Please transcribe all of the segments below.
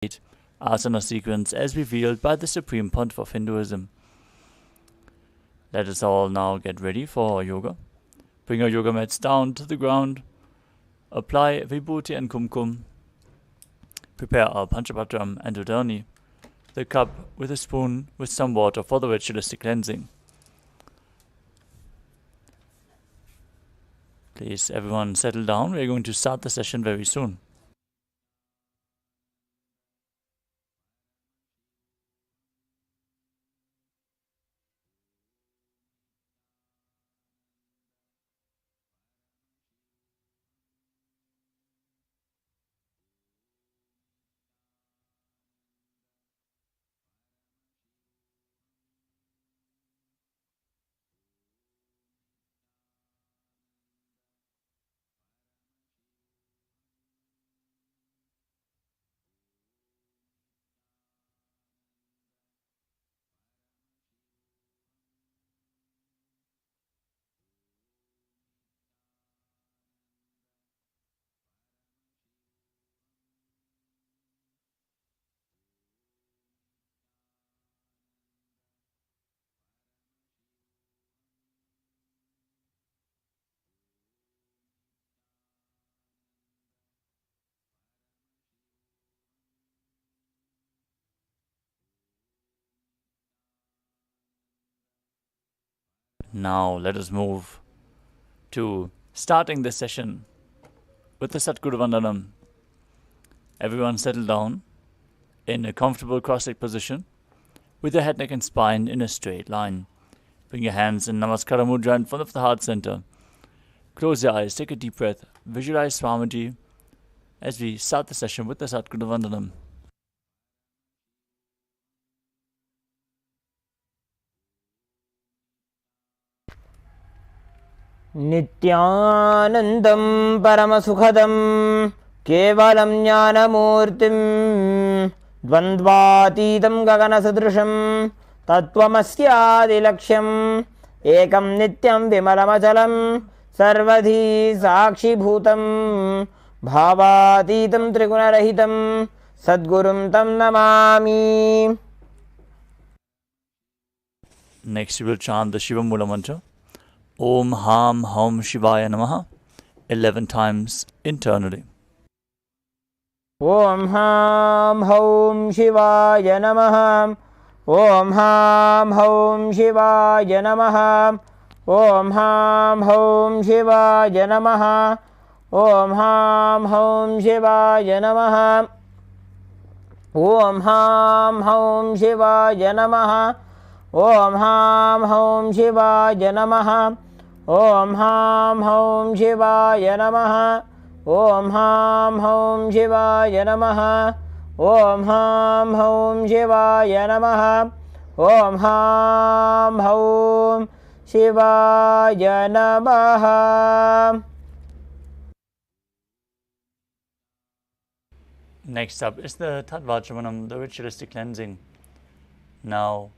asana sequence as revealed by the Supreme Pontiff of Hinduism. Let us all now get ready for our yoga. Bring our yoga mats down to the ground. Apply vibhuti and kumkum. Prepare our panchapatram and udani, the cup with a spoon with some water for the ritualistic cleansing. Please, everyone, settle down. We're going to start the session very soon. Now let us move to starting the session with the Satguru Vandanam. Everyone settle down in a comfortable cross-legged position with your head, neck and spine in a straight line. Bring your hands in Namaskara Mudra in front of the heart center. Close your eyes, take a deep breath, visualize Swamiji as we start the session with the Satguru Vandanam. Nithyanandam Paramasukhadam Kevalam Jnanamurtim Dvandvatitam Gaganasadrisham Tattvamasyaadilaksham Ekam Nityam Vimalamachalam Sarvadhi Sakshi Bhutam Bhavatitam Trigunarahitam Sadgurum Tam Namami. Next we will chant the Shiva Mula Mantra. Om Ham Hum Shivaya Namaha 11 times internally. Om Ham Hum Shivaya Namaha. Om Ham Hum Shivaya Namaha. Om Ham Hum Shivaya Namaha. Om Ham Hum Shivaya Namaha. Om Ham Hum Shivaya Namaha. Om Ham Hum Shivaya Namaha. Om Ham Hum Shivaya Namaha. Om Ham Hum Shivaya Namaha. Om Ham Hum Shivaya Namaha. Om Ham Hum Shivaya Namaha. Next up is the Tattvachamanam, the ritualistic cleansing. Now,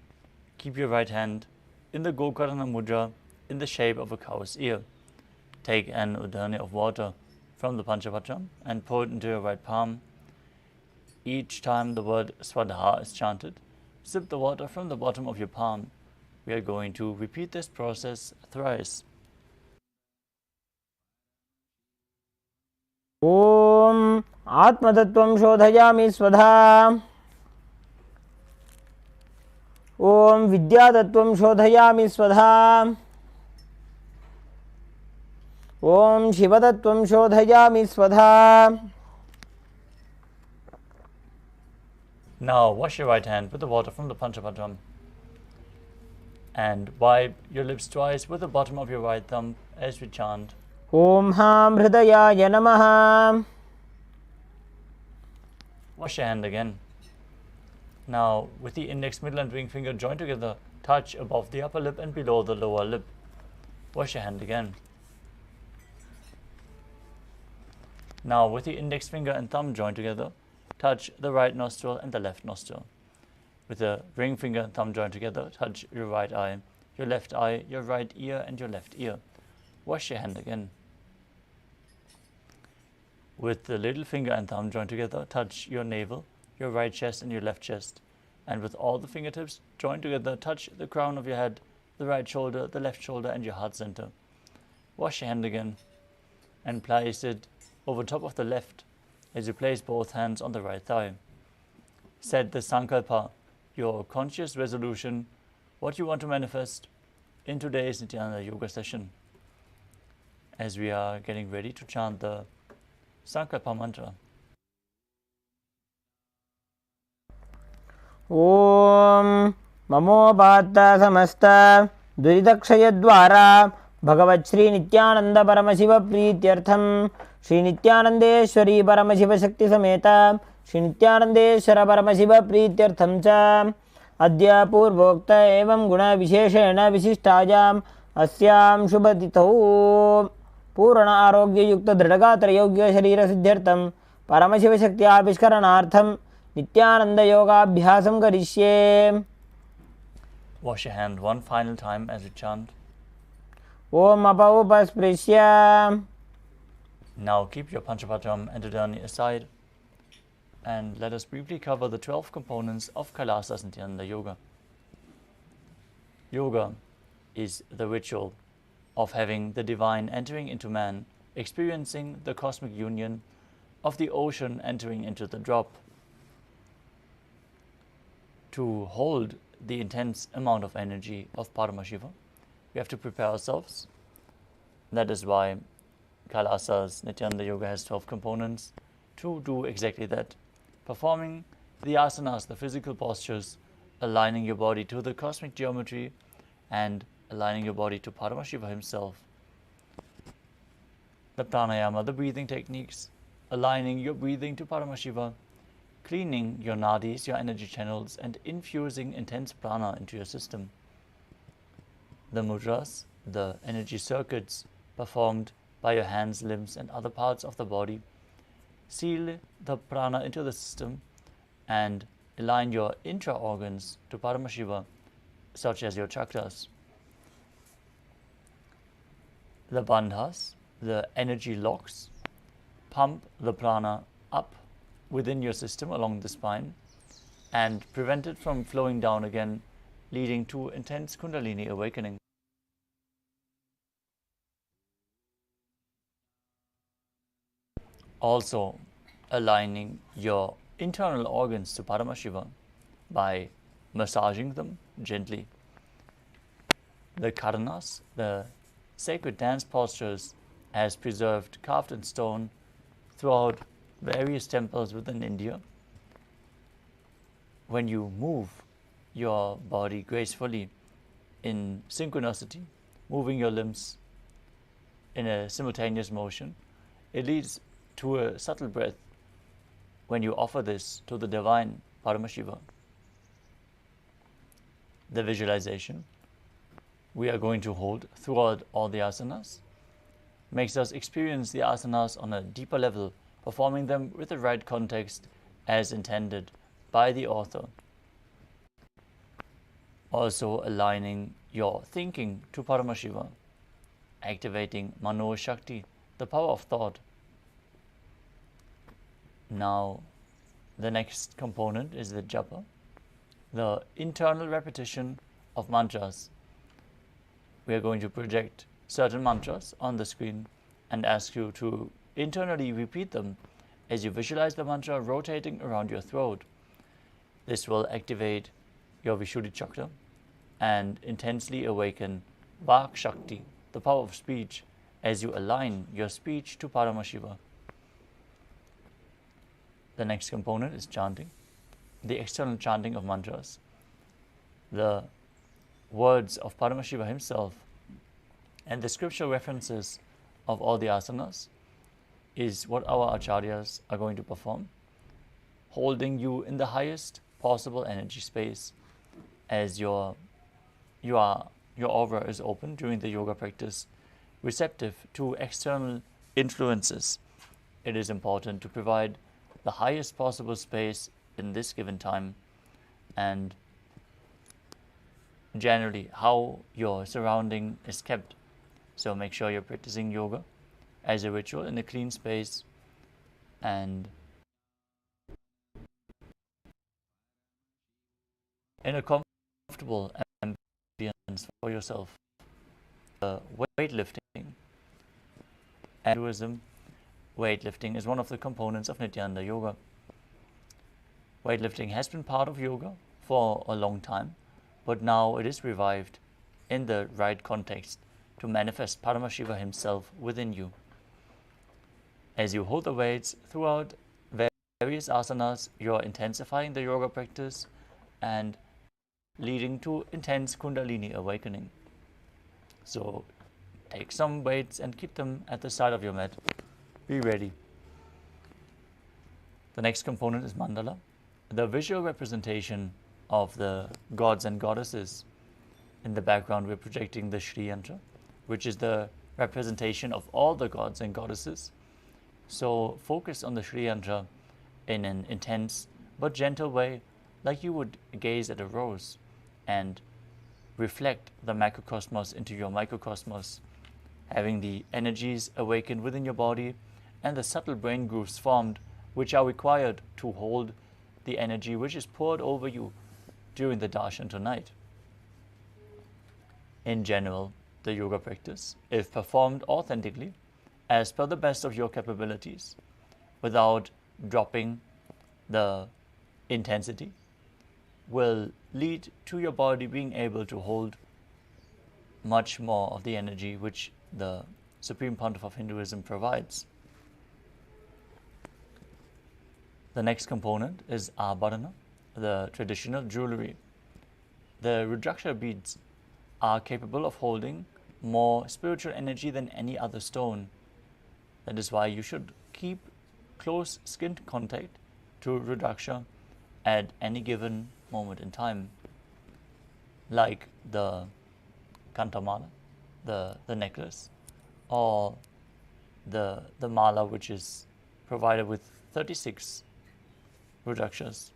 keep your right hand in the Gokarna Mudra in the shape of a cow's ear. Take an udani of water from the Panchapatram and pour it into your right palm. Each time the word Swadha is chanted, sip the water from the bottom of your palm. We are going to repeat this process thrice. Om Atmatattvam Shodhayami Swadha. Om Vidyatattvam Shodhayami Swadha. Om Shivatattvam Shodhayami Swadha. Now wash your right hand with the water from the Panchapatram and wipe your lips twice with the bottom of your right thumb as we chant Om Ham Hridayaya Namaha. Wash your hand again. Now, with the index, middle and ring finger joined together, touch above the upper lip and below the lower lip. Wash your hand again. Now, with the index finger and thumb joined together, touch the right nostril and the left nostril. With the ring finger and thumb joined together, touch your right eye, your left eye, your right ear and your left ear. Wash your hand again. With the little finger and thumb joined together, touch your navel, your right chest and your left chest. And with all the fingertips joined together, touch the crown of your head, the right shoulder, the left shoulder, and your heart center. Wash your hand again and place it over top of the left as you place both hands on the right thigh. Set the sankalpa, your conscious resolution, what you want to manifest in today's Nithyananda Yoga session, as we are getting ready to chant the Sankalpa mantra. Om Mamopata Samasta Duridakshayadvara Bhagavat Shri Nithyananda Paramashiva Prityartham Shri Nithyanandeshwari Paramashiva Shakti Sameta Shri Nithyanandeshwara Paramashiva Prityartham Cha Adya Purvokta Evam Guna Visheshena Visishtajam Asyam Shubhatithau Purana Arogya Yukta Dridagatra Yogya Sharira Siddhyartham Paramashiva Shakti Abhishkaranartham Nithyananda Yoga Abhyasam Karishye. Wash your hand one final time as you chant. Om Apaupasprisya. Now keep your Panchapatram and Dudani aside, and let us briefly cover the 12 components of Kailasa Nithyananda Yoga. Yoga is the ritual of having the divine entering into man, experiencing the cosmic union of the ocean entering into the drop. To hold the intense amount of energy of Paramashiva, we have to prepare ourselves. That is why Kailasa's Nithyananda Yoga has 12 components to do exactly that. Performing the asanas, the physical postures, aligning your body to the cosmic geometry and aligning your body to Paramashiva himself. The pranayama, the breathing techniques, aligning your breathing to Paramashiva, cleaning your nadis, your energy channels, and infusing intense prana into your system. The mudras, the energy circuits performed by your hands, limbs, and other parts of the body, seal the prana into the system and align your intra-organs to Paramashiva, such as your chakras. The bandhas, the energy locks, pump the prana up within your system along the spine and prevent it from flowing down again, leading to intense Kundalini awakening. Also, aligning your internal organs to Paramashiva by massaging them gently. The karanas, the sacred dance postures, as preserved, carved in stone throughout various temples within India. When you move your body gracefully in synchronicity, moving your limbs in a simultaneous motion, it leads to a subtle breath when you offer this to the divine Paramashiva. The visualization we are going to hold throughout all the asanas makes us experience the asanas on a deeper level, performing them with the right context as intended by the author. Also aligning your thinking to Paramashiva, activating Mano Shakti, the power of thought. Now, the next component is the japa, the internal repetition of mantras. We are going to project certain mantras on the screen and ask you to internally repeat them as you visualize the mantra rotating around your throat. This will activate your Vishuddhi chakra and intensely awaken Vak Shakti, the power of speech, as you align your speech to Paramashiva. The next component is chanting, the external chanting of mantras. The words of Paramashiva himself and the scriptural references of all the asanas is what our acharyas are going to perform, holding you in the highest possible energy space as your aura is open during the yoga practice, receptive to external influences. It is important to provide the highest possible space in this given time, and generally how your surrounding is kept. So make sure you're practicing yoga as a ritual in a clean space and in a comfortable ambience for yourself. Weightlifting. And Hinduism, weightlifting is one of the components of Nithyananda Yoga. Weightlifting has been part of yoga for a long time, but now it is revived in the right context to manifest Paramashiva himself within you. As you hold the weights throughout various asanas, you are intensifying the yoga practice and leading to intense Kundalini awakening. So take some weights and keep them at the side of your mat. Be ready. The next component is mandala, the visual representation of the gods and goddesses. In the background, we're projecting the Shri Yantra, which is the representation of all the gods and goddesses. So focus on the Shri Yantra in an intense but gentle way, like you would gaze at a rose, and reflect the macrocosmos into your microcosmos, having the energies awakened within your body and the subtle brain grooves formed, which are required to hold the energy which is poured over you during the darshan tonight. In general, the yoga practice, if performed authentically, as per the best of your capabilities, without dropping the intensity, will lead to your body being able to hold much more of the energy which the Supreme Pontiff of Hinduism provides. The next component is abharana, the traditional jewelry. The Rudraksha beads are capable of holding more spiritual energy than any other stone. That is why you should keep close skin contact to Rudraksha at any given moment in time, like the kantamala, the necklace, or the mala, which is provided with 36 Rudrakshas,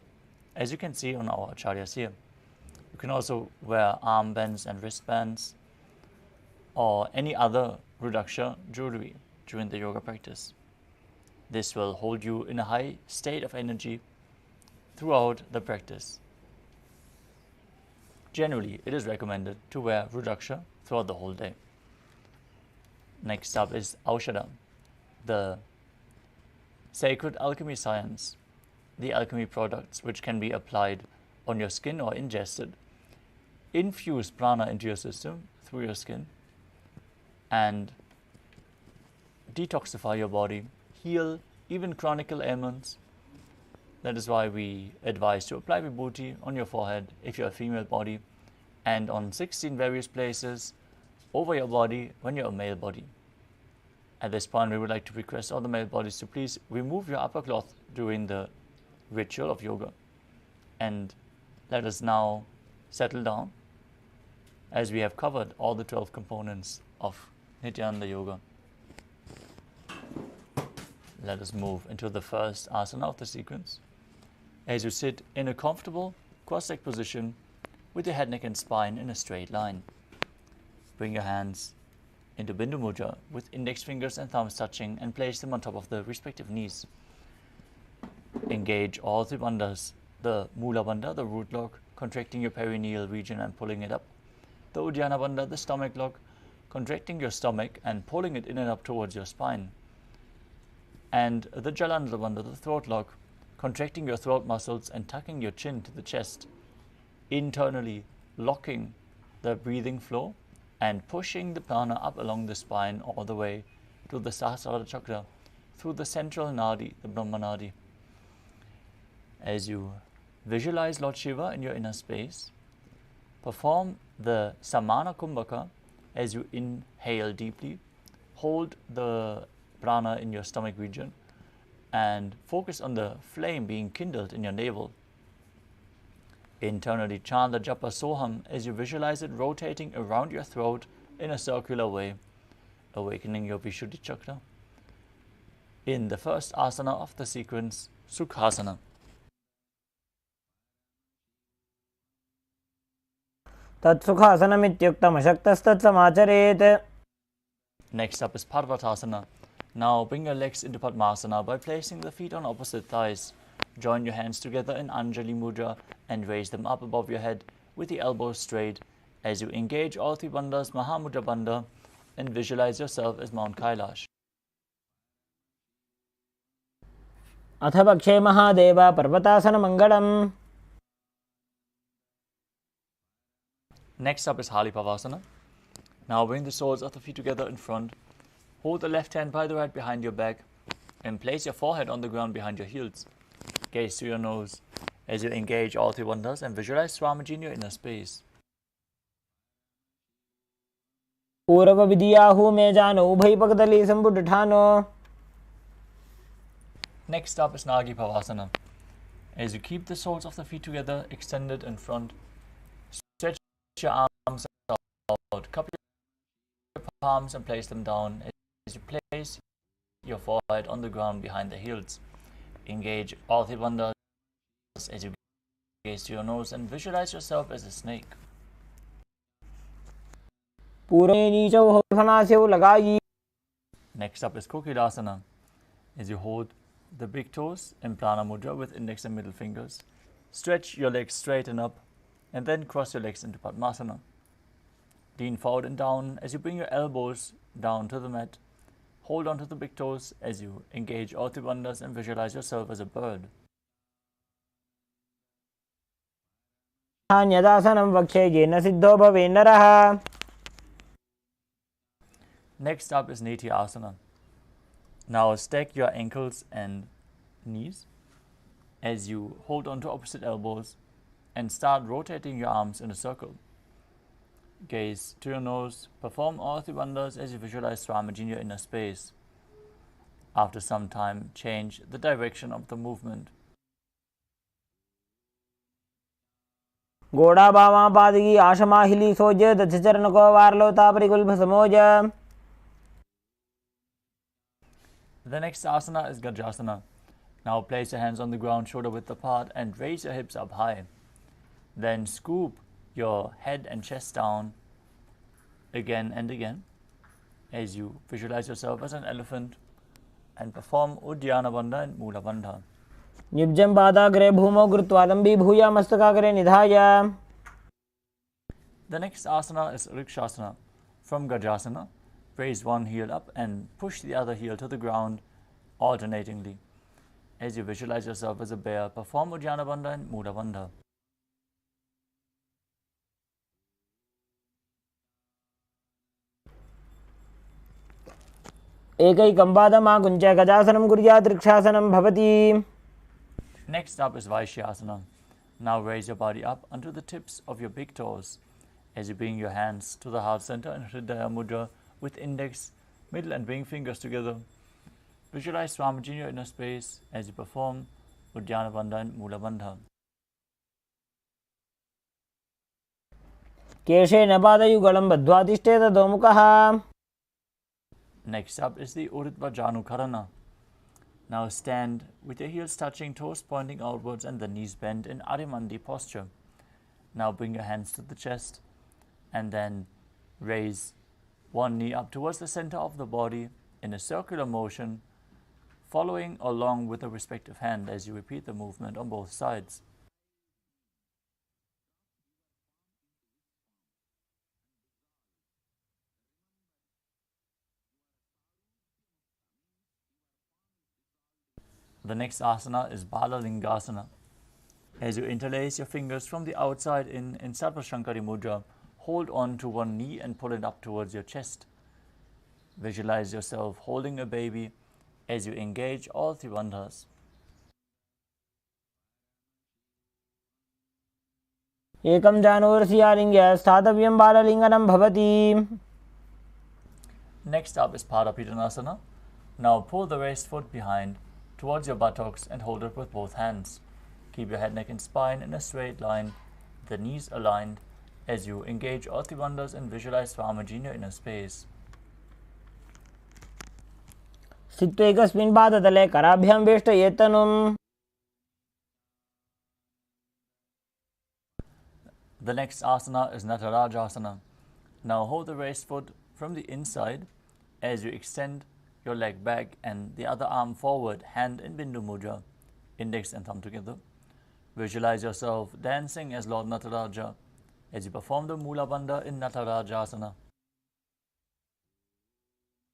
as you can see on our acharyas here. You can also wear armbands and wristbands or any other Rudraksha jewelry during the yoga practice. This will hold you in a high state of energy throughout the practice. Generally, it is recommended to wear Rudraksha throughout the whole day. Next up is Aushadam, the sacred alchemy science, the alchemy products which can be applied on your skin or ingested. Infuse prana into your system through your skin and detoxify your body, heal even chronic ailments. That is why we advise to apply vibhuti on your forehead if you're a female body, and on 16 various places over your body when you're a male body. At this point, we would like to request all the male bodies to please remove your upper cloth during the ritual of yoga. And let us now settle down as we have covered all the 12 components of Nithyananda Yoga. Let us move into the first asana of the sequence. As you sit in a comfortable cross-legged position with your head, neck and spine in a straight line. Bring your hands into Bindu Mudra with index fingers and thumbs touching and place them on top of the respective knees. Engage all three bandhas, the Mula Bandha, the root lock, contracting your perineal region and pulling it up. The Uddiyana Bandha, the stomach lock, contracting your stomach and pulling it in and up towards your spine. And the Jalandhara Bandha, the throat lock, contracting your throat muscles and tucking your chin to the chest, internally locking the breathing flow and pushing the prana up along the spine all the way to the Sahasrara chakra through the central nadi, the Brahma nadi. As you visualize Lord Shiva in your inner space, perform the Samana Kumbhaka as you inhale deeply, hold the prana in your stomach region and focus on the flame being kindled in your navel. Internally chant the japa Soham as you visualize it rotating around your throat in a circular way, awakening your Vishuddhi chakra. In the first asana of the sequence, Sukhasana. तत्सुखासनमित्युक्तमशक्तस्तत्समाचरेत्. Next up is Parvatasana. Now bring your legs into Padmasana by placing the feet on opposite thighs. Join your hands together in Anjali Mudra and raise them up above your head with the elbows straight as you engage all three bandhas, Mahamudra Bandha, and visualize yourself as Mount Kailash. अथ पक्षे Mahadev पर्वतासनमङ्गलम्. Next up is Halipavasana. Now bring the soles of the feet together in front. Hold the left hand by the right behind your back and place your forehead on the ground behind your heels. Gaze to your nose as you engage all three bandhas and visualize Swamiji in your inner space. पूर्व विधियाहु में जानो उभय पगदली संबुड ठानो. Next up is Nagi Pavasana. As you keep the soles of the feet together, extended in front, stretch your arms out, cup your palms and place them down as you place your forehead on the ground behind the heels. Engage all three bandhas as you gaze to your nose and visualize yourself as a snake. Next up is Kokilasana. As you hold the big toes in Prana Mudra with index and middle fingers, stretch your legs straight and up, and then cross your legs into Padmasana. Lean forward and down as you bring your elbows down to the mat. Hold on to the big toes as you engage all three bandhas and visualize yourself as a bird. Next up is Nithyananda. Now stack your ankles and knees as you hold on to opposite elbows and start rotating your arms in a circle. Gaze to your nose, perform all three bandhas as you visualize Swamiji in your inner space. After some time, change the direction of the movement. घोड़ा बावा पादगी आशमाहिली सोज दक्ष चरण को वारलो तापरिकुल्भ समोज. The next asana is Gajasana. Now place your hands on the ground, shoulder width apart, and raise your hips up high. Then scoop your head and chest down again and again as you visualize yourself as an elephant and perform Uddiyana Bandha and Mula Bandha. निब्जं पादाग्रे भूमौ कृत्वा दम्बी भूया मस्तकाग्रे निधाय. The next asana is Rikshasana. From Gajasana, raise one heel up and push the other heel to the ground alternatingly. As you visualize yourself as a bear, perform Uddiyana Bandha and Mula Bandha. एकैकं पादमाकुञ्च गजासनं कुर्यात् वृक्षासनं भवति. Next up is Vaishyasana. Now raise your body up onto the tips of your big toes as you bring your hands to the heart center in Hridaya Mudra with index, middle and ring fingers together. Visualize Swamiji in your inner space as you perform Uddiyana Bandha and Mula Bandha. केशेन पादयुगलं बद्ध्वा तिष्ठेत दोमुखः. Next up is the Urdhva Janukarana. Now stand with your heels touching, toes pointing outwards and the knees bent in Arimandi posture. Now bring your hands to the chest and then raise one knee up towards the center of the body in a circular motion, following along with the respective hand as you repeat the movement on both sides. The next asana is Balalingasana. As you interlace your fingers from the outside in Sarvashankari Mudra, hold on to one knee and pull it up towards your chest. Visualize yourself holding a baby as you engage all three bandhas. एकं जानूरसियालिङ्ग्य स्थातव्यं बाललिङ्गनं भवति. Next up is Padapitanasana. Now pull the raised foot behind towards your buttocks and hold it with both hands. Keep your head, neck and spine in a straight line, the knees aligned as you engage all three bandhas and visualize Swamiji in your inner space. स्थित्वा एकस्मिन् पादतले कराभ्यां वेष्टयेत्तनुम्. The next asana is Natarajasana. Now hold the raised foot from the inside as you extend your leg back and the other arm forward, hand in Bindu Mudra. index and thumb together. Visualize yourself dancing as Lord Nataraja as you perform the Mula Bandha in Natarajasana.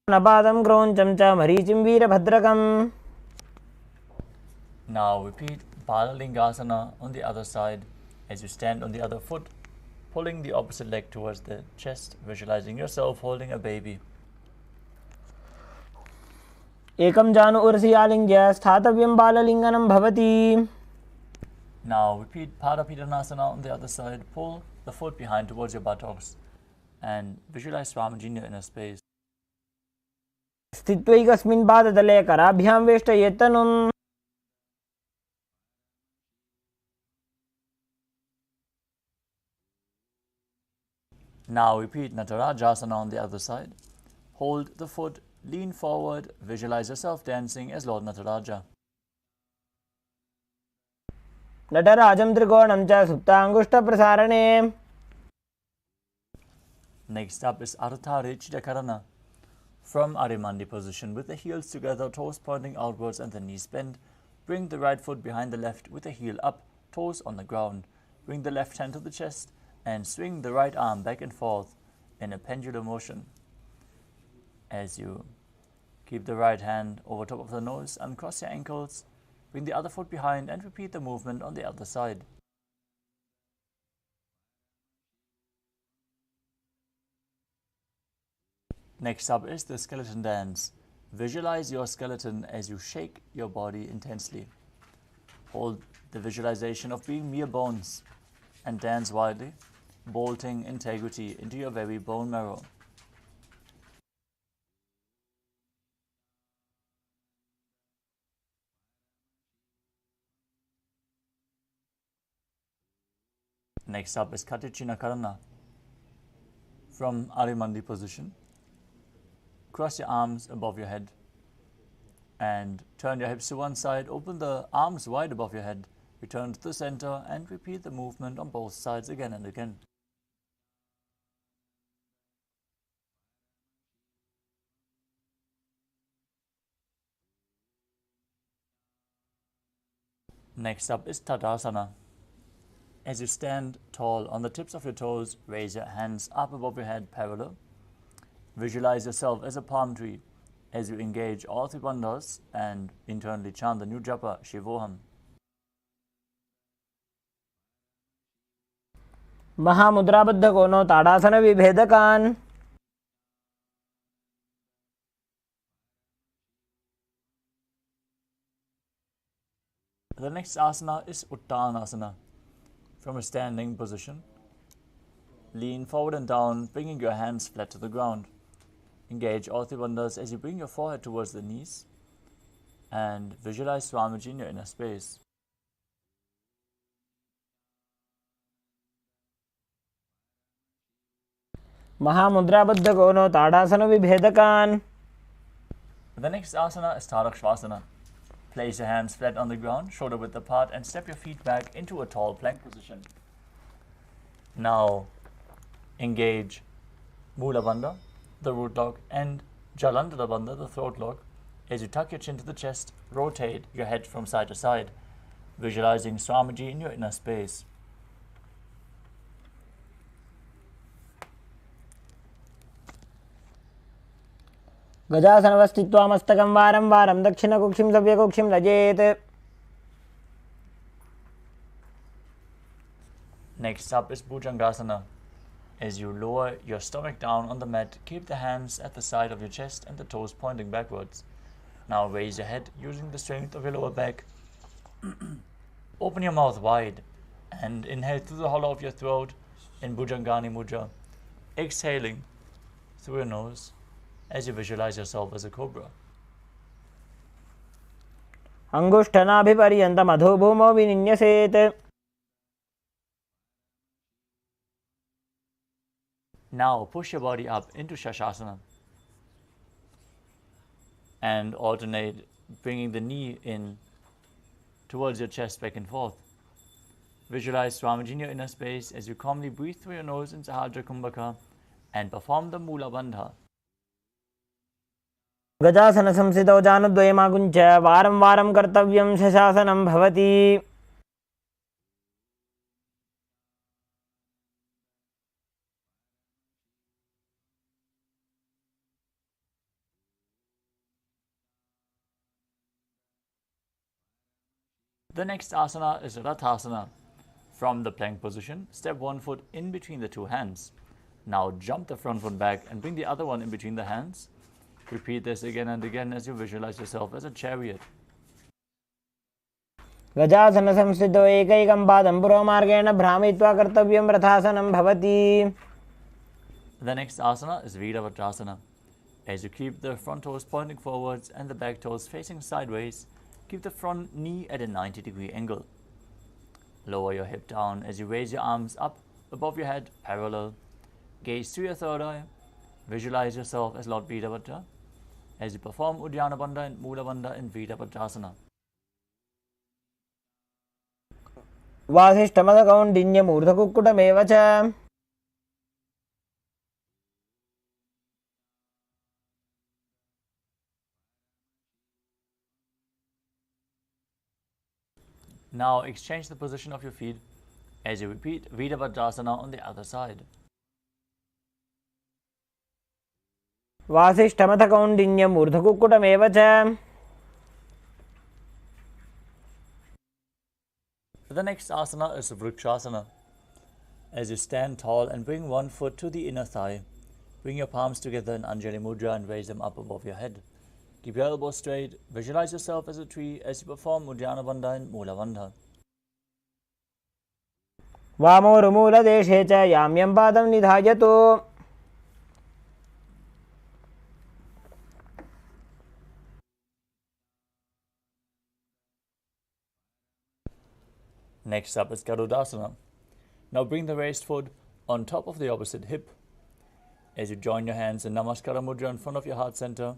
Napadam Kroncham cha Marichim Veerabhadrakam. Now repeat Balalingasana on the other side as you stand on the other foot, pulling the opposite leg towards the chest, visualizing yourself holding a baby. Ekam janu ursiyalinga sthatavyam balalinganam bhavati. Now repeat Padapidanasana on the other side, pull the foot behind towards your buttocks and visualize Swamiji in your inner space. Sthitvaikasmin padadale karabhyam veshtayetanum. Now repeat Natarajasana on the other side. Hold the foot, lean forward, visualize yourself dancing as Lord Nataraja. Natarajam trikonam cha suptangushta prasarane. Next up is Ardha Rechita Karana. From Arimandi position with the heels together, toes pointing outwards and the knees bent. Bring the right foot behind the left with the heel up, toes on the ground. Bring the left hand to the chest and swing the right arm back and forth in a pendulum motion. As you keep the right hand over top of the nose, uncross your ankles, bring the other foot behind and repeat the movement on the other side. Next up is the skeleton dance. Visualize your skeleton as you shake your body intensely. Hold the visualization of being mere bones and dance wildly, bolting integrity into your very bone marrow. Next up is Katichina Karana. From Arimandi position, cross your arms above your head and turn your hips to one side, open the arms wide above your head, return to the center and repeat the movement on both sides again and again. Next up is Tadasana. As you stand tall on the tips of your toes, raise your hands up above your head parallel. Visualize yourself as a palm tree as you engage all three bandhas and internally chant the new japa, Shivoham. Mahamudra kono tadasana vibhedakan. The next asana is Uttanasana. From a standing position, lean forward and down, bringing your hands flat to the ground. Engage all three bandhas as you bring your forehead towards the knees and visualize Swamiji in your inner space. Mahamudra kono tadasana vibhedakan. The next asana is Tarakshvasana. Place your hands flat on the ground, shoulder width apart, and step your feet back into a tall plank position. Now, engage Mula Bandha, the root lock, and Jalandhara Bandha, the throat lock. As you tuck your chin to the chest, rotate your head from side to side, visualizing Swamiji in your inner space. Gajasanavastitva mastakam varam varam dakshina kukshim savya kukshim lajet. Next up is Bhujangasana. As you lower your stomach down on the mat, keep the hands at the side of your chest and the toes pointing backwards. Now raise your head using the strength of your lower back. Open your mouth wide and inhale through the hollow of your throat in Bhujangani Mudra. Exhaling through your nose as you visualize yourself as a cobra. Angushtanabhiparyantam adho bhumo vininyaset. Now push your body up into Shashasana and alternate bringing the knee in towards your chest back and forth. Visualize Swamiji in your inner space as you calmly breathe through your nose in Sahajra Kumbhaka and perform the Mula Bandha. गजासनसंस्थितौ जानुद्वयमाकुञ्च वारं वारं कर्तव्यं शशासनं भवति. The next asana is Rathasana. From the plank position, step one foot in between the two hands. Now jump the front foot back and bring the other one in between the hands. Repeat this again and again as you visualize yourself as a chariot. गजासनसंस्थितौ एकैकं पादं पुरोमार्गेण भ्रामयित्वा कर्तव्यं रथासनं भवति. The next asana is Viravatrasana. As you keep the front toes pointing forwards and the back toes facing sideways, keep the front knee at a 90-degree angle. Lower your hip down as you raise your arms up above your head, parallel. Gaze through your third eye. Visualize yourself as Lord Virabhadra as you perform Uddiyana Bandha and Mula Bandha in Virabhadrasana. वासिष्ठमदकौण्डिन्यमूर्धकुक्कुटमेव च. Now exchange the position of your feet as you repeat Virabhadrasana on the other side. वासिष्ठमदकौण्डिन्यमूर्धकुक्कुटमेव च. The next asana is Vrikshasana. As you stand tall and bring one foot to the inner thigh, bring your palms together in Anjali Mudra and raise them up above your head. Keep your elbows straight. Visualize yourself as a tree as you perform Uddiyana Bandha and Mula Bandha. वामोरुमूलदेशे च याम्यं पादं निधायतु. Next up is Garudasana. Now bring the raised foot on top of the opposite hip. As you join your hands in Namaskara Mudra in front of your heart center,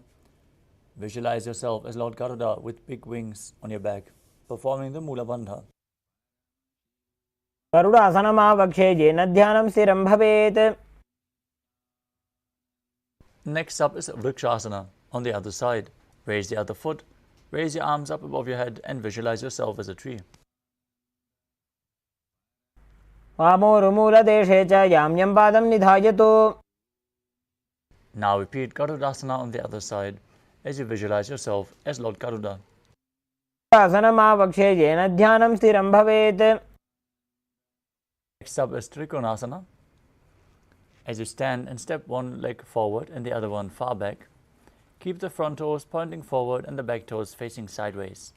visualize yourself as Lord Garuda with big wings on your back, performing the Mula Bandha. गरुडासनमावक्षे येन ध्यानं स्थिरं भवेत्. Next up is Vrikshasana. On the other side, raise the other foot, raise your arms up above your head and visualize yourself as a tree. वामोरुमूलदेशे च याम्यं पादं निधायतु. Now repeat Garudasana on the other side as you visualize yourself as Lord Garuda. गरुडासनमावक्षे येन ध्यानं स्थिरं भवेत्. Next up is Trikonasana. As you stand and step one leg forward and the other one far back, keep the front toes pointing forward and the back toes facing sideways.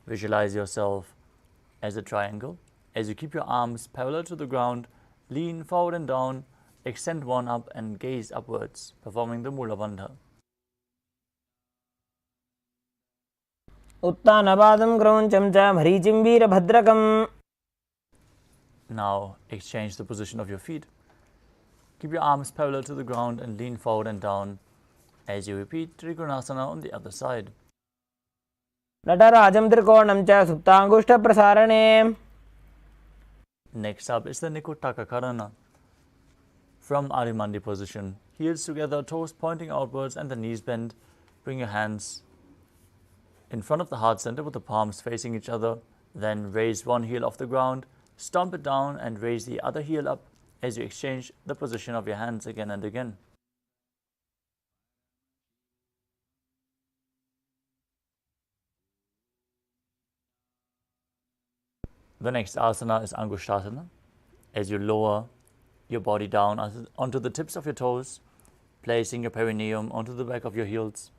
Visualize yourself as a triangle. As you keep your arms parallel to the ground, lean forward and down, extend one up and gaze upwards, performing the Mula Bandha. उत्तानपादं क्रौञ्चं च मरीचिं वीरभद्रकम्. Now exchange the position of your feet. Keep your arms parallel to the ground and lean forward and down as you repeat Trikonasana on the other side. नटराजं त्रिकोणं च सुप्ताङ्गुष्ठप्रसारणे. Next up is the Nikutaka Karana. From Arimandi position, heels together, toes pointing outwards and the knees bent. Bring your hands in front of the heart center with the palms facing each other. Then raise one heel off the ground, stomp it down and raise the other heel up as you exchange the position of your hands again and again. The next asana is Angushtasana. As you lower your body down onto the tips of your toes, placing your perineum onto the back of your heels.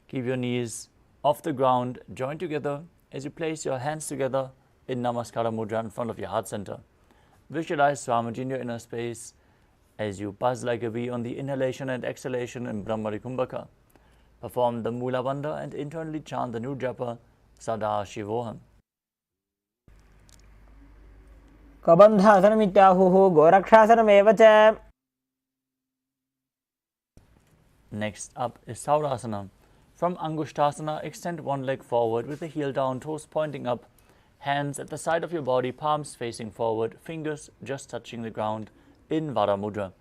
Keep your knees off the ground, join together as you place your hands together in Namaskara Mudra in front of your heart center. Visualize Swamiji in your inner space as you buzz like a bee on the inhalation and exhalation in Brahmari Kumbhaka. Perform the Mula Bandha and internally chant the new japa Sadashivoham. कबन्धासनमित्याहुः गोरक्षासनमेव च. Next up is Saurasana. From Angushtasana, extend one leg forward with the heel down, toes pointing up, hands at the side of your body, palms facing forward, fingers just touching the ground in Vara Mudra.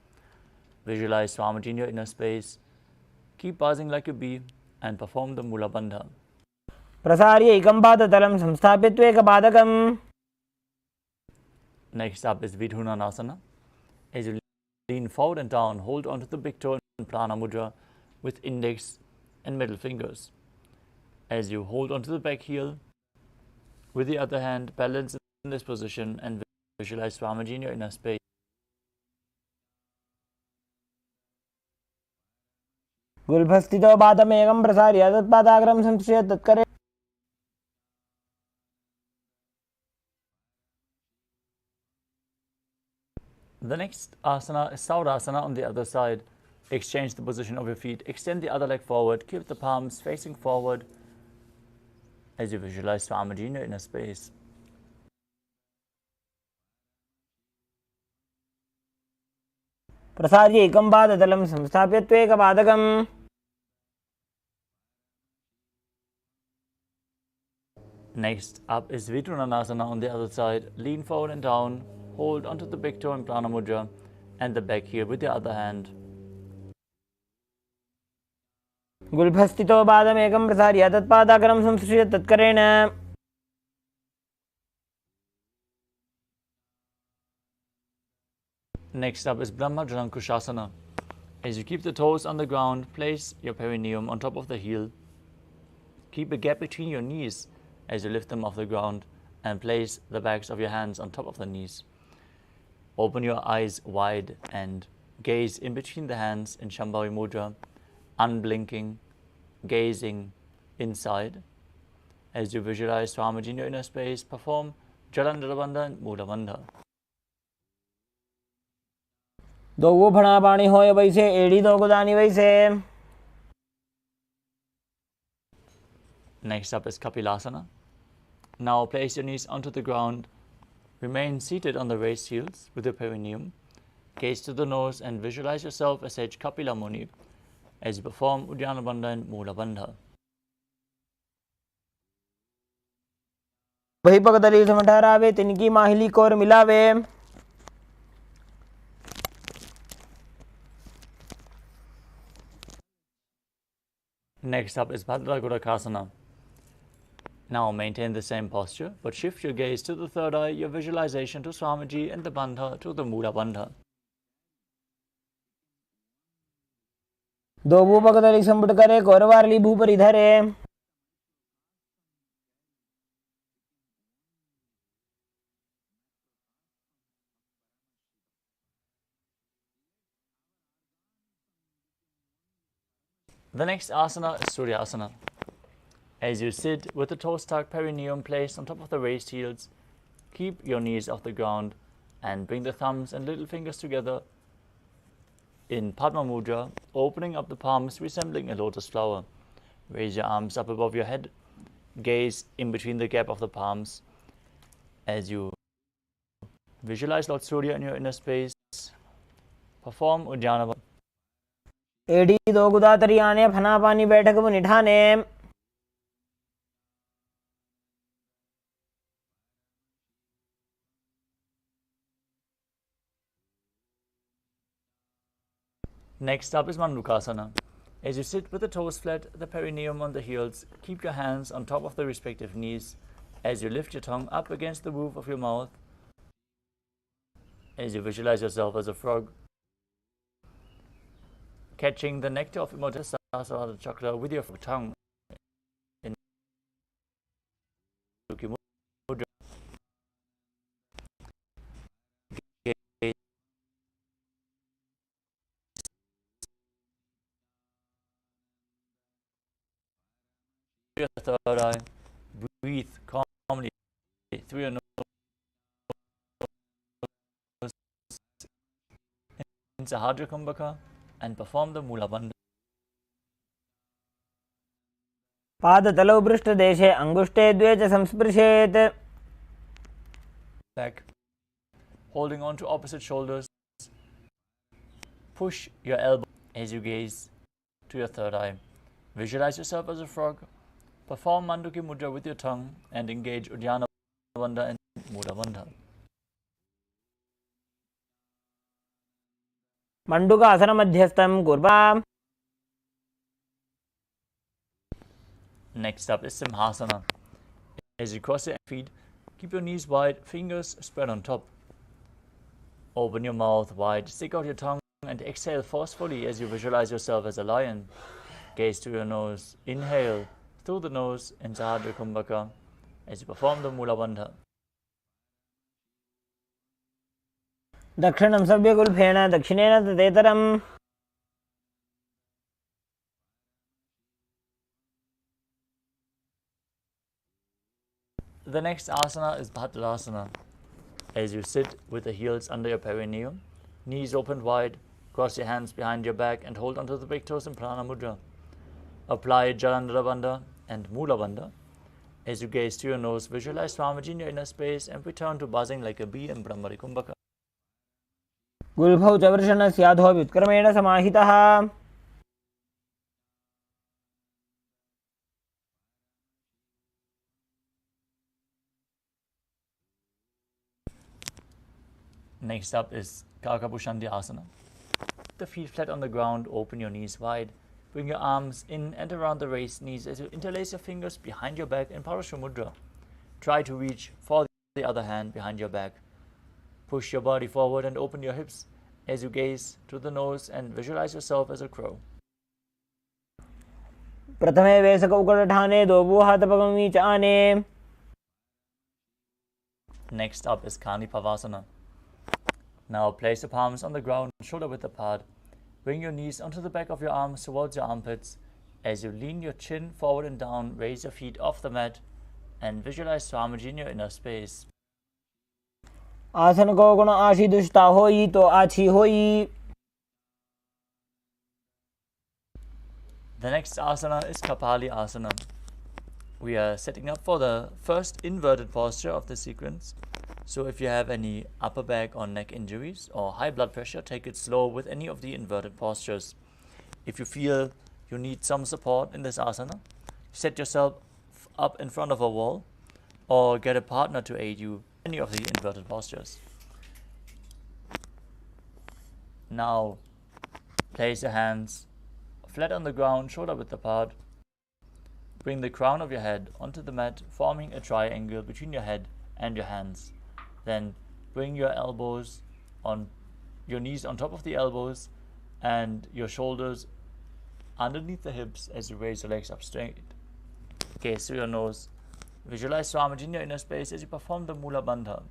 Visualize Swamiji in your inner space. Keep buzzing like a bee and perform the Mula Bandha. प्रसार्य एकं पादतलं संस्थाप्य त्वेकपादकम्. Next up is Vidhunanasana. As you lean forward and down, hold onto the big toe in Prana Mudra with index and middle fingers. As you hold onto the back heel, with the other hand, balance in this position and visualize Swamiji in your inner space. गुल्फस्थितो पादमेकं प्रसार्य तत्पादाग्रं संश्रिय तत्करे. The next asana is Saurasana on the other side. Exchange the position of your feet. Extend the other leg forward. Keep the palms facing forward as you visualize Swamiji in your inner space. प्रसार्य एकं पादतलं संस्थाप्य त्वेकपादकम्. Next up is Vidhunanasana on the other side. Lean forward and down. Hold onto the big toe in Prana Mudra and the back heel with the other hand. गुल्फस्थितो पादमेकं प्रसार्य तत्पादाग्रं संश्रिय तत्करेण. Next up is Brahma Jalankushasana. As you keep the toes on the ground, place your perineum on top of the heel. Keep a gap between your knees as you lift them off the ground and place the backs of your hands on top of the knees. Open your eyes wide and gaze in between the hands in Shambhavi Mudra, unblinking, gazing inside. As you visualize Swamiji in your inner space, perform Jalandhara Bandha and Mula Bandha. दो वो फणा पानी होए वैसे एड़ी दो गुदानी वैसे. Next up is Kapilasana. Now place your knees onto the ground. Remain seated on the raised heels with your perineum. Gaze to the nose and visualize yourself as Sage Kapila Muni as you perform Uddiyana Bandha and Mula Bandha. वही पगदली समठहरावे तिनकी माहिली core मिलावे. Next up is Bhadra Gurakasana. Now maintain the same posture, but shift your gaze to the third eye, your visualization to Swamiji and the Bandha to the Mula Bandha. दो वो पगदली संपुट करे कोरवारली भूपरि धरे. The next asana is Suryasana. As you sit with the toes tucked, perineum placed on top of the raised heels, keep your knees off the ground and bring the thumbs and little fingers together in Padma Mudra, opening up the palms resembling a lotus flower. Raise your arms up above your head, gaze in between the gap of the palms as you visualize Lord Surya in your inner space. Perform Uddiyana Bandha. एड़ी दो गुदा तरियाने फना पानी बैठक वो निठाने. Next up is Mandukasana. As you sit with the toes flat, the perineum on the heels, keep your hands on top of the respective knees as you lift your tongue up against the roof of your mouth. As you visualize yourself as a frog, catching the nectar of Imodhasasana chakra with your tongue in Mudra. Your third eye, breathe calmly through your nose in Sahadra Kumbhaka and perform the Mula Bandha. पादतलौ पृष्ठदेशे अंगुष्टे द्वे च संस्पृशेत्. Back, holding on to opposite shoulders. Push your elbow as you gaze to your third eye. Visualize yourself as a frog. Perform Manduki Mudra with your tongue and engage Uddiyana Bandha and Mula Bandha. Mandukasana मध्यस्थं कुर्वा. Next up is Simhasana. As you cross your feet, keep your knees wide, fingers spread on top. Open your mouth wide, stick out your tongue, and exhale forcefully as you visualize yourself as a lion. Gaze to your nose. Inhale through the nose in Sahadra Kumbhaka as you perform the Mula Bandha. दक्षिणं सव्यगुल्फेन दक्षिणेन तदेतरम् The next asana is Bhadrasana. As you sit with the heels under your perineum, knees opened wide, cross your hands behind your back and hold onto the big toes in Prana Mudra. Apply Jalandhara Bandha and Mula Bandha. As you gaze to your nose, visualize Swamiji in your inner space and return to buzzing like a bee in Brahmari Kumbhaka. गुल्फौ च वृषणस्याधो व्युत्क्रमेण समाहितः Next up is Kakabushanti Asana. The feet flat on the ground, open your knees wide. Bring your arms in and around the raised knees as you interlace your fingers behind your back in Parashu Mudra. Try to reach for the other hand behind your back. Push your body forward and open your hips as you gaze to the nose and visualize yourself as a crow. प्रथमे वेसकौकटठाने दोबूहातपगमी च आने. Next up is Kani Pavasana. Now place your palms on the ground, shoulder width apart. Bring your knees onto the back of your arms towards your armpits. As you lean your chin forward and down, raise your feet off the mat and visualize Swamiji in your inner space. आसन को गुण आशी दुष्टा होई तो आछी होई. The next asana is Kapali Asana. We are setting up for the first inverted posture of the sequence. So if you have any upper back or neck injuries or high blood pressure, take it slow with any of the inverted postures. If you feel you need some support in this asana, set yourself up in front of a wall or get a partner to aid you in any of the inverted postures. Now place your hands flat on the ground, shoulder width apart. Bring the crown of your head onto the mat, forming a triangle between your head and your hands. Then bring your elbows on your knees on top of the elbows and your shoulders underneath the hips as you raise your legs up straight. Gaze through your nose. Visualize Swamiji in your inner space as you perform the Mula Bandha.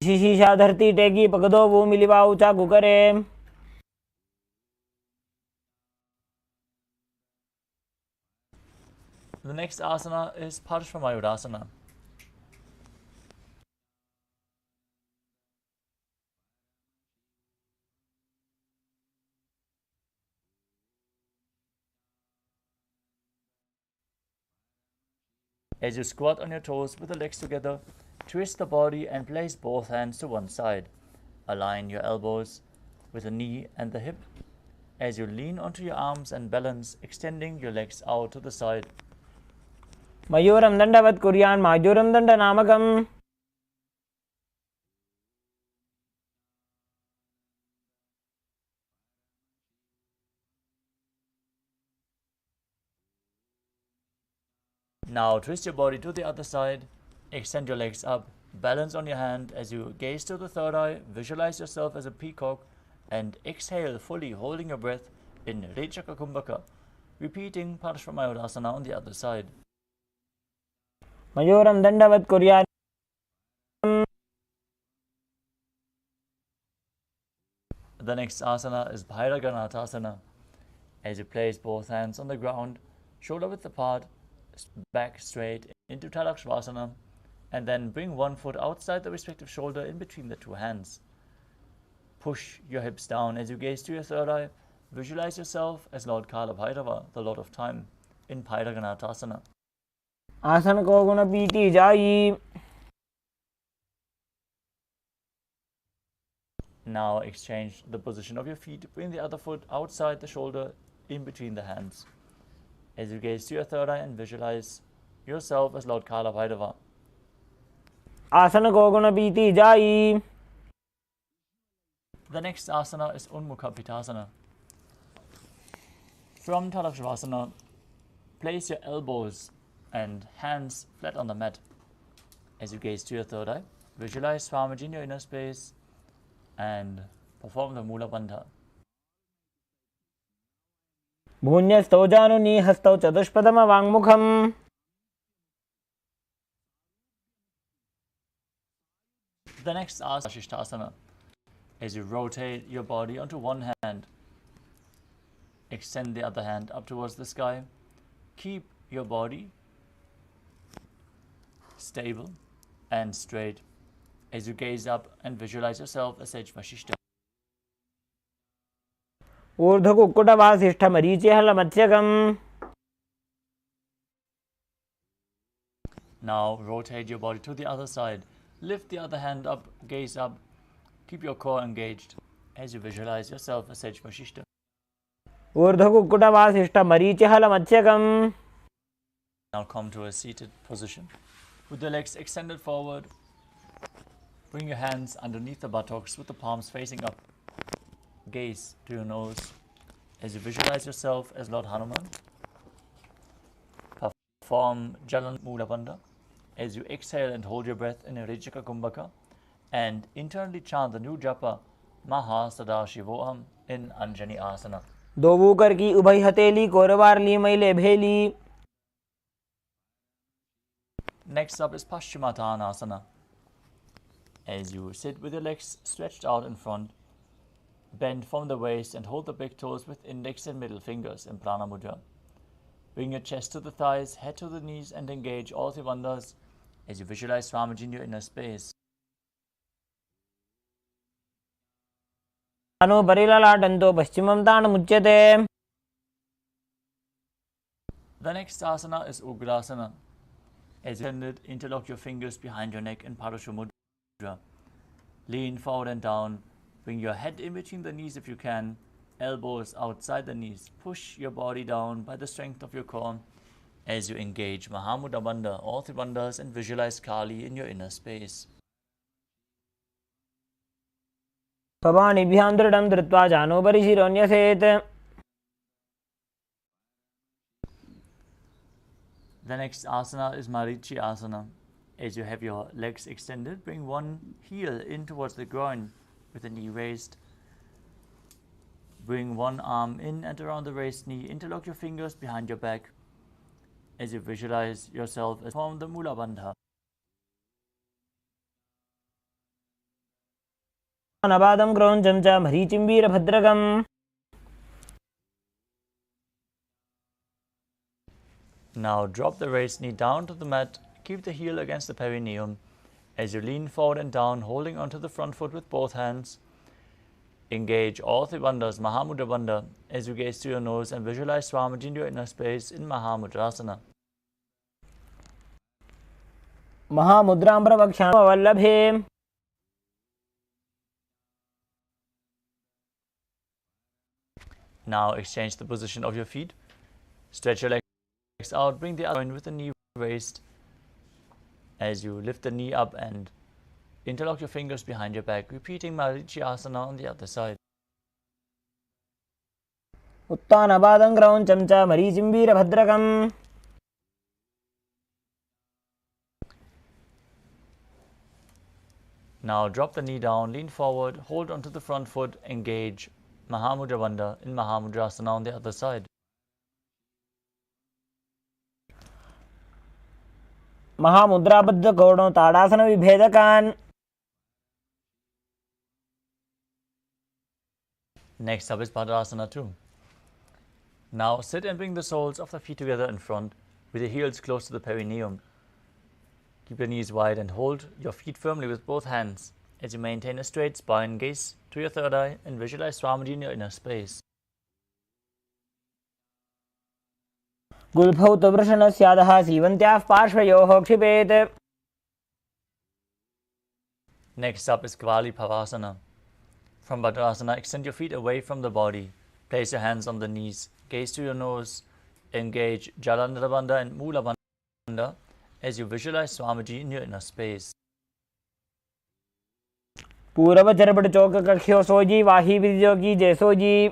शीशा धरती टेकी पकदो वो मिलिवा ऊंचा गुकरे. The next asana is Parshvamayurasana. As you squat on your toes with the legs together, twist the body and place both hands to one side. Align your elbows with the knee and the hip as you lean onto your arms and balance, extending your legs out to the side. मयूरं दण्डवत् कुर्यान् माजूरं दण्डनामकम्. Now twist your body to the other side, extend your legs up, balance on your hand as you gaze to the third eye, visualize yourself as a peacock and exhale fully holding your breath in Rechaka Kumbhaka, repeating Parshvamayurasana on the other side. मयूरं दण्डवत् कुर्यान्. The next asana is Bhairaganathasana. As you place both hands on the ground, shoulder width apart, back straight into Talakshvasana, and then bring one foot outside the respective shoulder in between the two hands. Push your hips down as you gaze to your third eye. Visualize yourself as Lord Kala Bhairava, the Lord of Time, in Bhairaganathasana. आसन को गुण PT जाई. Now exchange the position of your feet. Bring the other foot outside the shoulder in between the hands. As you gaze to your third eye and visualize yourself as Lord Kala Bhairava. आसन को गुण PT जाई. The next asana is Unmukha Pitasana. From Tadashavasana, place your elbows and hands flat on the mat. As you gaze to your third eye, visualize Swamiji in your inner space and perform the Mula Bandha. भून्यस्तौ जानुनी हस्तौ चतुष्पदम वाङ्मुखम्. The next asana is Shishtasana. As you rotate your body onto one hand, extend the other hand up towards the sky. Keep your body stable and straight as you gaze up and visualize yourself as Sage Vashishta. ऊर्ध्वकुक्कुटवासिष्ठमरीचिहलमत्स्यकम्. Now rotate your body to the other side. Lift the other hand up, gaze up. Keep your core engaged as you visualize yourself as Sage Vashishta. ऊर्ध्वकुक्कुटवासिष्ठमरीचिहलमत्स्यकम्. Now come to a seated position with your legs extended forward. Bring your hands underneath the buttocks with the palms facing up. Gaze to your nose as you visualize yourself as Lord Hanuman. Perform Jalan Mula Bandha as you exhale and hold your breath in a Rajika Kumbhaka and internally chant the new japa Maha Sadashivoham in Anjani Asana. दोवूकर की उभय हथेली कोरवारली मैले भेली. Next up is Paschimottanasana. As you sit with your legs stretched out in front, bend from the waist and hold the big toes with index and middle fingers in Prana Mudra. Bring your chest to the thighs, head to the knees and engage all three bandhas as you visualize Swamiji in your inner space. Anu परिललाटन्तो पश्चिमं ताणमुच्यते. The next asana is Ugrasana. As you interlock your fingers behind your neck in Parashu Mudra. Lean forward and down. Bring your head in between the knees if you can. Elbows outside the knees. Push your body down by the strength of your core as you engage Mahamudra Bandha, all three bandhas, and visualize Kali in your inner space. पवानिभ्यां दृढं धृत्वा जानोपरि शिरोन्यसेत्. The next asana is Marichi Asana. As you have your legs extended, bring one heel in towards the groin with the knee raised. Bring one arm in and around the raised knee. Interlock your fingers behind your back as you visualize yourself as form the Mula Bandha. अनबादं क्रौञ्चं च मरीचिं वीरभद्रकम्. Now drop the raised knee down to the mat. Keep the heel against the perineum as you lean forward and down, holding onto the front foot with both hands. Engage all three bandhas, Mahamudra Bandha, as you gaze to your nose and visualize Swamiji in your inner space in Mahamudrasana. महामुद्रां प्रवक्ष्यामि वल्लभे. Now exchange the position of your feet. Stretch your legs out. Bring the other one with the knee raised as you lift the knee up and interlock your fingers behind your back, repeating Marichi Asana on the other side. उत्तानपादं क्रौञ्चं च मरीचिं वीरभद्रकम्. Now drop the knee down, lean forward, hold onto the front foot, engage Mahamudra Bandha in Mahamudrasana on the other side. महामुद्राबद्ध कोणो tadasana विभेदकान्. Next up is Padasana 2. Now sit and bring the soles of the feet together in front with the heels close to the perineum. Keep your knees wide and hold your feet firmly with both hands as you maintain a straight spine. Gaze to your third eye and visualize Swamiji in your inner space. गुल्फौ तु वृषणस्यादः सीवन्त्याः पार्श्वयोः क्षिपेत्. Next up is Kvali Pavasana. From Bhadrasana, extend your feet away from the body. Place your hands on the knees. Gaze to your nose. Engage Jalandhara Bandha and Mula Bandha as you visualize Swamiji in your inner space. Purav Charpat Chowk कख्यो sooji Wahi विद्योगी जैसोजी.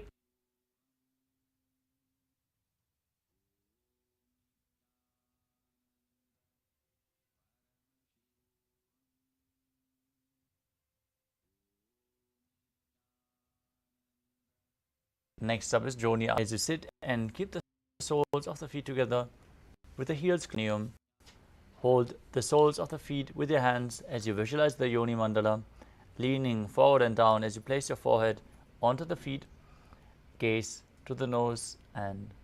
Next up is Joni. As you sit and keep the soles of the feet together with the heels clean. Hold the soles of the feet with your hands as you visualize the Yoni Mandala, leaning forward and down as you place your forehead onto the feet, gaze to the nose and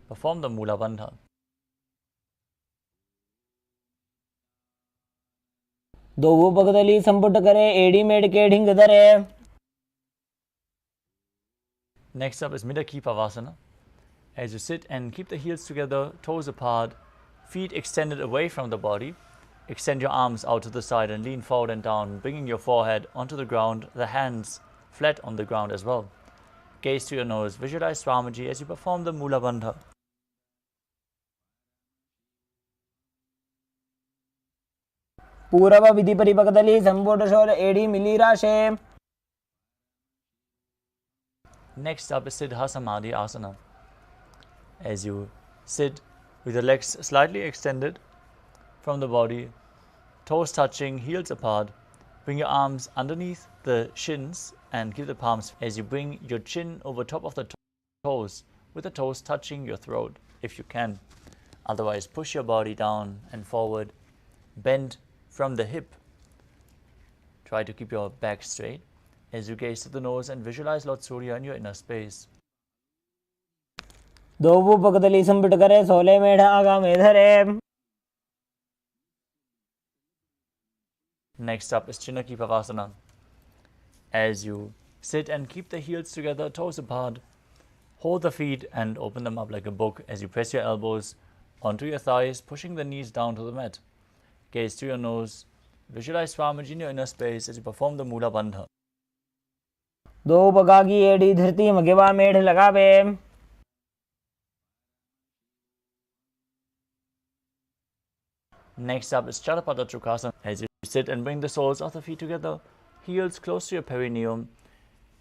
perform the Mula Bandha. दोवों पगदली संपुट करे AD made के ढिंग धरे. Next up is Midaki Pavasana. As you sit and keep the heels together, toes apart, feet extended away from the body, extend your arms out to the side and lean forward and down, bringing your forehead onto the ground, the hands flat on the ground as well. Gaze to your nose, visualize Swamiji as you perform the Mula Bandha. पूर्व विधि परिपकदली संपुट शोल एडी मिली राशे. Next up is Siddha Samadhi Asana. As you sit with your legs slightly extended from the body, toes touching, heels apart, bring your arms underneath the shins and keep the palms as you bring your chin over top of the toes, with the toes touching your throat if you can. Otherwise, push your body down and forward, bend from the hip. Try to keep your back straight as you gaze to the nose and visualize Lord Surya in your inner space. दोवों पगदली संपुट करे सोले मेढ़ आगा में धरे. Next up is Chinaki Pavasana. As you sit and keep the heels together, toes apart, hold the feet and open them up like a book as you press your elbows onto your thighs, pushing the knees down to the mat. Gaze to your nose, visualize Swamiji in your inner space as you perform the Mula Bandha. दो पगा की AD धरती मगेवा मेढ़ लगावे. Next up is Chalapada Chukasana. As you sit and bring the soles of the feet together, heels close to your perineum,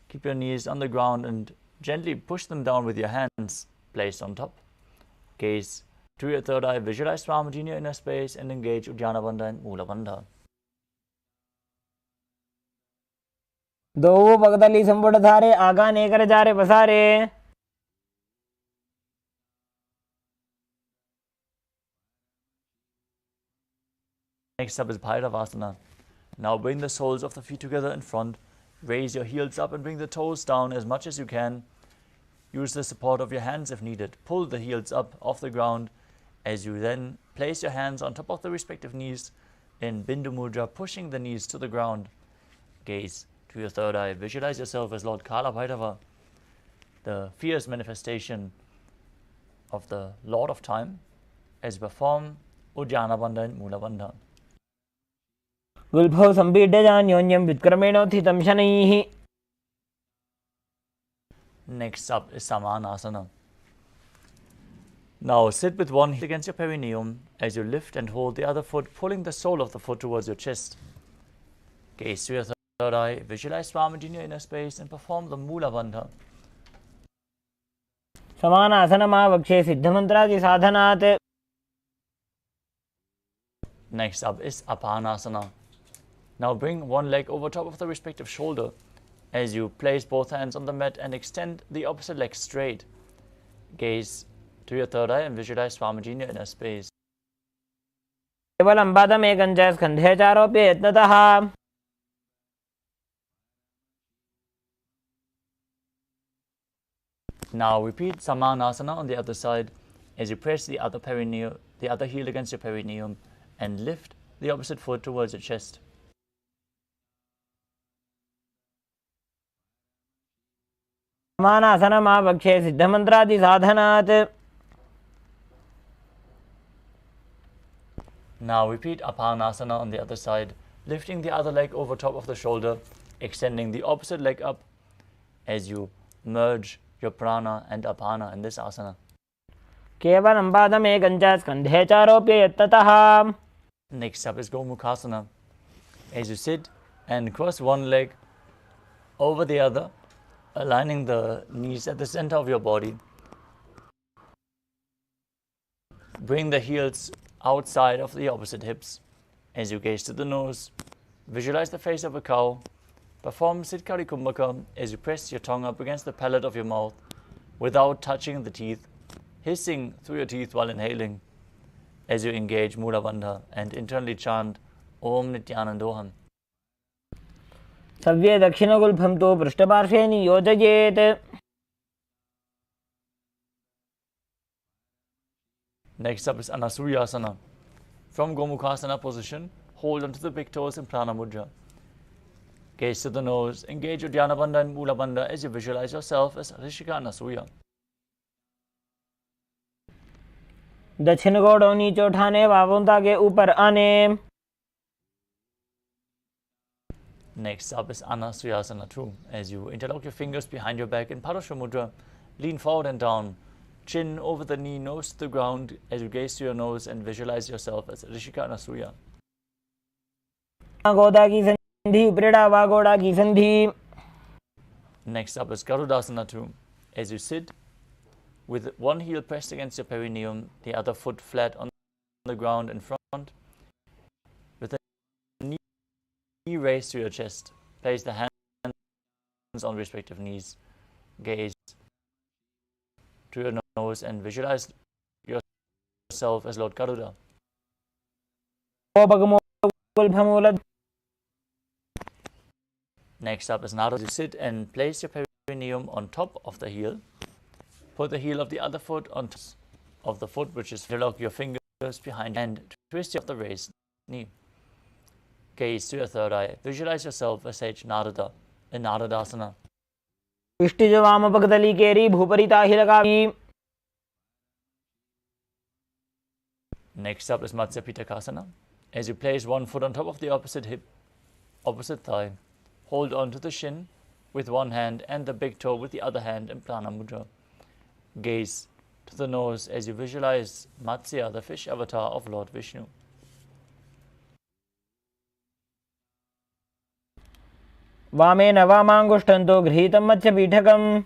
keep your knees on the ground and gently push them down with your hands placed on top. Gaze to your third eye, visualize Swamiji in your inner space and engage Uddiyana Bandha and Mula Bandha. दोवों पगदली संपुट धारे आगा नेकर जारे पसारे. Next up is Bhairavasana. Now bring the soles of the feet together in front. Raise your heels up and bring the toes down as much as you can. Use the support of your hands if needed. Pull the heels up off the ground as you then place your hands on top of the respective knees in Bindu Mudra, pushing the knees to the ground. Gaze to your third eye. Visualize yourself as Lord Kala Bhairava, the fierce manifestation of the Lord of Time, as you perform Uddiyana Bandha and Mula Bandha. गुल्भौ संपीड्य जान्योन्यं व्युत्क्रमेणोत्थितं शनैः. Next up is Samanasana. Now sit with one heel against your perineum as you lift and hold the other foot, pulling the sole of the foot towards your chest. Gaze to your third eye, visualize Swamiji in your inner space and perform the Mula Bandha. समानासनमावक्षे सिद्धमन्त्रादि साधनात्. Next up is Apanasana. Now bring one leg over top of the respective shoulder as you place both hands on the mat and extend the opposite leg straight. Gaze to your third eye and visualize Swamiji in your inner space. केवलं पादमेकं च स्कन्धे चारोप्य यत्नतः. Now repeat Samanasana on the other side as you press the other heel against your perineum and lift the opposite foot towards your chest. समानासनमावक्षे सिद्धमन्त्रादि साधनात्. Now repeat Apanasana on the other side, lifting the other leg over top of the shoulder, extending the opposite leg up as you merge your prana and apana in this asana. केवलं पादमेकं च स्कन्धे चारोप्य यत्नतः. Next up is Gomukhasana. As you sit and cross one leg over the other, aligning the knees at the center of your body. Bring the heels outside of the opposite hips. As you gaze to the nose, visualize the face of a cow. Perform Sitkari Kumbhaka as you press your tongue up against the palate of your mouth, without touching the teeth, hissing through your teeth while inhaling as you engage Mula Bandha and internally chant Om Nithyanandoham. सव्ये दक्षिणगुल्फं तु पृष्ठपार्श्वे नियोजयेत्. Next up is Anasuriyasana. From Gomukhasana position, hold onto the big toes in Prana Mudra. Gaze to the nose, engage your Dhyana Bandha and Mula Bandha as you visualize yourself as Rishika Anasuya. दक्षिण गोड़ नीचे उठाने, बावों के ऊपर आने. Next up is Anasuyasana 2. As you interlock your fingers behind your back in Parashva Mudra, lean forward and down, chin over the knee, nose to the ground as you gaze to your nose and visualize yourself as Rishika Anasuya. गोदा की संधि, उपरेड़ा वागोड़ा की संधि. Next up is Garudasana 2. As you sit with one heel pressed against your perineum, the other foot flat on the ground in front, with the knee raised to your chest, place the hands on respective knees, gaze to your nose and visualize yourself as Lord Garuda. Next up is Narada. You sit and place your perineum on top of the heel. Put the heel of the other foot on top of the foot, which is interlock your fingers behind and twist the raised knee. Gaze to your third eye. Visualize yourself as Sage Narada in Naradasana. इष्टिज वाम पगदली केरी भूपरिता हिलगामी. Next up is Matsya Pitakasana. As you place one foot on top of the opposite hip, opposite thigh, hold on to the shin with one hand and the big toe with the other hand in Prana Mudra. Gaze to the nose as you visualize Matsya, the fish avatar of Lord Vishnu. वामेन वामांगुष्ठन्तो गृहीतं मत्स्यपीठकम्.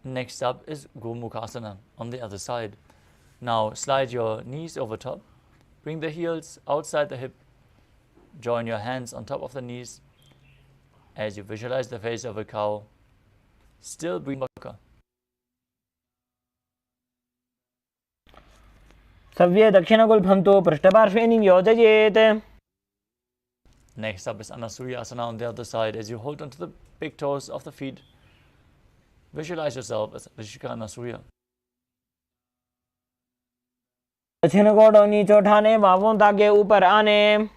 Next up is Gomukhasana on the other side. Now slide your knees over top, bring the heels outside the hip, join your hands on top of the knees as you visualize the face of a cow. Still breathe. सव्ये दक्षिणगुल्फं तु पृष्ठपार्श्वे नियोजयेत्. Next up is Anasuriyasana on the other side. As you hold onto the big toes of the feet, visualize yourself as Rishika Anasuya. दक्षिण गोड़ नीचे उठाने, बावों के ऊपर आने.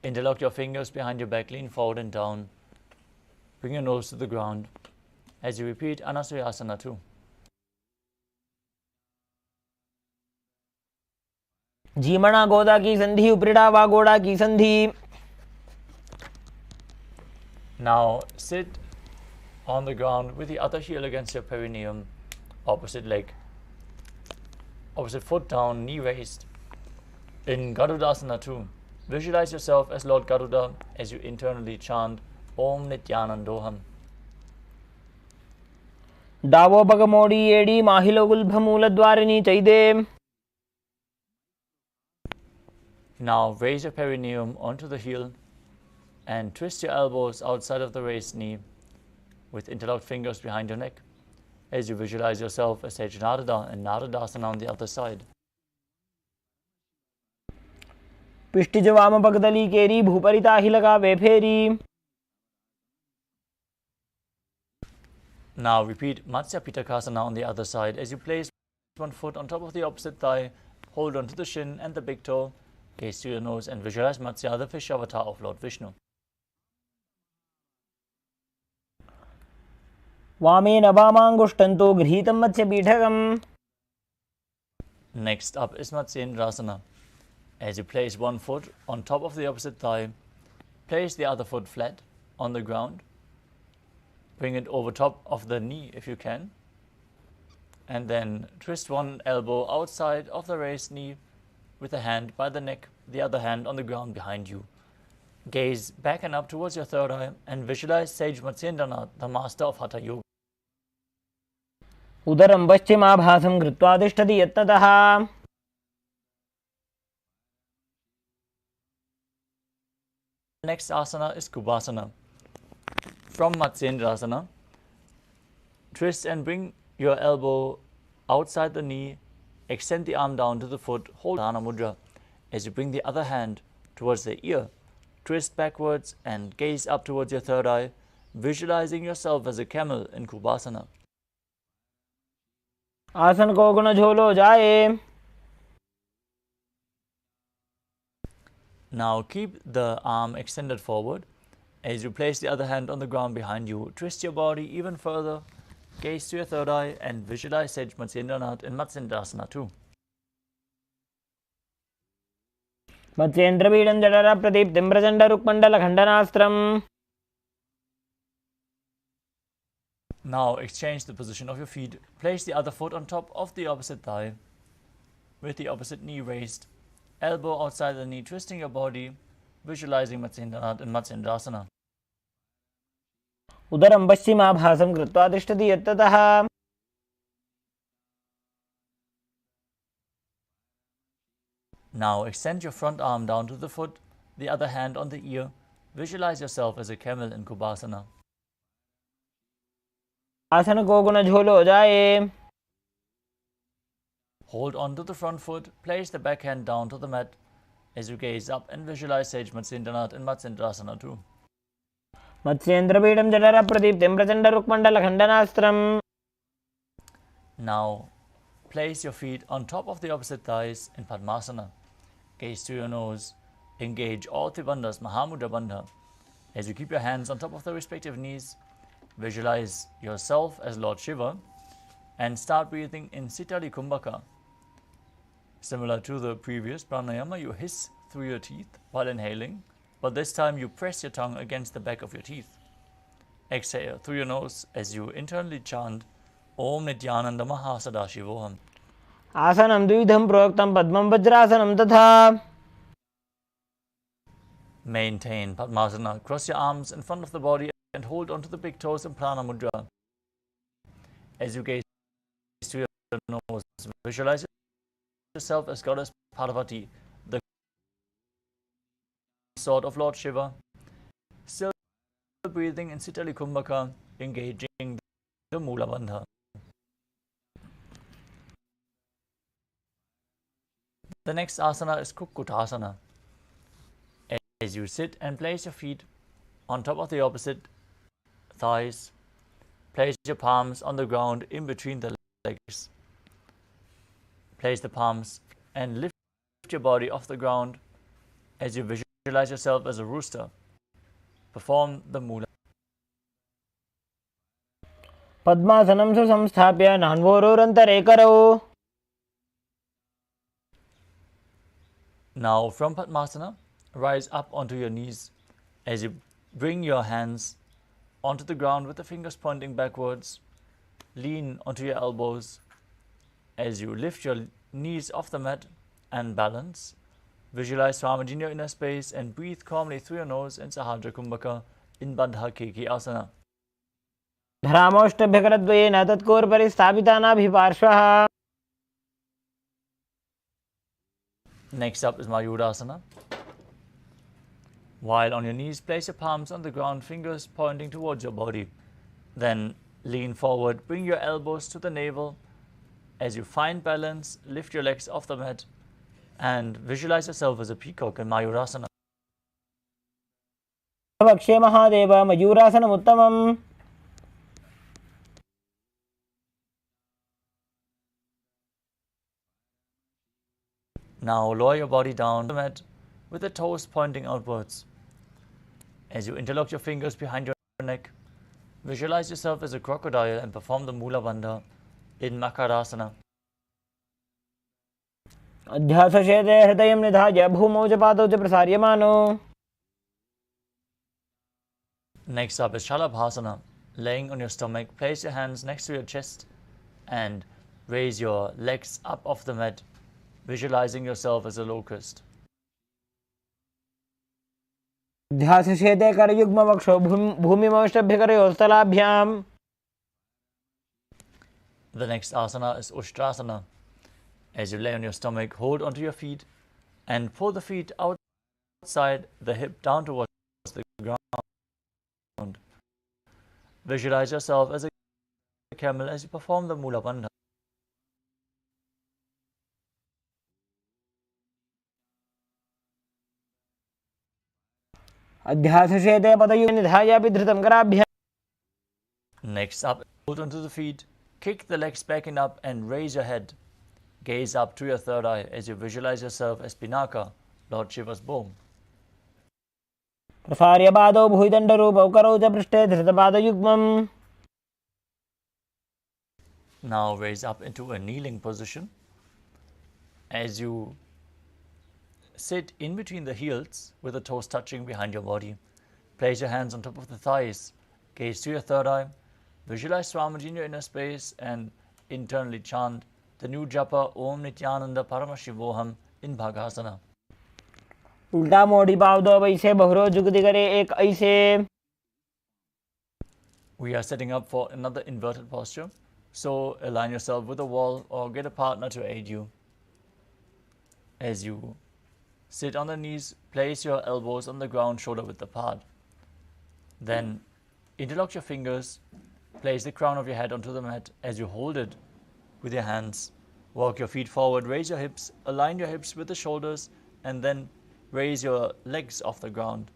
Interlock your fingers behind your back, lean forward and down. Bring your nose to the ground as you repeat Anasuyasana 2. जीमणा गोदा की संधि, उपरिड़ा वागोड़ा की संधि. Now sit on the ground with the other heel against your perineum, opposite leg, opposite foot down, knee raised. In Garudasana 2, visualize yourself as Lord Garuda as you internally chant Om Nithyanandoham. डावो बगमोड़ी एड़ी माहिलो गुल्भमूलद्वारिणी चैदे. Now raise your perineum onto the heel and twist your elbows outside of the raised knee with interlocked fingers behind your neck as you visualize yourself as Sage Narada and Naradasana on the other side. पिष्टिज वाम पगदली केरी भूपरिता हिलगा वेफेरी. Now repeat Matsya Pitakasana on the other side as you place one foot on top of the opposite thigh, hold onto the shin and the big toe, gaze to your nose and visualize Matsya, the fish avatar of Lord Vishnu. वामेन वामांगुष्ठन्तो गृहीतं मत्स्यपीठकम्. Next up is Matsyendrasana. As you place one foot on top of the opposite thigh, place the other foot flat on the ground. Bring it over top of the knee if you can. And then twist one elbow outside of the raised knee with a hand by the neck, the other hand on the ground behind you. Gaze back and up towards your third eye and visualize Sage Matsyendranath, the master of Hatha Yoga. उदरं पश्चिमाभासं कृत्वा तिष्ठति यत्नतः. Next asana is Kubasana. From Matsyendrasana, twist and bring your elbow outside the knee, extend the arm down to the foot, hold Dana Mudra. As you bring the other hand towards the ear, twist backwards and gaze up towards your third eye, visualizing yourself as a camel in Kubasana. आसन को गुण झोलो जाए. Now keep the arm extended forward. As you place the other hand on the ground behind you, twist your body even further, gaze to your third eye, and visualize Sage Matsyendranath in Matsyendrasana too. मत्स्येन्द्रपीडं जठर प्रदीप्तिं Prachanda रुक्मण्डलखण्डनास्त्रम्. Now exchange the position of your feet. Place the other foot on top of the opposite thigh, with the opposite knee raised, elbow outside the knee, twisting your body, visualizing Matsyendranath in Matsyendrasana. उदरं पश्चिमाभासं कृत्वा तिष्ठति यत्ततः. Now extend your front arm down to the foot, the other hand on the ear. Visualize yourself as a camel in Kubasana. आसन को गुण झोलो जाए. Hold on to the front foot, place the back hand down to the mat as you gaze up and visualize Sage Matsyendranath in Matsyendrasana too. मत्स्येन्द्रपीडं जठर प्रदीप्तिं Prachanda रुक्मण्डलखण्डनास्त्रम्. Now place your feet on top of the opposite thighs in Padmasana. Gaze to your nose. Engage all three bandhas, Mahamudra Bandha. As you keep your hands on top of the respective knees, visualize yourself as Lord Shiva and start breathing in Sitali Kumbhaka. Similar to the previous pranayama, you hiss through your teeth while inhaling, but this time you press your tongue against the back of your teeth. Exhale through your nose as you internally chant Om Nithyananda Paramashivam. आसनं द्विविधं प्रोक्तं पद्मं वज्रासनं तथा. Maintain Padmasana. Cross your arms in front of the body and hold onto the big toes in Prana Mudra. As you gaze to your nose, visualize yourself as Goddess Parvati, the sword of Lord Shiva. Still breathing in Sitali Kumbhaka, engaging the Mula Bandha. The next asana is Kukutasana. As you sit and place your feet on top of the opposite thighs, place your palms on the ground in between the legs. Place the palms and lift your body off the ground as you visualize yourself as a rooster. Perform the Mula. पद्मासनं सुसंस्थाप्य नान्वोरोरन्तरे करौ. Now from Padmasana, rise up onto your knees as you bring your hands onto the ground with the fingers pointing backwards. Lean onto your elbows as you lift your knees off the mat and balance. Visualize Swamiji in your inner space and breathe calmly through your nose in Sahadra Kumbhaka in Bandha Keki Asana. धरामोष्टभ्यकरद्वयेन तत्कोर्परि स्थापितानाभिपार्श्वः. Next up is Mayurasana. While on your knees, place your palms on the ground, fingers pointing towards your body. Then lean forward, bring your elbows to the navel. As you find balance, lift your legs off the mat and visualize yourself as a peacock in Mayurasana. भक्षे Mahadev मयूरासनमुत्तमम्. Now lower your body down the mat with the toes pointing outwards. As you interlock your fingers behind your neck, visualize yourself as a crocodile and perform the Mula Bandha in Makarasana. अध्यासशेते हृदयं निधाय भूमौ च पादौ च प्रसार्यमानो. Next up is Shalabhasana. Laying on your stomach, place your hands next to your chest and raise your legs up off the mat, visualizing yourself as a locust. ध्यासशेते करयुग्मवक्षौ भूमिमौष्टभ्यकरयोस्तलाभ्याम्. The next asana is Ushtrasana. As you lay on your stomach, hold onto your feet and pull the feet outside the hip down towards the ground. Visualize yourself as a camel as you perform the Mula Bandha. अध्यासशेते पदयुनिधाय विधृतं कराभ्याम्. Next up, hold onto the feet, kick the legs back and up and raise your head. Gaze up to your third eye as you visualize yourself as Pinaka, Lord Shiva's bow. प्रसार्य पादौ भुजदण्डरूपौ करौ च पृष्ठे धृतपादयुग्मम्. Now raise up into a kneeling position. As you sit in between the heels with the toes touching behind your body, place your hands on top of the thighs, gaze to your third eye, visualize Swamiji in your inner space and internally chant the new japa Om Nithyananda Paramashivoham in Bhagasana. उल्टा मोड़ी पाव दो वैसे बहुरो जुगति करे एक ऐसे. We are setting up for another inverted posture. So align yourself with a wall or get a partner to aid you. As you sit on the knees, place your elbows on the ground shoulder width apart. Then interlock your fingers, place the crown of your head onto the mat as you hold it with your hands. Walk your feet forward, raise your hips, align your hips with the shoulders and then raise your legs off the ground.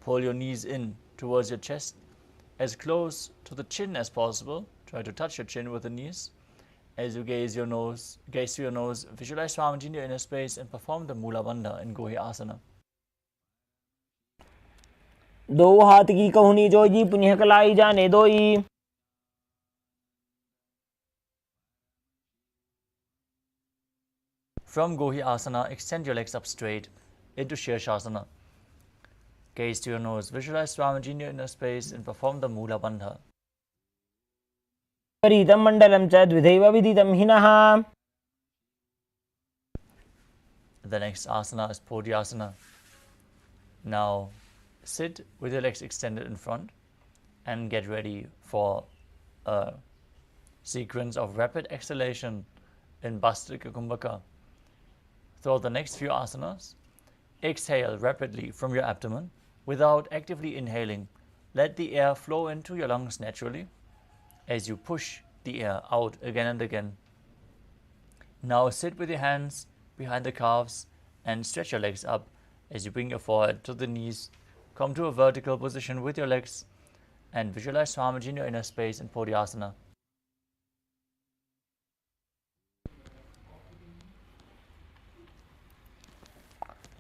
Pull your knees in towards your chest as close to the chin as possible. Try to touch your chin with the knees. As you gaze to your nose, visualize Swamiji in your inner space and perform the Mula Bandha in Gohi Asana. दो हाथ की कहुनी जोजी पुण्य कलाई जाने दोई. From Gohi Asana, extend your legs up straight into Shirshasana. Gaze to your nose, visualize Swamiji in your inner space and perform the Mula Bandha. परीतं मण्डलं च द्विधैव विदितं हिनः. The next asana is Podhyasana. Now sit with your legs extended in front and get ready for a sequence of rapid exhalation in Bhastrika Kumbhaka. Throughout the next few asanas, exhale rapidly from your abdomen without actively inhaling. Let the air flow into your lungs naturally as you push the air out again and again. Now sit with your hands behind the calves and stretch your legs up as you bring your forehead to the knees. Come to a vertical position with your legs and visualize Swamiji in your inner space in Podhyasana.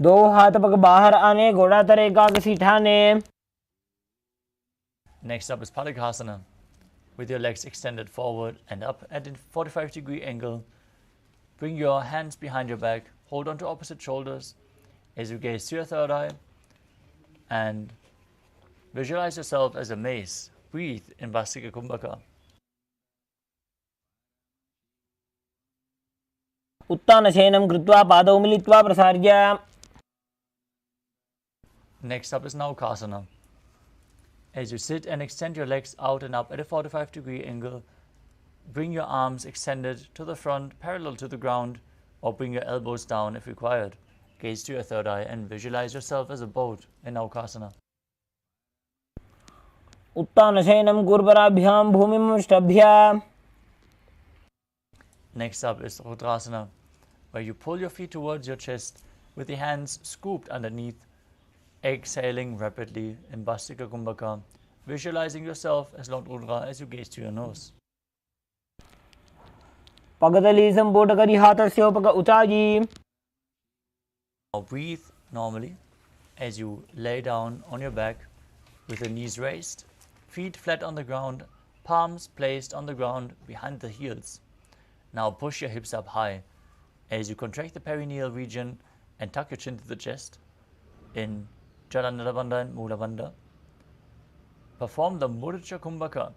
दो हाथ पग बाहर आने घोड़ा तरे काग सीठाने. Next up is Palakhasana. With your legs extended forward and up at a 45-degree angle, bring your hands behind your back, hold on to opposite shoulders as you gaze to your third eye and visualize yourself as a mace. Breathe in Bhastrika Kumbhaka. उत्तानशयनं कृत्वा पादौ मिलित्वा प्रसार्य. Next up is Naukasana. As you sit and extend your legs out and up at a 45-degree angle, bring your arms extended to the front parallel to the ground or bring your elbows down if required. Gaze to your third eye and visualize yourself as a boat in Naukasana. उत्तानशयनं कूर्पराभ्यां भूमिं ष्टभ्य. Next up is Rudrasana, where you pull your feet towards your chest with the hands scooped underneath, exhaling rapidly in Bhastrika Kumbhaka, visualizing yourself as Lord Rudra as you gaze to your nose. पगदली संपूर्ण करी हाथस्योपक उचाई. Now breathe normally as you lay down on your back with the knees raised, feet flat on the ground, palms placed on the ground behind the heels. Now push your hips up high as you contract the perineal region and tuck your chin to the chest in Jalandhara Bandha and Mula Bandha. Perform the Mudra Kumbhaka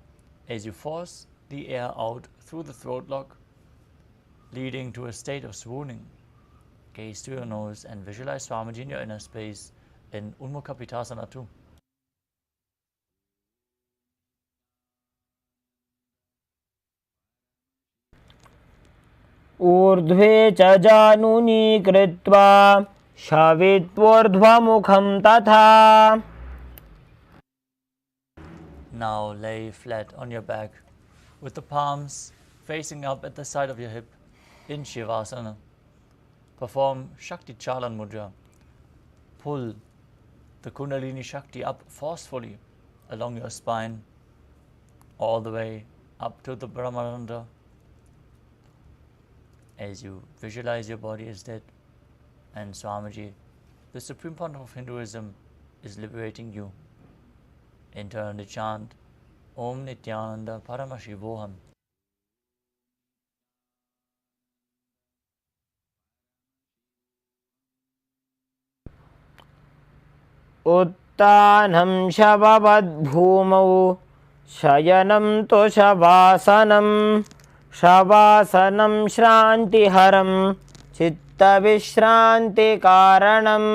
as you force the air out through the throat lock, leading to a state of swooning. Gaze to your nose and visualize Swamiji in your inner space in Unmukha Pitasana 2. ऊर्ध्वे च जानूनि कृत्वा शावित्वोर्ध्वमुखं तथा. Now lay flat on your back with the palms facing up at the side of your hip in Shavasana. Perform Shakti Chalan Mudra. Pull the Kundalini Shakti up forcefully along your spine, all the way up to the Brahmarandra. As you visualize your body as dead, and Swamiji, the Supreme Pontiff of Hinduism, is liberating you. Internally chant Om Nithyananda Paramashivoham. उत्तानं शववद्भूमौ शयनं तु शवासनं शवासनं श्रान्तिहरं चित्तविश्रान्तिकारणम्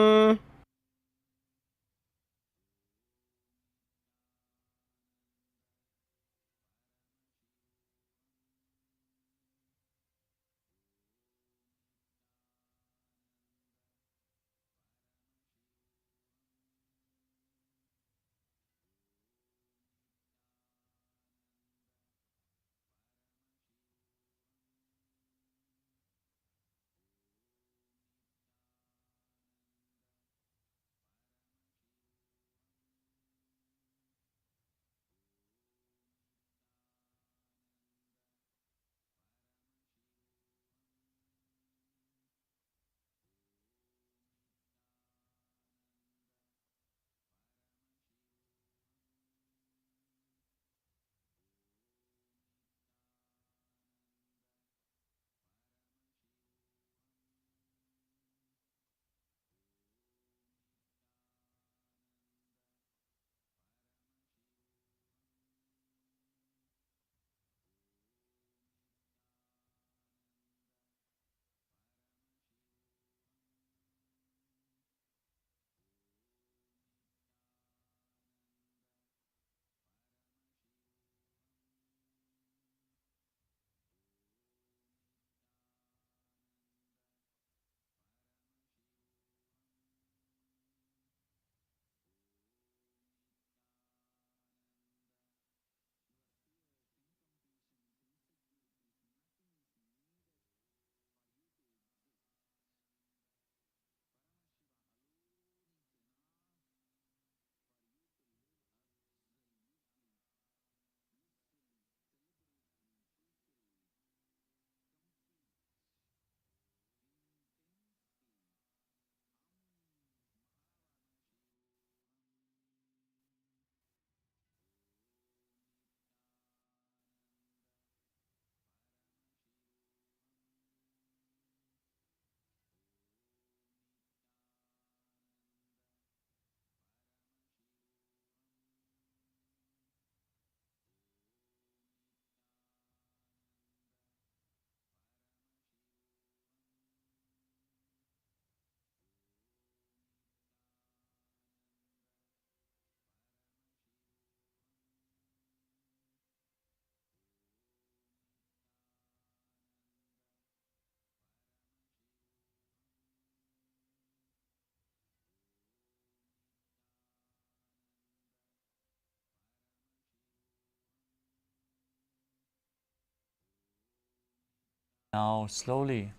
Now slowly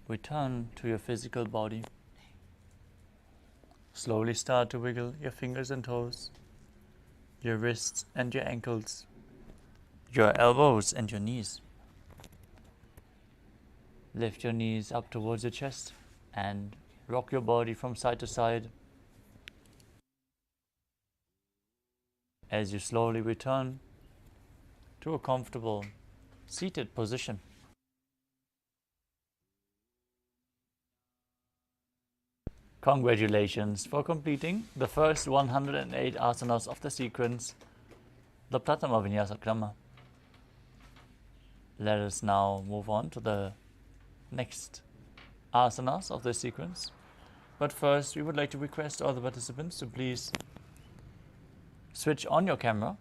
return to your physical body. Slowly start to wiggle your fingers and toes, your wrists and your ankles, your elbows and your knees. Lift your knees up towards your chest and rock your body from side to side. As you slowly return to a comfortable seated position. Congratulations for completing the first 108 asanas of the sequence, the Pratama Vinyasa Krama. Let us now move on to the next asanas of this sequence. But first, we would like to request all the participants to please switch on your camera,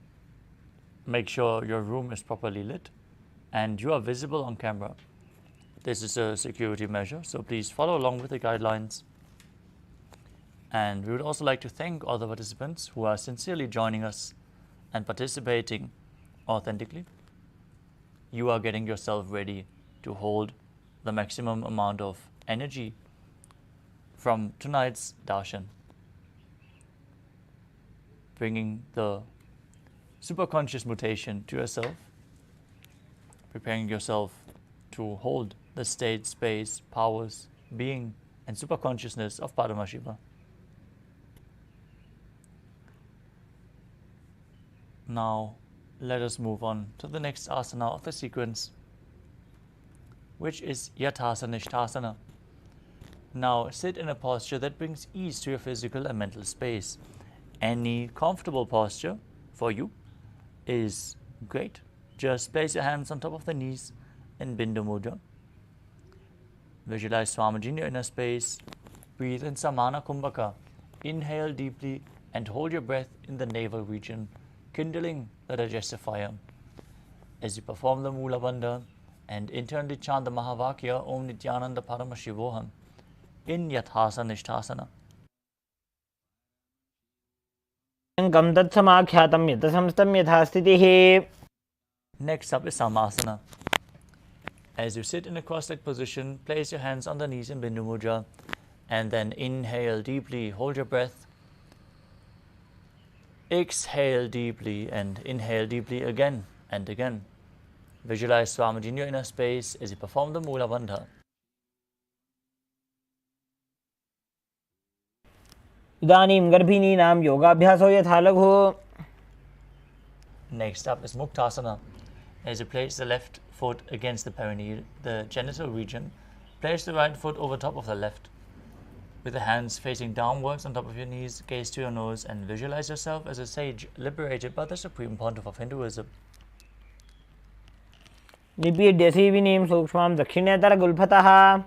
make sure your room is properly lit, and you are visible on camera. This is a security measure, so please follow along with the guidelines. And we would also like to thank all the participants who are sincerely joining us and participating authentically, you are getting yourself ready to hold the maximum amount of energy from tonight's darshan, bringing the superconscious mutation to yourself, preparing yourself to hold the state, space, powers, being, and superconsciousness of Paramashiva. Now, let us move on to the next asana of the sequence, which is Yathasana Nishthasana. Now, sit in a posture that brings ease to your physical and mental space. Any comfortable posture for you is great. Just place your hands on top of the knees in Bindu Mudra. Visualize Swamiji in your inner space. Breathe in Samana Kumbhaka. Inhale deeply and hold your breath in the navel region, kindling the digestive fire. As you perform the Mula Bandha and internally chant the Mahavakya Om Nithyananda Paramashivoham in Yathasana Nishthasana. कं तत्समाख्यातं यथासंस्थं यथा स्थितिः. Next up is Samasana. As you sit in a cross-legged position, place your hands on the knees in Bindu Mudra and then inhale deeply, hold your breath. Exhale deeply and inhale deeply again and again. Visualize Swamiji in your inner space as you perform the Mula Bandha. इदानीं गर्भिणीनां योगाभ्यासो यथा लघु. Next up is Muktasana. As you place the left foot against the perineal, the genital region, place the right foot over top of the left. With the hands facing downwards on top of your knees, gaze to your nose and visualize yourself as a sage liberated by the Supreme Pontiff of Hinduism. निपीड्य सीविनीं सूक्ष्मां दक्षिणेतरगुल्फतः.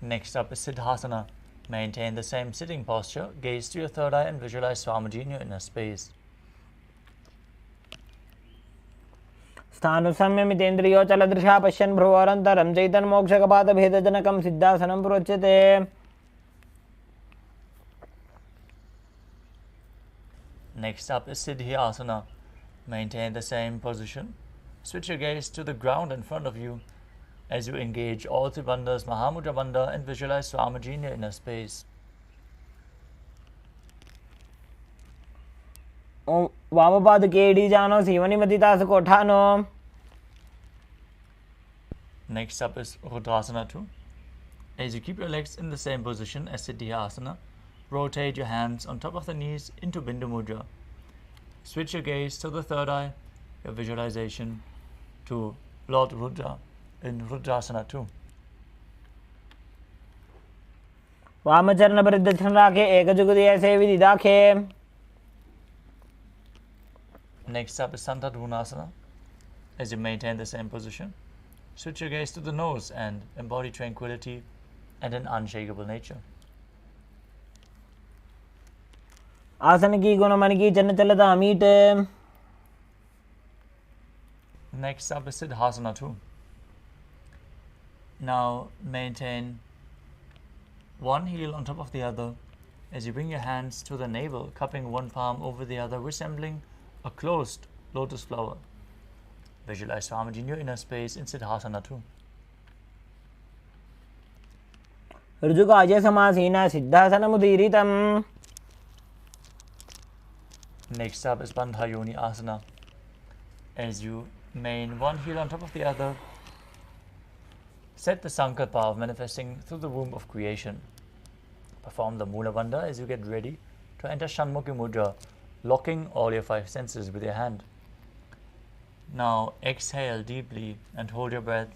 Next up is Siddhasana. Maintain the same sitting posture, gaze to your third eye and visualize Swamiji in your inner space. स्थानुसंयमितेन्द्रियोचलदृशा पश्यन् भ्रुवोरन्तरं चैतन्मोक्षकपातभेदजनकं सिद्धासनं प्रोच्यते. Next up is Siddhyasana. Maintain the same position. Switch your gaze to the ground in front of you as you engage all three bandhas, Mahamudra Bandha, and visualize Swamiji in your inner space. वामपादकेडीजानो सीवनिमतितासकोठानो. Next up is Rudrasana 2. As you keep your legs in the same position as Siddhyasana, rotate your hands on top of the knees into Bindu Mudra. Switch your gaze to the third eye, your visualization, to Lord Rudra in Rudrasana 2. वामचरणपरिदक्षिणराखे एकजुगुदये सेविदिदाखे. Next up is Santadhunasana. As you maintain the same position, switch your gaze to the nose and embody tranquility and an unshakable nature. आसन की गुण मन की चलता meet. Next up is Siddhasana 2. Now maintain one heel on top of the other as you bring your hands to the navel, cupping one palm over the other, resembling a closed lotus flower. Visualize Swamiji in your inner space in Siddhasana 2. ऋजुकाय समासीना सिद्धासनमुदीरितम्. Next up is Bandha Yoni Asana. As you main one heel on top of the other, set the Sankalpa of manifesting through the womb of creation. Perform the Mula Bandha as you get ready to enter Shanmukhi Mudra, locking all your five senses with your hand. Now exhale deeply and hold your breath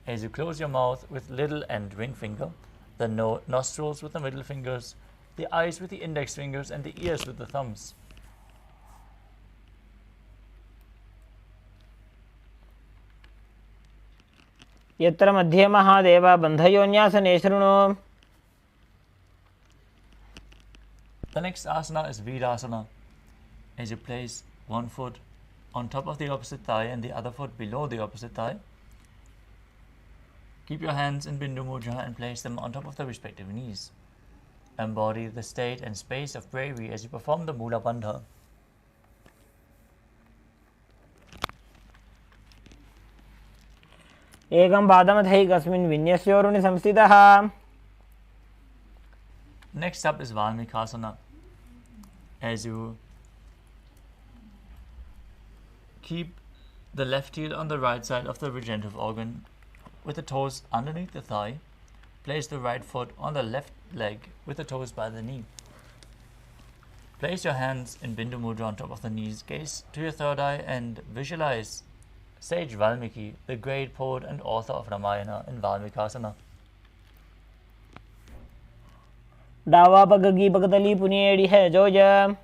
as you close your mouth with little and ring finger, the nostrils with the middle fingers, the eyes with the index fingers, and the ears with the thumbs. यत्र मध्ये महादेव बन्धयोन्यासने शृणु. The next asana is Virasana. As you place one foot on top of the opposite thigh and the other foot below the opposite thigh, keep your hands in Bindu Mudra and place them on top of the respective knees. embody the state and space of bravery as you perform the Mula Bandha. एकं पादमथैकस्मिन् विन्यस्योरुणि संस्थितः. Next up is Valmikasana. As you keep the left heel on the right side of the regenerative organ with the toes underneath the thigh, place the right foot on the left leg with the toes by the knee. Place your hands in Bindu Mudra on top of the knees, gaze to your third eye and visualize Sage Valmiki, the great poet and author of Ramayana, in Valmikasana. डावा पग की पगतली पुनियेड़ी है जोज.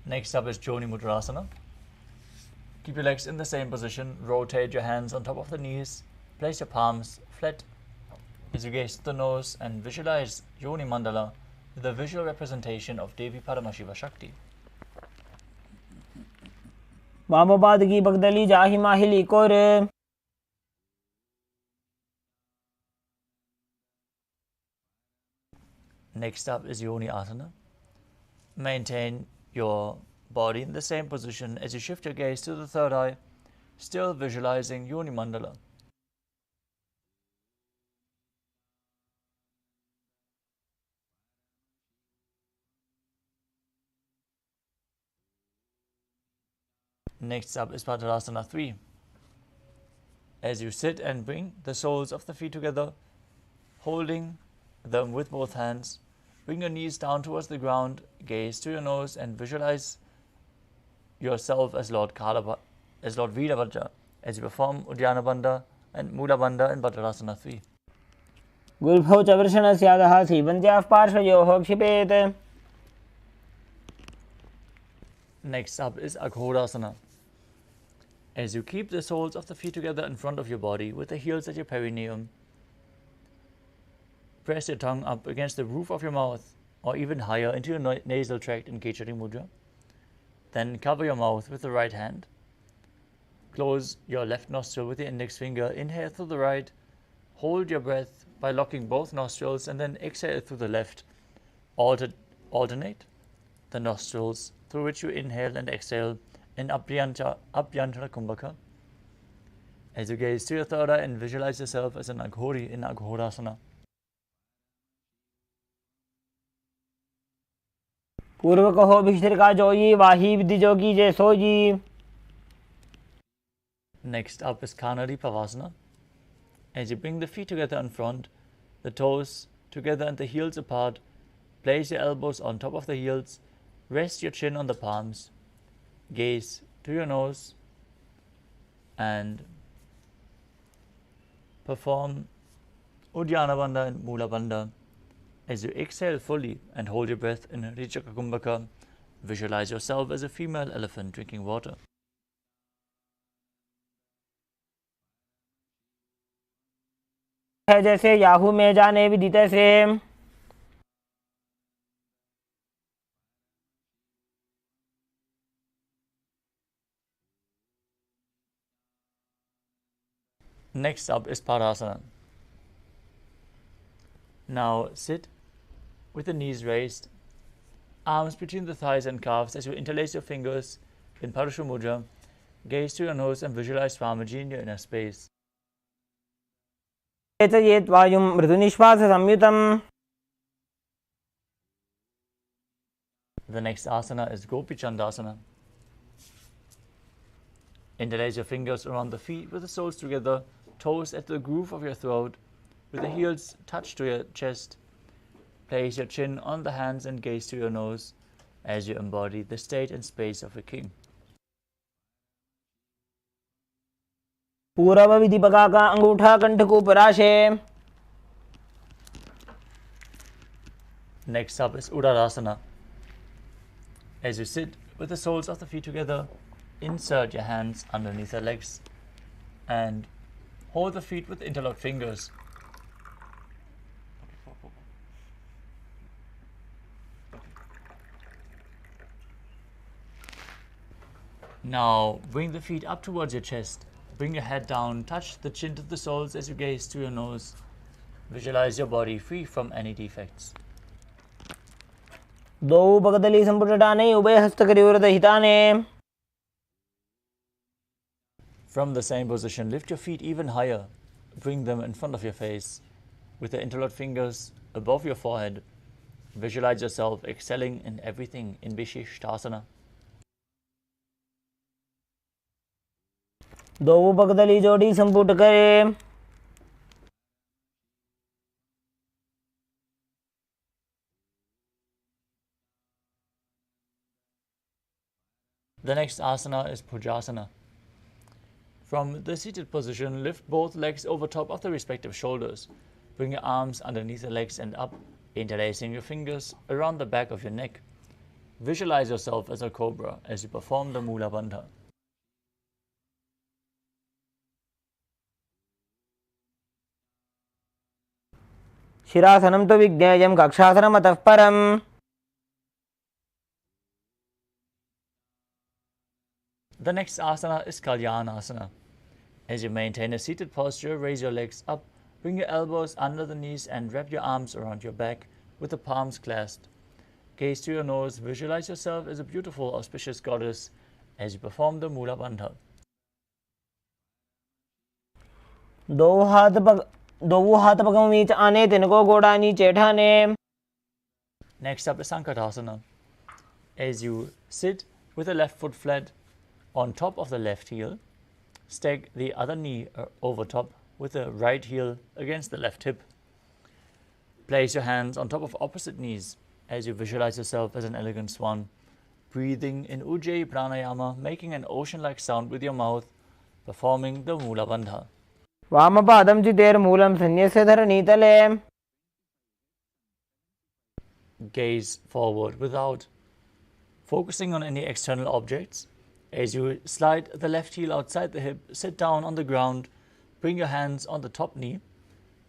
Next up is Joni Mudrasana. Keep your legs in the same position, rotate your hands on top of the knees, place your palms flat as you gaze to the nose and visualize Yoni Mandala, the visual representation of Devi Paramashiva Shakti. वामपाद की पगतली जाहि माहिली core. Next up is Yoni Asana. Maintain your body in the same position as you shift your gaze to the third eye, still visualizing Yoni Mandala. Next up is Padurasana 3. As you sit and bring the soles of the feet together, holding them with both hands, bring your knees down towards the ground, gaze to your nose and visualize yourself as Lord Veerabhadra as you perform Uddiyana Bandha and Mula Bandha in Padurasana 3. गुल्भौ च वृषणस्यादः सीवन्त्याः पार्श्वयोः क्षिपेत्. Next up is Aghorasana. As you keep the soles of the feet together in front of your body with the heels at your perineum, press your tongue up against the roof of your mouth or even higher into your nasal tract in Kechari Mudra. Then cover your mouth with the right hand. Close your left nostril with the index finger. Inhale through the right. Hold your breath by locking both nostrils and then exhale through the left. Alternate the nostrils through which you inhale and exhale in Abhyantara Kumbhaka. As you gaze to your third eye and visualize yourself as an Aghori in Aghorasana. पूर्व कहो भिक्षिर का जोई वाही विधि जोगी जय sooji. Next up is Kanari Pavasana. As you bring the feet together in front, the toes together and the heels apart, place your elbows on top of the heels, rest your chin on the palms, gaze to your nose and perform Uddiyana Bandha and Mula Bandha. As you exhale fully and hold your breath in Rijaka Kumbhaka, visualize yourself as a female elephant drinking water. है जैसे Yahoo में जाने विदित से. Next up is Padasana. Now sit with the knees raised, arms between the thighs and calves as you interlace your fingers in Parashu Mudra. Gaze to your nose and visualize Swamiji in your inner space. एतयेत् वायुं मृदुनिश्वास संयुतम्. The next asana is Gopi Chandasana. Interlace your fingers around the feet with the soles together, toes at the groove of your throat, with the heels touched to your chest. Place your chin on the hands and gaze to your nose as you embody the state and space of a king. पूर्व विधि पगा का अंगूठा कंठ को पराशे. Next up is Uddarasana. As you sit with the soles of the feet together, insert your hands underneath your legs and hold the feet with interlocked fingers. Now bring the feet up towards your chest. Bring your head down, touch the chin to the soles as you gaze to your nose. Visualize your body free from any defects. द्वौ भगदली सम्पुटटाने उभयहस्तकरयोर्दहिताने. From the same position, lift your feet even higher. Bring them in front of your face. With the interlocked fingers above your forehead, visualize yourself excelling in everything in Vishishtasana. द्वौ भगदली जोड़ी संपुट करे. The next asana is Pujasana. From the seated position, lift both legs over top of the respective shoulders. Bring your arms underneath the legs and up, interlacing your fingers around the back of your neck. Visualize yourself as a cobra as you perform the Mula Bandha. शिरासनं तु विज्ञेयं कक्षासनमतः परम्. The next asana is Kalyanasana. As you maintain a seated posture, raise your legs up, bring your elbows under the knees and wrap your arms around your back with the palms clasped. Gaze to your nose, visualize yourself as a beautiful, auspicious goddess as you perform the Mula Bandha. दो हाथ पगों बीच आने, तिनको गोड़ा नीचे ठाने. Next up is Sankatasana. As you sit with the left foot flat on top of the left heel, stack the other knee over top with the right heel against the left hip. Place your hands on top of opposite knees as you visualize yourself as an elegant swan, breathing in Ujjayi Pranayama, making an ocean-like sound with your mouth, performing the Mula Bandha. वामपादं चितेर्मूलं सन्न्यस्य धरणीतले. Gaze forward without focusing on any external objects. As you slide the left heel outside the hip, sit down on the ground, bring your hands on the top knee,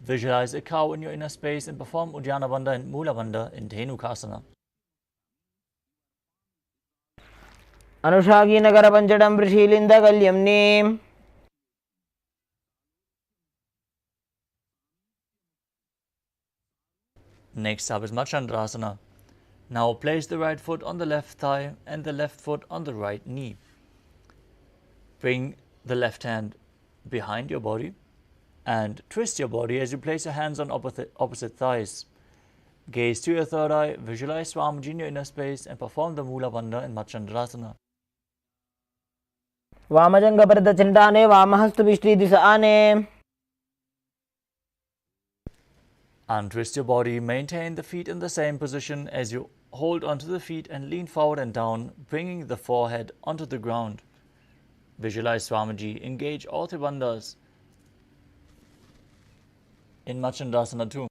visualize a cow in your inner space and perform Uddiyana Bandha and Mula Bandha in Dhenukasana. अनुषागी Nagar पंचडं वृषीलिंद कल्यम्नी. Next up is Machandrasana. Now place the right foot on the left thigh and the left foot on the right knee. Bring the left hand behind your body and twist your body as you place your hands on opposite thighs. Gaze to your third eye, visualize Swamiji in your inner space and perform the Mula Bandha in Machandrasana. वामजंग प्रदक्षिणाने वामहस्तविष्टि दिशाने. Untwist your body, maintain the feet in the same position as you hold onto the feet and lean forward and down, bringing the forehead onto the ground. Visualize Swamiji, engage all three bandhas in Machandrasana too.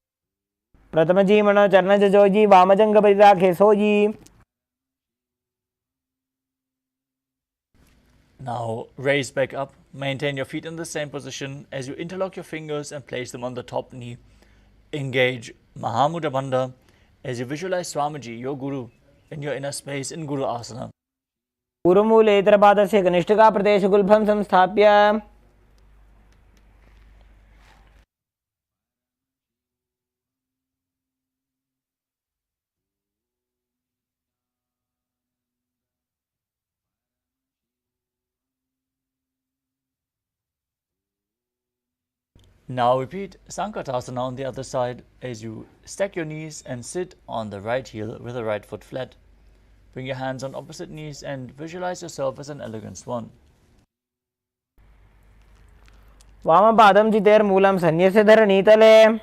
प्रथम जीवन चरण Joji वामजंग परिराखे sooji. Now raise back up, maintain your feet in the same position as you interlock your fingers and place them on the top knee. Engage Mahamudra Bandha as you visualize Swamiji, your Guru, in your inner space in Guru Asana. पूर्वमूले इतरपादस्य कनिष्ठिका प्रदेशगुल्भं संस्थाप्य. Now repeat Sankatasana on the other side as you stack your knees and sit on the right heel with the right foot flat. Bring your hands on opposite knees and visualize yourself as an elegant swan. वामपादं चितेर्मूलं सन्न्यस्य धरणीतले.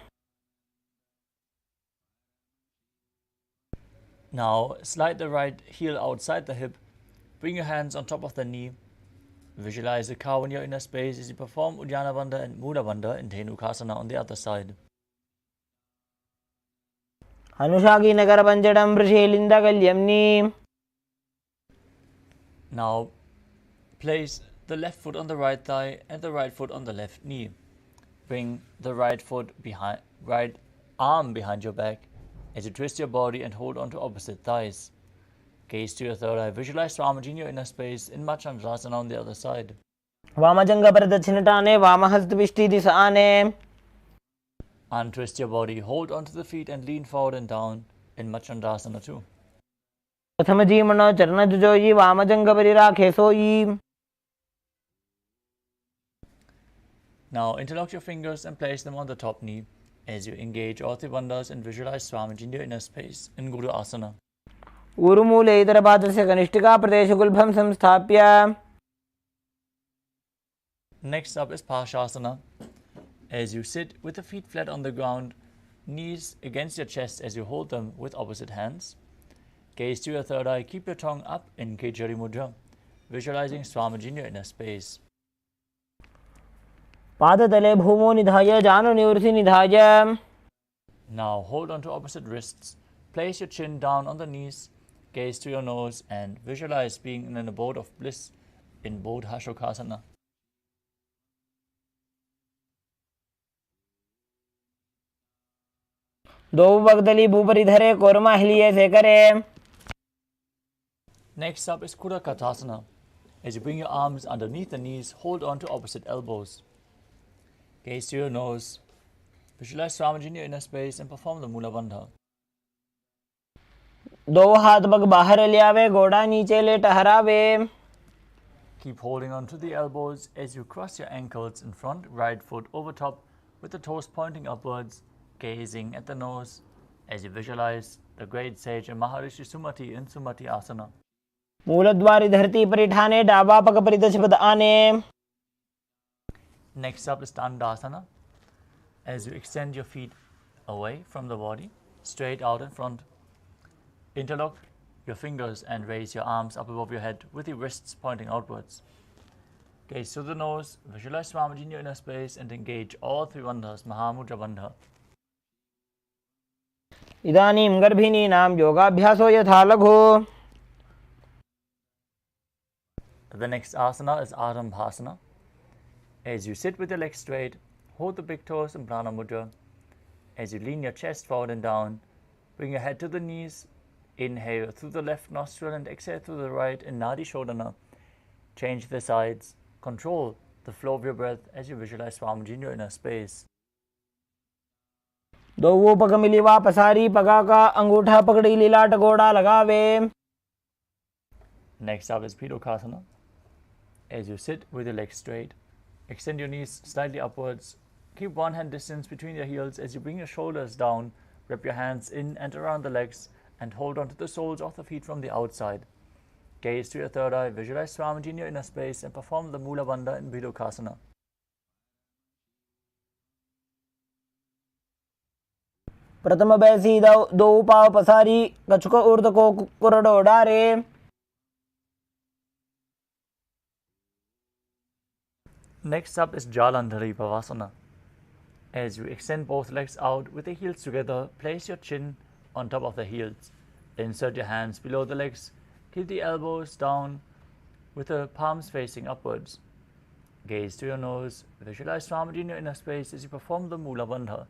Now slide the right heel outside the hip. Bring your hands on top of the knee. Visualize a cow in your inner space as you perform Uddiyana Bandha and Mula Bandha in Dhenukasana on the other side. अनुषागी Nagar पंचडं वृषीलिंद कल्यम्नी. Now place the left foot on the right thigh and the right foot on the left knee. Bring the right arm behind your back as you twist your body and hold on to opposite thighs. Gaze to your third eye. Visualize Swamiji in your inner space in Machandrasana on the other side. वामजंग प्रदक्षिणटाने वामहस्तविष्टि दिशाने. Untwist your body, hold onto the feet and lean forward and down in Machandasana too. प्रथम जीमन चरण जुजोयी वामजंग परिराखे सोयी. Now interlock your fingers and place them on the top knee as you engage all three bandhas and visualize Swamiji in your inner space in Guru Asana. ऊरुमूले इतरपादस्य कनिष्ठिका प्रदेशगुल्भं संस्थाप्य. Next up is Parshasana. As you sit with the feet flat on the ground, knees against your chest as you hold them with opposite hands. Gaze to your third eye, keep your tongue up in Kechari Mudra, visualizing Swamiji in your inner space. पादतले भूमो निधाय जानु निवृत्ति निधाय. Now hold on to opposite wrists, place your chin down on the knees, gaze to your nose and visualize being in an abode of bliss in Bodhashokasana. दो बगदली भूपरि धरे कोरमा हिलिए से करे. Next up is Kudakatasana. As you bring your arms underneath the knees, hold on to opposite elbows. Gaze to your nose, visualize Swamiji in your inner space and perform the Mula Bandha. दो हाथ bug बाहर लियावे गोड़ा नीचे ले टहरावे. Keep holding on to the elbows as you cross your ankles in front, right foot over top with the toes pointing upwards, gazing at the nose as you visualize the great sage and Maharishi Sumati in Sumati Asana. मूलद्वारी धरती परिठाने डाबा पग परिदश पद आने. Next up is Dandasana. As you extend your feet away from the body, straight out in front, interlock your fingers and raise your arms up above your head with the wrists pointing outwards. Gaze to the nose, visualize Swamiji in your inner space and engage all three bandhas, Mahamudra Bandha. इदानीं गर्भिणीनां योगाभ्यासो यथा लघु. The next asana is Arambhasana. As you sit with your legs straight, hold the big toes in Prana Mudra. As you lean your chest forward and down, bring your head to the knees. Inhale through the left nostril and exhale through the right in Nadi Shodhana. Change the sides. Control the flow of your breath as you visualize Swamiji in your inner space. दो वो पग मिलीवा पसारी पगा का अंगूठा पकड़ी लीलाट गोड़ा लगावे. Next up is Pidokasana. As you sit with your legs straight, extend your knees slightly upwards. Keep one hand distance between your heels as you bring your shoulders down. Wrap your hands in and around the legs and hold on to the soles of the feet from the outside. Gaze to your third eye, visualize Swamiji in your inner space and perform the Mula Bandha in Pidokasana. प्रथम बैसी दो पाव पसारी कछुक ऊर्ध को कुरडो डारे. Next up is Jalandhari Pavasana. As you extend both legs out with the heels together, place your chin on top of the heels. Insert your hands below the legs. Keep the elbows down with the palms facing upwards. Gaze to your nose. Visualize Swamiji in your inner space as you perform the Mula Bandha.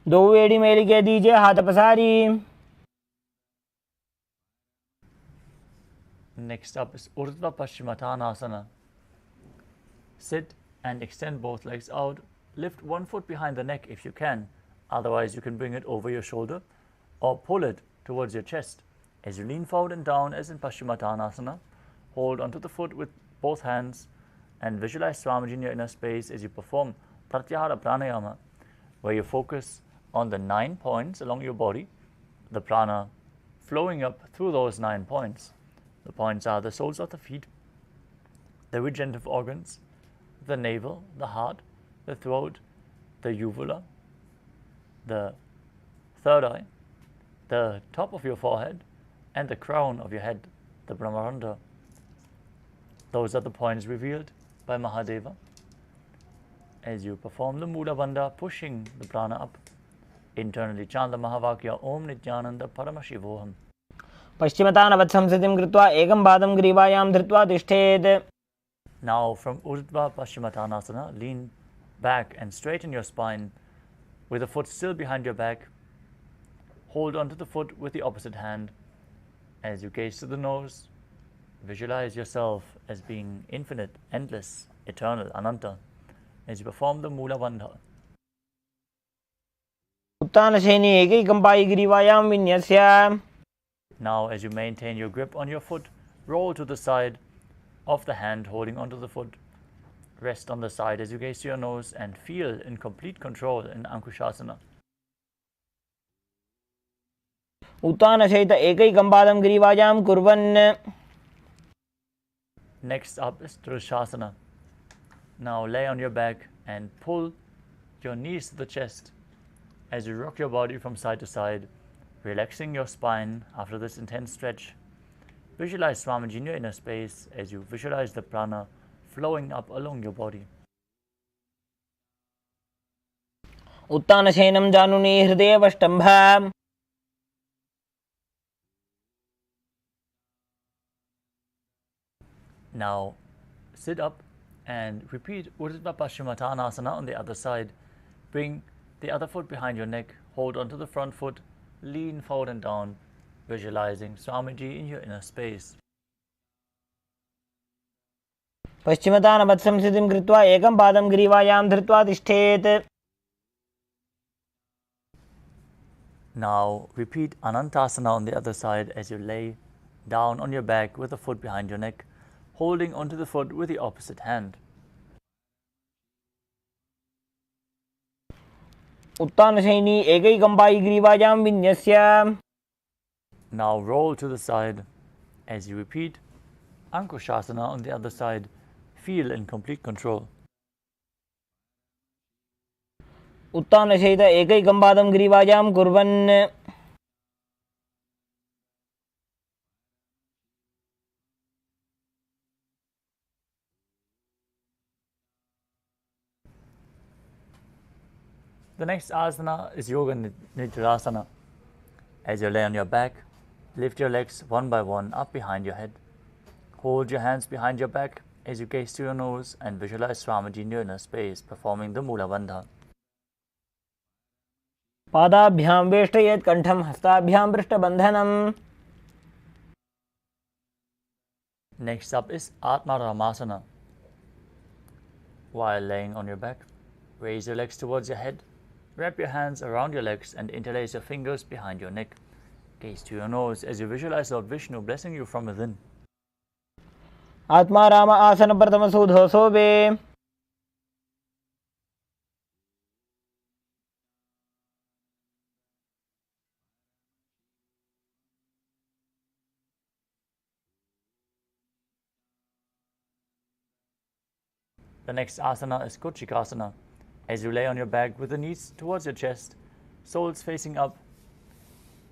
दो एड़ी मेली के दीजिए हाथ पसारी. Next up is Urdhva Paschimottanasana. Sit and extend both legs out. Lift one foot behind the neck if you can. Otherwise, you can bring it over your shoulder or pull it towards your chest. As you lean forward and down as in Paschimottanasana, hold onto the foot with both hands and visualize Swamiji in your inner space as you perform Pratyahara Pranayama, where you focus on the 9 points along your body, the prana flowing up through those 9 points. The points are the soles of the feet, the regenerative organs, the navel, the heart, the throat, the uvula, the third eye, the top of your forehead, and the crown of your head, the Brahmarandha. Those are the points revealed by Mahadeva. As you perform the Mula Bandha, pushing the prana up, internally chant the Mahavakya Om Nithyananda Paramashivoham. पश्चिमतानवत् संस्थितिं कृत्वा एकं पादं ग्रीवायां धृत्वा तिष्ठेत्. Now from Urdhva Paschimottanasana, lean back and straighten your spine with the foot still behind your back. Hold onto the foot with the opposite hand. As you gaze to the nose, visualize yourself as being infinite, endless, eternal, Ananta. as you perform the Mula Bandha. उत्तानशयनी एकैकं पायिग्रीवायां विन्यस्य. Now, as you maintain your grip on your foot, roll to the side of the hand holding onto the foot. Rest on the side as you gaze to your nose and feel in complete control in Ankushasana. उत्तानशयित एकैकं पादं ग्रीवायां कुर्वन्. Next up is Drishasana. Now lay on your back and pull your knees to the chest as you rock your body from side to side, relaxing your spine after this intense stretch. Visualize Swamiji in your inner space as you visualize the prana flowing up along your body. उत्तानशयनं जानुनी हृदयवष्टम्भ. Now sit up and repeat Urdhva Paschimottanasana on the other side. Bring the other foot behind your neck, hold onto the front foot, lean forward and down, visualizing Swamiji in your inner space. पश्चिमतानवत्संस्थितिं कृत्वा एकं पादं ग्रीवायां धृत्वा तिष्ठेत्. Now repeat Anantasana on the other side as you lay down on your back with the foot behind your neck, holding onto the foot with the opposite hand. उत्तानशयनी एकैकं पायिग्रीवायां विन्यस्य. Now roll to the side as you repeat Ankushasana on the other side. Feel in complete control. उत्तानशयित एकैकं पादं ग्रीवायां कुर्वन्. The next asana is Yoga Nidrasana. As you lay on your back, lift your legs one by one up behind your head. Hold your hands behind your back as you gaze to your nose and visualize Swamiji in your inner space performing the Mula Bandha. पादाभ्यां वेष्टयेत् कण्ठं हस्ताभ्यां पृष्ठबन्धनम्. Next up is Atma Ramasana. While laying on your back, raise your legs towards your head, wrap your hands around your legs and interlace your fingers behind your neck. Gaze to your nose as you visualize Lord Vishnu blessing you from within. आत्मा राम आसन प्रथम सूधो सोवे. The next asana is Kuchikasana. As you lay on your back with the knees towards your chest, soles facing up,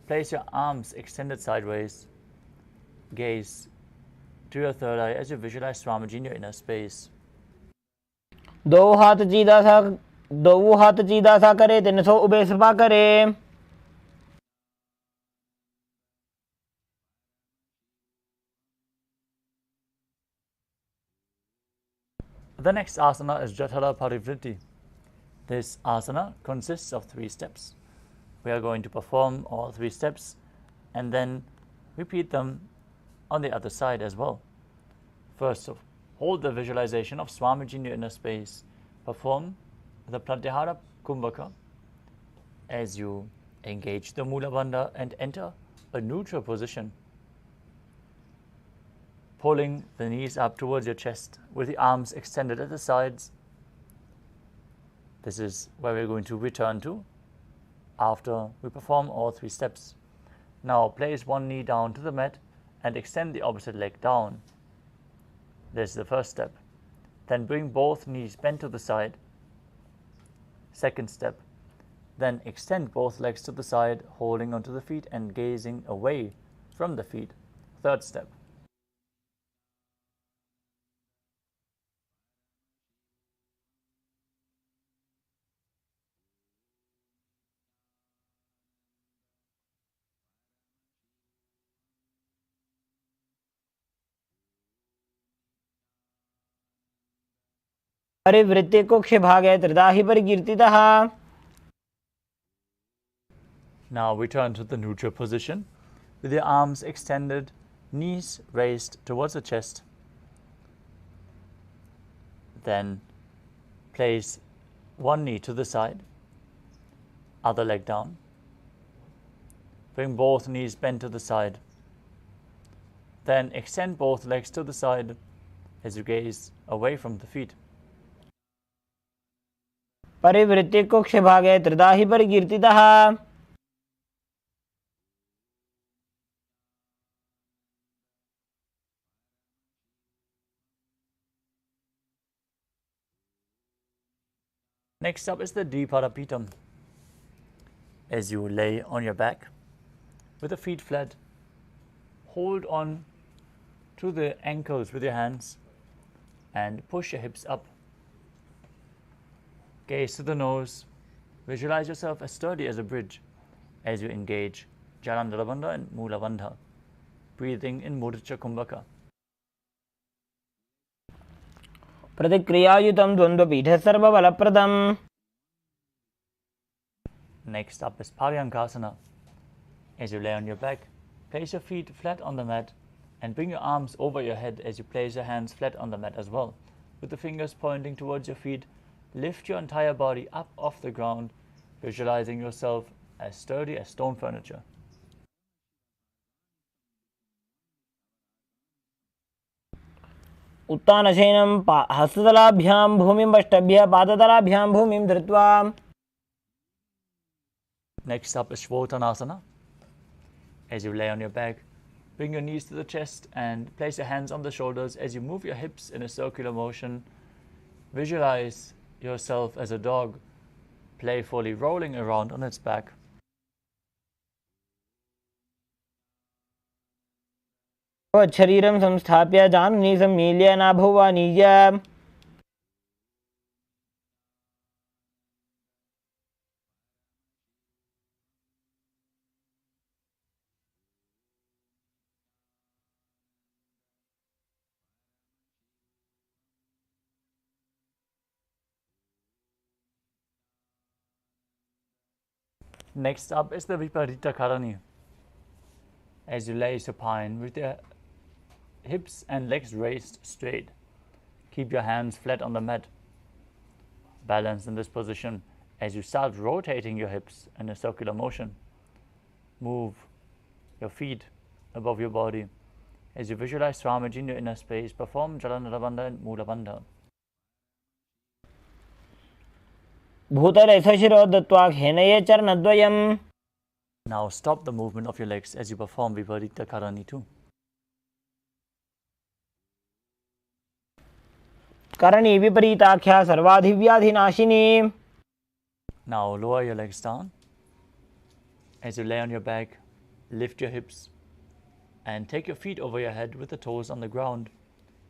place your arms extended sideways. Gaze to your third eye as you visualize Swamiji in your inner space. दो हाथ सीधा सा करे 300 ube सफा करे. The next asana is Jathala Parivritti. This asana consists of 3 steps. We are going to perform all 3 steps and then repeat them on the other side as well. First, hold the visualization of Swamiji in your inner space. Perform the Pratyahara Kumbhaka as you engage the Mula Bandha and enter a neutral position. Pulling the knees up towards your chest with the arms extended at the sides. This is where we're going to return to after we perform all 3 steps. Now place one knee down to the mat and extend the opposite leg down. This is the first step. Then bring both knees bent to the side. Second step. Then extend both legs to the side, holding onto the feet and gazing away from the feet. Third step. परिवृत्ते कुक्ष भागे त्रिदाहि परिकीर्तितः. Now return to the neutral position with your arms extended, knees raised towards the chest. Then Place one knee to the side, other leg down. Bring both knees bent to the side. Then extend both legs to the side as you gaze away from the feet. परिवृत्ति कुक्षभागे त्रिधा हि परिकीर्तितः. Next up is the Dvipadapitam. As you lay on your back with the feet flat, hold on to the ankles with your hands and push your hips up. Gaze to the nose. Visualize yourself as sturdy as a bridge as you engage Jalandhara Bandha and Mula Bandha, breathing in Mudra Kumbhaka. प्रतिक्रियायुतं द्वन्द्वपीठे सर्वबलप्रदम्. Next up is Paryankasana. As you lay on your back, place your feet flat on the mat and bring your arms over your head as you place your hands flat on the mat as well. With the fingers pointing towards your feet, lift your entire body up off the ground, visualizing yourself as sturdy as stone furniture. उत्तानशयनं हस्ततलाभ्यां भूमिं पष्टभ्यः पादतलाभ्यां भूमिं धृत्वा. Next up is Shvotanasana. As you lay on your back, bring your knees to the chest and place your hands on the shoulders as you move your hips in a circular motion. Visualize yourself as a dog, playfully rolling around on its back. शरीरं संस्थाप्य जानुनी सम्मील्य नाभुवानीय. Next up is the Viparita Karani. As you lay supine with your hips and legs raised straight, keep your hands flat on the mat. Balance in this position as you start rotating your hips in a circular motion. Move your feet above your body. As you visualize Swamiji in your inner space, perform Jalandhara Bandha and Mula Bandha. भूतले सशिरो दत्त्वा घेनये चरणद्वयम्. Now stop the movement of your legs as you perform Viparita Karani too. Karni विपरीताख्या सर्वाधिव्याधिनाशिनी. Now lower your legs down. As you lay on your back, lift your hips and take your feet over your head with the toes on the ground.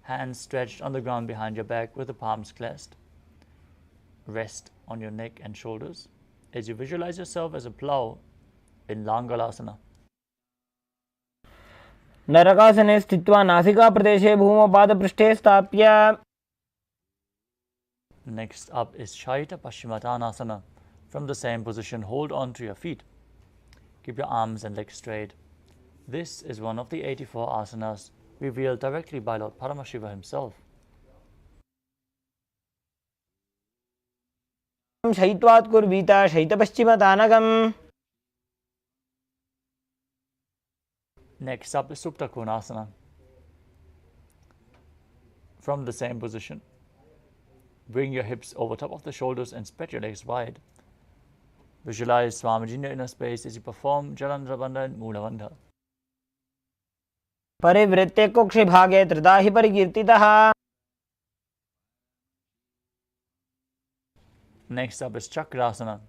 Hands stretched on the ground behind your back with the palms clasped. Rest on your neck and shoulders as you visualize yourself as a plow in Langalasana. नरकासने स्थित्वा नासिकाप्रदेशे भूमौ पादपृष्ठे स्थाप्य. Next up is Shaita Paschimottanasana. From the same position, hold on to your feet. Keep your arms and legs straight. This is one of the 84 asanas revealed directly by Lord Paramashiva himself. शयित्वात् कुर्वीत शयितपश्चिमतानकम्. Next up is Supta Konasana. From the same position, bring your hips over top of the shoulders and spread your legs wide. Visualize Swamiji in your inner space as you perform Jalandhara Bandha and Mula Bandha. परिवृत्ते कुक्षिभागे त्रिधा हि परिकीर्तितः. Next up is Chakrasana.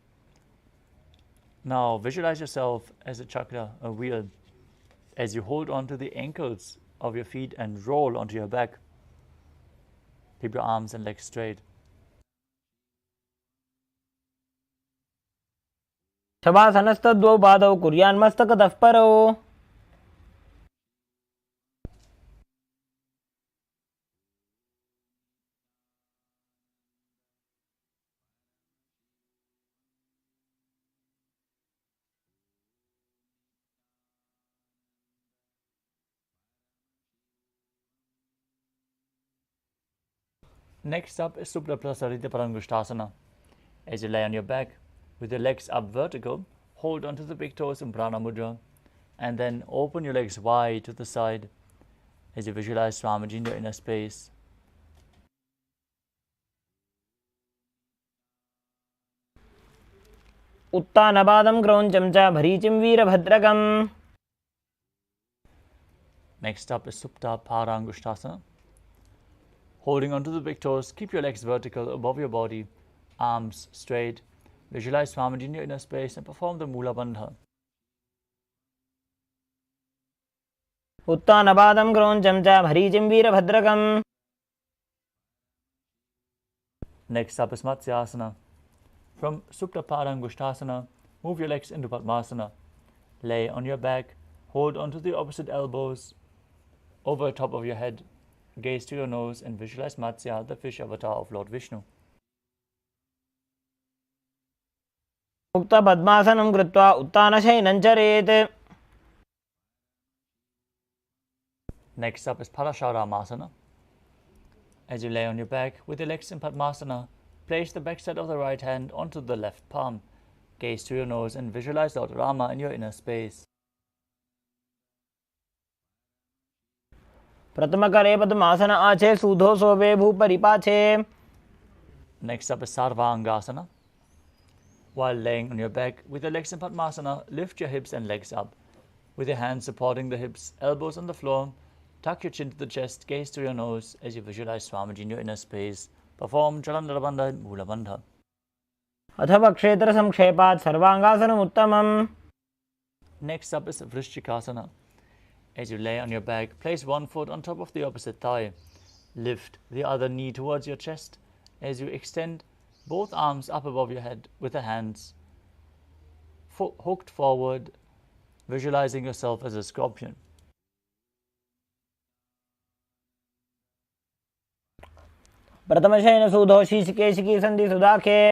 Now visualize yourself as a chakra, a wheel, as you hold on to the ankles of your feet and roll onto your back. Keep your arms and legs straight. शवासनस्तद्वौ पादौ कुर्यान्मस्तकतः परौ. Next up is Supta Prasarita Parangushtasana. As you lay on your back, with your legs up vertical, hold onto the big toes in Prana Mudra, and then open your legs wide to the side as you visualize Swamiji in your inner space. उत्तानपादं क्रौञ्चं च भरीचिं वीरभद्रकम्. Next up is Supta Parangushtasana. Holding onto the big toes, keep your legs vertical above your body, arms straight. Visualize Swamiji in your inner space and perform the Mula Bandha. उत्तानपादं क्रौञ्चं च भरीचिं वीरभद्रकम्. Next up is Matsyasana. From Supta Parangushtasana, move your legs into Padmasana. Lay on your back, hold onto the opposite elbows over the top of your head. Gaze to your nose and visualize Matsya, the fish avatar of Lord Vishnu. मुक्तपद्मासनं कृत्वा उत्तानशयनं चरेत्. Next up is Parasharamasana. As you lay on your back with your legs in Padmasana, place the backside of the right hand onto the left palm. Gaze to your nose and visualize Lord Rama in your inner space. प्रथमकरे पद्मासन आचे सूधो सोवे भूपरिपाचे. Next up is Sarvangasana. While laying on your back with your legs in Padmasana, lift your hips and legs up. With your hands supporting the hips, elbows on the floor, tuck your chin to the chest, gaze to your nose as you visualize Swamiji in your inner space. Perform Jalandhara Bandha and Mula Bandha. अथवा क्षेत्र संक्षेपात् सर्वांगासनम् उत्तमम्. Next up is Vrishchikasana. As you lay on your back, place one foot on top of the opposite thigh. Lift the other knee towards your chest as you extend both arms up above your head with the hands hooked forward, visualizing yourself as a scorpion. प्रथमशयन सूधो शीर्षकेशिकी संधि सुदाखे.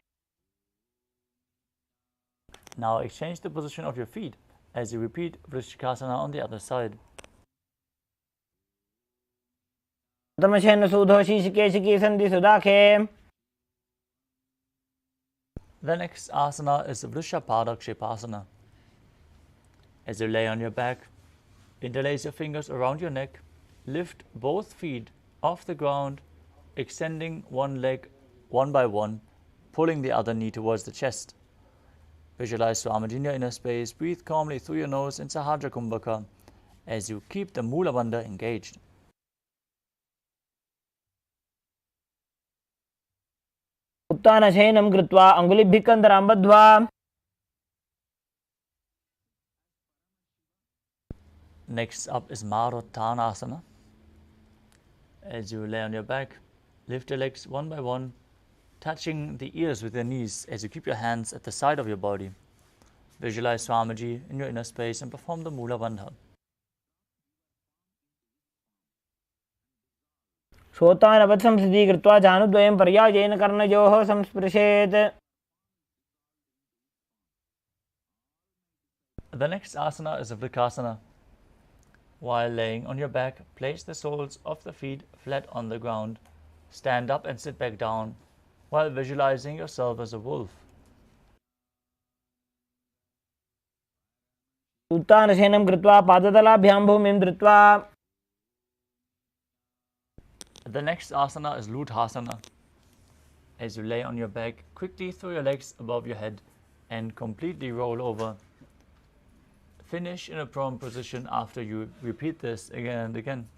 Now exchange the position of your feet as you repeat Vrishchikasana on the other side. प्रथमशयन सूधो शीर्षकेशिकी संधि सुदाखे. The next asana is Vrishapada Kshipasana. As you lay on your back, interlace your fingers around your neck, lift both feet off the ground, extending one leg one by one, pulling the other knee towards the chest. Visualize Swamiji in your inner space, breathe calmly through your nose in Sahadra Kumbhaka as you keep the Mula Bandha engaged. उत्तानशयनं कृत्वा अङ्गुलिभ्यः कन्दरां बद्ध्वा. Next up is Maruttanasana. As you lay on your back, lift your legs one by one, touching the ears with your knees as you keep your hands at the side of your body. Visualize Swamiji in your inner space and perform the Mula Bandha. श्रोतानवत् संस्थितिः कृत्वा जानुद्वयं पर्यायेन कर्णयोः संस्पृशेत्. The next asana is a Vrikasana. While laying on your back, place the soles of the feet flat on the ground. Stand up and sit back down while visualizing yourself as a wolf. उत्तानशयनं कृत्वा पादतलाभ्यां भूमिं धृत्वा. The next asana is Luthasana. As you lay on your back, quickly throw your legs above your head and completely roll over. Finish in a prone position after you repeat this again and again.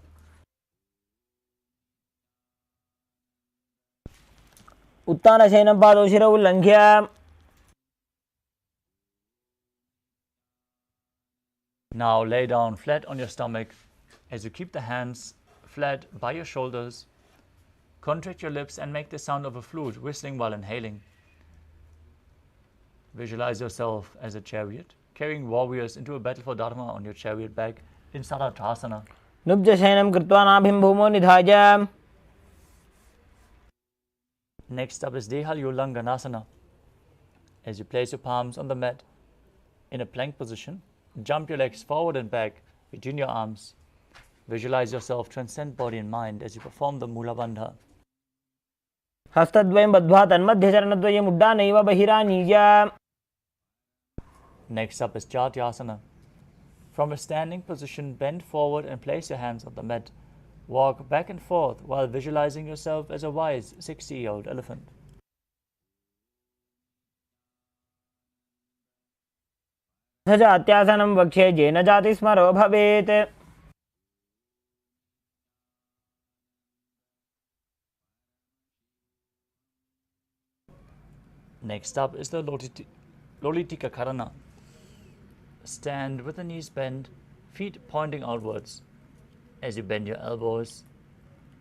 उत्तानशयनं पादौ शिरौ उल्लङ्घ्य. Now lay down flat on your stomach as you keep the hands flat by your shoulders. Contract your lips and make the sound of a flute whistling while inhaling. Visualize yourself as a chariot, carrying warriors into a battle for Dharma on your chariot back in Sarathasana. नुब्जशयनं कृत्वा नाभिं भूमौ निधाय. Next up is Dehalyulanganasana. As you place your palms on the mat in a plank position, jump your legs forward and back between your arms. Visualize yourself transcend body and mind as you perform the Mula Bandha. हस्तद्वयं बद्ध्वा तन्मध्यचरणद्वयम् उड्डानैव बहिरानीय. Next up is Chatyasana. From a standing position, bend forward and place your hands on the mat. Walk back and forth while visualizing yourself as a wise 60-year-old elephant. जात्यासनं वक्ष्ये येन जातिस्मरो भवेत्. Next up is the Lolitika Karana. Stand with the knees bent, feet pointing outwards. As you bend your elbows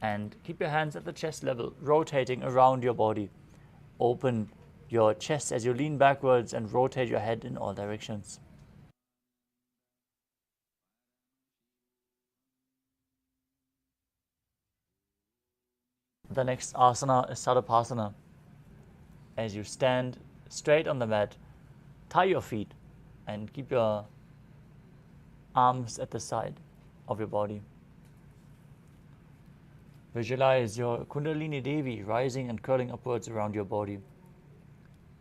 and keep your hands at the chest level, rotating around your body. Open your chest as you lean backwards and rotate your head in all directions. The next asana is Sadapasana. As you stand straight on the mat, tie your feet and keep your arms at the side of your body. Visualize your Kundalini Devi rising and curling upwards around your body.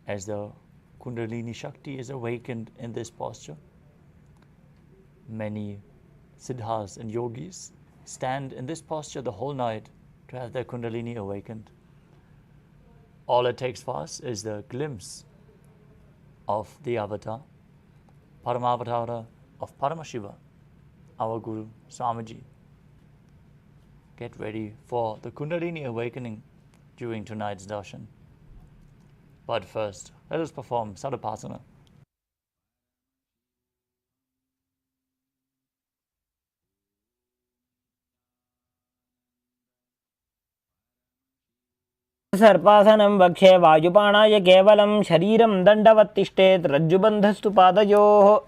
As the Kundalini Shakti is awakened in this posture, many siddhas and yogis stand in this posture the whole night to have their Kundalini awakened. All it takes for us is the glimpse of the avatar, Paramavatara of Paramashiva, our Guru, Swamiji. Get ready for the Kundalini awakening during tonight's darshan. But first, let us perform Sadapasana. सर्पासनं वक्ष्ये वायुपाणाय केवलं शरीरं दण्डवत् तिष्ठेत् रज्जुबन्धस्तु पादयोः.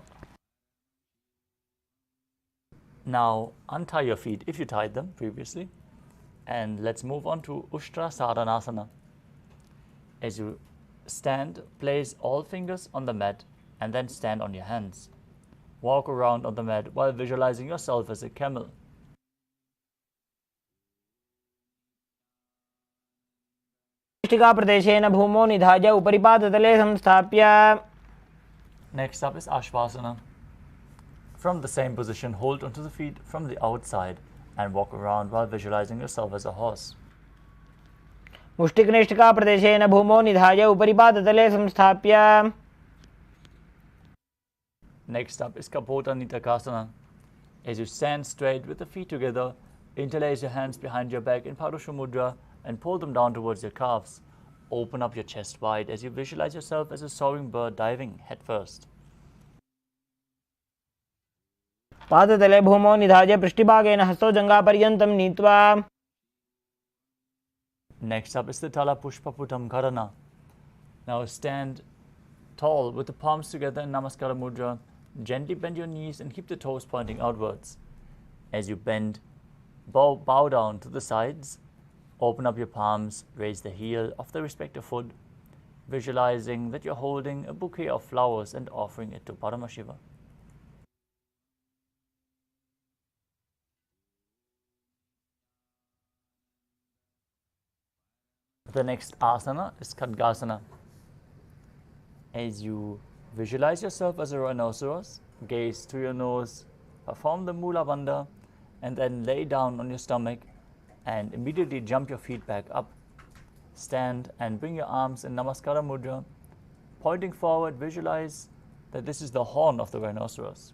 Now untie your feet if you tied them previously, and let's move on to Ushtra Sadhanasana. As you stand, place all fingers on the mat and then stand on your hands. Walk around on the mat while visualizing yourself as a camel. प्रदेशेन भूमौ निधाय उपरिपादतले संस्थाप्य. Next up is Ashvasana. From the same position, hold onto the feet from the outside and walk around while visualizing yourself as a horse. मुष्टिकनिष्ठिका प्रदेशेन भूमौ निधाय उपरिपादतले संस्थाप्य. Next up is Kapota Nitakasana. As you stand straight with the feet together, interlace your hands behind your back in Parusha Mudra and pull them down towards your calves. Open up your chest wide as you visualize yourself as a soaring bird diving headfirst. पादतले भूमौ निधाय पृष्ठभागेन हस्तौ जङ्घापर्यन्तं नीत्वा. Next up is the Tala Pushpaputam Karana. Now stand tall with the palms together in Namaskara Mudra. Gently bend your knees and keep the toes pointing outwards. As you bend, bow down to the sides. Open up your palms, raise the heel of the respective foot, visualizing that you're holding a bouquet of flowers and offering it to Paramashiva. The next asana is Khadgasana. As you visualize yourself as a rhinoceros, gaze through your nose, perform the Mula Bandha, and then lay down on your stomach and immediately jump your feet back up. Stand and bring your arms in Namaskara Mudra. Pointing forward, visualize that this is the horn of the rhinoceros.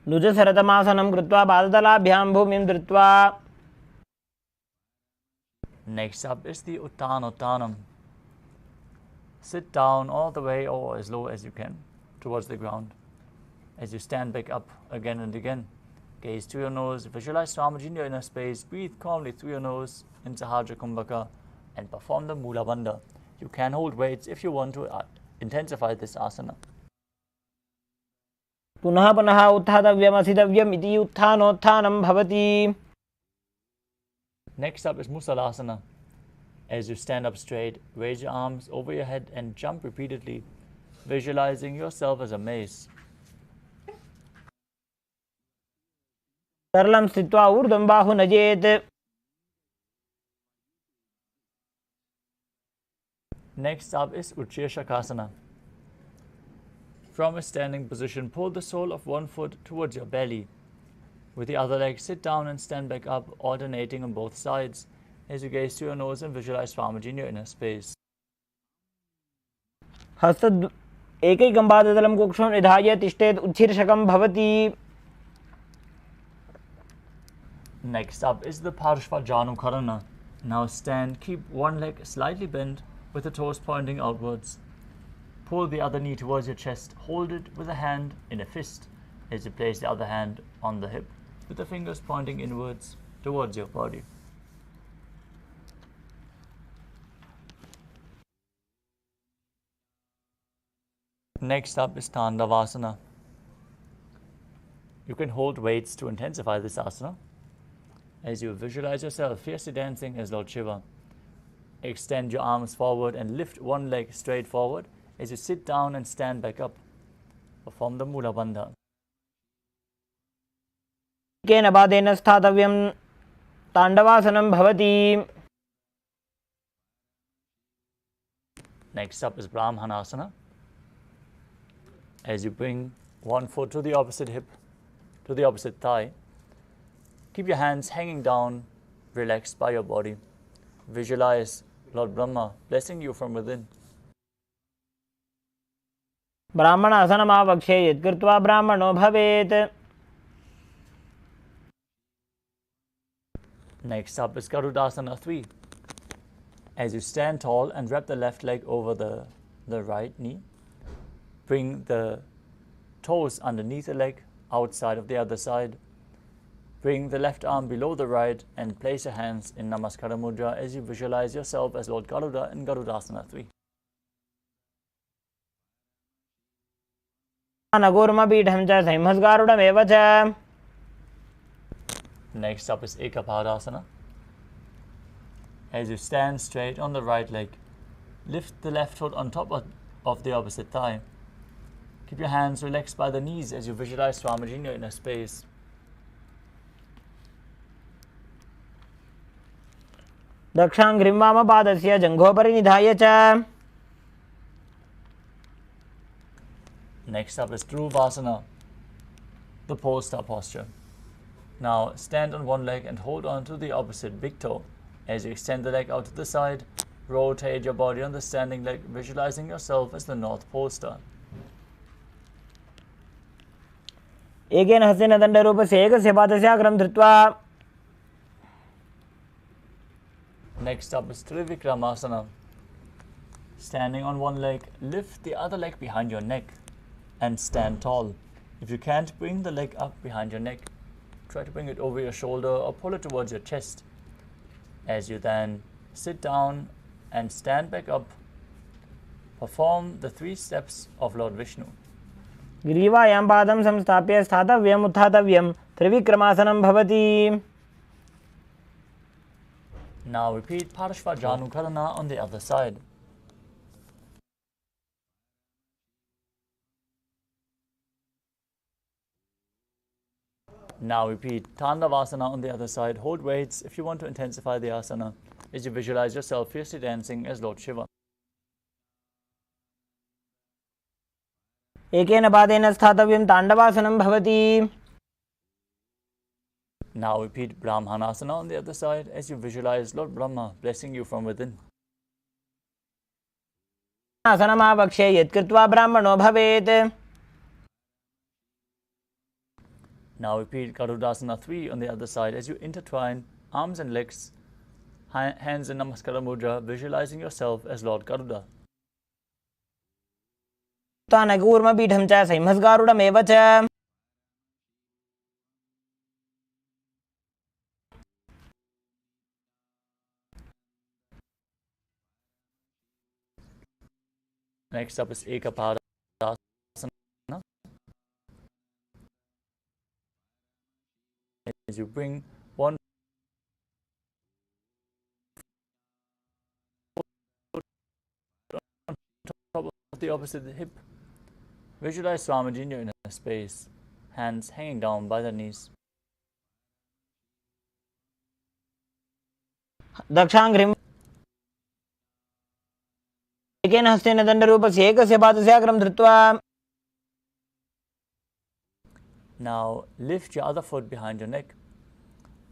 नुजसरतमासनं कृत्वा पादतलाभ्यां भूमिं धृत्वा. Next up is the Uttanottanam. Sit down all the way or as low as you can towards the ground. As you stand back up again and again, gaze to your nose, visualize Swamiji in your inner space, breathe calmly through your nose in Sahaja Kumbhaka, and perform the Mula Bandha. You can hold weights if you want to intensify this asana. पुनः पुनः उत्थातव्यमसितव्यम् इति उत्थानोत्थानं भवति. Next up is Musalasana. As you stand up straight, raise your arms over your head and jump repeatedly, visualizing yourself as a mace. सरलं स्थित्वा ऊर्ध्वं बाहु नजेत्. Next up is Uchir Shakasana. From a standing position, pull the sole of one foot towards your belly. With the other leg, sit down and stand back up, alternating on both sides as you gaze to your nose and visualize Swamiji in your inner space. हस्त एकैकं पादतलं कुक्षं निधाय तिष्ठेत् उच्छीर्षकं भवति. Next up is the Parshvajanukarana. Now stand, keep one leg slightly bent with the toes pointing outwards. Pull the other knee towards your chest, hold it with a hand in a fist as you place the other hand on the hip with the fingers pointing inwards towards your body. Next up is Tandavasana. You can hold weights to intensify this asana as you visualize yourself fiercely dancing as Lord Shiva. Extend your arms forward and lift one leg straight forward as you sit down and stand back up. Perform the Mula Bandha. केन पादेन स्थातव्यं ताण्डवासनं भवति. Next up is Brahmanasana. As you bring one foot to the opposite hip, to the opposite thigh, keep your hands hanging down, relaxed by your body. Visualize Lord Brahma blessing you from within. ब्राह्मणासनमावक्ष्ये यत्कृत्वा ब्राह्मणो भवेत्. Next up is Garudasana 3. As you stand tall and wrap the left leg over the right knee, bring the toes underneath the leg, outside of the other side. Bring the left arm below the right and place your hands in Namaskara Mudra as you visualize yourself as Lord Garuda in Garudasana 3. अनगूर्मपीठं च संहस्गारुडमेव च. Next up is Ekapadasana. As you stand straight on the right leg, lift the left foot on top of the opposite thigh. Keep your hands relaxed by the knees as you visualize Swamiji in your inner space. दक्षाङ्घ्रिं वामपादस्य जङ्घोपरि निधाय च. Next up is Dhruvasana, the pole star posture. Now stand on one leg and hold on to the opposite big toe. As you extend the leg out to the side, rotate your body on the standing leg, visualizing yourself as the North Pole Star. एकेन हस्तेन दण्डरूपस्य एकस्य पादस्य अग्रं धृत्वा. Next up is Trivikramasana. Standing on one leg, lift the other leg behind your neck and stand tall. If you can't bring the leg up behind your neck, try to bring it over your shoulder or pull it towards your chest. As you then sit down and stand back up, perform the 3 steps of Lord Vishnu. ग्रीवायां पादं संस्थाप्य स्थातव्यम् उत्थातव्यं त्रिविक्रमासनं भवति. Now repeat Parshvajanukarana on the other side. Now repeat Tandavasana on the other side. Hold weights if you want to intensify the asana as you visualize yourself fiercely dancing as Lord Shiva. एकेन पादेन स्थातव्यं ताण्डवासनं भवति. Now repeat Brahmanasana on the other side as you visualize Lord Brahma blessing you from within. आसनमावक्ष्ये यत्कृत्वा ब्राह्मणो भवेत्. Now repeat Garudasana 3 on the other side as you intertwine arms and legs, hands in Namaskara Mudra, visualizing yourself as Lord Garuda. तानगूर्मपीठं च संहस्गारुडमेव च. Next up is Ekapadasana. As you bring one foot on top of the opposite hip, visualize Swamiji in your inner space, hands hanging down by the knees. दक्षाङ्घ्रिं एकेन हस्तेन दण्डरूपस्य एकस्य पादस्य अग्रं धृत्वा Now lift your other foot behind your neck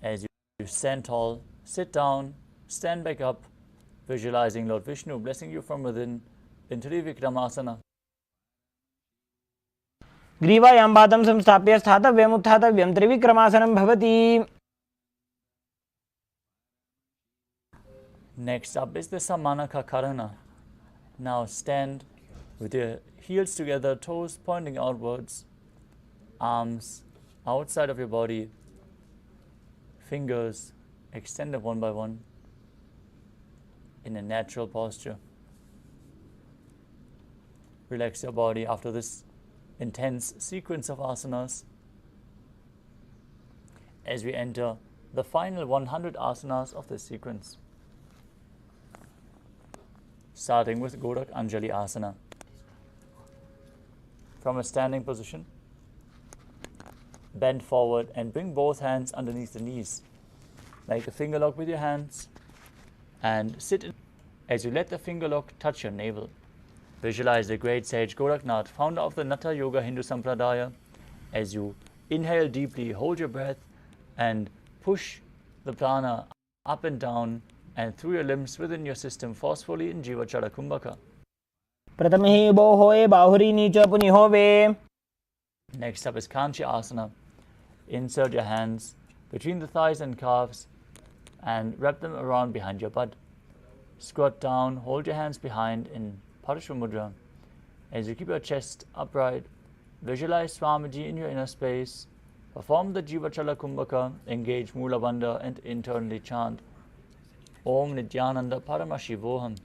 as you stand tall, sit down, stand back up, visualizing Lord Vishnu blessing you from within into the Vikramasana. ग्रीवायां पादं संस्थाप्य स्थातव्यम् उत्थातव्यं त्रिविक्रमासनं भवति. Next up is the Samanaka Karana. Now stand with your heels together, toes pointing outwards, arms outside of your body, fingers extended one by one in a natural posture. Relax your body after this intense sequence of asanas as we enter the final 100 asanas of this sequence. Starting with Gorak Anjali Asana. From a standing position, bend forward and bring both hands underneath the knees. Make a finger lock with your hands and sit in. As you let the finger lock touch your navel, visualize the great sage Goraknath, founder of the Natha Yoga Hindu Sampradaya. As you inhale deeply, hold your breath and push the prana up and down and through your limbs within your system forcefully in Jiva Chara Kumbhaka. प्रथमे बो होए बाहुरी नीच पुनि होवे. Next up is Kanchi Asana. Insert your hands between the thighs and calves and wrap them around behind your butt. Squat down, hold your hands behind in Parashva As you keep your chest upright, visualize Swamiji in your inner space, perform the Jiva Chala Kumbhaka, engage Mula Bandha and internally chant Om Nithyananda Paramashivoham.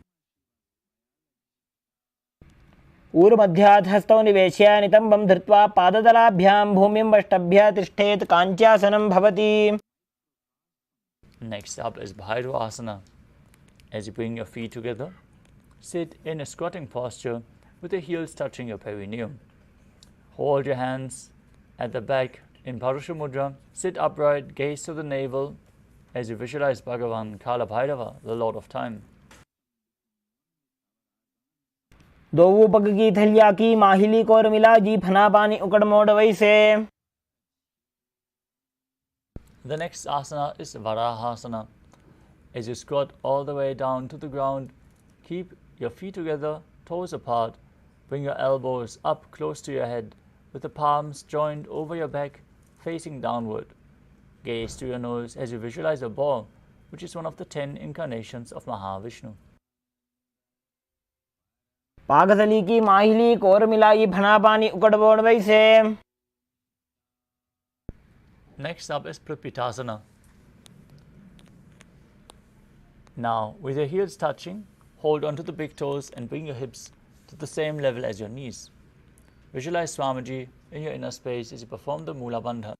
ऊर्मध्यात् हस्तौ निवेश्य नितम्बं धृत्वा पादतलाभ्यां भूमिं वष्टभ्य तिष्ठेत् काञ्च्यासनं भवति. Next up is Bhairava Asana. As you bring your feet together, sit in a squatting posture with the heels touching your perineum. Hold your hands at the back in Parusha Mudra. Sit upright, gaze to the navel as you visualize Bhagavan Kala Bhairava, the Lord of Time. दो पग की थलिया की माहिली core मिला जी फना पानी उकड़ मोड़ वैसे. The next asana is Varahasana. As you squat all the way down to the ground, keep your feet together, toes apart, bring your elbows up close to your head with the palms joined over your back facing downward. Gaze to your nose as you visualize a ball, which is one of the 10 incarnations of Mahavishnu. पागथली की माहिली core मिलाई फना पानी उकड़ मोड़ वैसे. Next up is Prapitasana. Now, with your heels touching, hold onto the big toes and bring your hips to the same level as your knees. Visualize Swamiji in your inner space as you perform the Mula Bandha.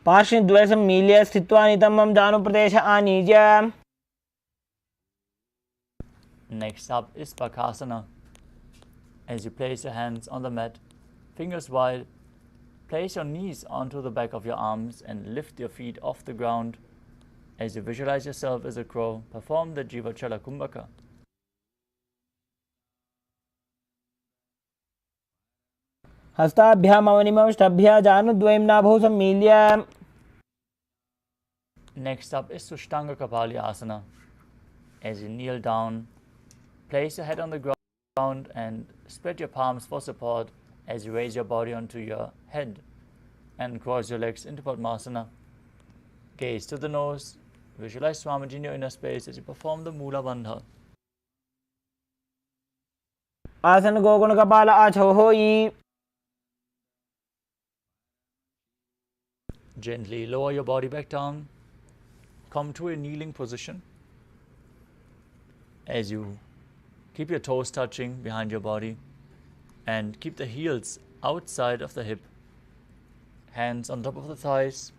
पार्श्वद्वय सम्मील्य स्थित्वा नितम्बं जानुप्रदेश आनीय. Next up is Bakasana. As you place your hands on the mat, fingers wide, place your knees onto the back of your arms and lift your feet off the ground. As you visualize yourself as a crow, perform the Jiva Chala Kumbhaka. हस्ताभ्याम् अवनिमष्टभ्य जानुद्वयं नाभौ सम्मील्य. Next up is Sushtanga Kapali Asana. As you kneel down, place your head on the ground and spread your palms for support as you raise your body onto your head and cross your legs into Padmasana. Gaze to the nose, visualize Swamiji in your inner space as you perform the Mula Bandha. आसन गोगुण कपाल आछौ होई. Gently lower your body back down. Come to a kneeling position. As you keep your toes touching behind your body and keep the heels outside of the hip. Hands on top of the thighs.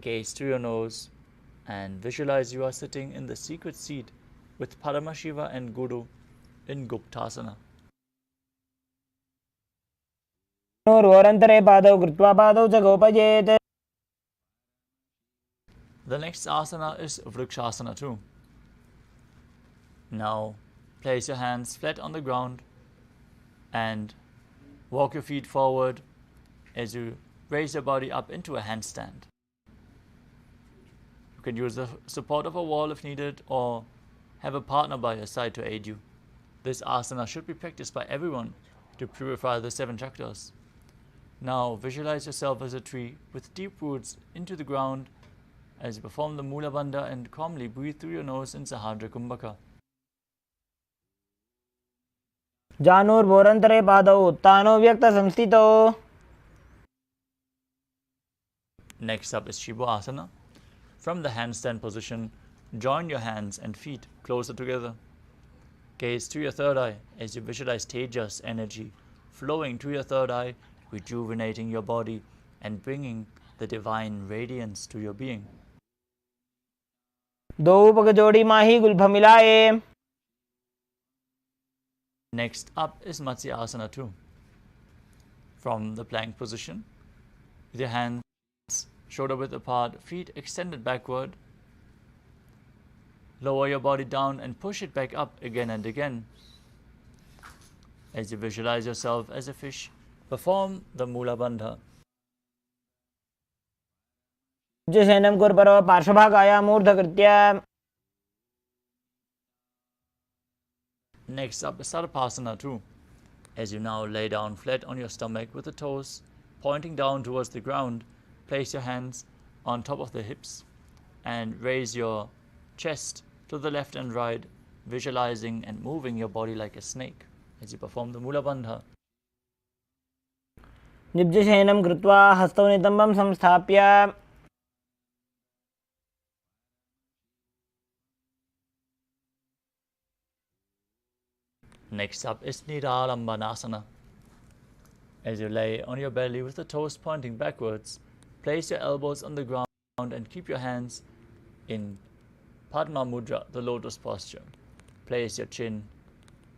Gaze to your nose and visualize you are sitting in the secret seat with Paramashiva and Guru in Guptasana. नोर्वरन्तरे पादौ कृत्वा पादौ च गोपयेत्. The next asana is Vrikshasana too. Now place your hands flat on the ground and walk your feet forward as you raise your body up into a handstand. You can use the support of a wall if needed, or have a partner by your side to aid you. This asana should be practiced by everyone to purify the 7 chakras. Now visualize yourself as a tree with deep roots into the ground as you perform the Mula Bandha and calmly breathe through your nose in Sahadra Kumbhaka. जानुर्भोरन्तरे पादौ उत्तानो व्यक्तसंस्थितौ. Next up is Shiva Asana. From the handstand position, join your hands and feet closer together. Gaze to your third eye as you visualize Tejas energy flowing to your third eye, rejuvenating your body and bringing the divine radiance to your being. दो पग जोड़ी माही Gulf मिलाए. Next up is Matsya Asana too. From the plank position, with your hands shoulder width apart, feet extended backward, lower your body down and push it back up again and again. As you visualize yourself as a fish, perform the Mula Bandha. शयनं कुर्पर पार्श्वभागाय मूर्धकृत्य. Next up is Sarvasana too. As you now lay down flat on your stomach with the toes pointing down towards the ground, place your hands on top of the hips and raise your chest to the left and right, visualizing and moving your body like a snake as you perform the Mula Bandha. निब्जशयनं कृत्वा हस्तौ नितम्बं संस्थाप्य. Next up is Niralambanasana. As you lay on your belly with the toes pointing backwards, place your elbows on the ground and keep your hands in Padma Mudra, the lotus posture. Place your chin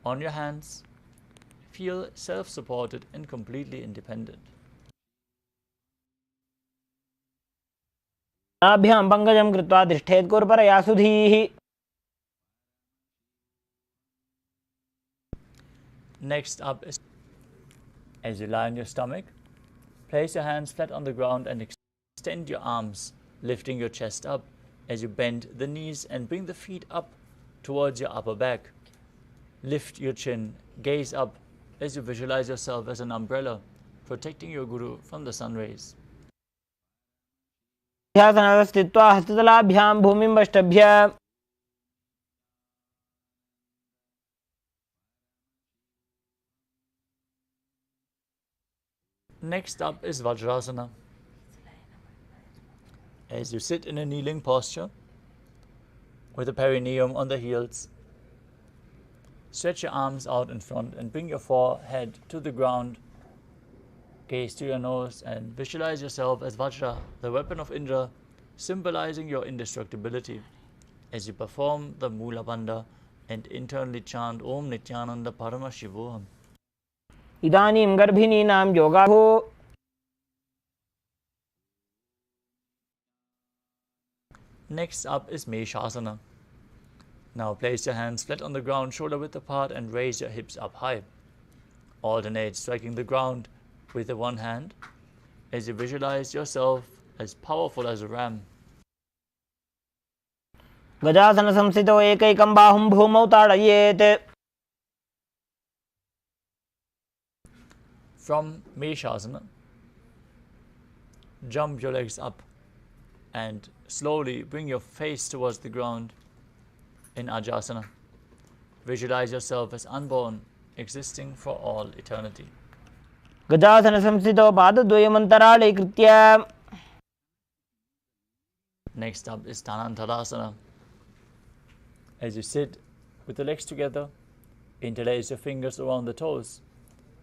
on your hands. Feel self-supported and completely independent. नाभ्यां पङ्कजं कृत्वा तिष्ठेत् कुर्परया सुधीः. Next up is, as you lie on your stomach, place your hands flat on the ground and extend your arms, lifting your chest up as you bend the knees and bring the feet up towards your upper back. Lift your chin, gaze up as you visualize yourself as an umbrella, protecting your Guru from the sun rays. स्थित्वा हस्ततलाभ्यां भूमिं वष्टभ्य. Next up is Vajrasana. As you sit in a kneeling posture with the perineum on the heels, stretch your arms out in front and bring your forehead to the ground. Gaze to your nose and visualize yourself as Vajra, the weapon of Indra, symbolizing your indestructibility. As you perform the Mula Bandha and internally chant Om Nithyananda Paramashivoham. इदानीं गर्भिणीनां योगाभो. Next up is Meshasana. Now place your hands flat on the ground, shoulder width apart, and raise your hips up high. Alternate striking the ground with the one hand as you visualize yourself as powerful as a ram. गजासन संस्थितौ एकैकं बाहुं भूमौ ताडयेत्. From Meshasana, jump your legs up and slowly bring your face towards the ground in Ajasana. Visualize yourself as unborn, existing for all eternity. गजासन संस्थितौ पादद्वयमन्तराळे कृत्य. Next up is Dhanantarasana. As you sit with the legs together, interlace your fingers around the toes.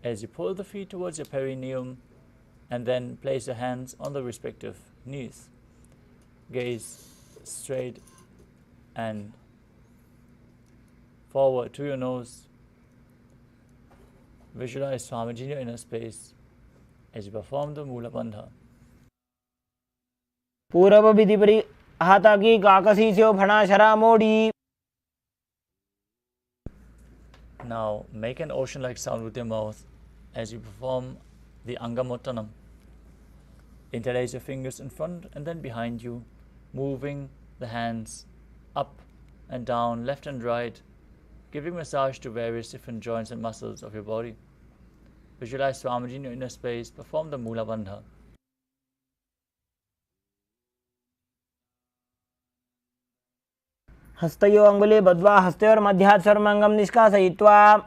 As you pull the feet towards your perineum and then place your hands on the respective knees. Gaze straight and forward to your nose. Visualize Swamiji in your inner space as you perform the Mula Bandha. पूर्व विधि हाताकी काकसीस्यो फणाशरा मोड़ी. Now make an ocean-like sound with your mouth as you perform the Angamottanam. Interlace your fingers in front and then behind you, moving the hands up and down, left and right, giving massage to various different joints and muscles of your body. Visualize Swamiji in your inner space, perform the Mula Bandha. हस्तयो अंगुली बद्वा हस्तयोर मध्यात् सर्वांगम निष्कासयित्वा.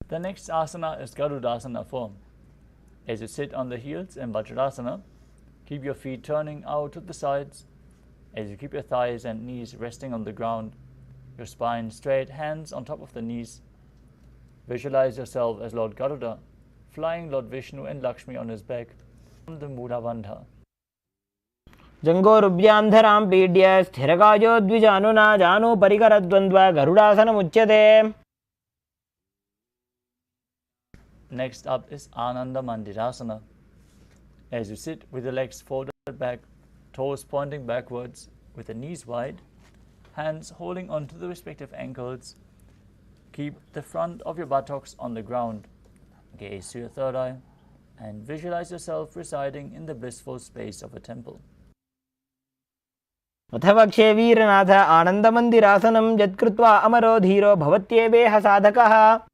The next asana is Garudasana form. As you sit on the heels in Vajradasana, keep your feet turning out to the sides. As you keep your thighs and knees resting on the ground, your spine straight, hands on top of the knees. Visualize yourself as Lord Garuda, flying Lord Vishnu and Lakshmi on his back from the Mula Bandha. जंगोरुभ्यां धरां पीड्य स्थिरकायो द्विजानुना जानु परिकरद्वन्द्व गरुडासनमुच्यते. Next up is Ananda Mandirasana. As you sit with the legs folded back, toes pointing backwards, with the knees wide, hands holding onto the respective ankles, keep the front of your buttocks on the ground, gaze to your third eye, and visualize yourself residing in the blissful space of a temple. अथवक्षे वीरनाथ आनन्दमन्दिरासनं यत्कृत्वा अमरो धीरो भवत्येवेह साधकः.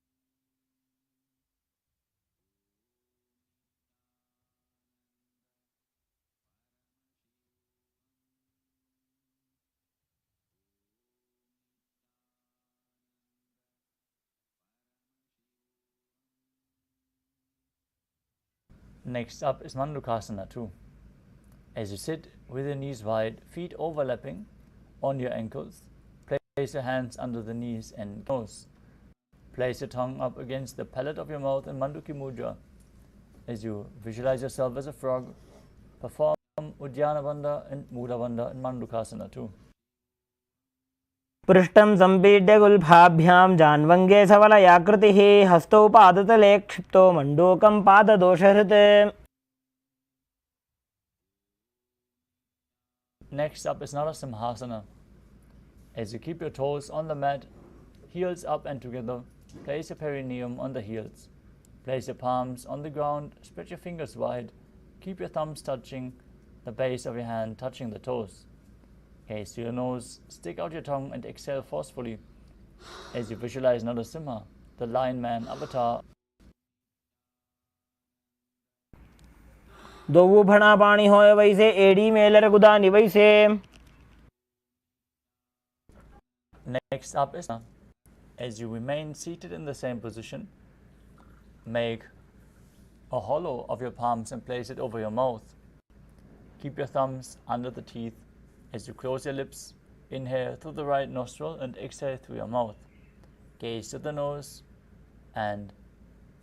Next up is Mandukasana 2. As you sit with your knees wide, feet overlapping on your ankles, place your hands under the knees and nose. Place your tongue up against the palate of your mouth in Manduki Mudra. As you visualize yourself as a frog, perform Uddiyana Bandha and Mula Bandha in Mandukasana 2. पृष्ठं सम्पीड्य गुल्फाभ्यां जान्वङ्गे सवलयाकृतिः हस्तौ पादतले क्षिप्तो मण्डूकं पाददोषहृत्. Next up is Narasimhasana. As you keep your toes on the mat, heels up and together, place your perineum on the heels. Place your palms on the ground, spread your fingers wide, keep your thumbs touching the base of your hand, touching the toes. Gaze to your nose, stick out your tongue and exhale forcefully as you visualize Narasimha, the lion man avatar. दोवु भणा पाणी होय वैसे AD Mailer गुदा निवैसे. Next up is as you remain seated in the same position, make a hollow of your palms and place it over your mouth. Keep your thumbs under the teeth. As you close your lips, inhale through the right nostril and exhale through your mouth. Gaze to the nose and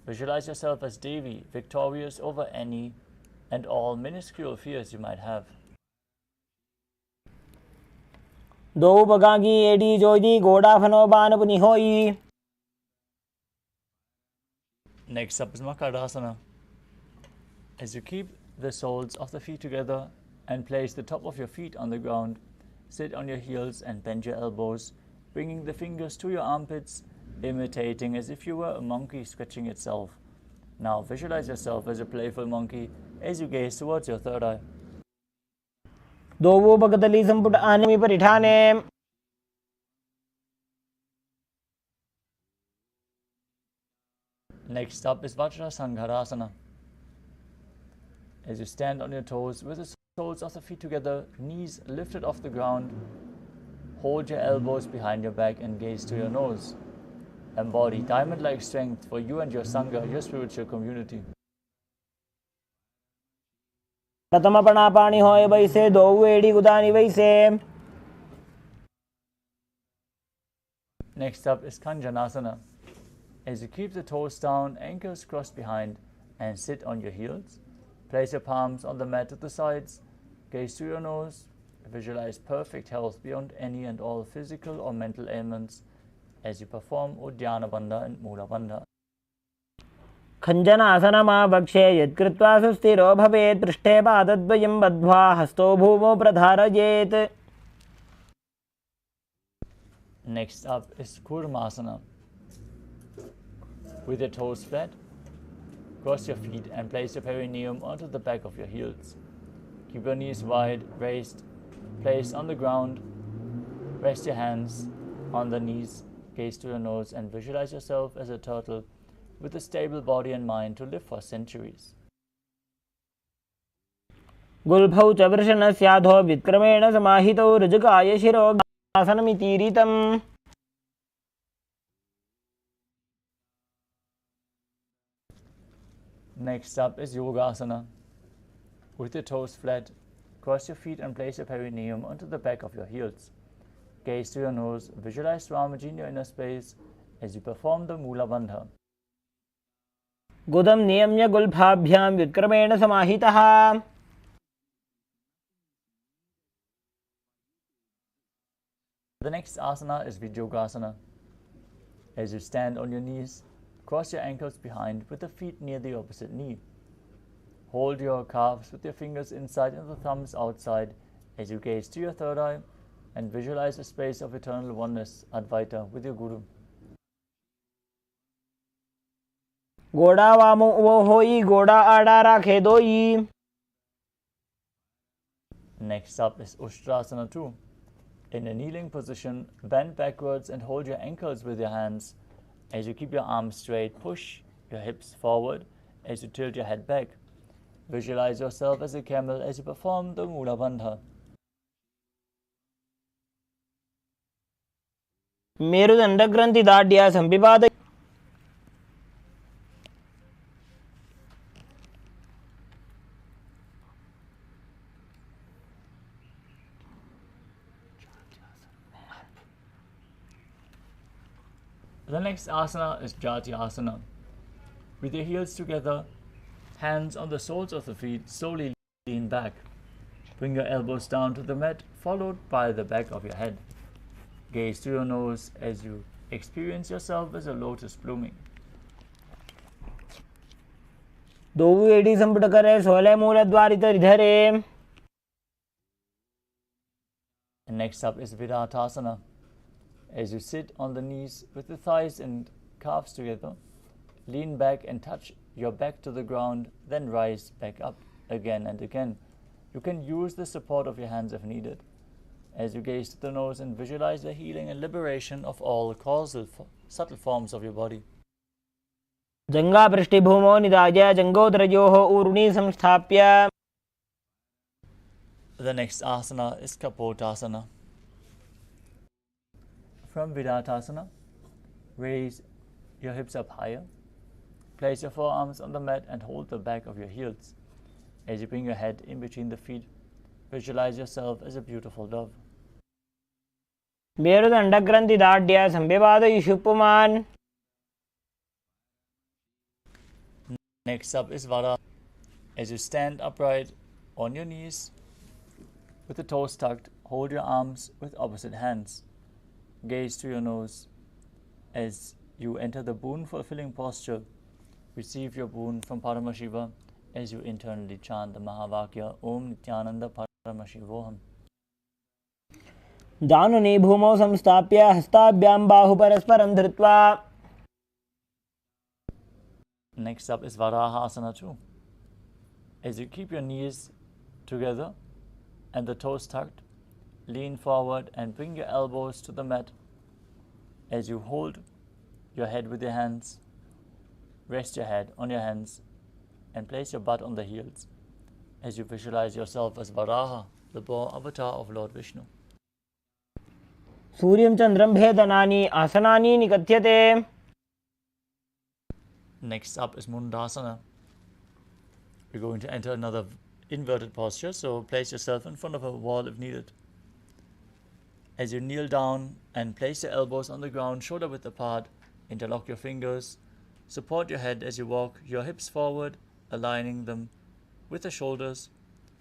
visualize yourself as Devi, victorious over any and all minuscule fears you might have. दोवु पगागी एडी जोइदी गोडा फनो बान पुनि होई. Next up is Makadasana. As you keep the soles of the feet together and place the top of your feet on the ground, sit on your heels and bend your elbows, bringing the fingers to your armpits, imitating as if you were a monkey stretching itself. Now visualize yourself as a playful monkey as you gaze towards your third eye. दोवु पगतली Samput आनेमि परिठाने. Next up is Vajrasanghasana. As you stand on your toes with the soles of the feet together, knees lifted off the ground, hold your elbows behind your back and gaze to your nose. Embody diamond-like strength for you and your Sangha, your spiritual community. प्रथम पणा पाणी होय वैसे दोवु AD गुदा निवैसे. Next up is Kanjanasana. As you keep the toes down, ankles crossed behind, and sit on your heels, place your palms on the mat at the sides, gaze to your nose, visualize perfect health beyond any and all physical or mental ailments, as you perform Uddiyana Bandha and Mula Bandha. खञ्जनासनमावक्षे यत्कृत्वा सुस्थिरो भवेत् पृष्ठे पादद्वयं बद्ध्वा हस्तो भूमौ प्रधारयेत्. Next up is Kurmasana. With your toes flat, cross your feet and place your perineum onto the back of your heels. Keep your knees wide, raised, placed on the ground. Rest your hands on the knees, gaze to your nose, and visualize yourself as a turtle with a stable body and mind to live for centuries. गुल्फौ च वृषणस्याधो विक्रमेण समाहितौ ऋजुकाय शिरो आसनमितीरितम्. Next up is Yogasana. With your toes flat, cross your feet and place your perineum onto the back of your heels. Gaze to your nose, visualize Swamiji in your inner space as you perform the Mula Bandha. गुदं नियम्य गुल्फाभ्यां विक्रमेण समाहितः. The next asana is Vijyogasana. As you stand on your knees, cross your ankles behind with the feet near the opposite knee. Hold your calves with your fingers inside and the thumbs outside as you gaze to your third eye and visualize a space of eternal oneness, Advaita, with your Guru. गोड़ा वामो वो होई गोड़ा आड़ा राखे दोई. Next up is Ushtrasana 2. In a kneeling position, bend backwards and hold your ankles with your hands. As you keep your arms straight, push your hips forward as you tilt your head back. Visualize yourself as a camel as you perform the Mula Bandha. मेरुदण्डग्रन्थि दाढ्या संविपाद. The next asana is Jati Asana. With your heels together, hands on the soles of the feet, slowly lean back. Bring your elbows down to the mat, followed by the back of your head. Gaze to your nose as you experience yourself as a lotus blooming. दोऊ एडी संपुट करे 16 मूलद्वारित हृदरे. And next up is Virattasana. As you sit on the knees with the thighs and calves together, lean back and touch your back to the ground, then rise back up again and again. You can use the support of your hands if needed. As you gaze to the nose and visualize the healing and liberation of all causal subtle forms of your body. जंगा पृष्ठभूमौ निधाय जंगोदरयोः ऊर्णी संस्थाप्य. The next asana is Kapotasana. From Virattasana, raise your hips up higher. Place your forearms on the mat and hold the back of your heels. As you bring your head in between the feet, visualize yourself as a beautiful dove. मेरुदण्डग्रन्थि दाढ्या संविपादयिषु पुमान्. Next up is Vara. As you stand upright on your knees, with the toes tucked, hold your arms with opposite hands. Gaze to your nose as you enter the boon-fulfilling posture. Receive your boon from Paramashiva as you internally chant the Mahavakya Om Nithyananda Paramashivoham. जानुनी भूमौ संस्थाप्य हस्ताभ्यां बाहु परस्परं धृत्वा. Next up is Varahasana 2. As you keep your knees together and the toes tucked, lean forward and bring your elbows to the mat. As you hold your head with your hands, rest your head on your hands and place your butt on the heels as you visualize yourself as Varaha, the boar avatar of Lord Vishnu. सूर्यं चन्द्रं भेदनानि आसनानि निकथ्यते. Next up is Mundasana. We're going to enter another inverted posture, so place yourself in front of a wall if needed. As you kneel down and place your elbows on the ground, shoulder width apart, interlock your fingers, support your head as you walk your hips forward, aligning them with the shoulders.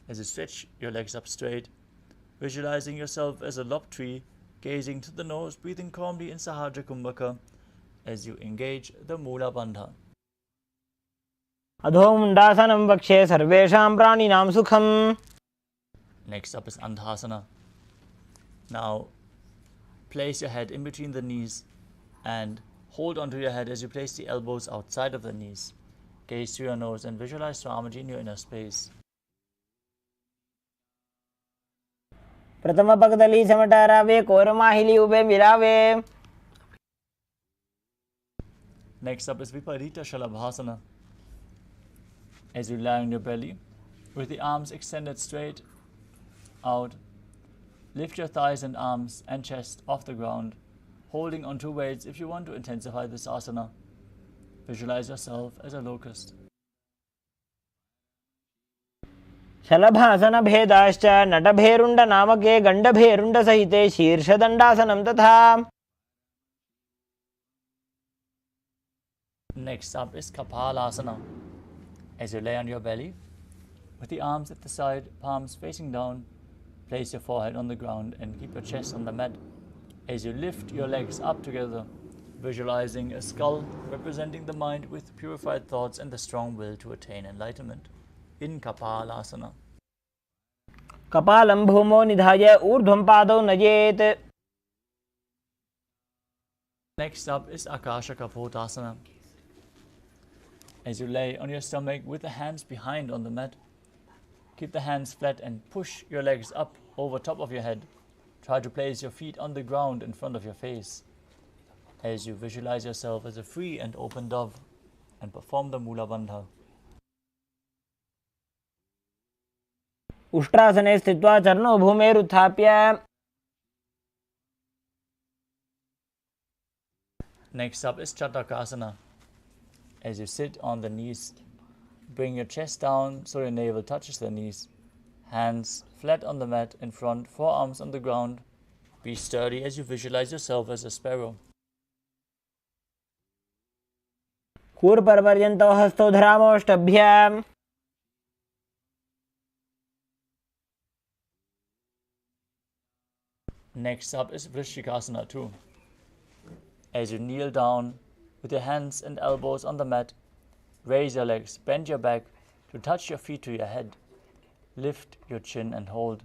As you stretch your legs up straight, visualizing yourself as a lopped tree Gazing to the nose, breathing calmly in Sahaja Kumbhaka as you engage the Mula Bandha. अधोमुण्डासनं वक्षे सर्वेषां प्राणिनां सुखम्. Next up is Andhasana. Now place your head in between the knees and hold onto your head as you place the elbows outside of the knees. Gaze through your nose and visualize Swamiji in your inner space. प्रथम पगदली समटारावे कोरमाहिली ube मिलावे. Next up is Viparita Shalabhasana. As you lie on your belly, with the arms extended straight out, lift your thighs and arms and chest off the ground, holding onto weights if you want to intensify this asana. Visualize yourself as a locust. शलभासन भेदाश्च नटभेरुण्ड नामके गण्डभेरुण्ड सहिते शीर्षदण्डासनं तथा. Next up is Kapalasana. As you lay on your belly, with the arms at the side, palms facing down, place your forehead on the ground and keep your chest on the mat. As you lift your legs up together, visualizing a skull representing the mind with purified thoughts and the strong will to attain enlightenment. In Kapalasana. कपालं भूमो निधाय ऊर्ध्वं पादौ नयेत्. Next up is Akasha Kapotasana. As you lay on your stomach with the hands behind on the mat, keep the hands flat and push your legs up over top of your head. Try to place your feet on the ground in front of your face as you visualize yourself as a free and open dove and perform the Mula Bandha. उष्ट्रासने स्थित्वा चरणौ भूमेरुत्थाप्य. Next up is Chatakasana. As you sit on the knees, bring your chest down so your navel touches the knees. Hands flat on the mat in front, forearms on the ground. Be sturdy as you visualize yourself as a sparrow. कूर्पपर्यन्तौ हस्तौ धरामोष्टभ्याम्. Next up is Vrishikasana too. As you kneel down with your hands and elbows on the mat, raise your legs, bend your back to touch your feet to your head. Lift your chin and hold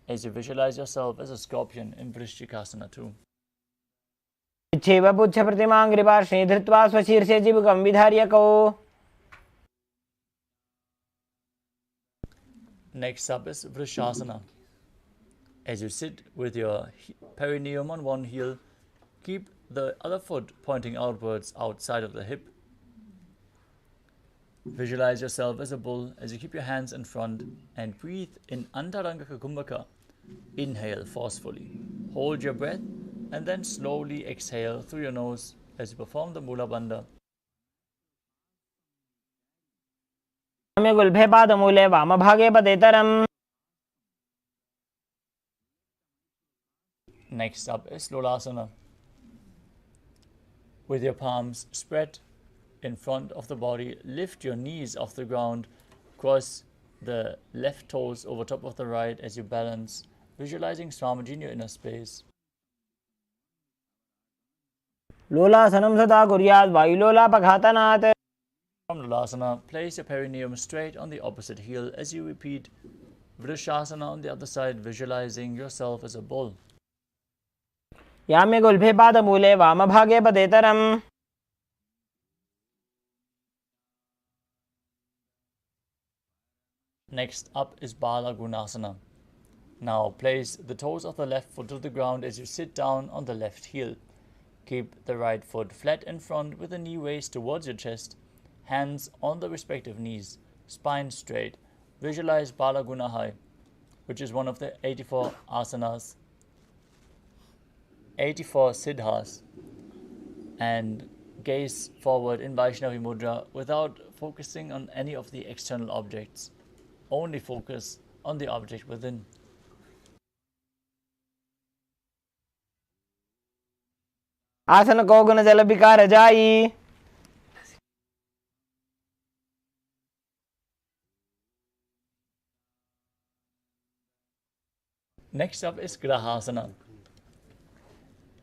as you visualize yourself as a scorpion in Vrishikasana too. इच्छेव पुच्छप्रतिमाङ्घ्रिपार्श्वे धृत्वा स्वशीर्षे जीवकं विधार्यकौ. Next up is Vrishasana. As you sit with your perineum on one heel, keep the other foot pointing outwards outside of the hip. Visualize yourself as a bull as you keep your hands in front and breathe in Antarangaka Kumbhaka. Inhale forcefully. Hold your breath and then slowly exhale through your nose as you perform the Mula Bandha. गुल्फे पादमूले वामभागे पदेतरम्. Next up is Lolasana. With your palms spread in front of the body, lift your knees off the ground, cross the left toes over top of the right as you balance, visualizing Swamiji in your inner space. लोलासनं सदा कुर्यात् वायुलोलापघातनात्. From Lolasana, place your perineum straight on the opposite heel as you repeat Vrishasana on the other side, visualizing yourself as a bull. याम्य गुल्फे पादमूले वामभागे पदेतरम्. Next up is Bala Gunasana. Now place the toes of the left foot to the ground as you sit down on the left heel. Keep the right foot flat in front with the knee raised towards your chest, hands on the respective knees, spine straight. Visualize Bala Gunahai, which is one of the 84 asanas, 84 siddhas, and gaze forward in Vaishnavi Mudra without focusing on any of the external objects. Only focus on the object within. आसन कौगुन जल विकार जाई. Next up is Grahasana.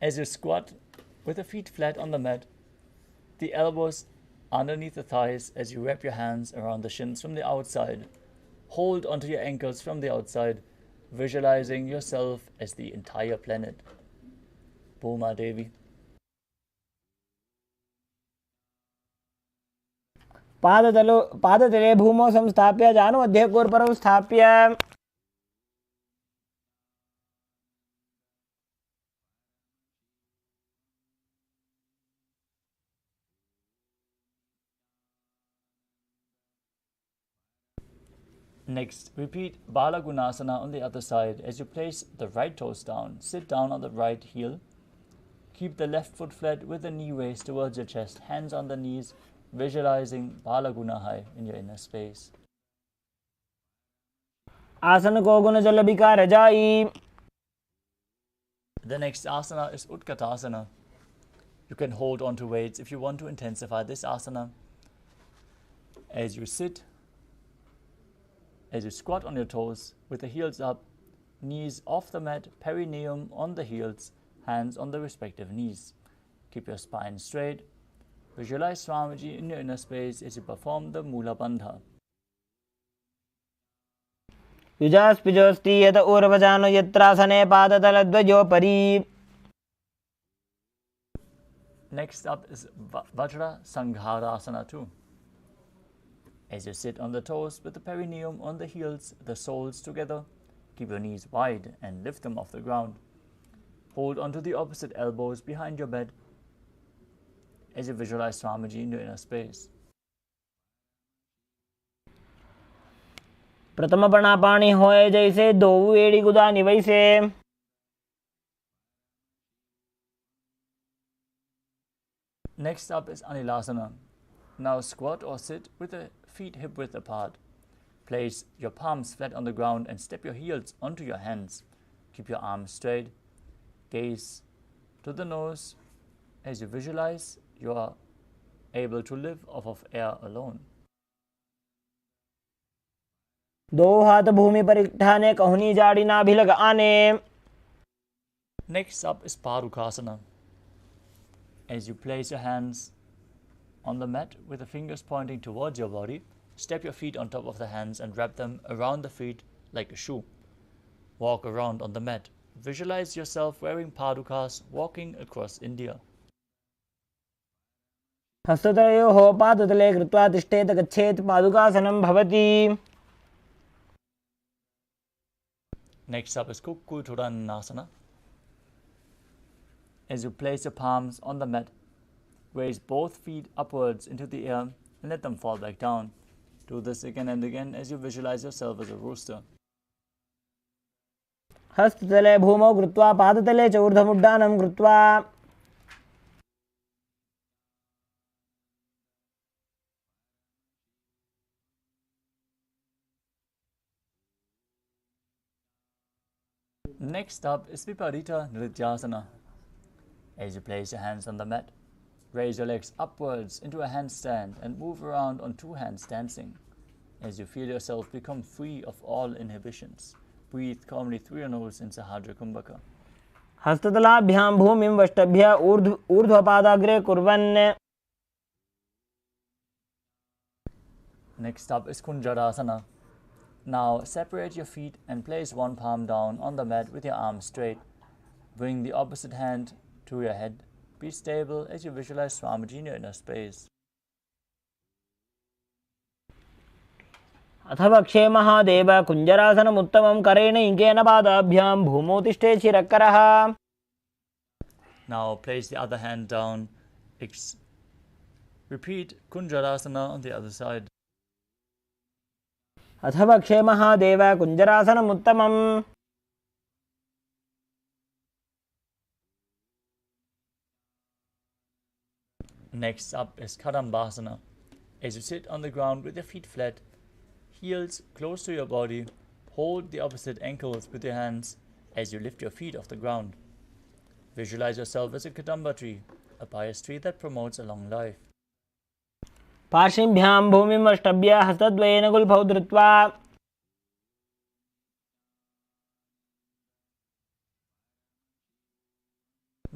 As you squat with the feet flat on the mat, the elbows underneath the thighs as you wrap your hands around the shins from the outside. Hold onto your ankles from the outside, visualizing yourself as the entire planet. Bhuma Devi. पादतले भूमौ संस्थाप्य जानुमध्ये कूर्परौ स्थाप्य Next, repeat Balagunasana on the other side. As you place the right toes down, sit down on the right heel. Keep the left foot flat with the knee raised towards your chest, hands on the knees, visualizing Balagunahai in your inner space. आसन को गुण जल विकार जाई. The next asana is Utkatasana. You can hold on to weights if you want to intensify this asana. As you sit, as you squat on your toes with the heels up, knees off the mat, perineum on the heels, hands on the respective knees. Keep your spine straight. Visualize Swamiji in your inner space as you perform the Mula Bandha. युजास्पिजोस्ति यत ऊर्वजानो यत्रासने पादतलद्वयोपरि. Next up is Vajra Sangharasana 2. As you sit on the toes with the perineum on the heels, the soles together, keep your knees wide and lift them off the ground. Hold onto the opposite elbows behind your bed as you visualize Swamiji in your inner space. प्रथम प्रणापाणी होए जैसे दो एड़ी गुदानी वैसे. Next up is Anilasana. Now squat or sit with the feet hip width apart. Place your palms flat on the ground and step your heels onto your hands. Keep your arms straight. Gaze to the nose as you visualize you are able to live off of air alone. दो हाथ भूमि पर इकट्ठाने कहुनी जाड़ी नाभि लग आने. Next up is Parukasana. As you place your hands on the mat with the fingers pointing towards your body, step your feet on top of the hands and wrap them around the feet like a shoe. Walk around on the mat. Visualize yourself wearing padukas walking across India. हस्ततयोः पादतले कृत्वा तिष्ठेत गच्छेत् पादुकासनं भवति. Next up is Kukkuturanasana. As you place your palms on the mat, raise both feet upwards into the air and let them fall back down. Do this again and again as you visualize yourself as a rooster. हस्ततले भूमौ कृत्वा पादतले च ऊर्ध्वमुड्डानं कृत्वा. Next up is Viparita Nrityasana. As you place your hands on the mat, raise your legs upwards into a handstand and move around on two hands dancing. As you feel yourself become free of all inhibitions, breathe calmly through your nose in Sahadra Kumbhaka. हस्ततलाभ्यां भूमिं वष्टभ्य ऊर्ध्वपादाग्रे कुर्वन्. Next up is Kunjarasana. Now separate your feet and place one palm down on the mat with your arms straight. Bring the opposite hand to your head. Be stable as you visualize Swamiji in your inner space. अथ वक्षे महादेव कुञ्जरासनमुत्तमं करेण इङ्केन पादाभ्यां भूमौ तिष्ठेत् शिरःकरः. Now place the other hand down. Repeat Kunjarasana on the other side. अथ वक्षे Mahadev कुञ्जरासनमुत्तमम्. Next up is Kadambasana. As you sit on the ground with your feet flat, heels close to your body, hold the opposite ankles with your hands as you lift your feet off the ground. Visualize yourself as a Kadamba tree, a pious tree that promotes a long life. पार्श्विभ्यां भूमिं वष्टभ्य हस्तद्वयेन गुल्फौ धृत्वा.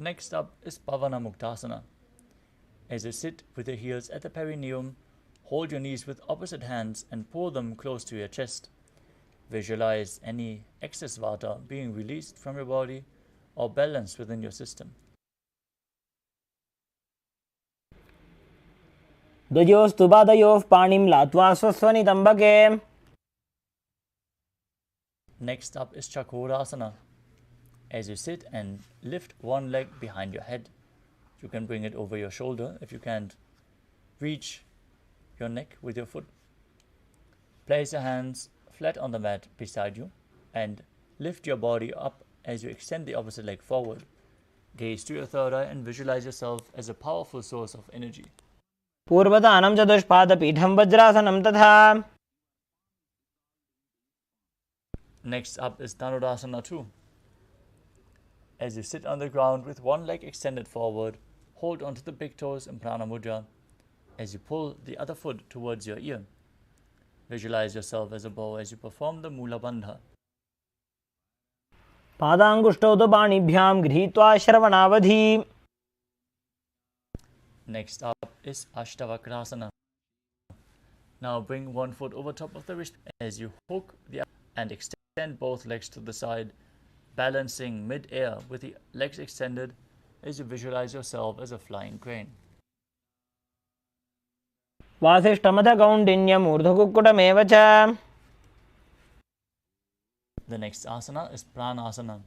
Next up is Pavana Muktasana. As you sit with your heels at the perineum, hold your knees with opposite hands and pull them close to your chest. Visualize any excess vata being released from your body or balanced within your system. द्वयोस्तु पादयोः पाणिं लात्वा स्वस्वनितम्बके. Next up is Chakrasana. As you sit and lift one leg behind your head, you can bring it over your shoulder if you can't reach your neck with your foot. Place your hands flat on the mat beside you and lift your body up as you extend the opposite leg forward. Gaze to your third eye and visualize yourself as a powerful source of energy. पूर्वदानं चतुष्पादपीठं वज्रासनं तथा. Next up is Dhanurasana 2. As you sit on the ground with one leg extended forward, hold onto the big toes in Prana Mudra as you pull the other foot towards your ear. Visualize yourself as a bow as you perform the Mula Bandha. पादाङ्गुष्ठौ तु पाणिभ्यां गृहीत्वा श्रवणावधि. Next up is Ashtavakrasana. Now bring one foot over top of the wrist as you hook the other and extend both legs to the side, balancing mid-air with the legs extended as you visualize yourself as a flying crane. वासिष्ठमथ कौण्डिन्यम् ऊर्ध्वकुक्कुटमेव च. The next asana is Pranasana.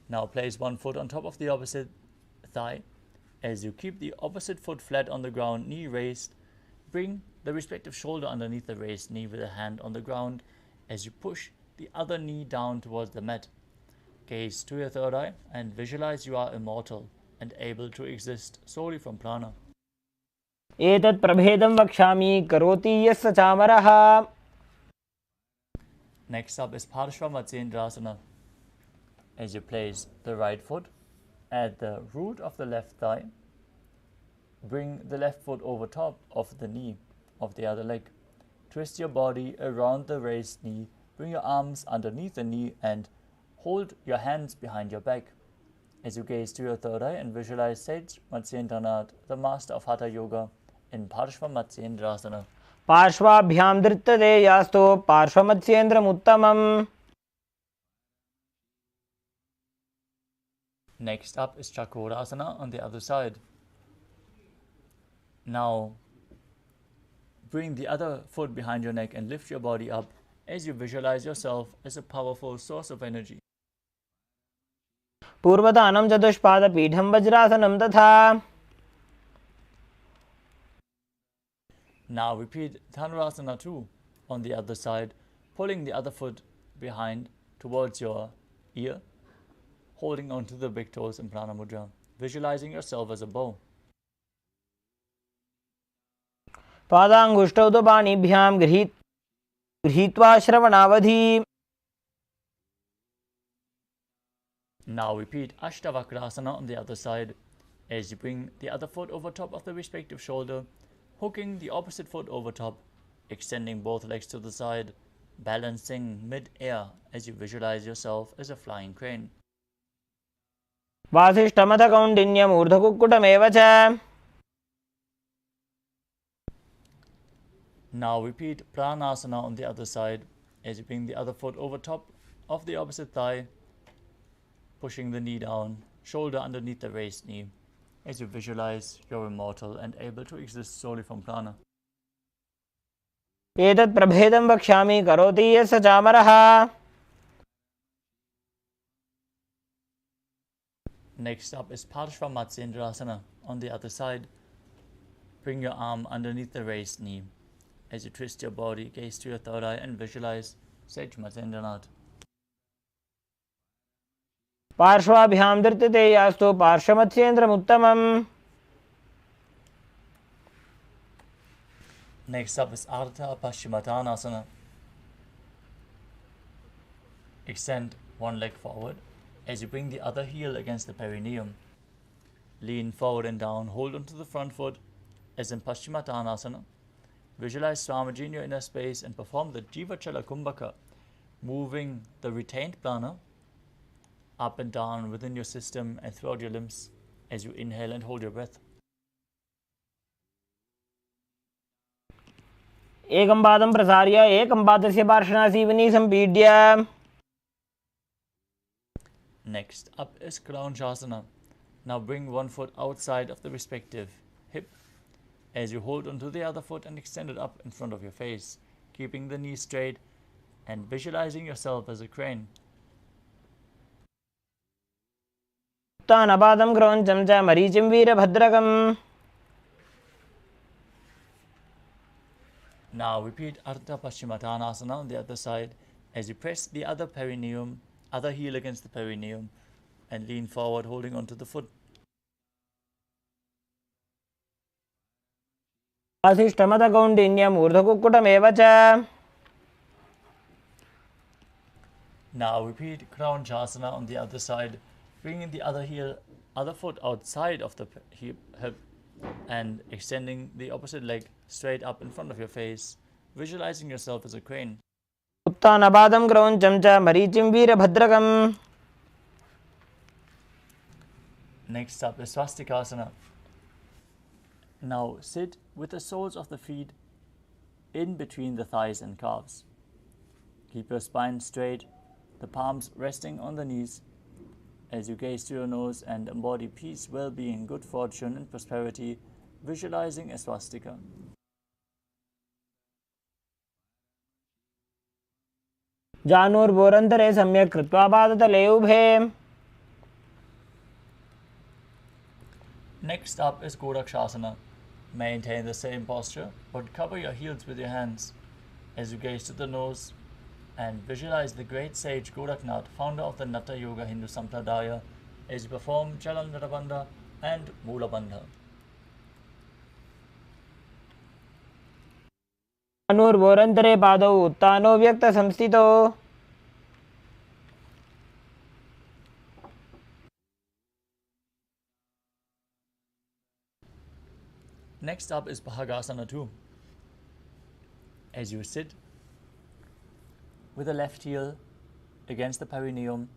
Now place one foot on top of the opposite thigh. As you keep the opposite foot flat on the ground, knee raised, bring the respective shoulder underneath the raised knee with a hand on the ground as you push the other knee down towards the mat. Gaze to your third eye and visualize you are immortal and able to exist solely from prana. एतत् प्रभेदं वक्ष्यामि करोति यस्य चामरः. Next up is Parshvamatyendrasana. As you place the right foot at the root of the left thigh, bring the left foot over top of the knee of the other leg. Twist your body around the raised knee, bring your arms underneath the knee and hold your hands behind your back. As you gaze to your third eye and visualize Sage Matsyendranath, the master of Hatha Yoga, in Parshvamatyendrasana. पार्श्वाभ्यां धृत्यते यास्तु पार्श्वमत्स्येन्द्रमुत्तमम्. Next up is Chakrasana on the other side. Now bring the other foot behind your neck and lift your body up as you visualize yourself as a powerful source of energy. पूर्वदानं चतुष्पादपीठं वज्रासनं तथा. Now repeat Dhanurasana 2 on the other side, pulling the other foot behind towards your ear, holding onto the big toes in Prana Mudra, visualizing yourself as a bow. पादाङ्गुष्ठौ तु पाणिभ्यां गृहीत्वा श्रवणावधि. Now repeat Ashtavakrasana on the other side as you bring the other foot over top of the respective shoulder, hooking the opposite foot over top, extending both legs to the side, balancing mid-air as you visualize yourself as a flying crane. वासिष्ठमथ कौण्डिन्यम् ऊर्ध्वकुक्कुटमेव च. Now repeat Pranasana on the other side as you bring the other foot over top of the opposite thigh, pushing the knee down, shoulder underneath the raised knee, as you visualize you're immortal and able to exist solely from prana. एतत् प्रभेदं वक्ष्यामि करोति यस्य चामरः. Next up is Parshvamatyendrasana on the other side. Bring your arm underneath the raised knee. As you twist your body, gaze to your third eye and visualize Sage Matsyendranath. पार्श्वाभ्यां धृत्यते यास्तु पार्श्वमत्स्येन्द्रमुत्तमम्. Next up is Ardha Paschimottanasana. Extend one leg forward as you bring the other heel against the perineum. Lean forward and down, hold onto the front foot as in Paschimottanasana. Visualize Swamiji in your inner space and perform the Jivachala Kumbhaka, moving the retained prana up and down within your system and throughout your limbs as you inhale and hold your breath. एकं पादं प्रसार्य एकं पादस्य पार्श्वनासीवनी सम्पीड्य. Next up is Kraunchasana. Now bring one foot outside of the respective hip as you hold onto the other foot and extend it up in front of your face, keeping the knees straight and visualizing yourself as a crane. उत्तानपादं क्रौञ्चं च मरीचिं वीरभद्रकम्. Now repeat Ardha Paschimottanasana on the other side as you press the other perineum, other heel against the perineum, and lean forward holding onto the foot. वासिष्ठमदकौण्डिन्यम् ऊर्ध्वकुक्कुटमेव च. Now repeat Kraunchasana on the other side, bringing the other foot outside of the hip and extending the opposite leg straight up in front of your face, visualizing yourself as a crane. उत्तानपादं क्रौञ्चं च मरीचिं वीरभद्रकम्. Next up is Swastikasana. Now sit with the soles of the feet in between the thighs and calves. Keep your spine straight, the palms resting on the knees as you gaze to your nose and embody peace, well-being, good fortune and prosperity, visualizing a swastika. जानुर्भोरन्तरे सम्यक् कृत्वा पादतले उभे. Next up is Gorakshasana. Maintain the same posture, but cover your heels with your hands as you gaze to the nose and visualize the great sage Goraknath, founder of the Natha Yoga Hindu Sampradaya, as you perform Jalandhara Bandha and Mula Bandha. जानुर्भोरन्तरे पादौ उत्तानो व्यक्तसंस्थितौ. Next up is Bhagasana 2. As you sit with the left heel against the perineum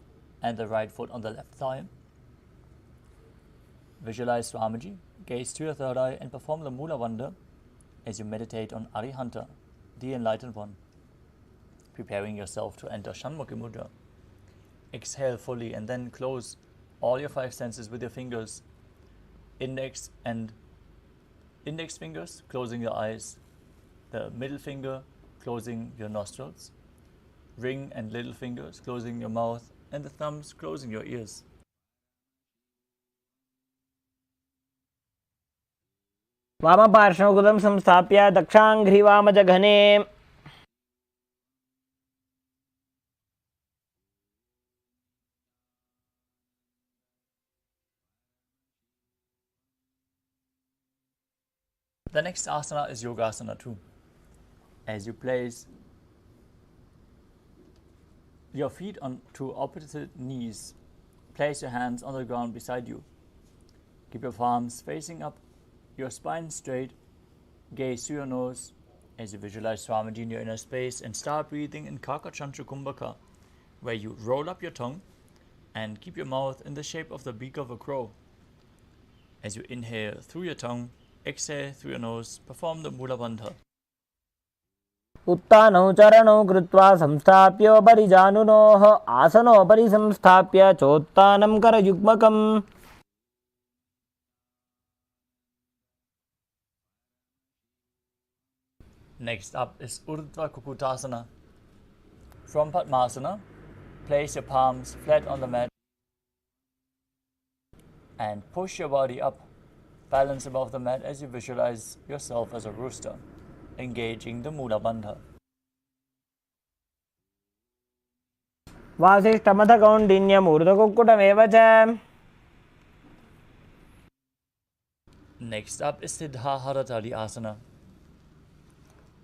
and the right foot on the left thigh, visualize Swamiji, gaze to your third eye and perform the Mula Bandha as you meditate on Arihanta, the enlightened one, preparing yourself to enter Shanmukhi Mudra. Exhale fully and then close all your 5 senses with your fingers, index fingers closing your eyes, the middle finger closing your nostrils, ring and little fingers closing your mouth, and the thumbs closing your ears. वामपार्श्वमुखं संस्थाप्य दक्षाङ्घ्रिवामजघने. The next asana is Yogasana 2. As you place your feet onto opposite knees, place your hands on the ground beside you. Keep your palms facing up, your spine straight, gaze to your nose as you visualize Swamiji in your inner space and start breathing in Kakachantra Kumbhaka, where you roll up your tongue and keep your mouth in the shape of the beak of a crow. As you inhale through your tongue, exhale through your nose, perform the Mula Bandha. उत्तानौ चरणौ कृत्वा संस्थाप्योपरि जानुनोः आसनोपरि संस्थाप्य चोत्तानं करयुग्मकम्. Next up is Urdhva Kukutasana. From Padmasana, place your palms flat on the mat and push your body up, balance above the mat as you visualize yourself as a rooster, engaging the Mula Bandha. वासिष्ठमथकौण्डिन्यम् ऊर्ध्वकुक्कुटमेव च. Next up is Siddha Haratali Asana.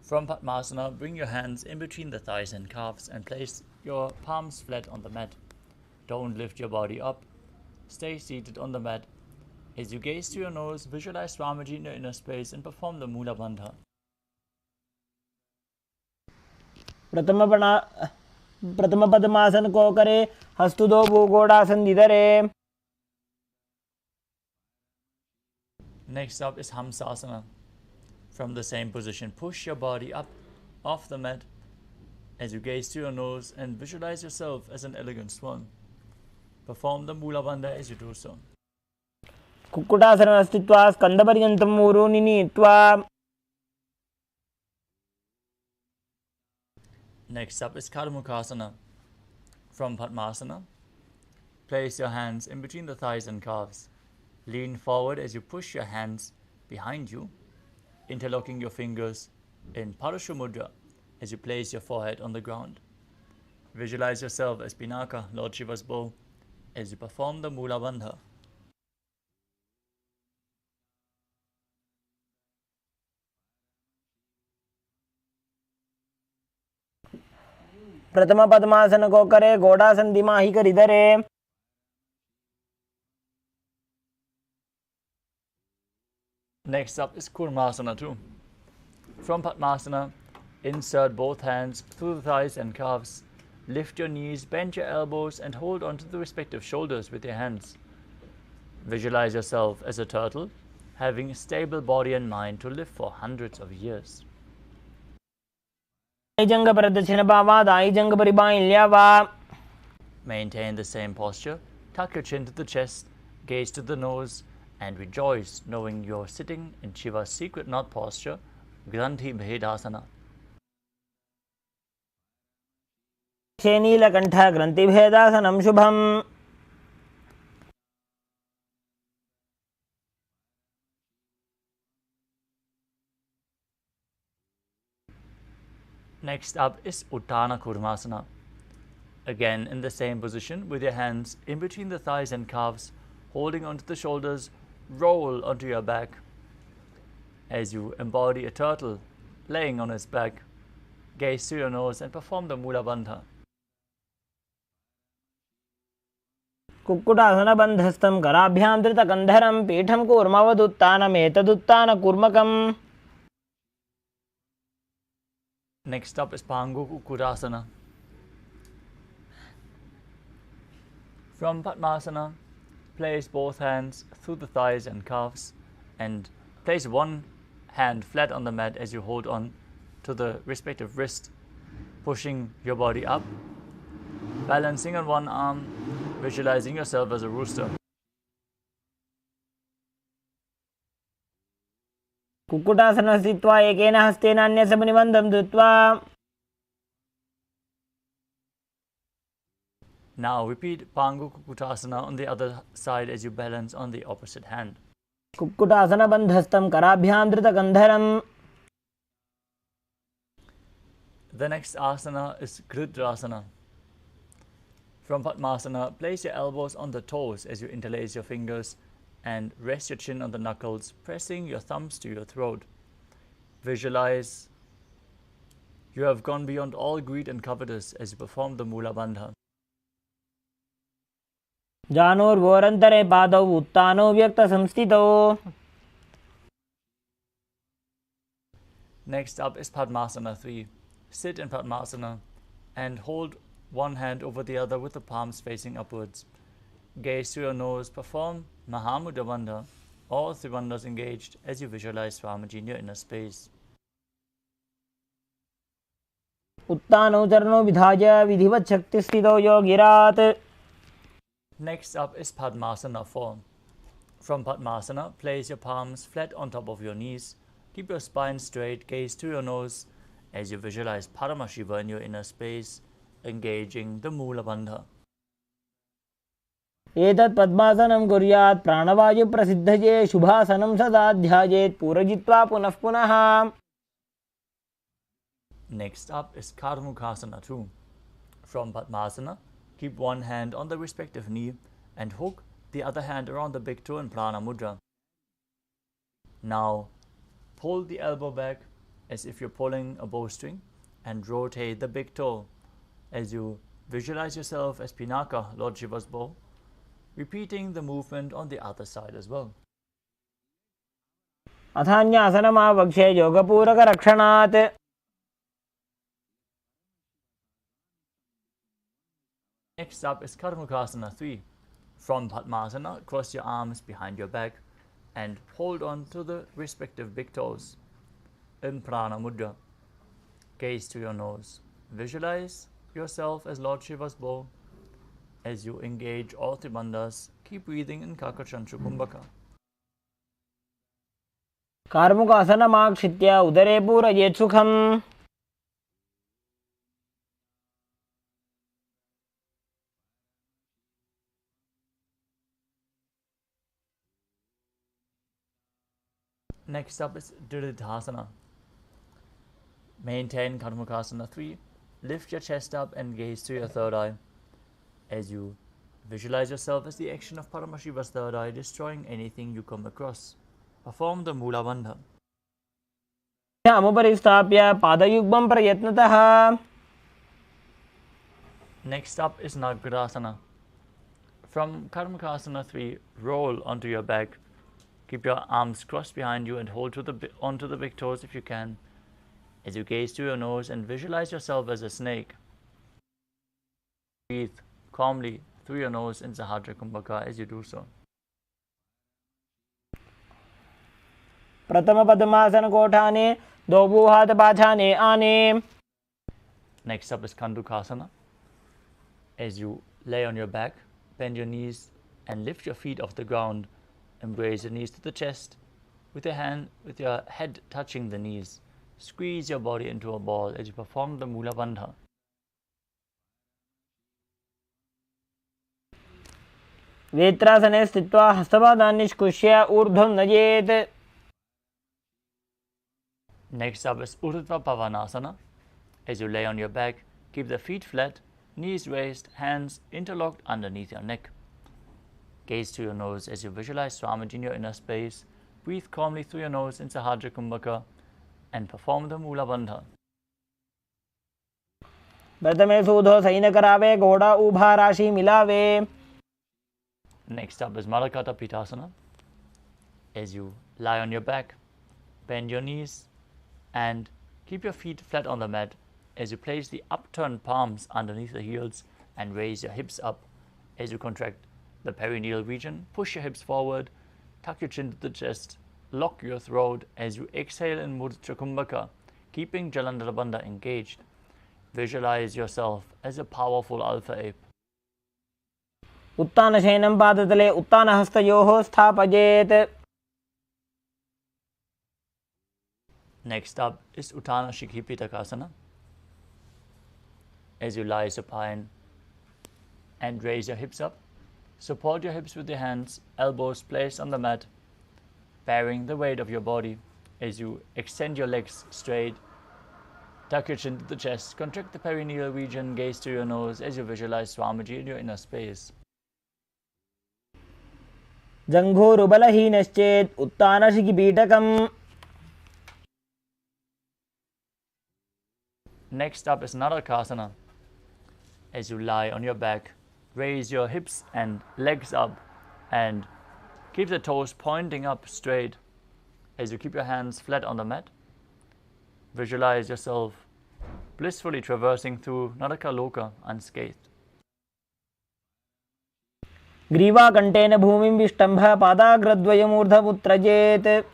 From Padmasana, bring your hands in between the thighs and calves and place your palms flat on the mat. Don't lift your body up. Stay seated on the mat. As you gaze to your nose, visualize Swamiji in your inner space and perform the Mula Bandha. प्रथमपद्मासन कोकरे हस्तुदो भूगोडासन निधरे. Next up is Hamsasana. From the same position, push your body up off the mat as you gaze to your nose and visualize yourself as an elegant swan. Perform the Mula Bandha as you do so. कुक्कुटासनं स्थित्वा स्कन्दपर्यन्तं ऊरूनि नीत्वा. Next up is Karmukhasana. From Padmasana, place your hands in between the thighs and calves. Lean forward as you push your hands behind you, interlocking your fingers in Parashu Mudra as you place your forehead on the ground. Visualize yourself as Pinaka, Lord Shiva's bow, as you perform the Mula Bandha. प्रथम पद्मासन को करे, घोड़ासन दिमाही कर इधरे. Next up is Kurmasana too. From Padmasana, insert both hands through the thighs and calves. Lift your knees, bend your elbows, and hold onto the respective shoulders with your hands. Visualize yourself as a turtle, having a stable body and mind to live for hundreds of years. Maintain the same posture, tuck your chin to the chest, gaze to the nose, and rejoice knowing you're sitting in Shiva's secret knot posture, Granthi Bhedasana. Neelkanth ग्रन्थिभेदासनं Shubham. Next up is Uttana Kurmasana. Again in the same position with your hands in between the thighs and calves, holding onto the shoulders, roll onto your back as you embody a turtle laying on its back. Gaze to your nose and perform the Mula Bandha. कुक्कुटासनबन्धस्थं कराभ्यां धृतकन्धरं पीठं कूर्मवदुत्तानमेतदुत्तानकूर्मकम्. Next up is Pangu Kukkurasana. From Padmasana, place both hands through the thighs and calves and place one hand flat on the mat as you hold on to the respective wrist, pushing your body up, balancing on one arm, visualizing yourself as a rooster. कुक्कुटासनं स्थित्वा एकेन हस्तेन अन्यसमनिबन्धं धृत्वा. Now repeat Pangu Kukkutasana on the other side as you balance on the opposite hand. कुक्कुटासनबन्धस्थं कराभ्यां धृतकन्धरम्. The next asana is Gridrasana. From Padmasana, place your elbows on the toes as you interlace your fingers and rest your chin on the knuckles, pressing your thumbs to your throat. Visualize you have gone beyond all greed and covetous as you perform the Mula Bandha. जानोर्वोरन्तरे पादौ उत्तानो व्यक्तसंस्थितौ. Next up is Padmasana 3. Sit in Padmasana and hold one hand over the other with the palms facing upwards. Gaze to your nose, perform Mahamudra Bandha, all three bandhas engaged as you visualize Swamiji in your inner space. उत्तानौ चरणौ विधाय विधिवत् शक्तिस्थितौ योगिरात्. Next up is Padmasana 4. From Padmasana, place your palms flat on top of your knees. Keep your spine straight, gaze to your nose as you visualize Paramashiva in your inner space, engaging the Mula Bandha. एतत् पद्मासनं कुर्यात् प्राणवायुप्रसिद्धये शुभासनं सदा ध्यायेत् पूरयित्वा पुनः पुनः. Next up is Karmukhasana 2. From Padmasana, keep one hand on the respective knee and hook the other hand around the big toe in Prana Mudra. Now, pull the elbow back as if you're pulling a bowstring and rotate the big toe as you visualize yourself as Pinaka, Lord Shiva's bow, repeating the movement on the other side as well. अथान्यासनमावक्ष्ये योगपूरकरक्षणात्. Next up is Karmukhasana 3. From Padmasana, cross your arms behind your back and hold on to the respective big toes in Prana Mudra. Gaze to your nose. Visualize yourself as Lord Shiva's bow. As you engage all three bandhas, keep breathing in Kakachanchu Kumbhaka. कार्मुकासनमाक्षित्य उदरे पूरयेत् सुखम्. Next up is Diridhasana. Maintain Karmukasana 3. Lift your chest up and gaze to your third eye. As you visualize yourself as the action of Paramashiva's third eye, destroying anything you come across. Perform the Mula Bandha. अमुपरि स्थाप्य पादयुग्मं प्रयत्नतः. Next up is Nagrasana. From Karmakasana 3, roll onto your back. Keep your arms crossed behind you and hold onto the big toes if you can. As you gaze to your nose and visualize yourself as a snake. Breathe calmly through your nose in Sahadra Kumbhaka as you do so. प्रथम पद्मासन कोठाने दो हाथ पाछाने आने. Next up is Kandukasana. As you lay on your back, bend your knees and lift your feet off the ground. Embrace your knees to the chest with your head touching the knees. Squeeze your body into a ball as you perform the Mula Bandha. वेत्रासने स्थित्वा हस्तपादान् निष्कुष्य ऊर्ध्वं नयेत्. Next up is Urdhva Pavanasana. As you lay on your back, keep the feet flat, knees raised, hands interlocked underneath your neck. Gaze to your nose as you visualize Swamiji in your inner space. Breathe calmly through your nose in Sahadra Kumbhaka and perform the Mula Bandha. प्रथमे सूधो San करावे घोड़ा उभा राशि मिलावे. Next up is Malakata Pitasana. As you lie on your back, bend your knees and keep your feet flat on the mat as you place the upturned palms underneath the heels and raise your hips up. As you contract the perineal region, push your hips forward, tuck your chin to the chest, lock your throat as you exhale in Mudra Kumbhaka, keeping Jalandhara Bandha engaged. Visualize yourself as a powerful alpha ape. उत्तानशयनं पादतले उत्तानहस्तयोः स्थापयेत्. Next up is Uttana Shikhi Pitakasana. As you lie supine and raise your hips up, support your hips with your hands, elbows placed on the mat, bearing the weight of your body. As you extend your legs straight, tuck your chin to the chest, contract the perineal region, gaze to your nose as you visualize Swamiji in your inner space. जङ्घोरुबलहीनश्चेत् उत्तानशिखिपीठकम्. Next up is Narakasana. As you lie on your back, raise your hips and legs up and keep the toes pointing up straight. As you keep your hands flat on the mat, visualize yourself blissfully traversing through Naraka Loka unscathed. ग्रीवाकण्ठेन भूमिं विष्टम्भ पादाग्रद्वयमूर्धमुत्रजेत्.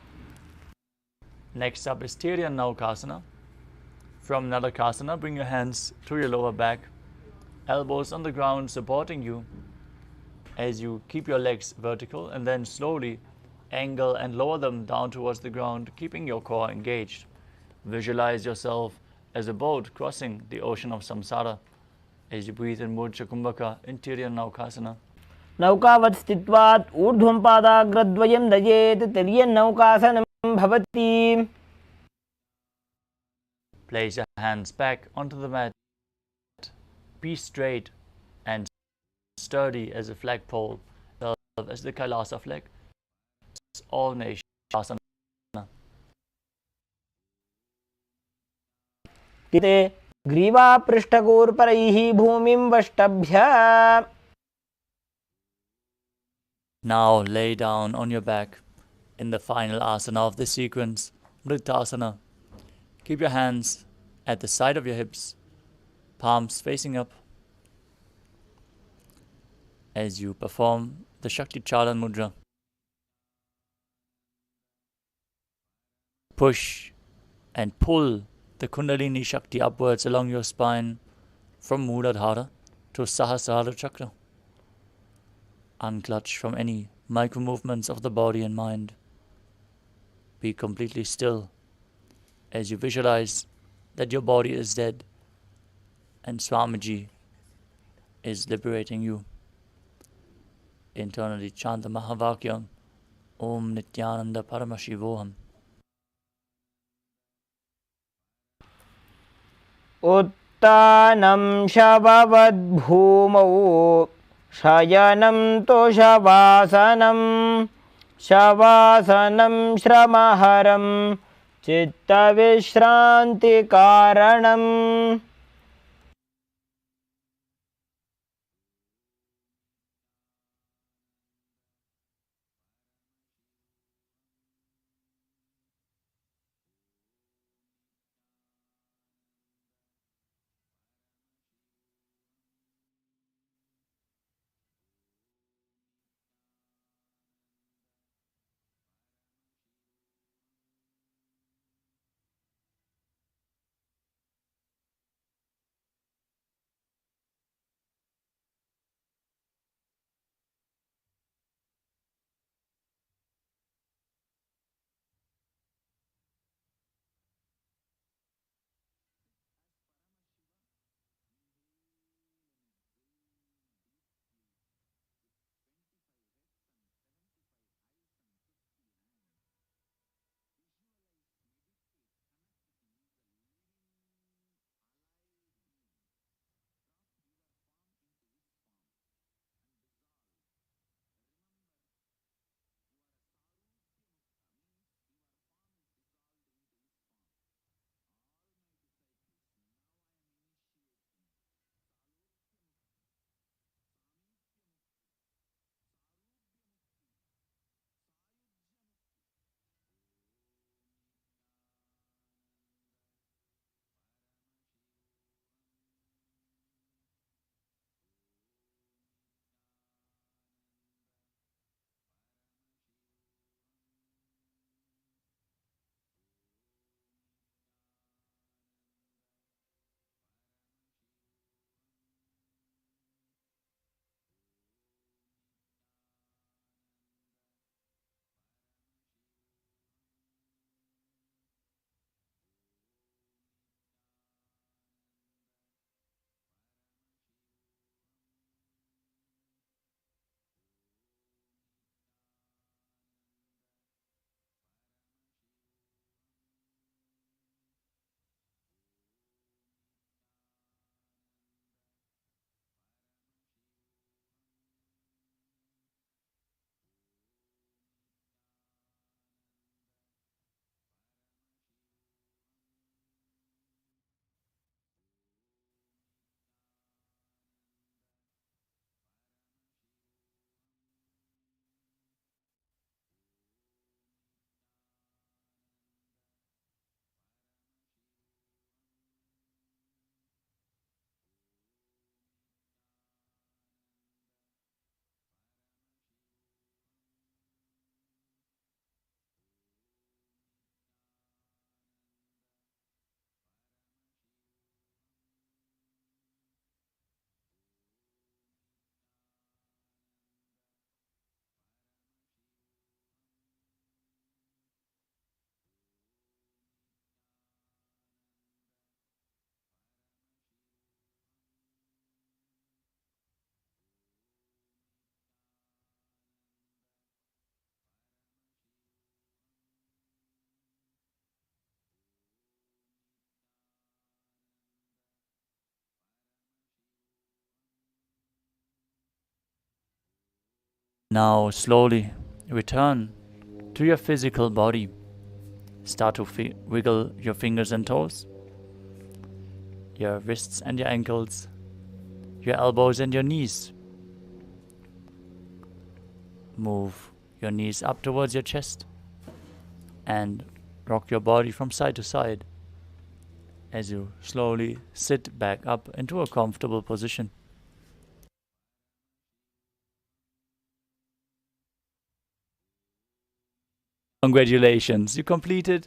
Next up is Tiryan Naukasana. From Narakasana, bring your hands to your lower back, elbows on the ground supporting you as you keep your legs vertical and then slowly angle and lower them down towards the ground, keeping your core engaged. Visualize yourself as a boat crossing the ocean of samsara as you breathe in Mudra Kumbhaka in Tiryan Naukasana. नौकावत् स्थित्वात् ऊर्ध्वं पादाग्रद्वयं नयेत्. तिर्यन्नौकासनं भवति. Place your hands back onto the mat. Be straight and sturdy as a flagpole, as the Kailasa flag. All nations asana. तिते ग्रीवापृष्ठगोर्परैः भूमिं वष्टभ्य. Now lay down on your back in the final asana of this sequence, Mritasana. Keep your hands at the side of your hips, palms facing up. As you perform the Shakti Chalan Mudra. push and pull the Kundalini Shakti upwards along your spine from Muladhara to Sahasrara Chakra. Unclutch from any micro movements of the body and mind. Be completely still as you visualize that your body is dead and Swamiji is liberating you. Internally chant the Mahavakyam, Om Nithyananda Paramashivoham. उत्तानं शववद्भूमौ शयनं तोषवासनं शवासनं श्रमहरं चित्तविश्रान्तिकारणम्. Now slowly return to your physical body. Start to wiggle your fingers and toes, your wrists and your ankles, your elbows and your knees. Move your knees up towards your chest and rock your body from side to side as you slowly sit back up into a comfortable position. Congratulations, you completed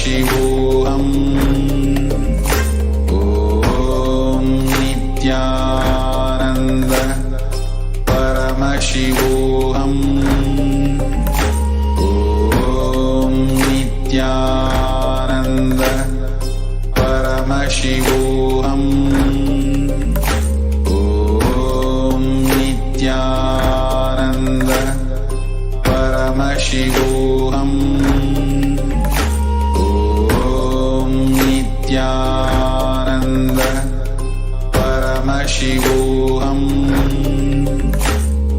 Paramashivoham. Om Nithyananda Paramashivoham. Om Nithyananda Paramashivoham. Om Nithyananda Paramashivoham. Om Nithyananda Paramashivoham.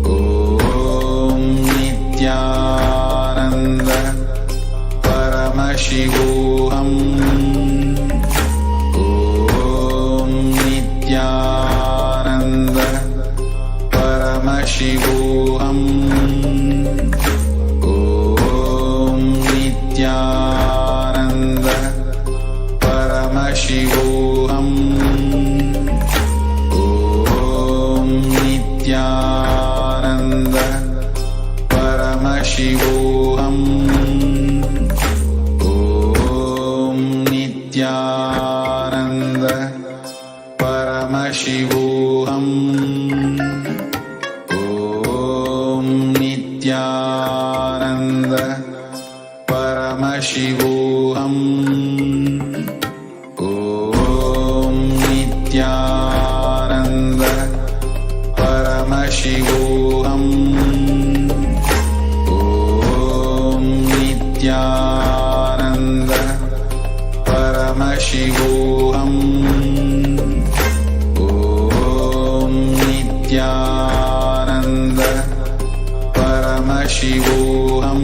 Om Nithyananda Paramashivoham. Om Nithyananda Paramashivoham. Om Nithyananda Paramashivoham. Om Nithyananda Paramashivoham. Om Nithyananda Paramashivoham. Om Nithyananda Paramashivoham. Om Nithyananda Paramashivoham. Om Nithyananda Paramashivoham.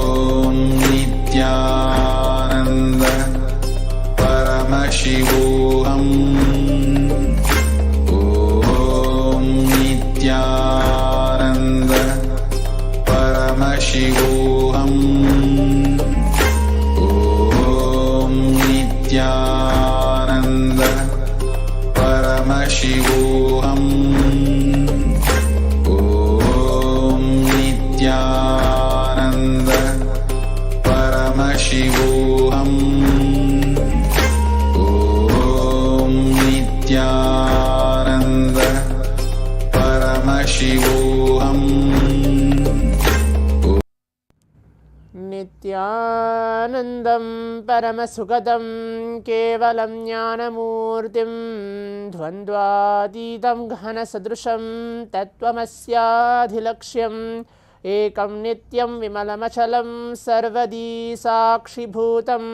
Om Nithyananda Paramashivoham. Om Nithyananda Paramashivoham. Om Nithyananda Paramashivoham. Om Nithyananda Paramashivoham. Om Nithyananda Paramashivoham. Om Nithyananda Paramashivoham. नित्यानन्दं परमसुखदं केवलं ज्ञानमूर्तिं द्वन्द्वातीतं घनसदृशं तत्त्वमस्याधिलक्ष्यम् एकं नित्यं विमलमचलं सर्वदी साक्षिभूतं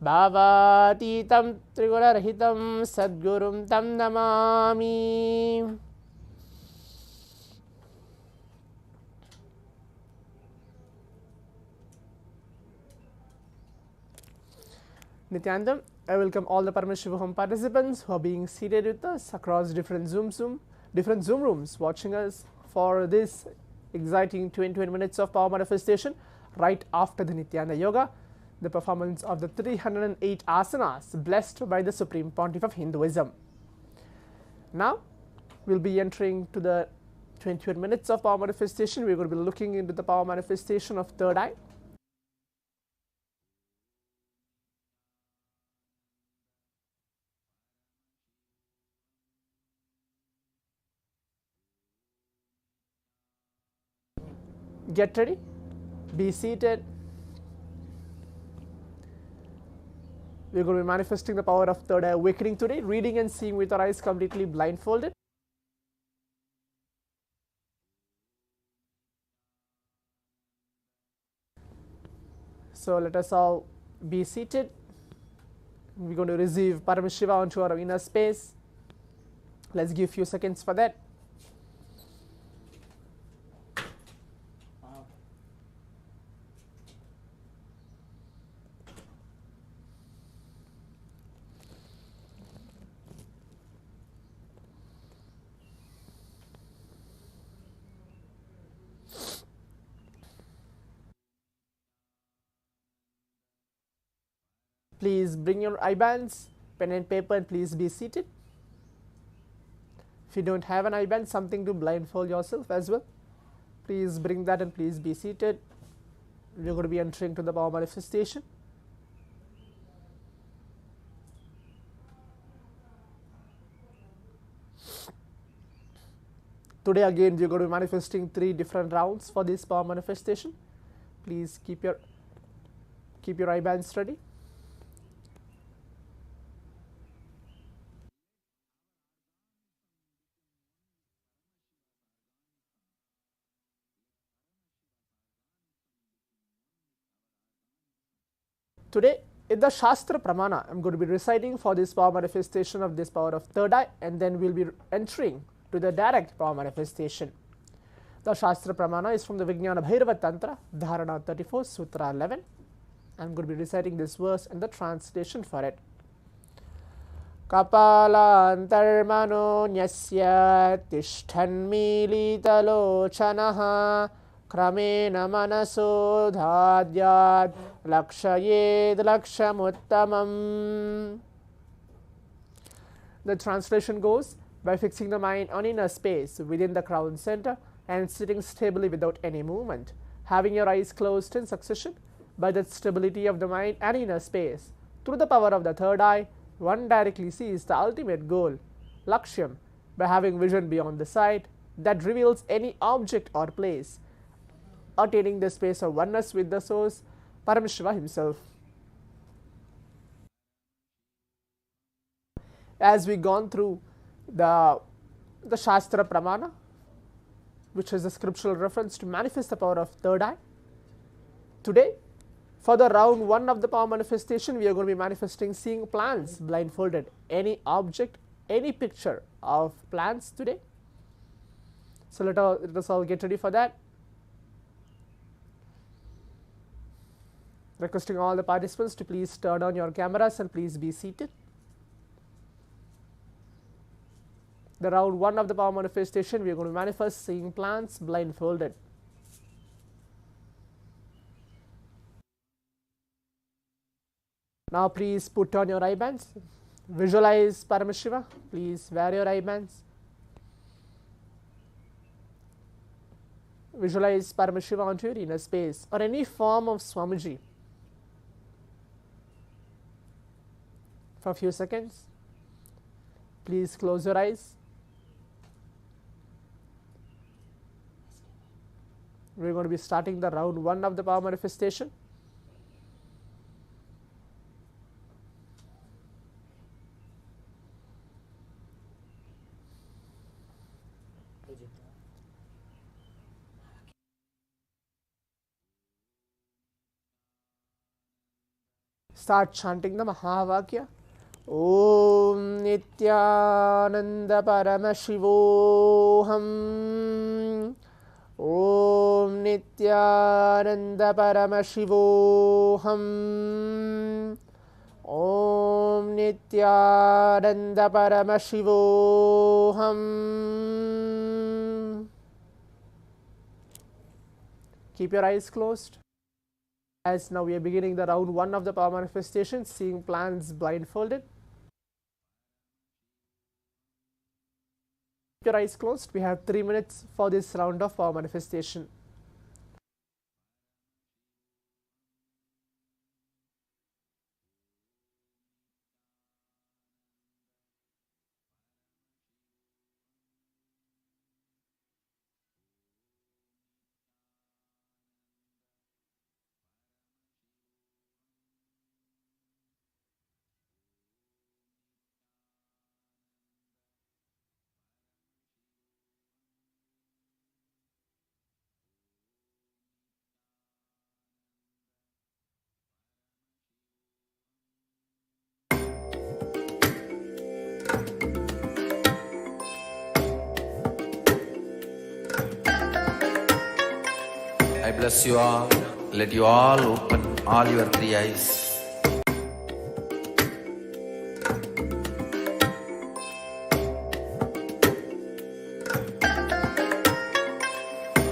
भावातीतं त्रिगुणरहितं सद्गुरुं तं Namami. Nithyanandam, I welcome all the Paramashivoham participants who are being seated with us across different Zoom rooms, watching us for this exciting 20 minutes of power manifestation right after the Nityananda Yoga, the performance of the 308 asanas blessed by the Supreme Pontiff of Hinduism. Now, we'll be entering to the 21 minutes of power manifestation. We're going to be looking into the power manifestation of third eye. Get ready, be seated. We're going to be manifesting the power of third eye awakening today, reading and seeing with our eyes completely blindfolded. So let us all be seated. We're going to receive Paramashiva onto our inner space. Let's give a few seconds for that. Please bring your eye bands, pen and paper, and please be seated. If you don't have an eye band, something to blindfold yourself as well. Please bring that and please be seated. we're going to be entering to the power manifestation. Today again we're going to be manifesting 3 different rounds for this power manifestation. Please keep your eye bands ready. Today in the Shastra Pramana, I'm going to be reciting for this power manifestation of this power of third eye, and then we'll be entering to the direct power manifestation. The Shastra Pramana is from the Vijnana Bhairava Tantra, Dharana 34, Sutra 11. I'm going to be reciting this verse and the translation for it. Kapalantarmano nyasya tishthanmilitalochanaha kramena manaso dhadyad lakshayed lakshamuttamam. The translation goes, by fixing the mind on inner space within the crown center and sitting stably without any movement, having your eyes closed in succession, by that stability of the mind and inner space, through the power of the third eye, one directly sees the ultimate goal, Lakshyam, by having vision beyond the sight that reveals any object or place, attaining the space of oneness with the source, Paramashiva himself. As we gone through the Shastra Pramana, which is a scriptural reference to manifest the power of third eye, today for the round 1 of the power manifestation, we are going to be manifesting seeing plants blindfolded, any object, any picture of plants today. So let us all get ready for that. Requesting all the participants to please turn on your cameras and please be seated. The round 1 of the power manifestation, we are going to manifest seeing plants blindfolded. Now please put on your eye bands. Visualize Paramashiva. Please wear your eye bands. Visualize Paramashiva onto your inner space or any form of Swamiji for a few seconds. Please close your eyes. We're going to be starting the round 1 of the power manifestation. Start chanting the Mahavakya. Om Nithyananda Paramashivoham. Om Nithyananda Paramashivoham. Om Nithyananda Paramashivoham. Keep your eyes closed. As now we are beginning the round 1 of the power manifestation, seeing plants blindfolded. Keep your eyes closed. We have 3 minutes for this round of power manifestation. I bless you all. Let you all open all your 3 eyes.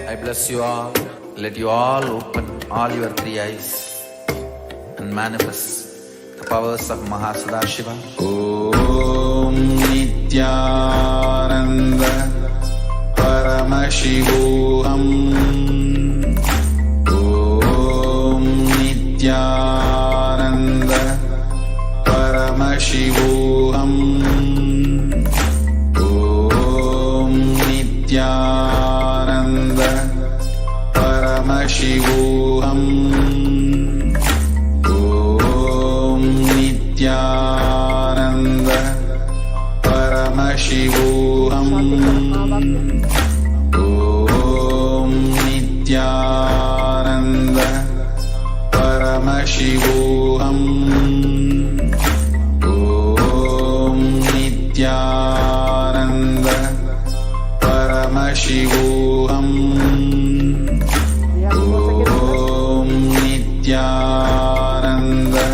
I bless you all. Let you all open all your 3 eyes and manifest the powers of Mahasadashiva. Om Nithyananda Paramashivoham. Om Paramashivoham. Om Nithyananda Paramashivoham. Om Nithyananda Paramashivoham. Om Nithyananda Paramashivoham. Om Nithyananda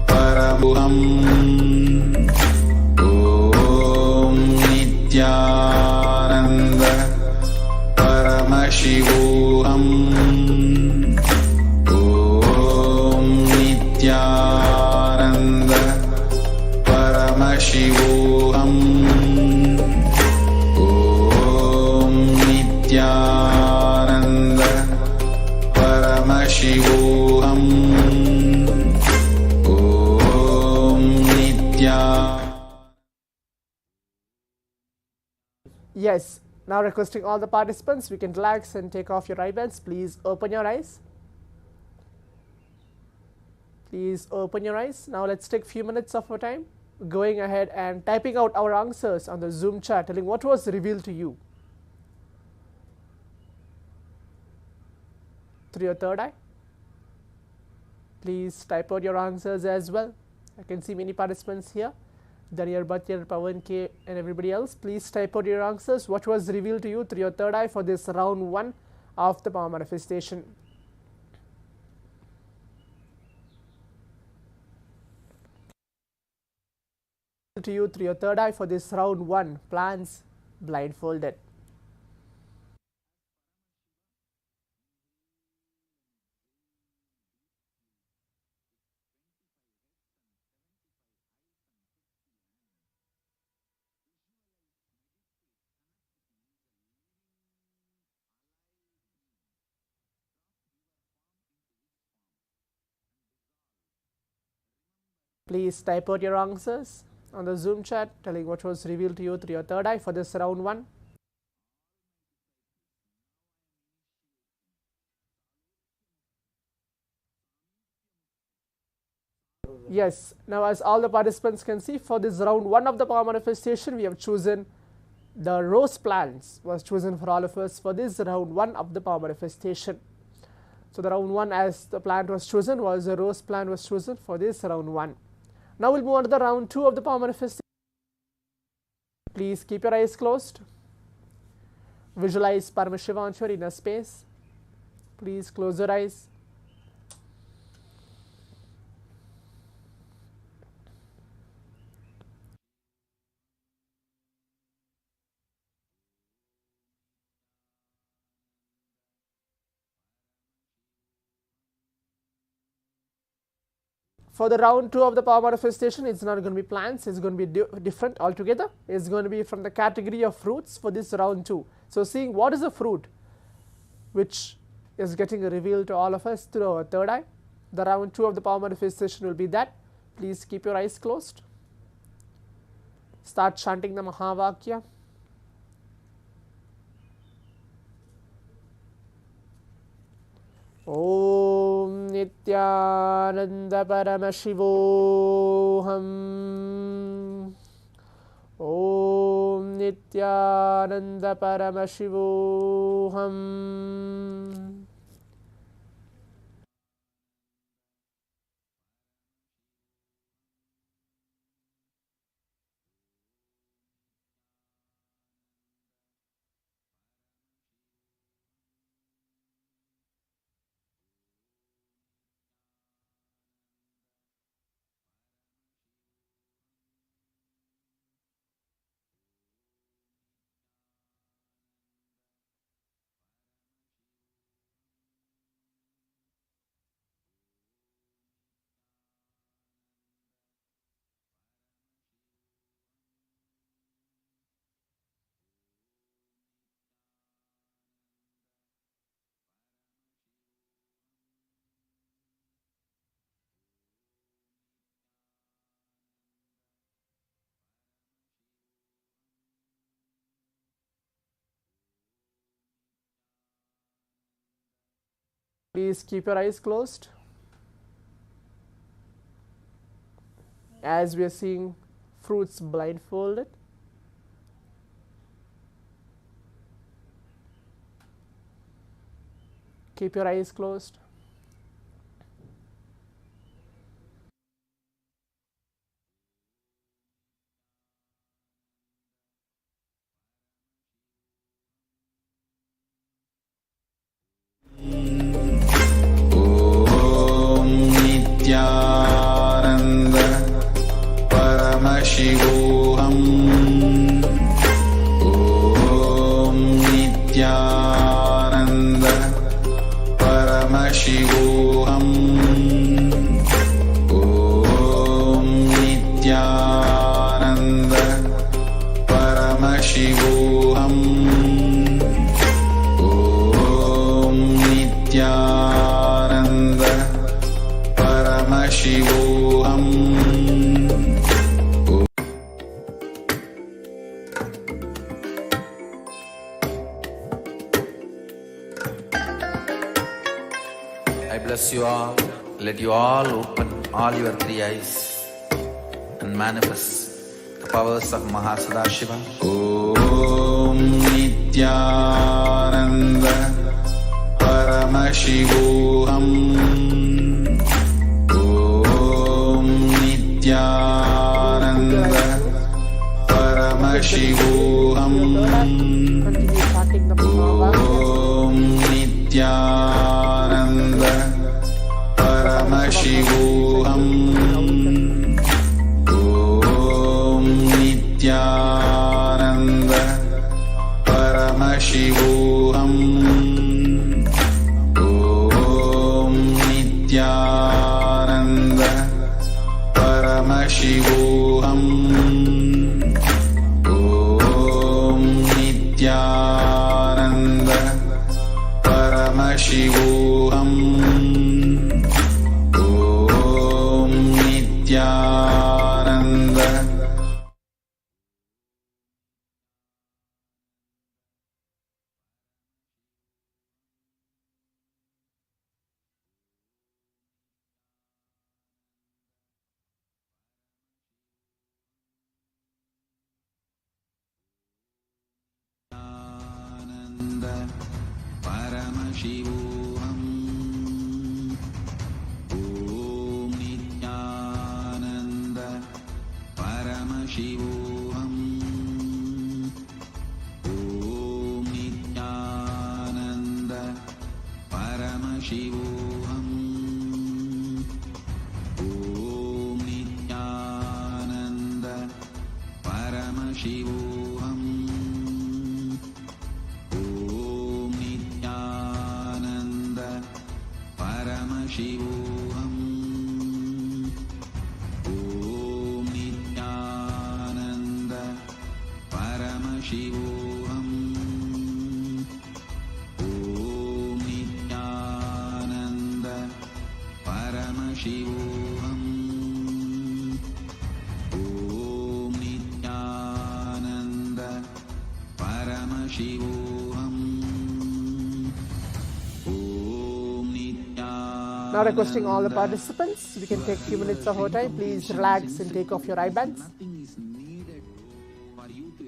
Paramashivoham. Om Nithyananda Paramashivoham. Om Nithyananda Paramashivoham. Om Nithyananda Paramashivoham. Om Nithyananda. Yes. Now requesting all the participants, we can relax and take off your eyebands. Please open your eyes. Please open your eyes. Now let's take few minutes of our time going ahead and typing out our answers on the Zoom chat, telling what was revealed to you through your third eye. Please type out your answers as well. I can see many participants here. Daniel Bhatyar, Pawan K, and everybody else. Please type out your answers. What was revealed to you through your third eye for this round 1 of the power manifestation? To you through your third eye for this round 1, plans blindfolded. Please type out your answers on the Zoom chat, telling what was revealed to you through your third eye for this round 1. Yes, now as all the participants can see, for this round 1 of the power manifestation, we have chosen the rose plants was chosen for all of us for this round 1 of the power manifestation. So the round 1 as the plant was chosen was the rose plant was chosen for this round 1. Now we'll move on to the round 2 of the power manifestation. Please keep your eyes closed. Visualize Paramashivam in your inner space. Please close your eyes. For the round 2 of the power manifestation, it's not going to be plants, it's going to be different altogether. It's going to be from the category of fruits for this round 2. So seeing what is a fruit which is getting revealed to all of us through our third eye. The round 2 of the power manifestation will be that. Please keep your eyes closed. Start chanting the Mahavakya. Om Nithyananda Paramashivoham. Om Nithyananda Paramashivoham. Please keep your eyes closed as we are seeing fruits blindfolded. Keep your eyes closed. Om Nithyananda Paramashivoham. Om Nithyananda Paramashivoham. Om Nithyananda Paramashivoham. Om Nithyananda Paramashivoham. I bless you all. Let you all open all your three eyes and manifest the powers of Mahasadashiva. Om Nithyananda Paramashivoham. Om Nithyananda Paramashivoham. Continue chanting the mantra. Om Nithyananda Paramashivoham. Om Nithyananda Paramashivoham. Om Nithyananda Paramashivoham. Om Nithyananda Paramashivoham. Om Nithyananda. Paramashivoham. Om Nithyananda Paramashivoham. Om Nithyananda Paramashivoham. Om Nithyananda Paramashivoham. Om Nithyananda Paramashivoham. Om Nithyananda Paramashivoham. Om Nithyananda Paramashivoham. Om Nithyananda Paramashivoham. Om Nithyananda. Now requesting all the participants, we can take a few minutes of our time. Please relax and take off your eye bands.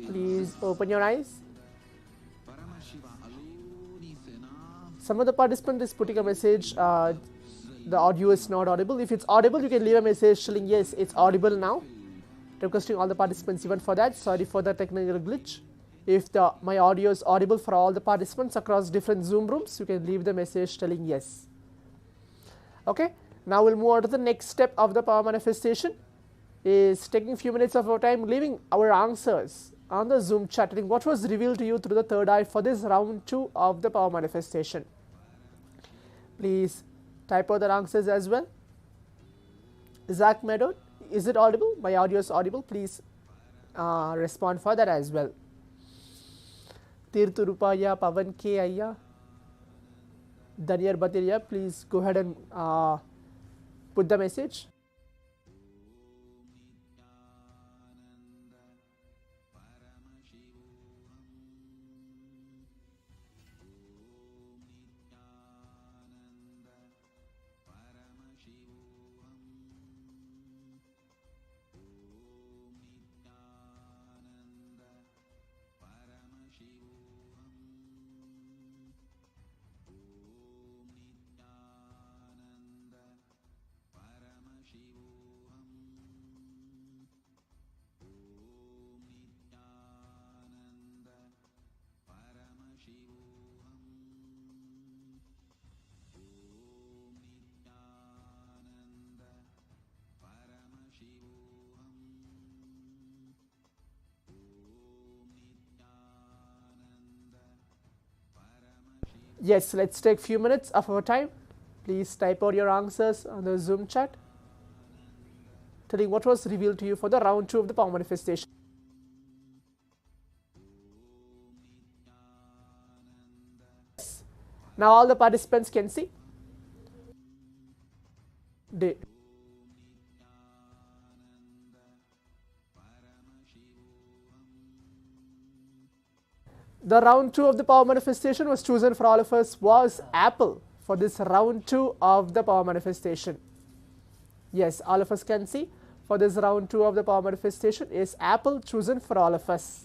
Please open your eyes. Some of the participant is putting a message, the audio is not audible. If it's audible, you can leave a message telling yes, it's audible now. Requesting all the participants even for that. Sorry for the technical glitch. If my audio is audible for all the participants across different Zoom rooms, you can leave the message telling yes. Okay, now we'll move on to the next step of the power manifestation, is taking a few minutes of our time, leaving our answers on the Zoom chat, what was revealed to you through the third eye for this round 2 of the power manifestation. Please type out the answers as well. Zach Meadow, is it audible? My audio is audible. Please respond for that as well. Tirthurupaya Pavan K. Ayya, Danyar Batiria, please go ahead and put the message. Yes, let's take few minutes of our time. Please type out your answers on the Zoom chat, telling what was revealed to you for the round 2 of the power manifestation. Now all the participants can see. The round 2 of the power manifestation was chosen for all of us was apple for this round 2 of the power manifestation. Yes, all of us can see for this round 2 of the power manifestation is apple chosen for all of us.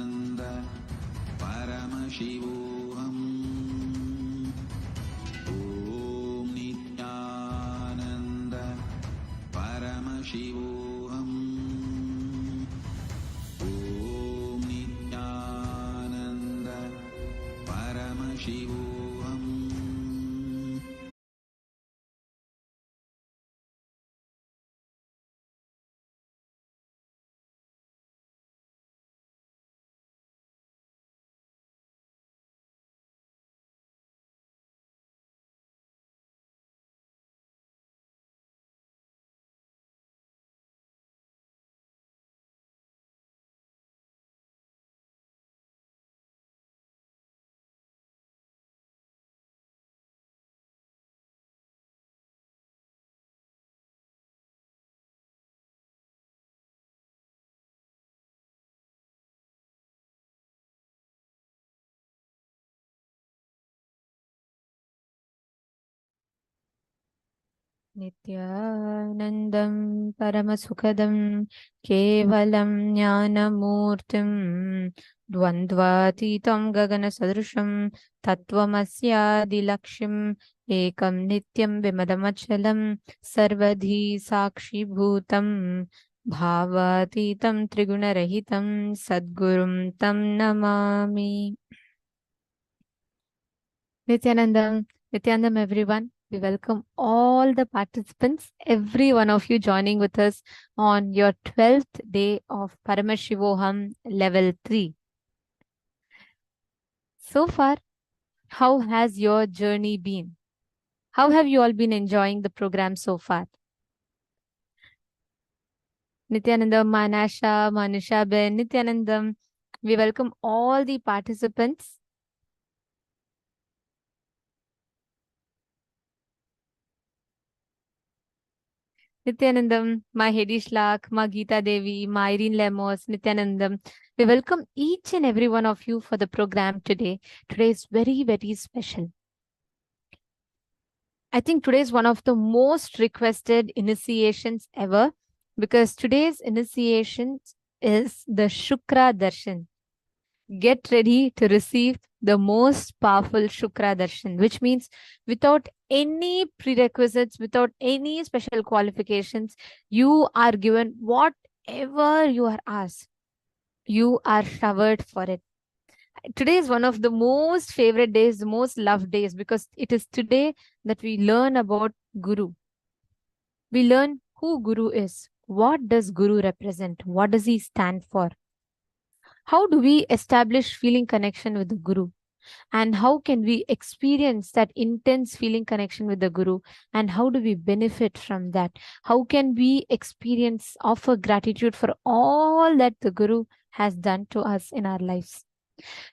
नित्यानन्दं परमसुखदं केवलं ज्ञानमूर्तिं द्वन्द्वातीतं गगनसदृशं तत्त्वमस्यादिलक्ष्यम् एकं नित्यं विमलमचलं सर्वधी साक्षिभूतं भावातीतं त्रिगुणरहितं सद्गुरुं तं Namami. Nityanandam, everyone. We welcome all the participants, every one of you joining with us on your 12th day of Paramashivoham level 3. So far, how has your journey been? How have you all been enjoying the program so far? Nityanandam, Manasha, Manusha Ben, Nityanandam, we welcome all the participants. Nityanandam, Ma Hedi Shlak, Ma Geeta Devi, Ma Irene Lemos, Nityanandam. We welcome each and every one of you for the program today. Today is very, very special. I think today is one of the most requested initiations ever because today's initiation is the Shukra Darshan. Get ready to receive the most powerful Shukra Darshan, which means without any prerequisites, without any special qualifications, you are given whatever you are asked. You are showered for it. Today is one of the most favorite days, the most loved days, because it is today that we learn about Guru. We learn who Guru is. What does Guru represent? What does he stand for? How do we establish feeling connection with the Guru? And how can we experience that intense feeling connection with the Guru? And how do we benefit from that? How can we experience, offer gratitude for all that the Guru has done to us in our lives?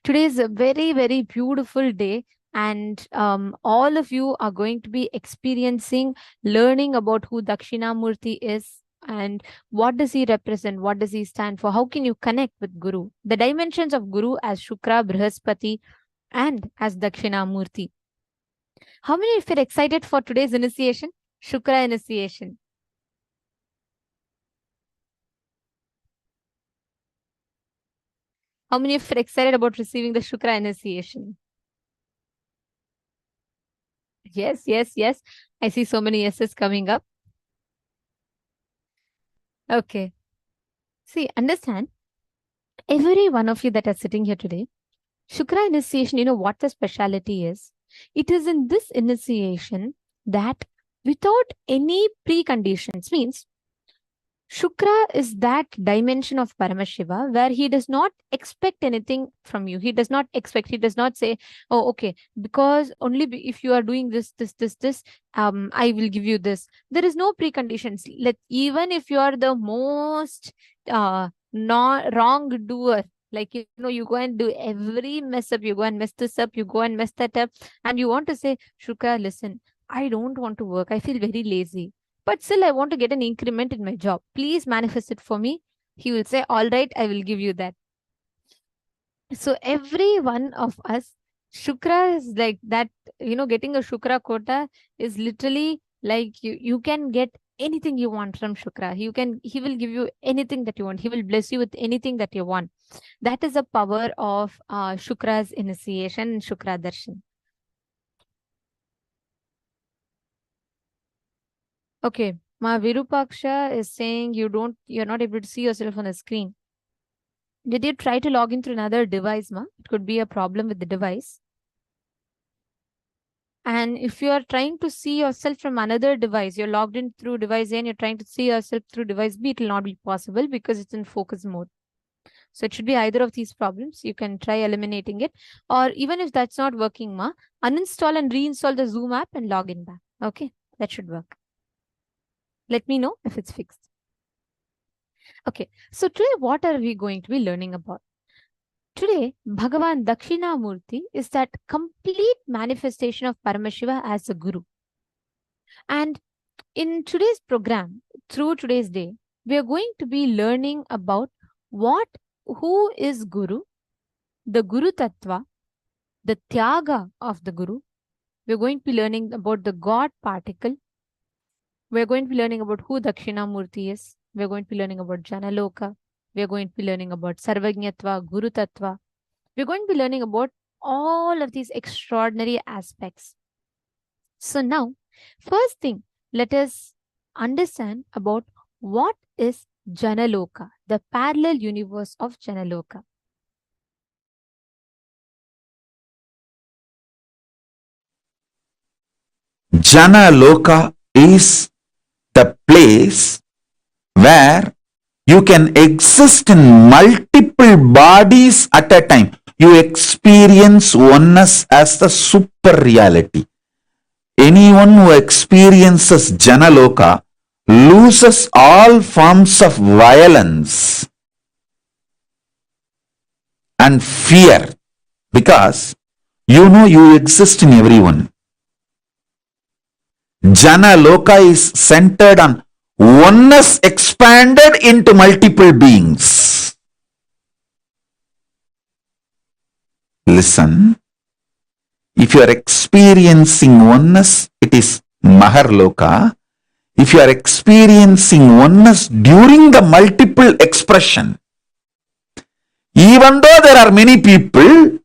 Today is a very, very beautiful day. And all of you are going to be experiencing, learning about who Dakshinamurti is and what does he represent, what does he stand for, how can you connect with Guru, the dimensions of Guru as Shukra, Brihaspati, and as Dakshinamurti. How many of you are excited for today's initiation, Shukra initiation? How many of you are excited about receiving the Shukra initiation? Yes, yes, yes. I see so many yeses coming up. Okay. See, understand, every one of you that are sitting here today, Shukra initiation, you know what the speciality is? It is in this initiation that without any preconditions, means Shukra is that dimension of Paramashiva where he does not expect anything from you. He does not expect, he does not say, oh, okay, because only if you are doing this, I will give you this. There is no preconditions. Even if you are the most wrong doer, like, you know, you go and do every mess up, you go and mess this up, you go and mess that up, and you want to say, Shukra, listen, I don't want to work. I feel very lazy. But still, I want to get an increment in my job. Please manifest it for me. He will say, all right, I will give you that. So every one of us, Shukra is like that, you know, getting a Shukra quota is literally like you can get anything you want from Shukra. He will give you anything that you want. He will bless you with anything that you want. That is the power of Shukra's initiation and Shukra Darshan. Okay, Ma Virupaksha is saying you're not able to see yourself on the screen. Did you try to log in through another device, Ma? It could be a problem with the device. And if you are trying to see yourself from another device, you're logged in through device A and you're trying to see yourself through device B, it will not be possible because it's in focus mode. So it should be either of these problems. You can try eliminating it. Or even if that's not working, Ma, uninstall and reinstall the Zoom app and log in back. Okay, that should work. Let me know if it's fixed. Okay, so today what are we going to be learning about? Today, Bhagavan Dakshinamurti is that complete manifestation of Paramashiva as a Guru. And in today's program, through today's day, we are going to be learning about who is Guru, the Guru Tattva, the Tyaga of the Guru. We're going to be learning about the God particle, We're going to be learning about who Dakshinamurti is. We're going to be learning about Janaloka. We're going to be learning about Sarvajñatva, Guru Tattva. We're going to be learning about all of these extraordinary aspects. So now, first thing, let us understand about what is Janaloka, the parallel universe of Janaloka. Jana Loka is the place where you can exist in multiple bodies at a time. You experience oneness as the super reality. Anyone who experiences Jana Loka loses all forms of violence and fear, because you know you exist in everyone. Jana Loka is centered on oneness expanded into multiple beings. Listen, if you are experiencing oneness, it is Maharloka. If you are experiencing oneness during the multiple expression, even though there are many people,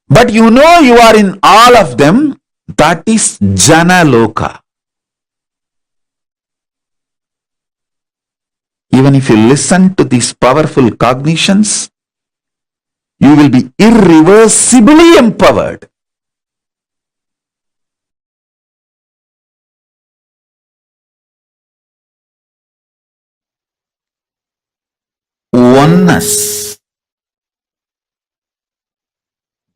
but you know you are in all of them, that is Jana Loka. Even if you listen to these powerful cognitions, you will be irreversibly empowered. Oneness,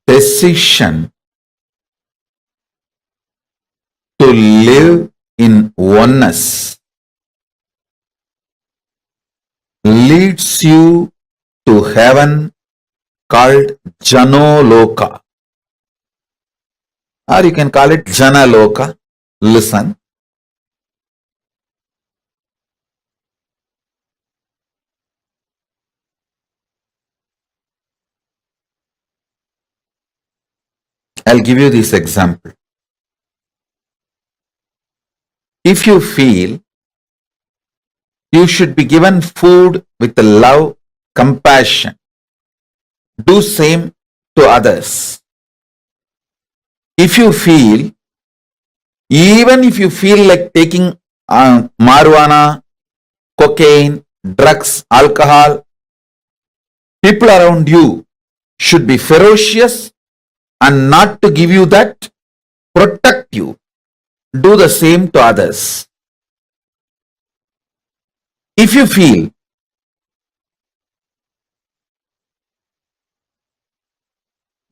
decision to live in oneness leads you to heaven called Janoloka, or you can call it Janaloka. Listen. I'll give you this example. If you feel you should be given food with love, compassion, do same to others. If you feel, even if you feel like taking marijuana, cocaine, drugs, alcohol, people around you should be ferocious and not to give you that, protect you. Do the same to others. If you feel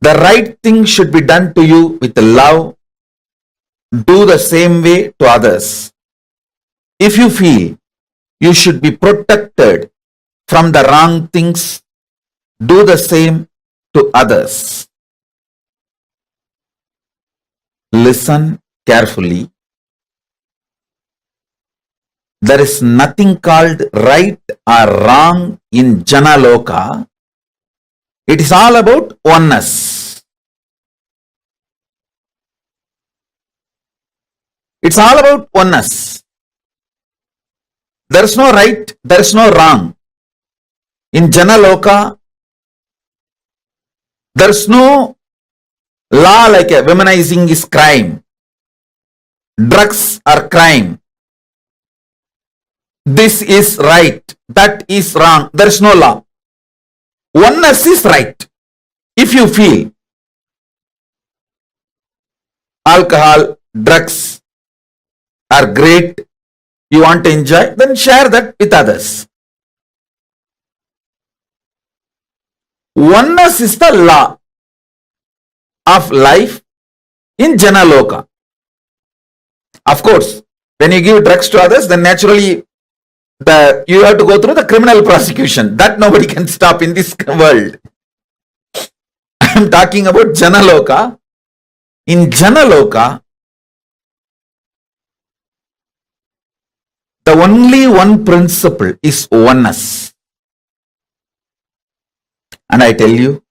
the right thing should be done to you with love, do the same way to others. If you feel you should be protected from the wrong things, do the same to others. Listen carefully. There is nothing called right or wrong in Janaloka. It is all about oneness. It's all about oneness. There is no right, there is no wrong. In Janaloka, there is no law like a womanizing is crime. Drugs are crime. This is right, that is wrong. There is no law. Oneness is right. If you feel alcohol, drugs are great, you want to enjoy, then share that with others. Oneness is the law of life in Janaloka. Of course, when you give drugs to others, then naturally you have to go through the criminal prosecution. That nobody can stop in this world. I am talking about Janaloka. In Janaloka, the only one principle is oneness. And I tell you,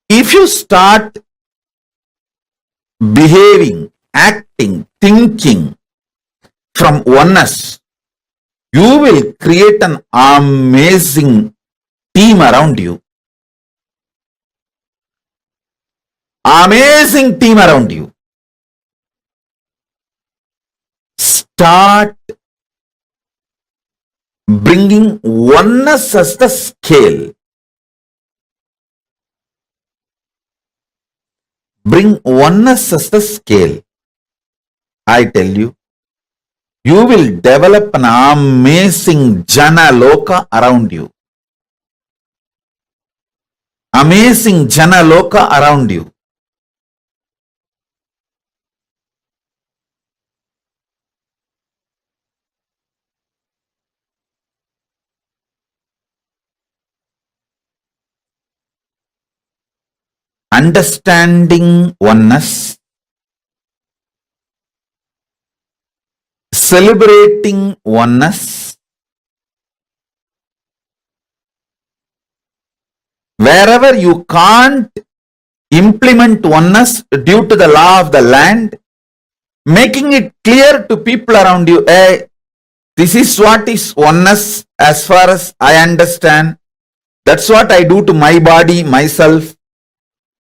if you start behaving acting, thinking from oneness, you will create an amazing team around you. Amazing team around you. Start bringing oneness as the scale. Bring oneness as the scale. I tell you, you will develop an amazing Jana Loka around you. Amazing Jana Loka around you. Understanding oneness, celebrating oneness, wherever you can't implement oneness due to the law of the land, making it clear to people around you, hey, this is what is oneness as far as I understand. That's what I do to my body, myself.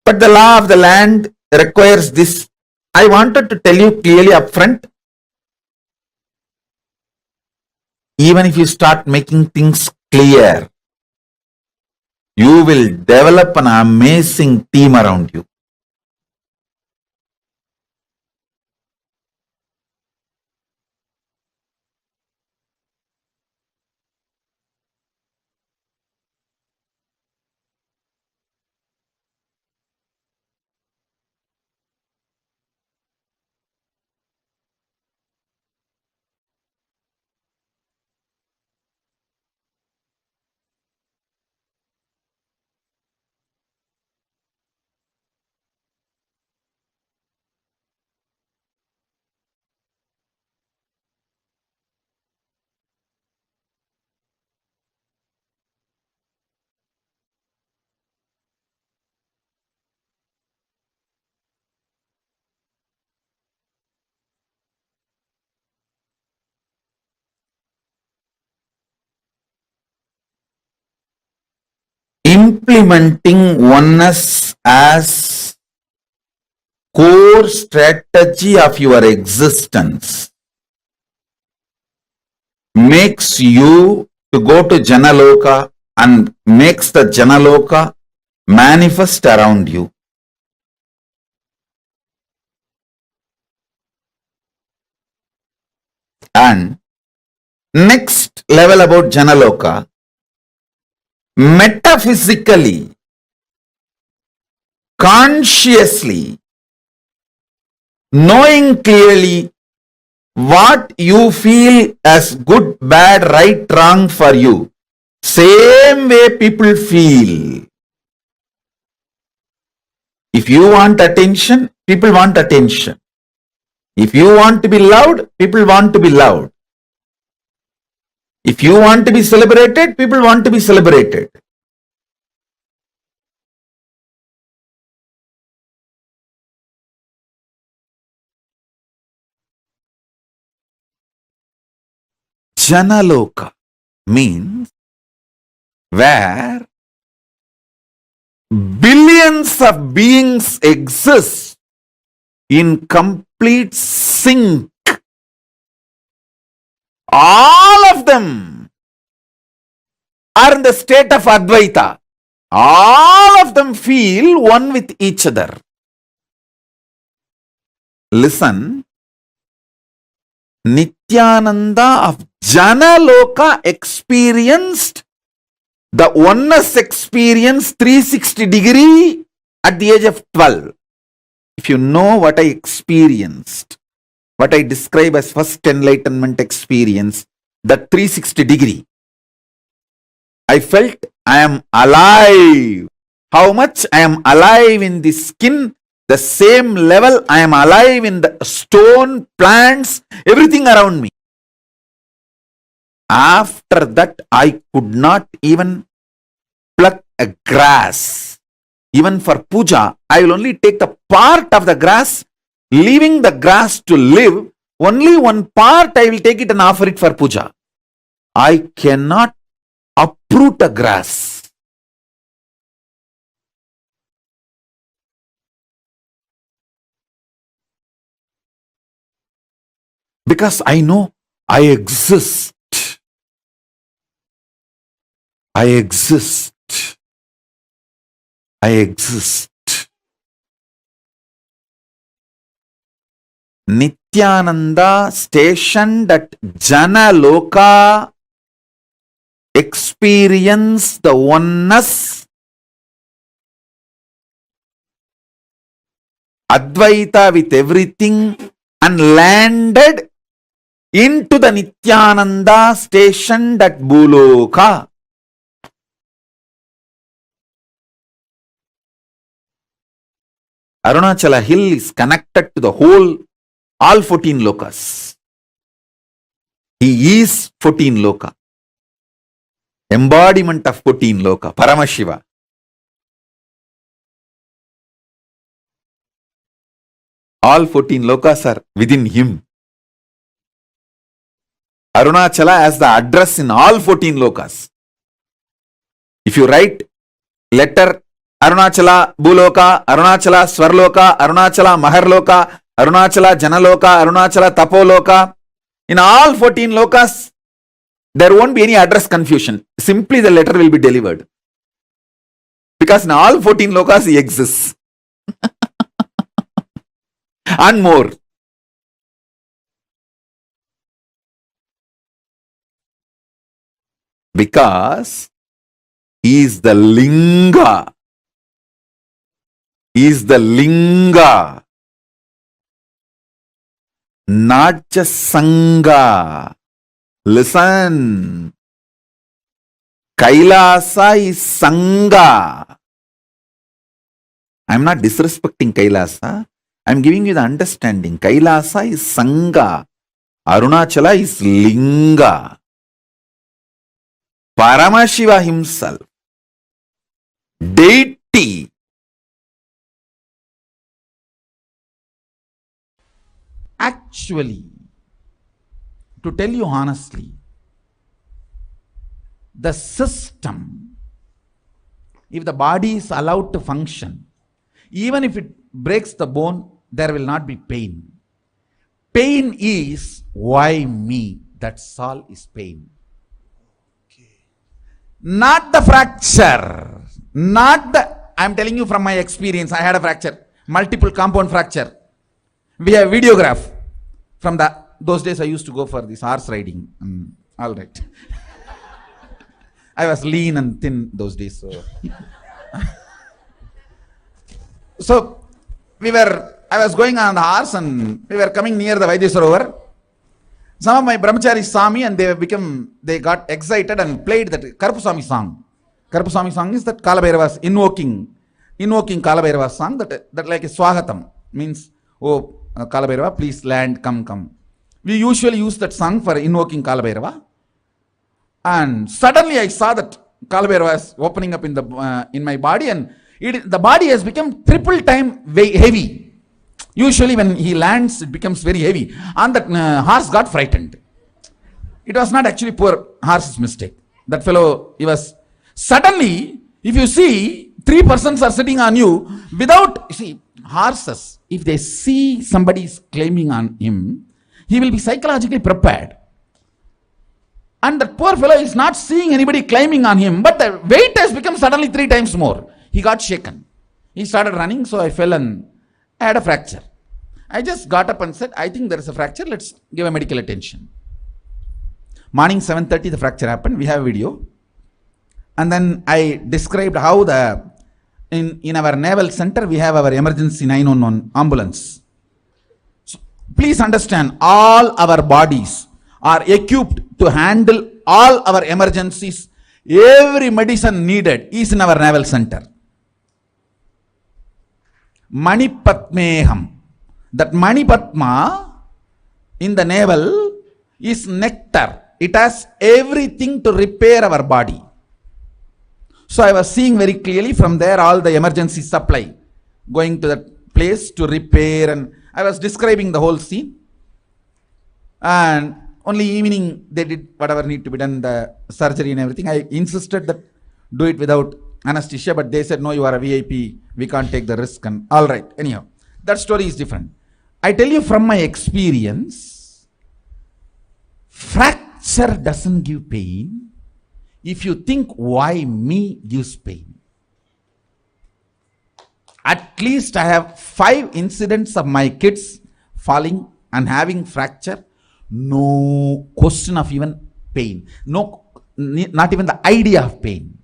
But the law of the land requires this. I wanted to tell you clearly upfront. Even if you start making things clear, you will develop an amazing team around you. Implementing oneness as core strategy of your existence makes you to go to Janaloka and makes the Janaloka manifest around you. And next level about Janaloka, metaphysically, consciously, knowing clearly what you feel as good, bad, right, wrong for you. Same way people feel. If you want attention, people want attention. If you want to be loud, people want to be loud. If you want to be celebrated, people want to be celebrated. Janaloka means where billions of beings exist in complete sync. All of them are in the state of Advaita. All of them feel one with each other. Listen, Nithyananda of Janaloka experienced the oneness experience 360 degree at the age of 12. If you know what I experienced, what I describe as first enlightenment experience, the 360 degree, I felt I am alive. How much I am alive in the skin, the same level I am alive in the stone, plants, everything around me. After that, I could not even pluck a grass. Even for puja, I will only take the part of the grass leaving the grass to live, only one part I will take it and offer it for puja. I cannot uproot a grass. Because I know I exist. I exist. I exist. Nithyananda stationed at Janaloka experienced the oneness, Advaita with everything, and landed into the Nithyananda stationed at Bhuloka. Arunachala hill is connected to the whole, all 14 lokas. He is 14 loka. Embodiment of 14 loka, Paramashiva. All 14 lokas are within him. Arunachala has the address in all 14 lokas. If you write letter Arunachala Bhuloka, Arunachala Swarloka, Arunachala Maharloka, Arunachala Janaloka, Arunachala Tapoloka, in all 14 lokas, there won't be any address confusion. Simply the letter will be delivered. Because in all 14 lokas he exists. And more. Because he is the linga. He is the linga. Not just sangha. Listen. Kailasa is sangha. I am not disrespecting Kailasa. I am giving you the understanding. Kailasa is sangha. Arunachala is linga. Paramashiva himself, deity, actually, to tell you honestly, the system, if the body is allowed to function, even if it breaks the bone, there will not be pain. Pain is why me, that's all is pain. Not the fracture, not the, I am telling you from my experience, I had a fracture, multiple compound fracture. We have videograph from those days I used to go for this horse riding. All right. I was lean and thin those days. So I was going on the horse and we were coming near the Vaidya. Some of my brahmacharis saw me and they got excited and played that Karpuswami song. Karpuswami song is that Kalabhairava's invoking Kalabhairava's song that like a Swagatam means, oh Kalabhairava, please land, come. We usually use that song for invoking Kalabhairava. And suddenly I saw that Kalabhairava is opening up in my body and the body has become triple time heavy. Usually when he lands, it becomes very heavy. And that horse got frightened. It was not actually poor horse's mistake. That fellow, he was... Suddenly, if you see, 3 persons are sitting on you without... See, horses, if they see somebody is claiming on him, he will be psychologically prepared. And that poor fellow is not seeing anybody claiming on him, but the weight has become suddenly 3 times more. He got shaken. He started running, so I fell and I had a fracture. I just got up and said, I think there is a fracture, let's give a medical attention. Morning 7:30 the fracture happened, we have a video. And then I described how in our naval center we have our emergency 911 ambulance. So please understand, all our bodies are equipped to handle all our emergencies. Every medicine needed is in our naval center. Manipatmeham. That Manipatma in the navel is nectar. It has everything to repair our body. So I was seeing very clearly from there all the emergency supply going to that place to repair, and I was describing the whole scene, and only evening they did whatever need to be done, the surgery and everything. I insisted that do it without anesthesia, but they said, no, you are a VIP, we can't take the risk. And all right, anyhow, that story is different. I tell you from my experience, fracture doesn't give pain if you think why me gives pain. At least I have 5 incidents of my kids falling and having fracture. No question of even pain. No, not even the idea of pain.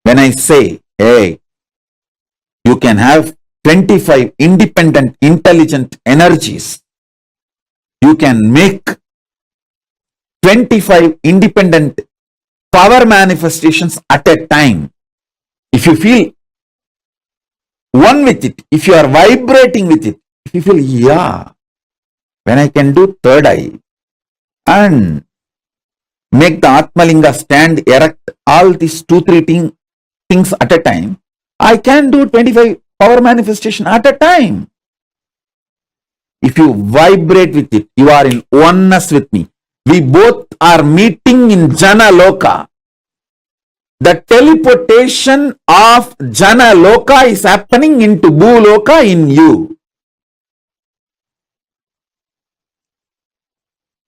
When I say, hey, you can have 25 independent, intelligent energies. You can make 25 independent power manifestations at a time. If you feel one with it, if you are vibrating with it, if you feel, yeah, when I can do third eye and make the Atmalinga stand erect, all these 2-3 things at a time, I can do 25 power manifestation at a time. If you vibrate with it, you are in oneness with me. We both are meeting in Jana Loka. The teleportation of Jana Loka is happening into Bhu Loka in you.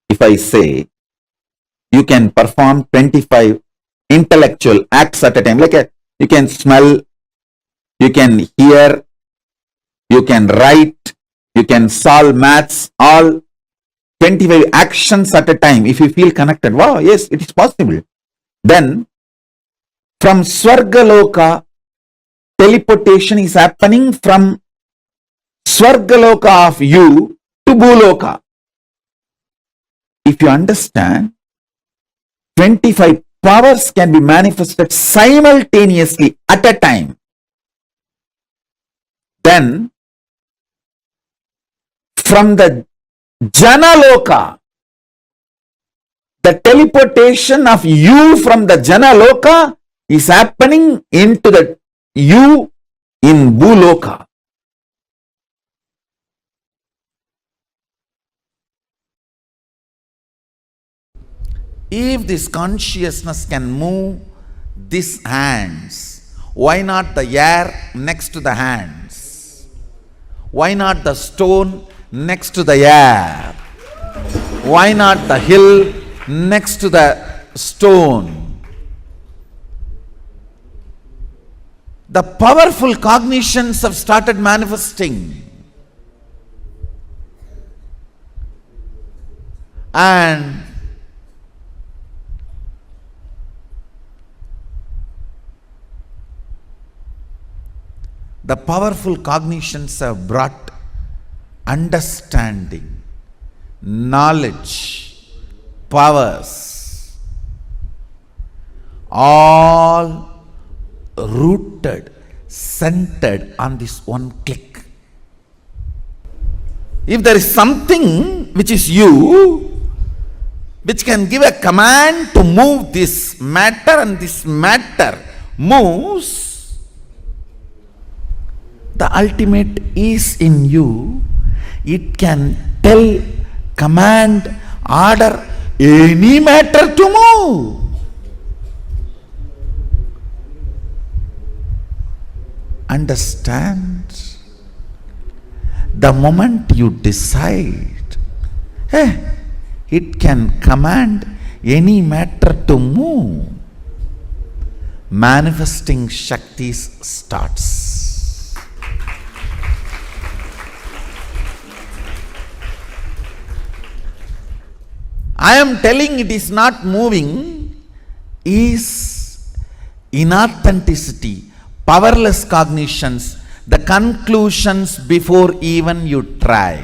If I say you can perform 25 intellectual acts at a time, like you can smell, you can hear, you can write, you can solve maths, all 25 actions at a time. If you feel connected, wow, yes, it is possible. Then from Swargaloka, teleportation is happening from Swargaloka of you to Bhuloka. If you understand, 25 powers can be manifested simultaneously at a time. Then from the Janaloka, the teleportation of you from the Janaloka is happening into the you in Bhuloka. If this consciousness can move these hands, why not the air next to the hands? Why not the stone next to the air? Why not the hill next to the stone? The powerful cognitions have started manifesting. And the powerful cognitions have brought understanding, knowledge, powers, all rooted, centered on this one click. If there is something which is you, which can give a command to move this matter, and this matter moves, the ultimate is in you. It can tell, command, order any matter to move. Understand? The moment you decide, it can command any matter to move, manifesting Shaktis starts. I am telling it is not moving is inauthenticity, powerless cognitions, the conclusions before even you try.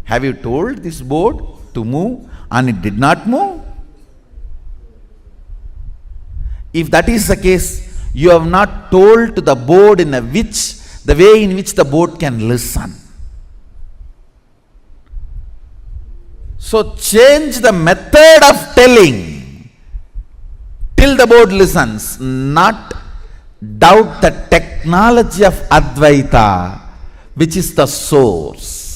Have you told this board to move and it did not move? If that is the case, you have not told to the board the way in which the board can listen. So change the method of telling. till the board listens, not doubt the technology of Advaita, which is the source.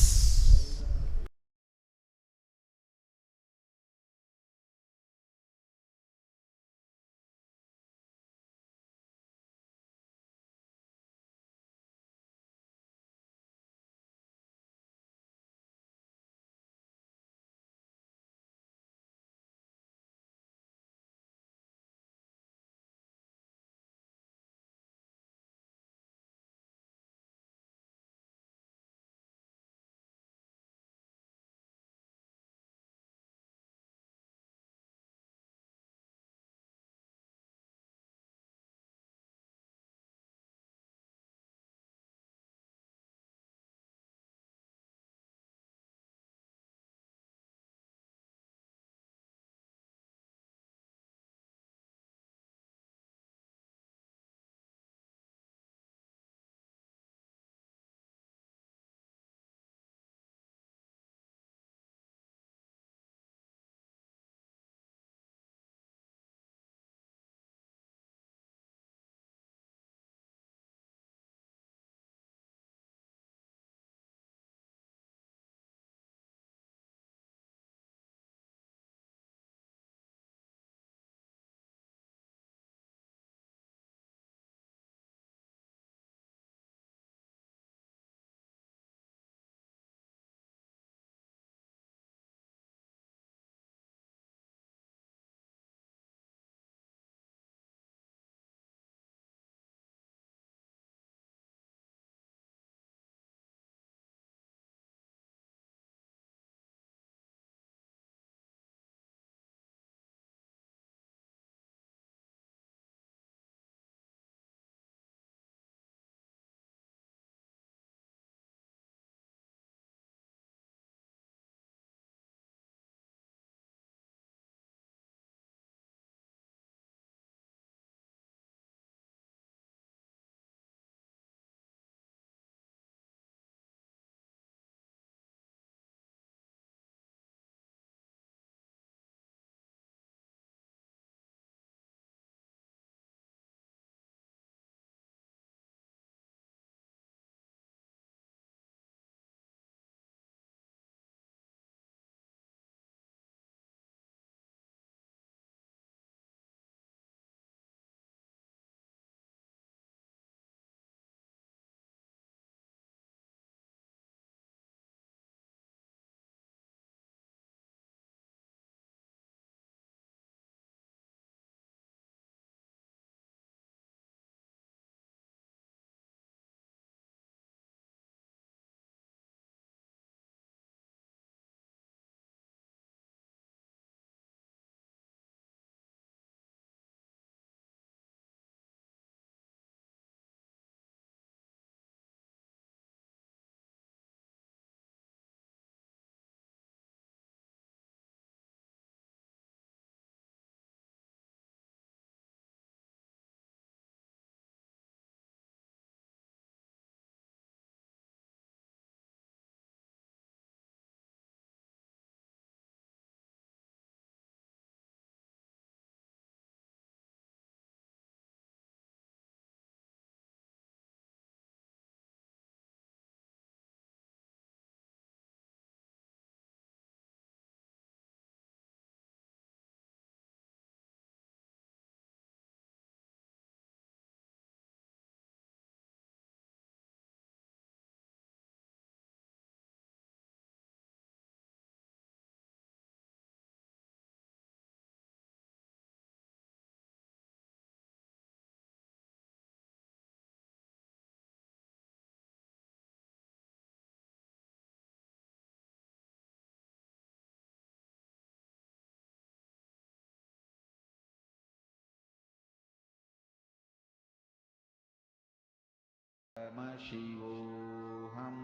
Paramashivoham.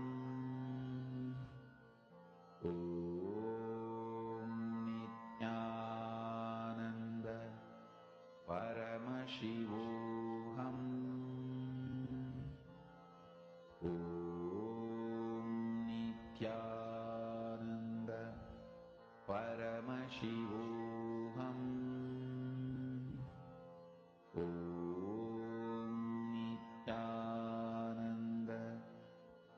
Om Nithyananda Paramashivoham. Om Nithyananda Paramashivoham.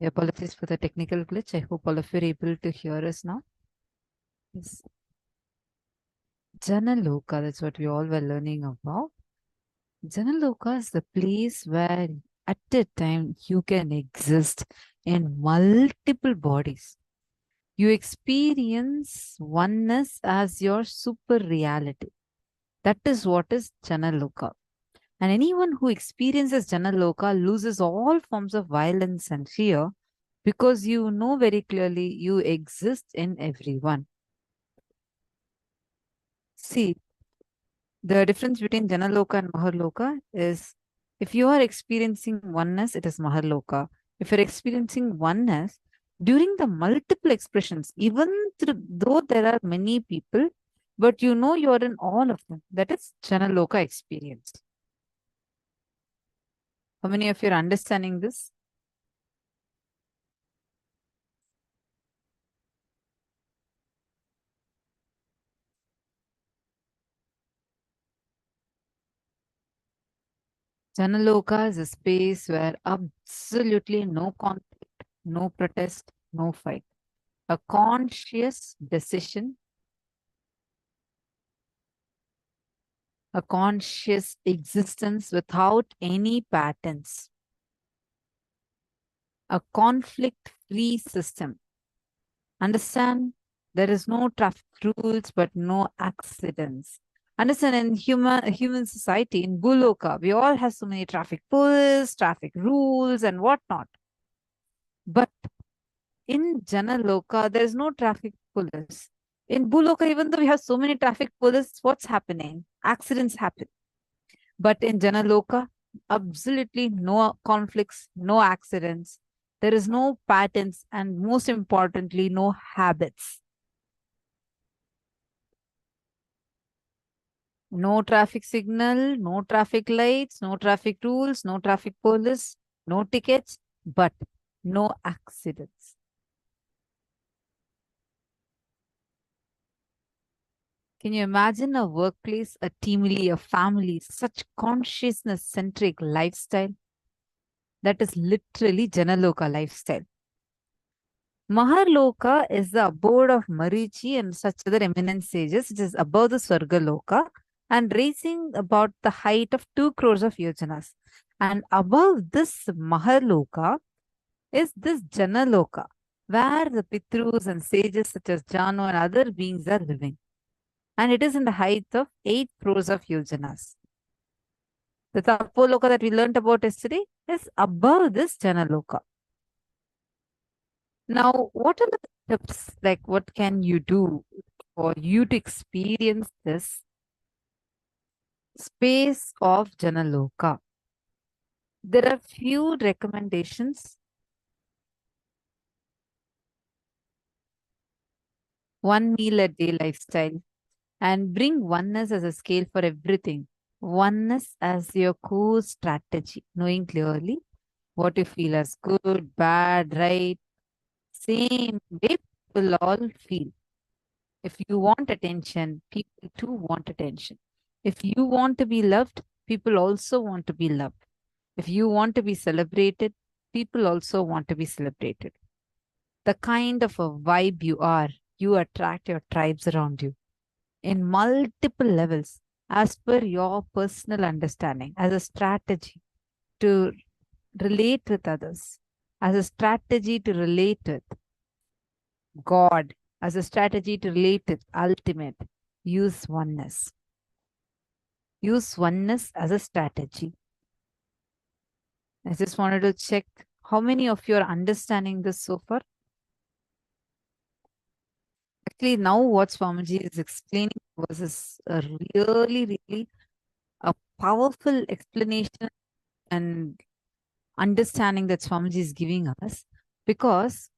Apologies for the technical glitch. I hope all of you are able to hear us now. Yes. Janaloka, that's what we all were learning about. Janaloka is the place where at a time you can exist in multiple bodies. You experience oneness as your super reality. That is what is Janaloka. And anyone who experiences Janaloka loses all forms of violence and fear because you know very clearly you exist in everyone. See, the difference between Janaloka and Maharloka is if you are experiencing oneness, it is Maharloka. If you're experiencing oneness, during the multiple expressions, even though there are many people, but you know you're in all of them, that is Janaloka experience. How many of you are understanding this? Janaloka is a space where absolutely no conflict, no protest, no fight. A conscious decision, a conscious existence without any patterns, a conflict-free system. Understand? There is no traffic rules, but no accidents. Understand, in human society, in Buloka, we all have so many traffic police, traffic rules, and whatnot. But in Janaloka, there is no traffic police. In Buloka, even though we have so many traffic police, what's happening? Accidents happen. But in Janaloka, absolutely no conflicts, no accidents. There is no patterns, and most importantly, no habits. No traffic signal, no traffic lights, no traffic rules, no traffic police, no tickets, but no accidents. Can you imagine a workplace, a teamly, a family, such consciousness-centric lifestyle? That is literally Janaloka lifestyle. Maharloka is the abode of Marichi and such other eminent sages. It is above the Swargaloka and raising about the height of 2 crores of yojanas. And above this Maharloka is this Janaloka, where the Pitrus and sages such as Jano and other beings are living. And it is in the height of 8 crores of yojanas. The Tapoloka that we learned about yesterday is above this Janaloka. Now, what are the tips? Like, what can you do for you to experience this space of Janaloka? There are few recommendations. One meal a day lifestyle and bring oneness as a scale for everything. Oneness as your core strategy, knowing clearly what you feel as good, bad, right, same way people all feel. If you want attention, people too want attention. If you want to be loved, people also want to be loved. If you want to be celebrated, people also want to be celebrated. The kind of a vibe you attract your tribes around you in multiple levels as per your personal understanding, as a strategy to relate with others, as a strategy to relate with God, as a strategy to relate with ultimate. Use oneness. Use oneness as a strategy. I just wanted to check how many of you are understanding this so far. Actually, now what Swamiji is explaining was is a really a powerful explanation and understanding that Swamiji is giving us, because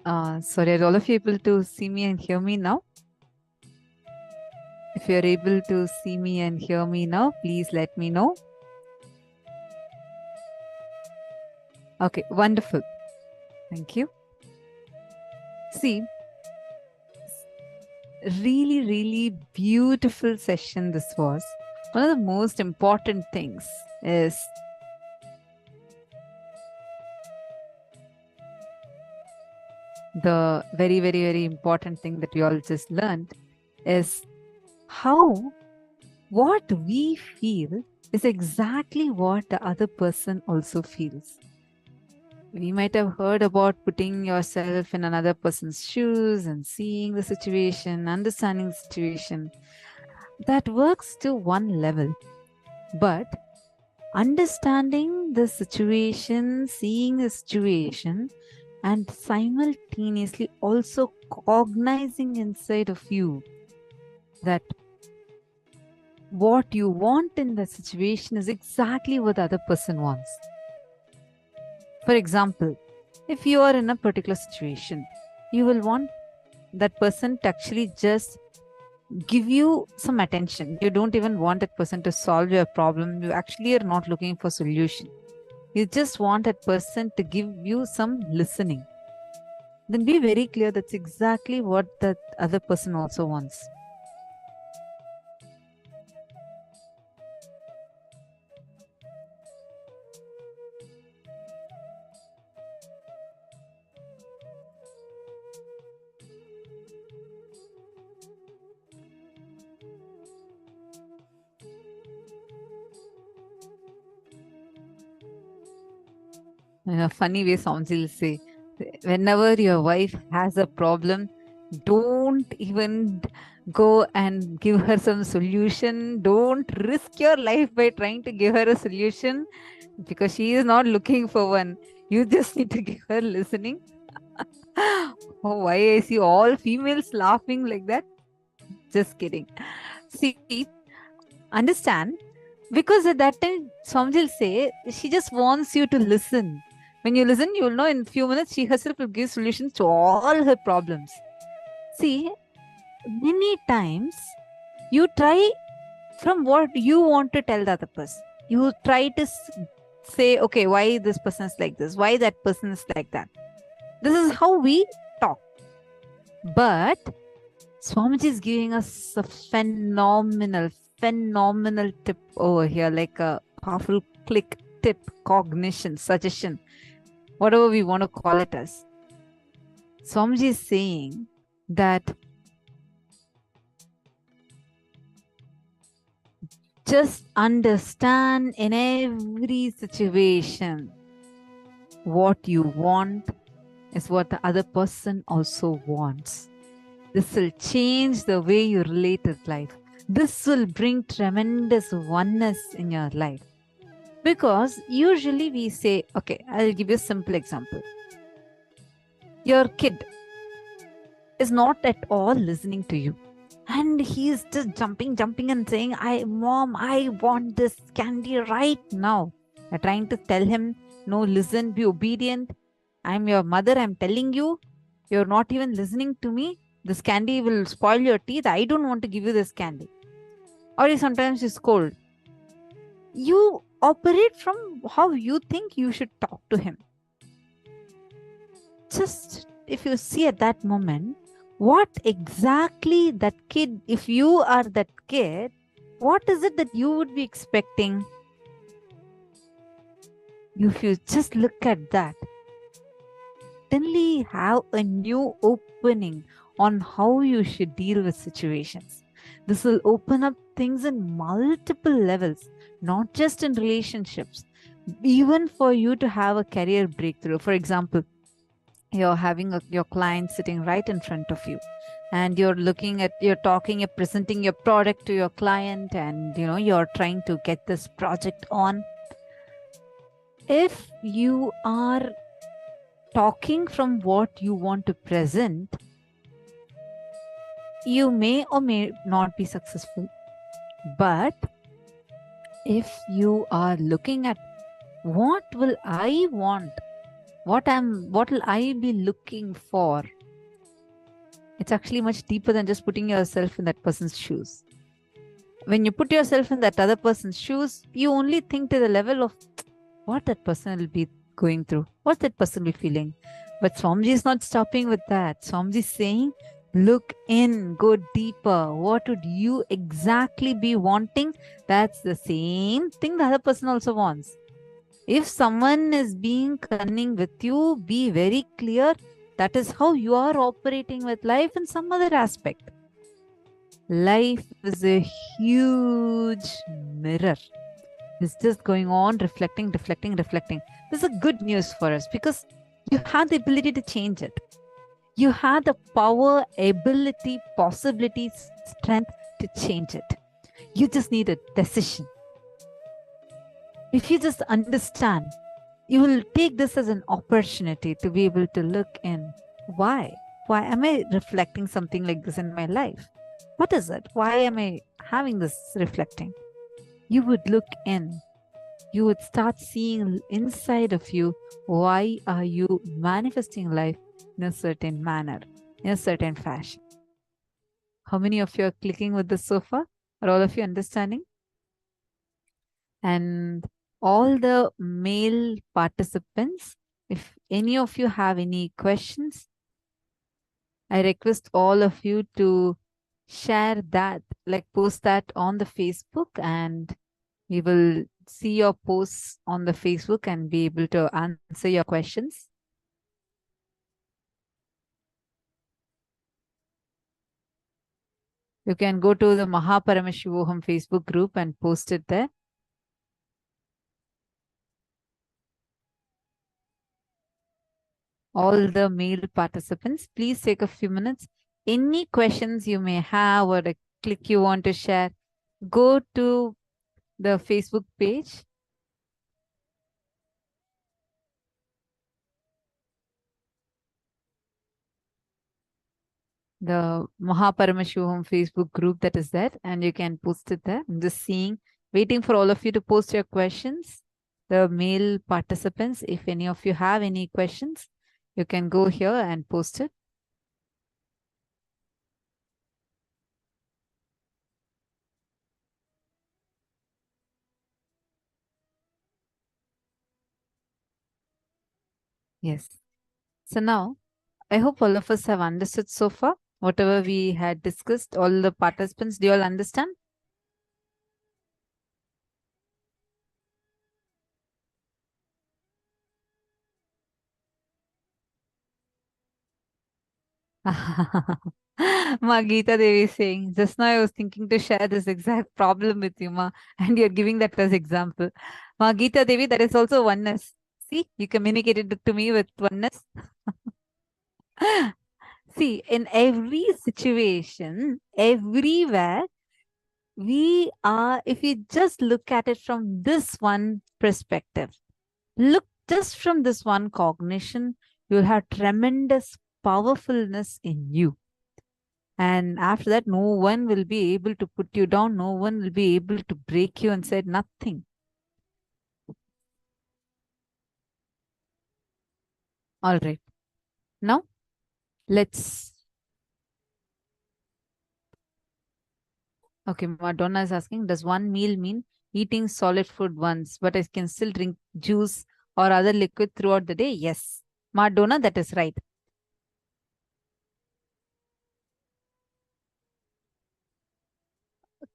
Sorry, are all of you able to see me and hear me now? If you're able to see me and hear me now, please let me know. Okay, wonderful. Thank you. See, really beautiful session this was. One of the most important things is the very important thing that we all just learned is how what we feel is exactly what the other person also feels. We might have heard about putting yourself in another person's shoes and seeing the situation, understanding the situation. That works to one level. But understanding the situation, seeing the situation, and simultaneously also cognizing inside of you that what you want in the situation is exactly what the other person wants. For example, if you are in a particular situation, you will want that person to actually just give you some attention. You don't even want that person to solve your problem. You actually are not looking for solution. You just want that person to give you some listening. Then be very clear that's exactly what the other person also wants. In a funny way, Somji will say, whenever your wife has a problem, don't even go and give her some solution. Don't risk your life by trying to give her a solution because she is not looking for one. You just need to give her listening. Oh, why I see all females laughing like that? Just kidding. See, understand, because at that time, Swamiji will say, she just wants you to listen. When you listen, you will know in a few minutes, she herself will give solutions to all her problems. See, many times you try from what you want to tell the other person. You try to say, okay, why this person is like this? Why that person is like that? This is how we talk. But Swamiji is giving us a phenomenal tip over here, like a powerful click, tip, cognition, suggestion, whatever we want to call it as. Swamiji is saying that just understand in every situation what you want is what the other person also wants. This will change the way you relate with life. This will bring tremendous oneness in your life. Because usually we say, okay, I'll give you a simple example. Your kid is not at all listening to you. And he's just jumping and saying, Mom, I want this candy right now. You're trying to tell him, no, listen, be obedient. I'm your mother, I'm telling you. You're not even listening to me. This candy will spoil your teeth. I don't want to give you this candy. Or sometimes you scold. You operate from how you think you should talk to him. Just if you see at that moment, what exactly that kid, if you are that kid, what is it that you would be expecting? If you just look at that, suddenly have a new opening on how you should deal with situations. This will open up things in multiple levels, not just in relationships, even for you to have a career breakthrough. For example, you're having your client sitting right in front of you, and you're presenting your product to your client, and you're trying to get this project on. If you are talking from what you want to present, you may or may not be successful. But if you are looking at what will I want What will I be looking for? It's actually much deeper than just putting yourself in that person's shoes. When you put yourself in that other person's shoes, you only think to the level of what that person will be going through, what that person will be feeling. But Swamiji is not stopping with that. Swamiji is saying, look in, go deeper. What would you exactly be wanting? That's the same thing the other person also wants. If someone is being cunning with you, be very clear. That is how you are operating with life in some other aspect. Life is a huge mirror. It's just going on, reflecting. This is a good news for us because you have the ability to change it. You have the power, ability, possibility, strength to change it. You just need a decision. If you just understand, you will take this as an opportunity to be able to look in. Why? Why am I reflecting something like this in my life? What is it? Why am I having this reflecting? You would look in. You would start seeing inside of you, why are you manifesting life in a certain manner, in a certain fashion? How many of you are clicking with this so far? Are all of you understanding? And all the male participants, if any of you have any questions, I request all of you to share that, like post that on the Facebook, and we will see your posts on the Facebook and be able to answer your questions. You can go to the Paramashivoham Facebook group and post it there. All the male participants, please take a few minutes. Any questions you may have or a click you want to share, go to the Facebook page. The Paramashivoham Facebook group that is there, and you can post it there. I'm just seeing, waiting for all of you to post your questions. The male participants, if any of you have any questions, you can go here and post it. Yes. So now, I hope all of us have understood so far. Whatever we had discussed, all the participants, do you all understand? Ma Geeta Devi is saying, just now I was thinking to share this exact problem with you, Ma, and you're giving that as example. Ma Geeta Devi, that is also oneness. See, you communicated it to me with oneness. See, in every situation, everywhere, we are, if we just look at it from this one perspective, look just from this one cognition, you'll have tremendous powerfulness in you. And after that, no one will be able to put you down. No one will be able to break you and say nothing. All right. Now, let's. Okay, Madonna is asking, does one meal mean eating solid food once, but I can still drink juice or other liquid throughout the day? Yes. Madonna, that is right.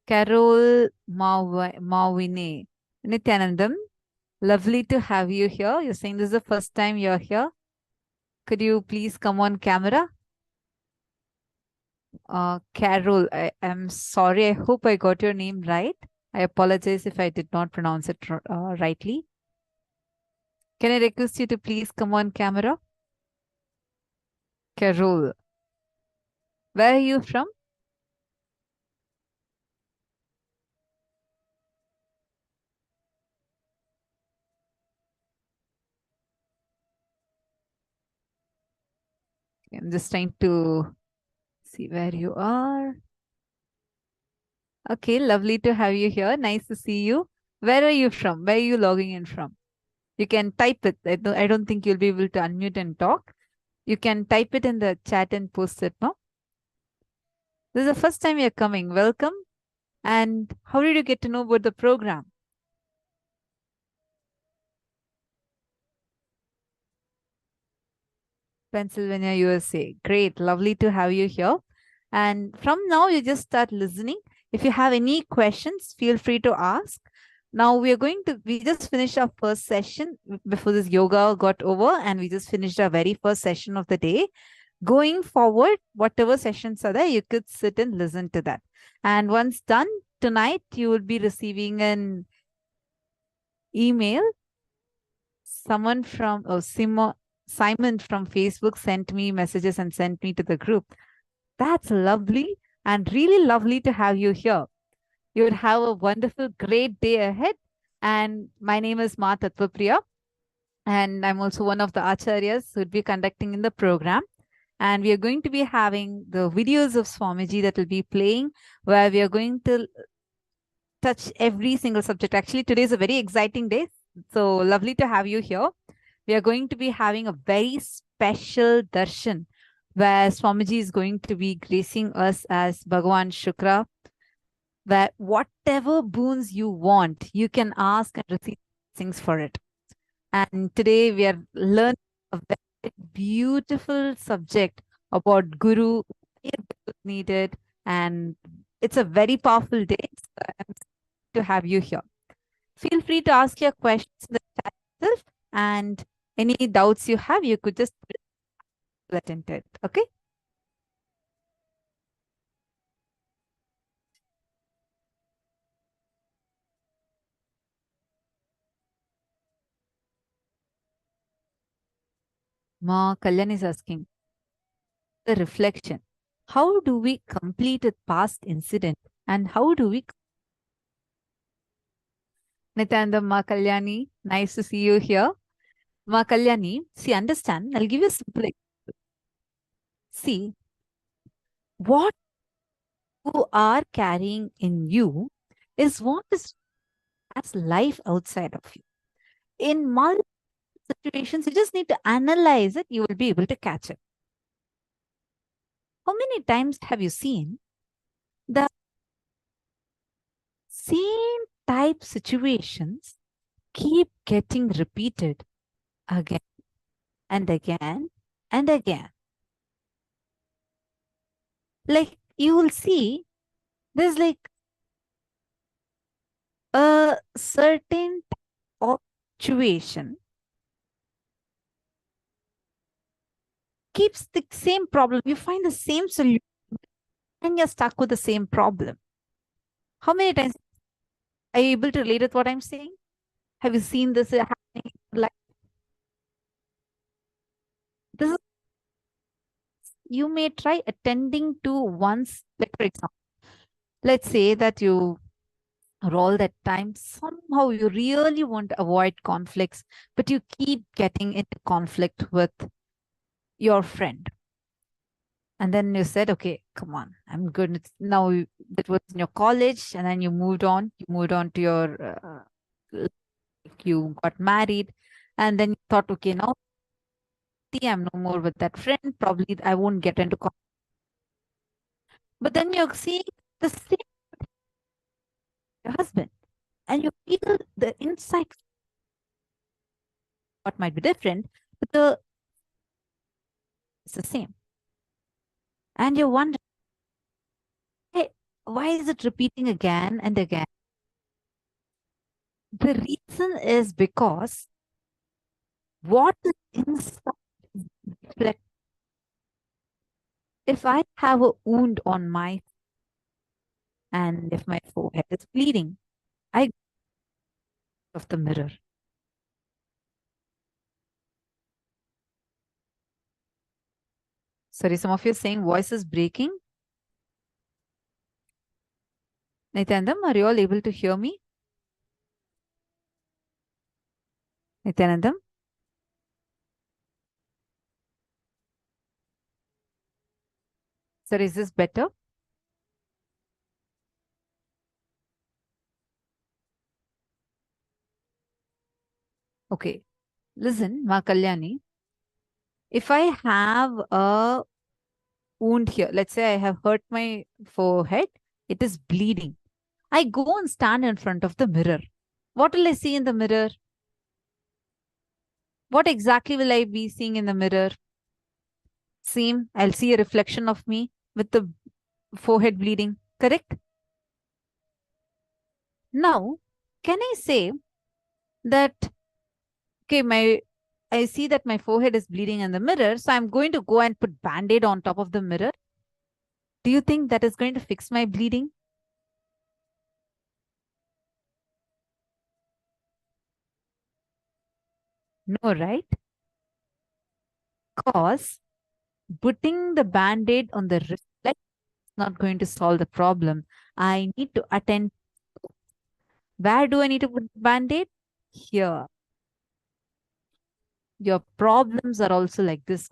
Carol Mawine. Nithyanandam, lovely to have you here. You're saying this is the first time you're here. Could you please come on camera? Carol, I am sorry. I hope I got your name right. I apologize if I did not pronounce it rightly. Can I request you to please come on camera? Carol. Where are you from? I'm just trying to see where you are. Okay, lovely to have you here. Nice to see you. Where are you from? Where are you logging in from? You can type it. I don't think you'll be able to unmute and talk. You can type it in the chat and post it, no? This is the first time you're coming. Welcome. And how did you get to know about the program? Pennsylvania, USA. Great. Lovely to have you here. And from now, you just start listening. If you have any questions, feel free to ask. Now we just finished our first session before this yoga got over, and we just finished our very first session of the day. Going forward, whatever sessions are there, you could sit and listen to that. And once done tonight, you will be receiving an email. Someone from Simon from Facebook sent me messages and sent me to the group. That's lovely and really lovely to have you here. You would have a wonderful, great day ahead. And my name is Ma Tattvapriya. And I'm also one of the acharyas who would be conducting in the program. And we are going to be having the videos of Swamiji that will be playing, where we are going to touch every single subject. Actually, today is a very exciting day. So lovely to have you here. We are going to be having a very special darshan, where Swamiji is going to be gracing us as Bhagavan Shukra, where whatever boons you want, you can ask and receive things for it. And today we are learning a very beautiful subject about Guru, needed, and it's a very powerful day. So I'm to have you here. Feel free to ask your questions in the chat itself, and any doubts you have, you could just let into it. Okay. Ma Kalyan is asking the reflection. How do we complete a past incident, and how do we? Nityananda, Ma Kalyani, nice to see you here. Ma Kalyani, see, understand, I'll give you a simple example. See, what you are carrying in you is what is as life outside of you. In multiple situations, you just need to analyze it, you will be able to catch it. How many times have you seen the same type situations keep getting repeated again and again and again? Like you will see, there's like a certain type of situation keeps the same problem. You find the same solution and you're stuck with the same problem. How many times are you able to relate with what I'm saying? Have you seen this happening? Like this is, you may try attending to once, like for example, let's say that you all that time somehow you really want to avoid conflicts, but you keep getting into conflict with your friend. And then you said, okay, come on, I'm good. Now it was in your college, and then you moved on to your, you got married, and then you thought, okay, now I'm no more with that friend. Probably I won't get into conflict. But then you're seeing the same your husband, and you feel the insight. What might be different, but it's the same. And you wonder, hey, why is it repeating again and again? The reason is because what is inside, if I have a wound on my, and if my forehead is bleeding, I of the mirror. Sorry, some of you are saying voice is breaking. Nityanandam, are you all able to hear me? Nityanandam? Sir, is this better? Okay, listen, Ma Kalyani. If I have a wound here, let's say I have hurt my forehead, it is bleeding. I go and stand in front of the mirror. What will I see in the mirror? What exactly will I be seeing in the mirror? Same, I'll see a reflection of me with the forehead bleeding, correct? Now, can I say that, okay, I see that my forehead is bleeding in the mirror, so I'm going to go and put Band-Aid on top of the mirror. Do you think that is going to fix my bleeding? No, right? Because putting the Band-Aid on the reflex is not going to solve the problem. I need to attend. Where do I need to put Band-Aid? Here. Your problems are also like this.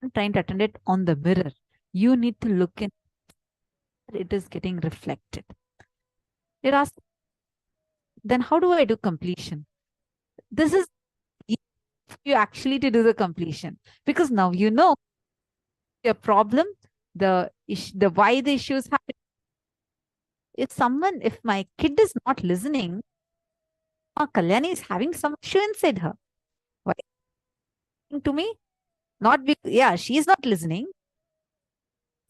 I'm trying to attend it on the mirror. You need to look in. It is getting reflected. You're asking, then how do I do completion? This is you actually to do the completion, because now you know your problem, the why the issues happen. If my kid is not listening, Kalyani is having some issue inside her. Why to me? Not because, yeah, she is not listening.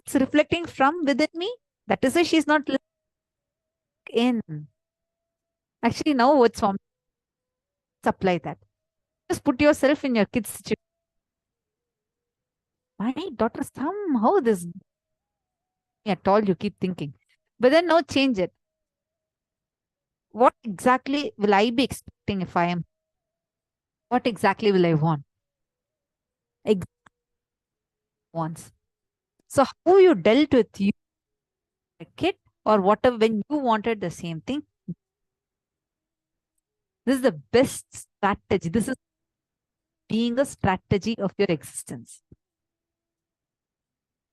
It's reflecting from within me. That is why she's not listening in. Actually, now what's from? Apply that. Just put yourself in your kid's situation. My daughter, somehow this at all you keep thinking. But then now change it. What exactly will I be expecting if I am? What exactly will I want? Wants. So how you dealt with you, a kid, or whatever when you wanted the same thing? This is the best strategy. This is being a strategy of your existence.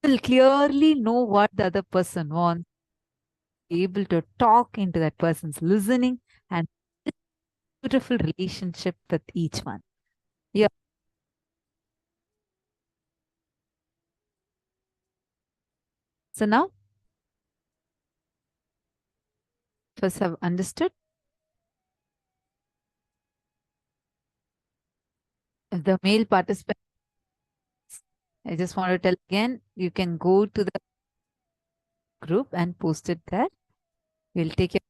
You will clearly know what the other person wants, be able to talk into that person's listening, and beautiful relationship with each one. Yeah. So now, first have understood. If the male participant, I just want to tell again, you can go to the group and post it there. We'll take it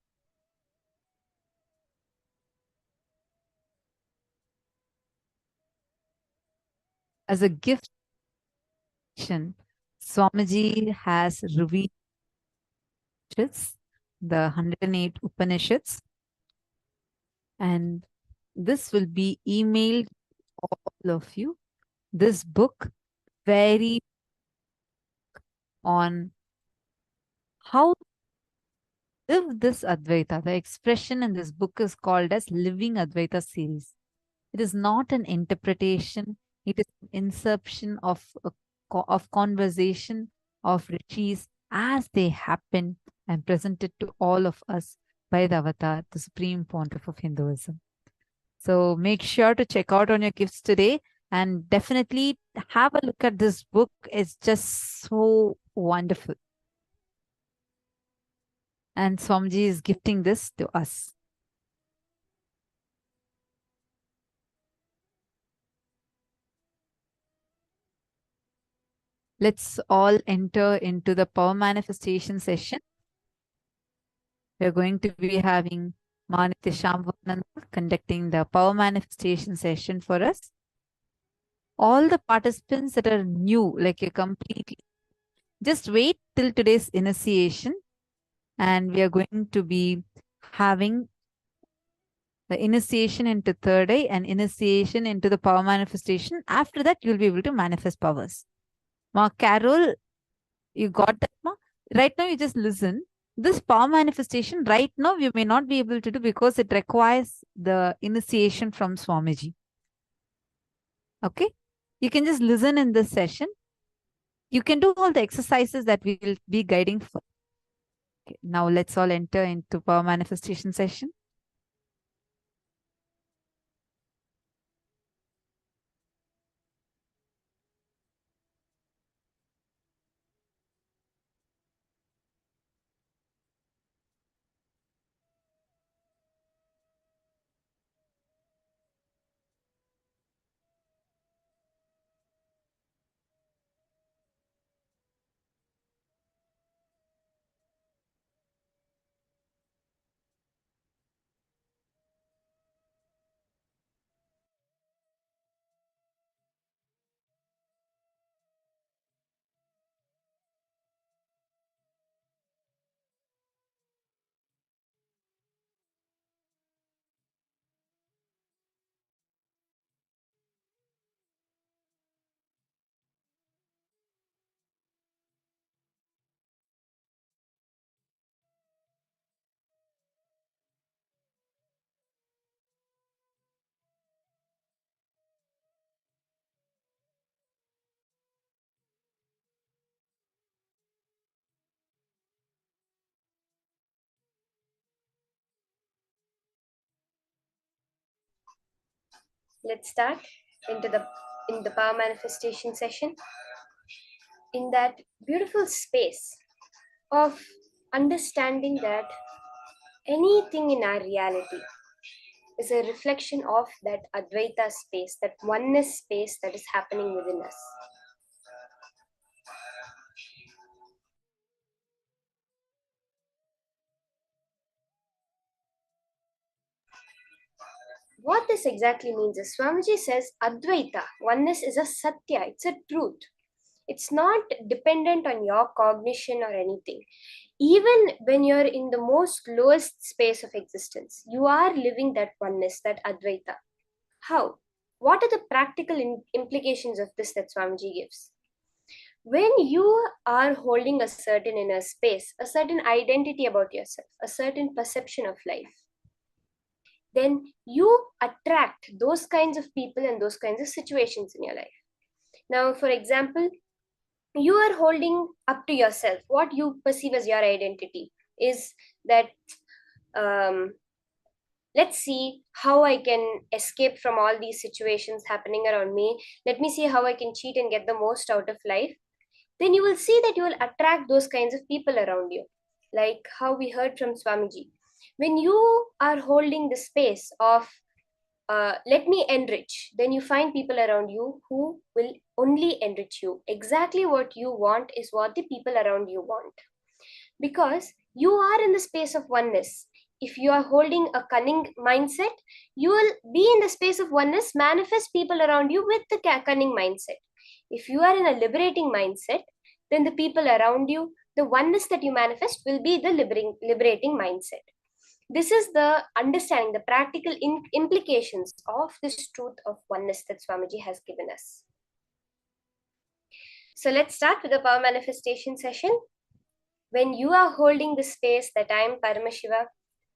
as a gift. Swamiji has revealed the 108 Upanishads, and this will be emailed all of you. This book very on how to live this Advaita. The expression in this book is called as Living Advaita series. It is not an interpretation. It is an inception of conversation of rishis as they happen and presented to all of us by the Avatar, the Supreme Pontiff of Hinduism. So make sure to check out on your gifts today and definitely have a look at this book. It's just so wonderful. And Swamiji is gifting this to us. Let's all enter into the power manifestation session. We're going to be having Manitya Shambhavananda conducting the power manifestation session for us. All the participants that are new, like a completely, just wait till today's initiation, and we are going to be having the initiation into third eye and initiation into the power manifestation. After that, you'll be able to manifest powers. Ma Carol, you got that, Ma? Right now, you just listen. This power manifestation, right now, you may not be able to do because it requires the initiation from Swamiji. Okay? You can just listen in this session. You can do all the exercises that we will be guiding for. Okay, now let's all enter into power manifestation session. let's start in the power manifestation session, in that beautiful space of understanding that anything in our reality is a reflection of that Advaita space, that oneness space that is happening within us. What this exactly means is Swamiji says Advaita, oneness is a Satya, it's a truth. It's not dependent on your cognition or anything. Even when you're in the most lowest space of existence, you are living that oneness, that Advaita. How? What are the practical implications of this that Swamiji gives? When you are holding a certain inner space, a certain identity about yourself, a certain perception of life, then you attract those kinds of people and those kinds of situations in your life. Now, for example, you are holding up to yourself what you perceive as your identity is that let's see how I can escape from all these situations happening around me. Let me see how I can cheat and get the most out of life. Then you will see that you will attract those kinds of people around you, like how we heard from Swamiji. When you are holding the space of let me enrich, then you find people around you who will only enrich you. Exactly what you want is what the people around you want, because you are in the space of oneness. If you are holding a cunning mindset, you will be in the space of oneness, manifest people around you with the cunning mindset. If you are in a liberating mindset, then the people around you, the oneness that you manifest will be the liberating mindset. This is the understanding, the practical implications of this truth of oneness that Swamiji has given us. So let's start with the power manifestation session. When you are holding the space that I am Paramashiva,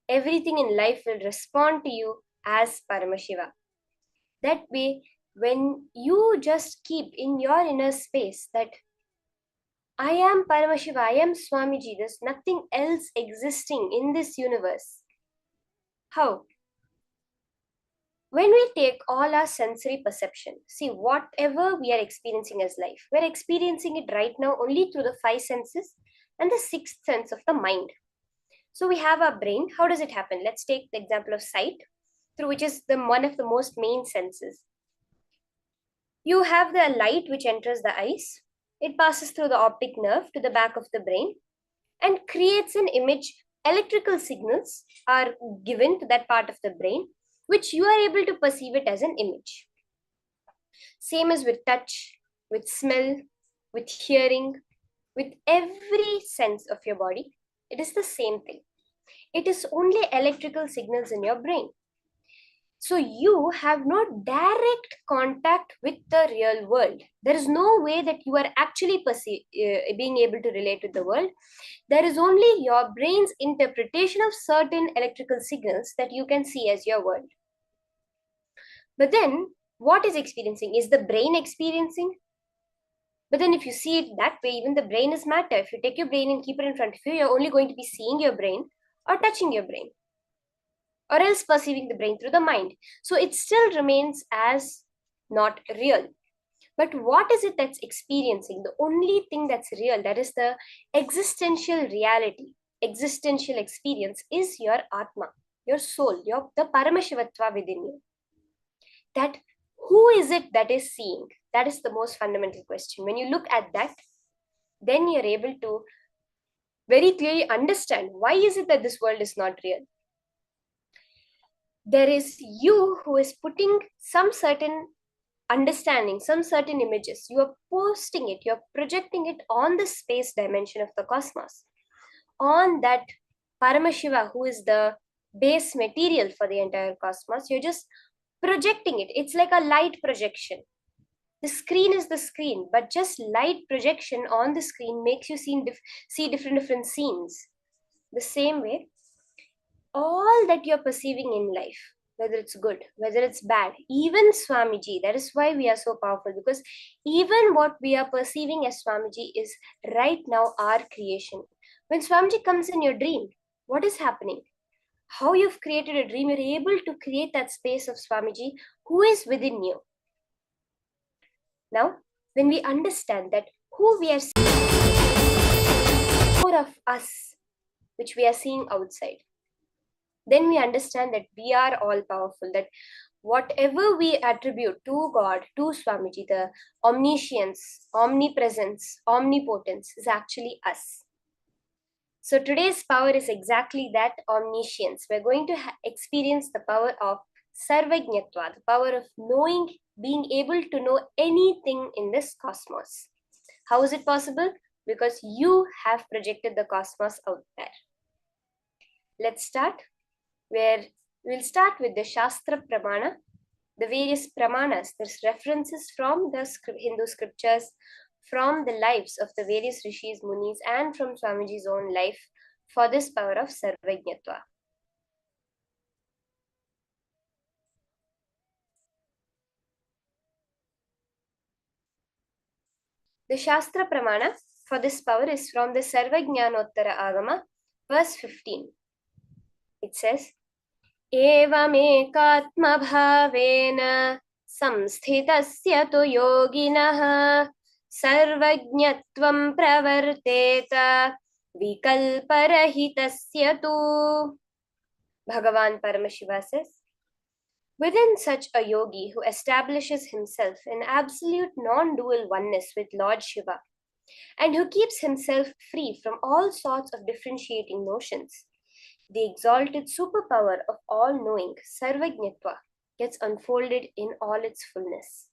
everything in life will respond to you as Paramashiva. That way, when you just keep in your inner space that I am Paramashiva, I am Swamiji, there's nothing else existing in this universe. How? When we take all our sensory perception, see whatever we are experiencing as life, we're experiencing it right now only through the 5 senses and the 6th sense of the mind. So we have our brain. How does it happen? Let's take the example of sight, through which is one of the most main senses. You have the light which enters the eyes. It passes through the optic nerve to the back of the brain and creates an image. Electrical signals are given to that part of the brain, which you are able to perceive it as an image. Same as with touch, with smell, with hearing, with every sense of your body. It is the same thing. It is only electrical signals in your brain. So you have no direct contact with the real world. There is no way that you are actually being able to relate with the world. There is only your brain's interpretation of certain electrical signals that you can see as your world. But then, what is experiencing? Is the brain experiencing? But then if you see it that way, even the brain is matter. If you take your brain and keep it in front of you, you're only going to be seeing your brain or touching your brain, or else perceiving the brain through the mind. So it still remains as not real. But what is it that's experiencing? The only thing that's real, that is the existential reality, existential experience, is your Atma, your soul, the Paramashivatva within you. That who is it that is seeing? That is the most fundamental question. When you look at that, then you're able to very clearly understand why is it that this world is not real. There is you who is putting some certain understanding, some certain images. You are posting it, you're projecting it on the space dimension of the cosmos, on that Paramashiva, who is the base material for the entire cosmos. You're just projecting it. It's like a light projection. The screen is the screen, but just light projection on the screen makes you see different scenes. The same way, all that you're perceiving in life, whether it's good, whether it's bad, even Swamiji, that is why we are so powerful, because even what we are perceiving as Swamiji is right now our creation. When Swamiji comes in your dream, what is happening? How you've created a dream, you're able to create that space of Swamiji who is within you. Now, when we understand that who we are seeing, more of us, which we are seeing outside, then we understand that we are all powerful, that whatever we attribute to God, to Swamiji, the omniscience, omnipresence, omnipotence is actually us. So today's power is exactly that, omniscience. We're going to experience the power of sarvajñatva, the power of knowing, being able to know anything in this cosmos. How is it possible? Because you have projected the cosmos out there. Let's start, where we'll start with the Shastra Pramana, the various pramanas. There's references from the Hindu scriptures, from the lives of the various rishis, munis, and from Swamiji's own life for this power of sarvajñatva. The Shastra Pramana for this power is from the Sarvajñanottara Agama, verse 15. It says, Evamekatma bhavena samsthitasya tu yoginah sarvajñatvam pravarteta vikalparahitasya tu. Bhagavan Paramashivam says, within such a yogi who establishes himself in absolute non-dual oneness with Lord Shiva and who keeps himself free from all sorts of differentiating notions, the exalted superpower of all-knowing, sarvajñatva, gets unfolded in all its fullness.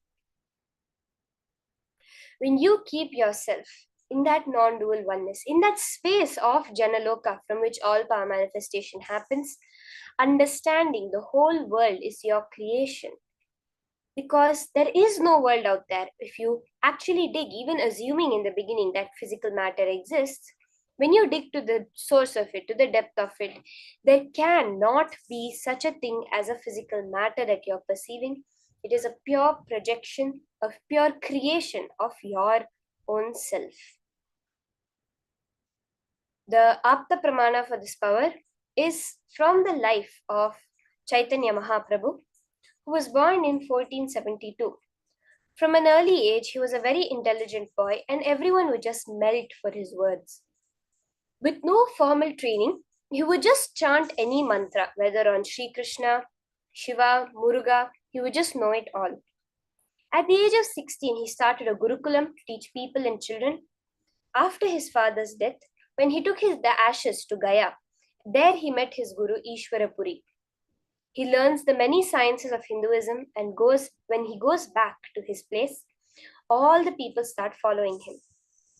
When you keep yourself in that non-dual oneness, in that space of Janaloka from which all power manifestation happens, understanding the whole world is your creation. Because there is no world out there. If you actually dig, even assuming in the beginning that physical matter exists, when you dig to the source of it, to the depth of it, there cannot be such a thing as a physical matter that you're perceiving. It is a pure projection of pure creation of your own self. The Apta Pramana for this power is from the life of Chaitanya Mahaprabhu, who was born in 1472. From an early age, he was a very intelligent boy, and everyone would just melt for his words. With no formal training, he would just chant any mantra, whether on Sri Krishna, Shiva, Muruga, he would just know it all. At the age of 16, he started a Gurukulam to teach people and children. After his father's death, when he took the ashes to Gaya, there he met his guru Ishwarapuri. He learns the many sciences of Hinduism, and when he goes back to his place, all the people start following him.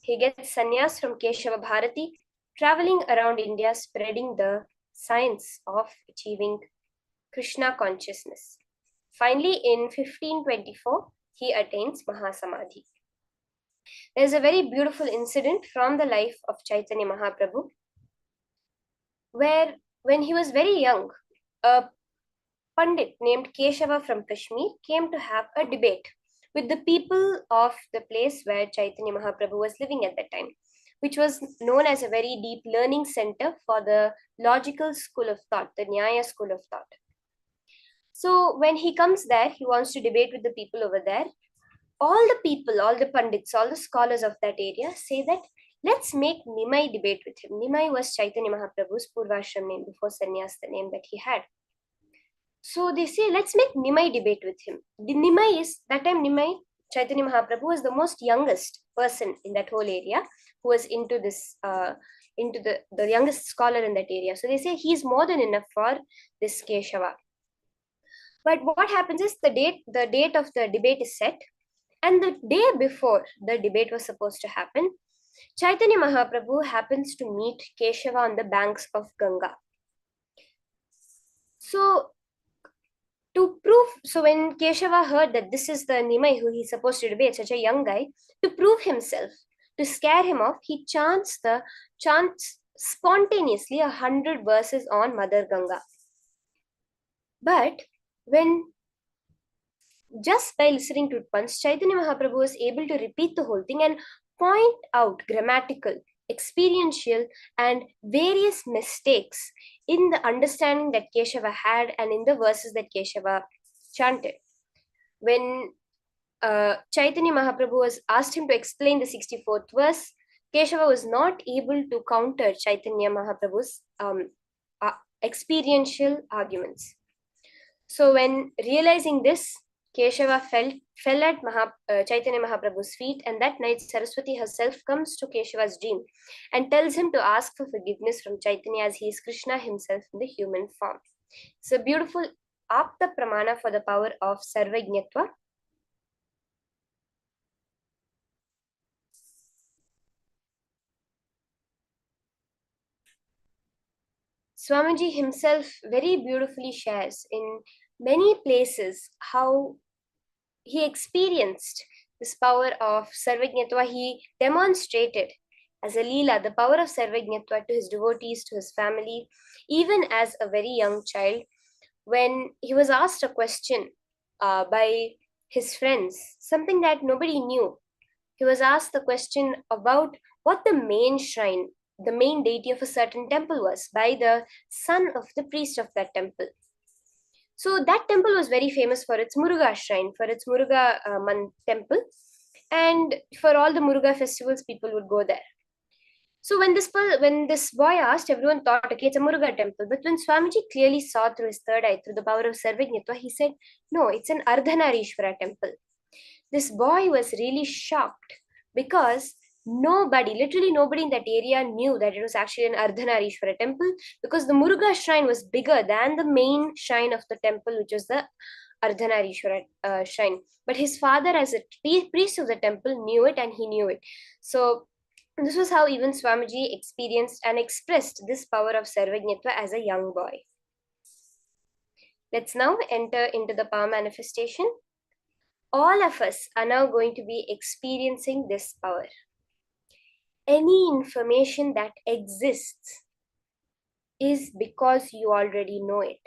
He gets sannyas from Keshava Bharati, traveling around India spreading the science of achieving Krishna consciousness. Finally, in 1524, he attains Mahasamadhi. There's a very beautiful incident from the life of Chaitanya Mahaprabhu, where when he was very young, a Pandit named Keshava from Kashmir came to have a debate with the people of the place where Chaitanya Mahaprabhu was living at that time, which was known as a very deep learning center for the logical school of thought, the Nyaya school of thought. So when he comes there, he wants to debate with the people over there. All the people, all the Pandits, all the scholars of that area say that let's make Nimai debate with him. Nimai was Chaitanya Mahaprabhu's Purvashram name, before sannyas, the name that he had. So they say, let's make Nimai debate with him. The Nimai is, that time Nimai, Chaitanya Mahaprabhu was the most youngest person in that whole area who was into this, into the youngest scholar in that area. So they say he's more than enough for this Keshava. But what happens is the date of the debate is set, and the day before the debate was supposed to happen, Chaitanya Mahaprabhu happens to meet Keshava on the banks of Ganga. So when Keshava heard that this is the Nimai who he's supposed to debate, such a young guy, to prove himself, to scare him off, he chants spontaneously 100 verses on Mother Ganga. But when just by listening to it once, Chaitanya Mahaprabhu was able to repeat the whole thing and point out grammatical, experiential, and various mistakes in the understanding that Keshava had and in the verses that Keshava chanted. When Chaitanya Mahaprabhu was asked him to explain the 64th verse, Keshava was not able to counter Chaitanya Mahaprabhu's experiential arguments. So when realizing this, Keshava fell at Chaitanya Mahaprabhu's feet, and that night Saraswati herself comes to Keshava's dream and tells him to ask for forgiveness from Chaitanya, as he is Krishna himself in the human form. It's a beautiful Apta Pramana for the power of Sarvajñatva. Swamiji himself very beautifully shares in many places how he experienced this power of Sarvajñatva. He demonstrated as a Leela the power of Sarvajñatva to his devotees, to his family, even as a very young child, when he was asked a question by his friends, something that nobody knew. He was asked the question about what the main shrine, the main deity of a certain temple was, by the son of the priest of that temple. So that temple was very famous for its Muruga shrine, for its Muruga temple, and for all the Muruga festivals, people would go there. So when this boy asked, everyone thought, okay, it's a Muruga temple. But when Swamiji clearly saw through his third eye, through the power of Sarvajñatva, he said, no, it's an Ardhanarishwara temple. This boy was really shocked because literally nobody in that area knew that it was actually an Ardhanarishwara temple, because the Muruga shrine was bigger than the main shrine of the temple, which was the Ardhanarishwara shrine. But his father, as a priest of the temple, knew it, and he knew it. So this was how even Swamiji experienced and expressed this power of Sarvajñatva as a young boy. Let's now enter into the power manifestation. All of us are now going to be experiencing this power. Any information that exists is because you already know it.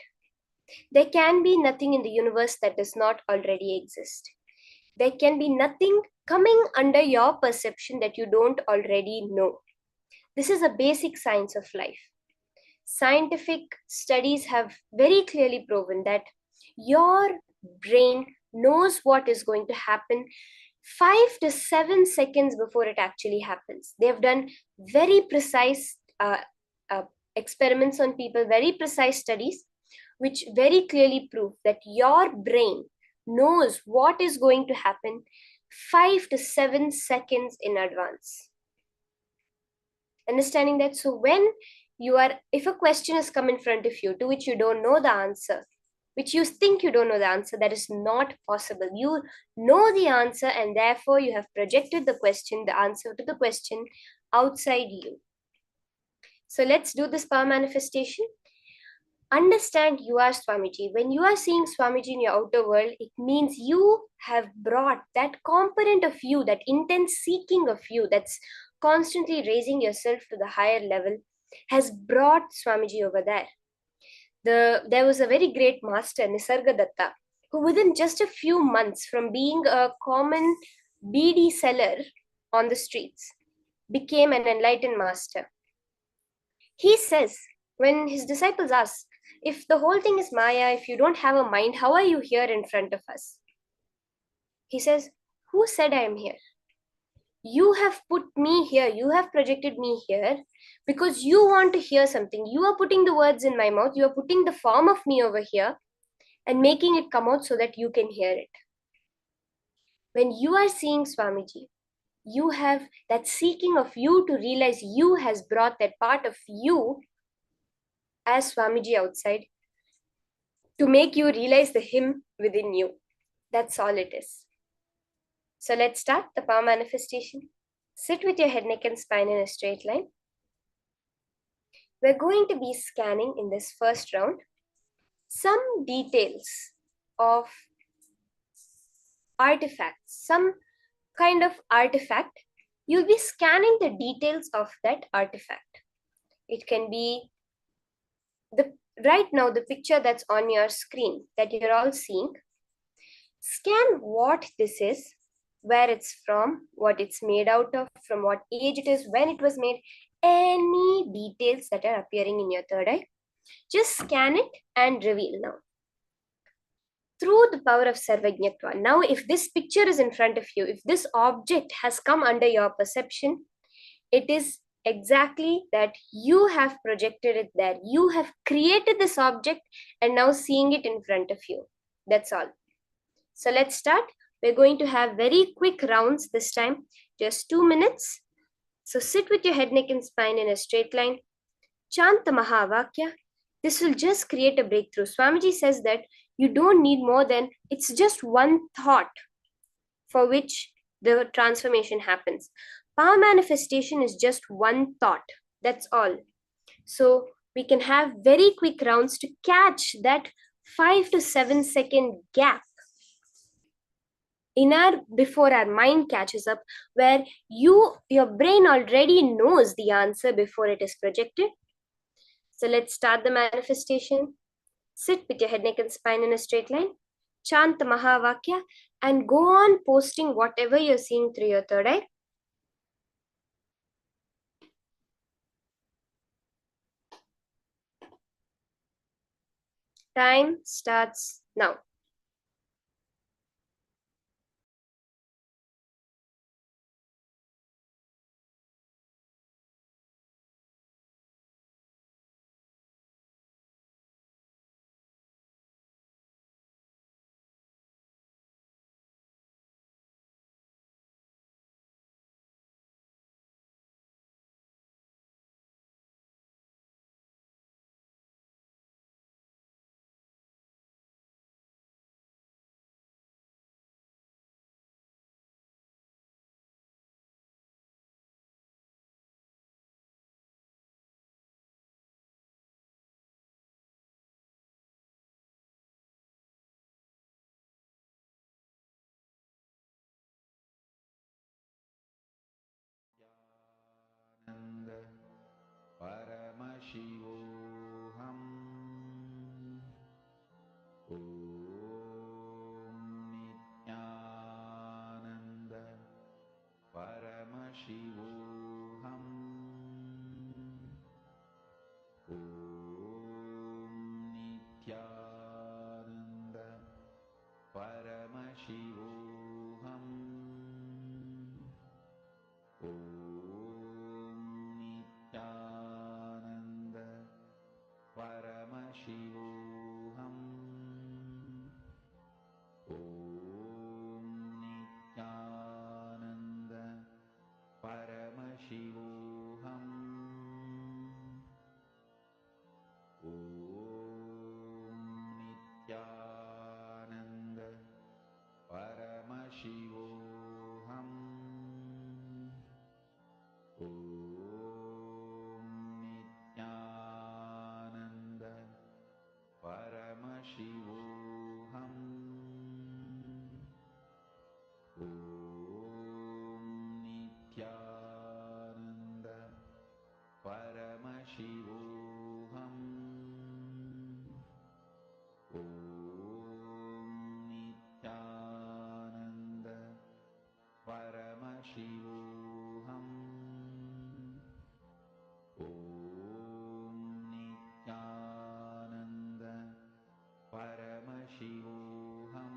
There can be nothing in the universe that does not already exist. There can be nothing coming under your perception that you don't already know. This is a basic science of life. Scientific studies have very clearly proven that your brain knows what is going to happen 5 to 7 seconds before it actually happens. They have done very precise experiments on people, very precise studies, which very clearly prove that your brain knows what is going to happen 5 to 7 seconds in advance. Understanding that? So when if a question has come in front of you to which you don't know the answer, which you think you don't know the answer, that is not possible. You know the answer, and therefore you have projected the answer to the question outside you. So let's do this power manifestation. Understand you are Swamiji. When you are seeing Swamiji in your outer world, it means you have brought that component of you, that intense seeking of you that's constantly raising yourself to the higher level, has brought Swamiji over there. There was a very great master, Nisargadatta, who within just a few months from being a common beedi seller on the streets became an enlightened master. He says, when his disciples ask, if the whole thing is Maya, if you don't have a mind, how are you here in front of us? He says, who said I am here? You have put me here, you have projected me here because you want to hear something. You are putting the words in my mouth, you are putting the form of me over here and making it come out so that you can hear it. When you are seeing Swamiji, you have that seeking of you to realize you has brought that part of you as Swamiji outside to make you realize the him within you. That's all it is. So let's start the power manifestation. Sit with your head, neck and spine in a straight line. We're going to be scanning in this first round some details of artifacts, some kind of artifact. You'll be scanning the details of that artifact. It can be right now the picture that's on your screen that you're all seeing. Scan what this is, where it's from, what it's made out of, from what age it is, when it was made, any details that are appearing in your third eye. Just scan it and reveal now. through the power of Sarvajñatva. Now, if this picture is in front of you, if this object has come under your perception, it is exactly that you have projected it there. You have created this object and now seeing it in front of you. That's all. So let's start. We're going to have very quick rounds this time, just 2 minutes. So sit with your head, neck, and spine in a straight line. Chant the Mahavakya. This will just create a breakthrough. Swamiji says that you don't need more than, it's just one thought for which the transformation happens. Power manifestation is just one thought. That's all. So we can have very quick rounds to catch that 5 to 7 second gap before our mind catches up, where your brain already knows the answer before it is projected. So let's start the manifestation. Sit with your head, neck, and spine in a straight line. Chant the Mahavakya and go on posting whatever you're seeing through your third eye. Time starts now. Paramashivoham. Om Nithyananda Paramashivoham. Om Nithyananda Paramashivoham. Om Nithyananda Paramashivoham. Om Nithyananda Paramashivoham. Om Nithyananda Paramashivoham. Om Nithyananda Paramashivoham. Om Nithyananda Paramashivoham. Om Nithyananda Paramashivoham. Om Nithyananda Paramashivoham.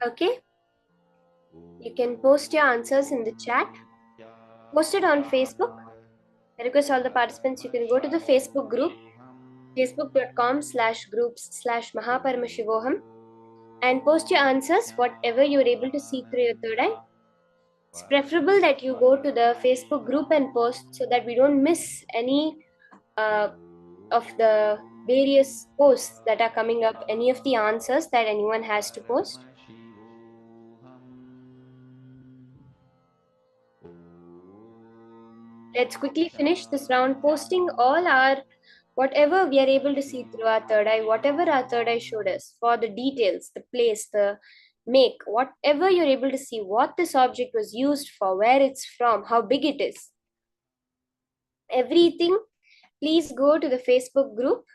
Okay? You can post your answers in the chat. Post it on Facebook. I request all the participants, you can go to the Facebook group, facebook.com/groups/Mahaparamashivaham, and post your answers, whatever you're able to see through your third eye. It's preferable that you go to the Facebook group and post so that we don't miss any of the various posts that are coming up, any of the answers that anyone has to post. Let's quickly finish this round posting all our whatever we are able to see through our third eye, whatever our third eye showed us, for the details, the place, the make, whatever you're able to see, what this object was used for, where it's from, how big it is, everything. Please go to the Facebook group,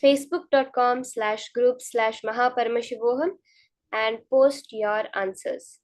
facebook.com/group/Mahaparamashivaham, and post your answers.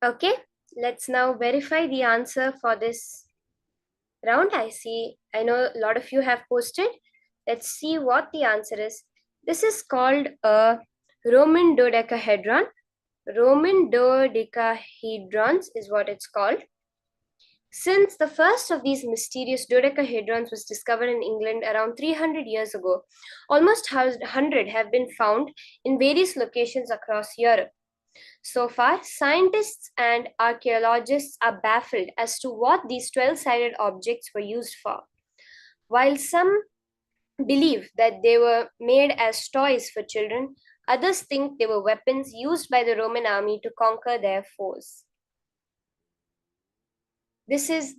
Okay, let's now verify the answer for this round. I know a lot of you have posted. Let's see what the answer is. This is called a Roman dodecahedron. Roman dodecahedrons is what it's called. Since the first of these mysterious dodecahedrons was discovered in England around 300 years ago, almost 100 have been found in various locations across Europe. So far, scientists and archaeologists are baffled as to what these 12-sided objects were used for. While some believe that they were made as toys for children, others think they were weapons used by the Roman army to conquer their foes. This is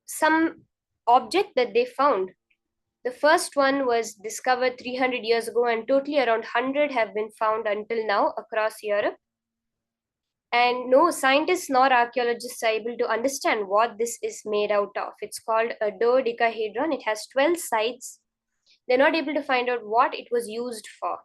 some object that they found. The first one was discovered 300 years ago, and totally around 100 have been found until now across Europe. And no scientists nor archaeologists are able to understand what this is made out of. It's called a dodecahedron. It has 12 sides. They're not able to find out what it was used for.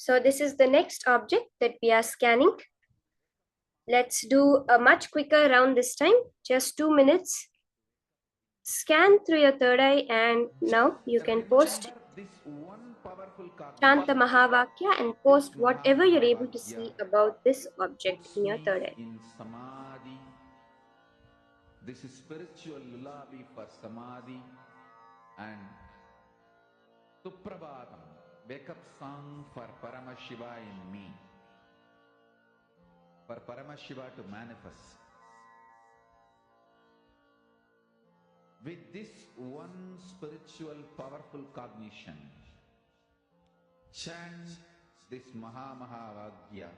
So this is the next object that we are scanning. Let's do a much quicker round this time, just 2 minutes. Scan through your third eye, and now you can post chant the Mahavakya and post whatever you're able to see about this object in your third eye. In Samadhi, this is spiritual lullaby for Samadhi and Suprabhatam, wake up song for Paramashiva in me, for Paramashiva to manifest. With this one spiritual powerful cognition, chant this Mahavagya.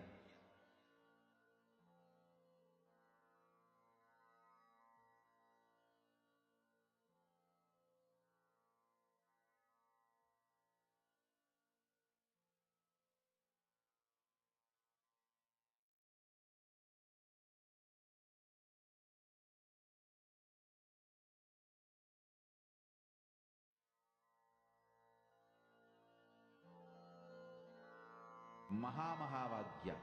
Mahavagya,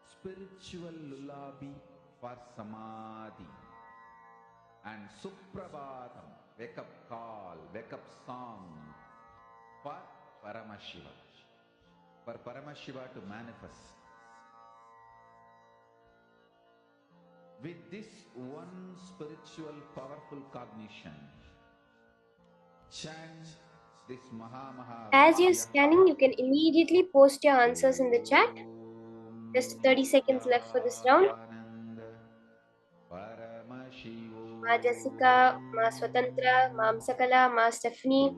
spiritual lullaby for Samadhi, and Suprabhatam, wake up call, wake up song for Paramashiva, for Paramashiva to manifest. With this one spiritual powerful cognition, chant this Mahavagya. As you're scanning, you can immediately post your answers in the chat. Just 30 seconds left for this round. Ma Jessica, Ma Swatantra, Ma Amsakala, Ma Stephanie,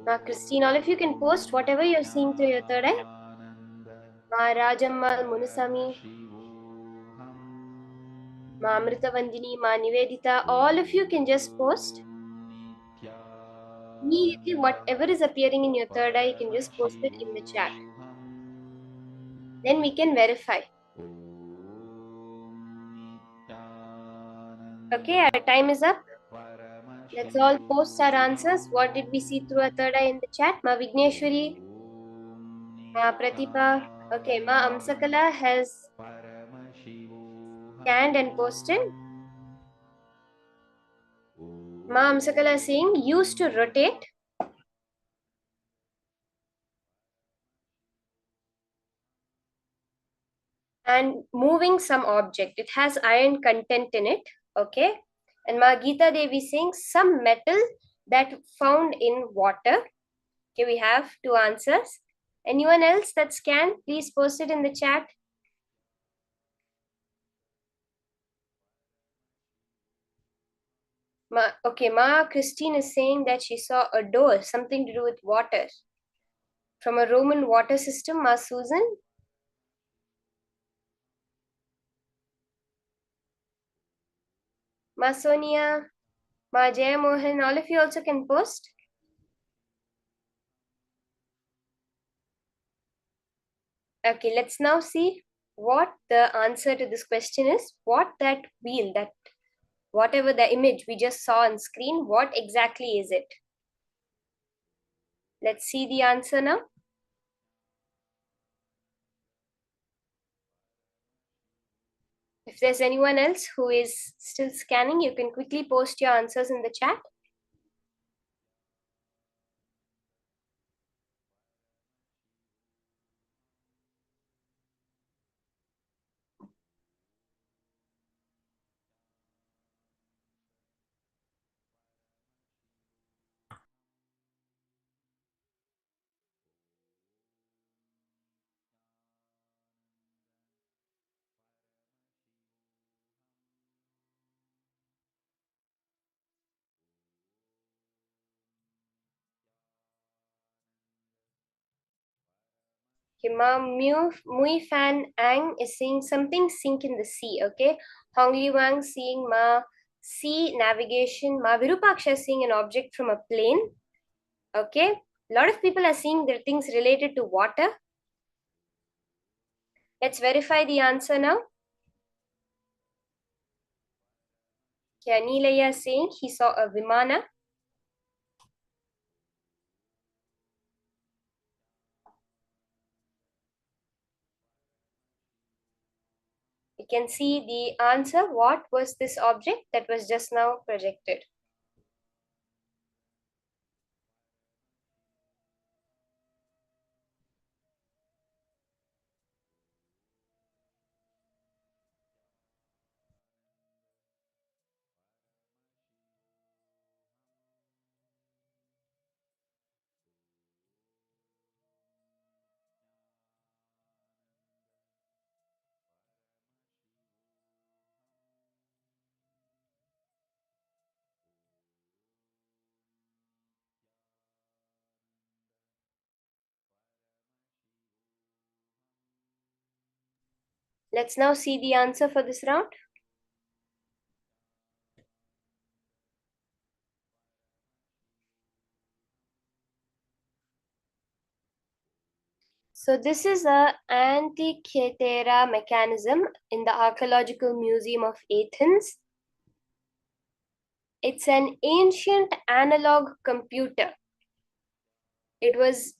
Ma Christine, all of you can post whatever you're seeing through your third eye. Ma Rajamma, Munusami, Ma Amrita Vandini, Ma Nivedita, all of you can just post. Immediately, whatever is appearing in your third eye, you can just post it in the chat. Then we can verify. Okay, our time is up. Let's all post our answers. What did we see through our third eye in the chat? Ma Vigneshwari, Ma Pratibha. Okay, Ma Amsakala has scanned and posted. Ma Amsakala is saying used to rotate. And moving some object. It has iron content in it. Okay. And Ma Geeta Devi saying some metal that found in water. Okay, we have 2 answers. Anyone else that scanned, please post it in the chat. Ma Christine is saying that she saw a door, something to do with water. From a Roman water system, Ma Susan. Ma Sonia, Ma Jaya Mohan, all of you also can post. Okay, let's now see what the answer to this question is. What that wheel, that whatever the image we just saw on screen, what exactly is it? Let's see the answer now. If there's anyone else who is still scanning, you can quickly post your answers in the chat. Ma Mui Fan Ang is saying something sink in the sea. Okay. Hong Li Wang seeing Ma sea navigation. Ma Virupaksha seeing an object from a plane. Okay. A lot of people are seeing their things related to water. Let's verify the answer now. Okay, Nilaya saying he saw a Vimana. You can see the answer. What was this object that was just now projected? Let's now see the answer for this round. So this is a Antikythera mechanism in the Archaeological Museum of Athens. It's an ancient analog computer. It was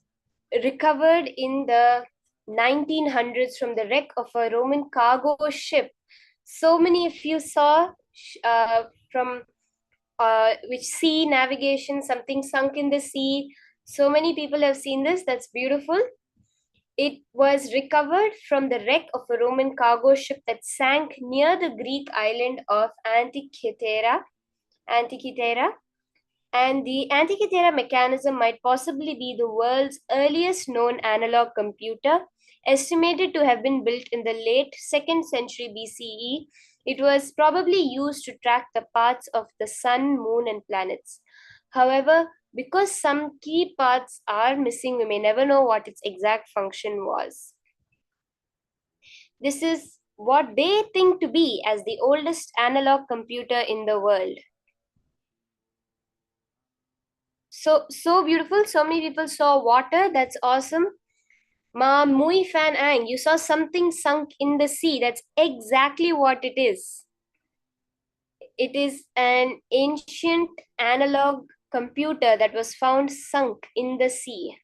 recovered in the 1900s from the wreck of a Roman cargo ship. So many of you saw from which sea navigation, something sunk in the sea. So many people have seen this. That's beautiful. It was recovered from the wreck of a Roman cargo ship that sank near the Greek island of Antikythera. And the Antikythera mechanism might possibly be the world's earliest known analog computer, estimated to have been built in the late 2nd century BCE. It was probably used to track the paths of the sun, moon, and planets. However, because some key parts are missing, we may never know what its exact function was. This is what they think to be as the oldest analog computer in the world. So beautiful. So many people saw water. That's awesome. Ma Mui Fan Ang, you saw something sunk in the sea. That's exactly what it is. It is an ancient analog computer that was found sunk in the sea.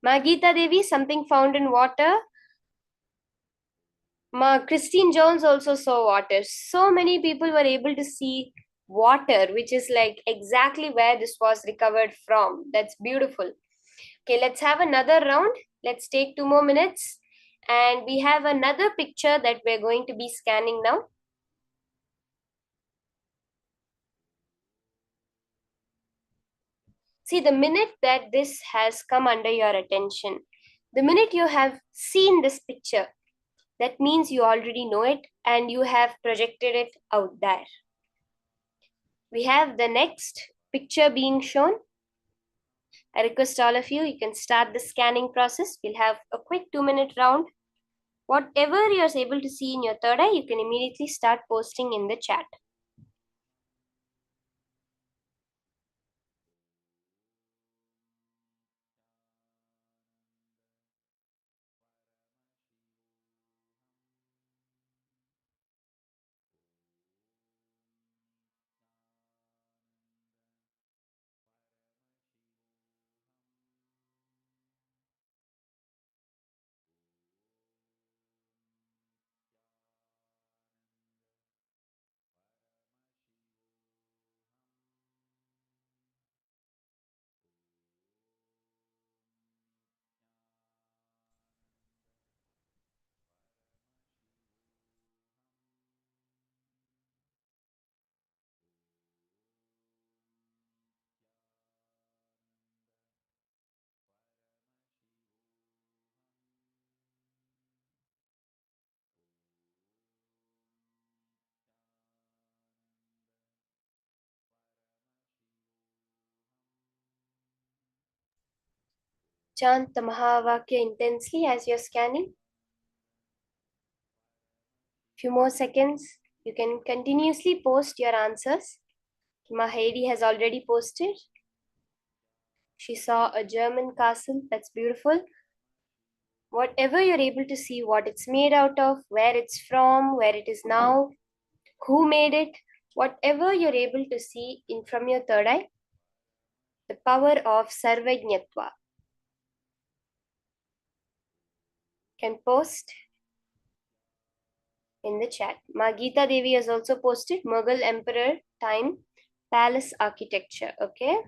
Ma Geeta Devi, something found in water. Ma Christine Jones also saw water. So many people were able to see water, which is like exactly where this was recovered from. That's beautiful. Okay, let's have another round. Let's take 2 more minutes. And we have another picture that we're going to be scanning now. See, the minute that this has come under your attention, the minute you have seen this picture, that means you already know it and you have projected it out there. We have the next picture being shown. I request all of you, you can start the scanning process. We'll have a quick 2-minute round. Whatever you're able to see in your third eye, you can immediately start posting in the chat. Chant the Mahavakya intensely as you're scanning. Few more seconds. You can continuously post your answers. Mahedi has already posted. She saw a German castle. That's beautiful. Whatever you're able to see, what it's made out of, where it's from, where it is now, who made it, whatever you're able to see from your third eye, the power of Sarvajñatva. Can post in the chat. Ma Geeta Devi has also posted Mughal Emperor time palace architecture. Okay.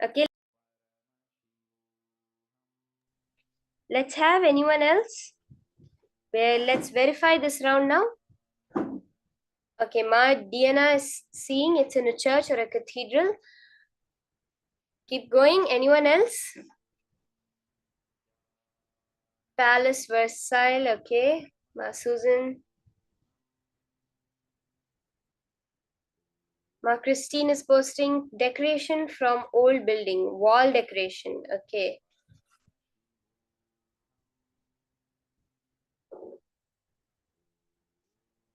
Okay. Let's have anyone else. Well, let's verify this round now. Okay, Ma Diana is seeing it's in a church or a cathedral. Keep going. Anyone else? Palace Versailles. Okay. Ma Susan. Ma Christine is posting decoration from old building, wall decoration. Okay.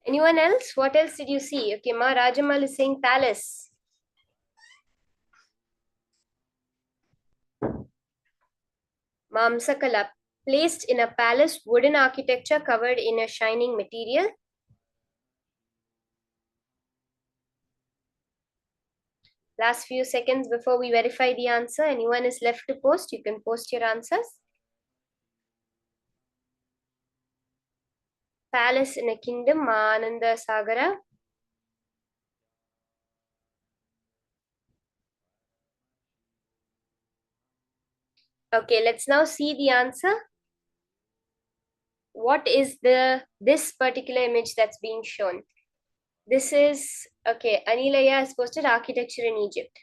Anyone else? What else did you see? Okay, Ma Rajamal is saying palace. Ma Amsakala, placed in a palace, wooden architecture covered in a shining material. Last few seconds before we verify the answer. Anyone is left to post? You can post your answers. Palace in a kingdom, Ma Ananda Sagara. Okay, let's now see the answer. What is this particular image that's being shown? This is, okay, Anilaya has posted architecture in Egypt.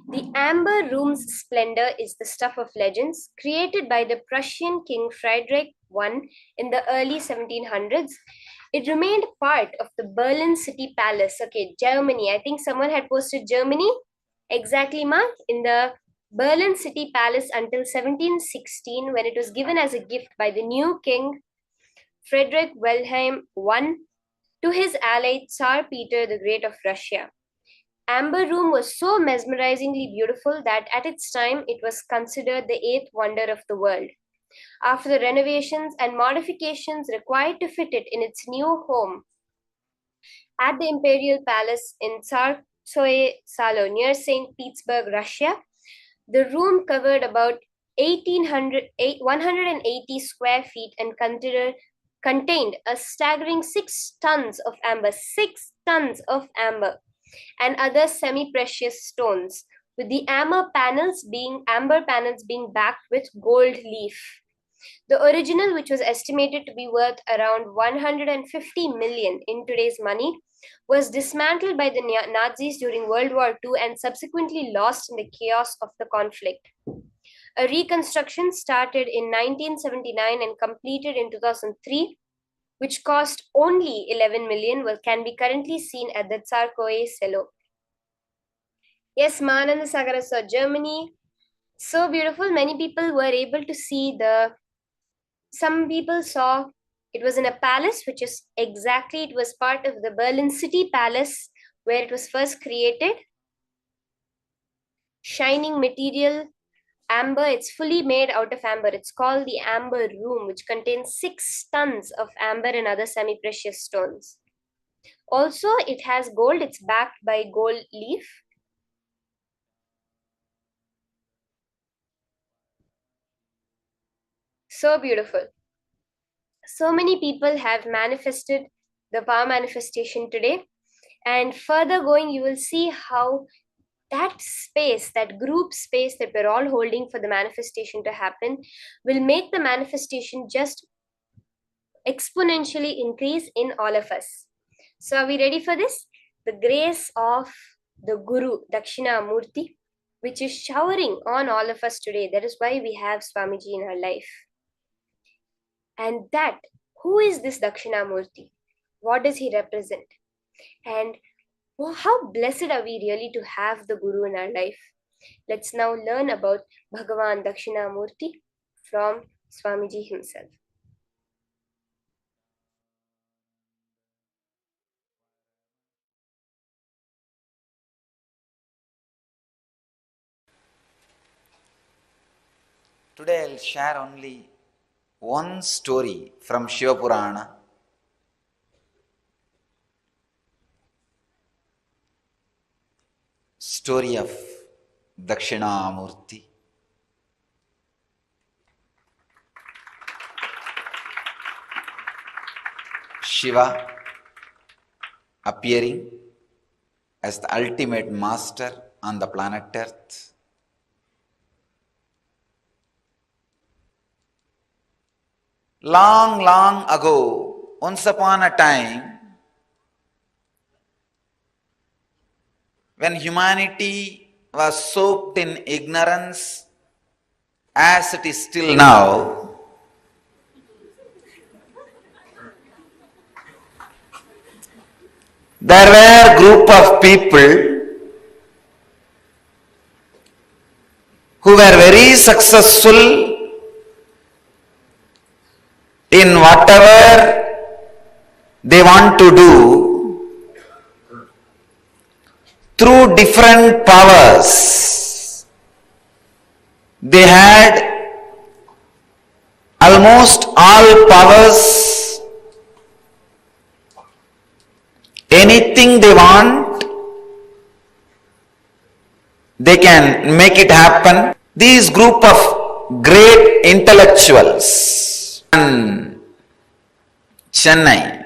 The amber room's splendor is the stuff of legends created by the Prussian King Friedrich I in the early 1700s. It remained part of the Berlin City Palace. Okay, Germany. I think someone had posted Germany. Exactly, Mark. In the Berlin City Palace until 1716, when it was given as a gift by the new king Friedrich Wilhelm I to his ally Tsar Peter the Great of Russia. Amber Room was so mesmerizingly beautiful that at its time it was considered the eighth wonder of the world. After the renovations and modifications required to fit it in its new home at the Imperial Palace in Tsarskoye Salo near St. Petersburg, Russia, the room covered about 180 square feet and contained a staggering 6 tons of amber, 6 tons of amber, and other semi-precious stones, with the amber panels being backed with gold leaf. The original, which was estimated to be worth around 150 million in today's money, was dismantled by the Nazis during World War II and subsequently lost in the chaos of the conflict. A reconstruction started in 1979 and completed in 2003, which cost only 11 million, can be currently seen at the Tsarkoye Selo. Yes, Mananda Sagara saw Germany. So beautiful. Many people were able to see some people saw it was in a palace, which is exactly, it was part of the Berlin City Palace where it was first created. Shining material, amber, it's fully made out of amber. It's called the Amber Room, which contains 6 tons of amber and other semi-precious stones. Also, it has gold. It's backed by gold leaf. So beautiful. So many people have manifested the power manifestation today. And further going, you will see how that space, that group space that we're all holding for the manifestation to happen, will make the manifestation just exponentially increase in all of us. So are we ready for this? The grace of the Guru, Dakshinamurti, which is showering on all of us today. That is why we have Swamiji in our life. And that, who is this Dakshinamurti? What does he represent? And how blessed are we really to have the Guru in our life? Let's now learn about Bhagavan Dakshinamurti from Swamiji himself. Today I'll share only one story from Shiva Purana. Story of Dakshinamurti. Shiva appearing as the ultimate master on the planet Earth. Long, long ago, once upon a time, when humanity was soaked in ignorance, as it is still now, there were a group of people who were very successful in whatever they want to do through different powers. They had almost all powers. Anything they want, they can make it happen. These group of great intellectuals in Chennai,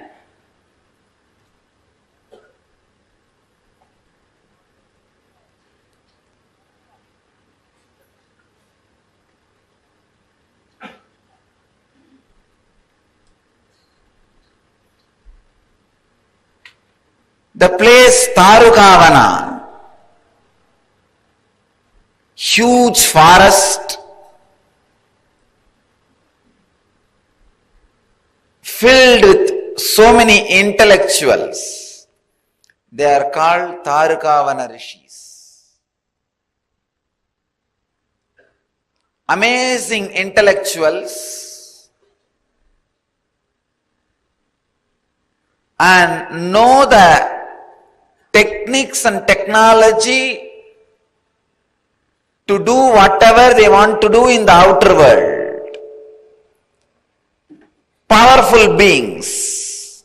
the place Tarukavana, huge forest filled with so many intellectuals. They are called Tarukavana Rishis. Amazing intellectuals, and know the techniques and technology to do whatever they want to do in the outer world. Powerful beings.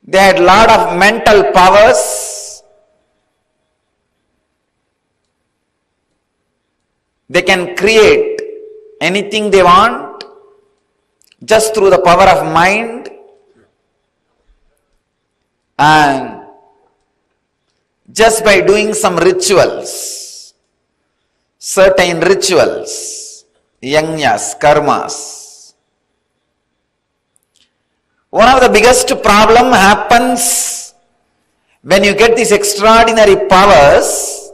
They had a lot of mental powers. They can create anything they want just through the power of mind, and just by doing some rituals, certain rituals, yajnas, karmas. One of the biggest problem happens when you get these extraordinary powers.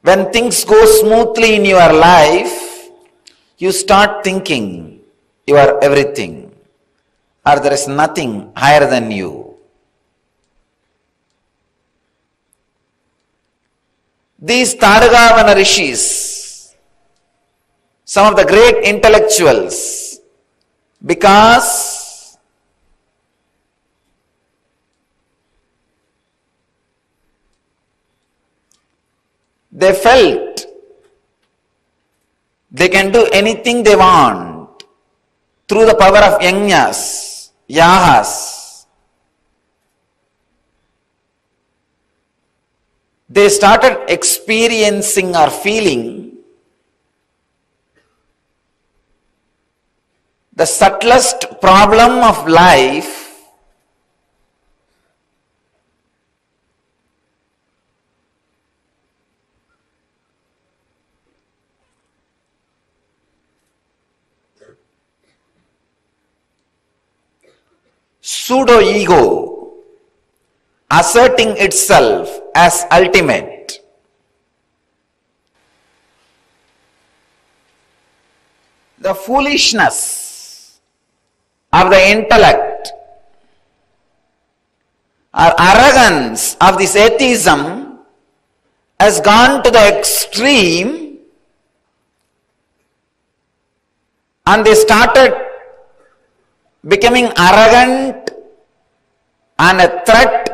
When things go smoothly in your life, you start thinking you are everything, or there is nothing higher than you. These Targavana rishis, some of the great intellectuals, because they felt they can do anything they want through the power of yajnas, yahas. They started experiencing or feeling the subtlest problem of life pseudo-ego asserting itself as ultimate. The foolishness of the intellect or arrogance of this atheism has gone to the extreme, and they started becoming arrogant and a threat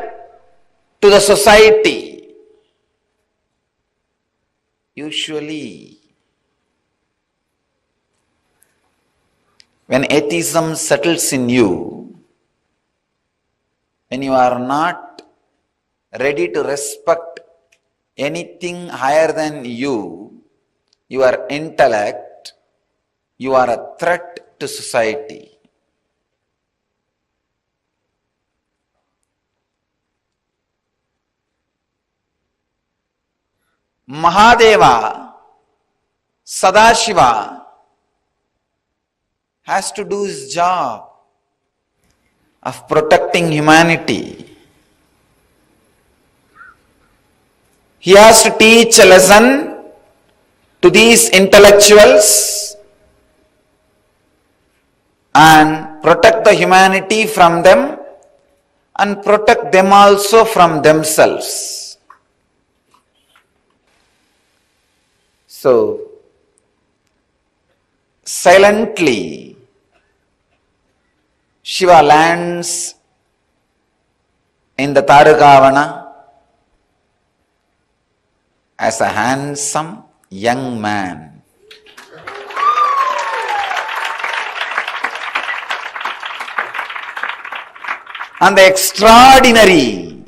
to the society. Usually, when atheism settles in you, when you are not ready to respect anything higher than you, your intellect, you are a threat to society. Mahadeva, Sadashiva has to do his job of protecting humanity. He has to teach a lesson to these intellectuals and protect the humanity from them and protect them also from themselves. So, silently, Shiva lands in the Targavana as a handsome young man. And the extraordinary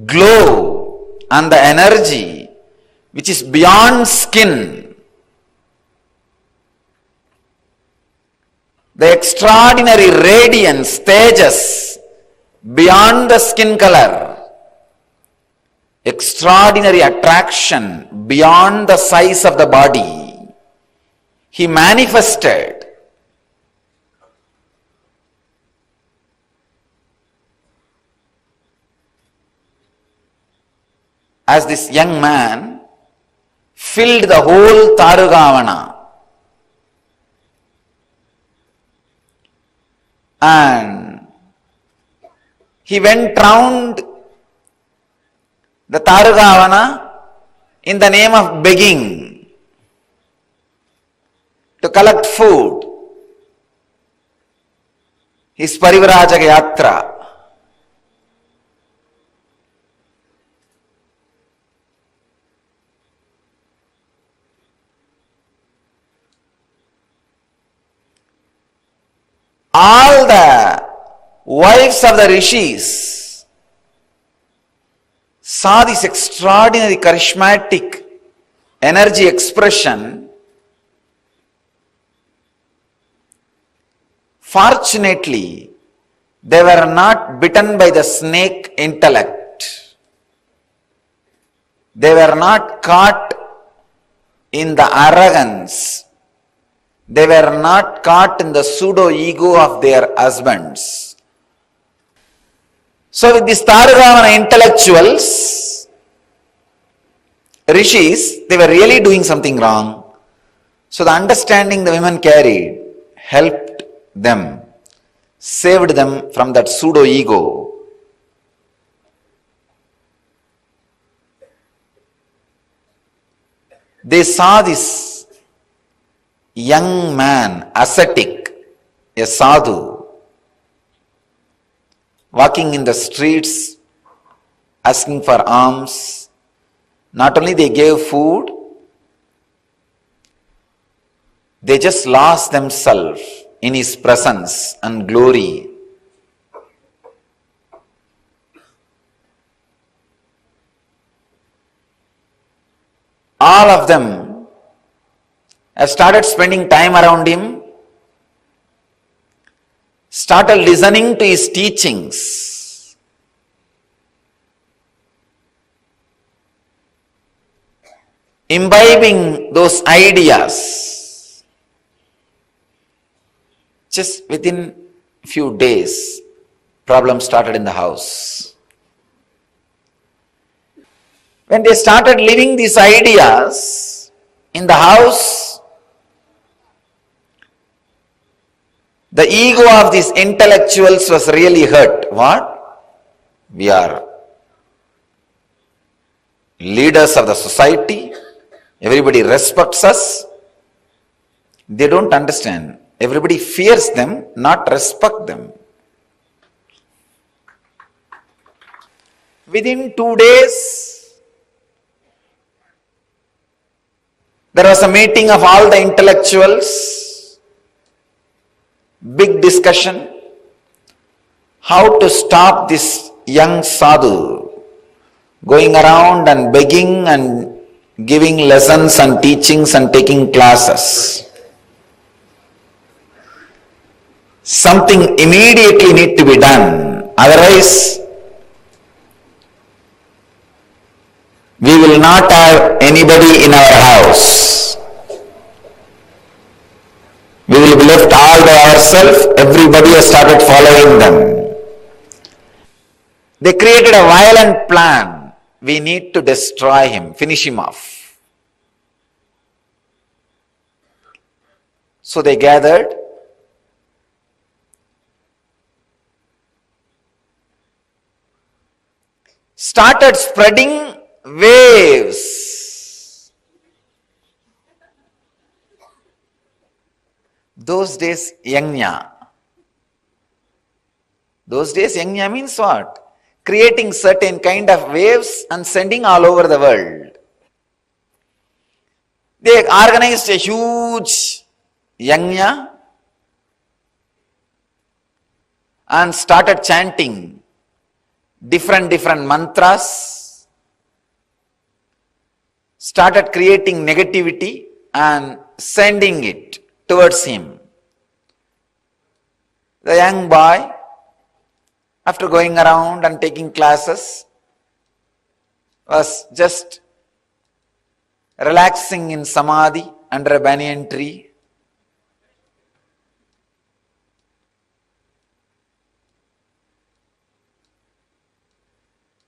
glow and the energy which is beyond skin, the extraordinary radiance, tejas, beyond the skin color, extraordinary attraction beyond the size of the body, he manifested as this young man filled the whole Tarugavana. And he went round the Tarugavana in the name of begging to collect food. His Parivrajaka Yatra. All the wives of the rishis saw this extraordinary charismatic energy expression. Fortunately, they were not bitten by the snake intellect. They were not caught in the arrogance. They were not caught in the pseudo-ego of their husbands. So with these Tarugavana intellectuals, rishis, they were really doing something wrong. So the understanding the women carried helped them, saved them from that pseudo-ego. They saw this young man, ascetic, a sadhu, walking in the streets, asking for alms. Not only they gave food, they just lost themselves in his presence and glory. All of them have started spending time around him, started listening to his teachings. Imbibing those ideas. Just within a few days, problems started in the house. When they started living these ideas in the house, the ego of these intellectuals was really hurt. What? We are leaders of the society. Everybody respects us. They don't understand. Everybody fears them, not respect them. Within 2 days, there was a meeting of all the intellectuals, big discussion, how to stop this young sadhu going around and begging and giving lessons and teachings and taking classes. Something immediately need to be done, otherwise we will not have anybody in our house. We will be left all by ourselves. Everybody has started following them. They created a violent plan. We need to destroy him, finish him off. So they gathered. Started spreading waves. Those days, yajna. Those days, yajna means what? Creating certain kind of waves and sending all over the world. They organized a huge yajna and started chanting different mantras, started creating negativity and sending it towards him. The young boy, after going around and taking classes, was just relaxing in samadhi under a banyan tree.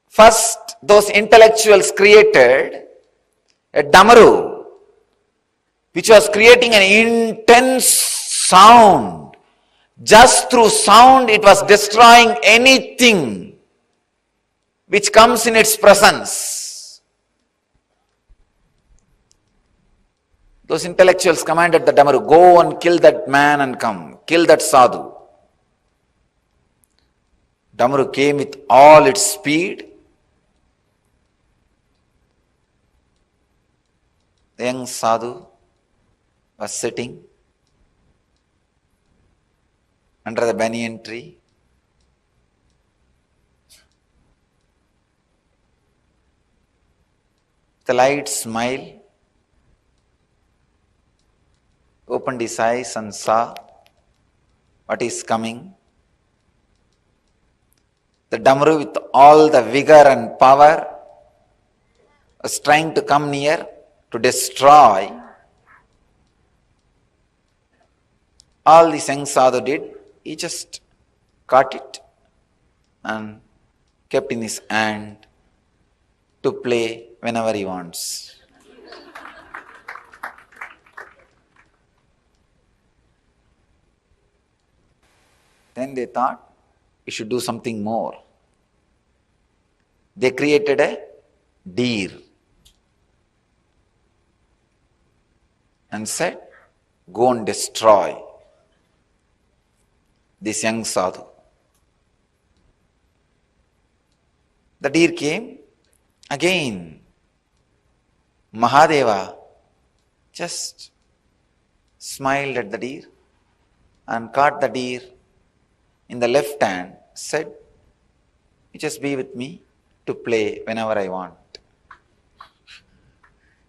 First, those intellectuals created a damaru, which was creating an intense sound. Just through sound, it was destroying anything which comes in its presence. Those intellectuals commanded the damaru, go and kill that man and come, kill that sadhu. Damaru came with all its speed. The young sadhu was sitting under the banyan tree. The light smile, opened his eyes and saw what is coming. The damaru with all the vigor and power was trying to come near to destroy. All the young sadhu did, he just caught it and kept in his hand to play whenever he wants. Then they thought we should do something more. They created a deer and said, go and destroy this young sadhu. The deer came. Again, Mahadeva just smiled at the deer and caught the deer in the left hand, said, you just be with me to play whenever I want.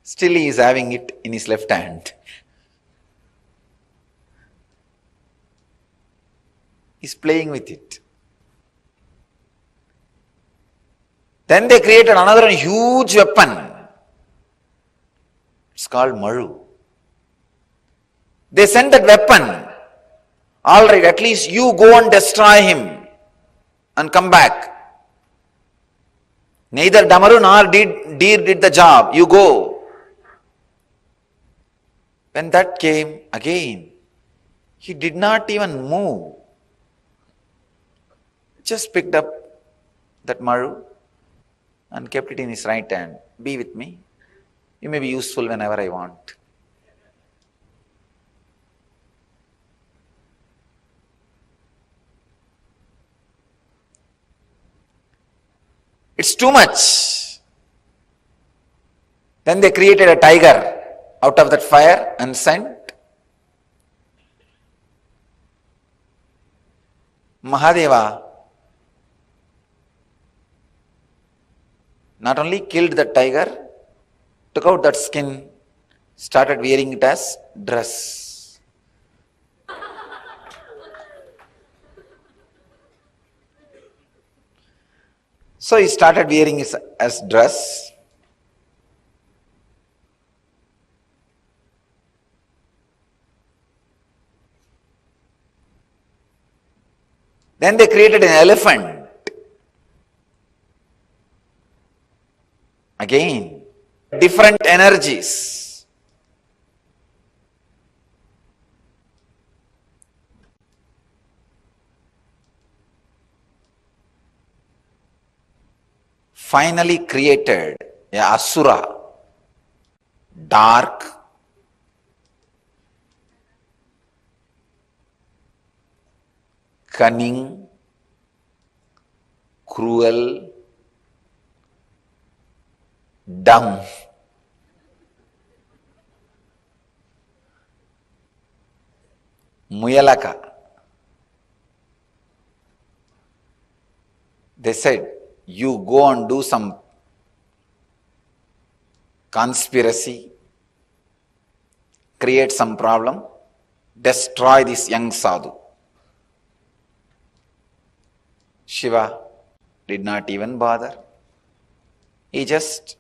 Still he is having it in his left hand. He's playing with it. Then they created another huge weapon. It's called Maru. They sent that weapon. All right, at least you go and destroy him and come back. Neither Damaru nor deer did the job. You go. When that came again, he did not even move. Just picked up that Maru and kept it in his right hand. Be with me. You may be useful whenever I want. It's too much. Then they created a tiger out of that fire and sent. Mahadeva not only killed the tiger, took out that skin, started wearing it as dress. So he started wearing it as dress. Then they created an elephant. Again, different energies. Finally created a asura, dark, cunning, cruel, dumb. Muyalaka. They said, you go and do some conspiracy, create some problem, destroy this young sadhu. Shiva did not even bother. He just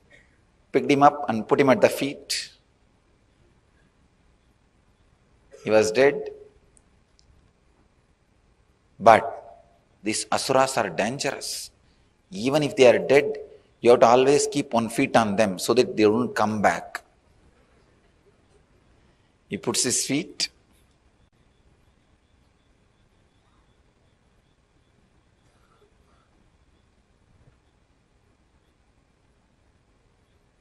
picked him up and put him at the feet. He was dead. But these asuras are dangerous. Even if they are dead, you have to always keep 1 foot on them so that they don't come back. He puts his feet.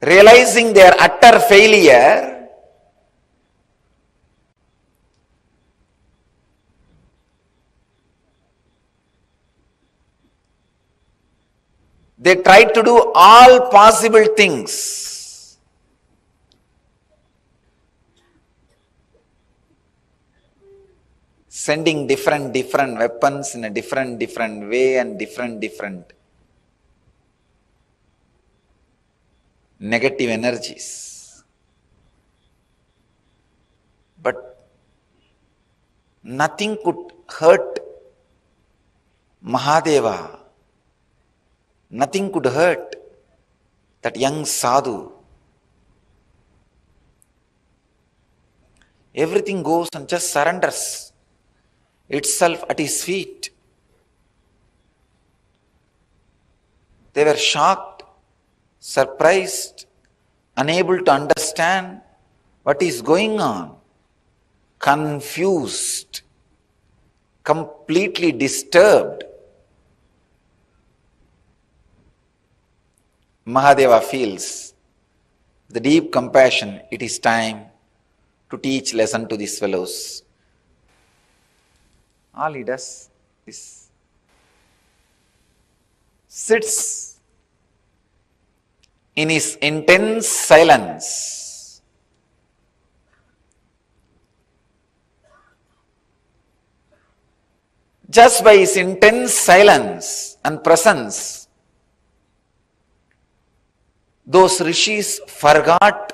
Realizing their utter failure, they tried to do all possible things. Sending different weapons in a different way and different negative energies. But nothing could hurt Mahadeva. Nothing could hurt that young sadhu. Everything goes and just surrenders itself at his feet. They were shocked, surprised, unable to understand what is going on, confused. completely disturbed, Mahadeva feels the deep compassion, it is time to teach lesson to these fellows. All he does is sits in his intense silence. Just by his intense silence and presence, those rishis forgot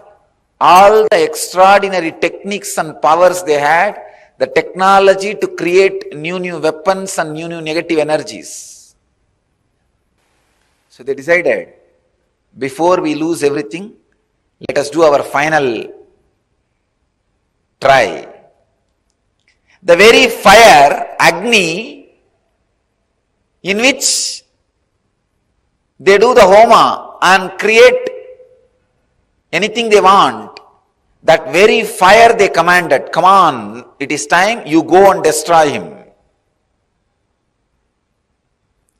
all the extraordinary techniques and powers they had, the technology to create new weapons and new negative energies. So they decided, before we lose everything, let us do our final try. The very fire, Agni, in which they do the homa and create anything they want, that very fire they commanded, come on, it is time, you go and destroy him,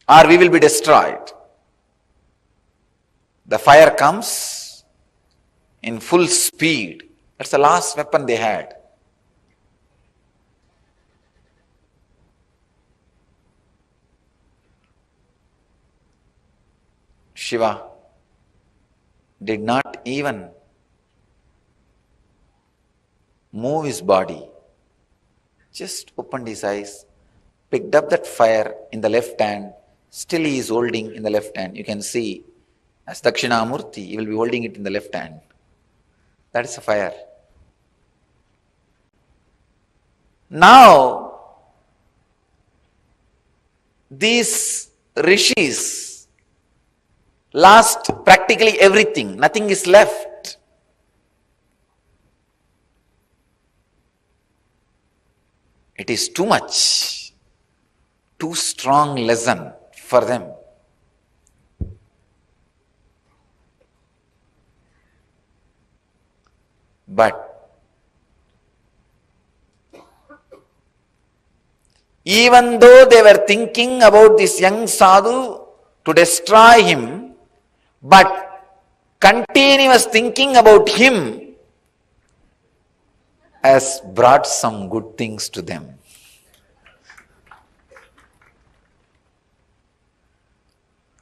or we will be destroyed. The fire comes in full speed. That's the last weapon they had. Shiva did not even move his body, just opened his eyes, picked up that fire in the left hand, still he is holding in the left hand. You can see as Dakshinamurti, he will be holding it in the left hand. That is the fire. Now, these rishis lost practically everything, nothing is left. It is too much, too strong lesson for them. But even though they were thinking about this young sadhu to destroy him, but continuous thinking about him has brought some good things to them.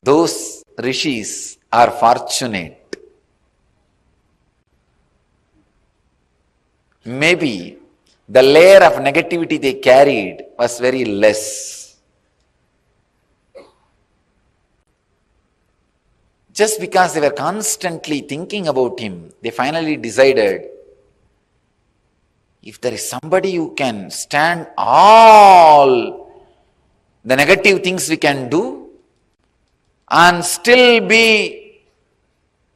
Those rishis are fortunate. Maybe the layer of negativity they carried was very less. Just because they were constantly thinking about him, they finally decided, if there is somebody who can stand all the negative things we can do and still be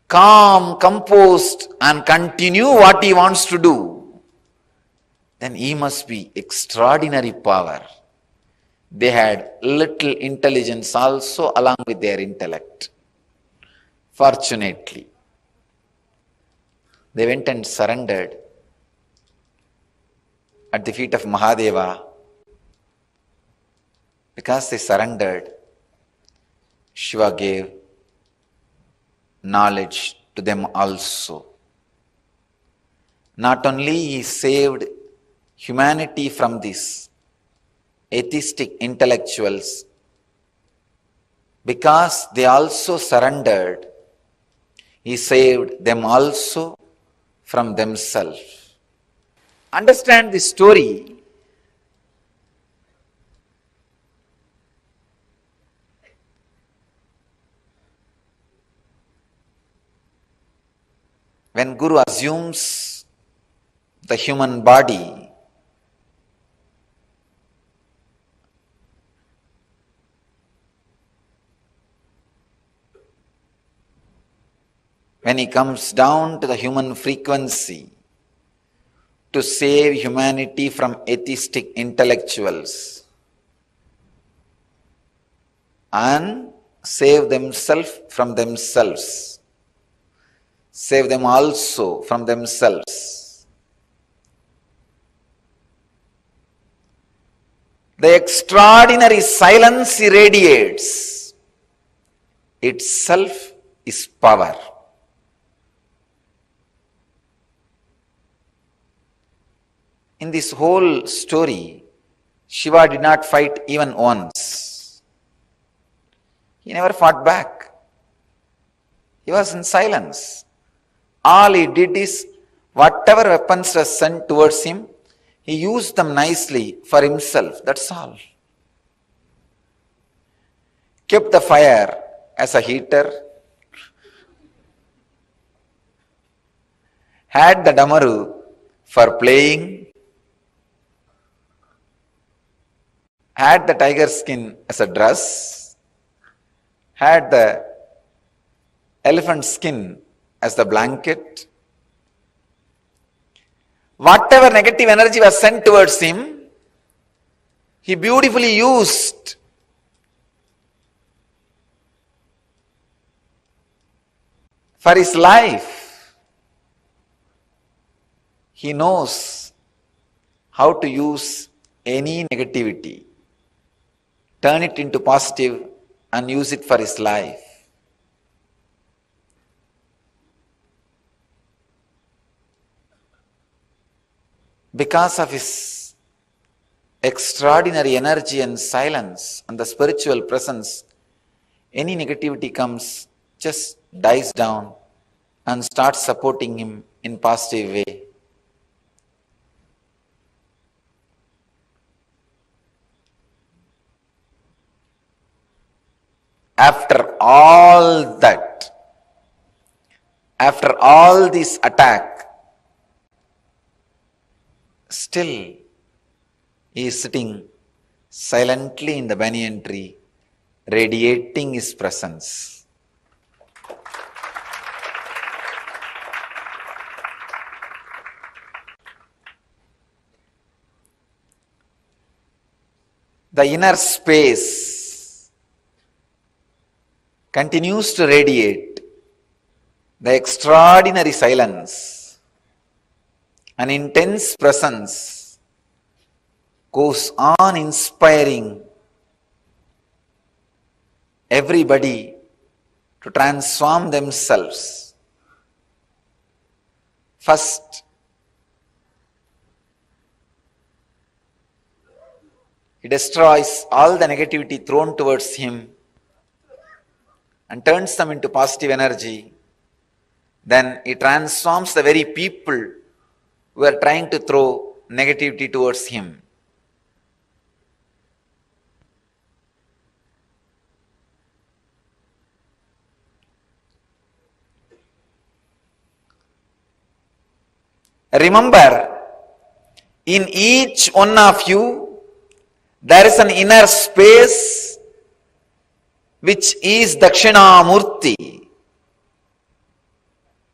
calm, composed and continue what he wants to do, then he must be extraordinary power. They had little intelligence also along with their intellect. Fortunately, they went and surrendered at the feet of Mahadeva. Because they surrendered, Shiva gave knowledge to them also. Not only he saved humanity from these atheistic intellectuals, because they also surrendered, he saved them also from themselves. Understand this story. When Guru assumes the human body, when he comes down to the human frequency to save humanity from atheistic intellectuals and save themselves from themselves, save them also from themselves. The extraordinary silence he radiates itself is power. In this whole story, Shiva did not fight even once. He never fought back. He was in silence. All he did is, whatever weapons were sent towards him, he used them nicely for himself. That's all. Kept the fire as a heater. Had the damaru for playing. Had the tiger skin as a dress. Had the elephant skin as the blanket. Whatever negative energy was sent towards him, he beautifully used. For his life. He knows how to use any negativity, turn it into positive and use it for his life. Because of his extraordinary energy and silence and the spiritual presence, any negativity comes, just dies down and starts supporting him in positive way. After all that, after all this attack, still he is sitting silently in the banyan tree, radiating his presence. The inner space continues to radiate the extraordinary silence. An intense presence goes on inspiring everybody to transform themselves. First, he destroys all the negativity thrown towards him and turns them into positive energy. Then he transforms the very people who are trying to throw negativity towards him. Remember, in each one of you, there is an inner space which is Dakshinamurti.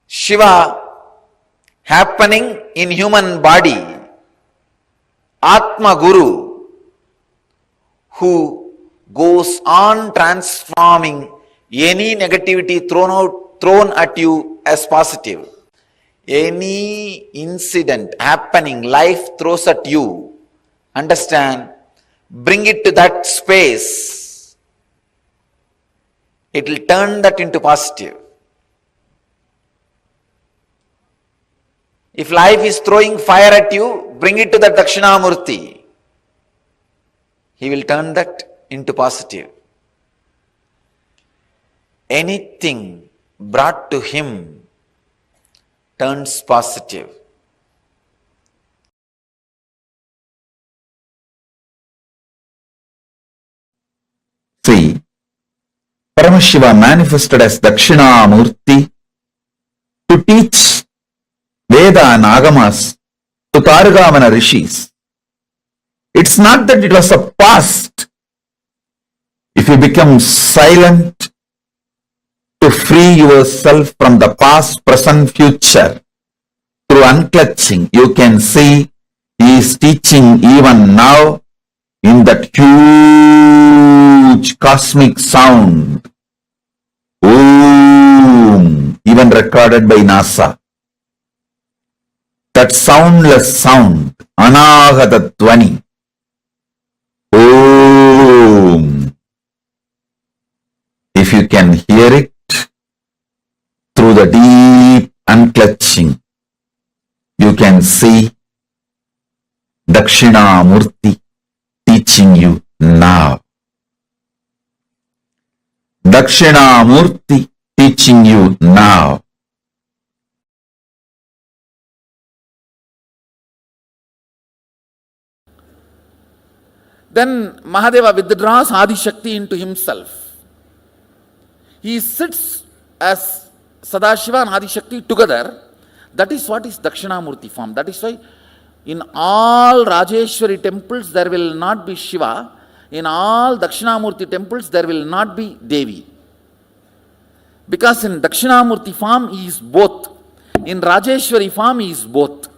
Shiva happening in human body. Atma Guru, who goes on transforming any negativity thrown at you as positive. Any incident happening, life throws at you, understand, bring it to that space. It will turn that into positive. If life is throwing fire at you, bring it to the Dakshinamurti. He will turn that into positive. Anything brought to him turns positive. See, Paramashiva manifested as Dakshinamurti to teach Veda and Agamas to Targamana rishis. It's not that it was a past. If you become silent to free yourself from the past, present, future, through unclutching, you can see he is teaching even now in that huge cosmic sound. Om, even recorded by NASA. That soundless sound, Anahata Dvani. Om. Om. If you can hear it through the deep unclutching, you can see Dakshinamurti teaching you now. Dakshinamurti teaching you now. Then Mahadeva withdraws Adi Shakti into himself. He sits as Sadashiva and Adi Shakti together. That is what is Dakshinamurti form. That is why in all Rajeshwari temples there will not be Shiva. In all Dakshinamurti temples there will not be Devi. Because in Dakshinamurti form he is both. In Rajeshwari form he is both.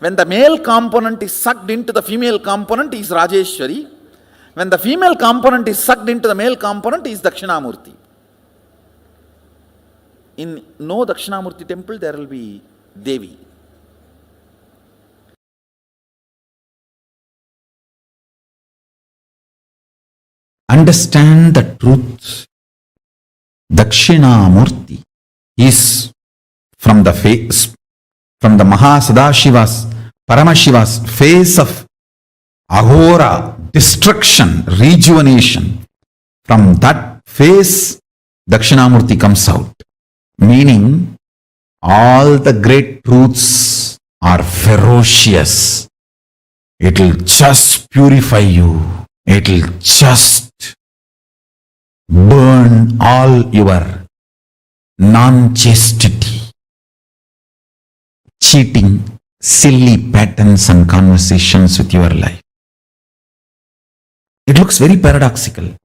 When the male component is sucked into the female component, he is Rajeshwari. When the female component is sucked into the male component, he is Dakshinamurti. In no Dakshinamurti temple, there will be Devi. Understand the truth. Dakshinamurti is from the face, from the Mahasadashiva's, Paramashiva's face of Ahora, destruction, rejuvenation. From that face, Dakshinamurti comes out. Meaning, all the great truths are ferocious. It will just purify you. It will just burn all your non-chastity, cheating, silly patterns and conversations with your life. It looks very paradoxical.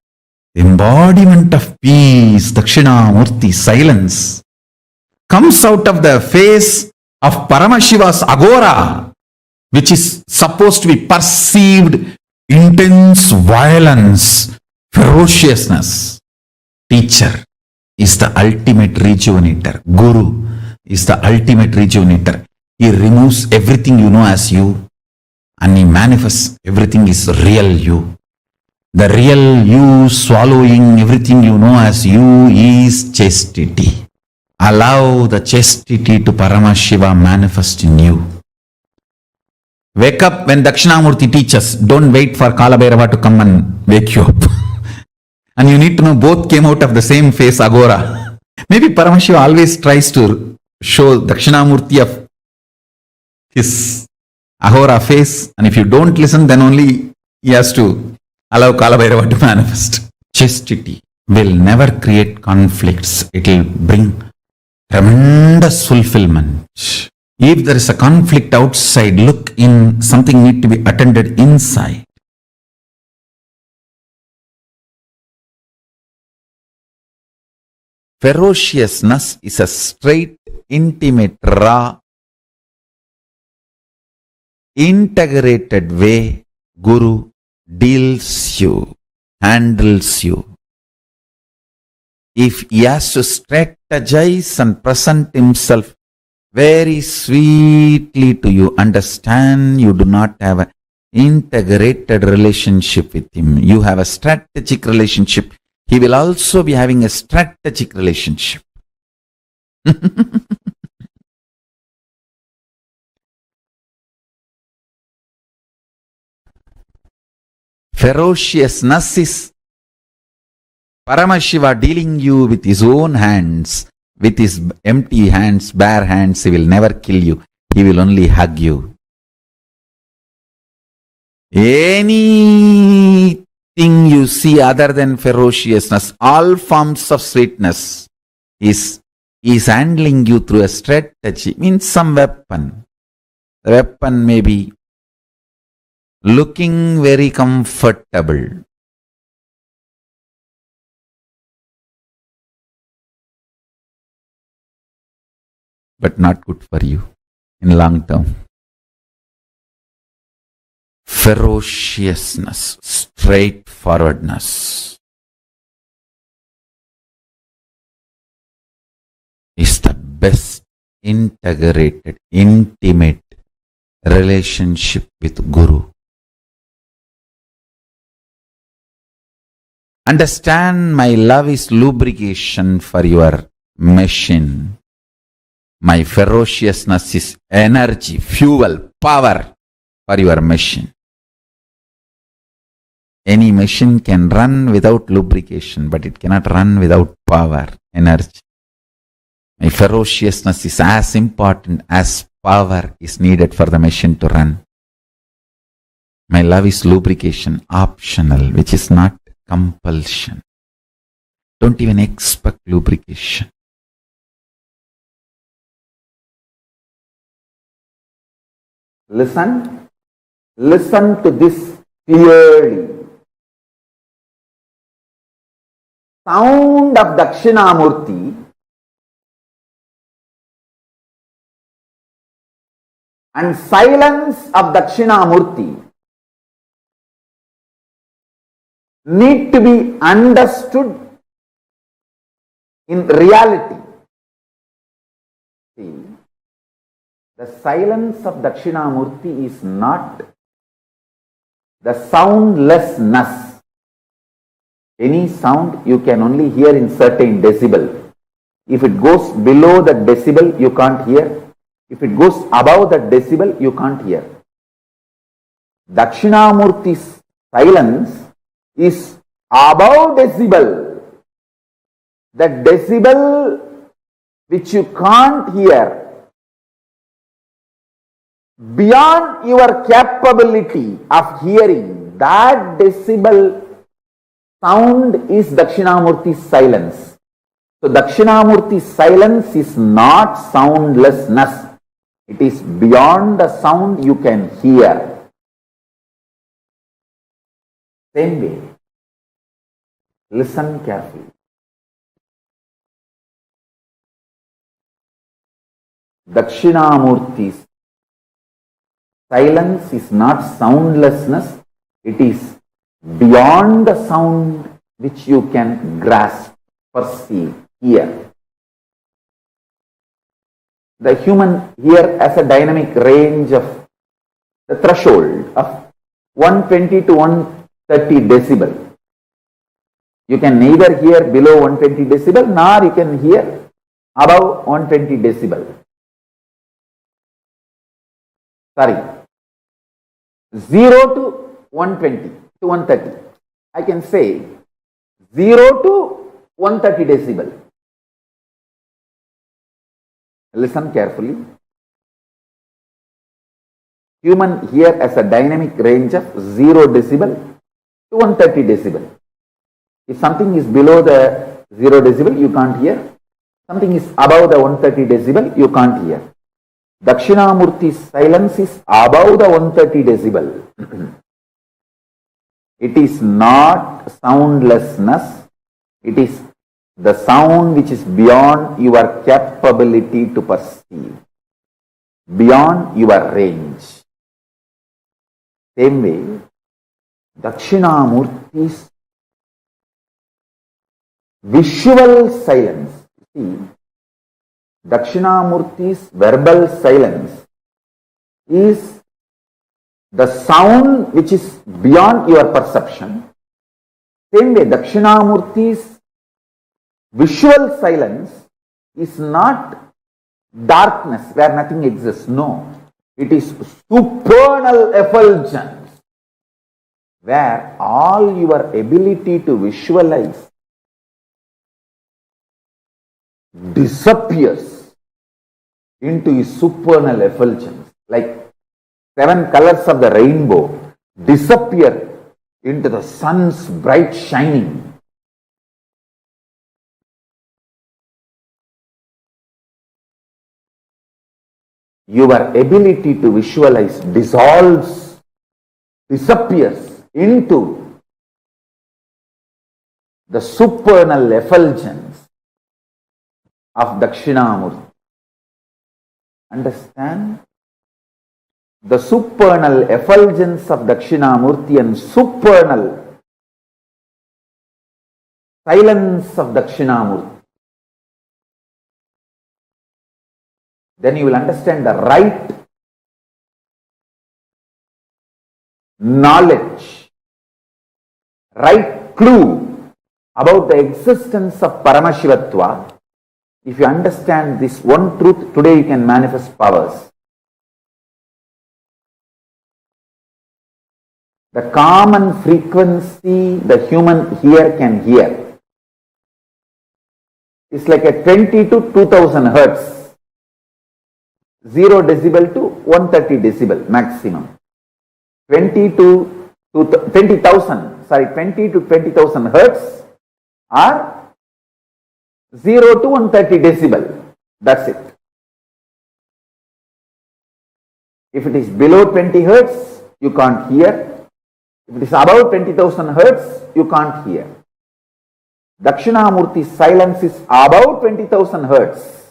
Embodiment of peace, Dakshinamurti, silence, comes out of the face of Paramashiva's agora, which is supposed to be perceived intense violence, ferociousness. Teacher is the ultimate rejuvenator. Guru is the ultimate rejuvenator. He removes everything you know as you and he manifests everything is real you. The real you swallowing everything you know as you is chastity. Allow the chastity to Paramashiva manifest in you. Wake up when Dakshinamurti teaches. Don't wait for Kalabhairava to come and wake you up. And you need to know both came out of the same face, Agora. Maybe Paramashiva always tries to show Dakshinamurti of his Ahora face. And if you don't listen, then only he has to allow Kalabhairava to manifest. Chastity will never create conflicts. It will bring tremendous fulfillment. If there is a conflict outside, look in, something need to be attended inside. Ferociousness is a straight, intimate, raw, integrated way Guru deals you, handles you. If he has to strategize and present himself very sweetly to you, understand you do not have an integrated relationship with him. You have a strategic relationship. He will also be having a strategic relationship. Ferociousness is Paramashiva dealing you with his own hands. With his empty hands, bare hands, he will never kill you. He will only hug you. Anything you see other than ferociousness, all forms of sweetness, is handling you through a strategy. Means some weapon. The weapon may be looking very comfortable. But not good for you in long term. Ferociousness, straightforwardness is the best integrated, intimate relationship with Guru. Understand my love is lubrication for your machine. My ferociousness is energy, fuel, power for your machine. Any machine can run without lubrication, but it cannot run without power, energy. My ferociousness is as important as power is needed for the machine to run. My love is lubrication, optional, which is not compulsion. Don't even expect lubrication. Listen to this clearly. Sound of Dakshinamurti and silence of Dakshinamurti need to be understood in reality. See, the silence of Dakshinamurti is not the soundlessness. Any sound you can only hear in certain decibel. If it goes below the decibel, you can't hear. If it goes above the decibel, you can't hear. Dakshinamurti's silence is above decibel. The decibel which you can't hear, beyond your capability of hearing, that decibel sound is Dakshinamurti's silence. So Dakshinamurti's silence is not soundlessness. It is beyond the sound you can hear. Same way, listen carefully. Dakshinamurti's silence is not soundlessness. It is beyond the sound which you can grasp, perceive, hear. The human ear has a dynamic range of the threshold of 120 to 130 decibel. You can neither hear below 120 decibel nor you can hear above 120 decibel. Sorry, 0 to 120 to 130. I can say 0 to 130 decibel. Listen carefully. Human ear has a dynamic range of 0 decibel to 130 decibel. If something is below the 0 decibel, you can't hear. Something is above the 130 decibel, you can't hear. Dakshinamurti's silence is above the 130 decibel. It is not soundlessness. It is the sound which is beyond your capability to perceive, beyond your range. Same way, Dakshinamurti's visual silence. See, Dakshinamurti's verbal silence is the sound which is beyond your perception. Same way, Dakshinamurti's visual silence is not darkness where nothing exists. No, it is supernal effulgence where all your ability to visualize disappears into a supernal effulgence, like 7 colors of the rainbow disappear into the sun's bright shining. Your ability to visualize dissolves, disappears into the supernal effulgence of Dakshinamurti. Understand? The supernal effulgence of Dakshinamurti and supernal silence of Dakshinamurti. Then you will understand the right knowledge, right clue about the existence of Paramashivatva. If you understand this one truth, today you can manifest powers. The common frequency the human ear can hear is like a 20 to 2000 hertz, 0 decibel to 130 decibel maximum. 20 to 20,000, sorry, 20 to 20,000 hertz or 0 to 130 decibel. That's it. If it is below 20 hertz, you can't hear. If it is above 20,000 hertz, you can't hear. Dakshinamurti's silence is above 20,000 hertz.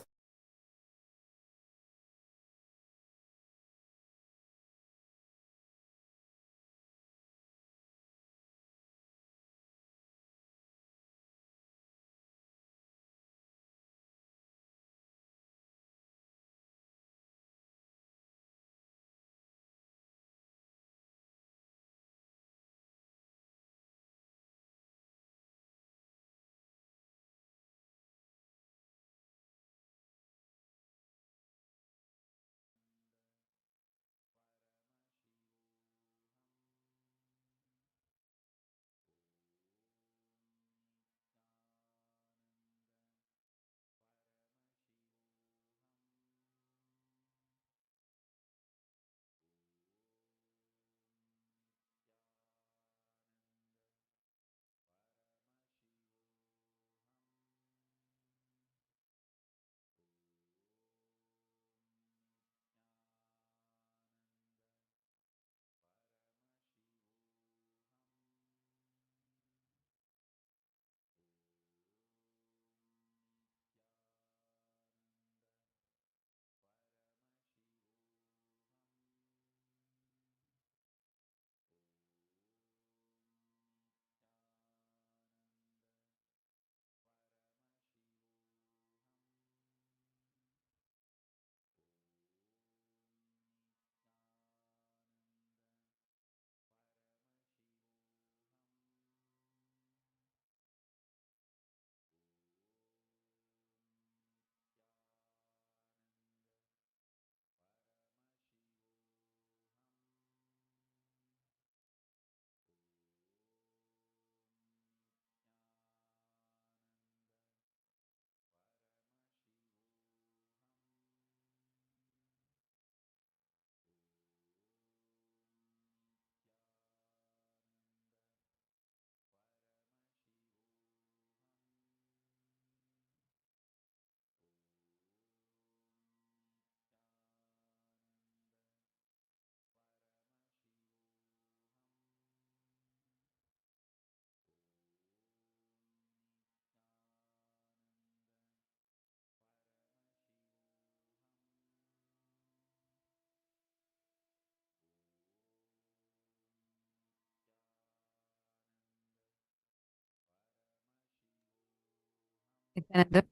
Nithyananda,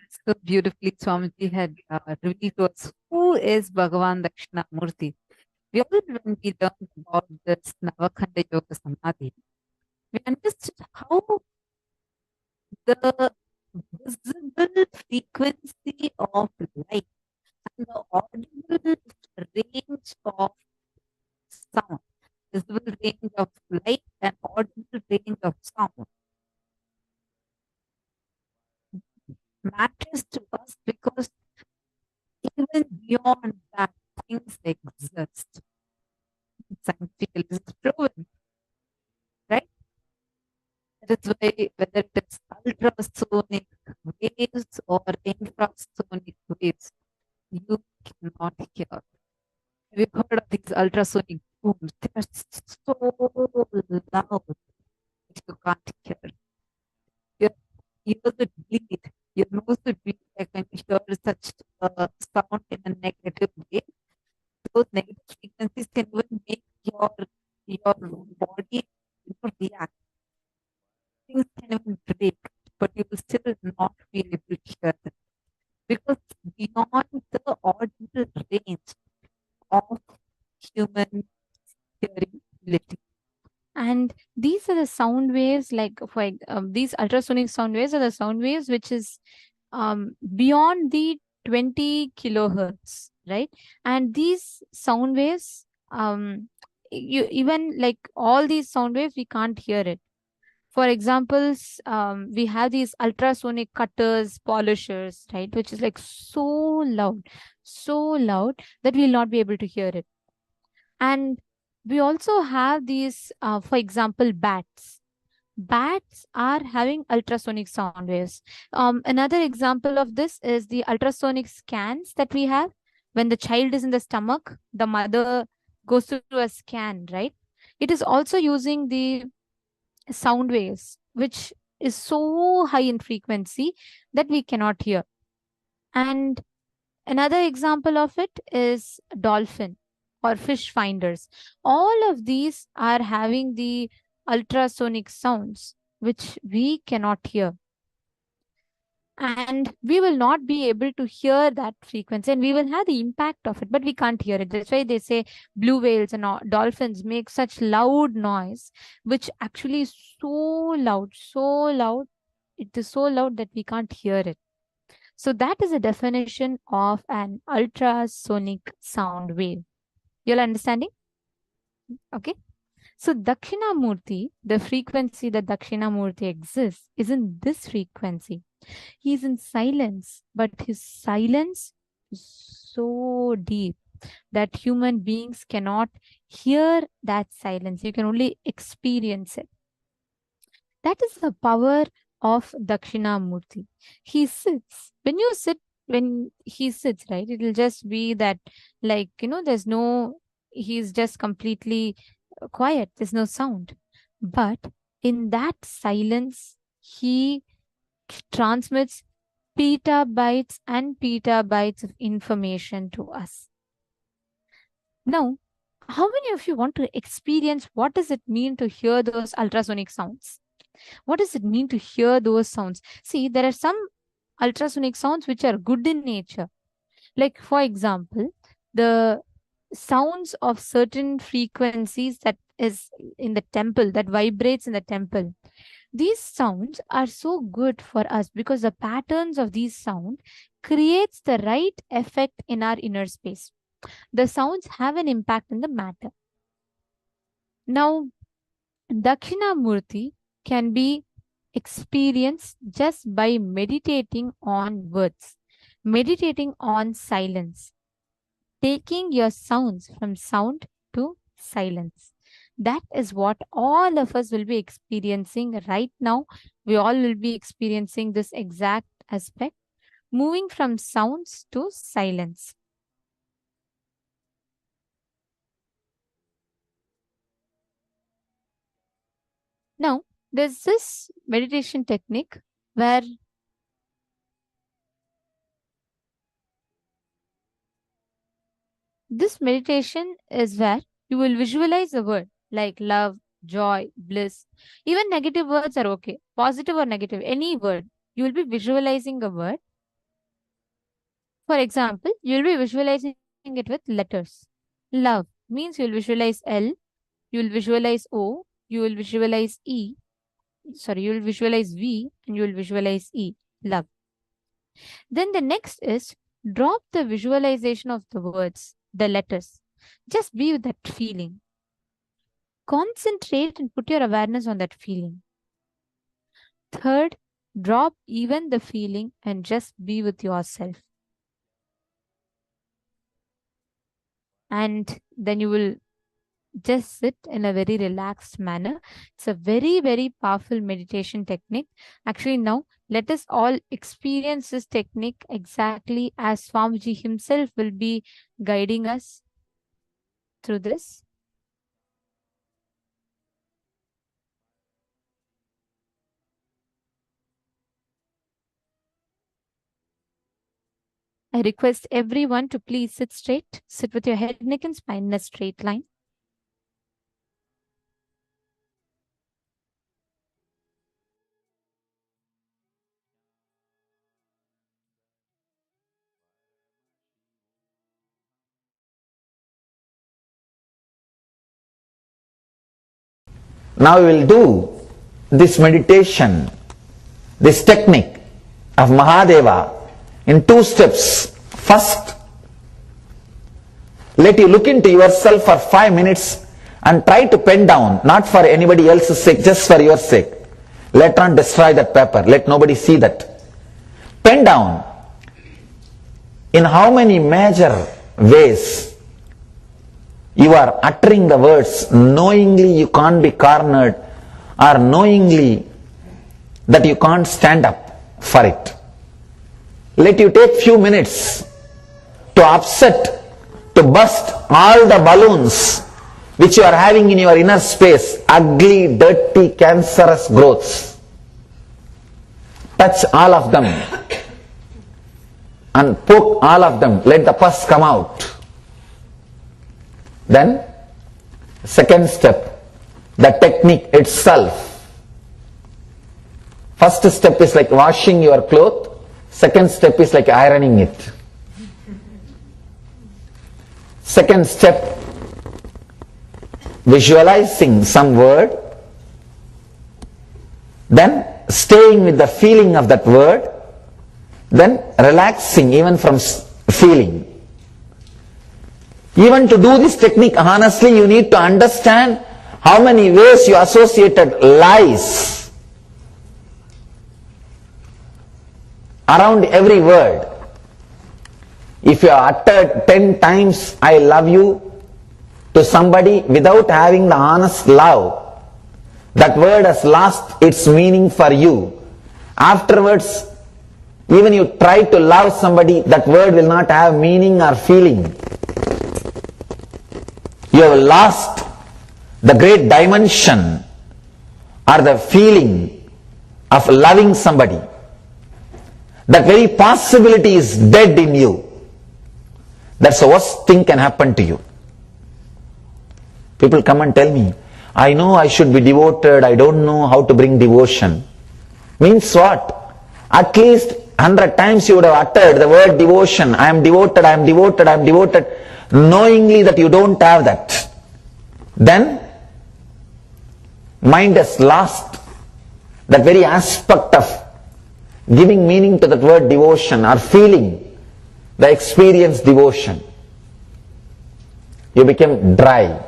so beautifully Swamiji had revealed to us who is Bhagavan Dakshinamurti. We all, when we learned about this Navakhanda Yoga Samadhi, we understood how the visible frequency of light and the audible range of sound, visible range of light and audible range of sound matters to us because even beyond that, things exist. Scientifically, it's proven, right? That is why whether it is ultrasonic waves or infrasonic waves, you cannot hear. Have you heard of these ultrasonic booms? They are so loud that you can't hear. Your ears would bleed, your nose would bleed like when you hear such sound in a negative way. Those negative frequencies can even make your body react. Things can even break, but you will still not be able to hear them because beyond the audible range of human hearing ability. And these are the sound waves, like for these ultrasonic sound waves are the sound waves which is beyond the 20 kilohertz, right? And these sound waves, you even like all these sound waves, we can't hear it. For examples, we have these ultrasonic cutters, polishers, right, which is like so loud that we'll not be able to hear it. And we also have these, for example, bats. Bats are having ultrasonic sound waves. Another example of this is the ultrasonic scans that we have. When the child is in the stomach, the mother goes through a scan, right? It is also using the sound waves, which is so high in frequency that we cannot hear. And another example of it is dolphin or fish finders. All of these are having the ultrasonic sounds which we cannot hear. And we will not be able to hear that frequency, and we will have the impact of it, but we can't hear it. That's why they say blue whales and dolphins make such loud noise, which actually is so loud. It is so loud that we can't hear it. So that is a definition of an ultrasonic sound wave. You're understanding? Okay. So Dakshinamurti, the frequency that Dakshinamurti exists, is in this frequency. He is in silence, but his silence is so deep that human beings cannot hear that silence. You can only experience it. That is the power of Dakshinamurti. He sits. When he sits, right, it will just be that, like, he's just completely quiet. There's no sound. But in that silence, he transmits petabytes and petabytes of information to us. Now, how many of you want to experience what does it mean to hear those ultrasonic sounds? What does it mean to hear those sounds? See, there are some ultrasonic sounds which are good in nature. Like, for example, the sounds of certain frequencies that is in the temple, that vibrates in the temple. These sounds are so good for us because the patterns of these sounds creates the right effect in our inner space. The sounds have an impact in the matter. Now, Dakshinamurti can be experienced just by meditating on words, meditating on silence, taking your sounds from sound to silence. That is what all of us will be experiencing right now. We all will be experiencing this exact aspect, moving from sounds to silence. Now, there's this meditation technique where this meditation is where you will visualize a word like love, joy, bliss. Even negative words are okay. Positive or negative, any word. You will be visualizing a word. For example, you will be visualizing it with letters. Love means you will visualize L, you will visualize O, you will visualize E. Sorry, you will visualize V and you will visualize E. Love. Then the next is drop the visualization of the words, the letters. Just be with that feeling. Concentrate and put your awareness on that feeling. Third, drop even the feeling and just be with yourself. And then you will just sit in a very relaxed manner. It's a very, very powerful meditation technique. Actually, now let us all experience this technique exactly as Swamiji himself will be guiding us through this. I request everyone to please sit straight. Sit with your head, neck, and spine in a straight line. Now we will do this meditation, this technique of Mahadeva in 2 steps. First, let you look into yourself for 5 minutes and try to pen down, not for anybody else's sake, just for your sake. Let not destroy that paper, let nobody see that. Pen down in how many major ways you are uttering the words knowingly you can't be cornered, or knowingly that you can't stand up for it. Let you take few minutes to upset, to burst all the balloons which you are having in your inner space, ugly, dirty, cancerous growths. Touch all of them and poke all of them. Let the pus come out. Then, second step, the technique itself. First step is like washing your clothes. Second step is like ironing it. Second step, visualizing some word, then staying with the feeling of that word, then relaxing even from feeling. Even to do this technique honestly, you need to understand how many ways you associated lies around every word. If you uttered 10 times I love you to somebody without having the honest love, that word has lost its meaning for you. Afterwards, even you try to love somebody, that word will not have meaning or feeling. You have lost the great dimension or the feeling of loving somebody. That very possibility is dead in you. That's the worst thing can happen to you. People come and tell me, I know I should be devoted, I don't know how to bring devotion. Means what? At least 100 times you would have uttered the word devotion. I am devoted, I am devoted, I am devoted, knowingly that you don't have that. Then, mind has lost that very aspect of giving meaning to that word devotion or feeling the experience devotion. You become dry.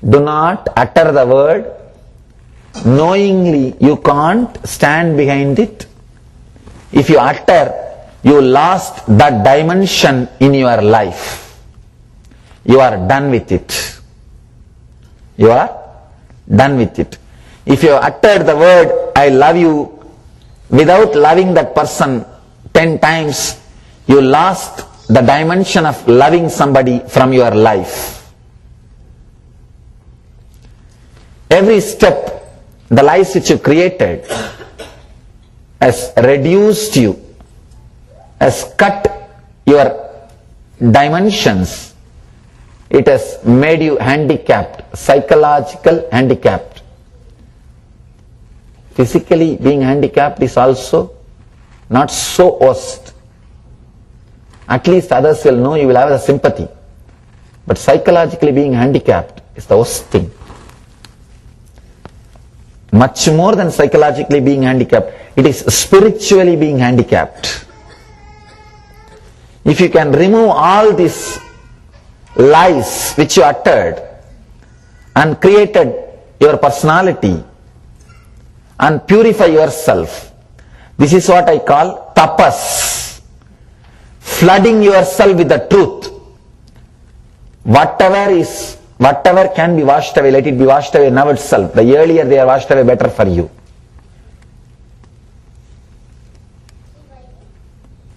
Do not utter the word knowingly you can't stand behind it. If you utter, you lost that dimension in your life. You are done with it. You are done with it. If you utter the word I love you without loving that person 10 times, you lost the dimension of loving somebody from your life. Every step, the lies which you created has reduced you, has cut your dimensions. It has made you handicapped, psychological handicapped. Physically being handicapped is also not so worst. At least others will know, you will have the sympathy. But psychologically being handicapped is the worst thing. Much more than psychologically being handicapped, it is spiritually being handicapped. If you can remove all these lies which you uttered and created your personality and purify yourself, this is what I call tapas. Flooding yourself with the truth. Whatever can be washed away, let it be washed away now itself. The earlier they are washed away, better for you.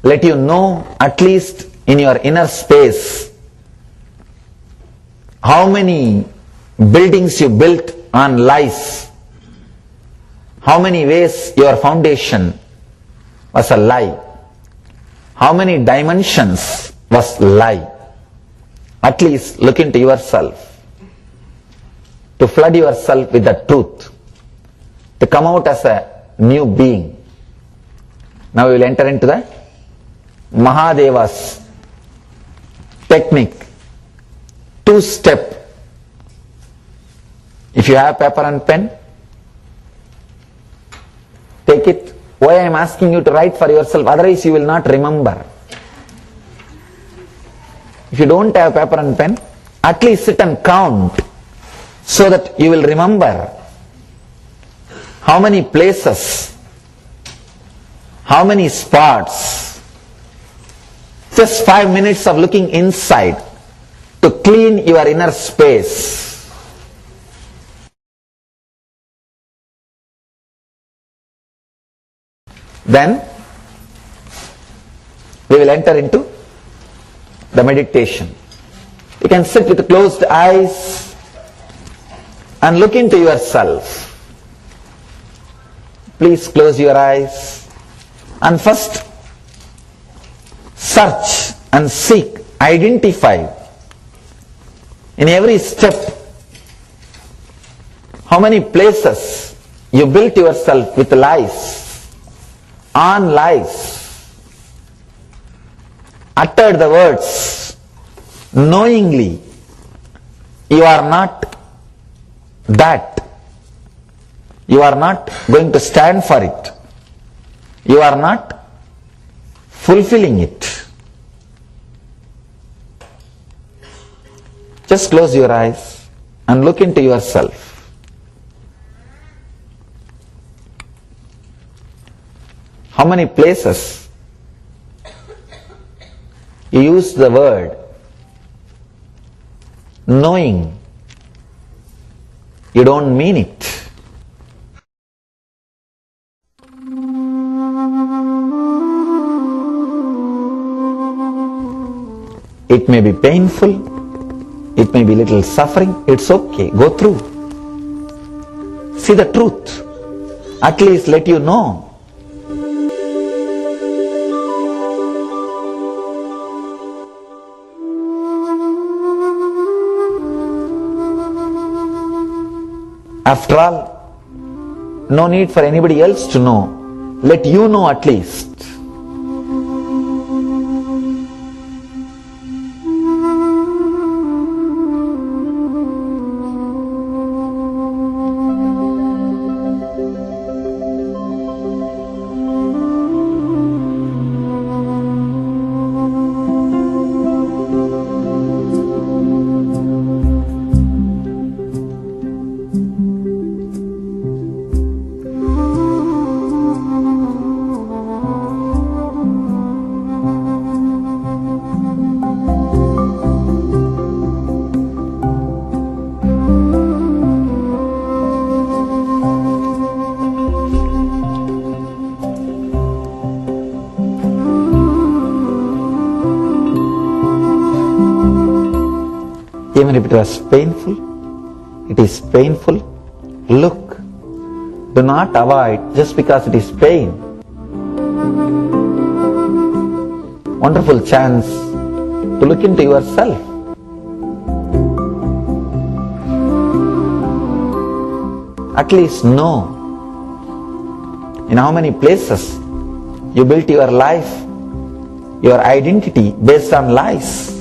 Let you know, at least in your inner space, how many buildings you built on lies. How many ways your foundation was a lie. How many dimensions was lie. At least look into yourself, to flood yourself with the truth, to come out as a new being. Now we will enter into the Mahadeva's technique, 2-step. If you have paper and pen, take it. Why I am asking you to write for yourself, otherwise you will not remember. If you don't have paper and pen, at least sit and count so that you will remember how many places, how many spots. Just 5 minutes of looking inside to clean your inner space. Then we will enter into the meditation. You can sit with closed eyes and look into yourself. Please close your eyes and first search and seek, identify in every step how many places you built yourself with lies, on lies, uttered the words knowingly. You are not that. You are not going to stand for it. You are not fulfilling it. Just close your eyes and look into yourself. How many places you use the word knowing you don't mean it? It may be painful, it may be little suffering, it's okay, go through. See the truth, at least let you know. After all, no need for anybody else to know. Let you know at least. Even if it was painful, it is painful. Look, do not avoid just because it is pain. Wonderful chance to look into yourself. At least know in how many places you built your life, your identity based on lies.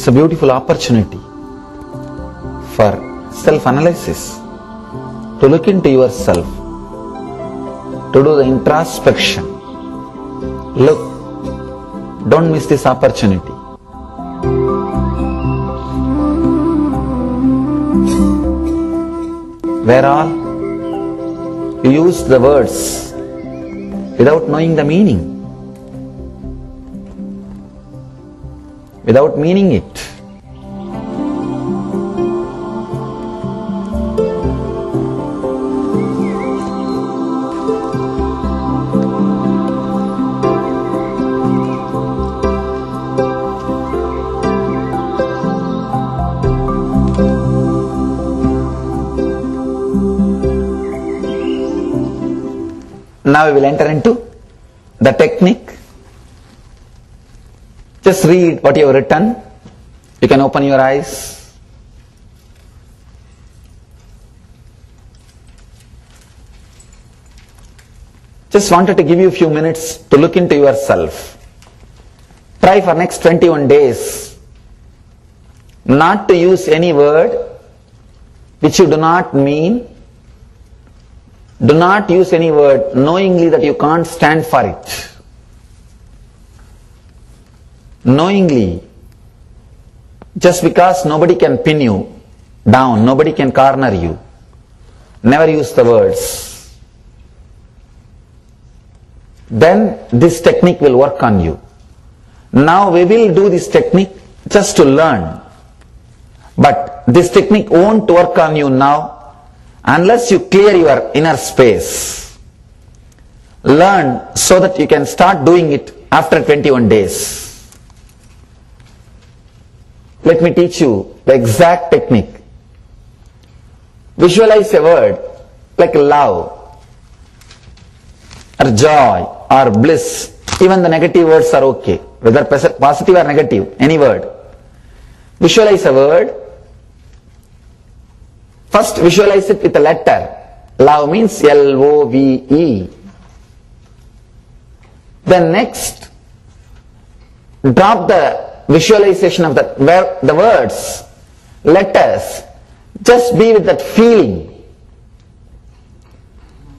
It's a beautiful opportunity for self-analysis, to look into yourself, to do the introspection. Look, don't miss this opportunity. Where all you use the words without knowing the meaning, without meaning it. Now we will enter into the technique. Just read what you have written. You can open your eyes. Just wanted to give you a few minutes to look into yourself. Try for next 21 days not to use any word which you do not mean. Do not use any word knowingly that you can't stand for it. Knowingly, just because nobody can pin you down, nobody can corner you. Never use the words. Then this technique will work on you. Now we will do this technique just to learn. But this technique won't work on you now unless you clear your inner space. Learn so that you can start doing it after 21 days. Let me teach you the exact technique. Visualize a word like love, or joy, or bliss. Even the negative words are okay, whether positive or negative, any word. Visualize a word. First visualize it with a letter. Love means L-O-V-E. Then next, drop the visualization of the words, letters. Just be with that feeling.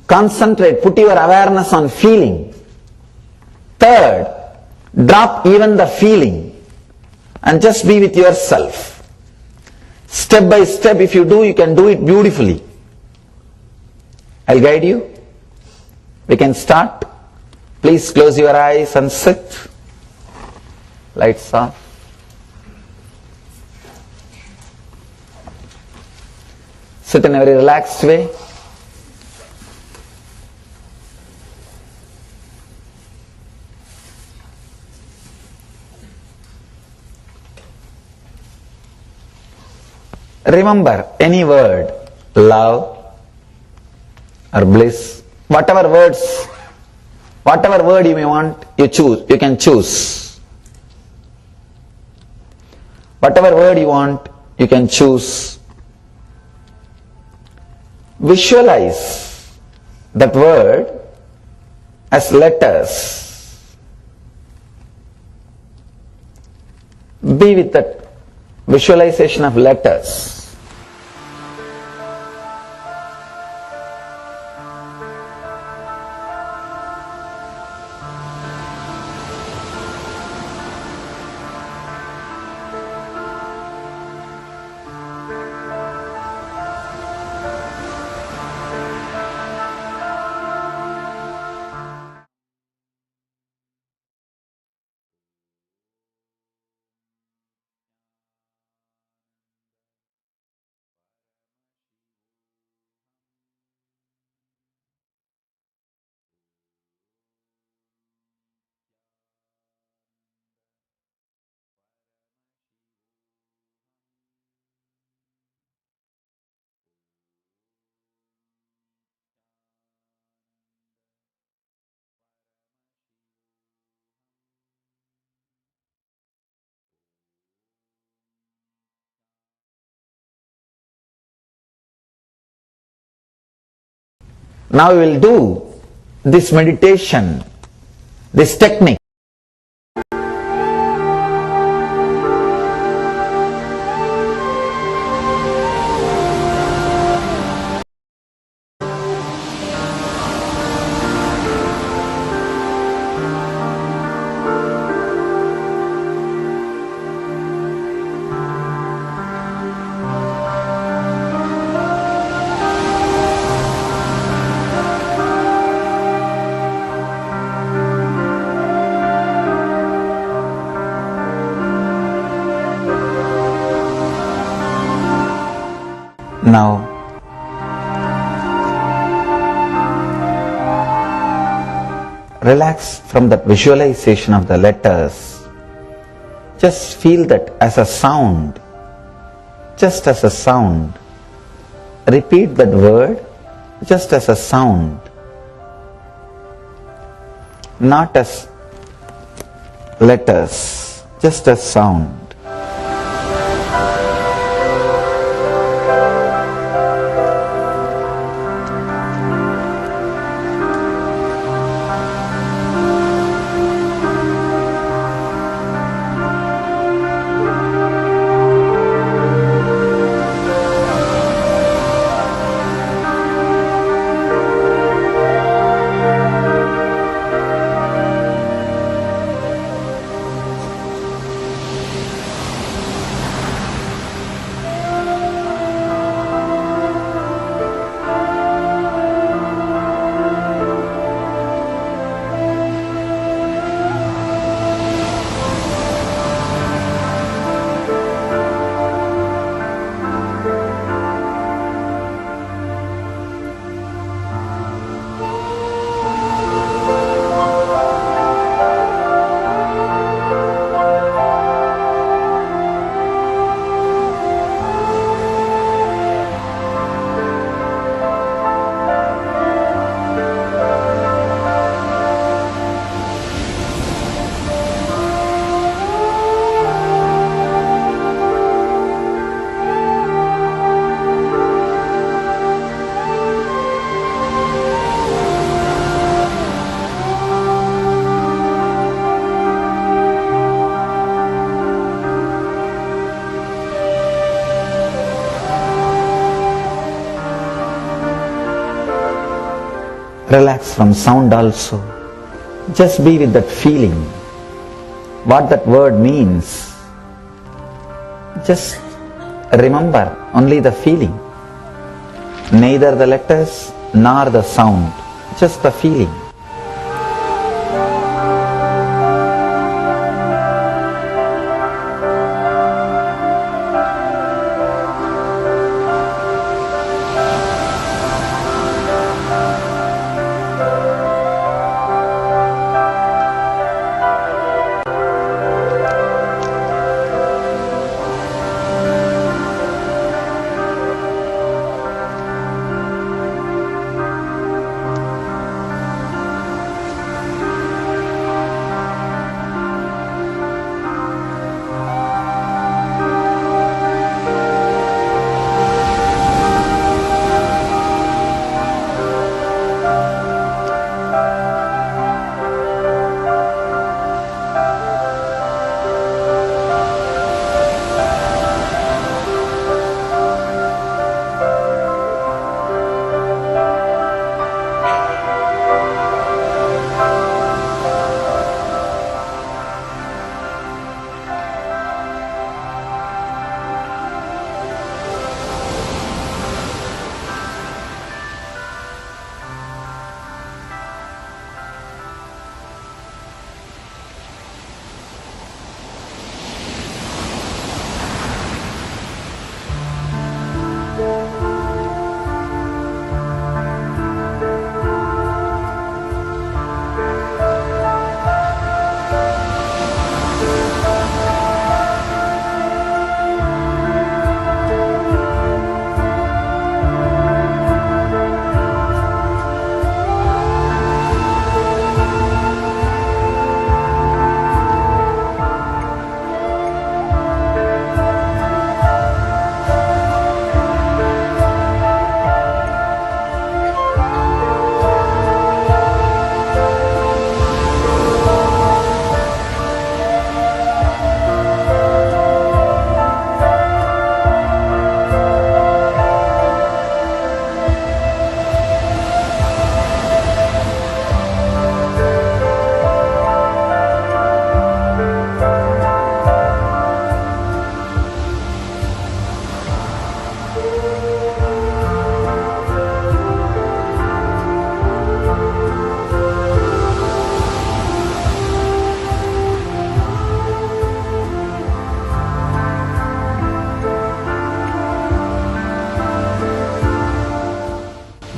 Concentrate, put your awareness on feeling. Third, drop even the feeling and just be with yourself. Step by step, if you do, you can do it beautifully. I'll guide you. We can start. Please close your eyes and sit. Lights off. Sit in a very relaxed way. Remember any word, love or bliss, whatever word you may want, you can choose. Whatever word you want, you can choose. Visualize that word as letters. Be with that visualization of letters. Now we will do this meditation, this technique. Now, relax from that visualization of the letters. Just feel that as a sound, just as a sound. Repeat that word just as a sound, not as letters, just as sound. Relax from sound also. Just be with that feeling, what that word means. Just remember only the feeling, neither the letters nor the sound, just the feeling.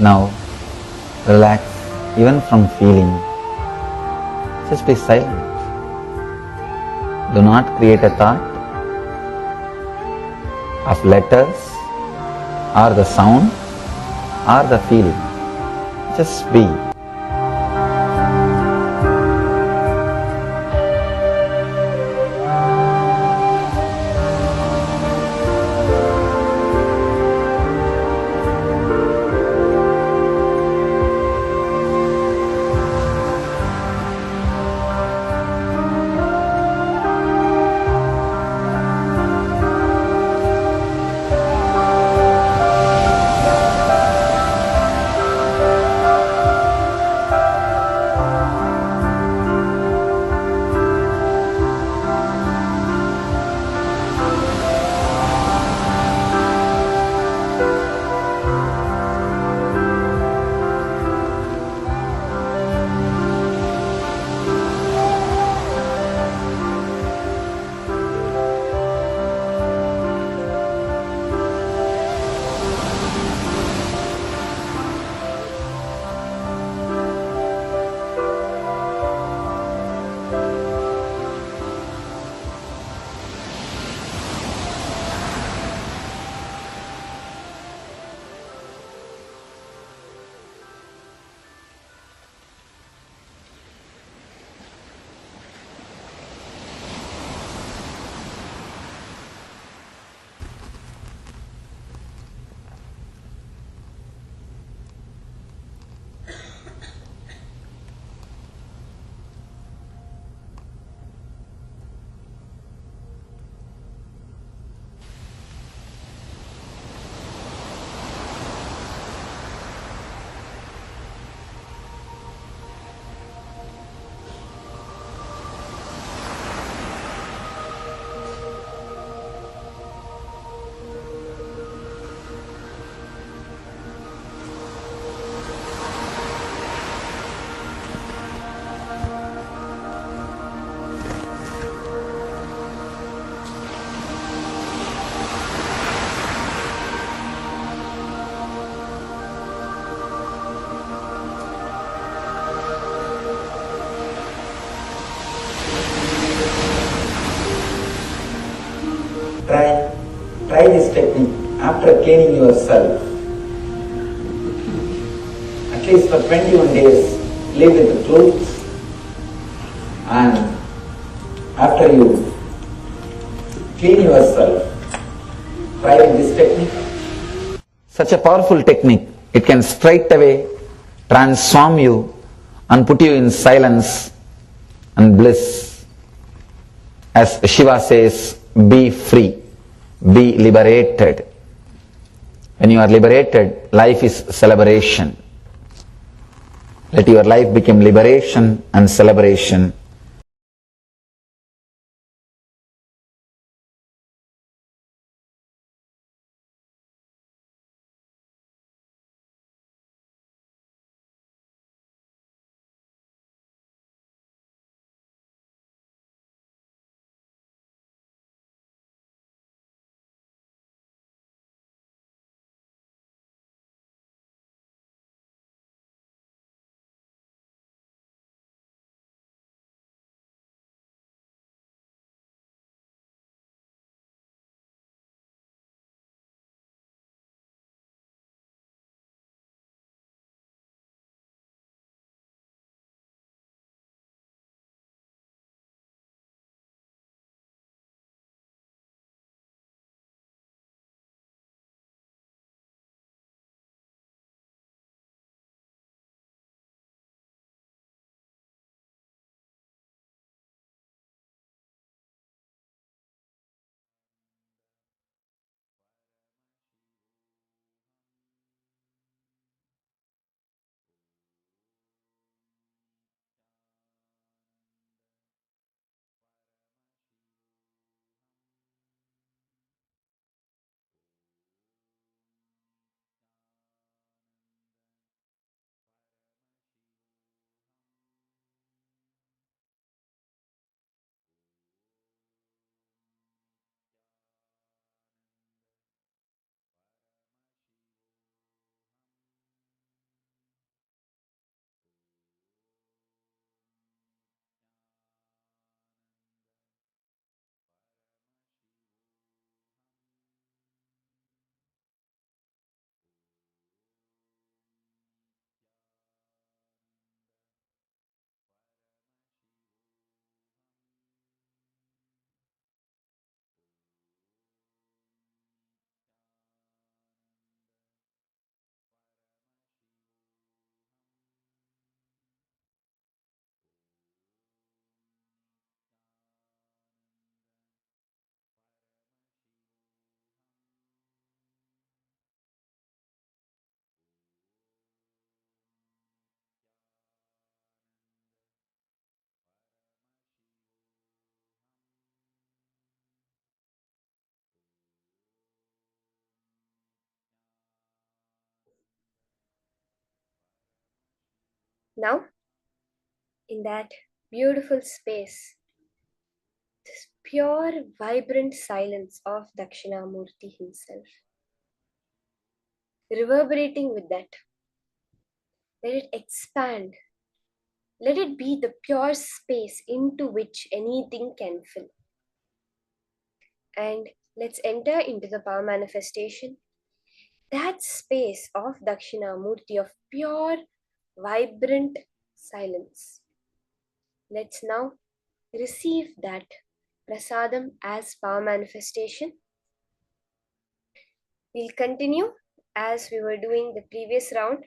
Now relax even from feeling. Just be silent. Do not create a thought of letters or the sound or the feeling. Just be. Try this technique after cleaning yourself. At least for 21 days, live with the clothes, and after you clean yourself, try this technique. Such a powerful technique, it can straight away transform you and put you in silence and bliss. As Shiva says, be free. Be liberated. When you are liberated, life is celebration. Let your life become liberation and celebration. Now, in that beautiful space, this pure, vibrant silence of Dakshinamurti himself, reverberating with that, let it expand. Let it be the pure space into which anything can fill. And let's enter into the power manifestation. That space of Dakshinamurti, of pure, vibrant silence. Let's now receive that prasadam as power manifestation. We'll continue as we were doing the previous round.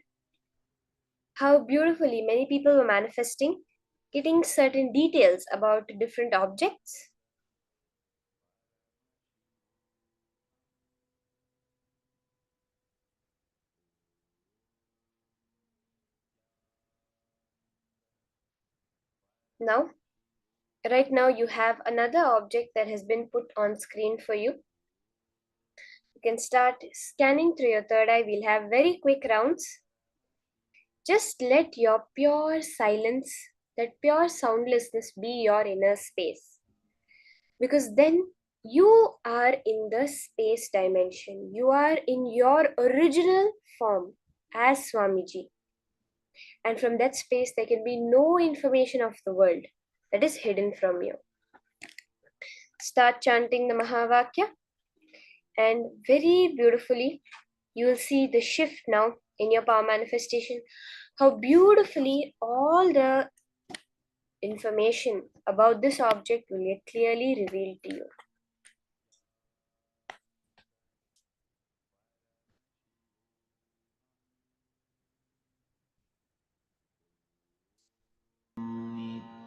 How beautifully many people were manifesting, getting certain details about different objects. Now, right now you have another object that has been put on screen for you. You can start scanning through your third eye. We'll have very quick rounds. Just let your pure silence, that pure soundlessness be your inner space. Because then you are in the space dimension. You are in your original form as Swamiji. And from that space, there can be no information of the world that is hidden from you. Start chanting the Mahavakya, and very beautifully, you will see the shift now in your power manifestation. How beautifully all the information about this object will get clearly revealed to you.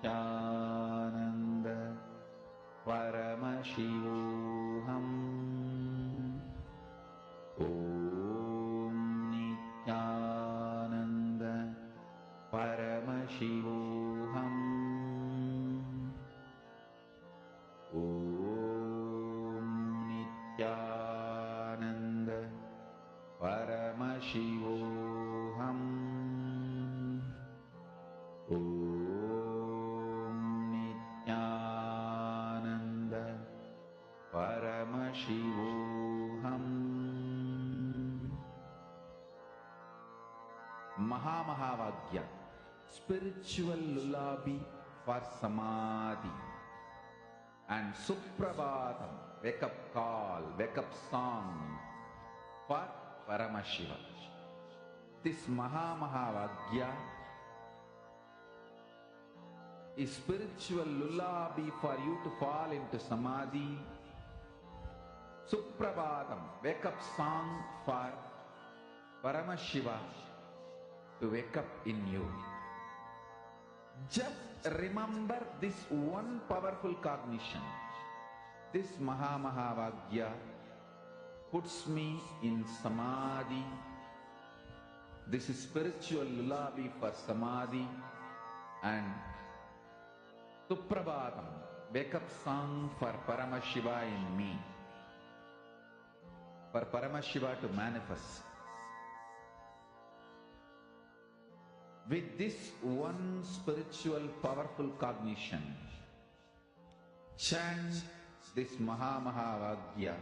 Nithyananda Paramashivoham. Om Nithyananda Paramashivoham. Om Nithyananda Paramashivoham. Om Nithyananda Paramashivoham. Mahavagya, spiritual lullaby for samadhi, and Suprabhatam, wake up call, wake up song for Paramashiva. This Mahavagya is spiritual lullaby for you to fall into samadhi. Suprabhatam, wake up song for Paramashiva to wake up in you. Just remember this one powerful cognition. This Mahavagya puts me in samadhi. This is spiritual lullaby for samadhi, and Suprabhatam, wake up song for Paramashiva in me. For Paramashiva to manifest. With this one spiritual powerful cognition, chant this Mahavagya.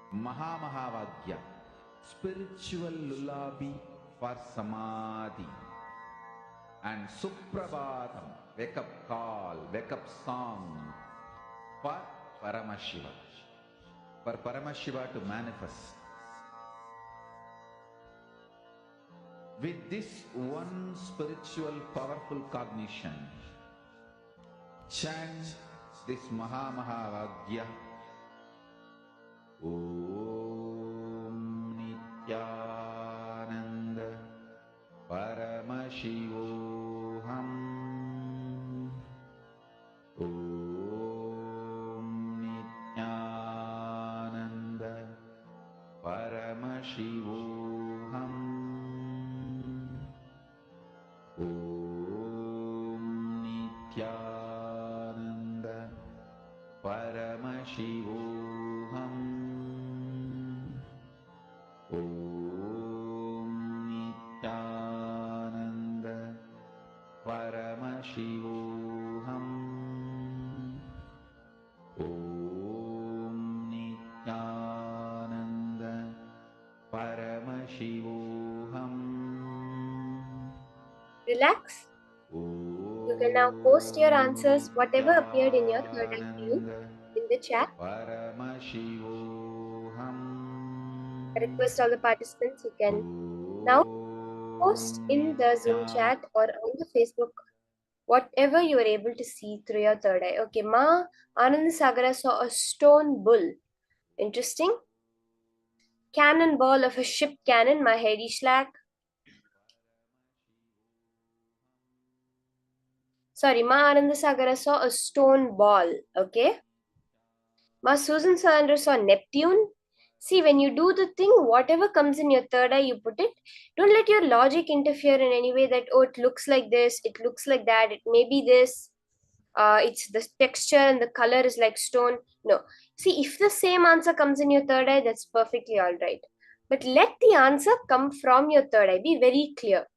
Mahavagya, spiritual lullaby for samadhi, and Suprabhatam, wake up call, wake up song for Paramashiva. For Paramashiva to manifest. With this one spiritual powerful cognition, chant this Mahavagya. Om Nithyananda Paramashivoham. Paramashivoham. Om Nithyananda Paramashivoham. Om Nithyananda Paramashivoham. Relax. You can now post your answers, whatever appeared in your third eye to you, in the chat. I request all the participants, you can now post in the Zoom chat or on the Facebook, whatever you are able to see through your third eye. Okay, Ma Anandasagara saw a stone bull. Interesting. Cannonball of a ship cannon, Ma Hedy Schlack. Sorry, Ma Anandasagara saw a stone ball. Okay. Ma Susan Sanders saw Neptune. See, when you do the thing, whatever comes in your third eye, you put it. Don't let your logic interfere in any way that, oh, it looks like this, it looks like that, it may be this. It's the texture and the color is like stone. No. See, if the same answer comes in your third eye, that's perfectly all right. But let the answer come from your third eye. Be very clear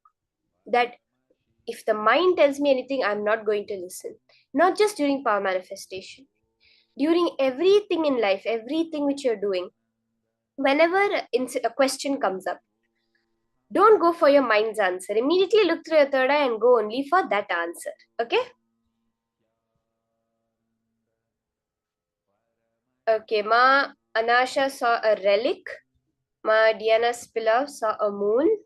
that if the mind tells me anything, I'm not going to listen. Not just during power manifestation. During everything in life, everything which you're doing, whenever a question comes up, don't go for your mind's answer. Immediately look through your third eye and go only for that answer. Okay? Okay, Ma Anasha saw a relic. Ma Diana Spilov saw a moon.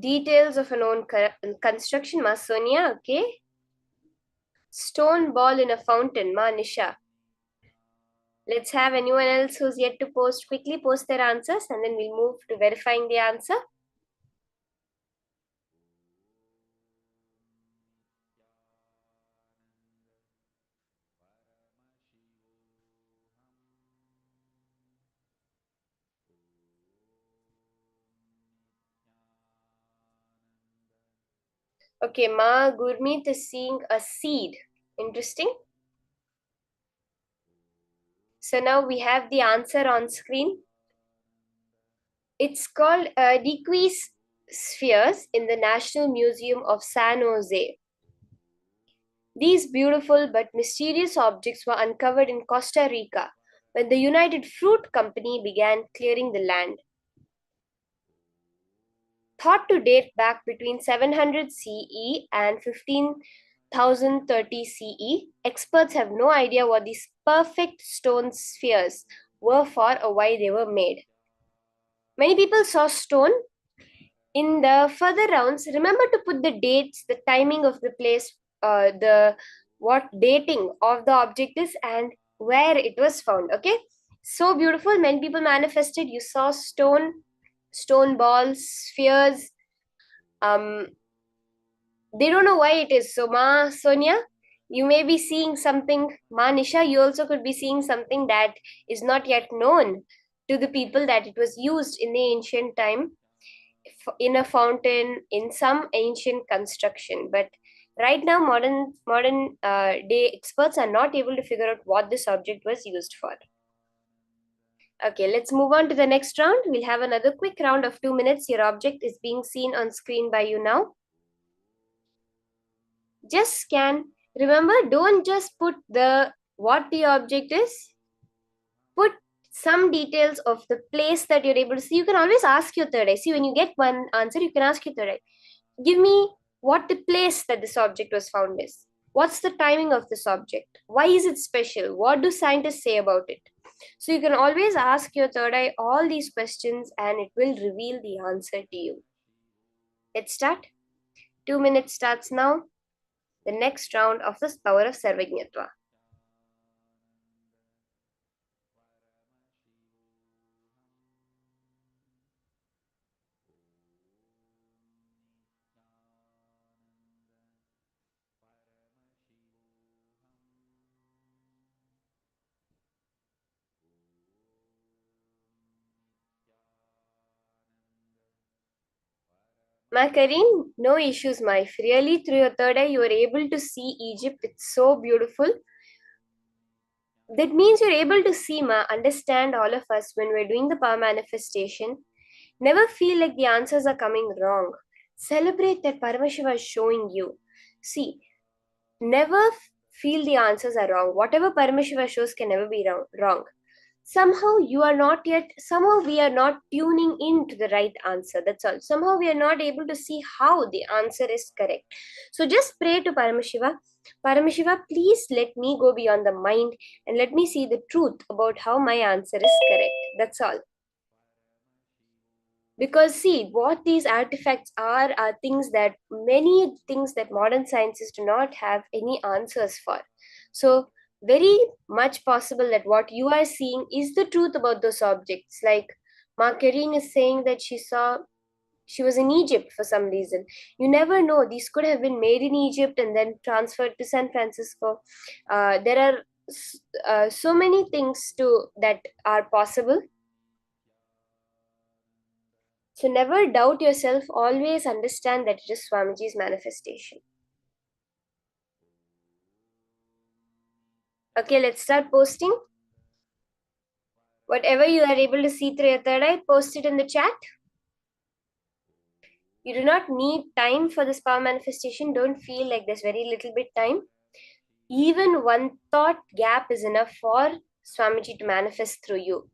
Details of a known construction, Ma Sonia. Okay. Stone ball in a fountain, Ma Nisha. Let's have anyone else who's yet to post quickly post their answers, and then we'll move to verifying the answer. Okay, Ma Gurmeet is seeing a seed. Interesting. So now we have the answer on screen. It's called decrease spheres in the National Museum of San Jose. These beautiful but mysterious objects were uncovered in Costa Rica when the United Fruit Company began clearing the land. Thought to date back between 700 CE and 15,030 CE, experts have no idea what these perfect stone spheres were for or why they were made. Many people saw stone. In the further rounds, remember to put the dates, the timing of the place, the what dating of the object is, and where it was found. Okay, so beautiful. Many people manifested. You saw stone balls, spheres. They don't know why it is. So, Ma Sonia, you may be seeing something. Ma Nisha, you also could be seeing something that is not yet known to the people, that it was used in the ancient time in a fountain, in some ancient construction. But right now, modern day experts are not able to figure out what this object was used for. Okay, let's move on to the next round. We'll have another quick round of 2 minutes. Your object is being seen on screen by you now. Just scan. Remember, don't just put what the object is. Put some details of the place that you're able to see. You can always ask your third eye. See, when you get one answer, you can ask your third eye. Give me what the place that this object was found is. What's the timing of this object? Why is it special? What do scientists say about it? So you can always ask your third eye all these questions and it will reveal the answer to you. Let's start. 2 minutes starts now. The next round of the power of Sarvajñatva. Ma Karine, no issues, ma. If really through your third eye you are able to see Egypt, it's so beautiful. That means you're able to see, ma, understand all of us when we're doing the power manifestation. Never feel like the answers are coming wrong. Celebrate that Paramashiva is showing you. See, never feel the answers are wrong. Whatever Paramashiva shows can never be wrong. Somehow you are not yet, somehow we are not tuning into the right answer. That's all. Somehow we are not able to see how the answer is correct. So just pray to Paramashiva. Paramashiva, please let me go beyond the mind and let me see the truth about how my answer is correct. That's all. Because see, what these artifacts are things that many things that modern sciences do not have any answers for. So very much possible that what you are seeing is the truth about those objects. Like Markarine is saying that she was in Egypt for some reason. You never know. These could have been made in Egypt and then transferred to San Francisco. There are so many things that are possible. So never doubt yourself. Always understand that it is Swamiji's manifestation. Okay, let's start posting. Whatever you are able to see through your third eye, post it in the chat. You do not need time for this power manifestation. Don't feel like there's very little bit time. Even one thought gap is enough for Swamiji to manifest through you.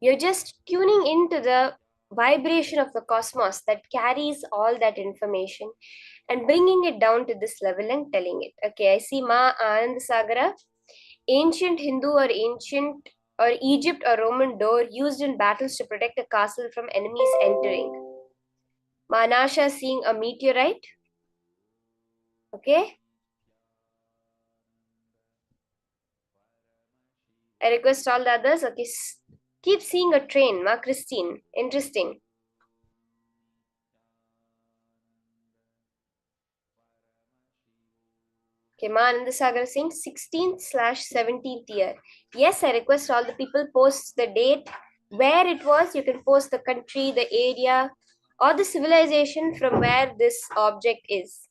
You're just tuning into the vibration of the cosmos that carries all that information and bringing it down to this level and telling it. Okay, I see Ma Anand Sagara. Ancient Hindu or ancient or Egypt or Roman door used in battles to protect a castle from enemies entering. Manasha seeing a meteorite. Okay. I request all the others. Okay. Keep seeing a train. Ma Christine. Interesting. Okay, Ma Anandasagar saying 16/17th year. Yes, I request all the people post the date, where it was. You can post the country, the area, or the civilization from where this object is.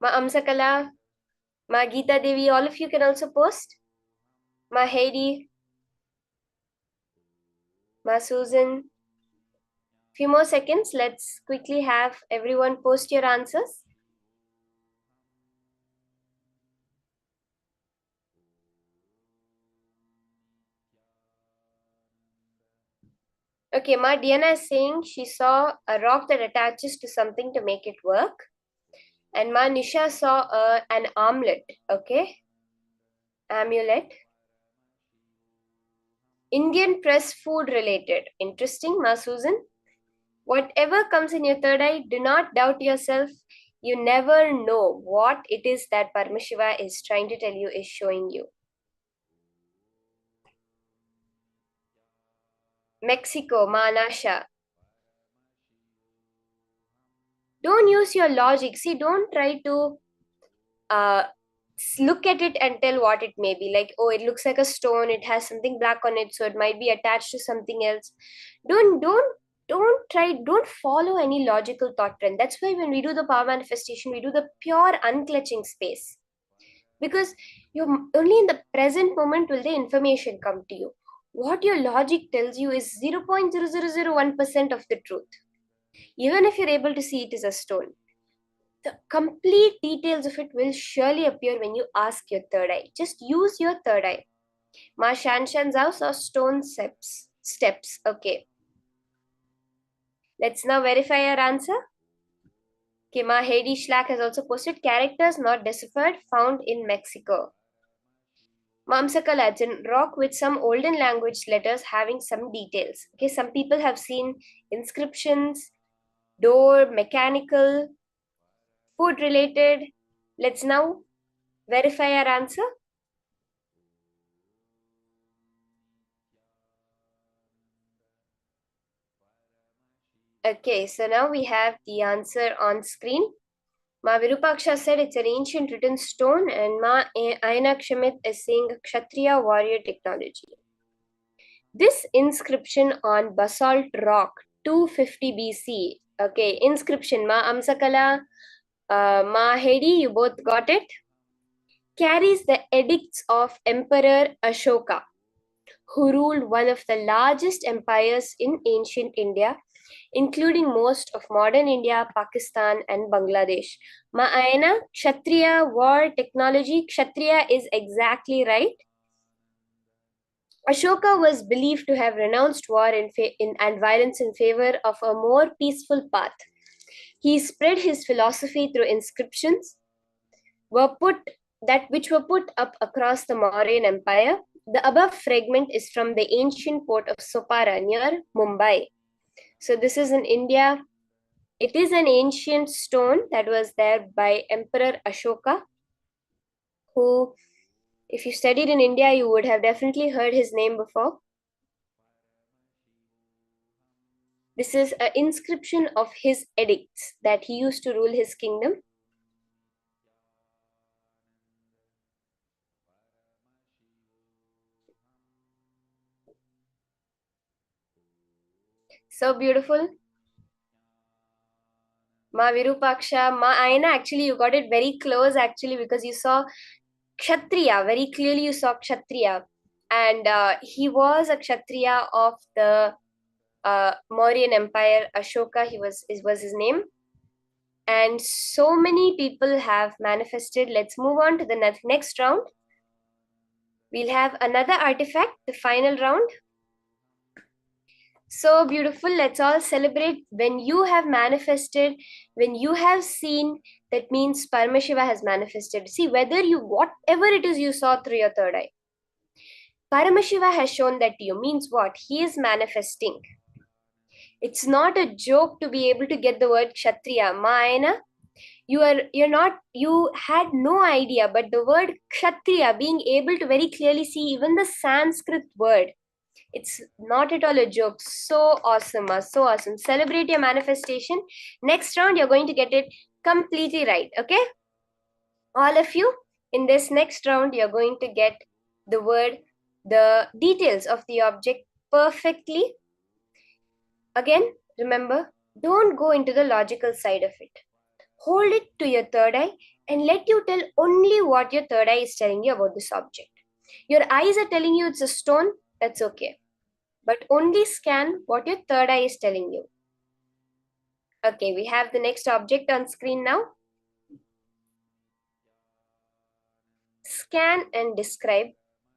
Ma Amsakala, Ma Geeta Devi, all of you can also post. Ma Heidi, Ma Susan. Few more seconds. Let's quickly have everyone post your answers. Okay, Ma Diana is saying she saw a rock that attaches to something to make it work. And Ma Nisha saw an amulet. Okay. Amulet. Indian press food related. Interesting, Ma Susan. Whatever comes in your third eye, do not doubt yourself. You never know what it is that Paramashiva is trying to tell you, is showing you. Mexico, Ma Anasha. Don't use your logic. See, don't try to look at it and tell what it may be. Like, oh, it looks like a stone, it has something black on it, so it might be attached to something else. Don't follow any logical thought trend. That's why when we do the power manifestation, we do the pure unclutching space, because you're only in the present moment will the information come to you. What your logic tells you is 0.0001% of the truth. Even if you're able to see it as a stone, the complete details of it will surely appear when you ask your third eye. Just use your third eye. Ma Shanshan's house or stone steps. Okay. Let's now verify your answer. Okay, Ma Heidi Schlack has also posted characters not deciphered found in Mexico. Mamsaka it's a rock with some olden language letters having some details. Okay, some people have seen inscriptions, door, mechanical, food related. Let's now verify our answer. Okay, so now we have the answer on screen. Ma Virupaksha said it's an ancient written stone, and Ma Aina Kshamit is saying Kshatriya warrior technology. This inscription on basalt rock 250 BC. Okay, inscription Ma Amsakala, Ma Hedi, you both got it. Carries the edicts of Emperor Ashoka, who ruled one of the largest empires in ancient India, including most of modern India, Pakistan, and Bangladesh. Ma'ayana, Kshatriya, war, technology. Kshatriya is exactly right. Ashoka was believed to have renounced war and violence in favor of a more peaceful path. He spread his philosophy through inscriptions which were put up across the Mauryan Empire. The above fragment is from the ancient port of Sopara near Mumbai. So this is in India. It is an ancient stone that was there by Emperor Ashoka, who, if you studied in India, you would have definitely heard his name before. This is an inscription of his edicts that he used to rule his kingdom. So beautiful. Ma Virupaksha, Ma Ayana, actually you got it very close actually because you saw Kshatriya, very clearly you saw Kshatriya. And he was a Kshatriya of the Mauryan Empire, Ashoka, was his name. And so many people have manifested. Let's move on to the next round. We'll have another artifact, the final round. So beautiful. Let's all celebrate. When you have manifested, when you have seen, that means Paramashiva has manifested. See, whatever it is you saw through your third eye, Paramashiva has shown that to you. Means what? He is manifesting. It's not a joke to be able to get the word Kshatriya. Maayana, you had no idea, but the word Kshatriya, being able to very clearly see even the Sanskrit word, it's not at all a joke. So awesome, so awesome. Celebrate your manifestation. Next round, you're going to get it completely right. Okay? All of you, in this next round, you're going to get the details of the object perfectly. Again, remember, don't go into the logical side of it. Hold it to your third eye and let you tell only what your third eye is telling you about this object. Your eyes are telling you it's a stone, that's okay. But only scan what your third eye is telling you. Okay, we have the next object on screen now. Scan and describe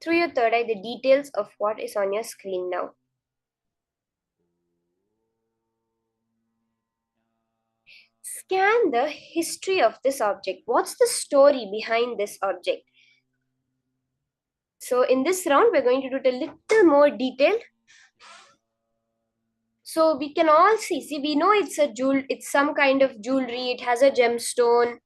through your third eye the details of what is on your screen now. Scan the history of this object. What's the story behind this object? So in this round, we're going to do it a little more detailed. So we can all see, we know it's some kind of jewelry, it has a gemstone.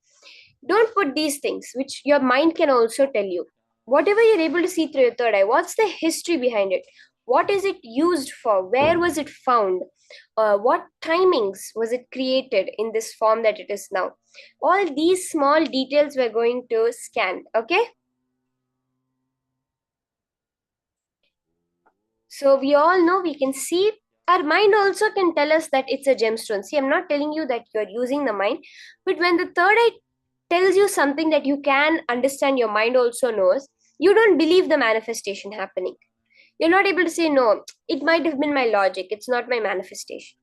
Don't put these things, which your mind can also tell you. Whatever you're able to see through your third eye, what's the history behind it? What is it used for? Where was it found? What timings was it created in this form that it is now? All these small details we're going to scan, okay? So we all know, we can see, our mind also can tell us that it's a gemstone. See, I'm not telling you that you're using the mind, but when the third eye tells you something that you can understand, your mind also knows, you don't believe the manifestation happening. You're not able to say, no, it might have been my logic, it's not my manifestation.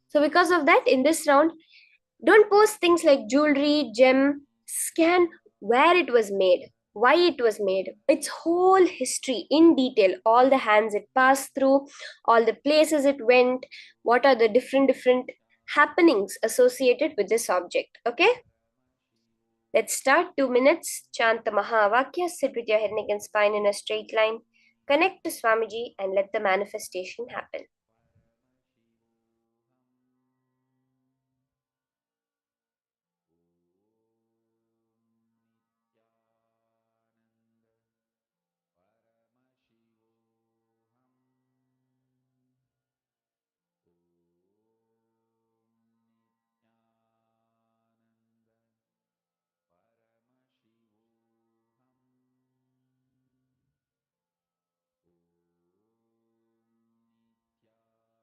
So because of that, in this round, don't post things like jewelry, gem, scan where it was made, why it was made, its whole history in detail, all the hands it passed through, all the places it went, what are the different happenings associated with this object, okay? Let's start. 2 minutes. Chant the Mahavakya. Sit with your head, neck, and spine in a straight line. Connect to Swamiji and let the manifestation happen.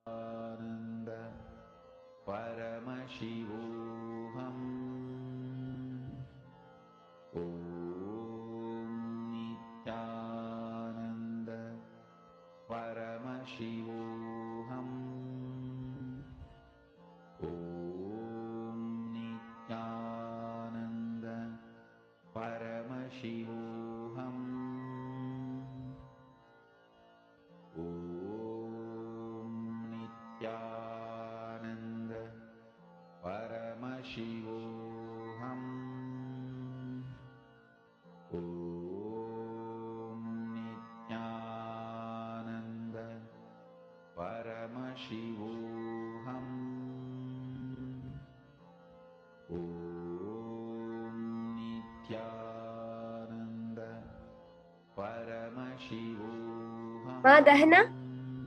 Ananda Ma Dahana,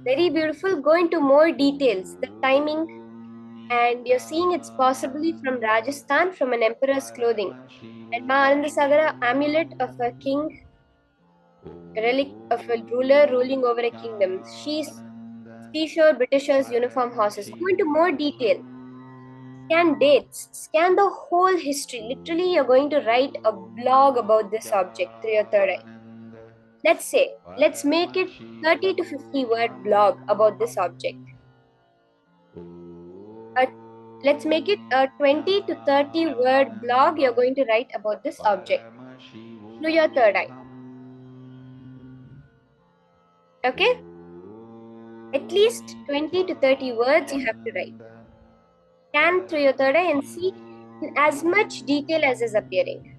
very beautiful. Go into more details, the timing, and you're seeing it's possibly from Rajasthan, from an emperor's clothing. And Ma Anandasagara, amulet of a king, relic of a ruler ruling over a kingdom. Seashore Britishers, uniform horses. Go into more detail. Scan dates, scan the whole history. Literally, you're going to write a blog about this object through your third eye. Let's make it 30 to 50 word blog about this object. Let's make it a 20 to 30 word blog you're going to write about this object through your third eye. Okay? At least 20 to 30 words you have to write. Scan through your third eye and see in as much detail as is appearing.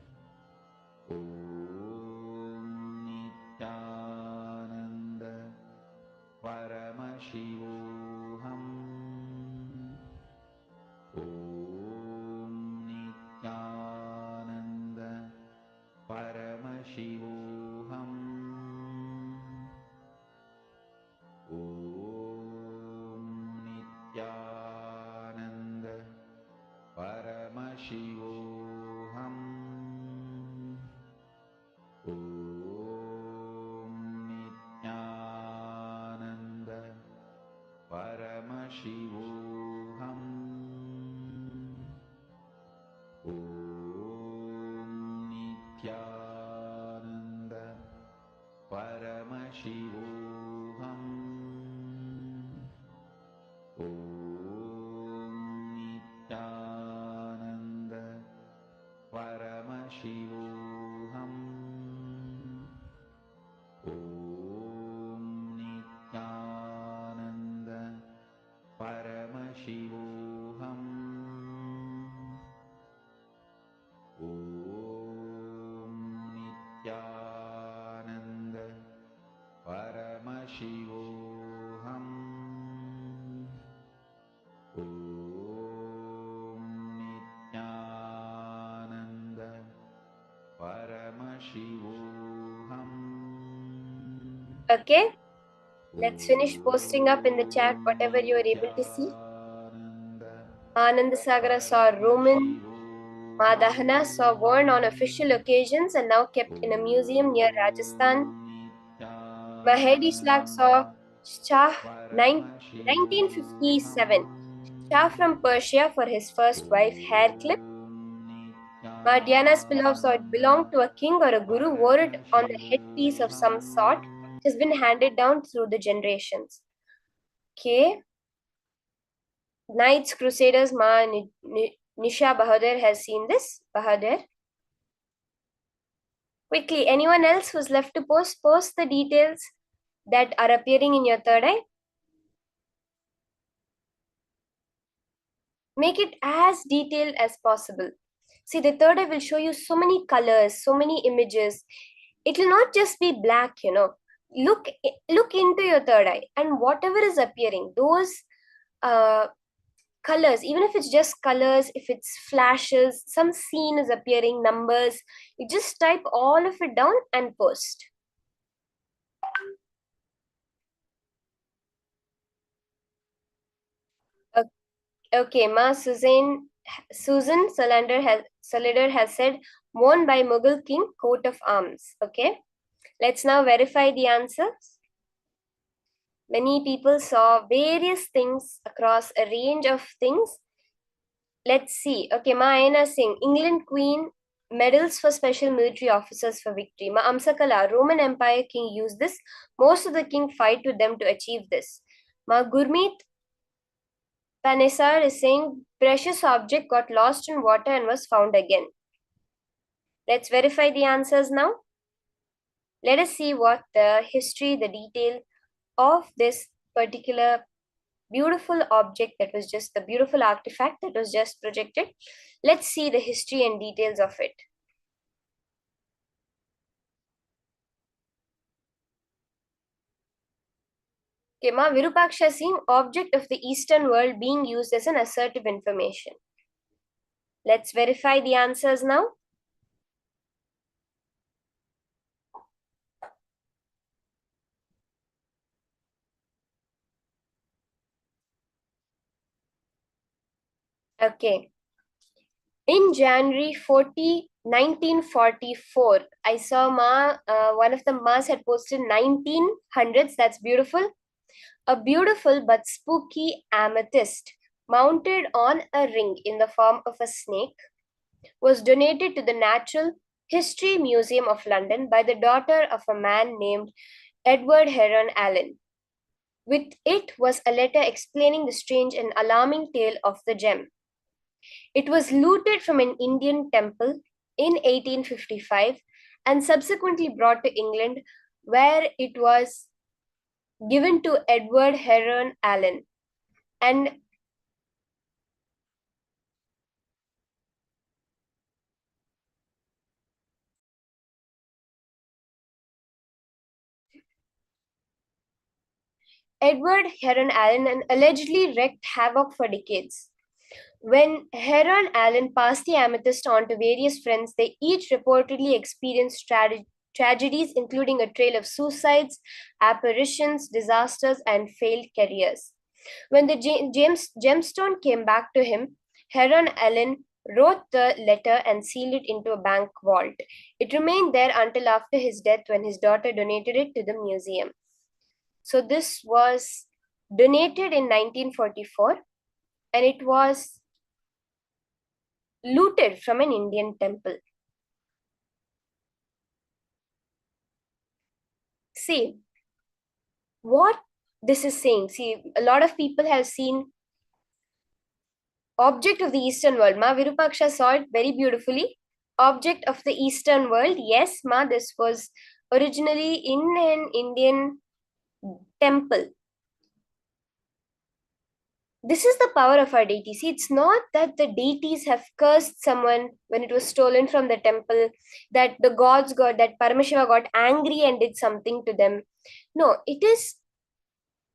Okay, let's finish posting up in the chat whatever you are able to see. Anandasagara saw Roman. Madahana saw worn on official occasions and now kept in a museum near Rajasthan. Mahedi Shlak saw Shah 1957. Shah from Persia for his first wife hair clip. Madhyana Spilov saw it belonged to a king or a guru, wore it on the headpiece of some sort. It has been handed down through the generations. Okay. Knights Crusaders Nisha Bahadur has seen this. Bahadur. Quickly, anyone else who's left to post the details that are appearing in your third eye. Make it as detailed as possible. See, the third eye will show you so many colors, so many images. It will not just be black, Look into your third eye and whatever is appearing, those colors, even if it's just colors, if it's flashes, some scene is appearing, numbers, you just type all of it down and post. Okay, Ma Susan Salander has said, worn by Mughal king, coat of arms. Okay, let's now verify the answers. Many people saw various things across a range of things Let's see. Okay, Ma Aina Singh, England Queen, medals for special military officers for victory. Ma Amsakala, Roman Empire king used this. Most of the king fight with them to achieve this. Ma Gurmeet Panesar is saying precious object got lost in water and was found again. Let's verify the answers now. Let us see what the history, the detail of this particular beautiful object that was just the beautiful artifact that was just projected. Let's see the history and details of it. Okay, Ma Virupaksha Singh, object of the Eastern world being used as an assertive information. Let's verify the answers now. Okay. In January 1944, I saw one of the Mas had posted 1900s. That's beautiful. A beautiful but spooky amethyst mounted on a ring in the form of a snake was donated to the Natural History Museum of London by the daughter of a man named Edward Heron Allen. With it was a letter explaining the strange and alarming tale of the gem. It was looted from an Indian temple in 1855 and subsequently brought to England, where it was given to Edward Heron Allen. And Edward Heron Allen allegedly wreaked havoc for decades. When Heron Allen passed the amethyst on to various friends, they each reportedly experienced tragedies, including a trail of suicides, apparitions, disasters, and failed careers. When the gemstone came back to him, Heron Allen wrote the letter and sealed it into a bank vault. It remained there until after his death, when his daughter donated it to the museum. So this was donated in 1944, and it was looted from an Indian temple. See, what this is saying, see, a lot of people have seen object of the Eastern world. Ma Virupaksha saw it very beautifully. Object of the Eastern world. Yes, Ma, this was originally in an Indian temple. This is the power of our deity. See, it's not that the deities have cursed someone when it was stolen from the temple, that the gods got, that Paramashiva got angry and did something to them. No, it is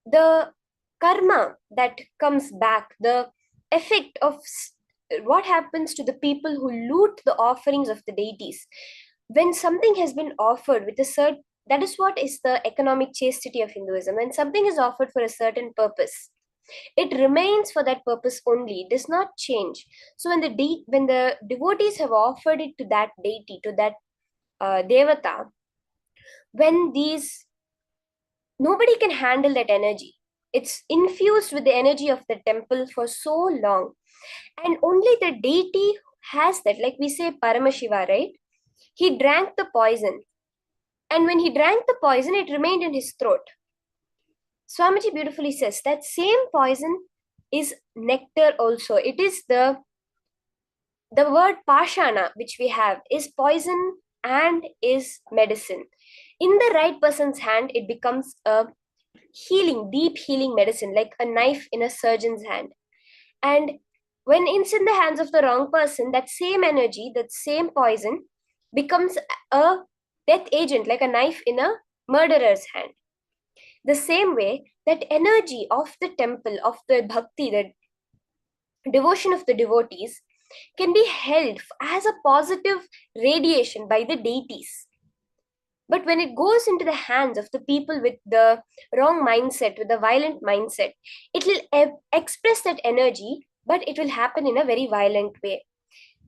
the karma that comes back, the effect of what happens to the people who loot the offerings of the deities. When something has been offered with a certain, that is what is the economic chastity of Hinduism. When something is offered for a certain purpose, it remains for that purpose only. It does not change. So when the devotees have offered it to that deity, to that devata, when these nobody can handle that energy. It's infused with the energy of the temple for so long, and only the deity has that. Like we say, Paramashiva, right? He drank the poison, and when he drank the poison, it remained in his throat. Swamiji beautifully says that same poison is nectar also. It is the word pashana which we have is poison and is medicine. In the right person's hand, it becomes a healing, deep healing medicine, like a knife in a surgeon's hand. And when it's in the hands of the wrong person, that same energy, that same poison becomes a death agent, like a knife in a murderer's hand. The same way, that energy of the temple, of the bhakti, the devotion of the devotees, can be held as a positive radiation by the deities. But when it goes into the hands of the people with the wrong mindset, with the violent mindset, it will express that energy, but it will happen in a very violent way.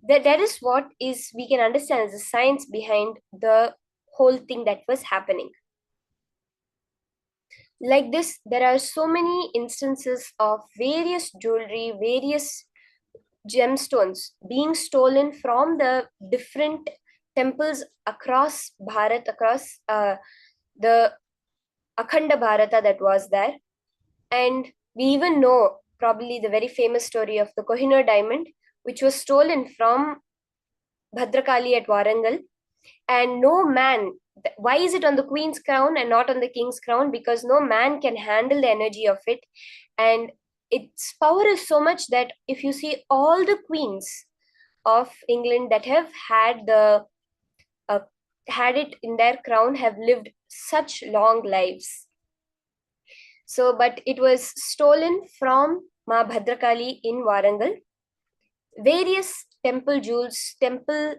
That is what is we can understand as the science behind the whole thing that was happening. Like this, there are so many instances of various jewelry, various gemstones being stolen from the different temples across Bharat, across the Akhanda Bharata that was there. And we even know probably the very famous story of the Kohinoor diamond, which was stolen from Bhadrakali at Warangal. And no man, why is it on the queen's crown and not on the king's crown? Because no man can handle the energy of it. And its power is so much that if you see all the queens of England that have had the had it in their crown have lived such long lives. So, but it was stolen from Ma Bhadrakali in Warangal. Various temple jewels, temple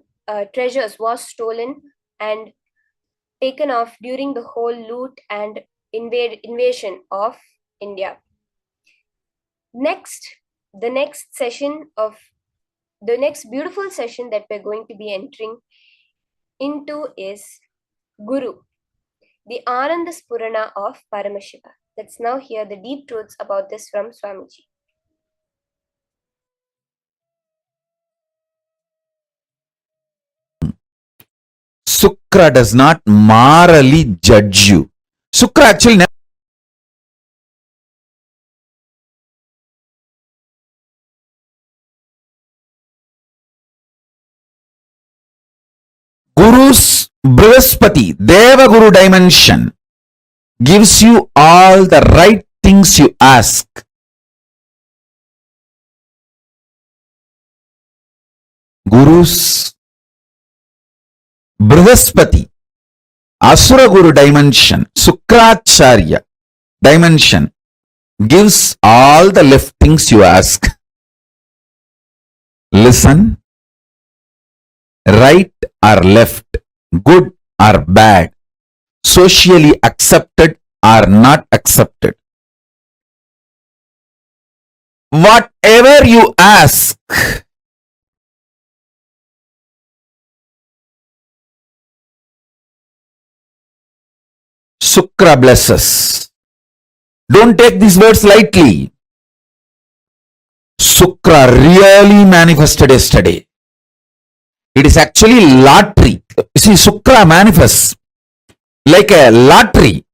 treasures was stolen and taken off during the whole loot and invasion of India. Next, the next beautiful session that we're going to be entering into is Guru, the Ananda Spurana of Paramashiva. Let's now hear the deep truths about this from Swamiji. Sukra does not morally judge you. Sukra actually never. Guru's Brihaspati, Deva Guru dimension gives you all the right things you ask. Guru's Brihaspati, Asura Guru dimension, Sukracharya dimension gives all the left things you ask. Listen, right or left, good or bad, socially accepted or not accepted. Whatever you ask, Sukra blesses. Don't take these words lightly. Sukra really manifested yesterday. It is actually lottery. You see, Sukra manifests like a lottery.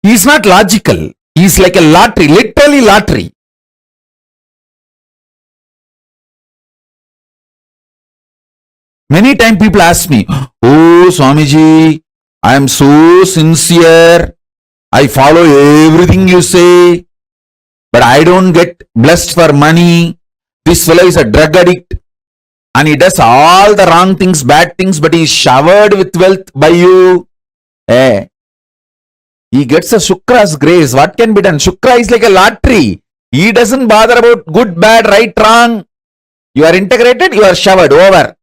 He is not logical. He is like a lottery, literally lottery. Many times people ask me, oh Swamiji, I am so sincere. I follow everything you say, but I don't get blessed for money. This fellow is a drug addict and he does all the wrong things, bad things, but he is showered with wealth by you. He gets a Shukra's grace. What can be done? Shukra is like a lottery. He doesn't bother about good, bad, right, wrong. You are integrated, you are showered, over.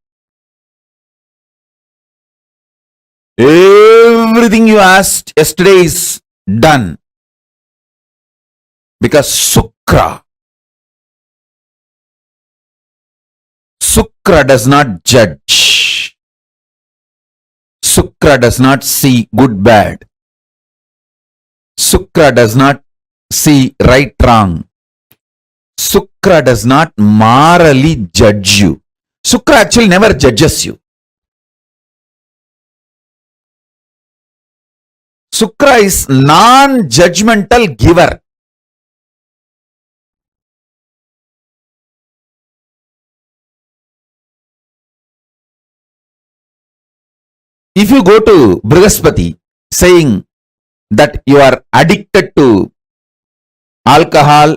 Everything you asked yesterday is done. Because Sukra does not judge. Sukra does not see good, bad. Sukra does not see right, wrong. Sukra does not morally judge you. Sukra actually never judges you. Sukra is non-judgmental giver. If you go to Brihaspati saying that you are addicted to alcohol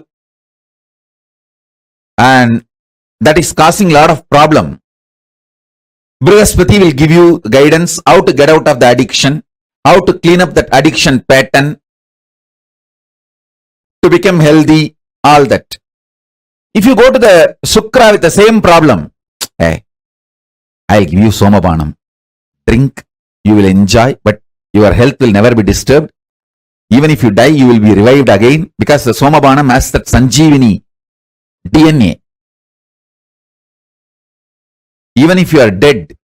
and that is causing a lot of problem, Brihaspati will give you guidance how to get out of the addiction, how to clean up that addiction pattern, to become healthy, all that. If you go to the Sukra with the same problem, hey, I'll give you Somapanam. Drink, you will enjoy, but your health will never be disturbed. Even if you die, you will be revived again because the Somapanam has that Sanjeevani DNA. Even if you are dead,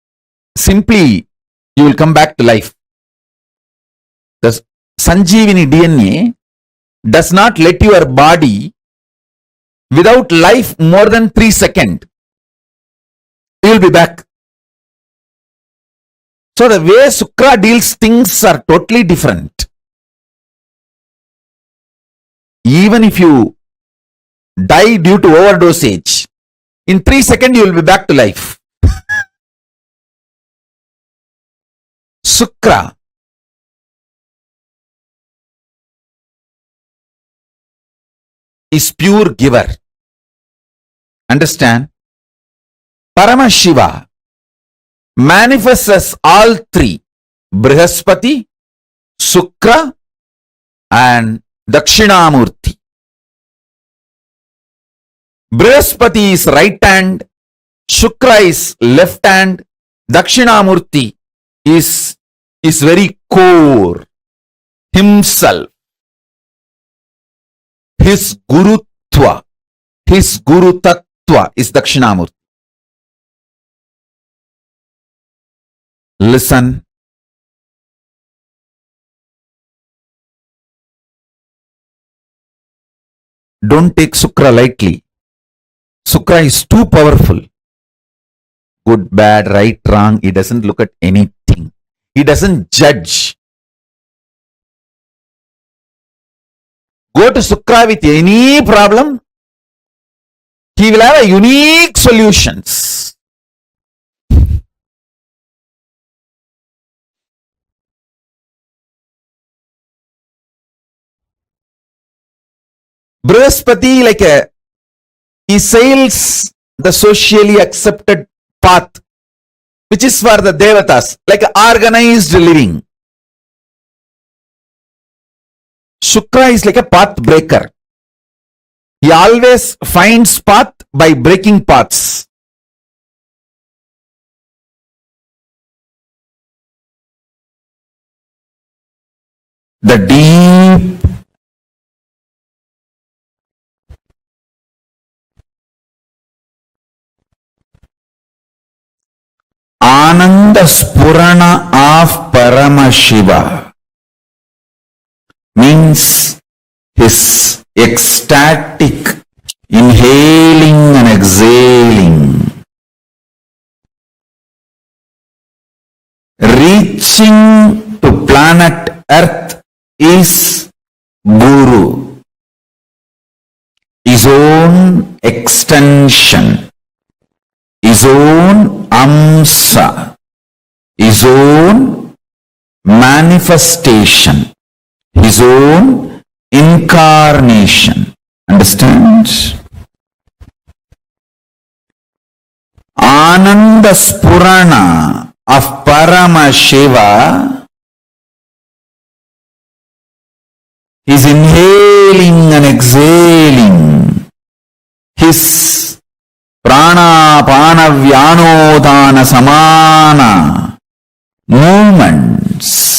simply you will come back to life. The Sanjeevani DNA does not let your body without life more than 3 seconds, you will be back. So the way Shukra deals things are totally different. Even if you die due to overdosage, in 3 seconds you will be back to life. Shukra is pure giver. Understand? Paramashiva manifests as all three: Brihaspati, Shukra, and Dakshinamurti. Brihaspati is right hand, Shukra is left hand, Dakshinamurti is very core, himself. His Gurutva, his Guru Tattva is Dakshinamurti. Listen. Don't take Shukra lightly. Shukra is too powerful. Good, bad, right, wrong. He doesn't look at anything. He doesn't judge. Go to Shukra with any problem, he will have a unique solutions. Brihaspati, he sails the socially accepted path, which is for the devatas, like organized living. Shukra is like a path breaker. He always finds path by breaking paths. The deep Ananda Spurana of Paramashiva means his ecstatic inhaling and exhaling, reaching to planet Earth is Guru, his own extension, his own amsa, his own manifestation, his own incarnation. Understand? Ananda Spurana of Paramashiva is inhaling and exhaling his prana pana vyanodana samana movements.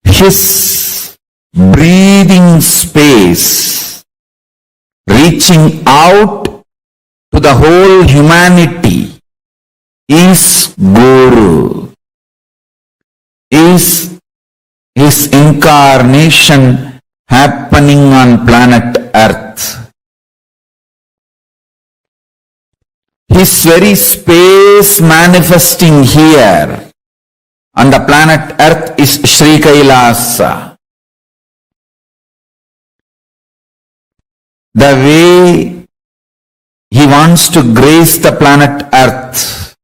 His breathing space reaching out to the whole humanity is Guru, is his incarnation happening on planet Earth. His very space manifesting here on the planet Earth is Sri Kailasa. The way he wants to grace the planet Earth,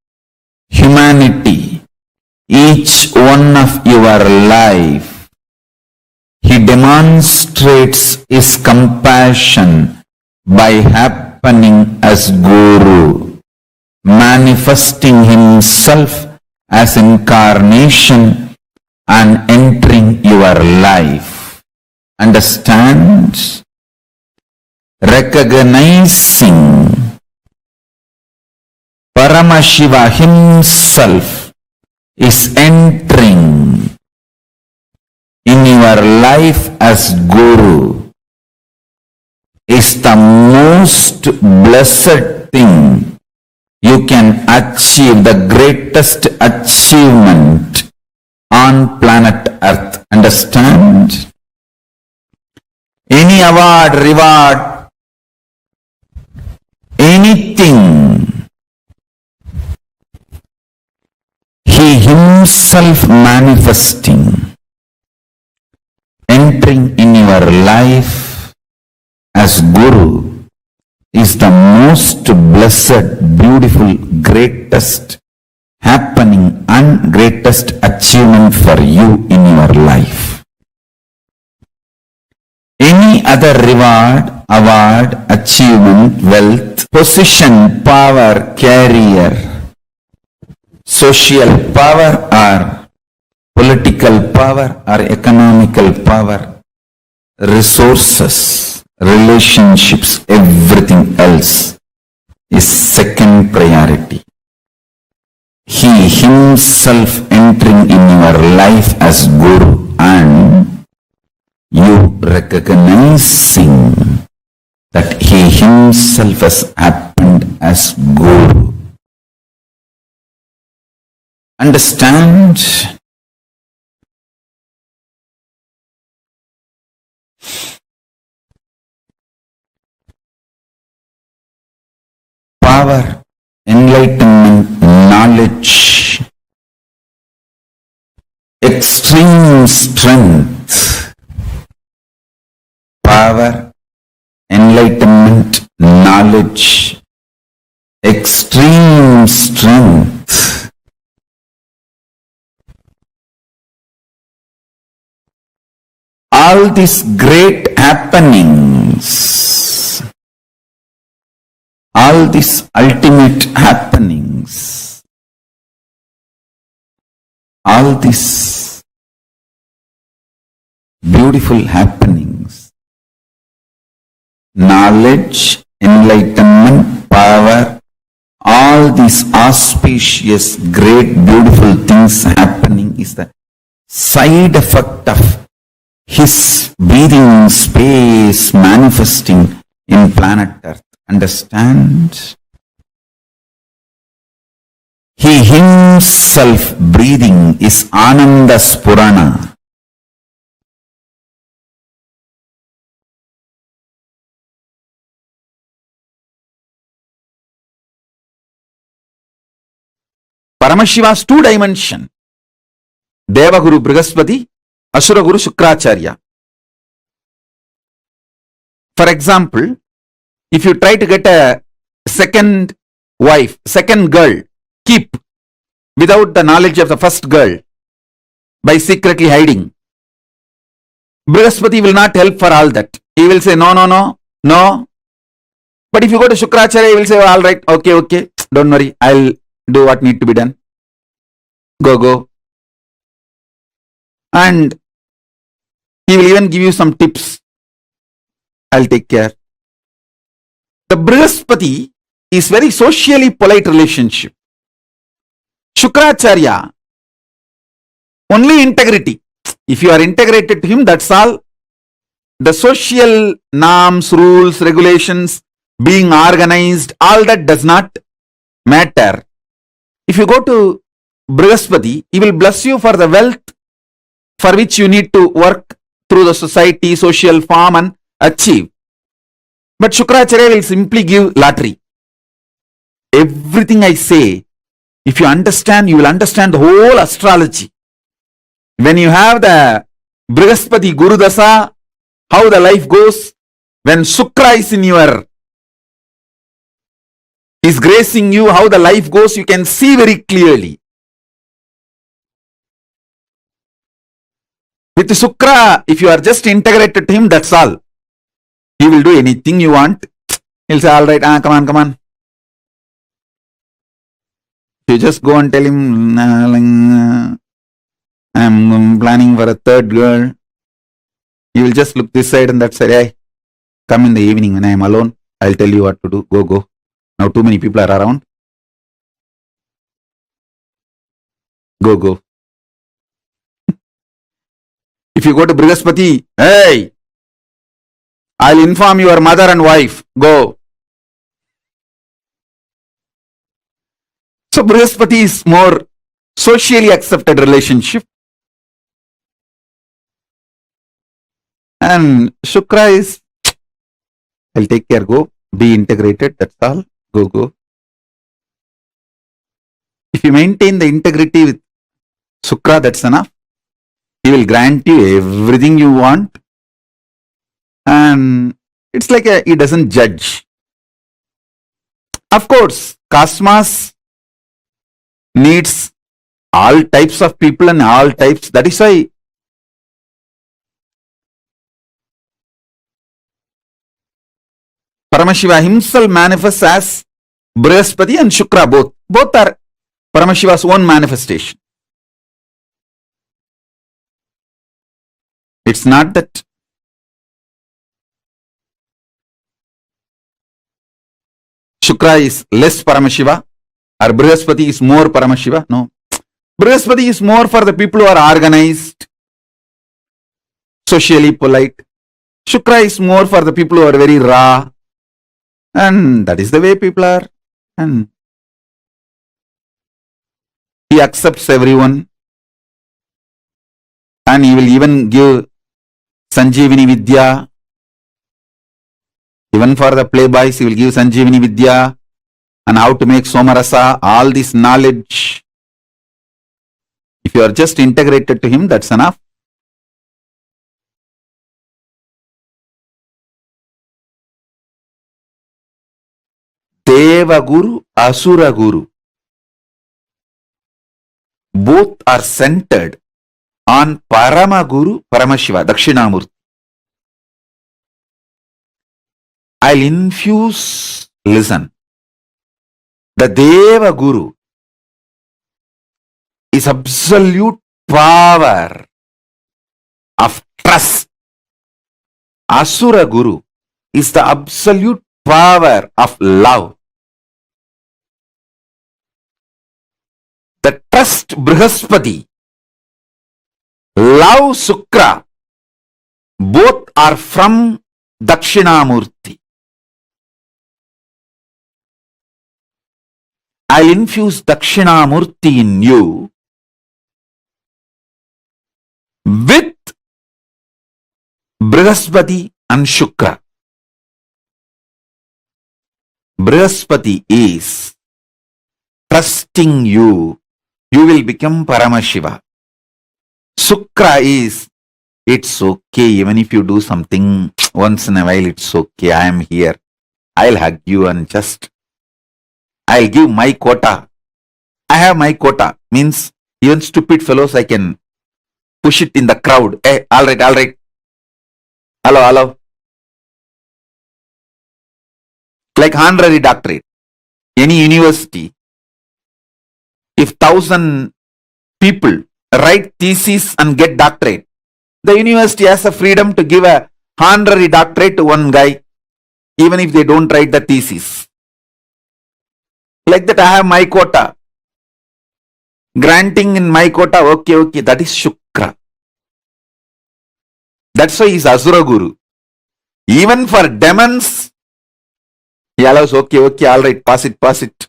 humanity, each one of your life, he demonstrates his compassion by happening as Guru, manifesting himself as incarnation and entering your life. Understand? Recognizing Paramashiva himself is entering in your life as Guru is the most blessed thing you can achieve, the greatest achievement on planet Earth. Understand? award, reward, anything, he himself manifesting, entering in your life as Guru is the most blessed, beautiful, greatest happening and greatest achievement for you in your life. Any other reward, award, achievement, wealth, position, power, career, social power or political power or economical power, resources, relationships, everything else is second priority. He himself entering in your life as Guru and you recognizing that he himself has happened as Guru. Understand? Power, enlightenment, knowledge, extreme strength, power, enlightenment, knowledge, extreme strength. All these great happenings, all these ultimate happenings, all these beautiful happenings, knowledge, enlightenment, power, all these auspicious, great, beautiful things happening is the side effect of his breathing space manifesting in planet Earth. Understand? He himself breathing is Ananda Spurana. Paramashiva's two dimension. Devaguru Brihaspati, Asura Guru Shukracharya. For example, if you try to get a second wife, second girl, keep without the knowledge of the first girl by secretly hiding, Brihaspati will not help for all that. He will say, no, no, no, no. But if you go to Shukracharya, he will say, all right, okay, don't worry, I'll do what need to be done. Go. And he will even give you some tips. I'll take care. The Brihaspati is very socially polite relationship. Shukracharya, only integrity. If you are integrated to him, that's all. The social norms, rules, regulations, being organized, all that does not matter. If you go to Brihaspati, he will bless you for the wealth for which you need to work through the society, social form and achieve. But Shukracharya will simply give lottery. Everything I say, if you understand, you will understand the whole astrology. When you have the Brihaspati Guru Dasa, how the life goes, when Shukra is in your, is gracing you, how the life goes, you can see very clearly. With Shukra, if you are just integrated to him, that's all. He will do anything you want. He'll say, all right, come on. You just go and tell him, I'm planning for a third girl. He will just look this side and that side. Hey, come in the evening when I am alone. I'll tell you what to do. Go. Now too many people are around. Go. If you go to Brihaspati, hey, I'll inform your mother and wife. Go. So Brihaspati is more socially accepted relationship. And Shukra is I'll take care. Go. Be integrated. That's all. Go. If you maintain the integrity with Shukra, that's enough. He will grant you everything you want. And it's like he doesn't judge. Of course, Cosmos needs all types of people and all types. That is why Paramashiva himself manifests as Brihaspati and Shukra both. Both are Paramashiva's own manifestation. It's not that Shukra is less Paramashiva or Brihaspati is more Paramashiva. No. Brihaspati is more for the people who are organized, socially polite. Shukra is more for the people who are very raw. And that is the way people are. And he accepts everyone. And he will even give Sanjeevani Vidya. Even for the playboys, he will give Sanjeevani Vidya and how to make Somarasa, all this knowledge. If you are just integrated to him, that's enough. Deva Guru, Asura Guru. Both are centered on Parama Guru, Paramashiva, Dakshinamurti. I'll infuse, listen. The Deva Guru is absolute power of trust. Asura Guru is the absolute power of love. The trust Brihaspati, love Shukra, both are from Dakshinamurti. I'll infuse Dakshinamurti in you with Brihaspati and Shukra. Brihaspati is trusting you. You will become Paramashiva. Shukra is, it's okay, even if you do something once in a while, it's okay, I am here. I'll hug you and just, I'll give my quota. I have my quota. Means, even stupid fellows, I can push it in the crowd. Hey, all right. Hello. Like honorary doctorate. Any university, if 1,000 people write thesis and get doctorate, the university has a freedom to give a honorary doctorate to one guy, even if they don't write the thesis. Like that, I have my quota. Granting in my quota, okay, that is Shukra. That's why he is Asura Guru. Even for demons, he allows, okay, all right, pass it.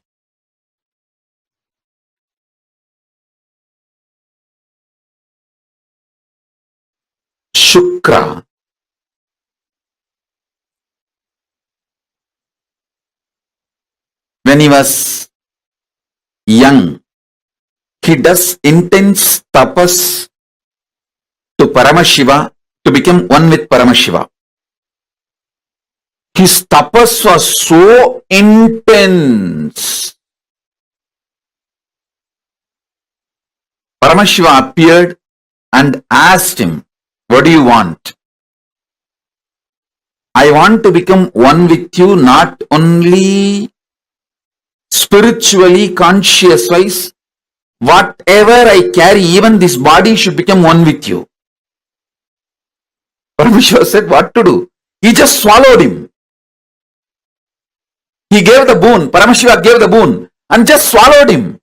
Shukra. When he was young, he does intense tapas to Paramashiva to become one with Paramashiva. His tapas was so intense. Paramashiva appeared and asked him, what do you want? I want to become one with you, not only spiritually, conscious wise. Whatever I carry, even this body should become one with you. Paramashiva said, what to do? He just swallowed him. He gave the boon, Paramashiva gave the boon and just swallowed him.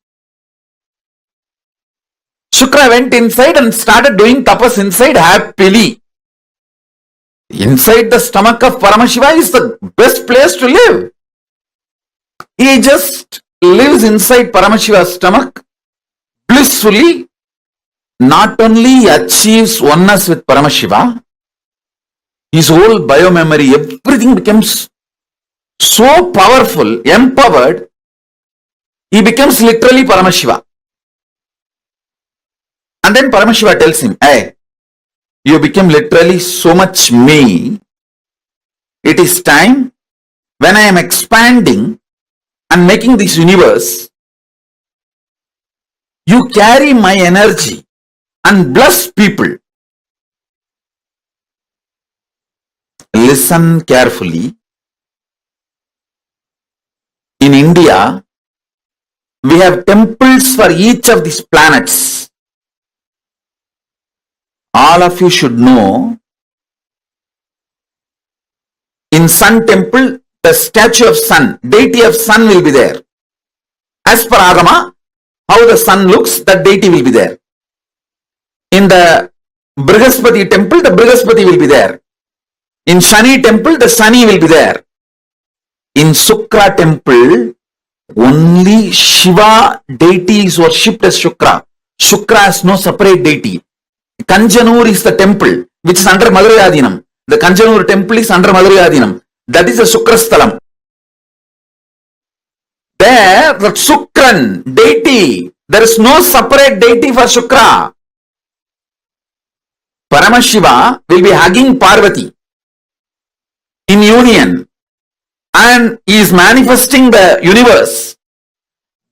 Shukra went inside and started doing tapas inside happily. Inside the stomach of Paramashiva is the best place to live. He just lives inside Paramashiva's stomach blissfully. Not only achieves oneness with Paramashiva, his whole biomemory, everything becomes so powerful, empowered, he becomes literally Paramashiva. And then Paramashiva tells him, hey, you become literally so much me. It is time when I am expanding and making this universe, you carry my energy and bless people. Listen carefully. In India, we have temples for each of these planets. All of you should know, in Sun Temple, the statue of Sun, deity of Sun will be there. As per Agama, how the sun looks, that deity will be there. In the Brihaspati temple, the Brihaspati will be there. In Shani temple, the Shani will be there. In Shukra temple, only Shiva deity is worshipped as Shukra. Shukra has no separate deity. Kanjanur is the temple which is under Madurai. The Kanjanur temple is under Madurai. That is the Shukra Sthalam. There, the Shukran deity, there is no separate deity for Shukra. Paramashiva will be hugging Parvati in union and he is manifesting the universe.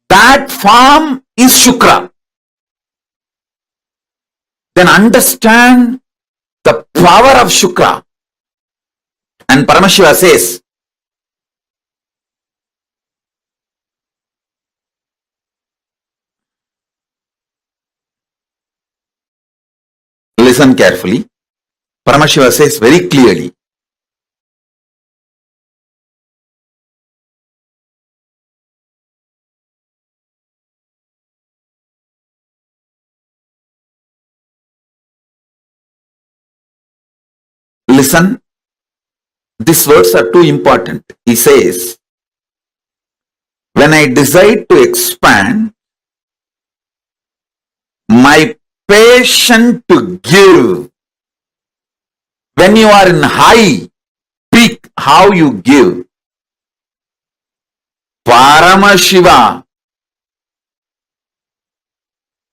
That form is Shukra. Then understand the power of Shukra. And Paramashiva says, listen carefully. Paramashiva says very clearly, listen, these words are too important. He says, when I decide to expand, my passion to give, when you are in high peak, how you give. Paramashiva,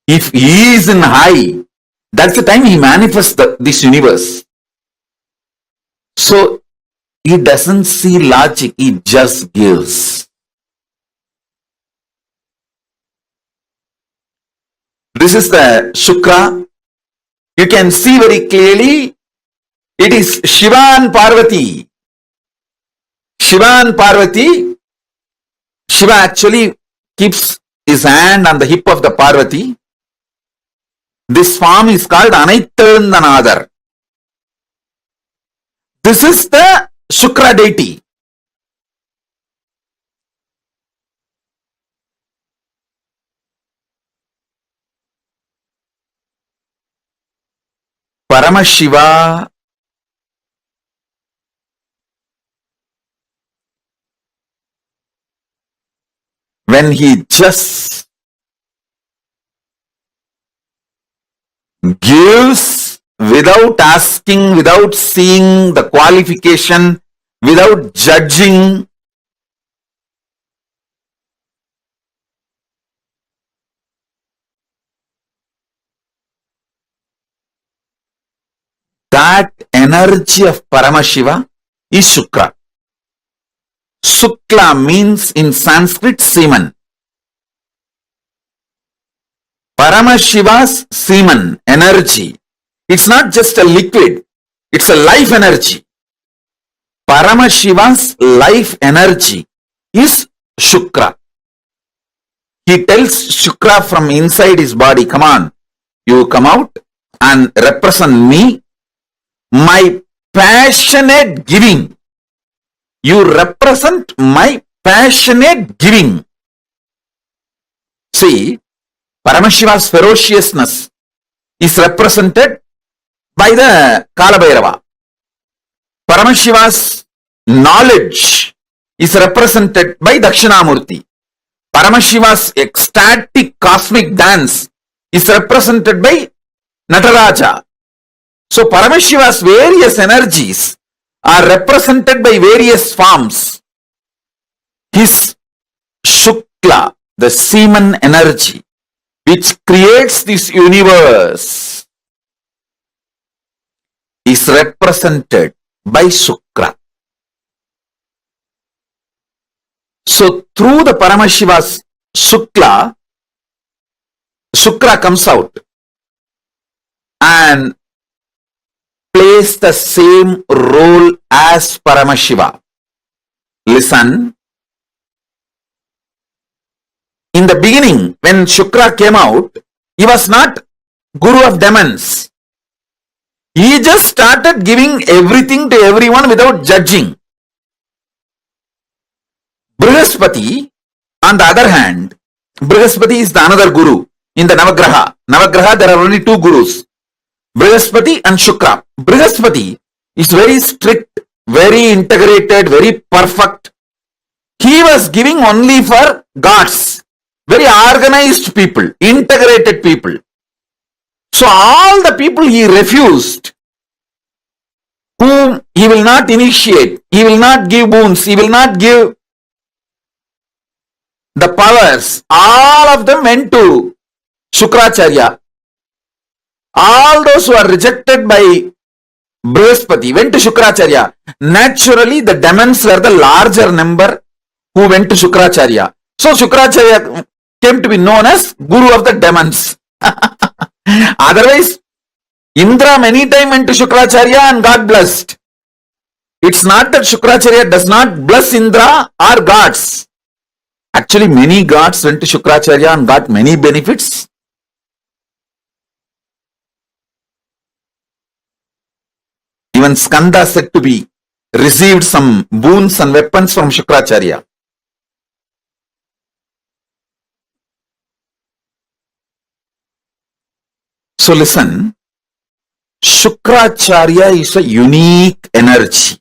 if he is in high, that's the time he manifests this universe. So he doesn't see logic, he just gives. This is the Shukra. You can see very clearly, it is Shiva and Parvati. Shiva and Parvati, Shiva actually keeps his hand on the hip of the Parvati. This form is called Anaittandanadar. This is the Shukra deity. Paramashiva when he just gives without asking, without seeing the qualification, without judging, that energy of Paramashiva is Shukra. Shukla means in Sanskrit semen. Paramashiva's semen, energy, it's not just a liquid, it's a life energy. Paramashiva's life energy is Shukra. He tells Shukra from inside his body, come on, you come out and represent me. My passionate giving. You represent my passionate giving. See, Paramashiva's ferociousness is represented by the Kalabhairava. Paramashiva's knowledge is represented by Dakshinamurti. Paramashiva's ecstatic cosmic dance is represented by Nataraja. So Paramashiva's various energies are represented by various forms. his Shukla, the semen energy, which creates this universe, is represented by Shukra. So through the Paramashiva's Shukra comes out and plays the same role as Paramashiva. Listen. In the beginning, when Shukra came out, he was not Guru of demons. He just started giving everything to everyone without judging. Brihaspati, on the other hand, Brihaspati is the another Guru in the Navagraha. Navagraha, there are only two Gurus, Brihaspati and Shukra. Brihaspati is very strict, very integrated, very perfect. He was giving only for gods, very organized people, integrated people. So all the people he refused, whom he will not initiate, he will not give boons, he will not give the powers, all of them went to Shukracharya. All those who are rejected by Brihaspati went to Shukracharya. Naturally, the demons were the larger number who went to Shukracharya. So Shukracharya came to be known as Guru of the demons. Otherwise, Indra many times went to Shukracharya and got blessed. It's not that Shukracharya does not bless Indra or gods. Actually, many gods went to Shukracharya and got many benefits. Even Skanda said to be received some boons and weapons from Shukracharya. So listen, Shukracharya is a unique energy.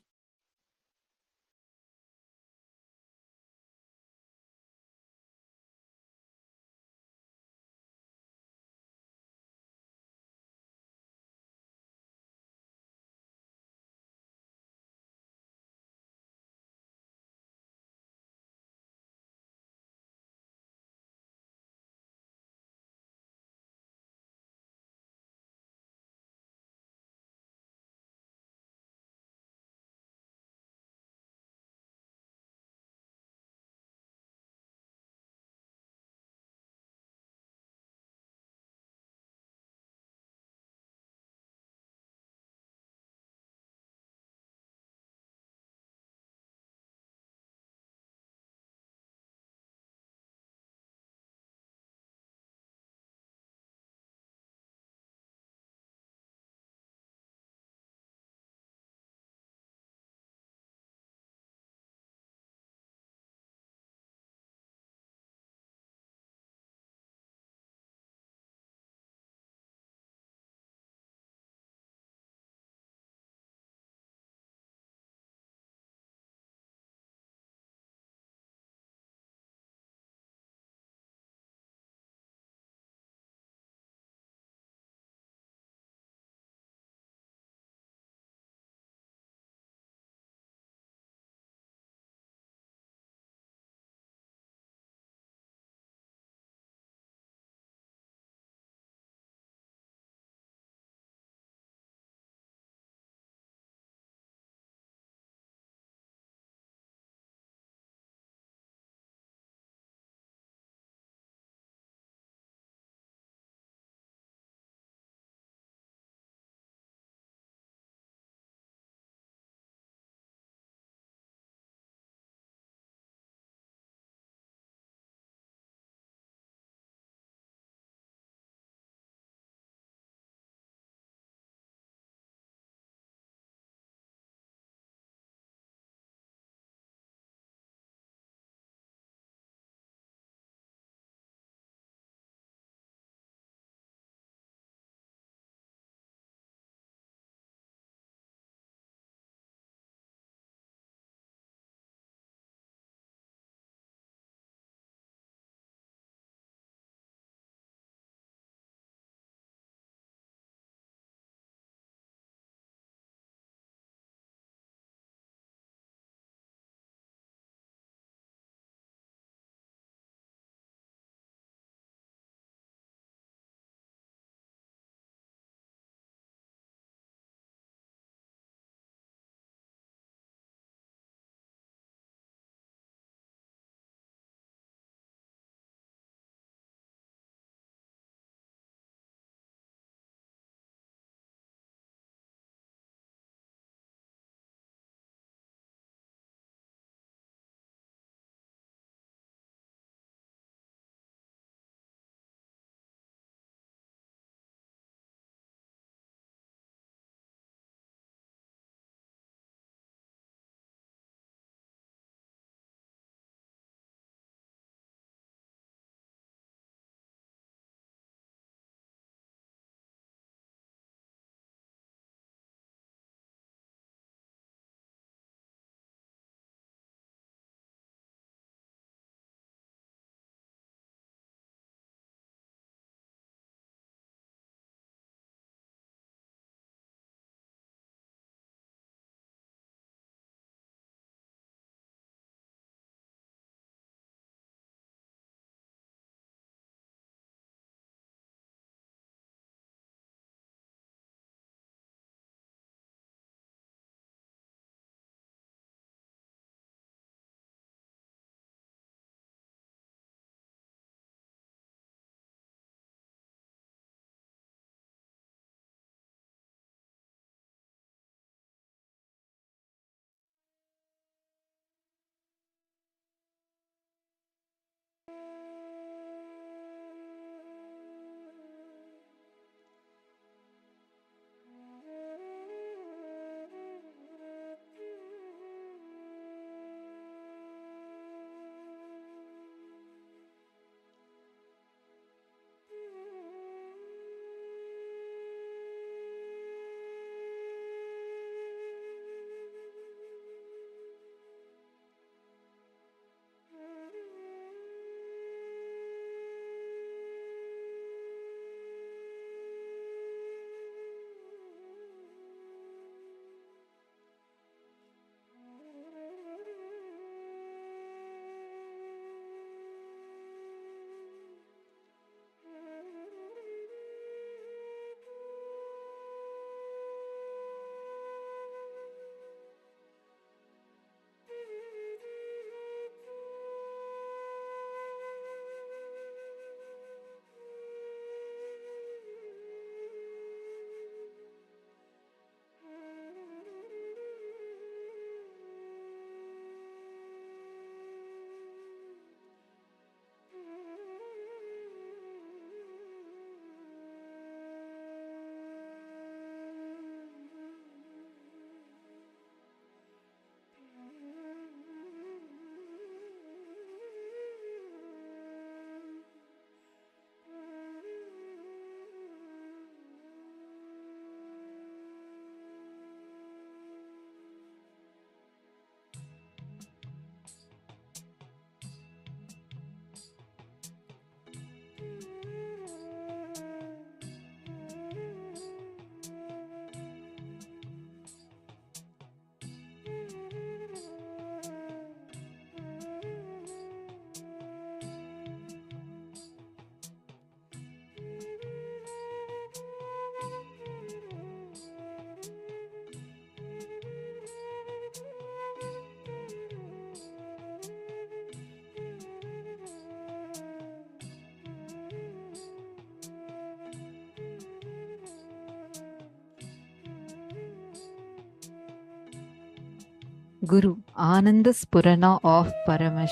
Guru, Ananda Spurana of Paramash.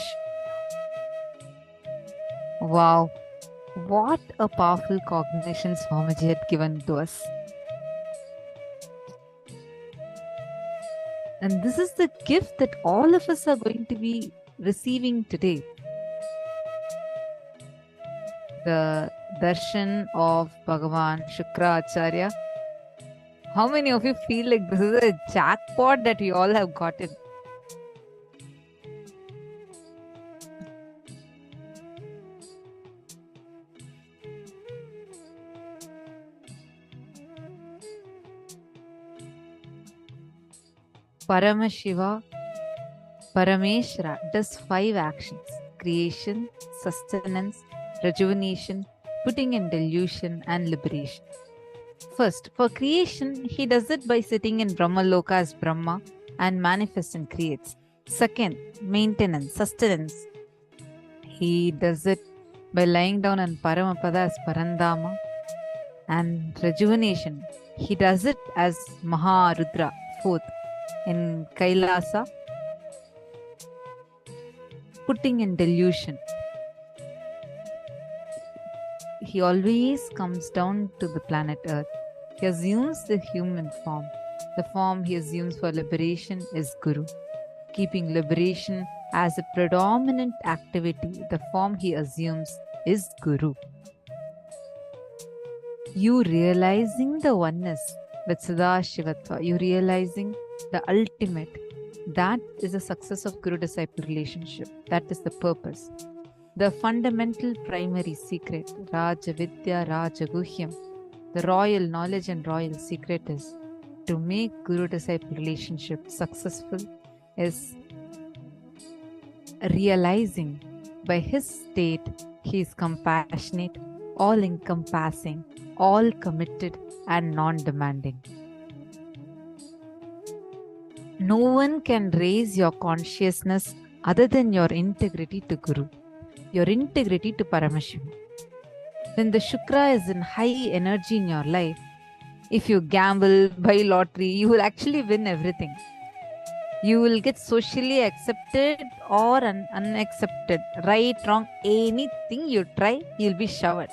Wow, what a powerful cognition Swamiji had given to us. And this is the gift that all of us are going to be receiving today. The darshan of Bhagavan Shukracharya. How many of you feel like this is a jackpot that we all have gotten? Paramashiva, Parameshwara does 5 actions: creation, sustenance, rejuvenation, putting in delusion, and liberation. First, for creation, he does it by sitting in Brahmaloka as Brahma and manifests and creates. Second, maintenance, sustenance. He does it by lying down in Paramapada as Parandama. And rejuvenation, he does it as Maharudra, fourth, in Kailasa, putting in delusion. He always comes down to the planet Earth. He assumes the human form. The form he assumes for liberation is Guru. Keeping liberation as a predominant activity, the form he assumes is Guru. You realizing the oneness with Sadashivatva, you realizing the ultimate, that is the success of Guru-disciple relationship. That is the purpose. The fundamental primary secret, Raja Vidya Raja Guhyam, the royal knowledge and royal secret is to make Guru-disciple relationship successful is realizing by his state he is compassionate, all-encompassing, all-committed and non-demanding. No one can raise your consciousness other than your integrity to Guru, your integrity to Paramashivam. When the Shukra is in high energy in your life, if you gamble, buy lottery, you will actually win everything. You will get socially accepted or unaccepted, right, wrong, anything you try, you'll be showered.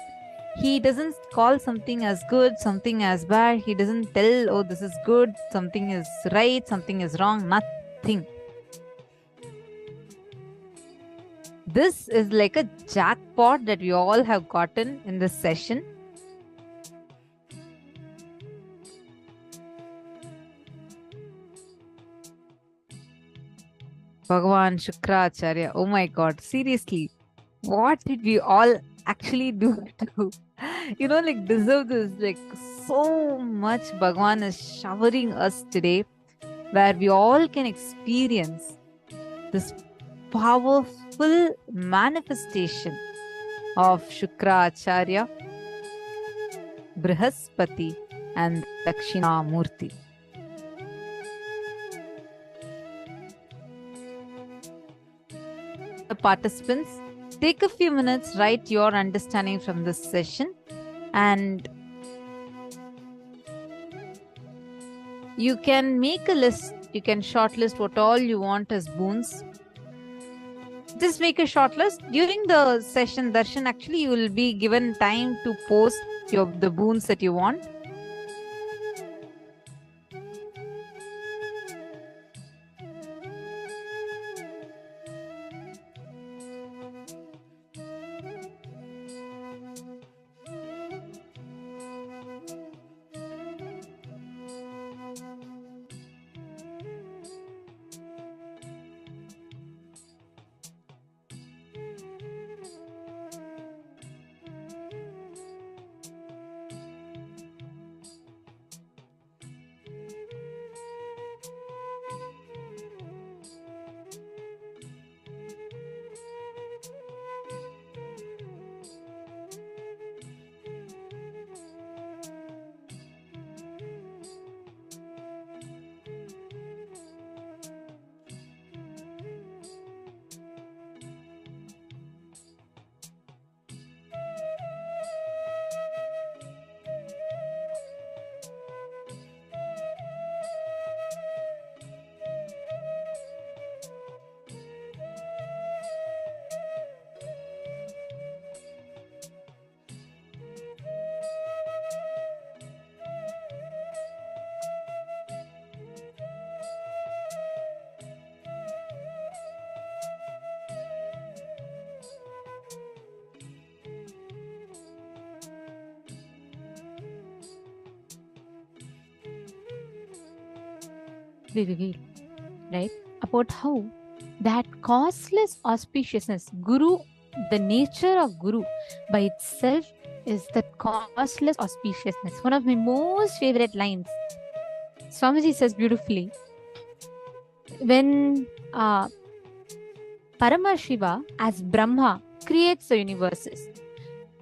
He doesn't call something as good, something as bad. He doesn't tell, oh, this is good, something is right, something is wrong, nothing. This is like a jackpot that we all have gotten in this session. Bhagavan Shukracharya, oh my God, seriously, what did we all actually do to, deserve this? Like, so much Bhagavan is showering us today, where we all can experience this powerful manifestation of Shukracharya, Brihaspati, and Dakshinamurti. The participants, take a few minutes, write your understanding from this session, and you can make a list, you can shortlist what all you want as boons. Just make a short list. During the session darshan, actually you will be given time to post the boons that you want. beautifully revealed, right? About how that causeless auspiciousness, Guru, the nature of Guru by itself is that causeless auspiciousness. One of my most favorite lines, Swamiji says beautifully, when Paramashiva as Brahma creates the universes,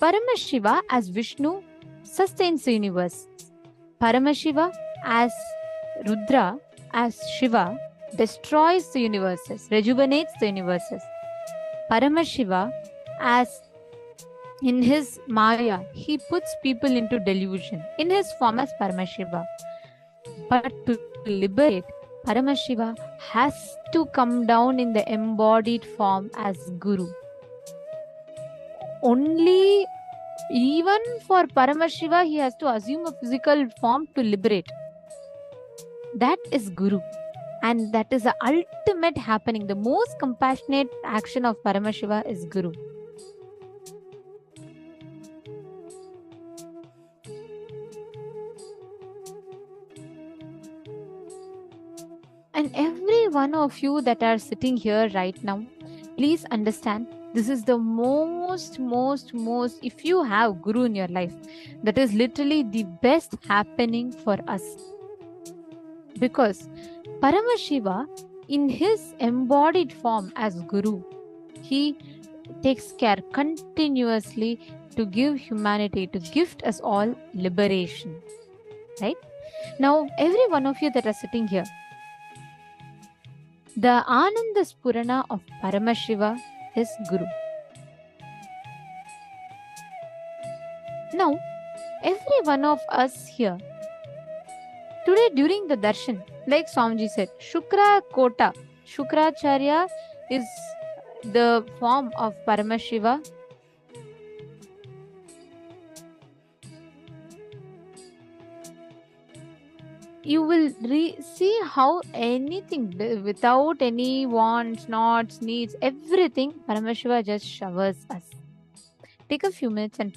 Paramashiva as Vishnu sustains the universe, Paramashiva as Rudra, as Shiva, destroys the universes, rejuvenates the universes. Paramashiva, as in his Maya, he puts people into delusion in his form as Paramashiva. But to liberate, Paramashiva has to come down in the embodied form as Guru. Only, even for Paramashiva, he has to assume a physical form to liberate. That is Guru. And that is the ultimate happening. The most compassionate action of Paramashiva is Guru. And every one of you that are sitting here right now, please understand, this is the most, if you have Guru in your life, that is literally the best happening for us. Because Paramashiva, in his embodied form as Guru, he takes care continuously to give humanity, to gift us all liberation. Right? Now, every one of you that are sitting here, the Ananda Spurana of Paramashiva is Guru. Now, every one of us here, today during the darshan, like Swamiji said, Shukra Kota, Shukracharya is the form of Paramashiva. You will see how anything without any wants, knots, needs, everything, Paramashiva just showers us. Take a few minutes and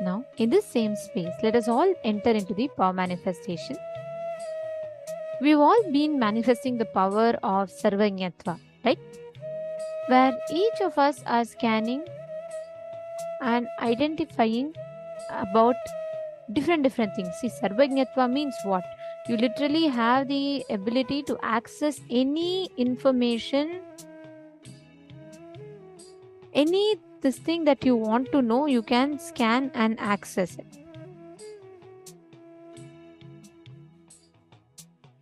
Now, in this same space, let us all enter into the power manifestation. We've all been manifesting the power of Sarvanyatva, right? Where each of us are scanning and identifying about different things. See, Sarvanyatva means what? You literally have the ability to access any information, any this thing that you want to know, you can scan and access it.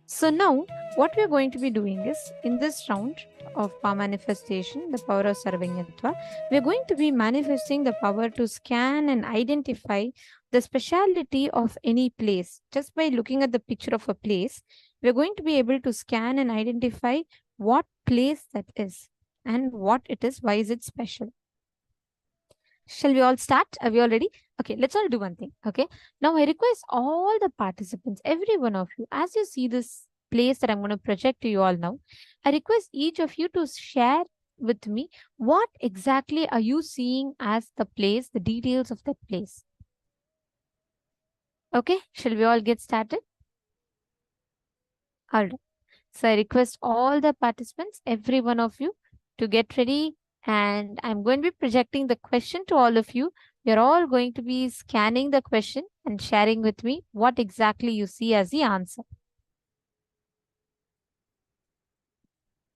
So now what we're going to be doing is, in this round of power manifestation, the power of Sarvanyatva, we're going to be manifesting the power to scan and identify the speciality of any place. Just by looking at the picture of a place, we're going to be able to scan and identify what place that is and what it is, why is it special. Shall we all start? Are we all ready? Okay, let's all do one thing. Okay, now I request all the participants, every one of you, as you see this place that I'm going to project to you all now, I request each of you to share with me what exactly are you seeing as the place, the details of that place. Okay, shall we all get started? All right. So I request all the participants, every one of you, to get ready. And I'm going to be projecting the question to all of you. You're all going to be scanning the question and sharing with me what exactly you see as the answer.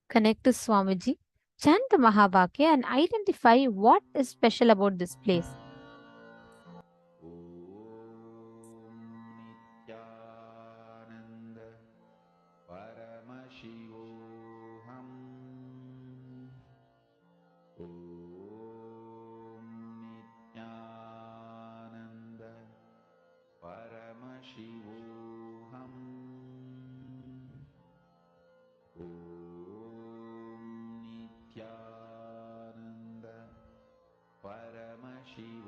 Connect to Swamiji, chant the Mahavakya and identify what is special about this place. Nithyananda Paramashivoham. Nithyananda Paramashivoham. Nithyananda Paramashivoham.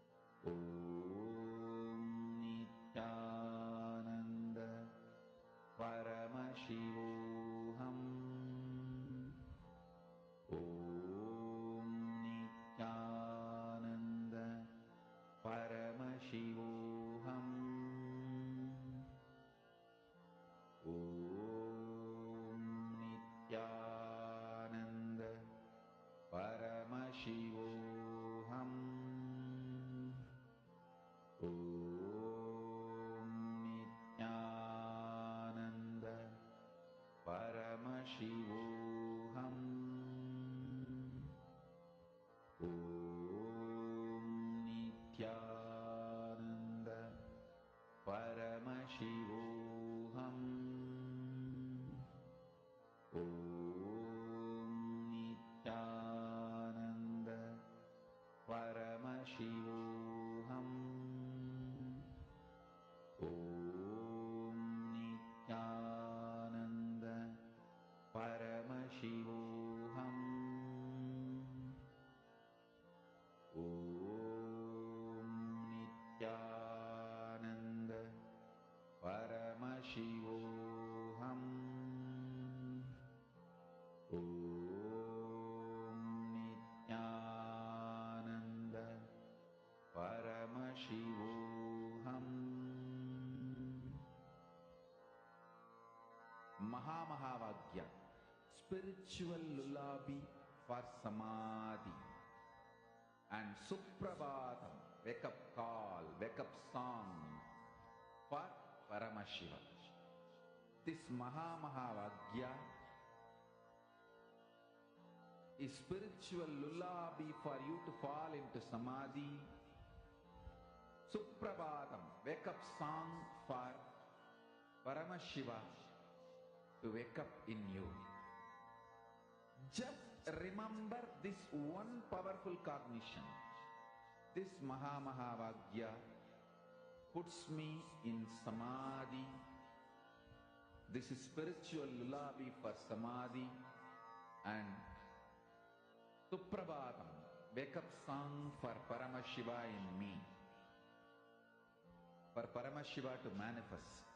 Paramashivoham. Om Nithyananda Paramashivoham. Om Nithyananda Paramashivoham. Om Nithyananda Paramashivoham. Om Nithyananda Paramashivoham. Om Nithyananda Paramashivoham. Om Nithyananda Paramashivoham. Om Nithyananda Paramashivoham. Mahamahavagya, spiritual lullaby for samadhi, and Suprabhatam, wake up call, wake up song for Paramashiva. This Mahamahavagya is spiritual lullaby for you to fall into samadhi. Suprabhatam, wake up song for Paramashiva to wake up in you. Just remember this one powerful cognition. This Mahamahavagya puts me in samadhi. This is spiritual lullaby for samadhi, and Suprabhatam, wake up song for Paramashiva in me. For Paramashiva to manifest.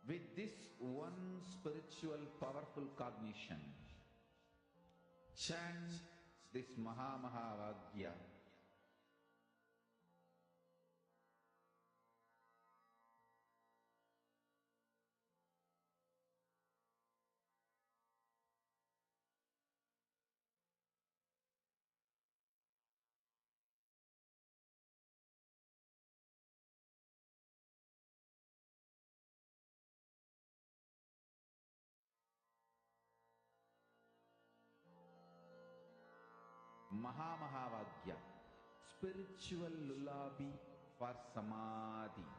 With this one spiritual powerful cognition, chant this Mahamahavagya. Mahamahavagya, spiritual lullaby for samadhi,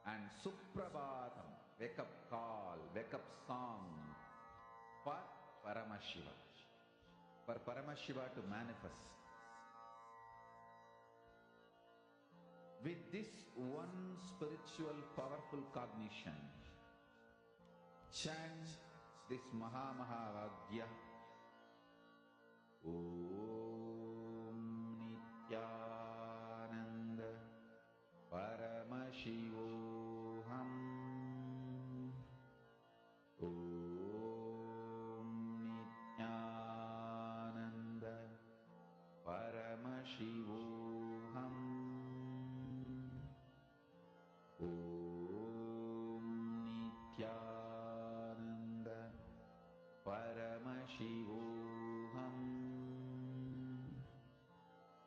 and Suprabhatam, wake up call, wake up song for Paramashiva. For Paramashiva to manifest. With this one spiritual powerful cognition, chant this Mahamahavagya. Om Nithyananda Paramashivoham. Om Nithyananda Paramashivoham. Om Nithyananda Paramashivoham.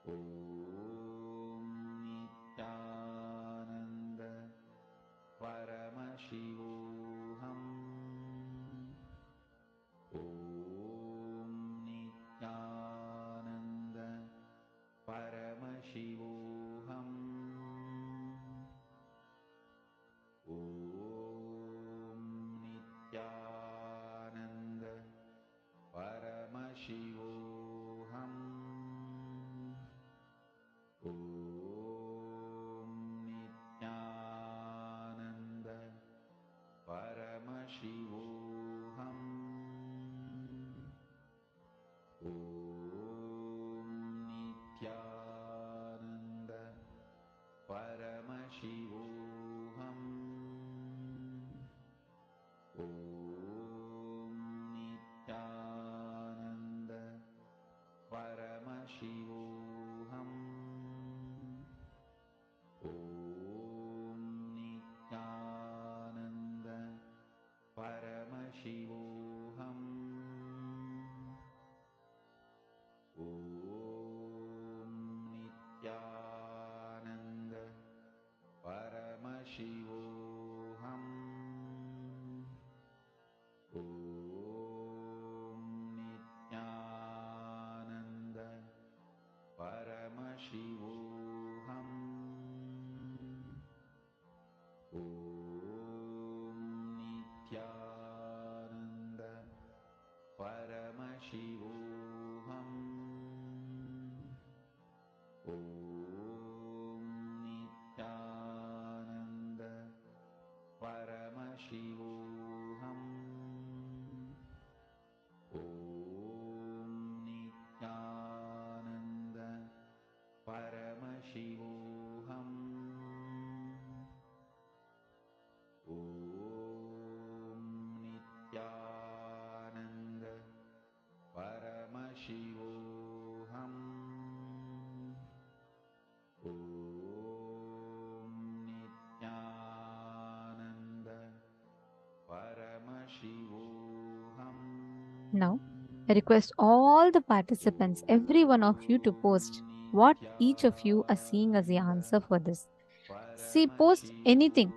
Om Nithyananda Paramashivoham. Om Nithyananda Paramashivoham. Om Nithyananda Paramashivoham. Om Nithyananda Paramashivoham. Om Nithyananda Paramashivoham. Om Nithyananda Paramashivoham. Now, I request all the participants, every one of you, to post what each of you are seeing as the answer for this. See, post anything,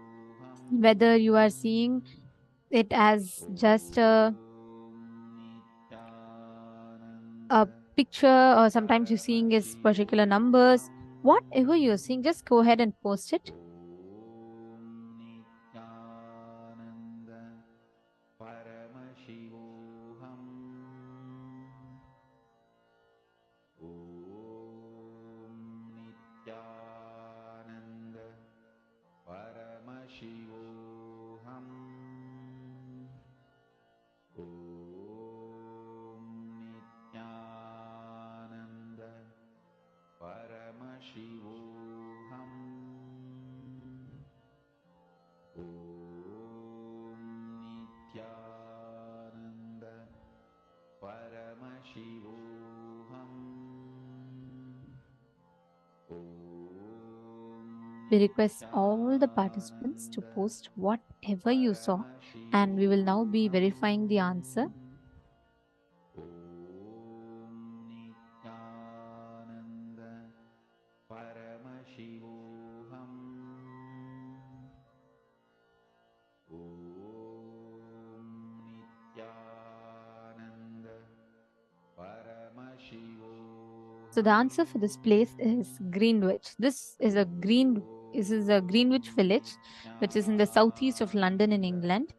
whether you are seeing it as just a picture, or sometimes you're seeing is particular numbers. Whatever you're seeing, just go ahead and post it. We request all the participants to post whatever you saw, and we will now be verifying the answer. So the answer for this place is Greenwich. This is a Greenwich village, which is in the southeast of London in England,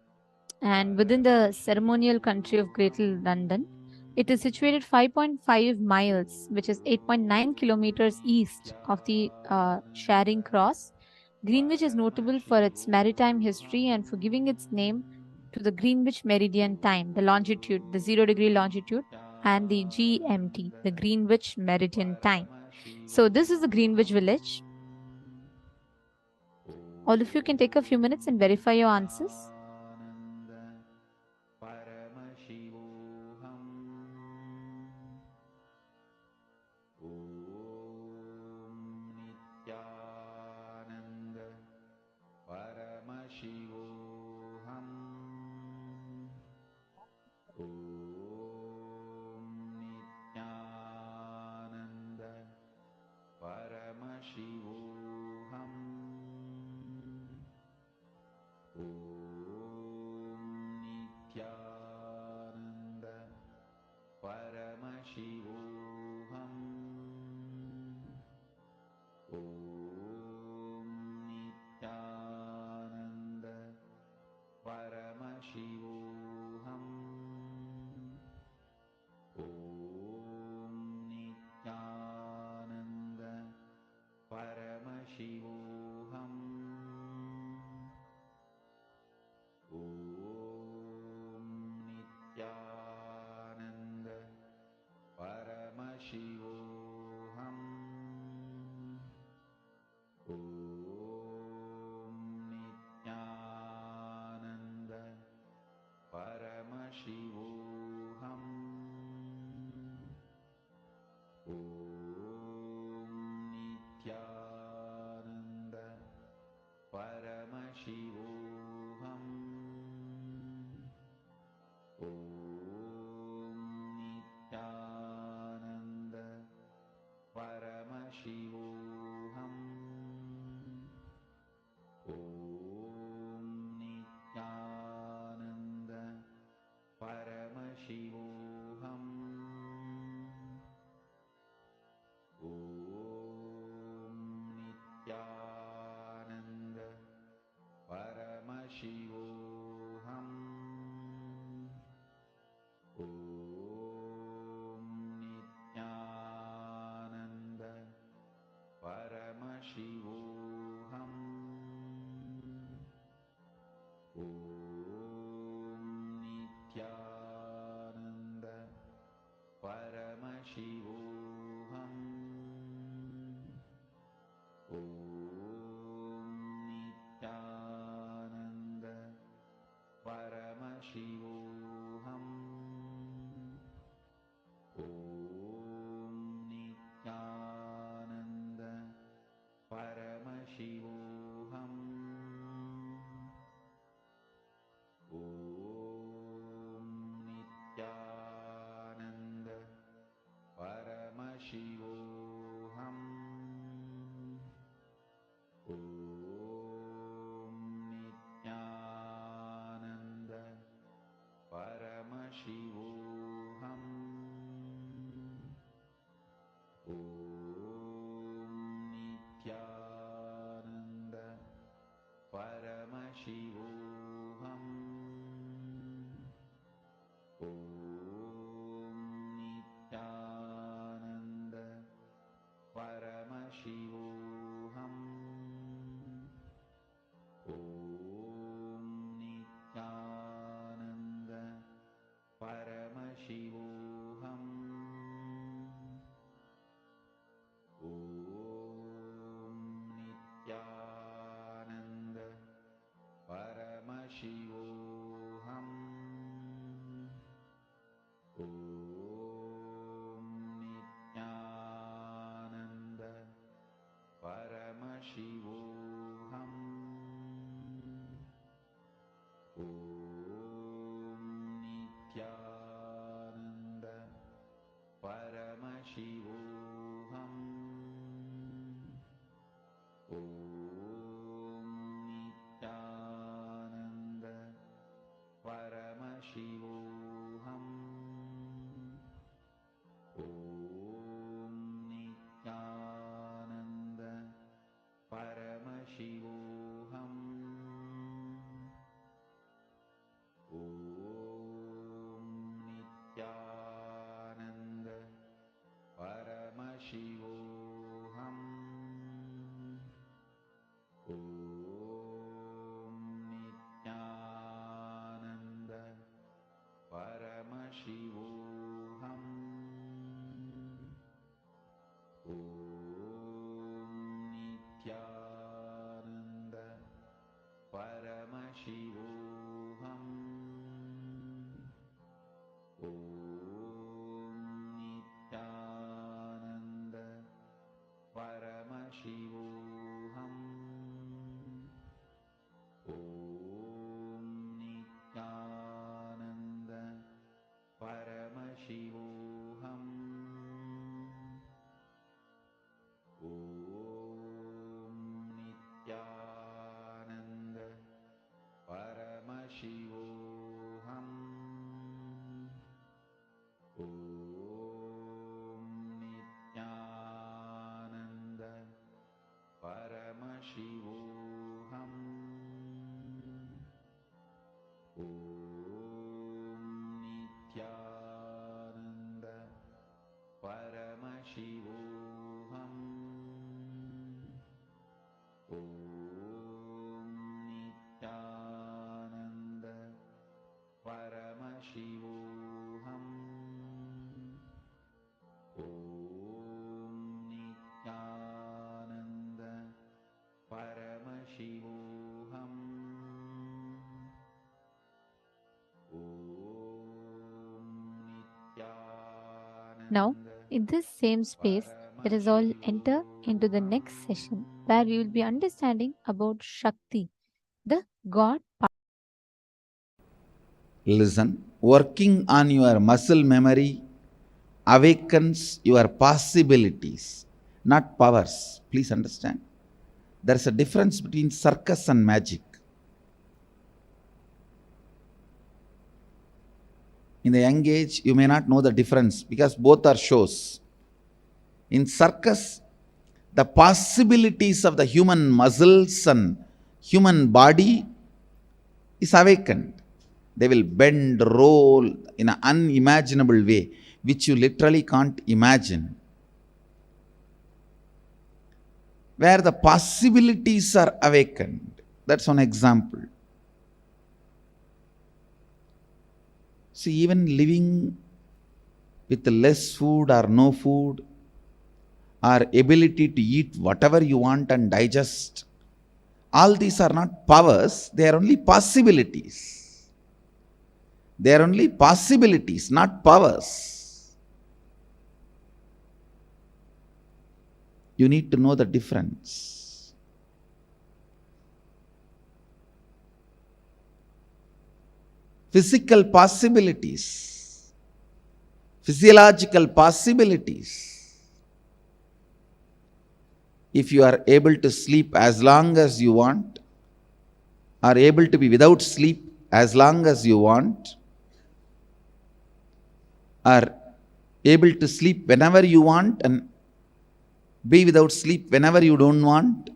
and within the ceremonial country of Greater London. It is situated 5.5 miles, which is 8.9 kilometers east of the Charing Cross. Greenwich is notable for its maritime history and for giving its name to the Greenwich Meridian time, the longitude, the 0-degree longitude, and the GMT, the Greenwich Meridian time. So this is the Greenwich village. All of you can take a few minutes and verify your answers. Nithyananda Paramashivoham. Nithyananda Paramashivoham. Nithyananda Paramashivoham. Nithyananda Paramashivoham. Nithyananda Paramashivoham. Nithyananda Paramashivoham. Nithyananda Paramashivoham. Nithyananda Paramashivoham. Nithyananda Paramashivoham. Nithyananda Paramashivoham. Nithyananda Paramashivoham. Nithyananda Paramashivoham. Nithyananda Paramashivoham. Nithyananda Paramashivoham. Nithyananda Paramashivoham. Nithyananda Paramashivoham. Nithyananda Paramashivoham. Nithyananda Paramashivoham. Now, in this same space, let us all enter into the next session where we will be understanding about Shakti, the God power. Listen, working on your muscle memory awakens your possibilities, not powers. Please understand. There is a difference between circus and magic. In the young age, you may not know the difference because both are shows. In circus, the possibilities of the human muscles and human body is awakened. They will bend, roll in an unimaginable way, which you literally can't imagine. Where the possibilities are awakened. That's one example. See, even living with less food or no food, or ability to eat whatever you want and digest, all these are not powers, they are only possibilities. They are only possibilities, not powers. You need to know the difference. Physical possibilities, physiological possibilities. If you are able to sleep as long as you want, are able to be without sleep as long as you want, are able to sleep whenever you want and be without sleep whenever you don't want.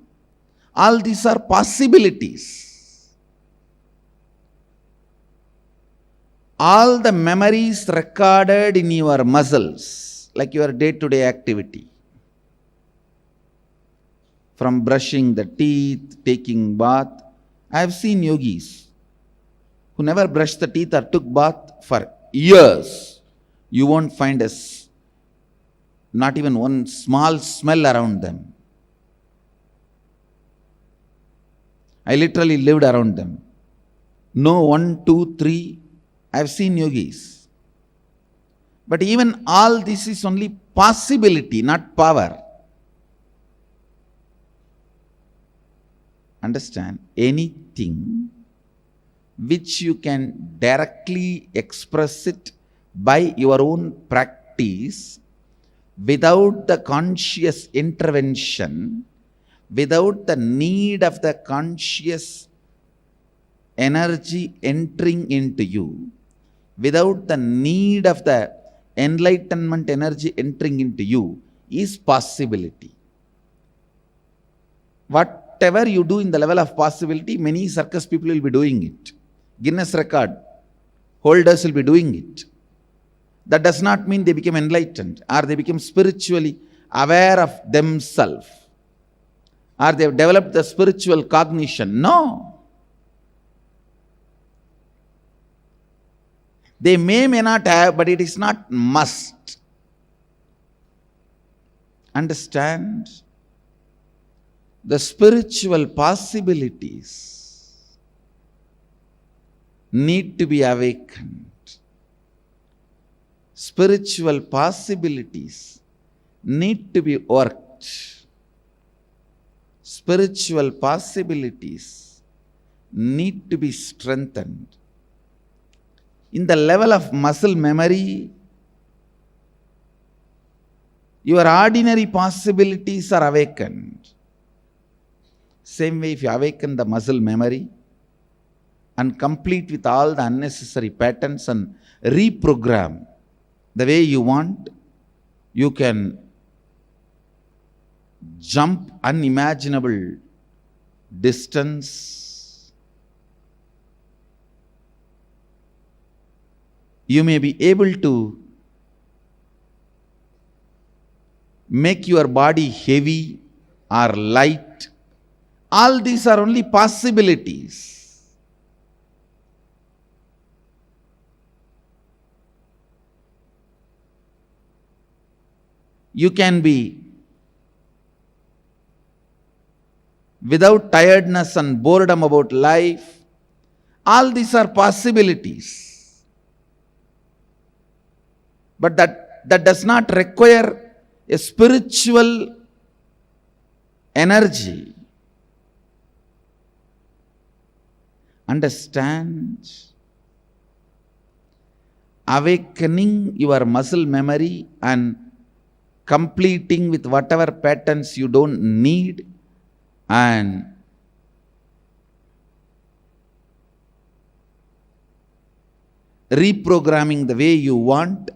All these are possibilities. All the memories recorded in your muscles, like your day-to-day activity, from brushing the teeth, taking bath. I have seen yogis who never brushed the teeth or took bath for years. You won't find not even one small smell around them. I literally lived around them. No 1, 2, 3. I have seen yogis. But even all this is only possibility, not power. Understand? Anything which you can directly express it by your own practice, without the conscious intervention, without the need of the conscious energy entering into you, without the need of the enlightenment energy entering into you, is possibility. Whatever you do in the level of possibility, many circus people will be doing it. Guinness record holders will be doing it. That does not mean they become enlightened, or they become spiritually aware of themselves, or they have developed the spiritual cognition. No. They may not have, but it is not must. Understand? The spiritual possibilities need to be awakened. Spiritual possibilities need to be worked. Spiritual possibilities need to be strengthened. In the level of muscle memory, your ordinary possibilities are awakened. Same way, if you awaken the muscle memory and complete with all the unnecessary patterns and reprogram the way you want, you can jump unimaginable distance. You may be able to make your body heavy or light. All these are only possibilities. You can be without tiredness and boredom about life. All these are possibilities. But that does not require a spiritual energy. Understand? Awakening your muscle memory and completing with whatever patterns you don't need, and reprogramming the way you want,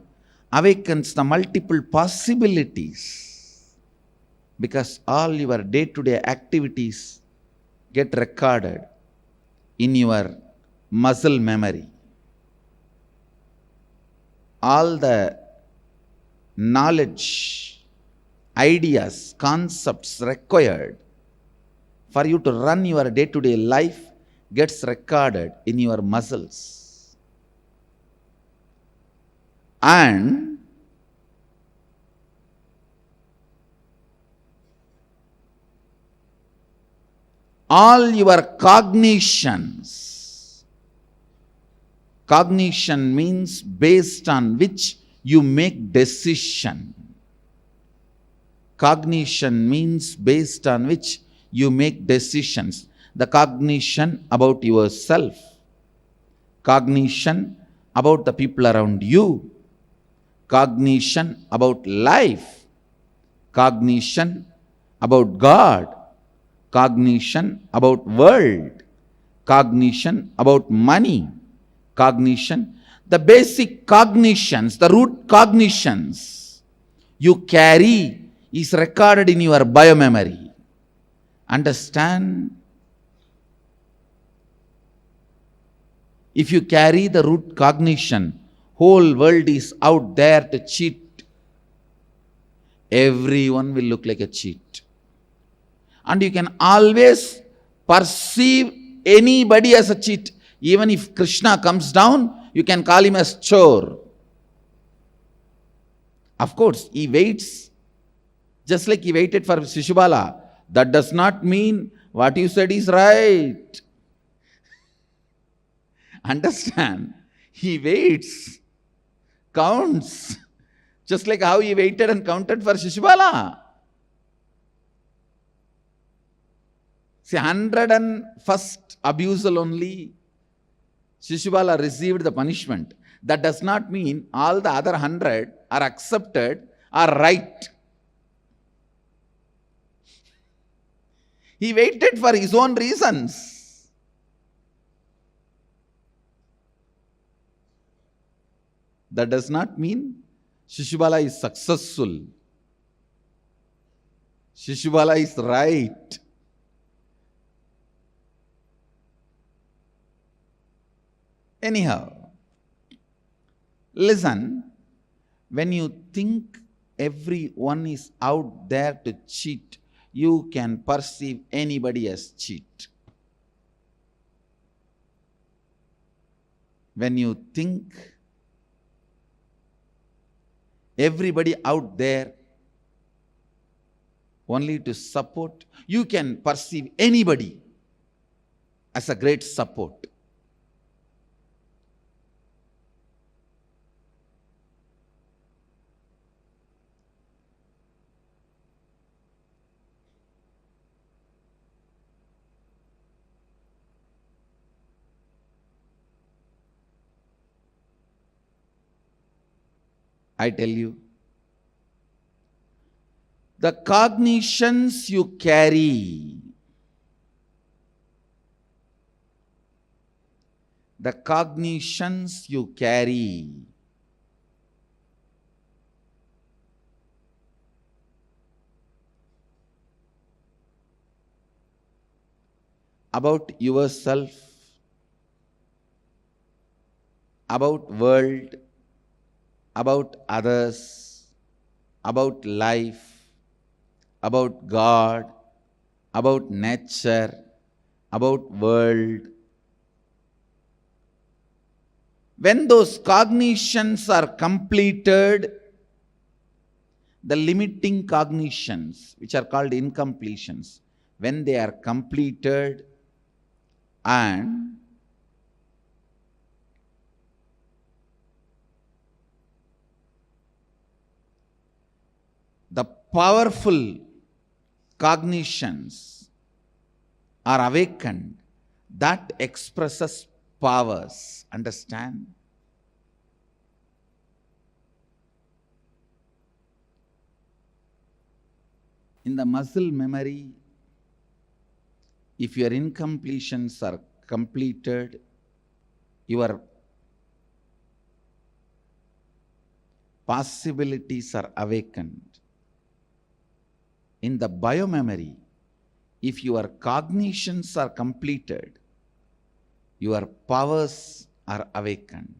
awakens the multiple possibilities, because all your day-to-day activities get recorded in your muscle memory. All the knowledge, ideas, concepts required for you to run your day-to-day life gets recorded in your muscles. And all your cognitions, cognition means based on which you make decision. Cognition means based on which you make decisions. The cognition about yourself, cognition about the people around you, cognition about life, cognition about God, cognition about world, cognition about money, cognition, the basic cognitions, the root cognitions you carry is recorded in your biomemory. Understand? If you carry the root cognition, whole world is out there to cheat, everyone will look like a cheat. And you can always perceive anybody as a cheat. Even if Krishna comes down, you can call him as chore. Of course, he waits, just like he waited for Shishubala. That does not mean what you said is right. Understand? He waits, counts, just like how he waited and counted for Shishubala. See, 101st abusal only, Shishubala received the punishment. That does not mean all the other 100 are accepted, are right. He waited for his own reasons. That does not mean Shishubala is successful. Shishubala is right. Anyhow, listen, when you think everyone is out there to cheat, you can perceive anybody as cheat. When you think everybody out there only to support, you can perceive anybody as a great support. I tell you, the cognitions you carry, about yourself, about world, about others, about life, about God, about nature, about world. When those cognitions are completed, the limiting cognitions, which are called incompletions, when they are completed and the powerful cognitions are awakened, that expresses powers. Understand? In the muscle memory, if your incompletions are completed, your possibilities are awakened. In the biomemory, if your cognitions are completed, your powers are awakened.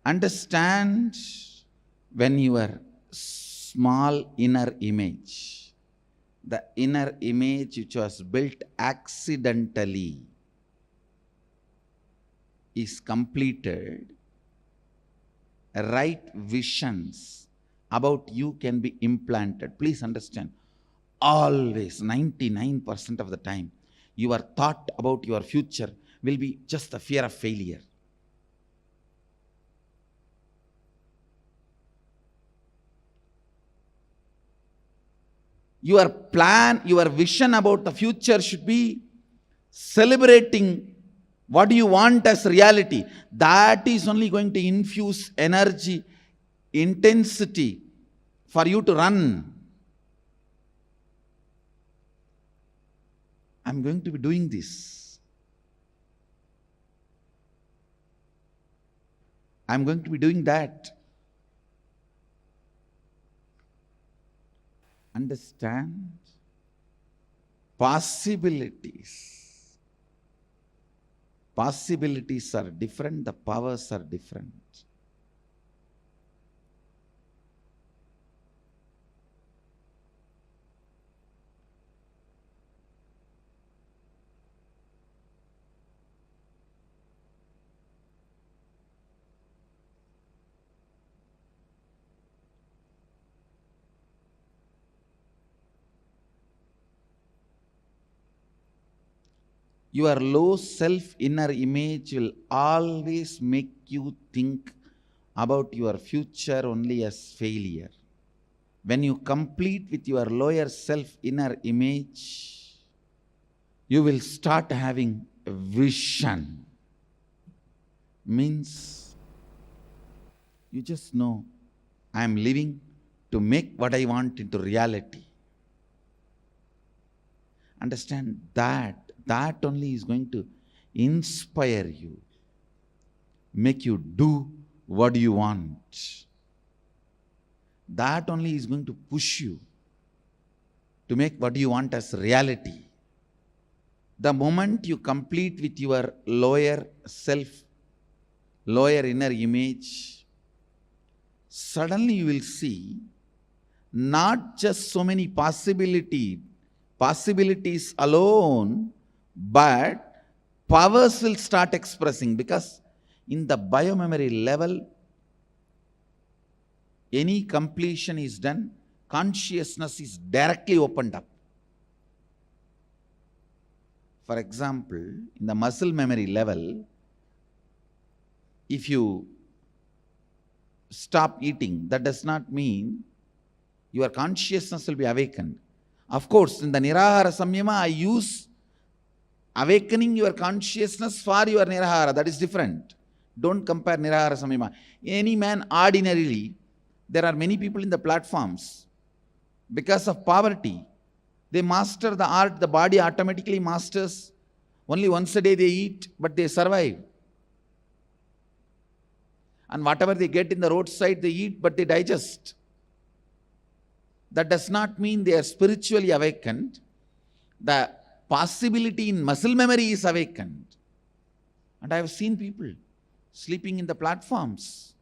Understand, when your small inner image, the inner image which was built accidentally, is completed, right visions about you can be implanted. Please understand, always 99% of the time, your thought about your future will be just the fear of failure. Your plan, your vision about the future should be celebrating what you want as reality. That is only going to infuse energy, intensity for you to run. I'm going to be doing this. I'm going to be doing that. Understand? Possibilities. Possibilities are different, the powers are different. Your low self inner image will always make you think about your future only as failure. When you complete with your lower self inner image, you will start having a vision. Means you just know, I am living to make what I want into reality. Understand that. That only is going to inspire you, make you do what you want. That only is going to push you to make what you want as reality. The moment you complete with your lower self, lower inner image, suddenly you will see not just so many possibilities alone, but powers will start expressing, because in the biomemory level, any completion is done, consciousness is directly opened up. For example, in the muscle memory level, if you stop eating, that does not mean your consciousness will be awakened. Of course, in the Nirahara Samyama, I use awakening your consciousness for your Nirahara. That is different. Don't compare Nirahara Samyama. Any man ordinarily, there are many people in the platforms, because of poverty, they master the art, the body automatically masters. Only once a day they eat, but they survive. And whatever they get in the roadside, they eat, but they digest. That does not mean they are spiritually awakened. The possibility in muscle memory is awakened. And I have seen people sleeping in the platforms,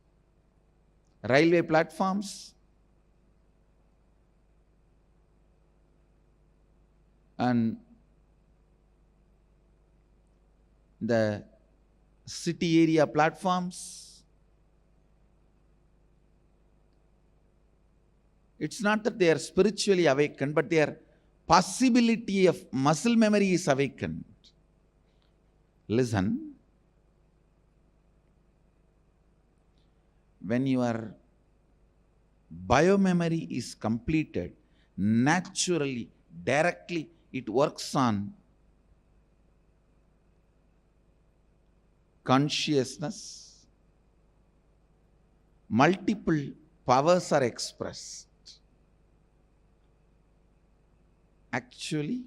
railway platforms, and the city area platforms. It's not that they are spiritually awakened, but their possibility of muscle memory is awakened. Listen, when your biomemory is completed, naturally, directly, it works on consciousness. Multiple powers are expressed. Actually,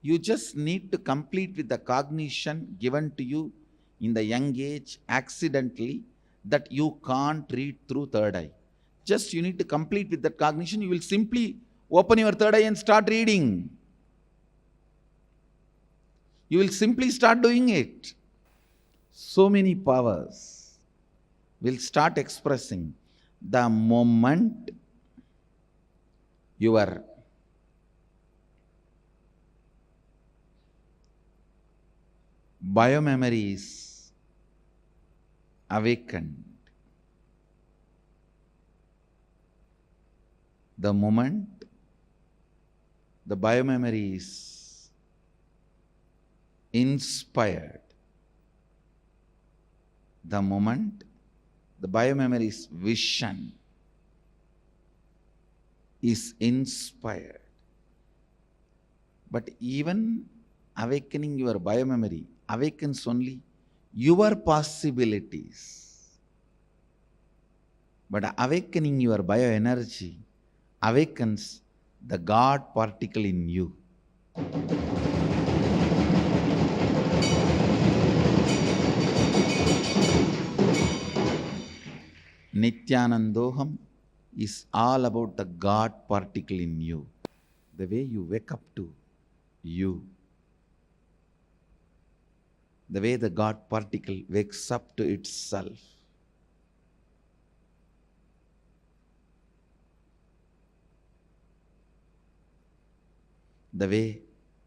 you just need to complete with the cognition given to you in the young age accidentally that you can't read through third eye. Just you need to complete with that cognition. You will simply open your third eye and start reading. You will simply start doing it. So many powers will start expressing the moment your biomemory is awakened. The moment the biomemory is inspired, the moment the biomemory is vision is inspired. But even awakening your biomemory awakens only your possibilities. But awakening your bioenergy awakens the God particle in you. Nithyanandoham is all about the God particle in you. The way you wake up to you. The way the God particle wakes up to itself. The way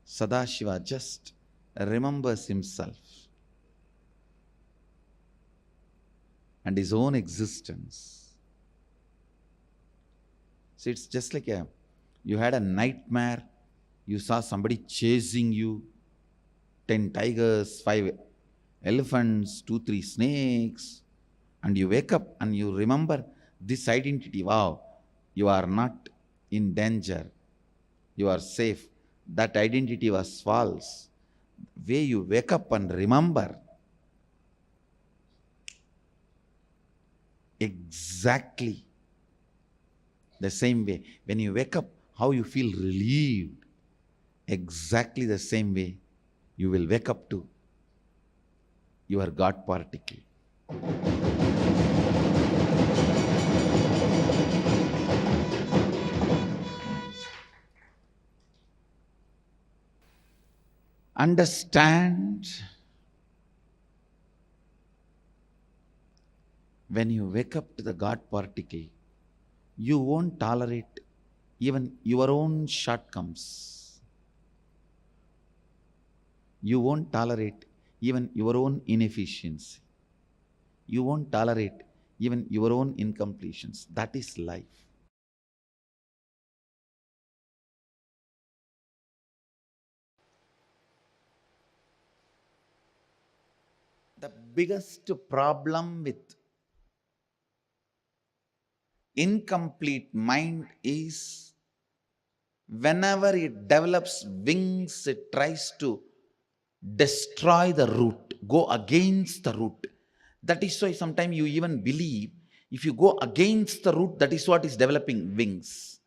Sadashiva just remembers himself and his own existence. So it's just like you had a nightmare, you saw somebody chasing you, 10 tigers, 5 elephants, 2, 3 snakes, and you wake up and you remember this identity. Wow, you are not in danger, you are safe. That identity was false. The way you wake up and remember, exactly the same way. When you wake up, how you feel relieved, exactly the same way you will wake up to your God particle. Understand, when you wake up to the God particle, you won't tolerate even your own shortcomings. You won't tolerate even your own inefficiency. You won't tolerate even your own incompletions. That is life. The biggest problem with incomplete mind is whenever it develops wings, it tries to destroy the root, go against the root. That is why sometimes you even believe if you go against the root, that is what is developing wings.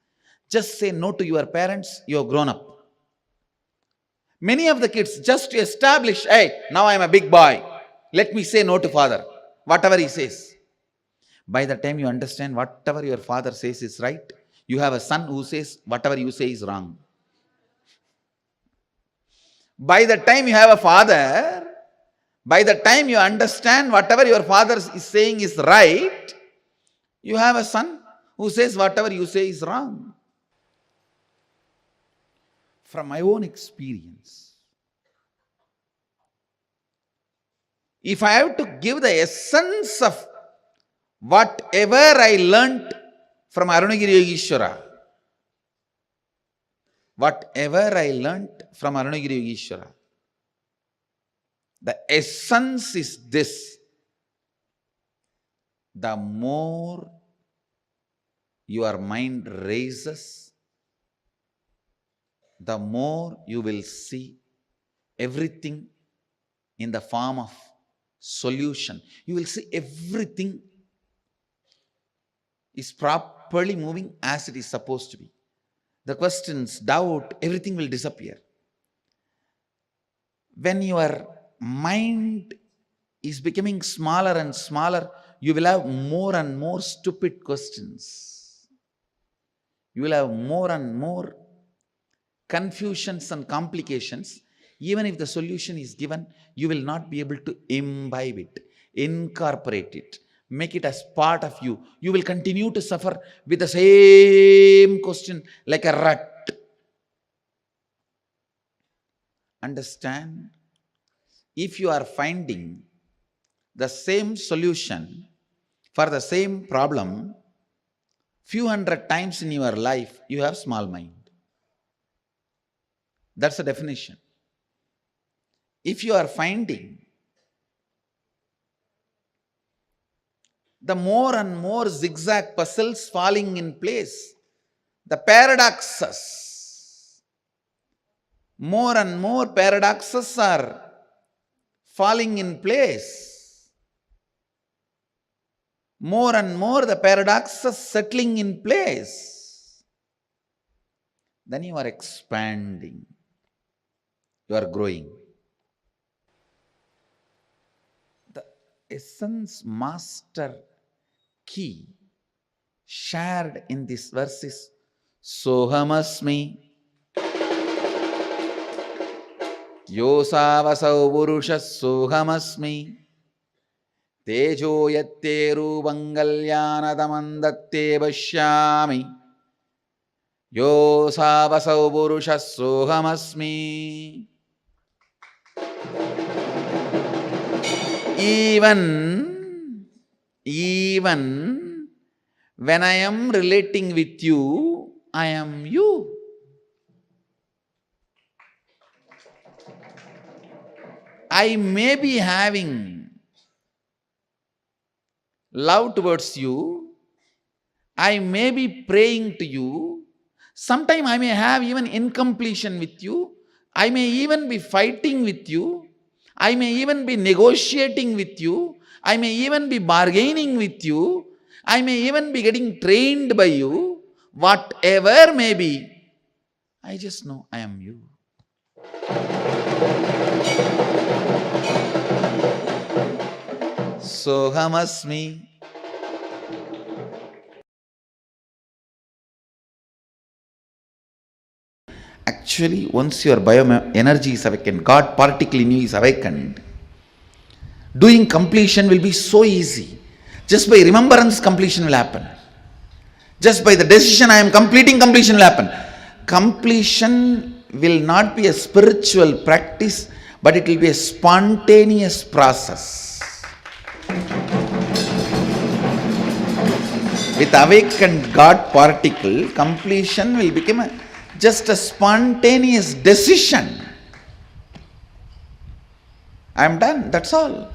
Just say no to your parents, you have grown up. Many of the kids just to establish, hey, now I am a big boy, let me say no to father, whatever he says. By the time you understand whatever your father says is right, you have a son who says whatever you say is wrong. By the time you have a father, by the time you understand whatever your father is saying is right, you have a son who says whatever you say is wrong. From my own experience, if I have to give the essence of whatever I learnt from Arunagiri Yogeshwara, the essence is this: the more your mind raises, the more you will see everything in the form of solution. You will see everything is properly moving as it is supposed to be. The questions, doubt, everything will disappear. When your mind is becoming smaller and smaller, you will have more and more stupid questions. You will have more and more confusions and complications. Even if the solution is given, you will not be able to imbibe it, incorporate it, make it as part of you. You will continue to suffer with the same question like a rat. Understand? If you are finding the same solution for the same problem few hundred times in your life, you have small mind. That's the definition. If you are finding the more and more zigzag puzzles falling in place, the paradoxes, more and more paradoxes are falling in place, more and more the paradoxes settling in place, then you are expanding, you are growing. The essence master key shared in this verse is Sohamasmi Yosavasau Purusha Sohamasmi Tejo Yatte Rubangalyanadamandatte Vashyami Yosavasau Purusha Sohamasmi. Even when I am relating with you, I am you. I may be having love towards you. I may be praying to you. Sometimes I may have even incompletion with you. I may even be fighting with you. I may even be negotiating with you. I may even be bargaining with you. I may even be getting trained by you. Whatever may be, I just know I am you. Sohamasmi. Actually, once your bioenergy is awakened, God particle in you is awakened, doing completion will be so easy. Just by remembrance, completion will happen. Just by the decision I am completing, completion will happen. Completion will not be a spiritual practice, but it will be a spontaneous process. With awakened God particle, completion will become just a spontaneous decision. I am done, that's all.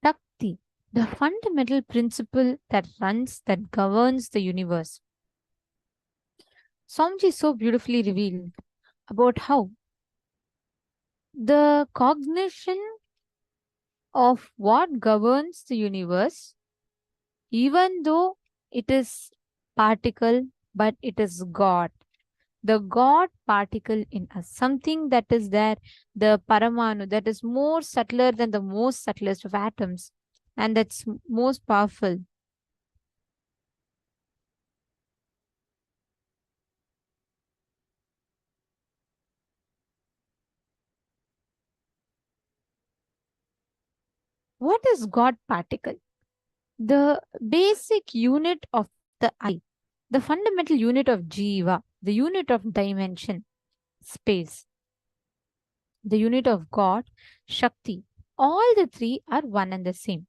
Shakti, the fundamental principle that governs the universe. Swamiji so beautifully revealed about how the cognition of what governs the universe, even though it is particle, but it is God. The God particle in us, something that is there, the Paramanu, that is more subtler than the most subtlest of atoms, and that's most powerful. What is God particle? The basic unit of the I, the fundamental unit of Jiva, the unit of dimension, space, the unit of God, Shakti. All the three are one and the same.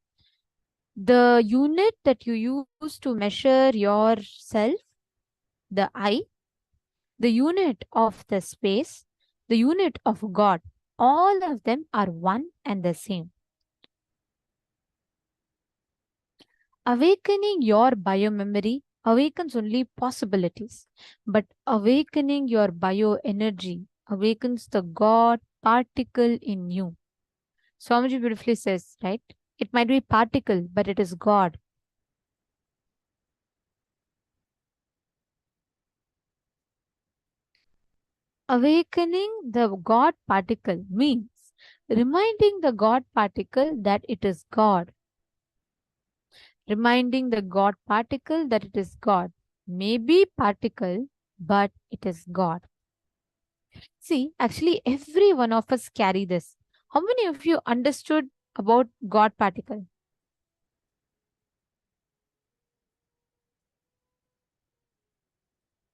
The unit that you use to measure yourself, the I, the unit of the space, the unit of God, all of them are one and the same. Awakening your biomemory awakens only possibilities, but awakening your bioenergy awakens the God particle in you. Swamiji beautifully says, right? It might be particle, but it is God. Awakening the God particle means reminding the God particle that it is God. Reminding the God particle that it is God. Maybe particle, but it is God. See, actually, every one of us carry this. How many of you understood about God particle?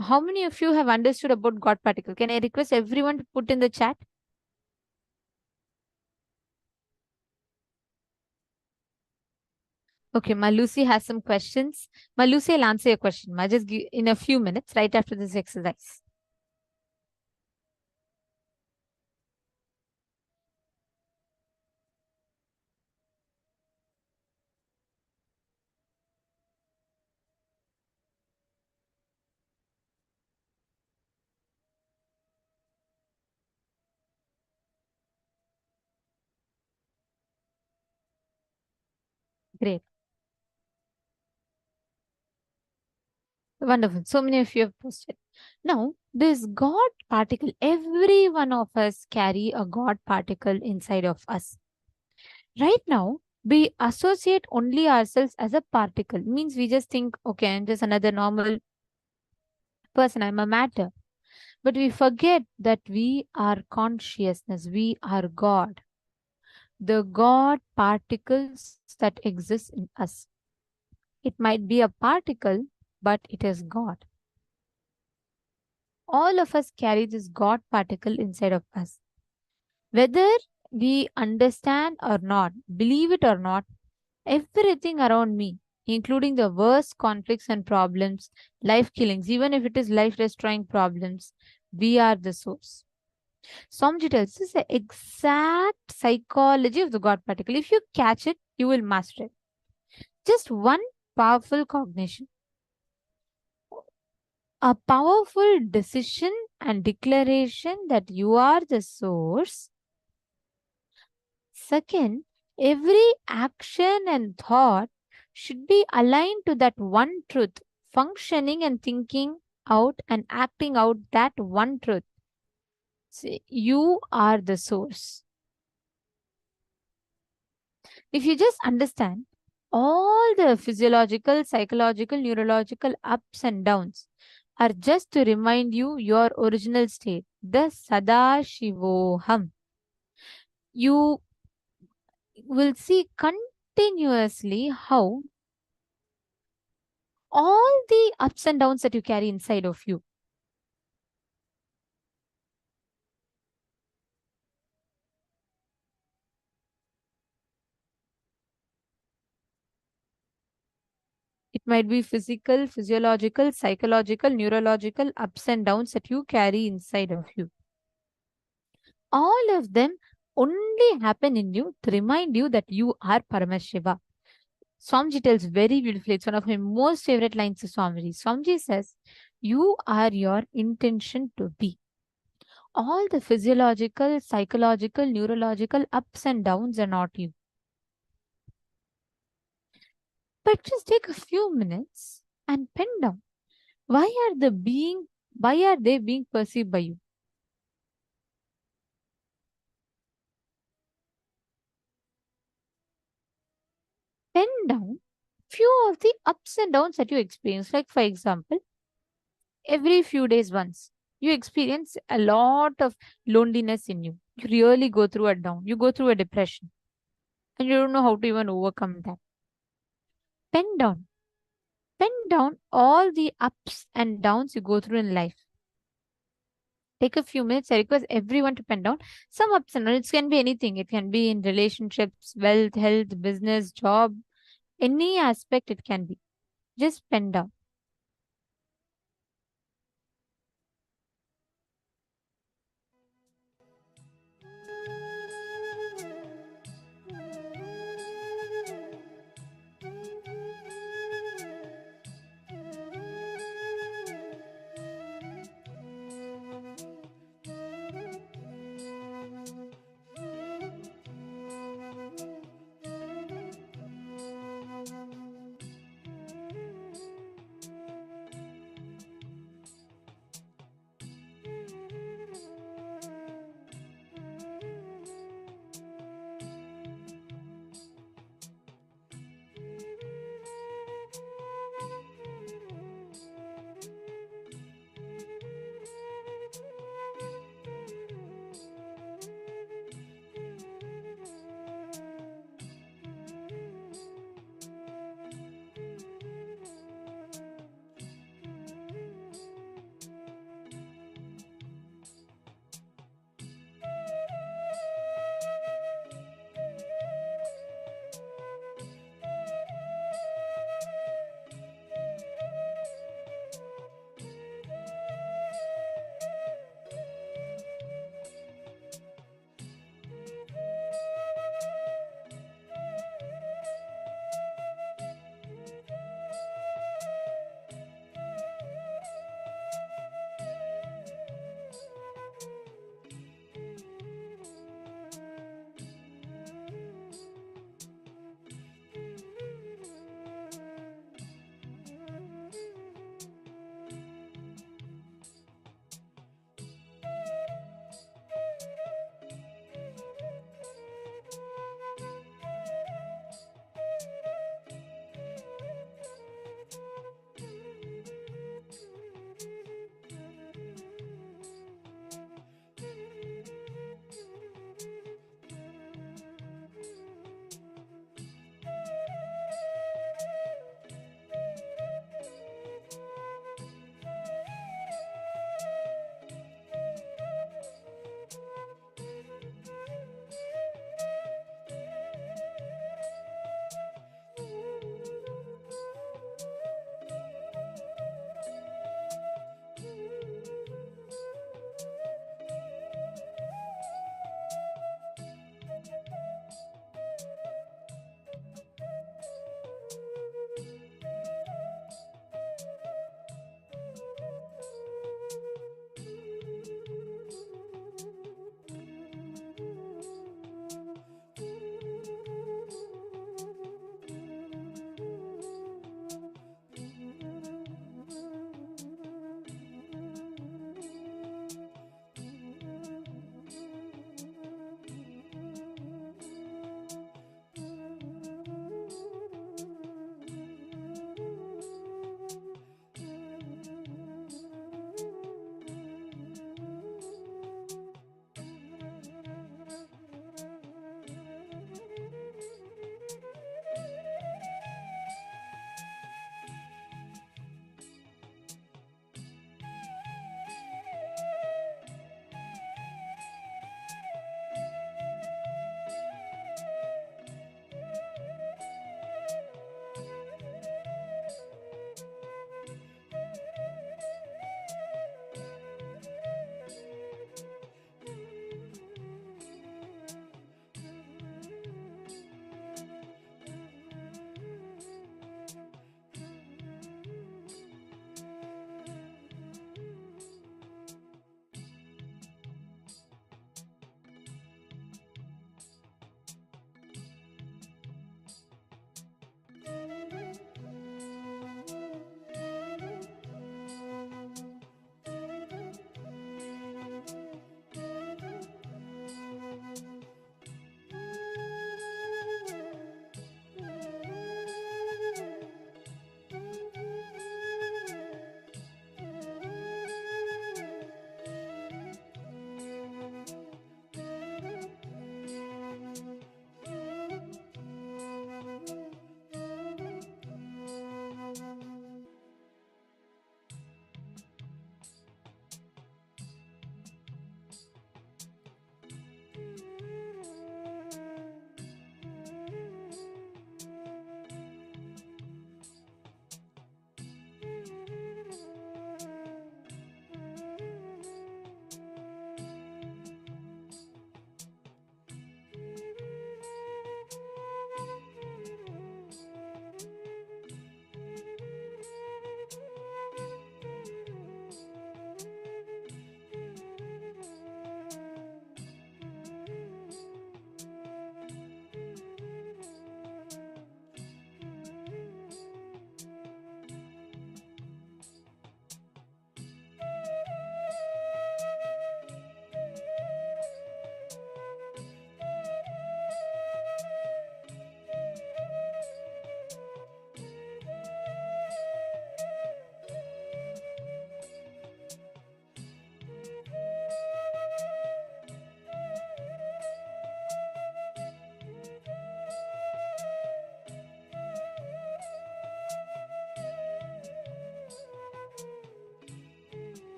How many of you have understood about God particle? Can I request everyone to put in the chat? Okay, Malusi has some questions. Malusi, I'll answer your question. Just give in a few minutes, right after this exercise. Great. Wonderful. So many of you have posted. Now, this God particle, every one of us carry a God particle inside of us. Right now, we associate only ourselves as a particle. Means we just think, okay, I'm just another normal person. I'm a matter. But we forget that we are consciousness. We are God. The God particles that exist in us. It might be a particle, but it is God. All of us carry this God particle inside of us. Whether we understand or not, believe it or not, everything around me, including the worst conflicts and problems, life killings, even if it is life destroying problems, we are the source. Swamiji tells this is the exact psychology of the God particle. If you catch it, you will master it. Just one powerful cognition, a powerful decision and declaration that you are the source. Second, every action and thought should be aligned to that one truth, functioning and thinking out and acting out that one truth. See, you are the source. If you just understand all the physiological, psychological, neurological ups and downs are just to remind you your original state, the Sadashivoham. You will see continuously how all the ups and downs that you carry inside of you, it might be physical, physiological, psychological, neurological ups and downs that you carry inside of you. All of them only happen in you to remind you that you are Paramashiva. Swamiji tells very beautifully, it's one of my most favorite lines of Swamiji. Swamiji says, you are your intention to be. All the physiological, psychological, neurological ups and downs are not you. But just take a few minutes and pen down. Why are they being perceived by you? Pen down few of the ups and downs that you experience. Like for example, every few days once, you experience a lot of loneliness in you. You really go through a down. You go through a depression. And you don't know how to even overcome that. Pen down. Pen down all the ups and downs you go through in life. Take a few minutes. I request everyone to pen down some ups and downs. It can be anything. It can be in relationships, wealth, health, business, job, any aspect it can be. Just pen down.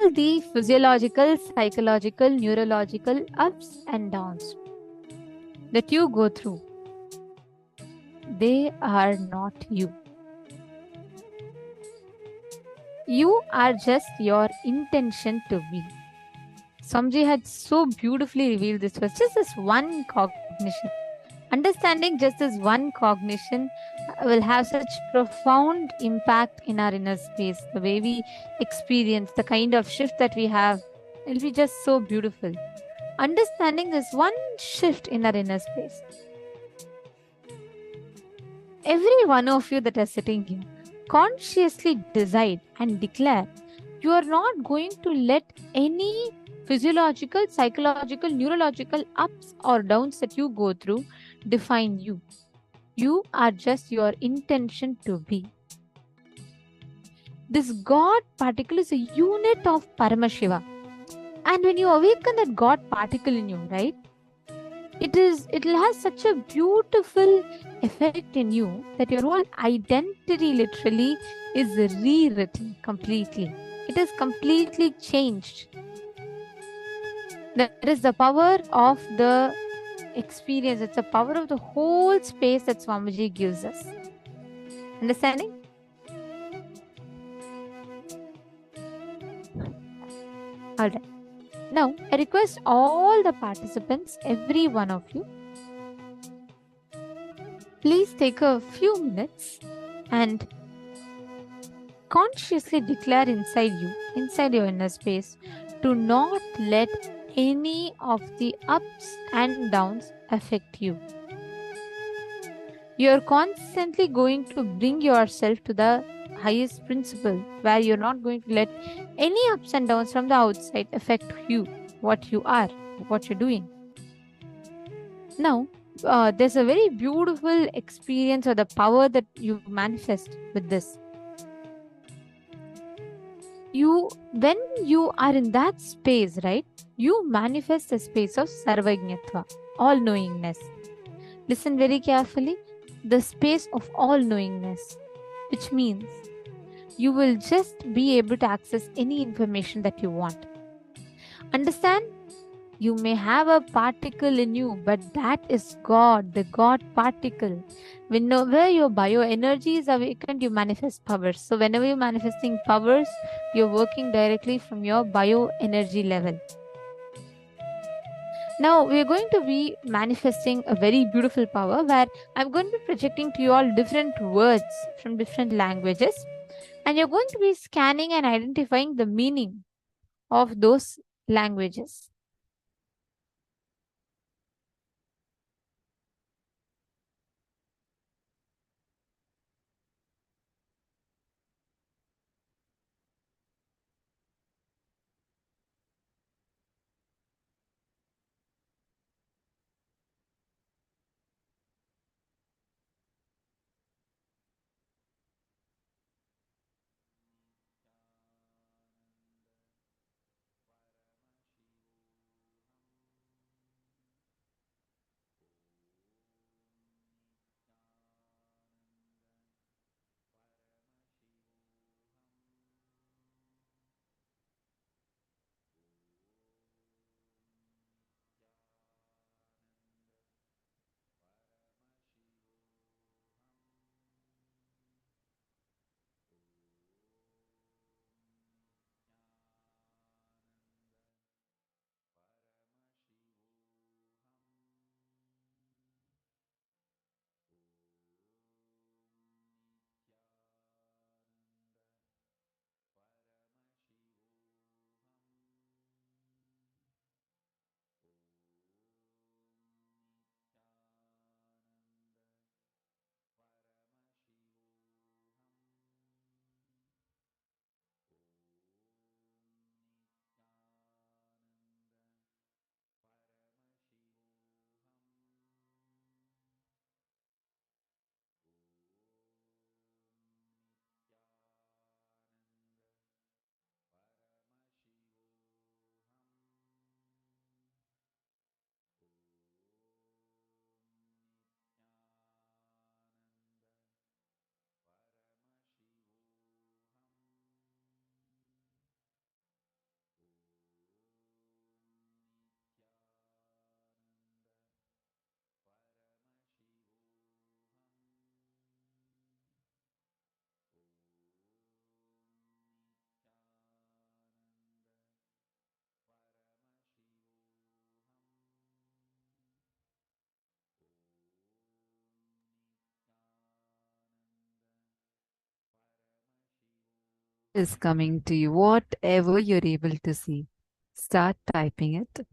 all the physiological, psychological, neurological ups and downs that you go through, they are not you. You are just your intention to be. Swamiji had so beautifully revealed this was just this one cognition. Understanding just this one cognition will have such profound impact in our inner space. The way we experience, the kind of shift that we have, it'll be just so beautiful. Understanding this one shift in our inner space. Every one of you that are sitting here, consciously decide and declare you are not going to let any physiological, psychological, neurological ups or downs that you go through define you. You are just your intention to be. This God particle is a unit of Paramashiva. And when you awaken that God particle in you, right? It has such a beautiful effect in you that your whole identity literally is rewritten completely. It is completely changed. That is the power of the experience. It's the power of the whole space that Swamiji gives us. Understanding? All right. Now, I request all the participants, every one of you, please take a few minutes and consciously declare inside you, inside your inner space, to not let any of the ups and downs affect you. You're constantly going to bring yourself to the highest principle where you're not going to let any ups and downs from the outside affect you, what you are, what you're doing. Now, there's a very beautiful experience or the power that you manifest with this. When you are in that space, right, you manifest a space of sarvajñatva, all-knowingness. Listen very carefully, the space of all-knowingness, which means you will just be able to access any information that you want. Understand? You may have a particle in you, but that is God, the God particle. Whenever your bioenergy is awakened, you manifest powers. So whenever you're manifesting powers, you're working directly from your bioenergy level. Now, we're going to be manifesting a very beautiful power where I'm going to be projecting to you all different words from different languages. And you're going to be scanning and identifying the meaning of those languages. is coming to you, whatever you're able to see, start typing it.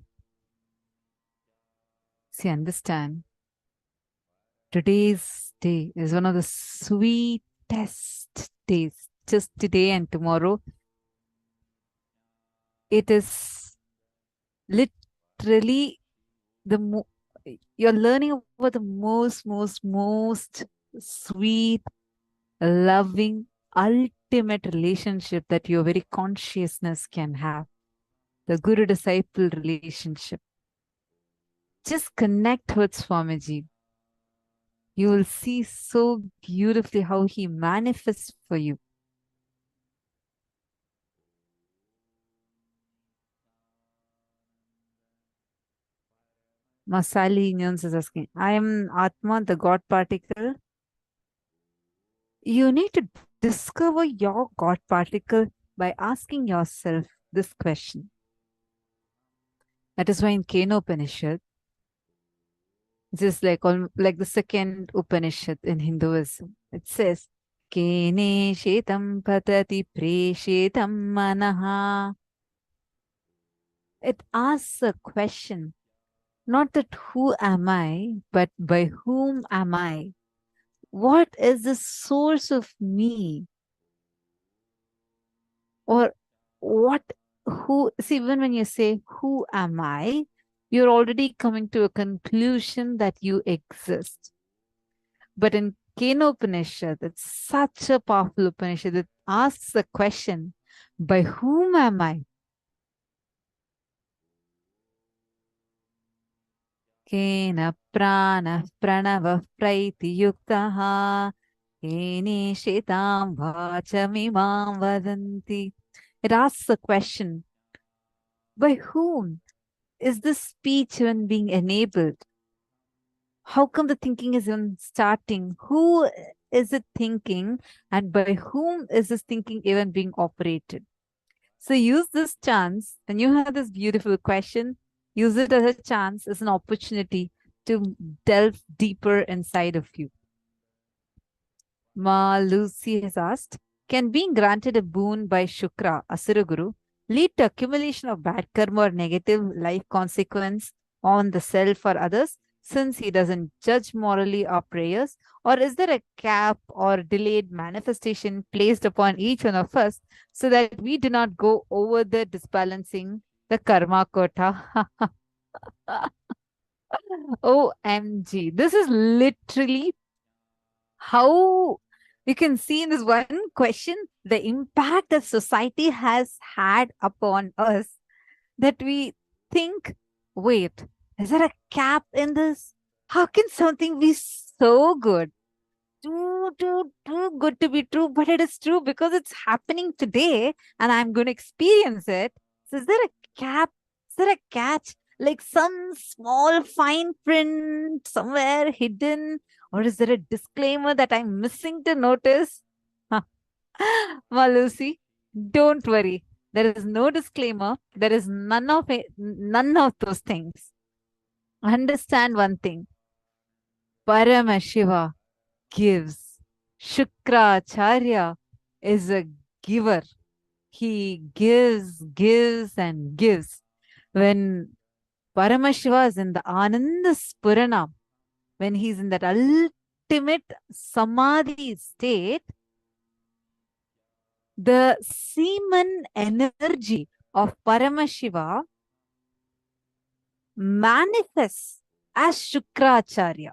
See, understand. Today's day is one of the sweetest days. Just today and tomorrow, it is literally you're learning about the most sweet, loving, ultimate relationship that your very consciousness can have. The guru-disciple relationship. Just connect with Swamiji. You will see so beautifully how he manifests for you. Masali Nyons is asking, I am Atma, the God particle. You need to discover your God particle by asking yourself this question. That is why in Kenopanishad, just like the second Upanishad in Hinduism, it says, Kene shetam patati preshetam manaha. It asks a question, not that who am I, but by whom am I? What is the source of me? Or see, even when you say, who am I? You're already coming to a conclusion that you exist. But in Kenopanishad, it's such a powerful Upanishad that asks the question, by whom am I? Kena prana pranava praiti yuktaha kene shetam vachamimam vadanti. It asks the question, by whom is this speech even being enabled? How come the thinking is even starting? Who is it thinking? And by whom is this thinking even being operated? So use this chance. When you have this beautiful question, use it as a chance, as an opportunity to delve deeper inside of you. Ma Lucy has asked, can being granted a boon by Shukra, Asura Guru, lead to accumulation of bad karma or negative life consequence on the self or others, since he doesn't judge morally our prayers? Or is there a cap or delayed manifestation placed upon each one of us so that we do not go over the disbalancing the karma quota? OMG. This is literally how you can see in this one question the impact that society has had upon us, that we think, wait, is there a cap in this? How can something be so good? Too good to be true, but it is true because it's happening today and I'm going to experience it. So is there a cap? Is there a catch? Like some small fine print somewhere hidden? Or is there a disclaimer that I'm missing to notice? Malusi, don't worry. There is no disclaimer. There is none of those things. Understand one thing. Paramashiva gives. Shukracharya is a giver. He gives and gives. When Paramashiva is in the Ananda Spurana, when he's in that ultimate samadhi state, the semen energy of Paramashiva manifests as Shukracharya.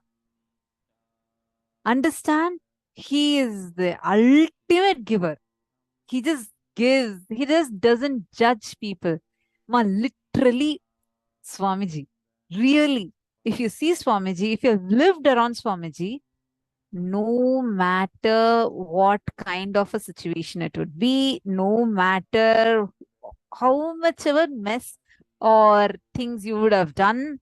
Understand? He is the ultimate giver. He just gives. He just doesn't judge people. Literally, Swamiji. Really, if you see Swamiji, if you've lived around Swamiji, no matter what kind of a situation it would be, no matter how much of a mess or things you would have done,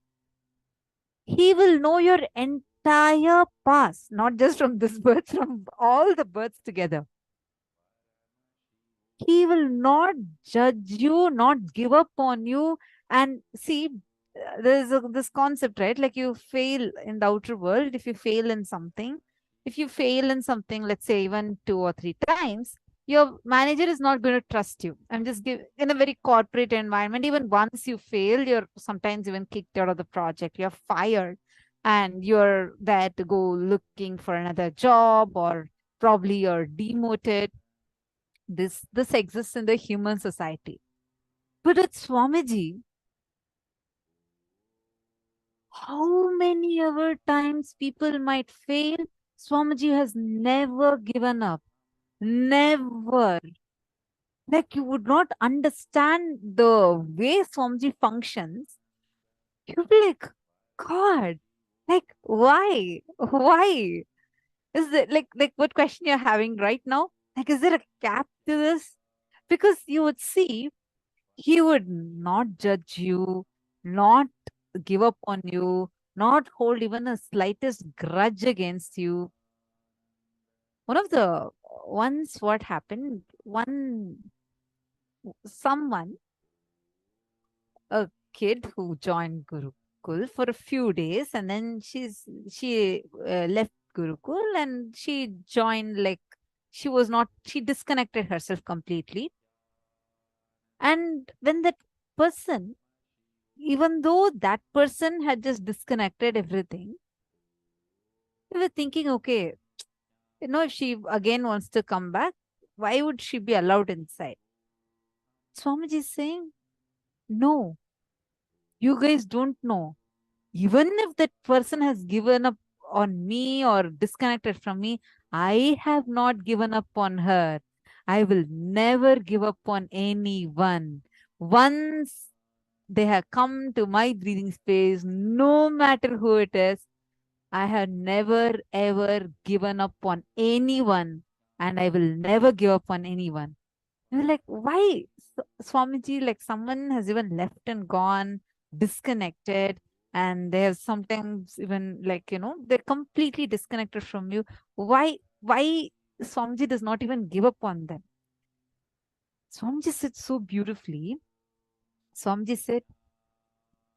he will know your entire past, not just from this birth, from all the births together. He will not judge you, not give up on you. And see, there's this concept, right? Like you fail in the outer world. If you fail in something, let's say even 2 or 3 times, your manager is not going to trust you. I'm just giving in a very corporate environment. Even once you fail, you're sometimes even kicked out of the project. You're fired, and you're there to go looking for another job, or probably you're demoted. This exists in the human society. But at Swamiji, how many ever times people might fail, Swamiji has never given up. Never. Like, you would not understand the way Swamiji functions. You'd be like, God, like, why? Why? Is it like what question you're having right now? Like, is there a cap to this? Because you would see, he would not judge you, not give up on you, not hold even a slightest grudge against you. One of the once what happened, someone, a kid who joined Gurukul for a few days, and then she left Gurukul and she joined, like, she disconnected herself completely. And when that person, even though that person had just disconnected everything, we were thinking, okay, if she again wants to come back, why would she be allowed inside? Swamiji is saying, no, you guys don't know. Even if that person has given up on me or disconnected from me, I have not given up on her. I will never give up on anyone. Once they have come to my breathing space, no matter who it is, I have never ever given up on anyone, and I will never give up on anyone. You're like, why, Swamiji? Like, someone has even left and gone, disconnected, and they have sometimes even, like, they're completely disconnected from you. Why Swamiji does not even give up on them? Swamiji said so beautifully. Swamiji said,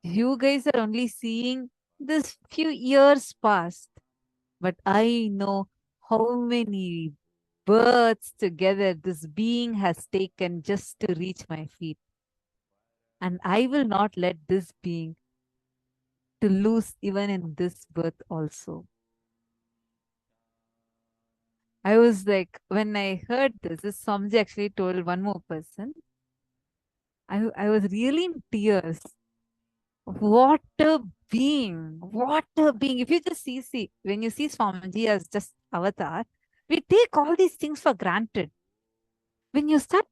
you guys are only seeing this few years past, but I know how many births together this being has taken just to reach my feet. And I will not let this being to lose even in this birth also. I was like, when I heard this Swamiji actually told one more person, I was really in tears. What a being! What a being! If you just see, when you see Swamiji as just avatar, we take all these things for granted. When you start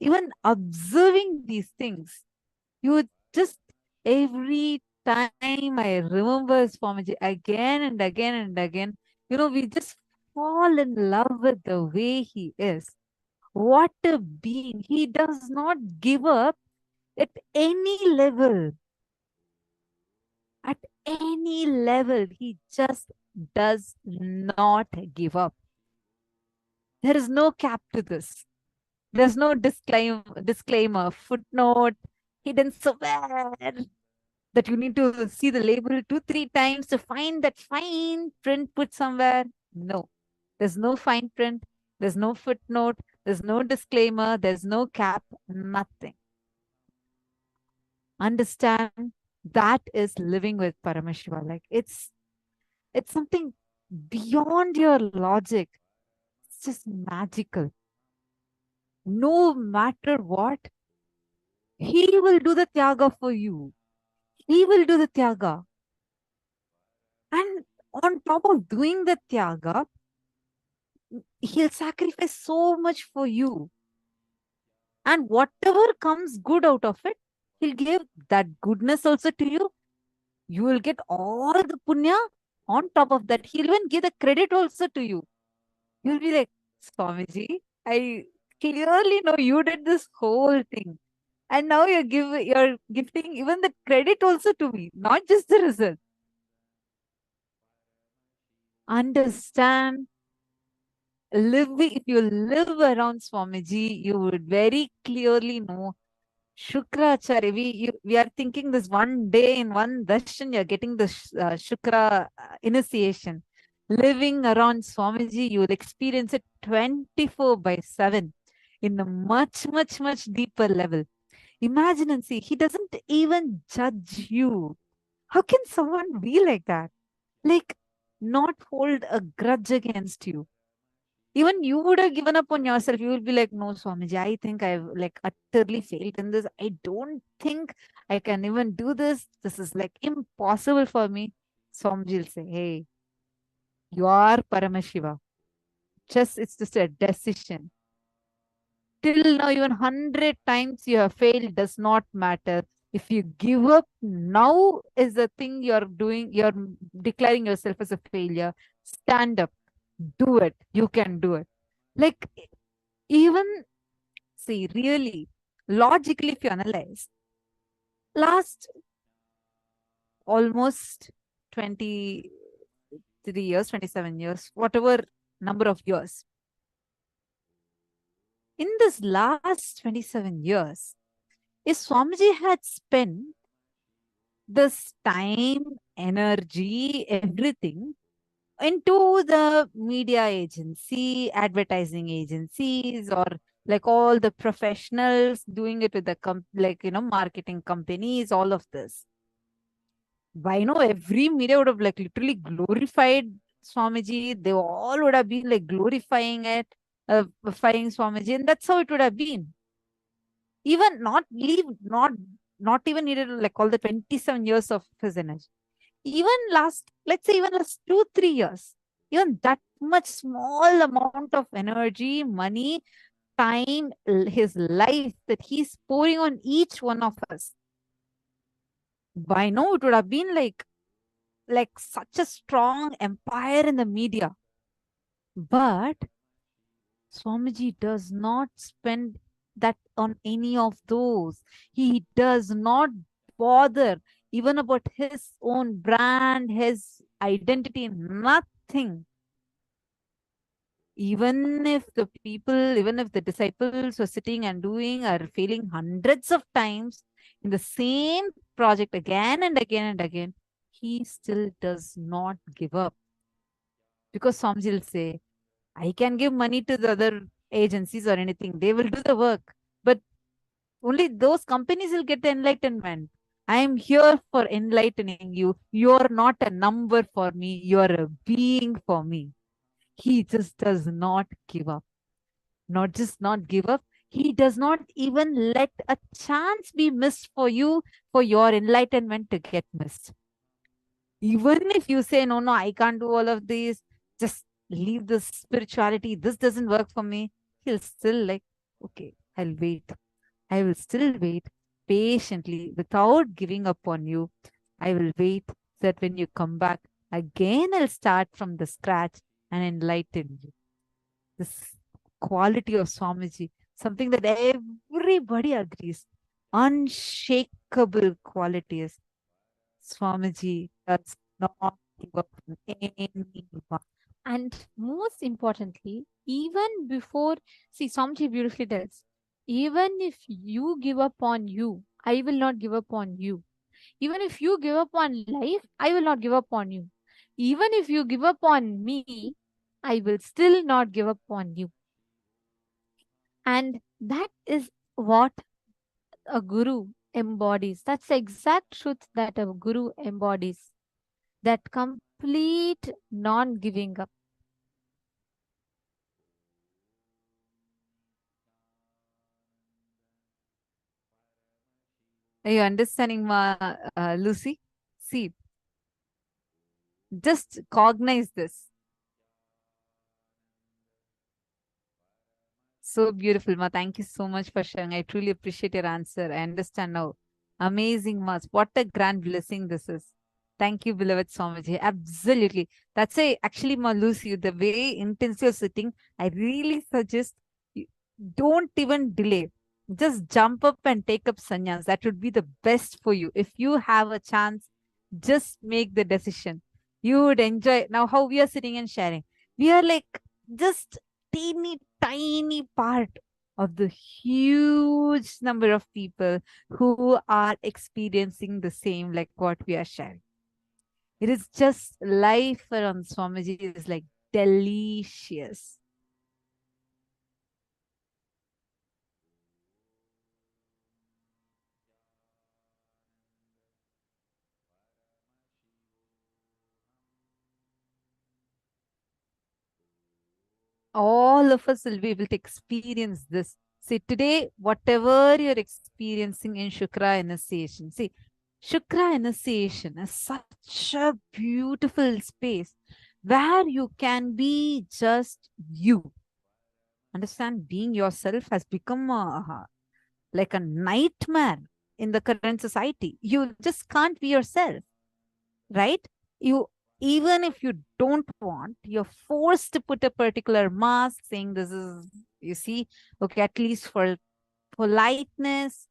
even observing these things, you just, every time I remember Swamiji again and again and again, we just fall in love with the way he is. What a being! He does not give up at any level. At any level, he just does not give up. There is no cap to this. There's no disclaimer, footnote, hidden somewhere that you need to see the label 2-3 times to find that fine print put somewhere. No, there's no fine print. There's no footnote. There's no disclaimer. There's no cap, nothing. Understand, that is living with Paramashiva. Like, it's something beyond your logic. It's just magical. No matter what, he will do the tyaga for you. He will do the tyaga. And on top of doing the tyaga, he'll sacrifice so much for you. And whatever comes good out of it, he'll give that goodness also to you. You will get all the punya. On top of that, he'll even give the credit also to you. You'll be like, Swamiji, I clearly know you did this whole thing. And now you're gifting even the credit also to me, not just the result. Understand, if you live around Swamiji, you would very clearly know Shukracharya. We are thinking this one day in one darshan, you're getting the Shukra initiation. Living around Swamiji, you will experience it 24/7. in a much, much, much deeper level. Imagine and see, he doesn't even judge you. How can someone be like that? Like, not hold a grudge against you. Even you would have given up on yourself. You will be like, no, Swamiji, I think I've like utterly failed in this. I don't think I can even do this. This is like impossible for me. Swamiji will say, hey, you are Paramashiva. It's just a decision. Till now, even 100 times you have failed does not matter. If you give up now is the thing you're doing, you're declaring yourself as a failure. Stand up, do it. You can do it. Like, even see, really, logically, if you analyze, last almost 23 years, 27 years, whatever number of years, in this last 27 years, if Swamiji had spent this time, energy, everything into the media agency, advertising agencies, or like all the professionals doing it with the marketing companies, all of this. Why no? Every media would have like literally glorified Swamiji. They all would have been like glorifying it, glorifying Swamiji, and that's how it would have been. Even not even needed like all the 27 years of his energy. Even let's say even last 2-3 years, even that much small amount of energy, money, time, his life that he's pouring on each one of us. By now, it would have been like such a strong empire in the media. But Swamiji does not spend that on any of those. He does not bother even about his own brand, his identity, nothing. Even if the people, even if the disciples were sitting and doing are failing hundreds of times in the same project again and again and again, he still does not give up. Because Swamiji will say, I can give money to the other agencies or anything. They will do the work. But only those companies will get the enlightenment. I am here for enlightening you. You're not a number for me. You're a being for me. He just does not give up. Not just not give up. He does not even let a chance be missed for you, for your enlightenment to get missed. Even if you say, no, I can't do all of these, just leave this spirituality. This doesn't work for me. He'll still like, okay, I'll wait. I will still wait patiently without giving up on you. I will wait so that when you come back, again, I'll start from the scratch and enlighten you. This quality of Swamiji, something that everybody agrees, unshakable qualities. Swamiji does not give up on anyone. And most importantly, even before, see, Swamiji beautifully tells, even if you give up on you, I will not give up on you. Even if you give up on life, I will not give up on you. Even if you give up on me, I will still not give up on you. And that is what a guru embodies. That's the exact truth that a guru embodies. That complete non-giving up. Are you understanding, Lucy? See, just cognize this. So beautiful, Ma. Thank you so much for sharing. I truly appreciate your answer. I understand now. Amazing, Ma. What a grand blessing this is. Thank you, beloved Swamiji. Absolutely. That's actually, Ma Lucy, the way intensely you're sitting, I really suggest you don't even delay. Just jump up and take up sannyas. That would be the best for you. If you have a chance, just make the decision. You would enjoy. Now, how we are sitting and sharing. We are like just teeny tiny part of the huge number of people who are experiencing the same like what we are sharing. It is just life around Swamiji is like delicious. all of us will be able to experience this. See, today, whatever you're experiencing in Shukra initiation, see, Shukra initiation is such a beautiful space where you can be just you. Understand, being yourself has become like a nightmare in the current society. You just can't be yourself, right? You, even if you don't want, you're forced to put a particular mask saying this is, you see, okay, at least for politeness.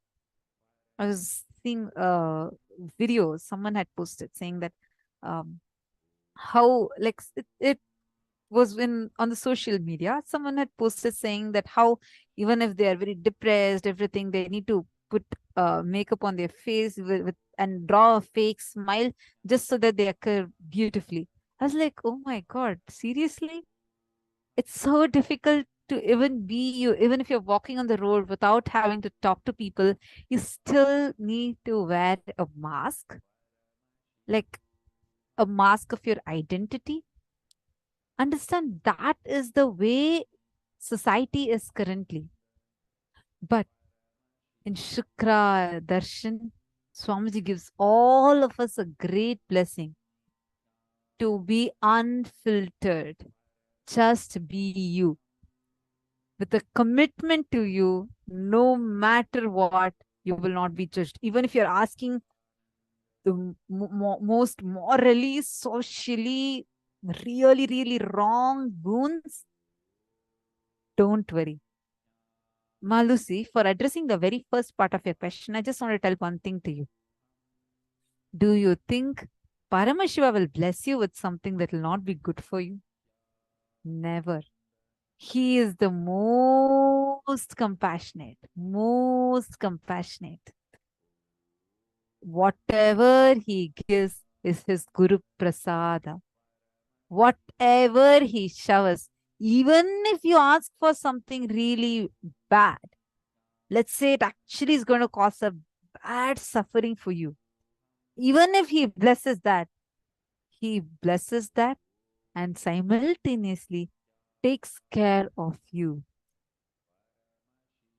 I was seeing videos someone had posted saying that how like it was in on the social media, someone had posted saying that how even if they are very depressed, everything, they need to put makeup on their face and draw a fake smile just so that they occur beautifully. I was like, oh my god, seriously? It's so difficult to even be you. Even if you're walking on the road without having to talk to people, you still need to wear a mask, like a mask of your identity. Understand, that is the way society is currently. But in Shukra Darshan, Swamiji gives all of us a great blessing to be unfiltered. Just be you. With a commitment to you, no matter what, you will not be judged. Even if you're asking the most morally, socially, really, really wrong boons, don't worry. Malusi, for addressing the very first part of your question, I just want to tell one thing to you. Do you think Paramashiva will bless you with something that will not be good for you? Never. He is the most compassionate, most compassionate. Whatever he gives is his Guru Prasada. Whatever he showers, even if you ask for something really bad, let's say it actually is going to cause a bad suffering for you, even if he blesses that, and simultaneously takes care of you.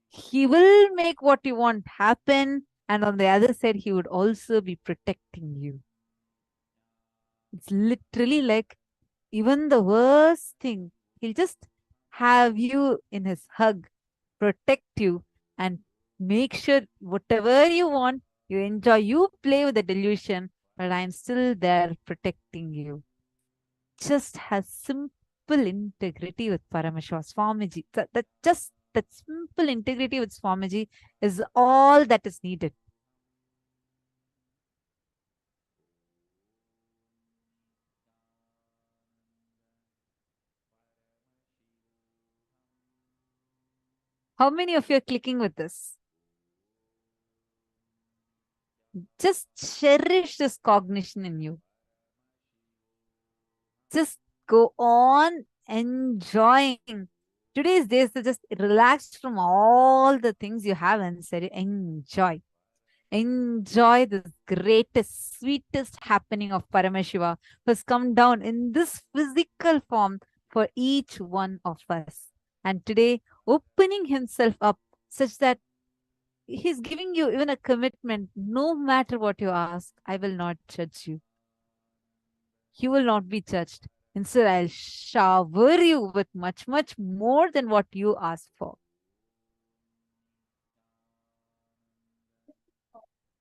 He will make what you want happen, and on the other side, he would also be protecting you. It's literally like even the worst thing, he'll just have you in his hug, protect you, and make sure whatever you want, you enjoy, you play with the delusion, but I'm still there protecting you. Just has simple integrity with Paramashiva Swamiji. That simple integrity with Swamiji is all that is needed. How many of you are clicking with this? Just cherish this cognition in you. Just go on enjoying. Today's days to just relax from all the things you have and say, enjoy. Enjoy the greatest, sweetest happening of Paramashiva who has come down in this physical form for each one of us. And today, opening himself up such that he's giving you even a commitment. No matter what you ask, I will not judge you. You will not be judged. Instead, I'll shower you with much, much more than what you ask for.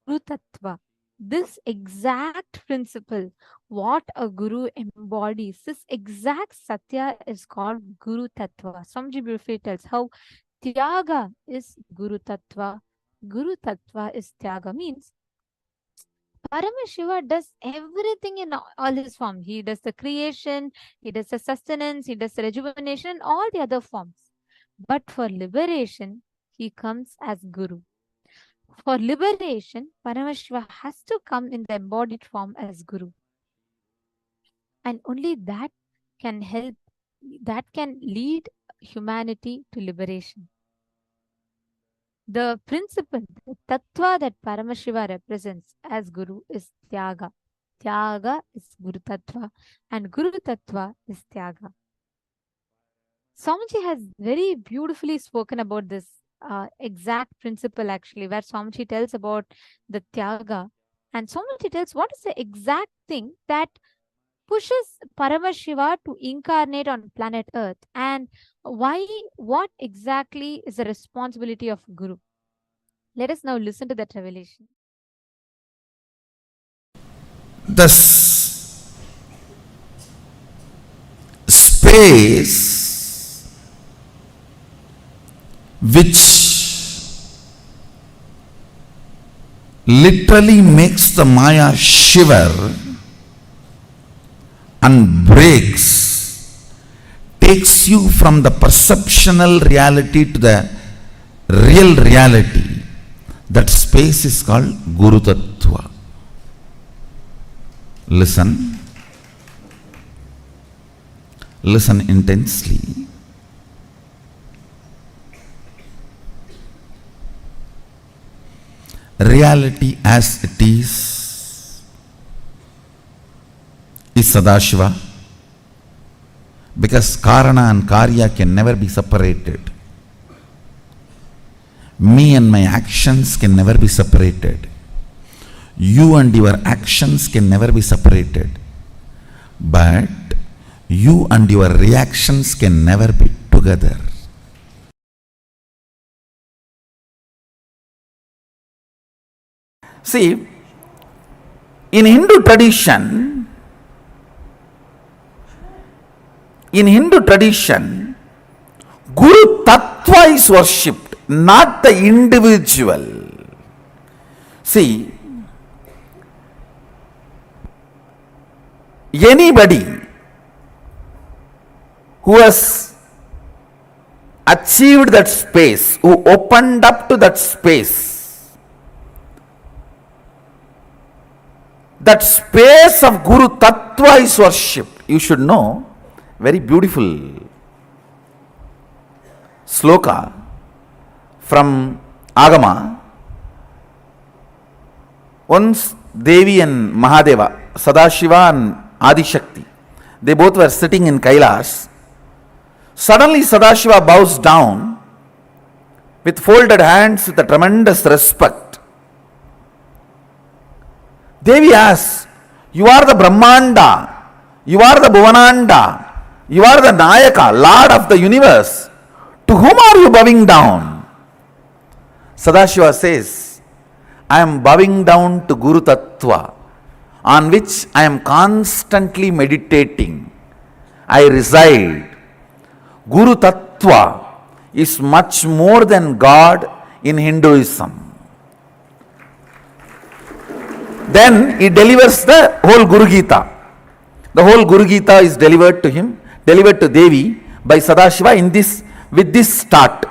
Guru Tattva. This exact principle, what a Guru embodies, this exact Satya is called Guru Tattva. Swamiji beautifully tells how Tyaga is Guru Tattva. Guru Tattva is Tyaga, means Paramashiva does everything in all his forms. He does the creation, he does the sustenance, he does the rejuvenation, and all the other forms. But for liberation, he comes as Guru. For liberation, Paramashiva has to come in the embodied form as Guru. And only that can help, that can lead humanity to liberation. The principle, the tattva that Paramashiva represents as Guru is Tyaga. Tyaga is Guru Tattva and Guru Tattva is Tyaga. Swamiji has very beautifully spoken about this exact principle, actually, where Swamiji tells about the Tyaga. And Swamiji tells what is the exact thing that pushes Paramashiva to incarnate on planet Earth, and what exactly is the responsibility of Guru. Let us now listen to that revelation. The space which literally makes the Maya shiver and breaks, takes you from the perceptional reality to the real reality. That space is called Guru Tattva. Listen. Listen intensely. Reality as it is Sadashiva, because Karana and Karya can never be separated. Me and my actions can never be separated. You and your actions can never be separated. But you and your reactions can never be together. See, in Hindu tradition, Guru Tattva is worshipped, not the individual. See, anybody who has achieved that space, who opened up to that space, that space of Guru Tattva is worshipped. You should know, very beautiful sloka from Agama. Once Devi and Mahadeva, Sadashiva and Adishakti, they both were sitting in Kailas. Suddenly Sadashiva bows down with folded hands with a tremendous respect. Devi asks, "You are the Brahmanda, you are the Bhuvananda, you are the Nayaka, Lord of the universe. To whom are you bowing down?" Sadashiva says, "I am bowing down to Guru Tattva, on which I am constantly meditating. I reside. Guru Tattva is much more than God in Hinduism." Then he delivers the whole Guru Gita. The whole Guru Gita is delivered to him, delivered to Devi by Sadashiva with this start.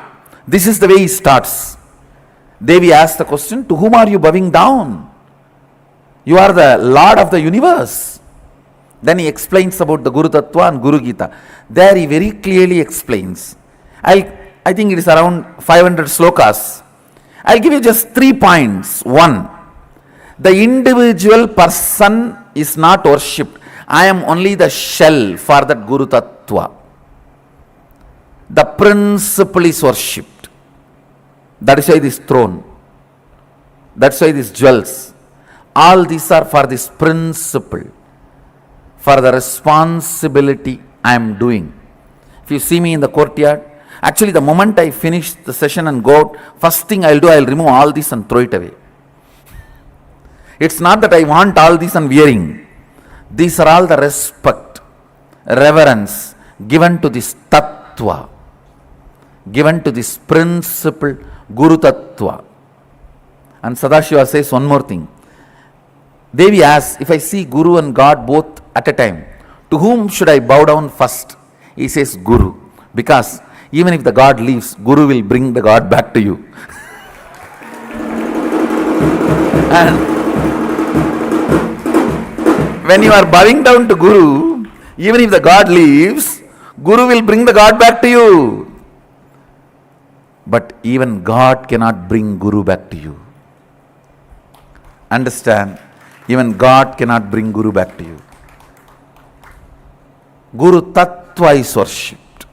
This is the way he starts. Devi asks the question, "To whom are you bowing down? You are the Lord of the universe." Then he explains about the Guru Tattva and Guru Gita. There he very clearly explains. I think it is around 500 slokas. I'll give you just 3 points. 1. The individual person is not worshipped. I am only the shell for that Guru Tattva. The principle is worshipped. That is why this throne. That's why these jewels. All these are for this principle, for the responsibility I am doing. If you see me in the courtyard, actually the moment I finish the session and go out, first thing I'll do, I'll remove all this and throw it away. It's not that I want all this and wearing. These are all the respect, reverence given to this Tattva, given to this principle, Guru Tattva. And Sadashiva says one more thing. Devi asks, "If I see Guru and God both at a time, to whom should I bow down first?" He says, "Guru." Because even if the God leaves, Guru will bring the God back to you. And when you are bowing down to Guru, even if the God leaves, Guru will bring the God back to you. But even God cannot bring Guru back to you. Understand? Even God cannot bring Guru back to you. Guru Tattva is worshipped.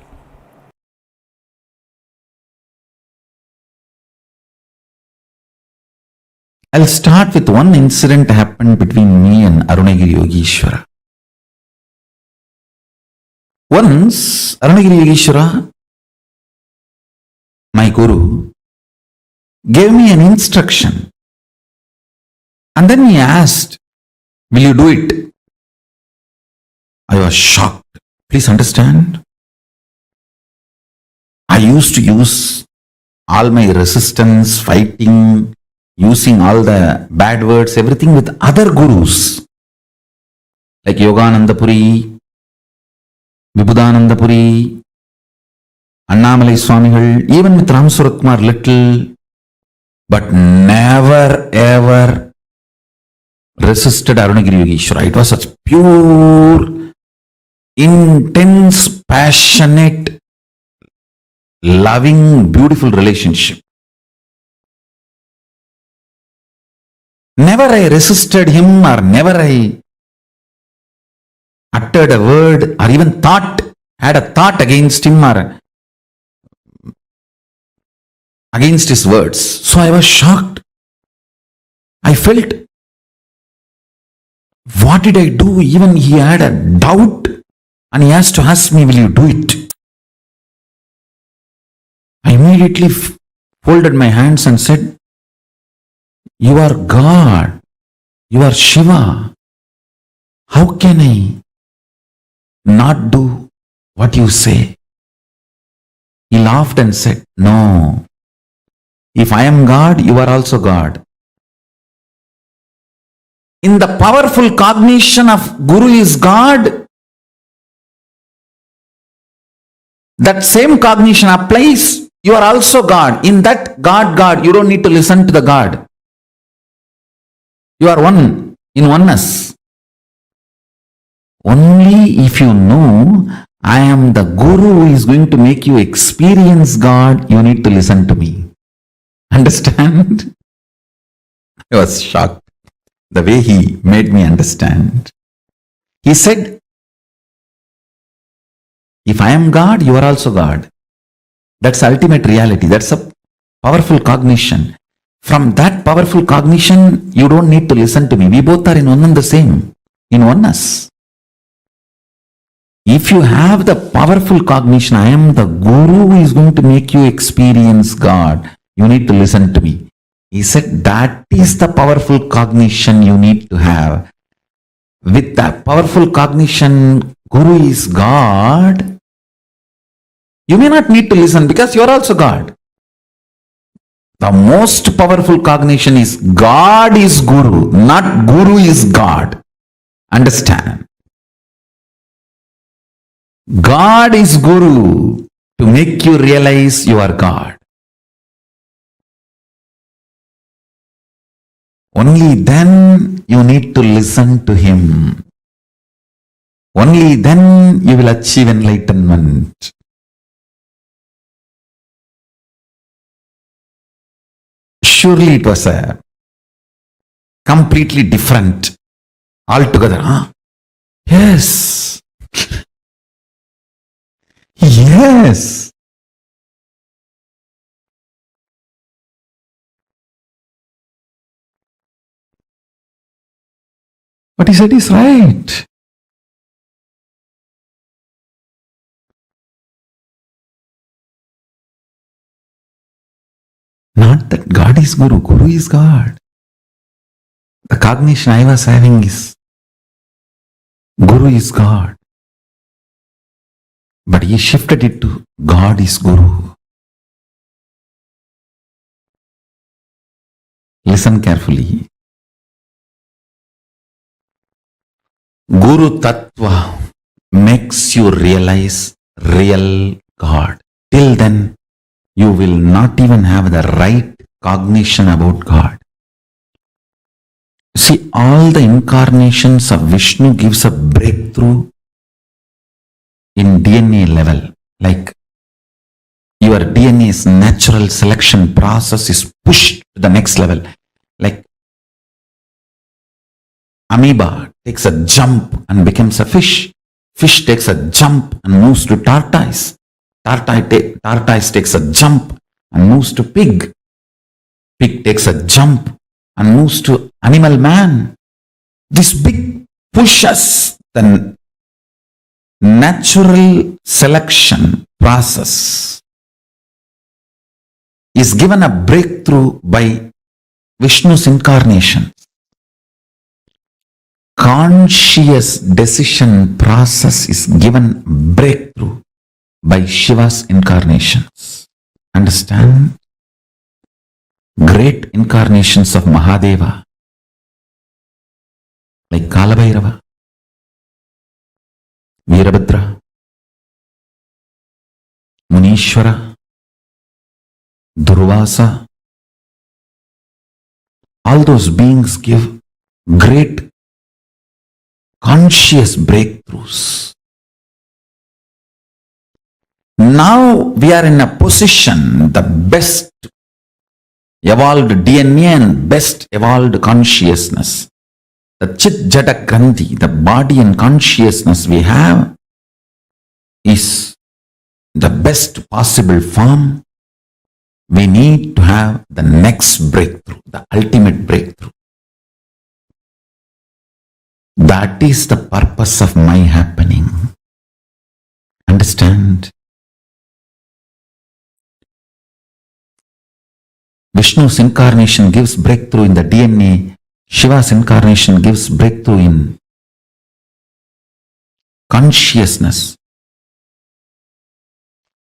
I'll start with one incident happened between me and Arunagiri Yogeshwara. Once, Arunagiri Yogeshwara, my guru, gave me an instruction. And then he asked, will you do it? I was shocked. Please understand. I used to use all my resistance, fighting, using all the bad words, everything with other gurus. Like Yogananda Puri, Vibhudananda Puri, Annamalai Swamigal, even with Ram Suratkumar little, but never ever resisted Arunagiri Yogeshwara. It was such pure, intense, passionate, loving, beautiful relationship. Never I resisted him, or never I uttered a word or even had a thought against him or against his words. So I was shocked. I felt, what did I do? Even he had a doubt and he has to ask me, will you do it? I immediately folded my hands and said, you are God. You are Shiva. How can I not do what you say? He laughed and said, no. If I am God, you are also God. In the powerful cognition of Guru is God, that same cognition applies. You are also God. In that God, you don't need to listen to the God. You are one, in oneness. Only if you know I am the Guru who is going to make you experience God, you need to listen to me. Understand? I was shocked the way he made me understand. He said, if I am God, you are also God. That's ultimate reality. That's a powerful cognition. From that powerful cognition, you don't need to listen to me. We both are in one and the same, in oneness. If you have the powerful cognition, I am the Guru who is going to make you experience God, you need to listen to me. He said that is the powerful cognition you need to have. With that powerful cognition, Guru is God, you may not need to listen because you are also God. The most powerful cognition is God is Guru, not Guru is God. Understand? God is Guru to make you realize you are God. Only then you need to listen to him. Only then you will achieve enlightenment. Surely it was a completely different altogether. Huh? Yes. Yes. What he said is right. Not that God is Guru, Guru is God. The cognition I was having is Guru is God. But he shifted it to God is Guru. Listen carefully. Guru Tattva makes you realize real God. Till then, you will not even have the right cognition about God. See, all the incarnations of Vishnu gives a breakthrough in DNA level. Like your DNA's natural selection process is pushed to the next level. Like amoeba takes a jump and becomes a fish. Fish takes a jump and moves to tortoise. Tortoise takes a jump and moves to pig. Pig takes a jump and moves to animal man. This big pushes the natural selection process is given a breakthrough by Vishnu's incarnation. Conscious decision process is given breakthrough by Shiva's incarnations. Understand? Great incarnations of Mahadeva, like Kalabhairava, Veerabhadra, Munishwara, Durvasa, all those beings give great conscious breakthroughs. Now we are in a position, the best evolved DNA and best evolved consciousness, the Chit Jata Granthi, the body and consciousness we have is the best possible form. We need to have the next breakthrough, the ultimate breakthrough. That is the purpose of my happening. Understand? Vishnu's incarnation gives breakthrough in the DNA. Shiva's incarnation gives breakthrough in consciousness.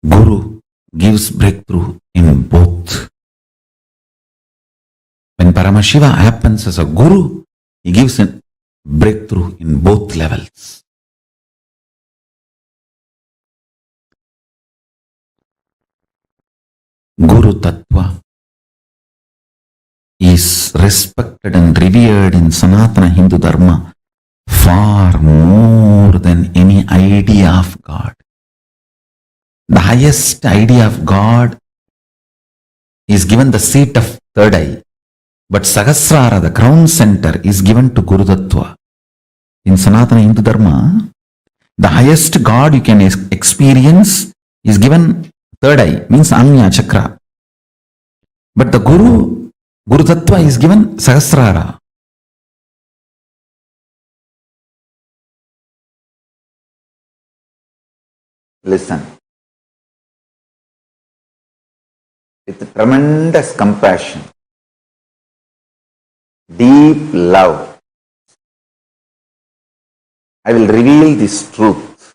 Guru gives breakthrough in both. When Paramashiva happens as a Guru, he gives a breakthrough in both levels. Guru Tattva is respected and revered in Sanatana Hindu Dharma far more than any idea of God. The highest idea of God is given the seat of third eye, but Sahasrara, the crown center, is given to Guru Tattva. In Sanatana Hindu Dharma, the highest God you can experience is given third eye, means Anya Chakra. But the Guru Tattva is given Sahasrara. Listen. With tremendous compassion, deep love, I will reveal this truth.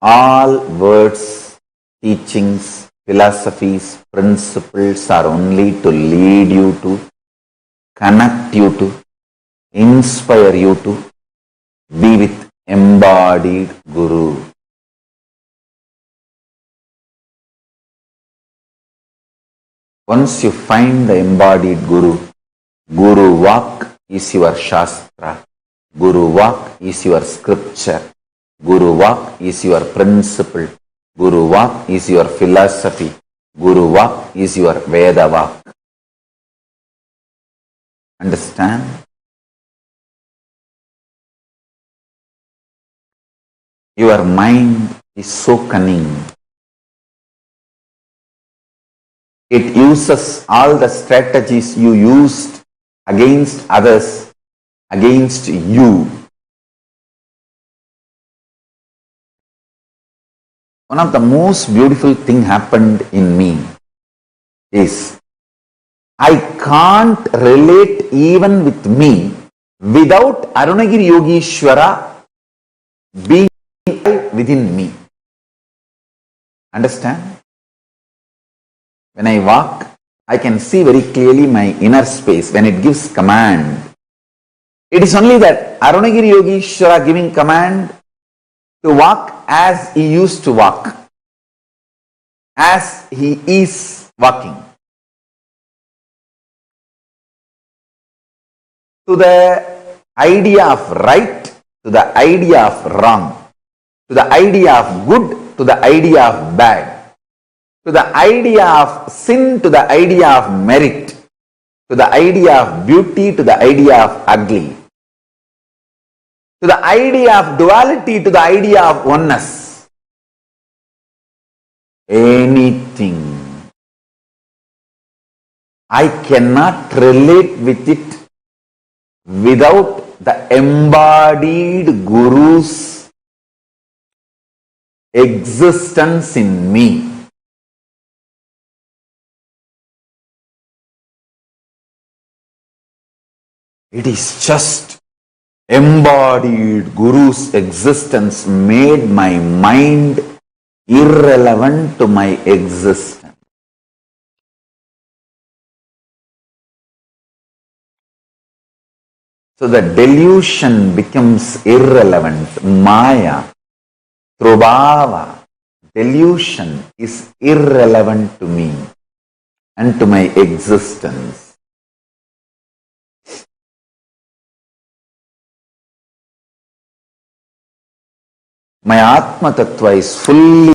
All words, teachings, philosophies, principles are only to lead you to, connect you to, inspire you to be with embodied Guru. Once you find the embodied Guru, Guru Vak is your Shastra, Guru Vak is your scripture, Guru Vak is your principle, Guru Vak is your philosophy, Guru Vak is your Veda Vak. Understand? Your mind is so cunning. It uses all the strategies you used against others, against you. One of the most beautiful things happened in me is I can't relate even with me without Arunagiri Yogeshwara being within me. Understand? When I walk, I can see very clearly my inner space when it gives command. It is only that Arunagiri Yogeshwara giving command to walk as he used to walk, as he is walking. To the idea of right, to the idea of wrong, to the idea of good, to the idea of bad, to the idea of sin, to the idea of merit, to the idea of beauty, to the idea of ugly, to the idea of duality, to the idea of oneness. Anything I cannot relate with it without the embodied Guru's existence in me. It is just embodied Guru's existence made my mind irrelevant to my existence. So the delusion becomes irrelevant. Maya, Trubhava, delusion is irrelevant to me and to my existence. My Atma Tattva is fully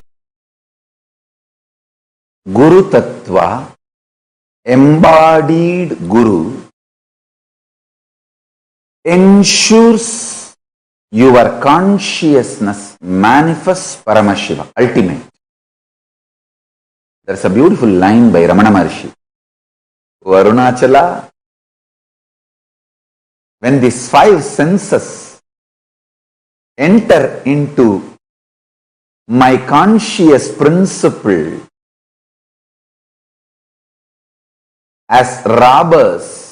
Guru Tattva, embodied Guru, ensures your consciousness manifests Paramashiva, ultimate. There's a beautiful line by Ramana Maharshi. O Arunachala, when these five senses enter into my conscious principle as robbers,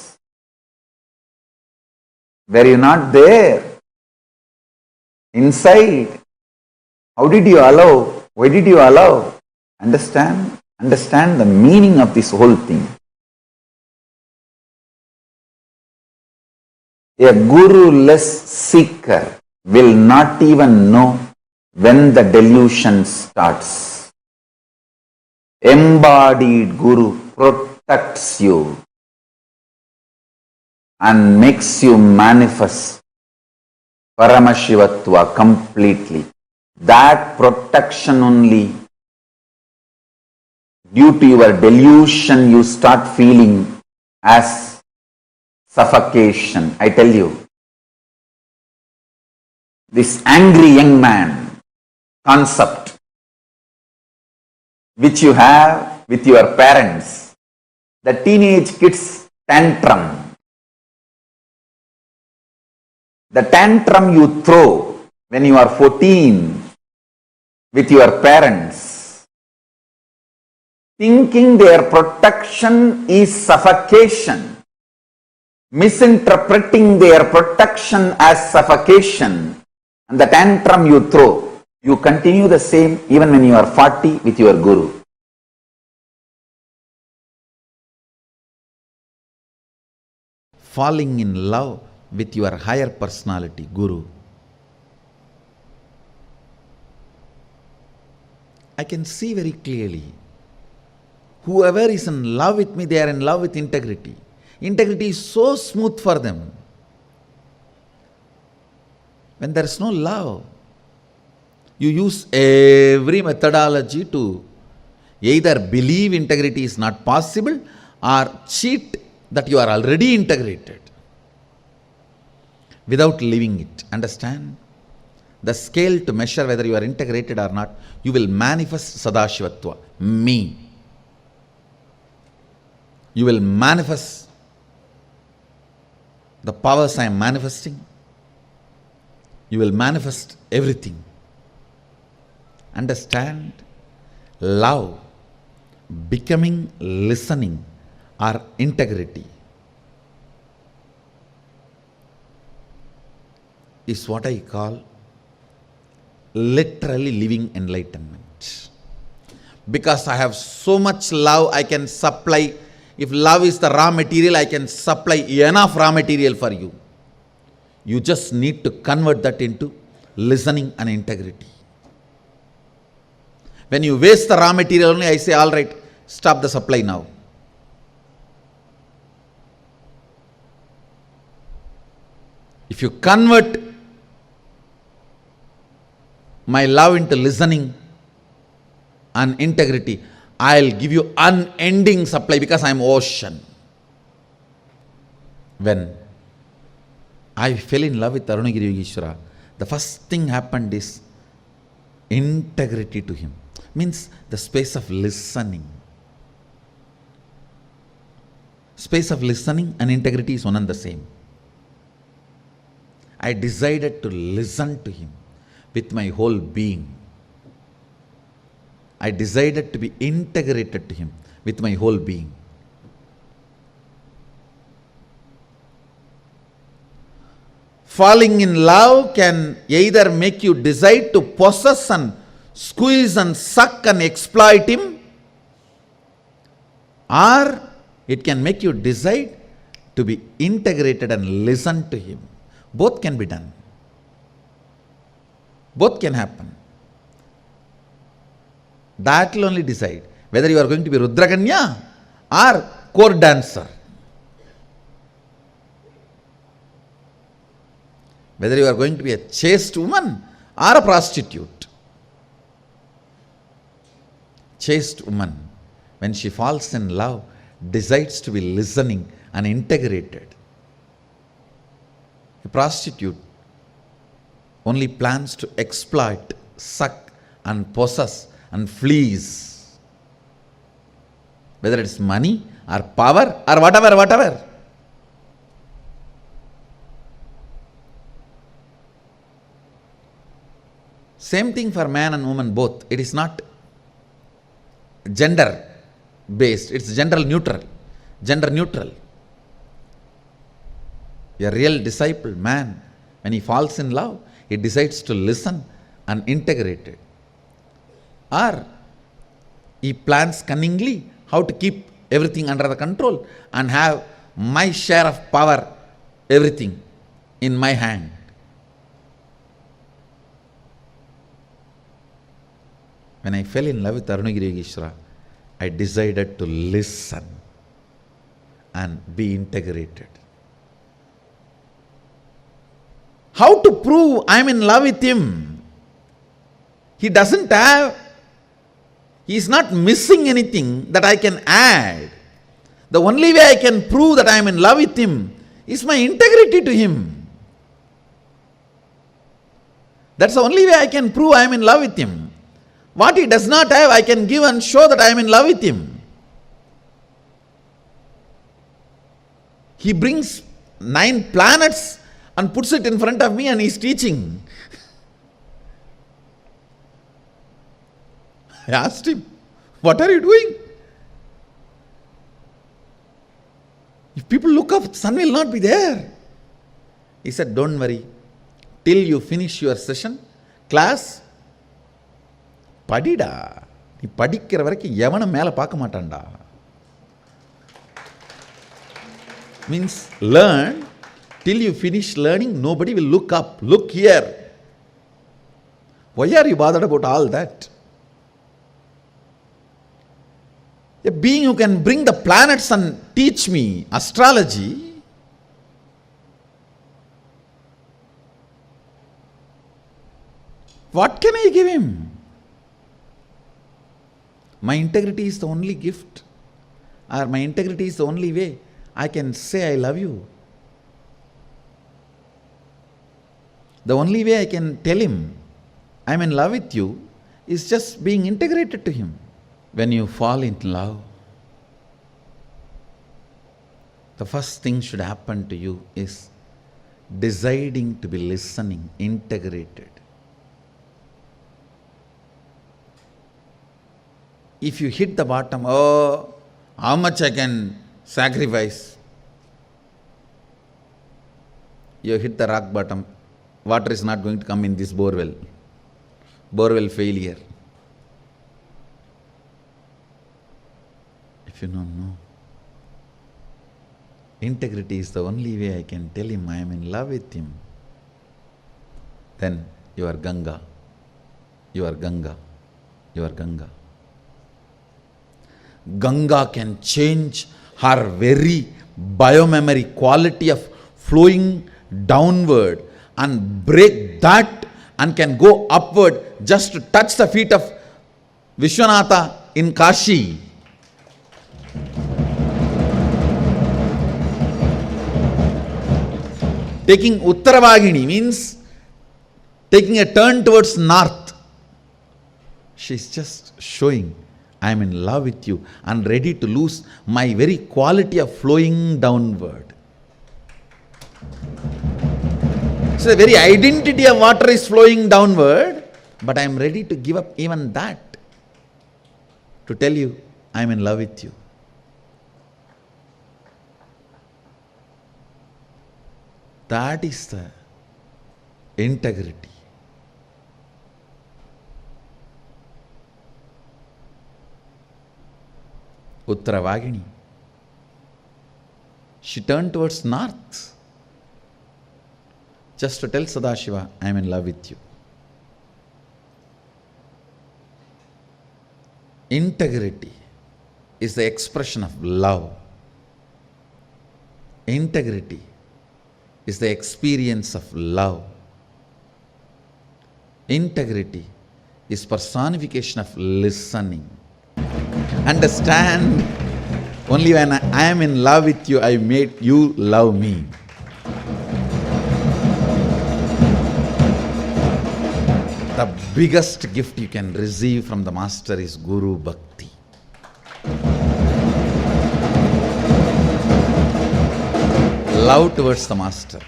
were you not there? Inside. How did you allow? Why did you allow? Understand? Understand the meaning of this whole thing. A guru-less seeker will not even know when the delusion starts. Embodied Guru protects you and makes you manifest Paramashivatva completely. That protection only, due to your delusion, you start feeling as suffocation. I tell you, this angry young man concept which you have with your parents, the teenage kids tantrum, the tantrum you throw when you are 14 with your parents, thinking their protection is suffocation, misinterpreting their protection as suffocation, and the tantrum you throw, you continue the same even when you are 40 with your Guru. Falling in love with your higher personality, Guru. I can see very clearly, whoever is in love with me, they are in love with integrity. Integrity is so smooth for them. When there is no love, you use every methodology to either believe integrity is not possible or cheat that you are already integrated without living it. Understand? The scale to measure whether you are integrated or not, you will manifest Sadashivatva, me. You will manifest the powers I am manifesting. You will manifest everything. Understand? Love, becoming, listening, or integrity is what I call literally living enlightenment. Because I have so much love, I can supply. If love is the raw material, I can supply enough raw material for you. You just need to convert that into listening and integrity. When you waste the raw material only, I say, all right, stop the supply now. If you convert my love into listening and integrity, I'll give you unending supply because I'm ocean. When I fell in love with Arunagiri Yogeshwara, the first thing happened is integrity to him. Means the space of listening. space of listening and integrity is one and the same. I decided to listen to him with my whole being. I decided to be integrated to him with my whole being. Falling in love can either make you decide to possess and squeeze and suck and exploit him, or it can make you decide to be integrated and listen to him. Both can be done. Both can happen. That will only decide whether you are going to be Rudrakanya or court dancer. Whether you are going to be a chaste woman or a prostitute. Chaste woman, when she falls in love, decides to be listening and integrated. A prostitute only plans to exploit, suck and possess and fleece. Whether it's money or power or whatever. Same thing for man and woman both. It is not gender based, it's gender neutral. A real disciple, man, when he falls in love, he decides to listen and integrate it. Or he plans cunningly how to keep everything under the control and have my share of power, everything in my hand. When I fell in love with Arunagiri Yogeshwara, I decided to listen and be integrated. How to prove I am in love with him? He is not missing anything that I can add. The only way I can prove that I am in love with him is my integrity to him. That's the only way I can prove I am in love with him. What he does not have, I can give and show that I am in love with him. He brings 9 planets and puts it in front of me and he is teaching. I asked him, what are you doing? If people look up, sun will not be there. He said, don't worry, till you finish your session, class, படிடா, நீ படிக்கிற வரைக்கும் எவனும் மேலே பார்க்க மாட்டான்டா. Means learn, till you finish learning, nobody will look up, look here. Why are you bothered about all that? A being who can bring the planets and teach me astrology, what can I give him? My integrity is the only gift, or my integrity is the only way I can say I love you. The only way I can tell him I am in love with you is just being integrated to him. When you fall in love, the first thing should happen to you is deciding to be listening, integrated. If you hit the bottom, oh, how much I can sacrifice? You hit the rock bottom, water is not going to come in this borewell. Borewell failure. If you don't know, integrity is the only way I can tell him I am in love with him. Then you are Ganga. You are Ganga. You are Ganga. Ganga can change her very biomemory quality of flowing downward and break that and can go upward just to touch the feet of Vishwanatha in Kashi. Taking Uttaravagini means taking a turn towards north. She is just showing, I am in love with you and ready to lose my very quality of flowing downward. So the very identity of water is flowing downward, but I am ready to give up even that to tell you I am in love with you. That is the integrity. Uttaravagini. She turned towards north just to tell Sadashiva, I am in love with you. Integrity is the expression of love. Integrity is the experience of love. Integrity is personification of listening. Understand, only when I am in love with you, I made you love me. The biggest gift you can receive from the Master is Guru Bhakti. Love towards the Master.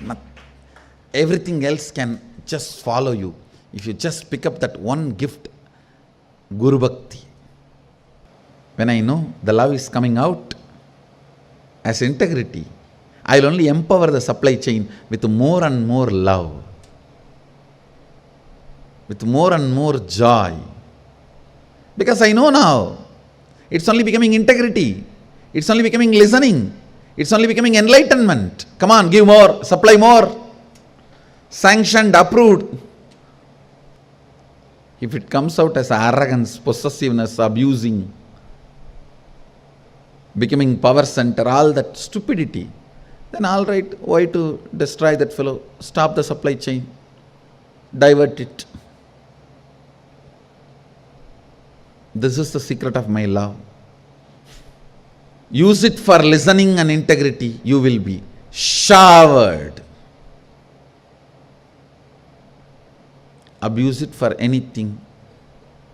Everything else can just follow you. If you just pick up that one gift, Guru Bhakti. When I know the love is coming out as integrity, I will only empower the supply chain with more and more love, with more and more joy. Because I know now, it's only becoming integrity, it's only becoming listening, it's only becoming enlightenment. Come on, give more, supply more. Sanctioned, approved. If it comes out as arrogance, possessiveness, abusing, becoming power center, all that stupidity, then all right, why to destroy that fellow? Stop the supply chain, divert it. This is the secret of my love. Use it for listening and integrity, you will be showered. Abuse it for anything.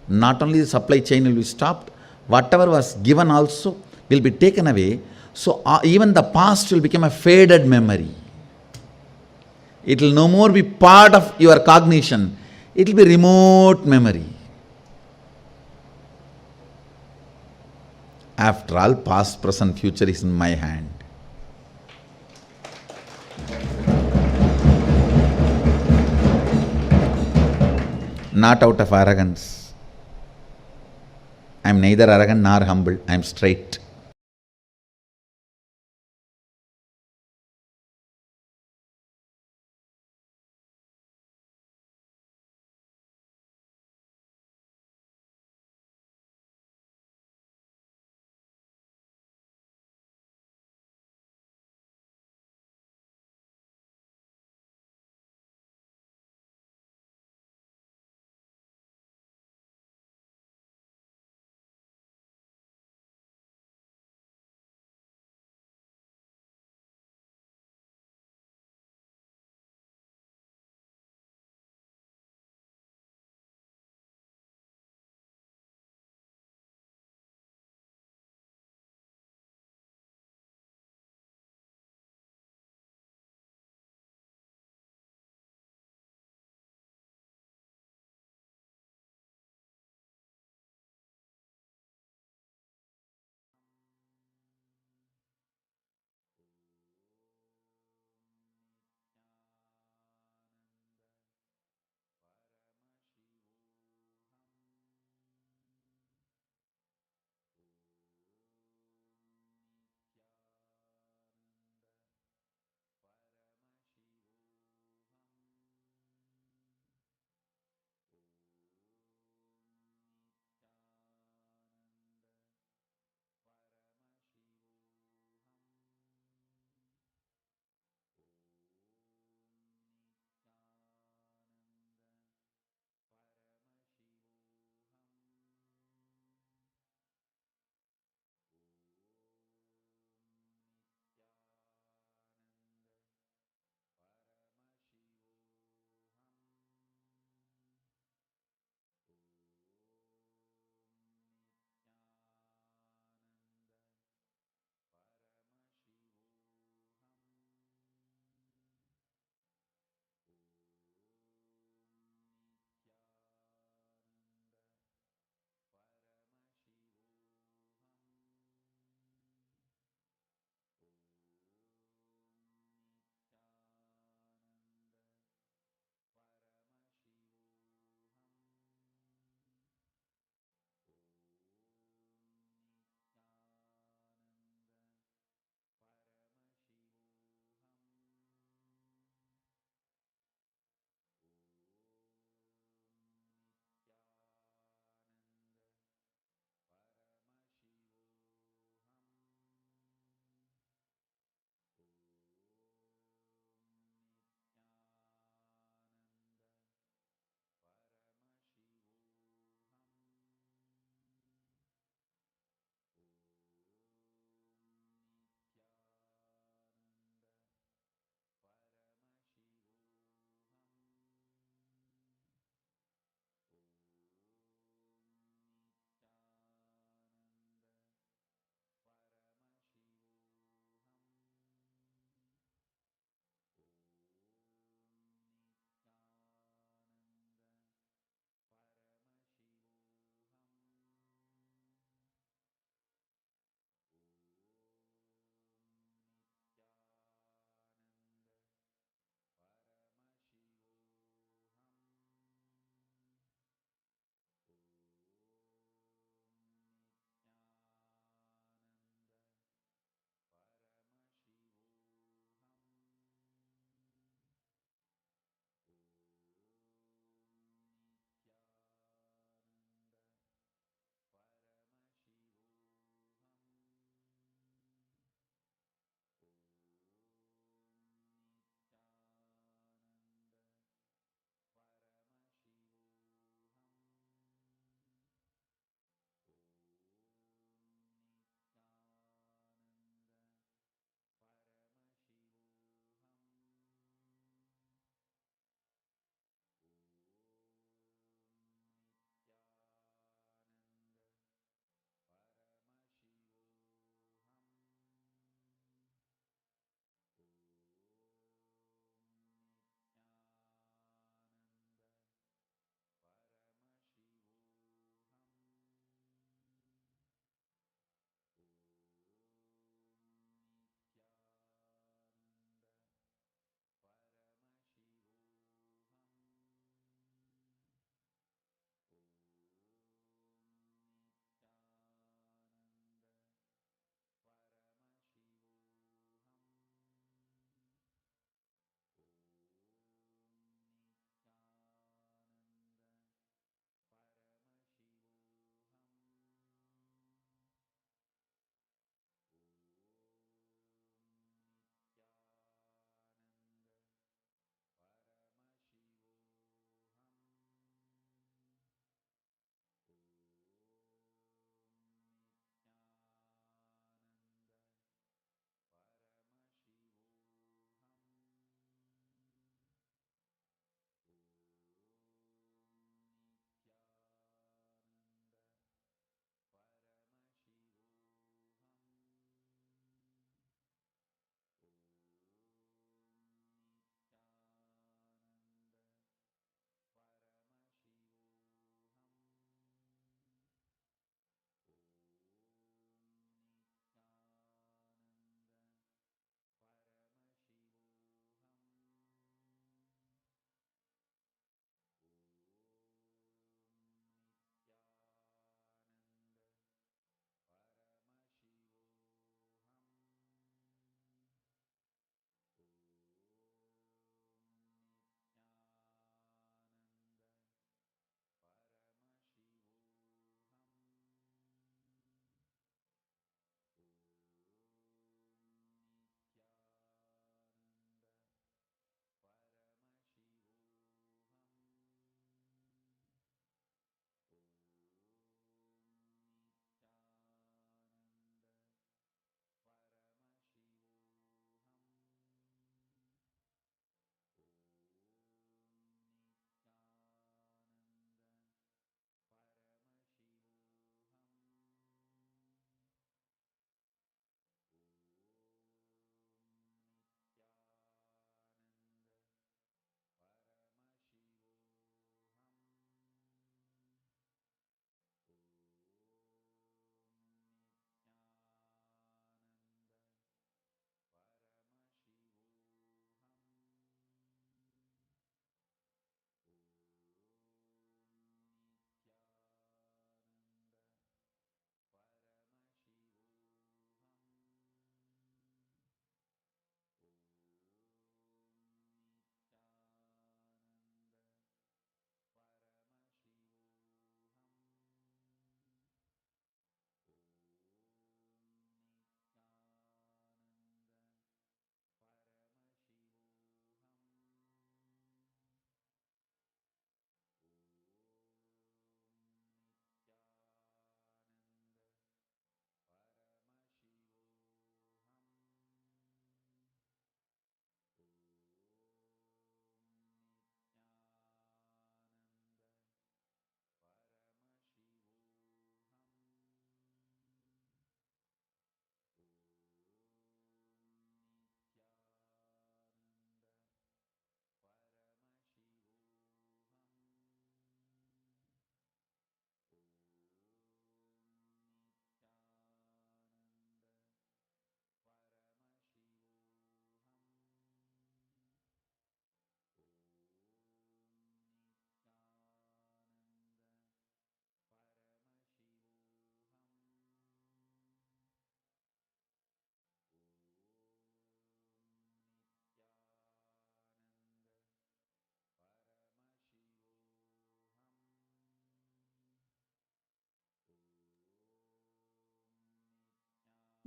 Not only the supply chain will be stopped, whatever was given also will be taken away. So even the past will become a faded memory. It will no more be part of your cognition. It will be remote memory. After all, past, present, future is in my hand. Not out of arrogance. I am neither arrogant nor humble. I am straight.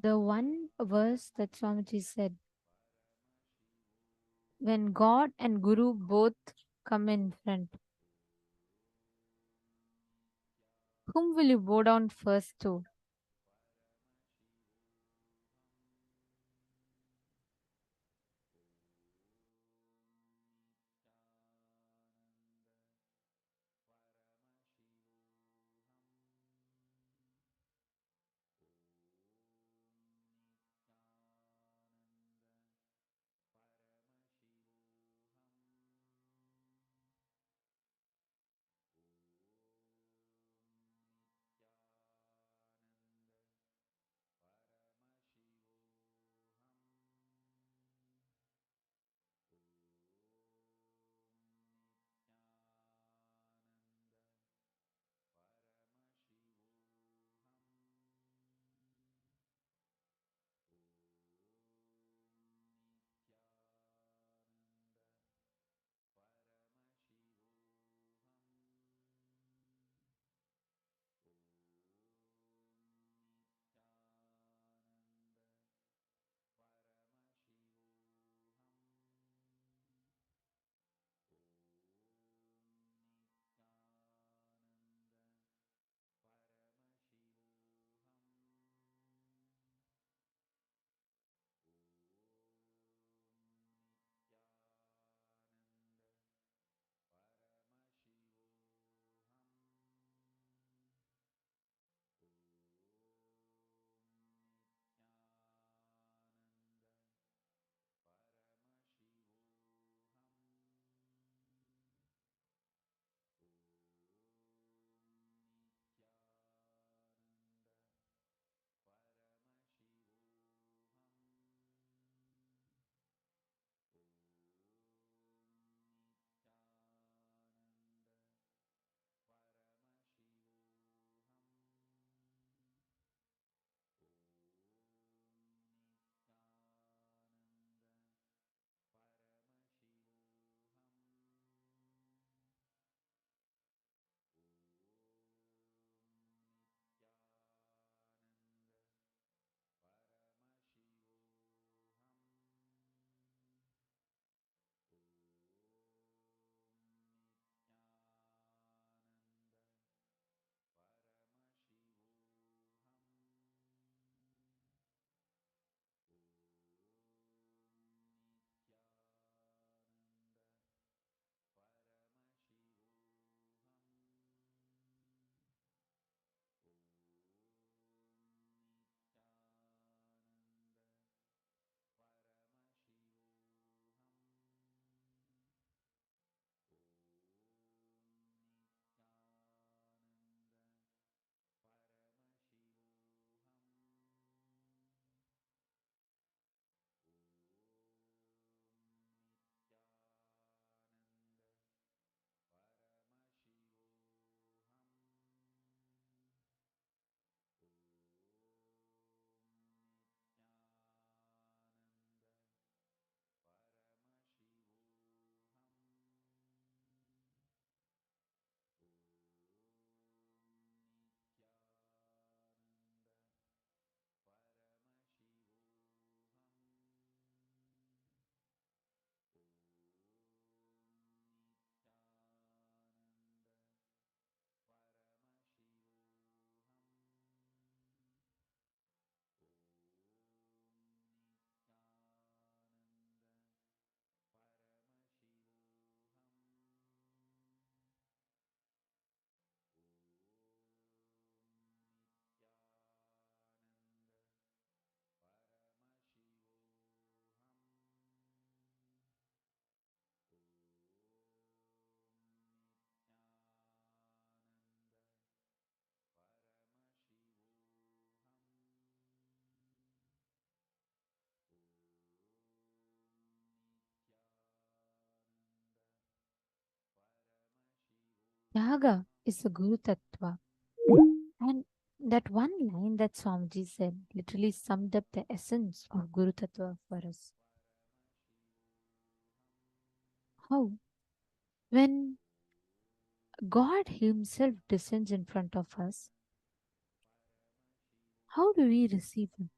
The one verse that Swamiji said, when God and Guru both come in front, whom will you bow down first to? Yaga is a Guru Tattva. And that one line that Swamiji said literally summed up the essence of Guru Tattva for us. How? When God Himself descends in front of us, how do we receive Him?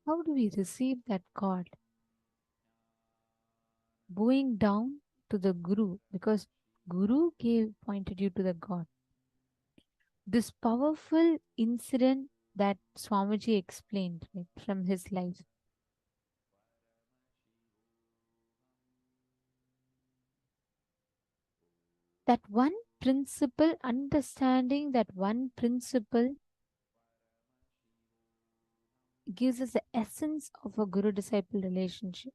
How do we receive that God? Bowing down to the Guru, because Guru pointed you to the God. This powerful incident that Swamiji explained, right, from his life. That one principle, understanding that one principle gives us the essence of a guru-disciple relationship.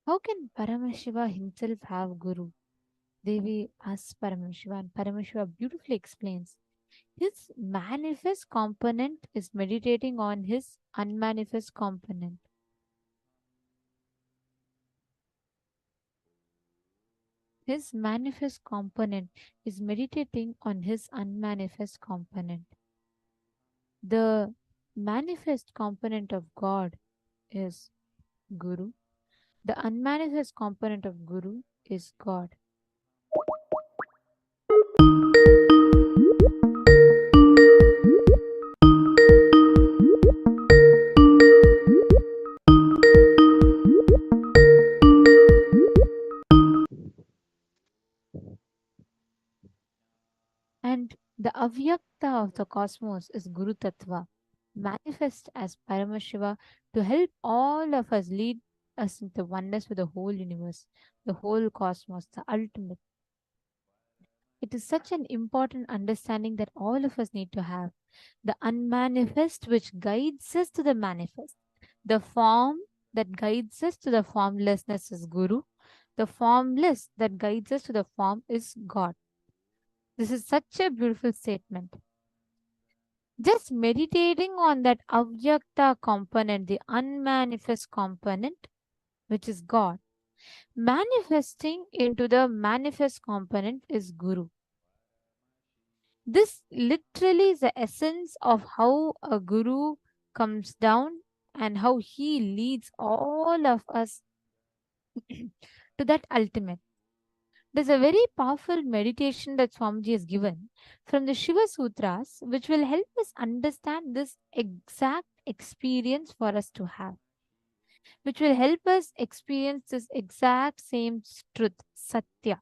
How can Paramashiva himself have guru? Devi asks Paramashiva, and Paramashiva beautifully explains. His manifest component is meditating on his unmanifest component. His manifest component is meditating on his unmanifest component. The manifest component of God is Guru. The unmanifest component of Guru is God. And the avyakta of the cosmos is Guru Tattva, manifest as Paramashiva to help all of us, lead us into oneness with the whole universe, the whole cosmos, the ultimate. It is such an important understanding that all of us need to have. The unmanifest which guides us to the manifest. The form that guides us to the formlessness is Guru. The formless that guides us to the form is God. This is such a beautiful statement. Just meditating on that avyakta component, the unmanifest component, which is God, manifesting into the manifest component is Guru. This literally is the essence of how a Guru comes down and how he leads all of us to that ultimate. There's a very powerful meditation that Swamiji has given from the Shiva Sutras, which will help us understand this exact experience for us to have, which will help us experience this exact same truth, Satya.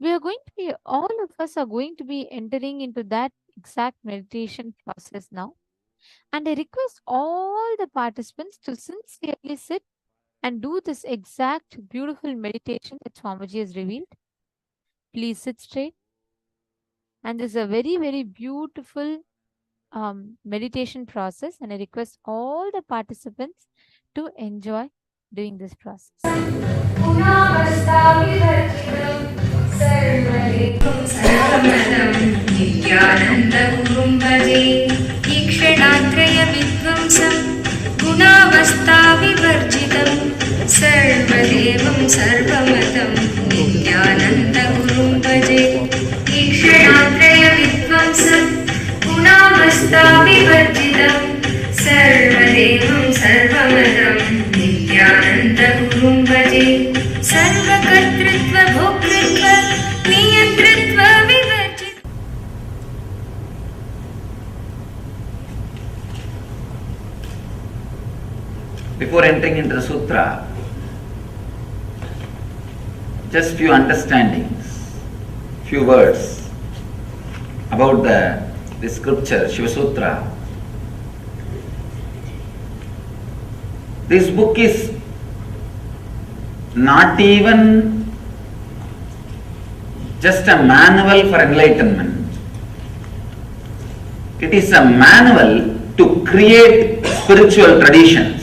We are going to be, all of us are going to be entering into that exact meditation process now. And I request all the participants to sincerely sit and do this exact beautiful meditation that Swamiji has revealed. Please sit straight. And this is a very, very beautiful meditation process. And I request all the participants to enjoy doing this process. सर्वदेवं सर्वमतं नित्यानन्दगुरुं भजे ईक्षणात्रयविध्वंसं गुणावस्थाविवर्जितं सर्वदेवं सर्वमतं नित्यानन्दगुरुं भजे सर्वकर्तृत्व भोक्तृत्व नियन्तृत्व विवर्जित. Before entering into the sutra, just few understandings, few words about the scripture, Shiva Sutra. This book is not even just a manual for enlightenment. It is a manual to create spiritual traditions.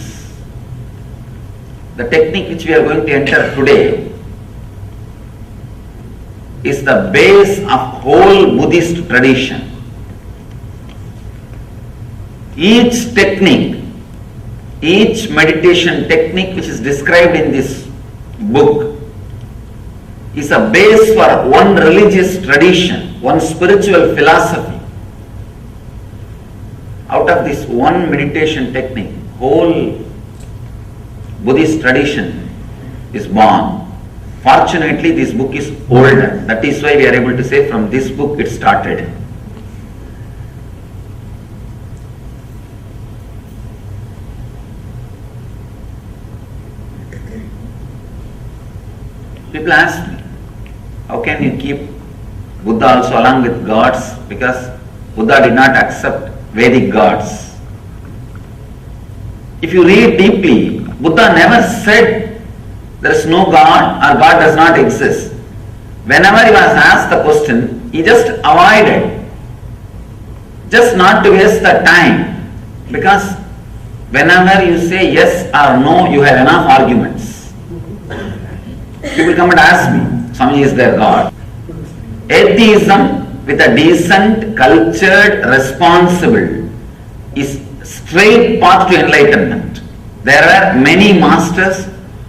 The technique which we are going to enter today is the base of whole Buddhist tradition. Each technique each meditation technique which is described in this book is a base for one religious tradition, one spiritual philosophy. Out of this one meditation technique, whole Buddhist tradition is born. Fortunately, this book is older. That is why we are able to say from this book it started. People ask me, how can you keep Buddha also along with gods? Because Buddha did not accept Vedic gods. If you read deeply, Buddha never said there is no God or God does not exist. Whenever he was asked the question, he just avoided, just not to waste the time. Because whenever you say yes or no, you have enough arguments. People come and ask me, Swami, is there God? Atheism with a decent, cultured, responsible is straight path to enlightenment. There are many masters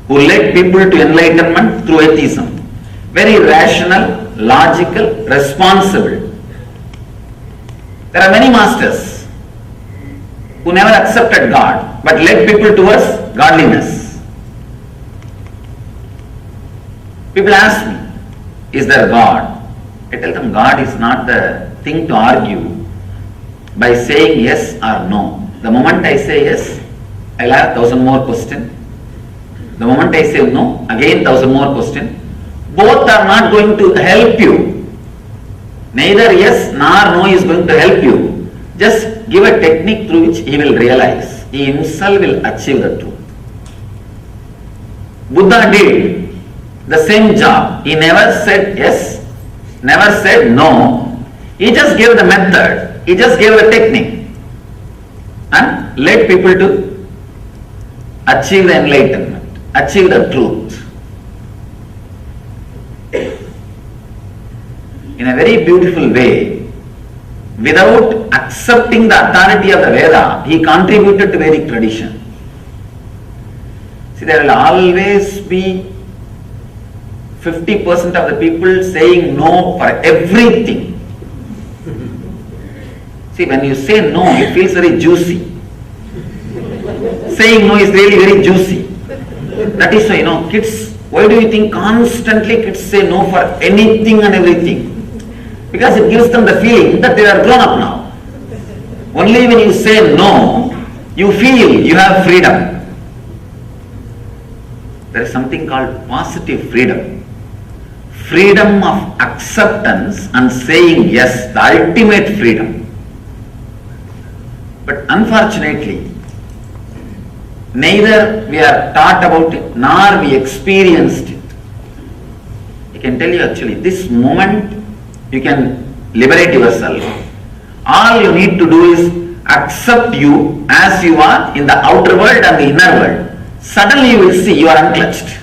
who led people to enlightenment through atheism. Very rational, logical, responsible. There are many masters who never accepted God but led people towards godliness. People ask me, is there God? I tell them God is not the thing to argue by saying yes or no. The moment I say yes, I'll have 1,000 more questions. The moment I say no, again 1,000 more questions. Both are not going to help you. Neither yes nor no is going to help you. Just give a technique through which he will realize. He himself will achieve the truth. Buddha did the same job. He never said yes, never said no. He just gave the method. He just gave the technique and led people to achieve the enlightenment, achieve the truth. In a very beautiful way, without accepting the authority of the Veda, he contributed to Vedic tradition. See, there will always be 50% of the people saying no for everything. See, when you say no, it feels very juicy. Saying no is really very juicy. That is why, kids, why do you think constantly kids say no for anything and everything? Because it gives them the feeling that they are grown up now. Only when you say no, you feel you have freedom. There is something called positive freedom. Freedom of acceptance and saying yes, the ultimate freedom. But unfortunately, neither we are taught about it nor we experienced it. I can tell you actually, this moment you can liberate yourself. All you need to do is accept you as you are in the outer world and the inner world. Suddenly you will see you are unclutched.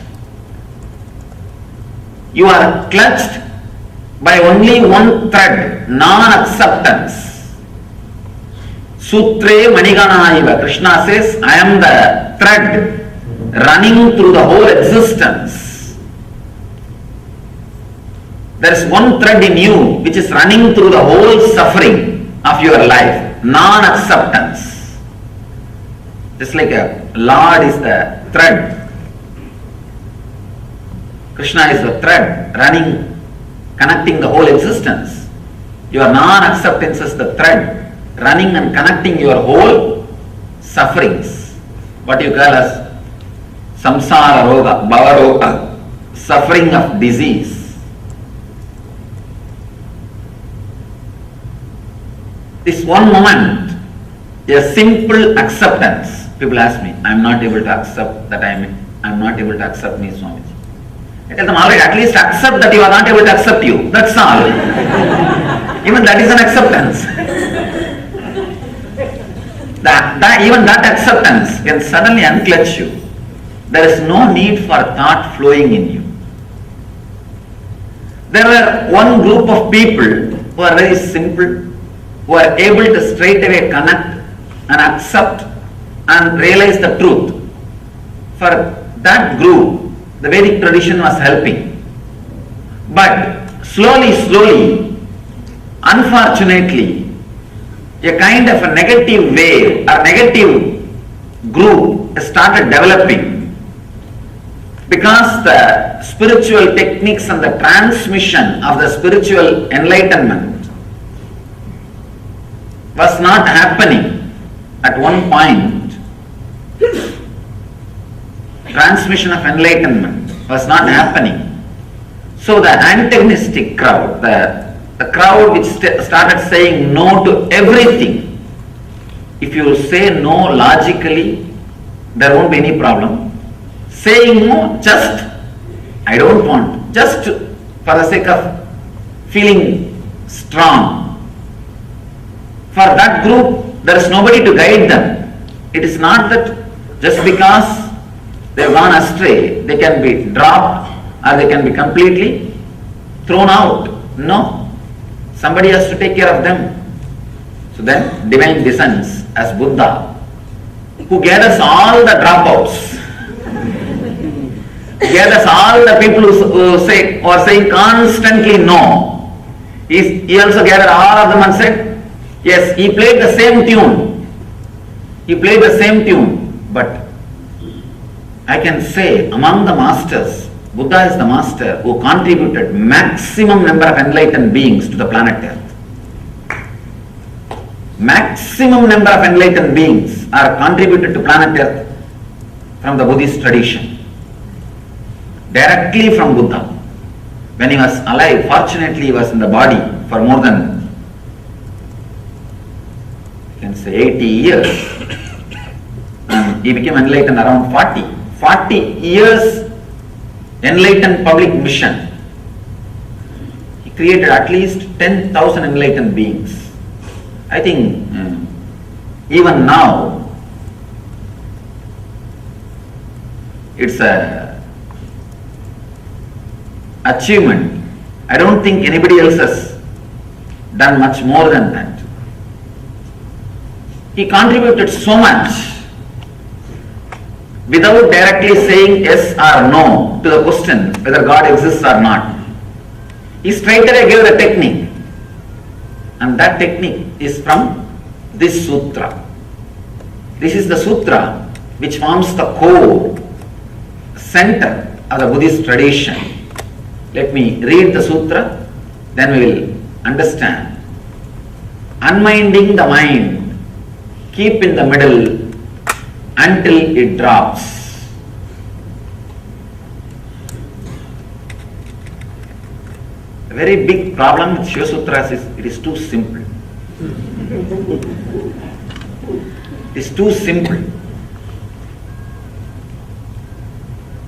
You are clutched by only one thread, non-acceptance. Sutre Maniganaiva, Krishna says, I am the thread running through the whole existence. There is one thread in you which is running through the whole suffering of your life, non-acceptance. Just like a Lord is the thread. Krishna is the thread running, connecting the whole existence. Your non-acceptance is the thread running and connecting your whole sufferings. What you call as samsara roga, bhava roga, suffering of disease. This one moment, a simple acceptance. People ask me, I am not able to accept that I am not able to accept me, Swamiji. I tell them, alright, at least accept that you are not able to accept you. That's all. Even that is an acceptance. Even that acceptance can suddenly unclutch you. There is no need for thought flowing in you. There were one group of people who are very simple, who are able to straight away connect and accept and realize the truth. For that group, the Vedic tradition was helping. But slowly, unfortunately, a kind of a negative wave or negative group started developing because the spiritual techniques and the transmission of the spiritual enlightenment was not happening at one point. Transmission of enlightenment was not happening. So the antagonistic crowd, the crowd which started saying no to everything. If you say no logically, there won't be any problem. Saying no, just, I don't want, just for the sake of feeling strong. For that group, there is nobody to guide them. It is not that just because they have gone astray, they can be dropped or they can be completely thrown out. No. Somebody has to take care of them. So then divine descends as Buddha, who gathers all the dropouts, gathers all the people who say or saying constantly no. He also gathered all of them and said, yes, he played the same tune. He played the same tune, but I can say among the masters, Buddha is the master who contributed maximum number of enlightened beings to the planet Earth. Maximum number of enlightened beings are contributed to planet Earth from the Buddhist tradition. Directly from Buddha. When he was alive, fortunately he was in the body for more than, you can say 80 years. And he became enlightened around 40. 40 years enlightened public mission. He created at least 10,000 enlightened beings. I think even now it's a achievement. I don't think anybody else has done much more than that. He contributed so much without directly saying yes or no to the question whether God exists or not. He straightaway gave the technique, and that technique is from this sutra. This is the sutra which forms the core, center of the Buddhist tradition. Let me read the sutra, then we will understand. Unminding the mind, keep in the middle until it drops. A very big problem with Shiva Sutras is it is too simple. It is too simple.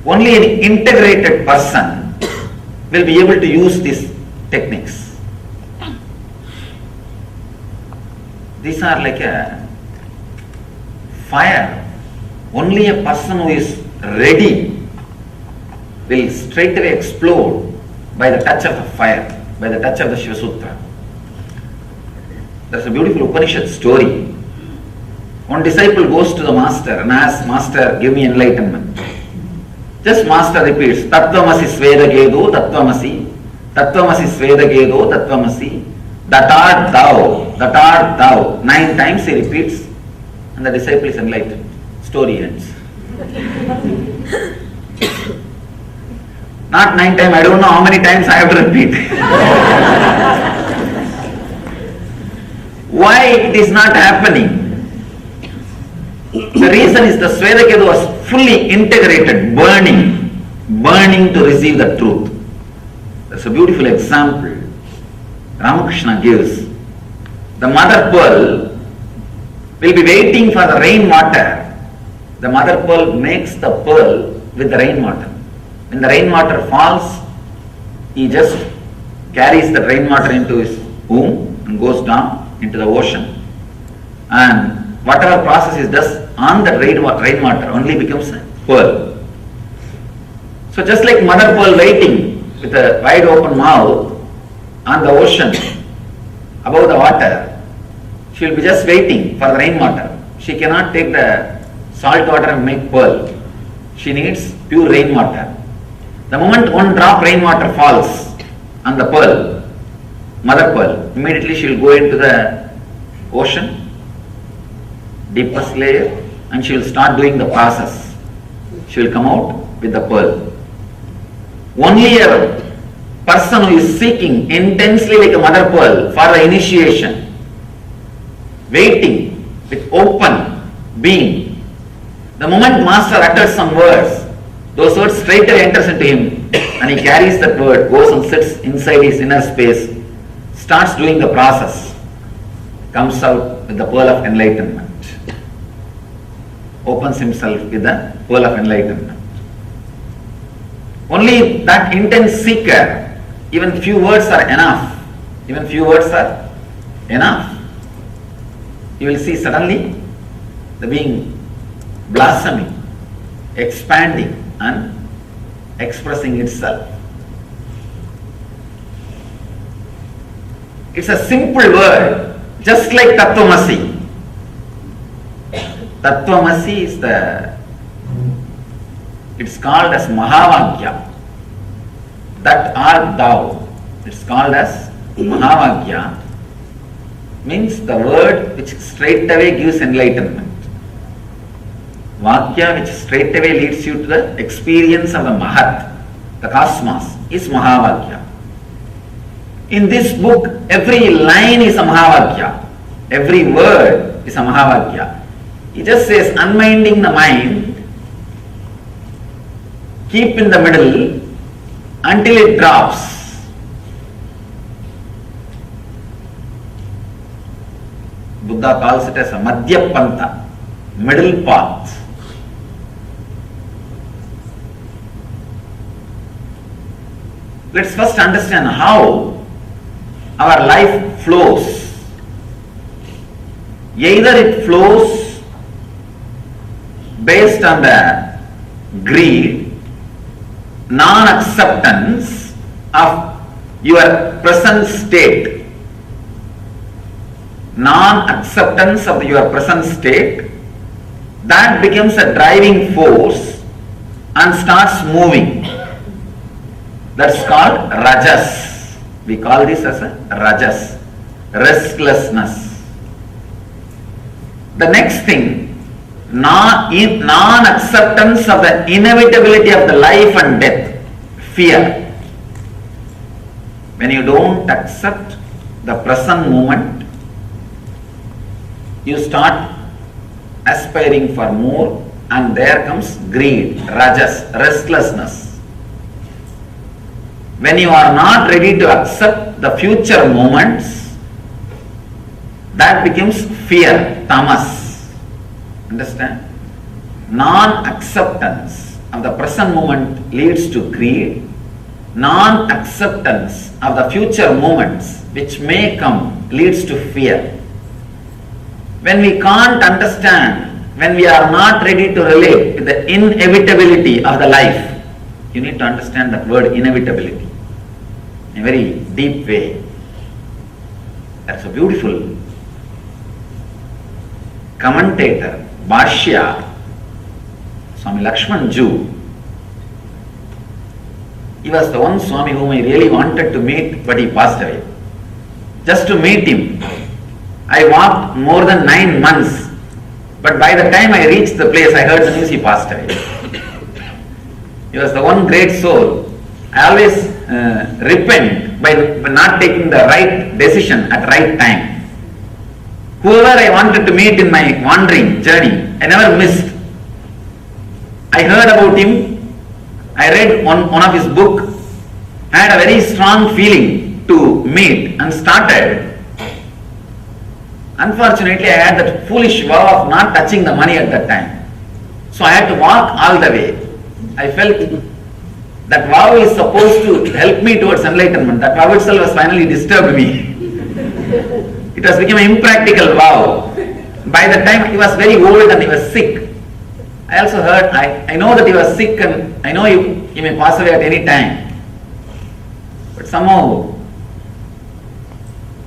Only an integrated person will be able to use these techniques. These are like a fire. Only a person who is ready will straightaway explode by the touch of the fire, by the touch of the Shiva Sutra. There is a beautiful Upanishad story. One disciple goes to the master and asks, Master, give me enlightenment. Just master repeats, Tattvamasi Svedagedo Tattvamasi, Tattvamasi Svedagedo Tattvamasi, that art thou, that art thou. 9 times he repeats, and the disciple is enlightened. Story ends. Not 9 times, I don't know how many times I have to repeat. Why it is not happening? The reason is the Svedaketu was fully integrated, burning to receive the truth. That's a beautiful example Ramakrishna gives. The mother pearl will be waiting for the rainwater. The mother pearl makes the pearl with the rainwater. When the rainwater falls, he just carries the rainwater into his womb and goes down into the ocean. And whatever process he does on the rainwater only becomes a pearl. So just like mother pearl waiting with a wide open mouth on the ocean above the water, she will be just waiting for the rainwater. She cannot take the salt water and make pearl. She needs pure rainwater. The moment one drop rainwater falls on the pearl, mother pearl, immediately she will go into the ocean, deepest layer, and she will start doing the process. She will come out with the pearl. Only a person who is seeking intensely like a mother pearl for the initiation, waiting with open being, the moment master utters some words, those words straight away enters into him and he carries that word, goes and sits inside his inner space, starts doing the process, comes out with the pearl of enlightenment, opens himself with the pearl of enlightenment. Only that intense seeker, even few words are enough. Even few words are enough. You will see suddenly the being blossoming, expanding and expressing itself. It's a simple word, just like Tattvamasi. Tattvamasi is it's called as Mahavagya. That art thou. It's called as Mahavagya. Means the word which straight away gives enlightenment. Vakya which straight away leads you to the experience of the Mahat, the cosmos, is Mahavagya. In this book, every line is a Mahavagya. Every word is a Mahavagya. He just says, unminding the mind, keep in the middle until it drops. Buddha calls it as a Madhyapanta, middle path. Let's first understand how our life flows. Either it flows based on the greed, non-acceptance of your present state, non-acceptance of your present state, that becomes a driving force and starts moving. That's called rajas. We call this as a rajas, restlessness. The next thing, non-acceptance of the inevitability of the life and death, fear. When you don't accept the present moment, you start aspiring for more, and there comes greed, rajas, restlessness. When you are not ready to accept the future moments, that becomes fear, tamas. Understand? Non-acceptance of the present moment leads to greed. Non-acceptance of the future moments which may come leads to fear. When we can't understand, when we are not ready to relate with the inevitability of the life, you need to understand that word inevitability in a very deep way. That's a beautiful commentator, Bhashya, Swami Lakshman Ju. He was the one Swami whom I really wanted to meet, but he passed away. Just to meet him, I walked more than 9 months, but by the time I reached the place, I heard the news he passed away. He was the one great soul. I always repent by not taking the right decision at right time. Whoever I wanted to meet in my wandering journey, I never missed. I heard about him, I read one of his book, I had a very strong feeling to meet and started. Unfortunately, I had that foolish vow of not touching the money at that time. So I had to walk all the way. I felt that vow is supposed to help me towards enlightenment. That vow itself has finally disturbed me. It has become an impractical vow. By the time he was very old and he was sick, I also heard, I know that he was sick and I know he may pass away at any time. But somehow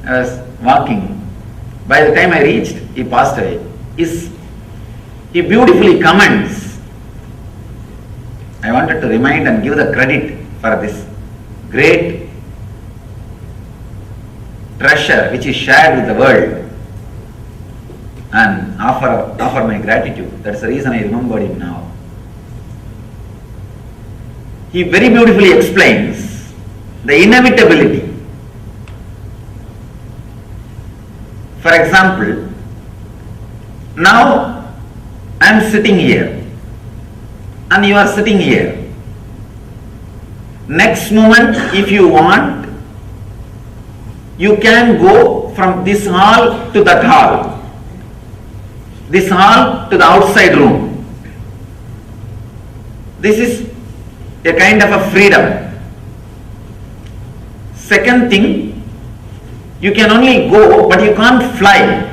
I was walking. By the time I reached, he passed away. His he beautifully comments. I wanted to remind and give the credit for this great treasure which is shared with the world, and offer my gratitude. That's the reason I remembered him now. He very beautifully explains the inevitability. For example, now I am sitting here and you are sitting here. Next moment, if you want, you can go from this hall to that hall, this hall to the outside room. This is a kind of a freedom. Second thing, you can only go but you can't fly.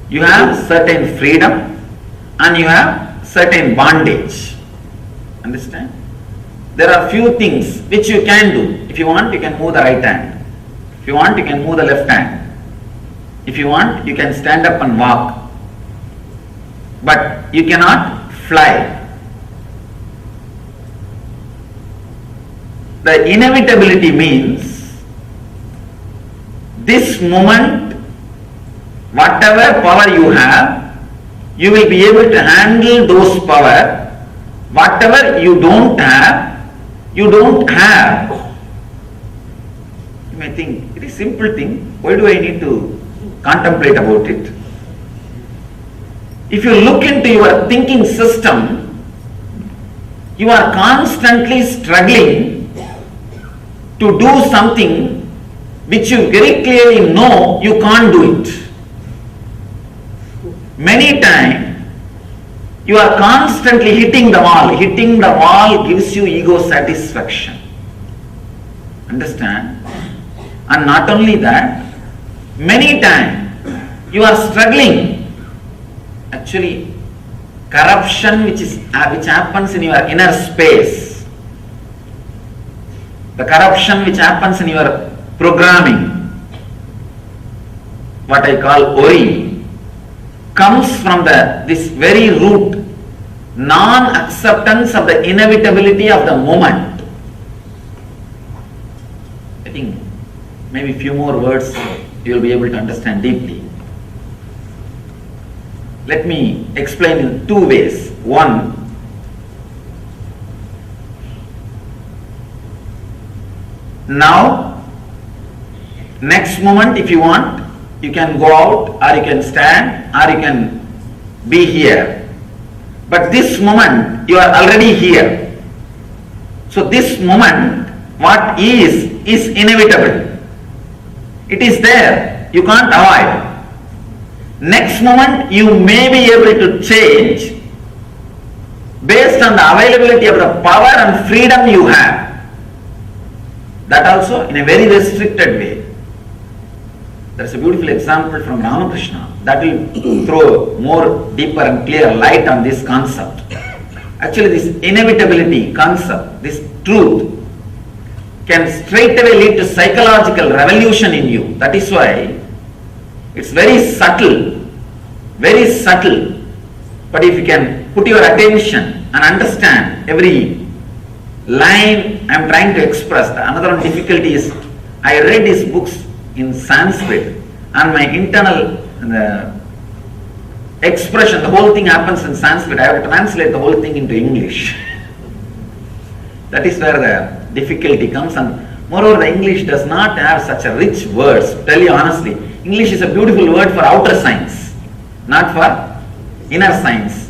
You have certain freedom and you have certain bondage. Understand? There are few things which you can do. If you want, you can move the right hand. If you want, you can move the left hand. If you want, you can stand up and walk. But you cannot fly. The inevitability means this moment, whatever power you have, you will be able to handle those power. Whatever you don't have, you don't have. You may think, it is a simple thing. Why do I need to contemplate about it? If you look into your thinking system, you are constantly struggling to do something which you very clearly know you can't do it. Many times you are constantly hitting the wall. Hitting the wall gives you ego satisfaction. Understand? And not only that, many times you are struggling. Actually, corruption which happens in your inner space, the corruption which happens in your programming, what I call worry, comes from this very root, non-acceptance of the inevitability of the moment. I think maybe few more words you will be able to understand deeply. Let me explain in two ways. One, now, next moment if you want, you can go out or you can stand or you can be here. But this moment you are already here. So this moment, what is inevitable. It is there. You can't avoid. Next moment you may be able to change based on the availability of the power and freedom you have. That also in a very restricted way. There is a beautiful example from Ramakrishna that will throw more deeper and clear light on this concept. Actually, this inevitability concept, this truth, can straightaway lead to psychological revolution in you. That is why it's very subtle, very subtle. But if you can put your attention and understand every line I am trying to express, another difficulty is I read his books in Sanskrit and my internal expression, the whole thing happens in Sanskrit. I have to translate the whole thing into English. That is where the difficulty comes, and moreover the English does not have such a rich words. To tell you honestly, English is a beautiful word for outer science, not for inner science.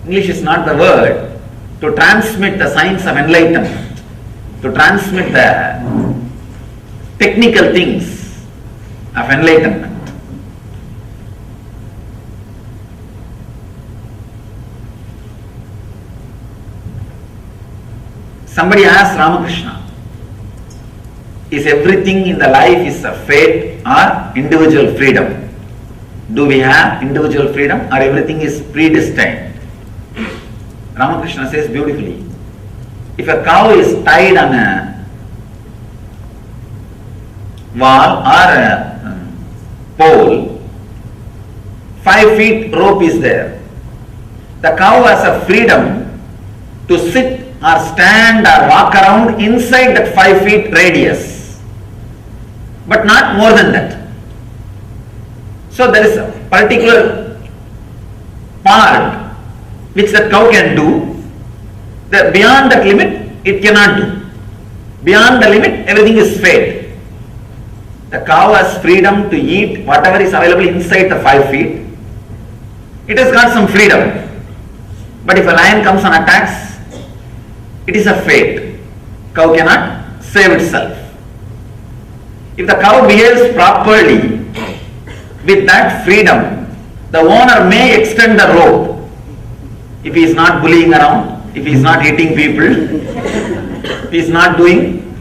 English is not the word to transmit the science of enlightenment, to transmit the technical things of enlightenment. Somebody asked Ramakrishna, is everything in the life is a fate or individual freedom? Do we have individual freedom or everything is predestined? Ramakrishna says beautifully, if a cow is tied on a wall or a pole, 5 feet rope is there. The cow has a freedom to sit or stand or walk around inside that 5 feet radius, but not more than that. So there is a particular part which the cow can do. Beyond that limit, it cannot do. Beyond the limit, everything is fate. The cow has freedom to eat whatever is available inside the 5 feet. It has got some freedom. But if a lion comes and attacks, it is a fate. Cow cannot save itself. If the cow behaves properly, with that freedom, the owner may extend the rope. If he is not bullying around, if he is not hitting people, if he is not doing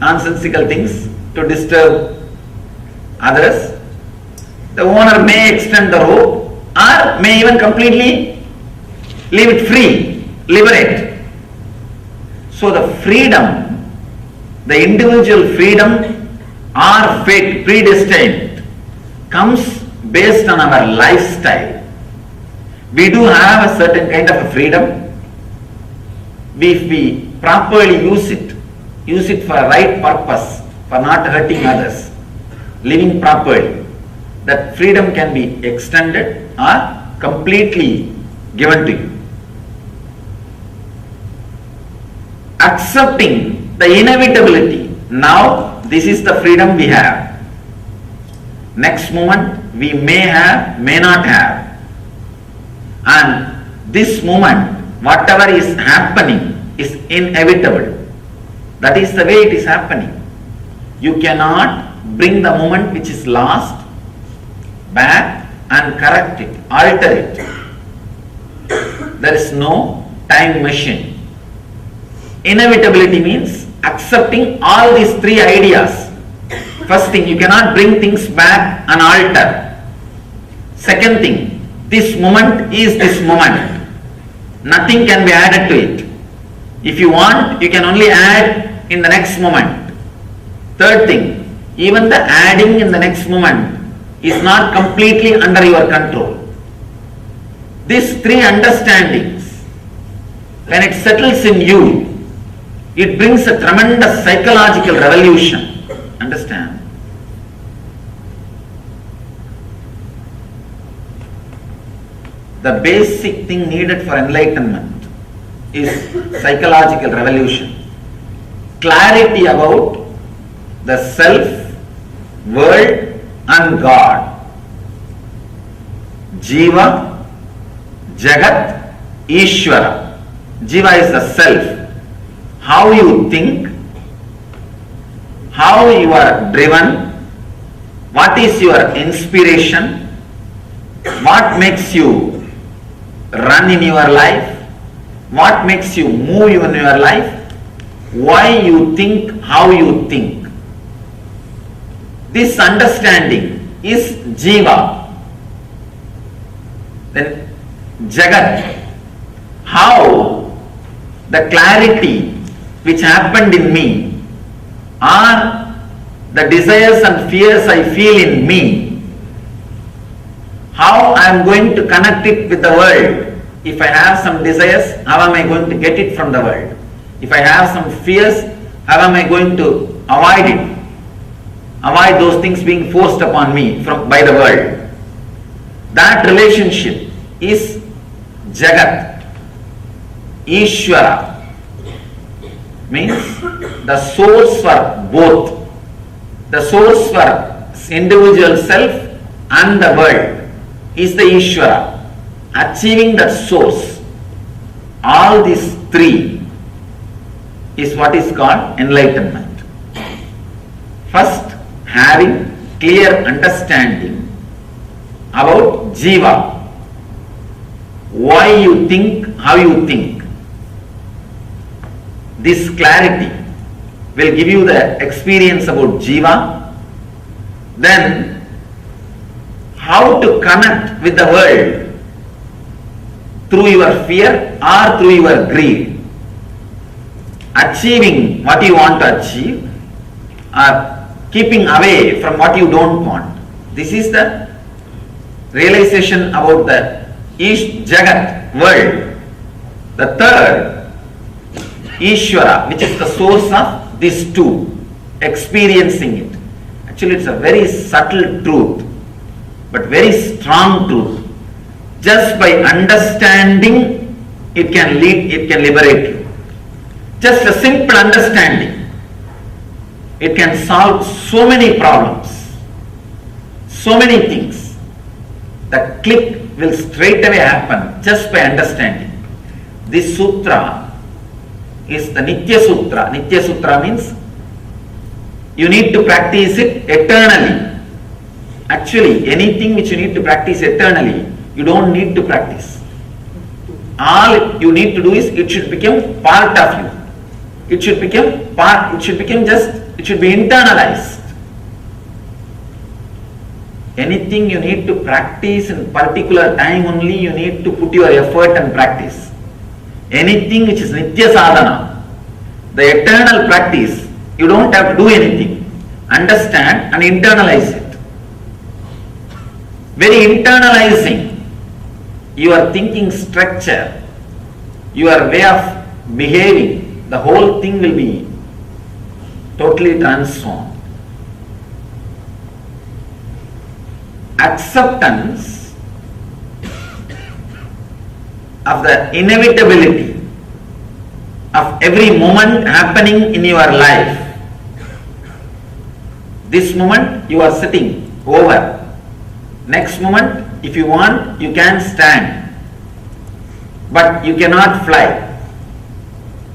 nonsensical things to disturb others, the owner may extend the rope or may even completely leave it free, liberate. So the freedom, the individual freedom or fate predestined comes based on our lifestyle. We do have a certain kind of a freedom. If we properly use it for a right purpose, for not hurting others, living properly, that freedom can be extended or completely given to you. Accepting the inevitability. Now, this is the freedom we have. Next moment, we may have, may not have. And this moment, whatever is happening is inevitable. That is the way it is happening. You cannot bring the moment which is lost back and correct it, alter it. There is no time machine. Inevitability means accepting all these three ideas. First thing, you cannot bring things back and alter. Second thing, this moment is this moment. Nothing can be added to it. If you want, you can only add in the next moment. Third thing, even the adding in the next moment is not completely under your control. These three understandings, when it settles in you, it brings a tremendous psychological revolution. Understand? The basic thing needed for enlightenment is psychological revolution. Clarity about the self, world and God. Jiva, Jagat, Ishvara. Jiva is the self. How you think, how you are driven, what is your inspiration, what makes you run in your life, what makes you move in your life, why you think, how you think. This understanding is Jiva. Then Jagat, how the clarity which happened in me or the desires and fears I feel in me, how I am going to connect it with the world. If I have some desires, how am I going to get it from the world? If I have some fears, how am I going to avoid it? Avoid those things being forced upon me by the world. That relationship is Jagat. Ishvara means the source for both. The source for individual self and the world is the Ishvara. Achieving that source, all these three is what is called enlightenment. First, having clear understanding about Jiva. Why you think, how you think. This clarity will give you the experience about Jiva. Then, how to connect with the world through your fear or through your greed. Achieving what you want to achieve or keeping away from what you don't want. This is the realization about the Ish Jagat, world. The third, Ishvara, which is the source of these two, experiencing it. Actually, it's a very subtle truth, but very strong truth. Just by understanding, it can liberate you. Just a simple understanding, it can solve so many problems, so many things. The click will straight away happen just by understanding. This sutra is the Nitya Sutra. Nitya Sutra means you need to practice it eternally. Actually, anything which you need to practice eternally, you don't need to practice. All you need to do is it should become part of you. It should be internalized. Anything you need to practice in particular time only, you need to put your effort and practice. Anything which is Nitya Sadhana, the eternal practice, you don't have to do anything. Understand and internalize it. Very internalizing your thinking structure, your way of behaving, the whole thing will be totally transformed. Acceptance of the inevitability of every moment happening in your life. This moment you are sitting over. Next moment, if you want, you can stand, but you cannot fly.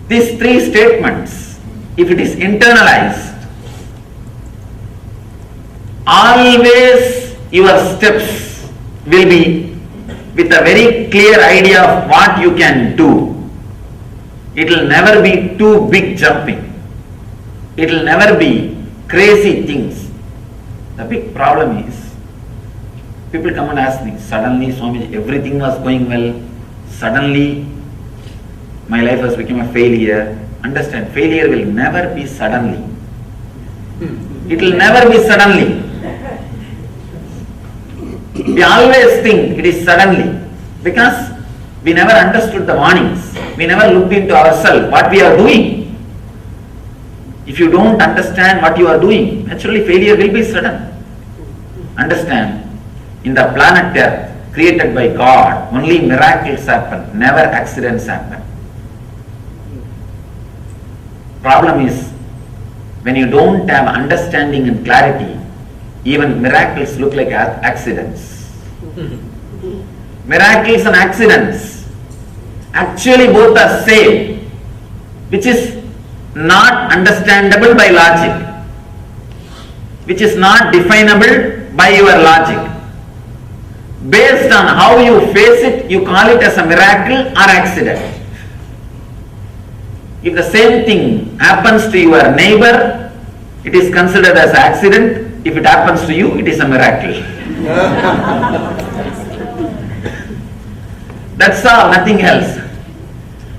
These three statements, if it is internalized, always your steps will be with a very clear idea of what you can do. It will never be too big jumping. It will never be crazy things. The big problem is, people come and ask me, suddenly Swamiji, everything was going well, suddenly my life has become a failure. Understand, failure will never be suddenly. It will never be suddenly. We always think it is suddenly because we never understood the warnings. We never looked into ourselves, what we are doing. If you don't understand what you are doing, naturally failure will be sudden. Understand, in the planet Earth, created by God, only miracles happen, never accidents happen. Problem is, when you don't have understanding and clarity, even miracles look like accidents. Miracles and accidents, actually both are same, which is not understandable by logic, which is not definable by your logic. Based on how you face it, you call it as a miracle or accident. If the same thing happens to your neighbor, it is considered as accident. If it happens to you, it is a miracle. That's all, nothing else.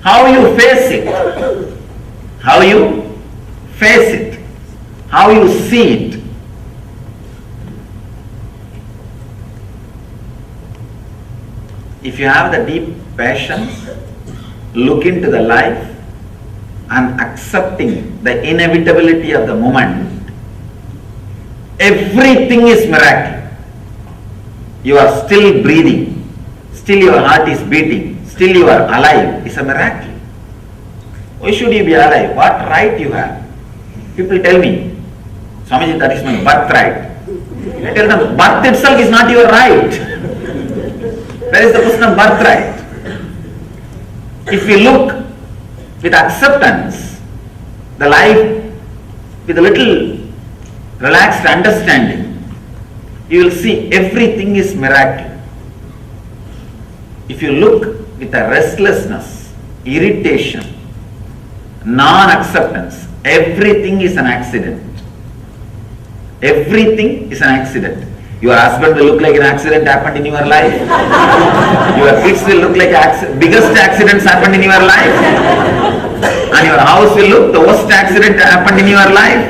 How you face it, how you face it, how you see it. If you have the deep passion, look into the life and accepting the inevitability of the moment, everything is miracle. You are still breathing, still your heart is beating, still you are alive. It's a miracle. Why should you be alive? What right you have? People tell me, Swamiji, that is my birthright. I tell them, birth itself is not your right. Where is the question of birthright? If we look with acceptance, the life with a little relaxed understanding, you will see everything is miracle. If you look with a restlessness, irritation, non-acceptance, everything is an accident. Everything is an accident. Your husband will look like an accident happened in your life. Your kids will look like biggest accidents happened in your life. And your house will look the worst accident happened in your life.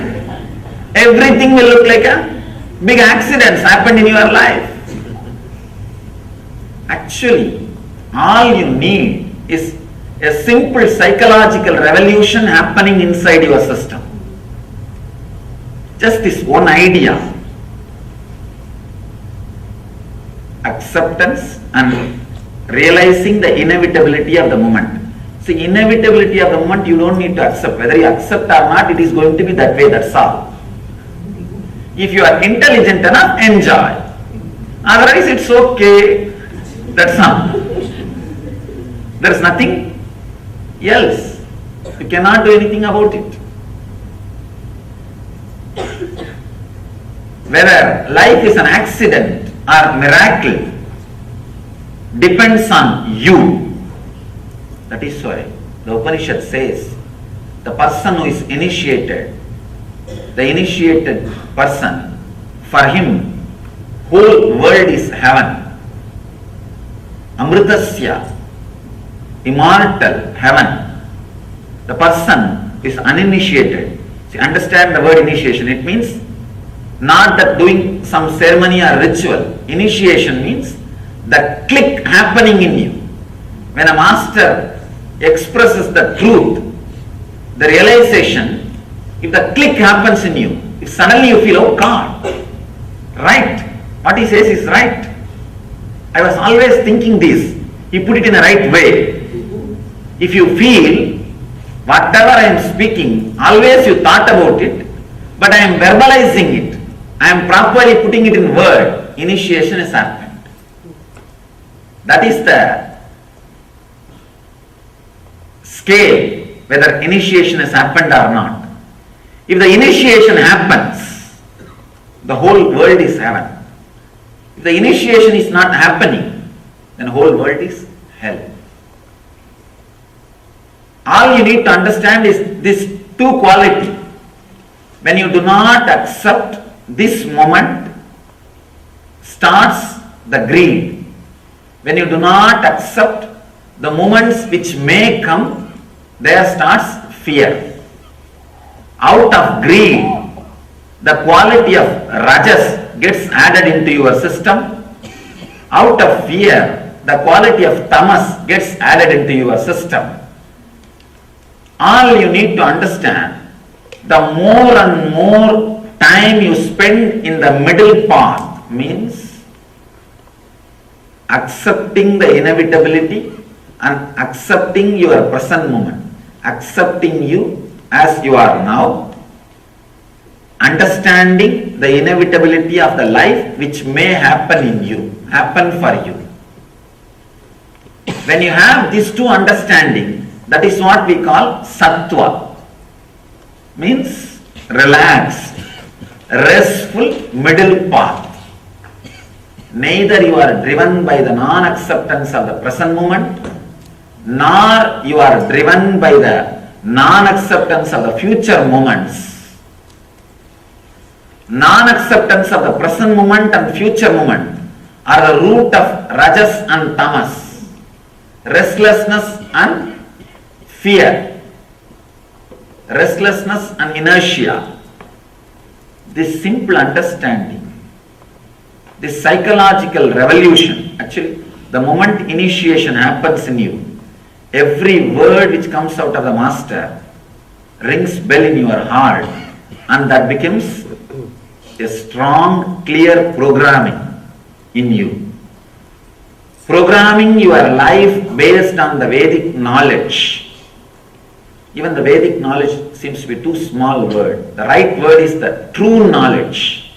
Everything will look like a big accidents happened in your life. Actually, all you need is a simple psychological revolution happening inside your system. Just this one idea. Acceptance and realizing the inevitability of the moment. See, inevitability of the moment you don't need to accept. Whether you accept or not, it is going to be that way, that's all. If you are intelligent enough, enjoy. Otherwise, it's okay, that's all. There is nothing else. You cannot do anything about it. Whether life is an accident or miracle depends on you. That is why the Upanishad says the person who is initiated, the initiated person, for him whole world is heaven. Amritasya, immortal heaven. The person is uninitiated. See, understand the word initiation. It means not that doing some ceremony or ritual. Initiation means the click happening in you. When a master expresses the truth, the realization, if the click happens in you, if suddenly you feel, oh God, right, what he says is right. I was always thinking this. He put it in the right way. If you feel, whatever I am speaking, always you thought about it, but I am verbalizing it. I am properly putting it in word. Initiation has happened. That is the scale, whether initiation has happened or not. If the initiation happens, the whole world is heaven. If the initiation is not happening, then the whole world is hell. All you need to understand is this two quality. When you do not accept this moment, starts the greed. When you do not accept the moments which may come, there starts fear. Out of greed, the quality of rajas gets added into your system. Out of fear, the quality of tamas gets added into your system. All you need to understand, the more and more time you spend in the middle path means accepting the inevitability and accepting your present moment, accepting you as you are now, understanding the inevitability of the life which may happen in you, happen for you. When you have these two understanding, that is what we call sattva, means relaxed, restful middle path. Neither you are driven by the non-acceptance of the present moment, nor you are driven by the non-acceptance of the future moments. Non-acceptance of the present moment and future moment are the root of rajas and tamas, restlessness and fear, restlessness and inertia. This simple understanding, this psychological revolution, actually the moment initiation happens in you, every word which comes out of the master rings bell in your heart, and that becomes a strong, clear programming in you. Programming your life based on the Vedic knowledge. Even the Vedic knowledge seems to be too small word. The right word is the true knowledge.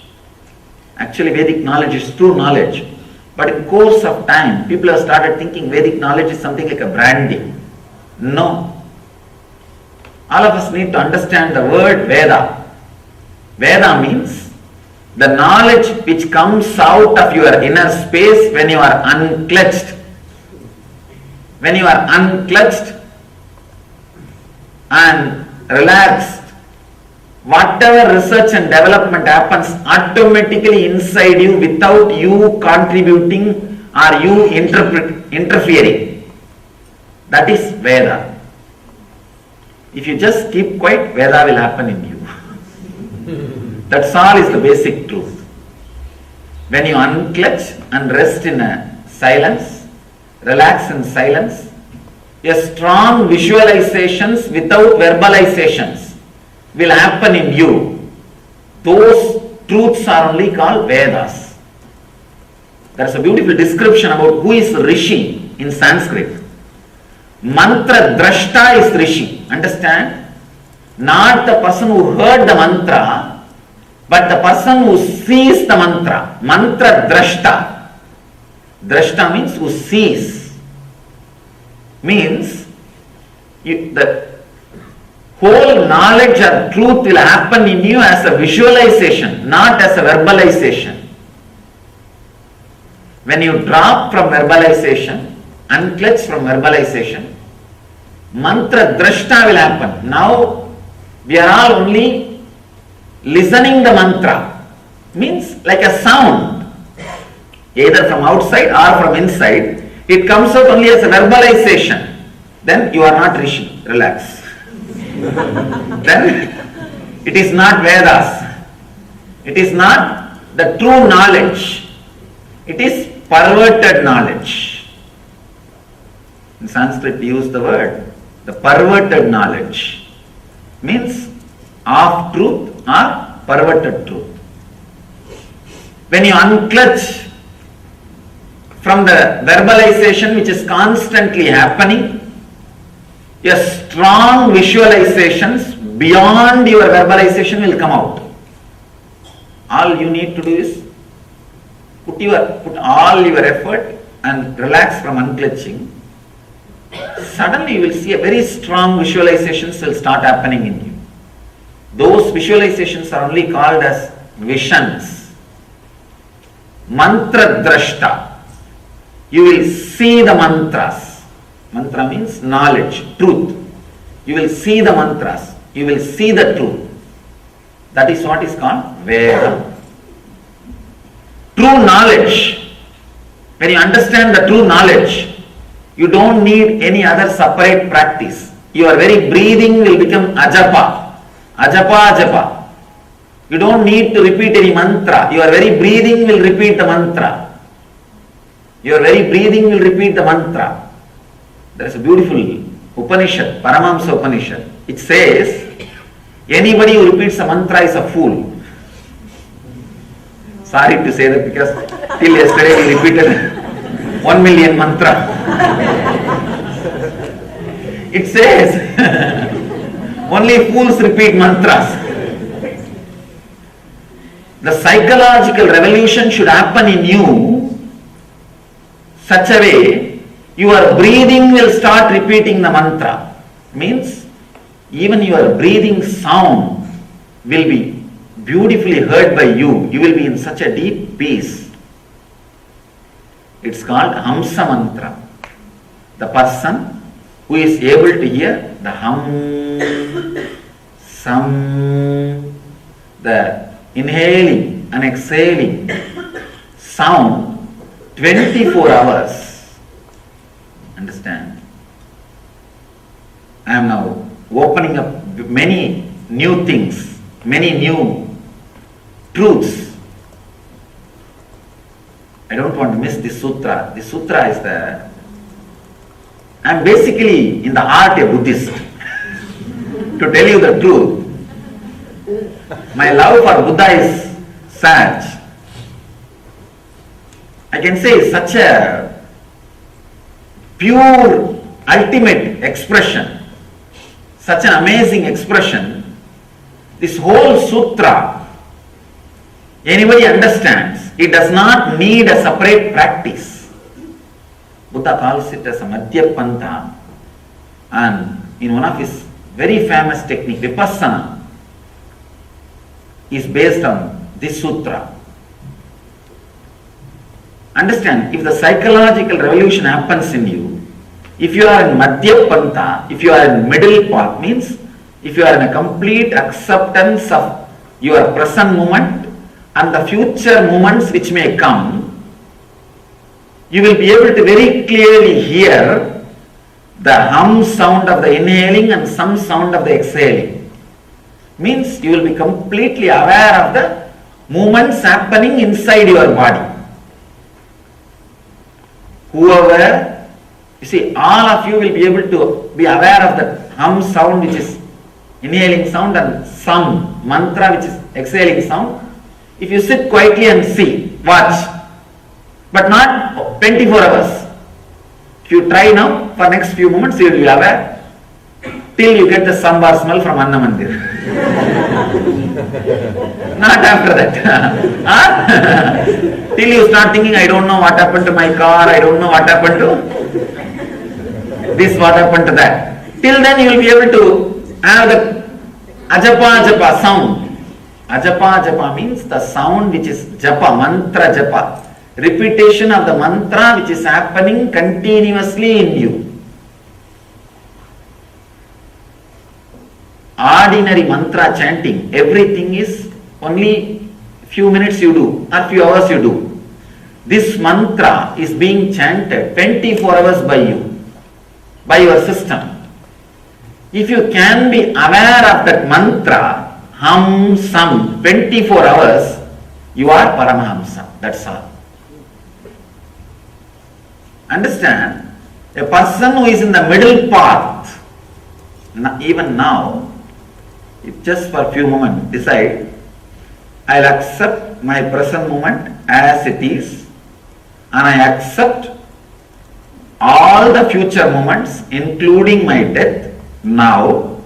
Actually, Vedic knowledge is true knowledge. But in course of time, people have started thinking Vedic knowledge is something like a branding. No. All of us need to understand the word Veda. Veda means the knowledge which comes out of your inner space when you are unclutched. When you are unclutched and relaxed, whatever research and development happens automatically inside you without you contributing or you interfering. That is Veda. If you just keep quiet, Veda will happen in you. That's all is the basic truth. When you unclutch and rest in a silence, relax in silence. A strong visualizations without verbalizations will happen in you. Those truths are only called Vedas. There is a beautiful description about who is Rishi in Sanskrit. Mantra drashta is Rishi. Understand? Not the person who heard the mantra, but the person who sees the mantra. Mantra drashta. Drashta means who sees. Means the whole knowledge or truth will happen in you as a visualization, not as a verbalization. When you drop from verbalization, unclutch from verbalization, mantra drashta will happen. Now we are all only listening the mantra. Means like a sound, either from outside or from inside. It comes out only as a verbalization. Then you are not Rishi. Relax. Then it is not Vedas. It is not the true knowledge. It is perverted knowledge. In Sanskrit we use the word, the perverted knowledge. Means half truth or perverted truth. When you unclutch from the verbalization which is constantly happening, a strong visualizations beyond your verbalization will come out. All you need to do is put all your effort and relax from unclutching. Suddenly you will see a very strong visualizations will start happening in you. Those visualizations are only called as visions. Mantra drashta. You will see the mantras. Mantra means knowledge, truth. You will see the mantras. You will see the truth. That is what is called Veda. True knowledge. When you understand the true knowledge, you don't need any other separate practice. Your very breathing will become ajapa. Ajapa, ajapa. You don't need to repeat any mantra. Your very breathing will repeat the mantra. Your very breathing will repeat the mantra. There is a beautiful Upanishad, Paramahamsa Upanishad. It says, anybody who repeats a mantra is a fool. Sorry to say that because till yesterday we repeated 1 million mantra. It says, only fools repeat mantras. The psychological revolution should happen in you such a way your breathing will start repeating the mantra. Means even your breathing sound will be beautifully heard by you. You will be in such a deep peace. It's called Hamsa mantra. The person who is able to hear the hum, sam, the inhaling and exhaling sound 24 hours. Understand? I am now opening up many new things, many new truths. I don't want to miss this sutra. This sutra is I am basically in the heart a Buddhist. To tell you the truth, my love for Buddha is such. I can say such a pure, ultimate expression, such an amazing expression. This whole sutra, anybody understands, it does not need a separate practice. Buddha calls it as a Madhyapantha, and in one of his very famous technique, Vipassana, is based on this sutra. Understand, if the psychological revolution happens in you, if you are in Madhyapantha, if you are in middle path, means if you are in a complete acceptance of your present moment and the future moments which may come, you will be able to very clearly hear the hum sound of the inhaling and some sound of the exhaling. Means you will be completely aware of the movements happening inside your body. Whoever You see, all of you will be able to be aware of that hum sound, which is inhaling sound, and sam mantra, which is exhaling sound. If you sit quietly and see, watch, but not 24 hours. If you try now, for next few moments, you will be aware till you get the sambar smell from Anna Mandir. Not after that. Till you start thinking, I don't know what happened to my car, I don't know what happened to this, what happened to that. Till then you will be able to have the ajapa sound. Ajapa means the sound which is japa, mantra japa. Repetition of the mantra which is happening continuously in you. Ordinary mantra chanting, everything is only few minutes you do or few hours you do. This mantra is being chanted 24 hours by you, by your system. If you can be aware of that mantra, hum, sum, 24 hours, you are Paramahamsa. That's all. Understand? A person who is in the middle path, even now, if just for a few moments decide, I'll accept my present moment as it is, and I accept all the future moments, including my death, now.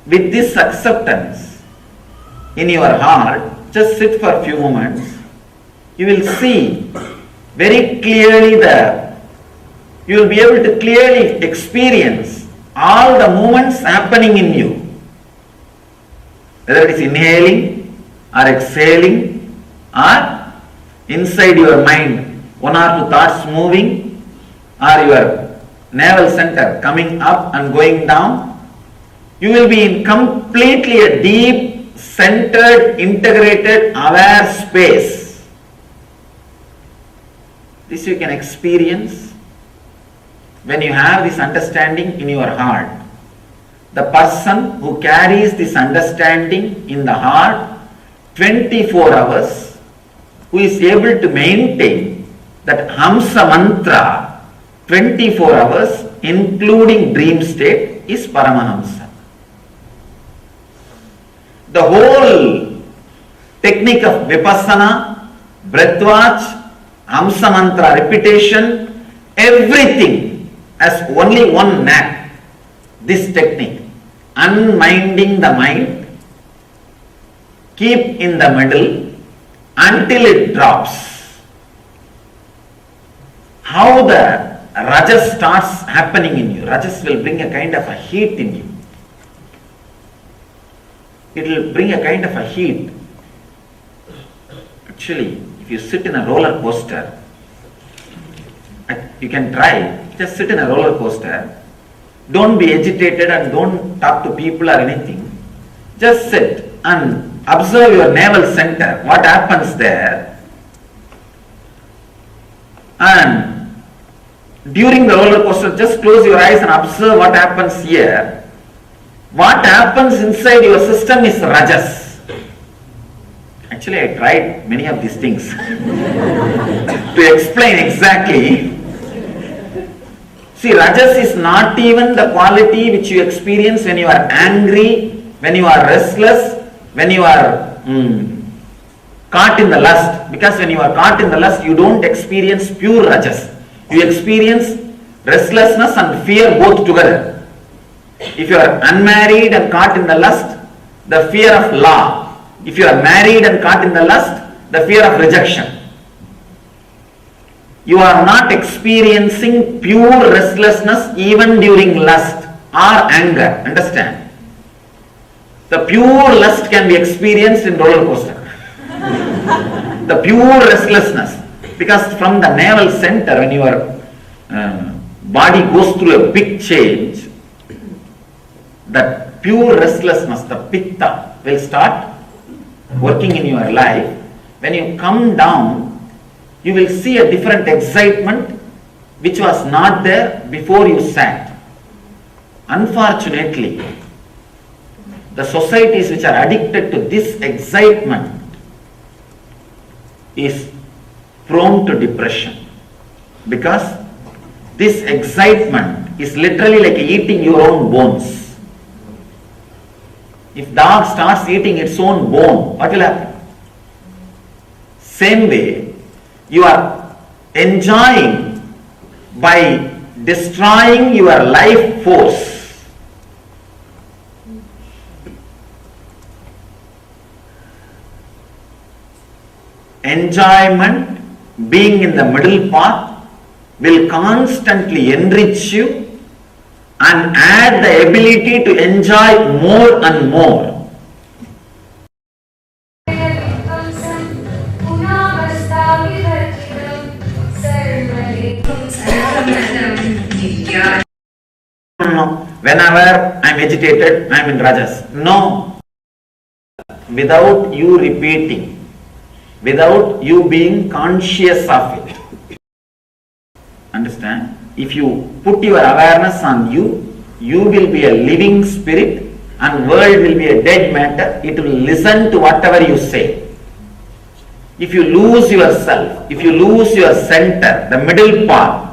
With this acceptance in your heart, just sit for a few moments, you will see very clearly you will be able to clearly experience all the movements happening in you. Whether it is inhaling or exhaling or inside your mind, one or two thoughts moving, or your navel center coming up and going down, you will be in completely a deep, centered, integrated, aware space. This you can experience when you have this understanding in your heart. The person who carries this understanding in the heart 24 hours, who is able to maintain that Hamsa mantra 24 hours, including dream state, is Paramahamsa. The whole technique of Vipassana, Breathwatch, Hamsa mantra repetition, everything has only one knack. This technique, unminding the mind, keep in the middle until it drops. How the Rajas starts happening in you. Rajas will bring a kind of a heat in you. It will bring a kind of a heat. Actually, if you sit in a roller coaster, you can try, just sit in a roller coaster. Don't be agitated and don't talk to people or anything. Just sit and observe your navel center, what happens there. And during the roller coaster, just close your eyes and observe what happens here. What happens inside your system is Rajas. Actually, I tried many of these things to explain exactly. See, Rajas is not even the quality which you experience when you are angry, when you are restless, when you are caught in the lust. Because when you are caught in the lust, you don't experience pure Rajas. You experience restlessness and fear both together. If you are unmarried and caught in the lust, the fear of law. If you are married and caught in the lust, the fear of rejection. You are not experiencing pure restlessness even during lust or anger. Understand? The pure lust can be experienced in roller coaster. The pure restlessness. Because from the navel center, when your body goes through a big change, that pure restlessness, the pitta, will start working in your life. When you come down, you will see a different excitement which was not there before you sat. Unfortunately, the societies which are addicted to this excitement is prone to depression, because This excitement is literally like eating your own bones. If dog starts eating its own bone, what will happen? Same way, you are enjoying by destroying your life force. Enjoyment, being in the middle path, will constantly enrich you and add the ability to enjoy more and more. No, whenever I am agitated, I am in rajas. No. Without you repeating, without you being conscious of it. Understand? If you put your awareness on you, you will be a living spirit and world will be a dead matter. It will listen to whatever you say. If you lose yourself, if you lose your center, the middle path,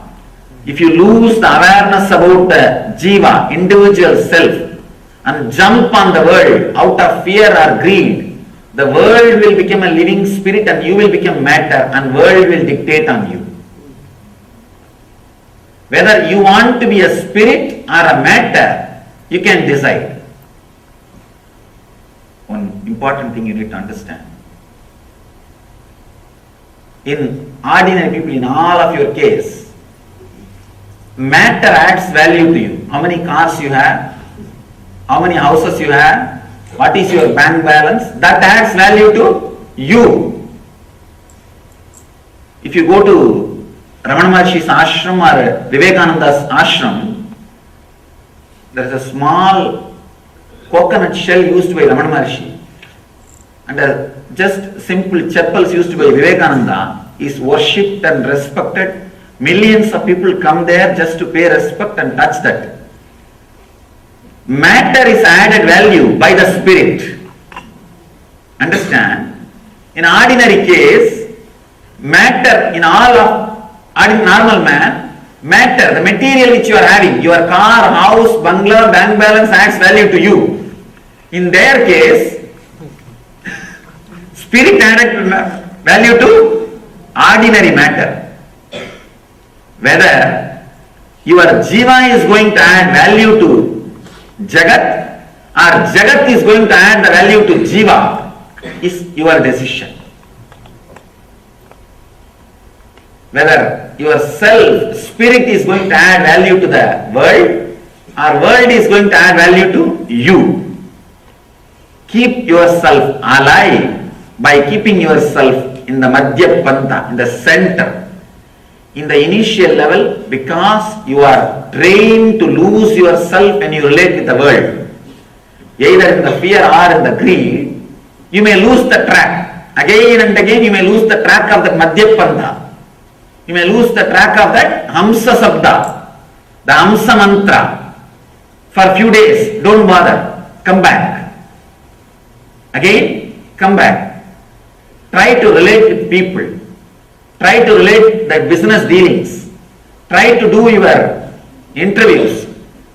if you lose the awareness about the jiva, individual self, and jump on the world out of fear or greed, the world will become a living spirit and you will become matter and world will dictate on you. Whether you want to be a spirit or a matter, you can decide. One important thing you need to understand. In ordinary people, in all of your case, matter adds value to you. How many cars you have, how many houses you have, what is your bank balance, that adds value to you. If you go to Ramana Maharshi's ashram or Vivekananda's ashram, there is a small coconut shell used by Ramana Maharshi and just simple chappals used by Vivekananda is worshipped and respected. Millions of people come there just to pay respect and touch that. Matter is added value by the spirit. Understand? In ordinary case, matter in all of normal man, matter, the material which you are having, your car, house, bungalow, bank balance adds value to you. In their case, spirit added value to ordinary matter. Whether your jiva is going to add value to Jagat or Jagat is going to add the value to jiva is your decision. Whether your self, spirit is going to add value to the world or world is going to add value to you. Keep yourself alive by keeping yourself in the Madhya Pantha, in the center. In the initial level, because you are trained to lose yourself when you relate with the world, either in the fear or in the greed, you may lose the track. Again and again you may lose the track of that Madhya Pantha. You may lose the track of that Hamsa Sabda, the Hamsa Mantra. For a few days, don't bother, come back. Again, come back. Try to relate with people. Try to relate the business dealings. Try to do your interviews.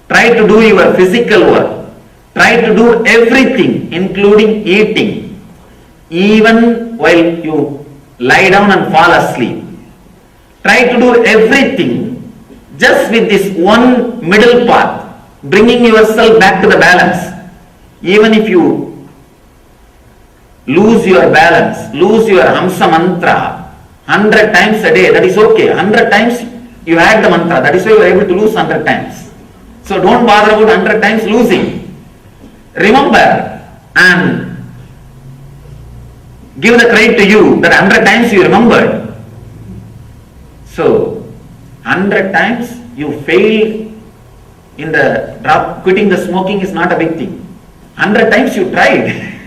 Try to do your physical work. Try to do everything, including eating, even while you lie down and fall asleep. Try to do everything just with this one middle path, bringing yourself back to the balance. Even if you lose your balance, lose your Hamsa Mantra 100 times a day, that is okay. 100 times you had the mantra, that is why you are able to lose 100 times. So don't bother about 100 times losing. Remember and give the credit to you that 100 times you remembered. So 100 times you failed in the quitting the smoking is not a big thing. 100 times you tried.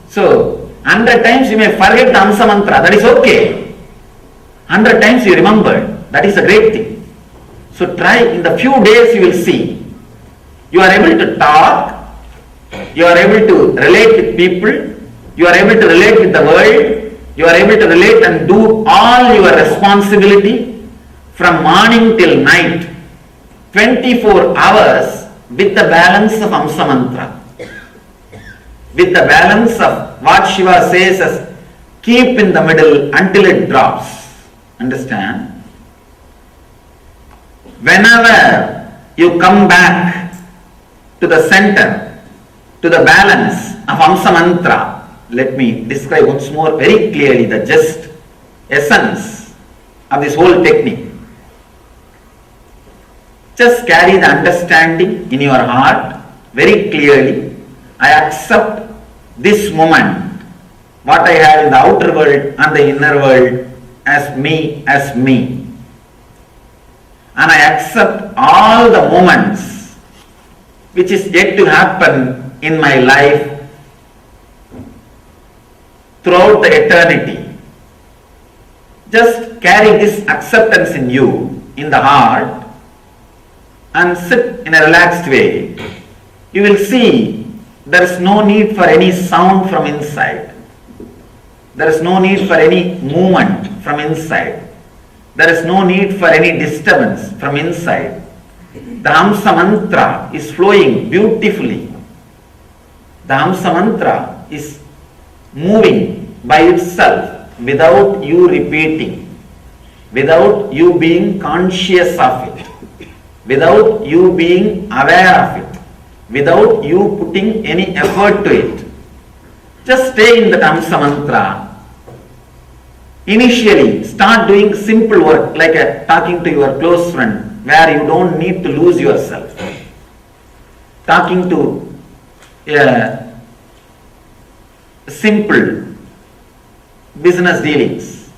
So 100 times you may forget the Hamsa Mantra, that is okay. 100 times you remembered, that is a great thing. So try, in the few days you will see. You are able to talk, you are able to relate with people, you are able to relate with the world, you are able to relate and do all your responsibility from morning till night, 24 hours with the balance of Amsa Mantra. With the balance of what Shiva says as keep in the middle until it drops. Understand? Whenever you come back to the center, to the balance of Amsa Mantra, let me describe once more very clearly the just essence of this whole technique. Just carry the understanding in your heart very clearly. I accept this moment, what I have in the outer world and the inner world, as me, as me. And I accept all the moments which is yet to happen in my life throughout the eternity. Just carry this acceptance in you, in the heart, and sit in a relaxed way. You will see there is no need for any sound from inside. There is no need for any movement from inside. There is no need for any disturbance from inside. The Hamsa Mantra is flowing beautifully. The Hamsa Mantra is moving by itself without you repeating, without you being conscious of it, without you being aware of it, without you putting any effort to it. Just stay in the Hamsa Mantra. Initially, start doing simple work like talking to your close friend where you don't need to lose yourself. Talking to a simple business dealings,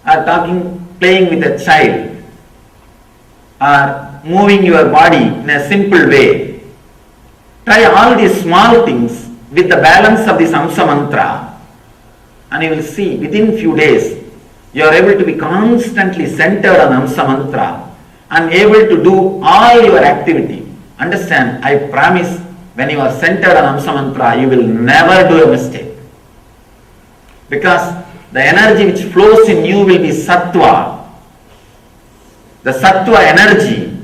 or playing with a child, or moving your body in a simple way. Try all these small things with the balance of this Hamsa Mantra, and you will see within few days you are able to be constantly centered on Hamsa Mantra and able to do all your activity. Understand, I promise, when you are centered on Hamsa Mantra, you will never do a mistake. Because the energy which flows in you will be Sattva. The Sattva energy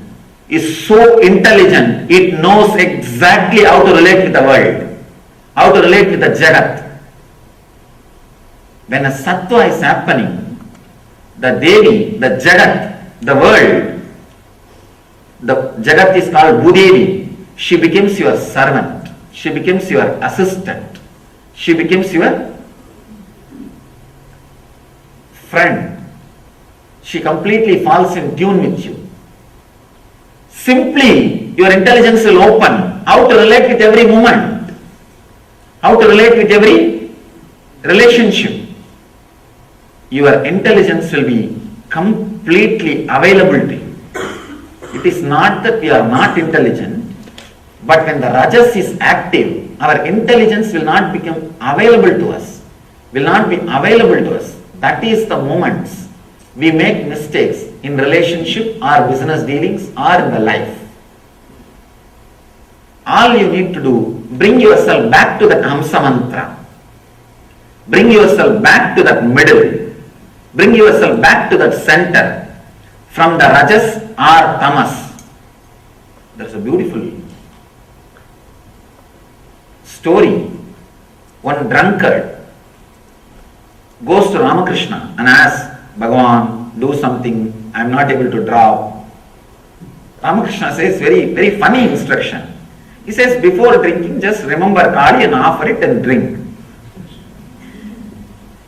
is so intelligent, it knows exactly how to relate with the world, how to relate with the Jagat. When a Sattva is happening, the Devi, the Jagat, the world, the Jagat is called Bhudevi. She becomes your servant. She becomes your assistant. She becomes your friend. She completely falls in tune with you. Simply, your intelligence will open how to relate with every moment, how to relate with every relationship. Your intelligence will be completely available to you. It is not that we are not intelligent, but when the Rajas is active, our intelligence will not become available to us, will not be available to us. That is the moments we make mistakes in relationship or business dealings or in the life. All you need to do, bring yourself back to that Hamsa Mantra. Bring yourself back to that middle. Bring yourself back to that center from the Rajas or Tamas. There's a beautiful story. One drunkard goes to Ramakrishna and asks, Bhagavan, do something, I am not able to drop. Ramakrishna says very, very funny instruction. He says, before drinking, just remember Kali and offer it and drink.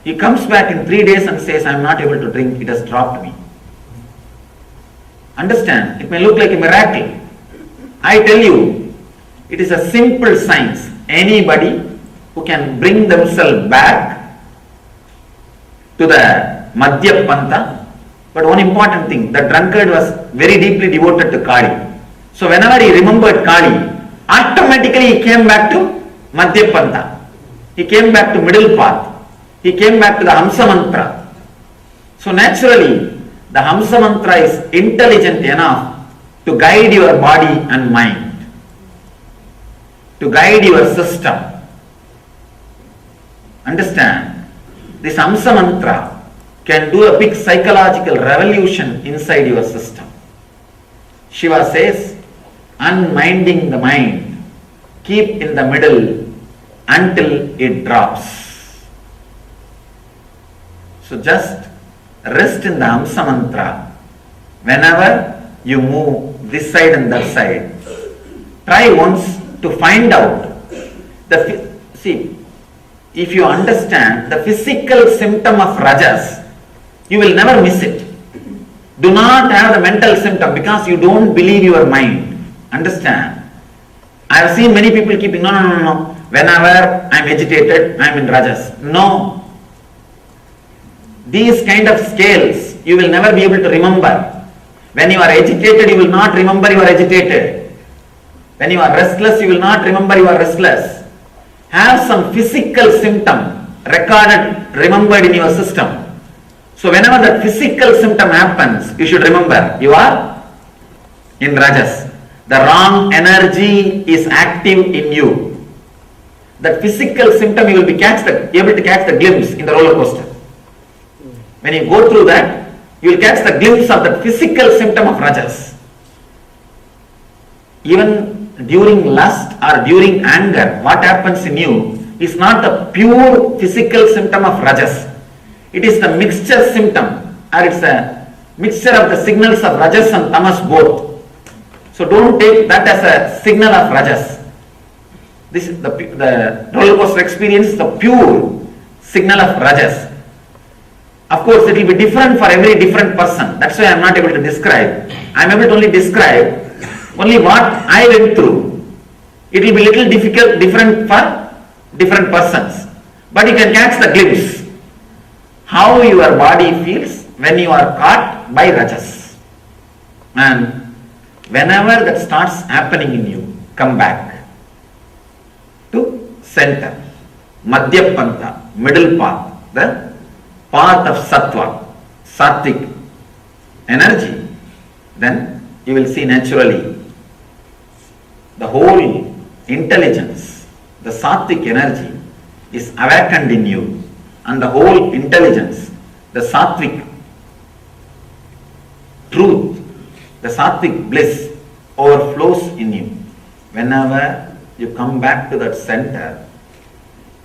He comes back in 3 days and says, I am not able to drink, it has dropped me. Understand, it may look like a miracle. I tell you, it is a simple science. Anybody who can bring themselves back to the Madhya Pantha, but one important thing, the drunkard was very deeply devoted to Kali. So whenever he remembered Kali, automatically he came back to Madhya Pantha. He came back to middle path. He came back to the Hamsa Mantra. So naturally, the Hamsa Mantra is intelligent enough to guide your body and mind, to guide your system. Understand? This Hamsa Mantra can do a big psychological revolution inside your system. Shiva says, unminding the mind, keep in the middle until it drops. So just rest in the Hamsa mantra. Whenever you move this side and that side, try once to find out see, if you understand the physical symptom of rajas, you will never miss it. Do not have the mental symptom because you don't believe your mind. Understand? I have seen many people keeping, no. Whenever I am agitated, I am in rajas. No. These kind of scales, you will never be able to remember. When you are agitated, you will not remember you are agitated. When you are restless, you will not remember you are restless. Have some physical symptom remembered in your system. So whenever that physical symptom happens, you should remember you are in rajas. The wrong energy is active in you. That physical symptom you will be able to catch the glimpse in the roller coaster. When you go through that, you will catch the glimpse of the physical symptom of rajas. Even during lust or during anger, what happens in you is not the pure physical symptom of rajas. It is the mixture symptom, or it's a mixture of the signals of rajas and tamas both. So don't take that as a signal of rajas. This is the roller coaster experience is the pure signal of rajas. Of course, it will be different for every different person. That's why I am not able to describe. I am able to only describe only what I went through. It will be little different for different persons. But you can catch the glimpse how your body feels when you are caught by rajas. And whenever that starts happening in you, come back to center, Madhya Pantha, middle path, the path of sattva, sattvic energy. Then you will see naturally the whole intelligence, the sattvic energy is awakened in you, and the whole intelligence, the sattvic truth, the sattvic bliss overflows in you. Whenever you come back to that center,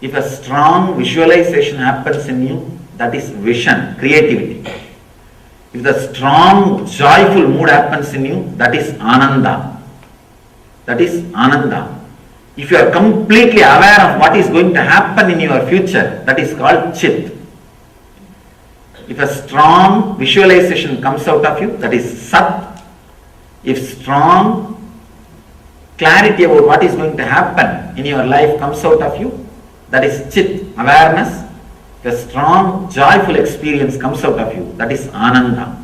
if a strong visualization happens in you, that is vision, creativity. If the strong joyful mood happens in you, that is ananda. That is ananda. If you are completely aware of what is going to happen in your future, that is called chit. If a strong visualization comes out of you, that is sat. If strong clarity about what is going to happen in your life comes out of you, that is chit, awareness. If a strong joyful experience comes out of you, that is ananda.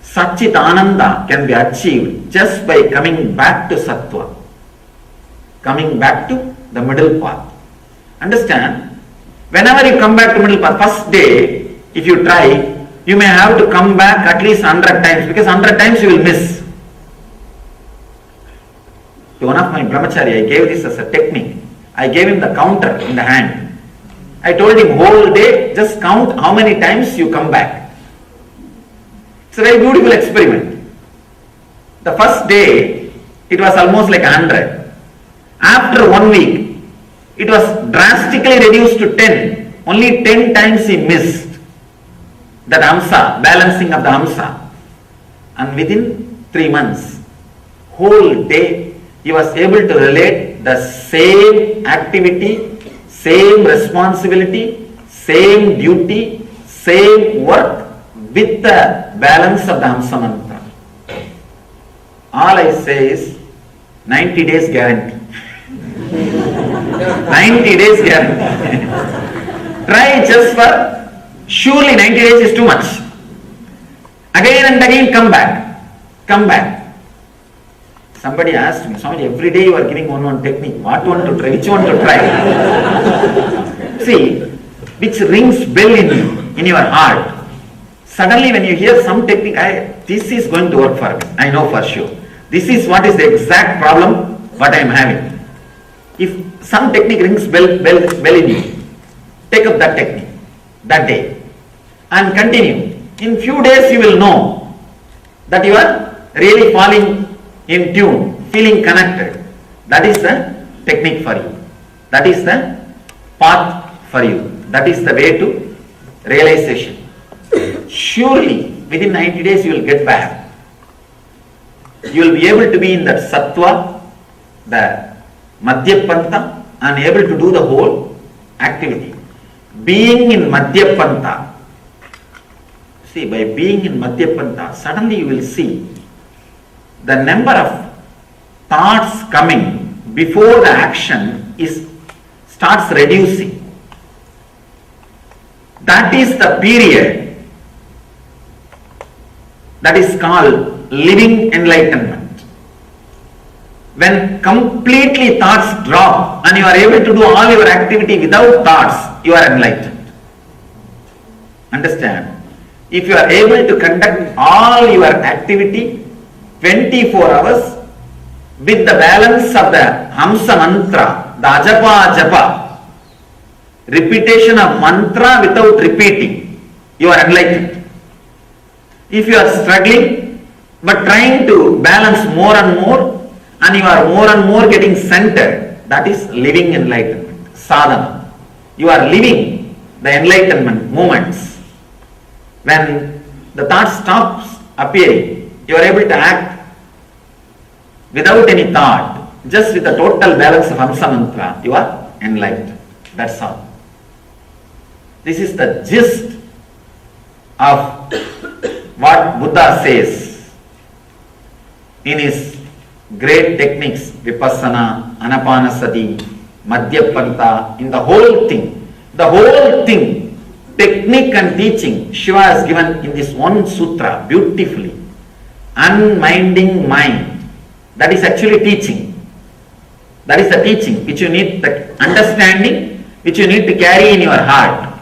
Satchit ananda can be achieved just by coming back to sattva, coming back to the middle path. Understand? Whenever you come back to middle path, first day, if you try, you may have to come back at least 100 times, because 100 times you will miss. To one of my brahmachari, I gave this as a technique. I gave him the counter in the hand. I told him whole day, just count how many times you come back. It's a very beautiful experiment. The first day, it was almost like 100. After 1 week, it was drastically reduced to 10. Only 10 times he missed that hamsa, balancing of the hamsa. And within 3 months, whole day, he was able to relate the same activity, same responsibility, same duty, same work with the balance of the Hamsa mantra. All I say is 90 days guarantee. 90 days guarantee. Try just for, surely 90 days is too much. Again and again come back. Come back. Somebody asked me, Swami, every day you are giving one technique. What one to try? Which one to try? See, which rings bell in you, in your heart. Suddenly when you hear some technique, this is going to work for me. I know for sure. This is what is the exact problem what I am having. If some technique rings bell in you, take up that technique, that day. and continue. In few days you will know that you are really falling in tune, feeling connected. That is the technique for you. That is the path for you. That is the way to realization. Surely within 90 days you will get back. You will be able to be in that sattva, the madhyapanta, and able to do the whole activity. Being in madhyapanta, see, by being in madhyapanta, suddenly you will see the number of thoughts coming before the action starts reducing. That is the period that is called living enlightenment. When completely thoughts drop and you are able to do all your activity without thoughts, you are enlightened. Understand? If you are able to conduct all your activity 24 hours with the balance of the Hamsa mantra, the Ajapa Japa, repetition of mantra without repeating, you are enlightened. If you are struggling but trying to balance more and more, and you are more and more getting centered, that is living enlightenment, sadhana. You are living the enlightenment moments. When the thought stops appearing, you are able to act without any thought, just with the total balance of Hamsa mantra, you are enlightened. That's all. This is the gist of what Buddha says in his great techniques, Vipassana, Anapanasati, Madhyapanta, in the whole thing, technique and teaching, Shiva has given in this one sutra beautifully. Unminding mind, that is actually teaching. That is the teaching which you need, the understanding which you need to carry in your heart.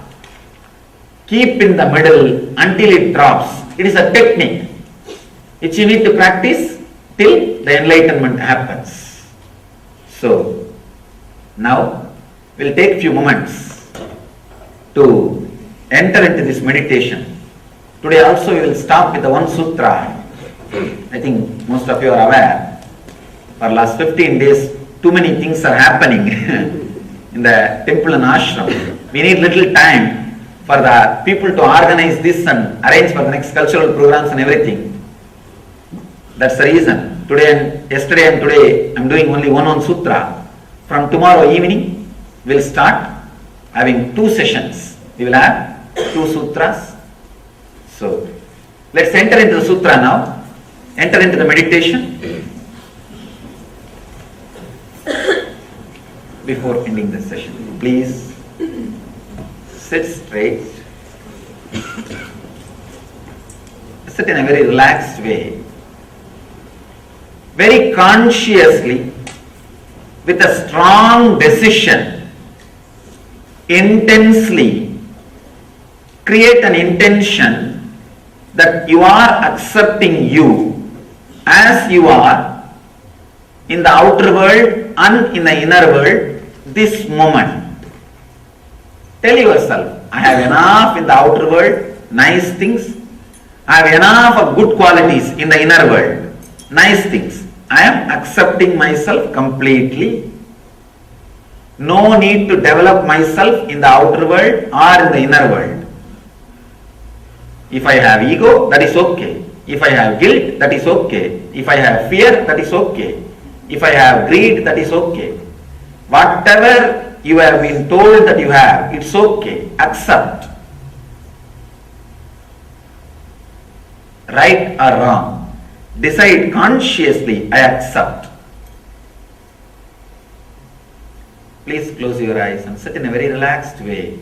Keep in the middle until it drops. It is a technique which you need to practice till the enlightenment happens. So, now we'll take few moments to enter into this meditation. Today also we will start with the one sutra. I think most of you are aware, for last 15 days too many things are happening in the temple and ashram. We need little time for the people to organize this and arrange for the next cultural programs and everything. That's the reason. Yesterday and today I'm doing only one sutra. From tomorrow evening we'll start having 2 sessions. We will have 2 sutras. So let's enter into the sutra now. Enter into the meditation. Before ending the session, please sit straight. Sit in a very relaxed way. Very consciously, with a strong decision, intensely create an intention that you are accepting you as you are in the outer world and in the inner world this moment. Tell yourself, I have enough in the outer world, nice things. I have enough of good qualities in the inner world, nice things. I am accepting myself completely. No need to develop myself in the outer world or in the inner world. If I have ego, that is okay. If I have guilt, that is okay. If I have fear, that is okay. If I have greed, that is okay. Whatever you have been told that you have, it's okay. Accept. Right or wrong. Decide consciously, I accept. Please close your eyes and sit in a very relaxed way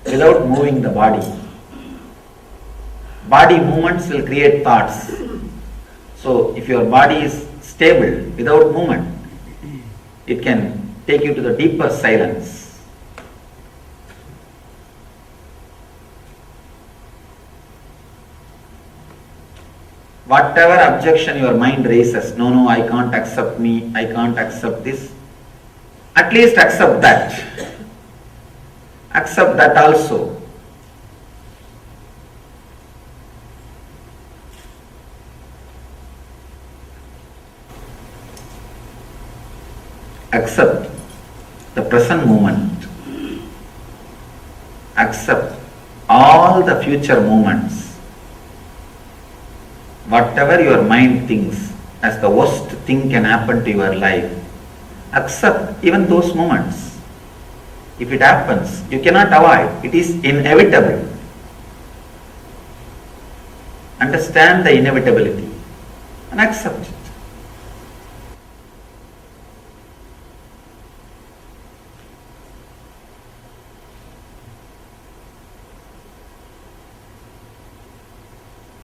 without moving the body. Body movements will create thoughts. So if your body is stable without movement, it can take you to the deeper silence. Whatever objection your mind raises, no, I can't accept me, I can't accept this, at least accept that. Accept that also. accept the present moment, accept all the future moments, whatever your mind thinks as the worst thing can happen to your life, accept even those moments. If it happens, you cannot avoid, it is inevitable. Understand the inevitability and accept it.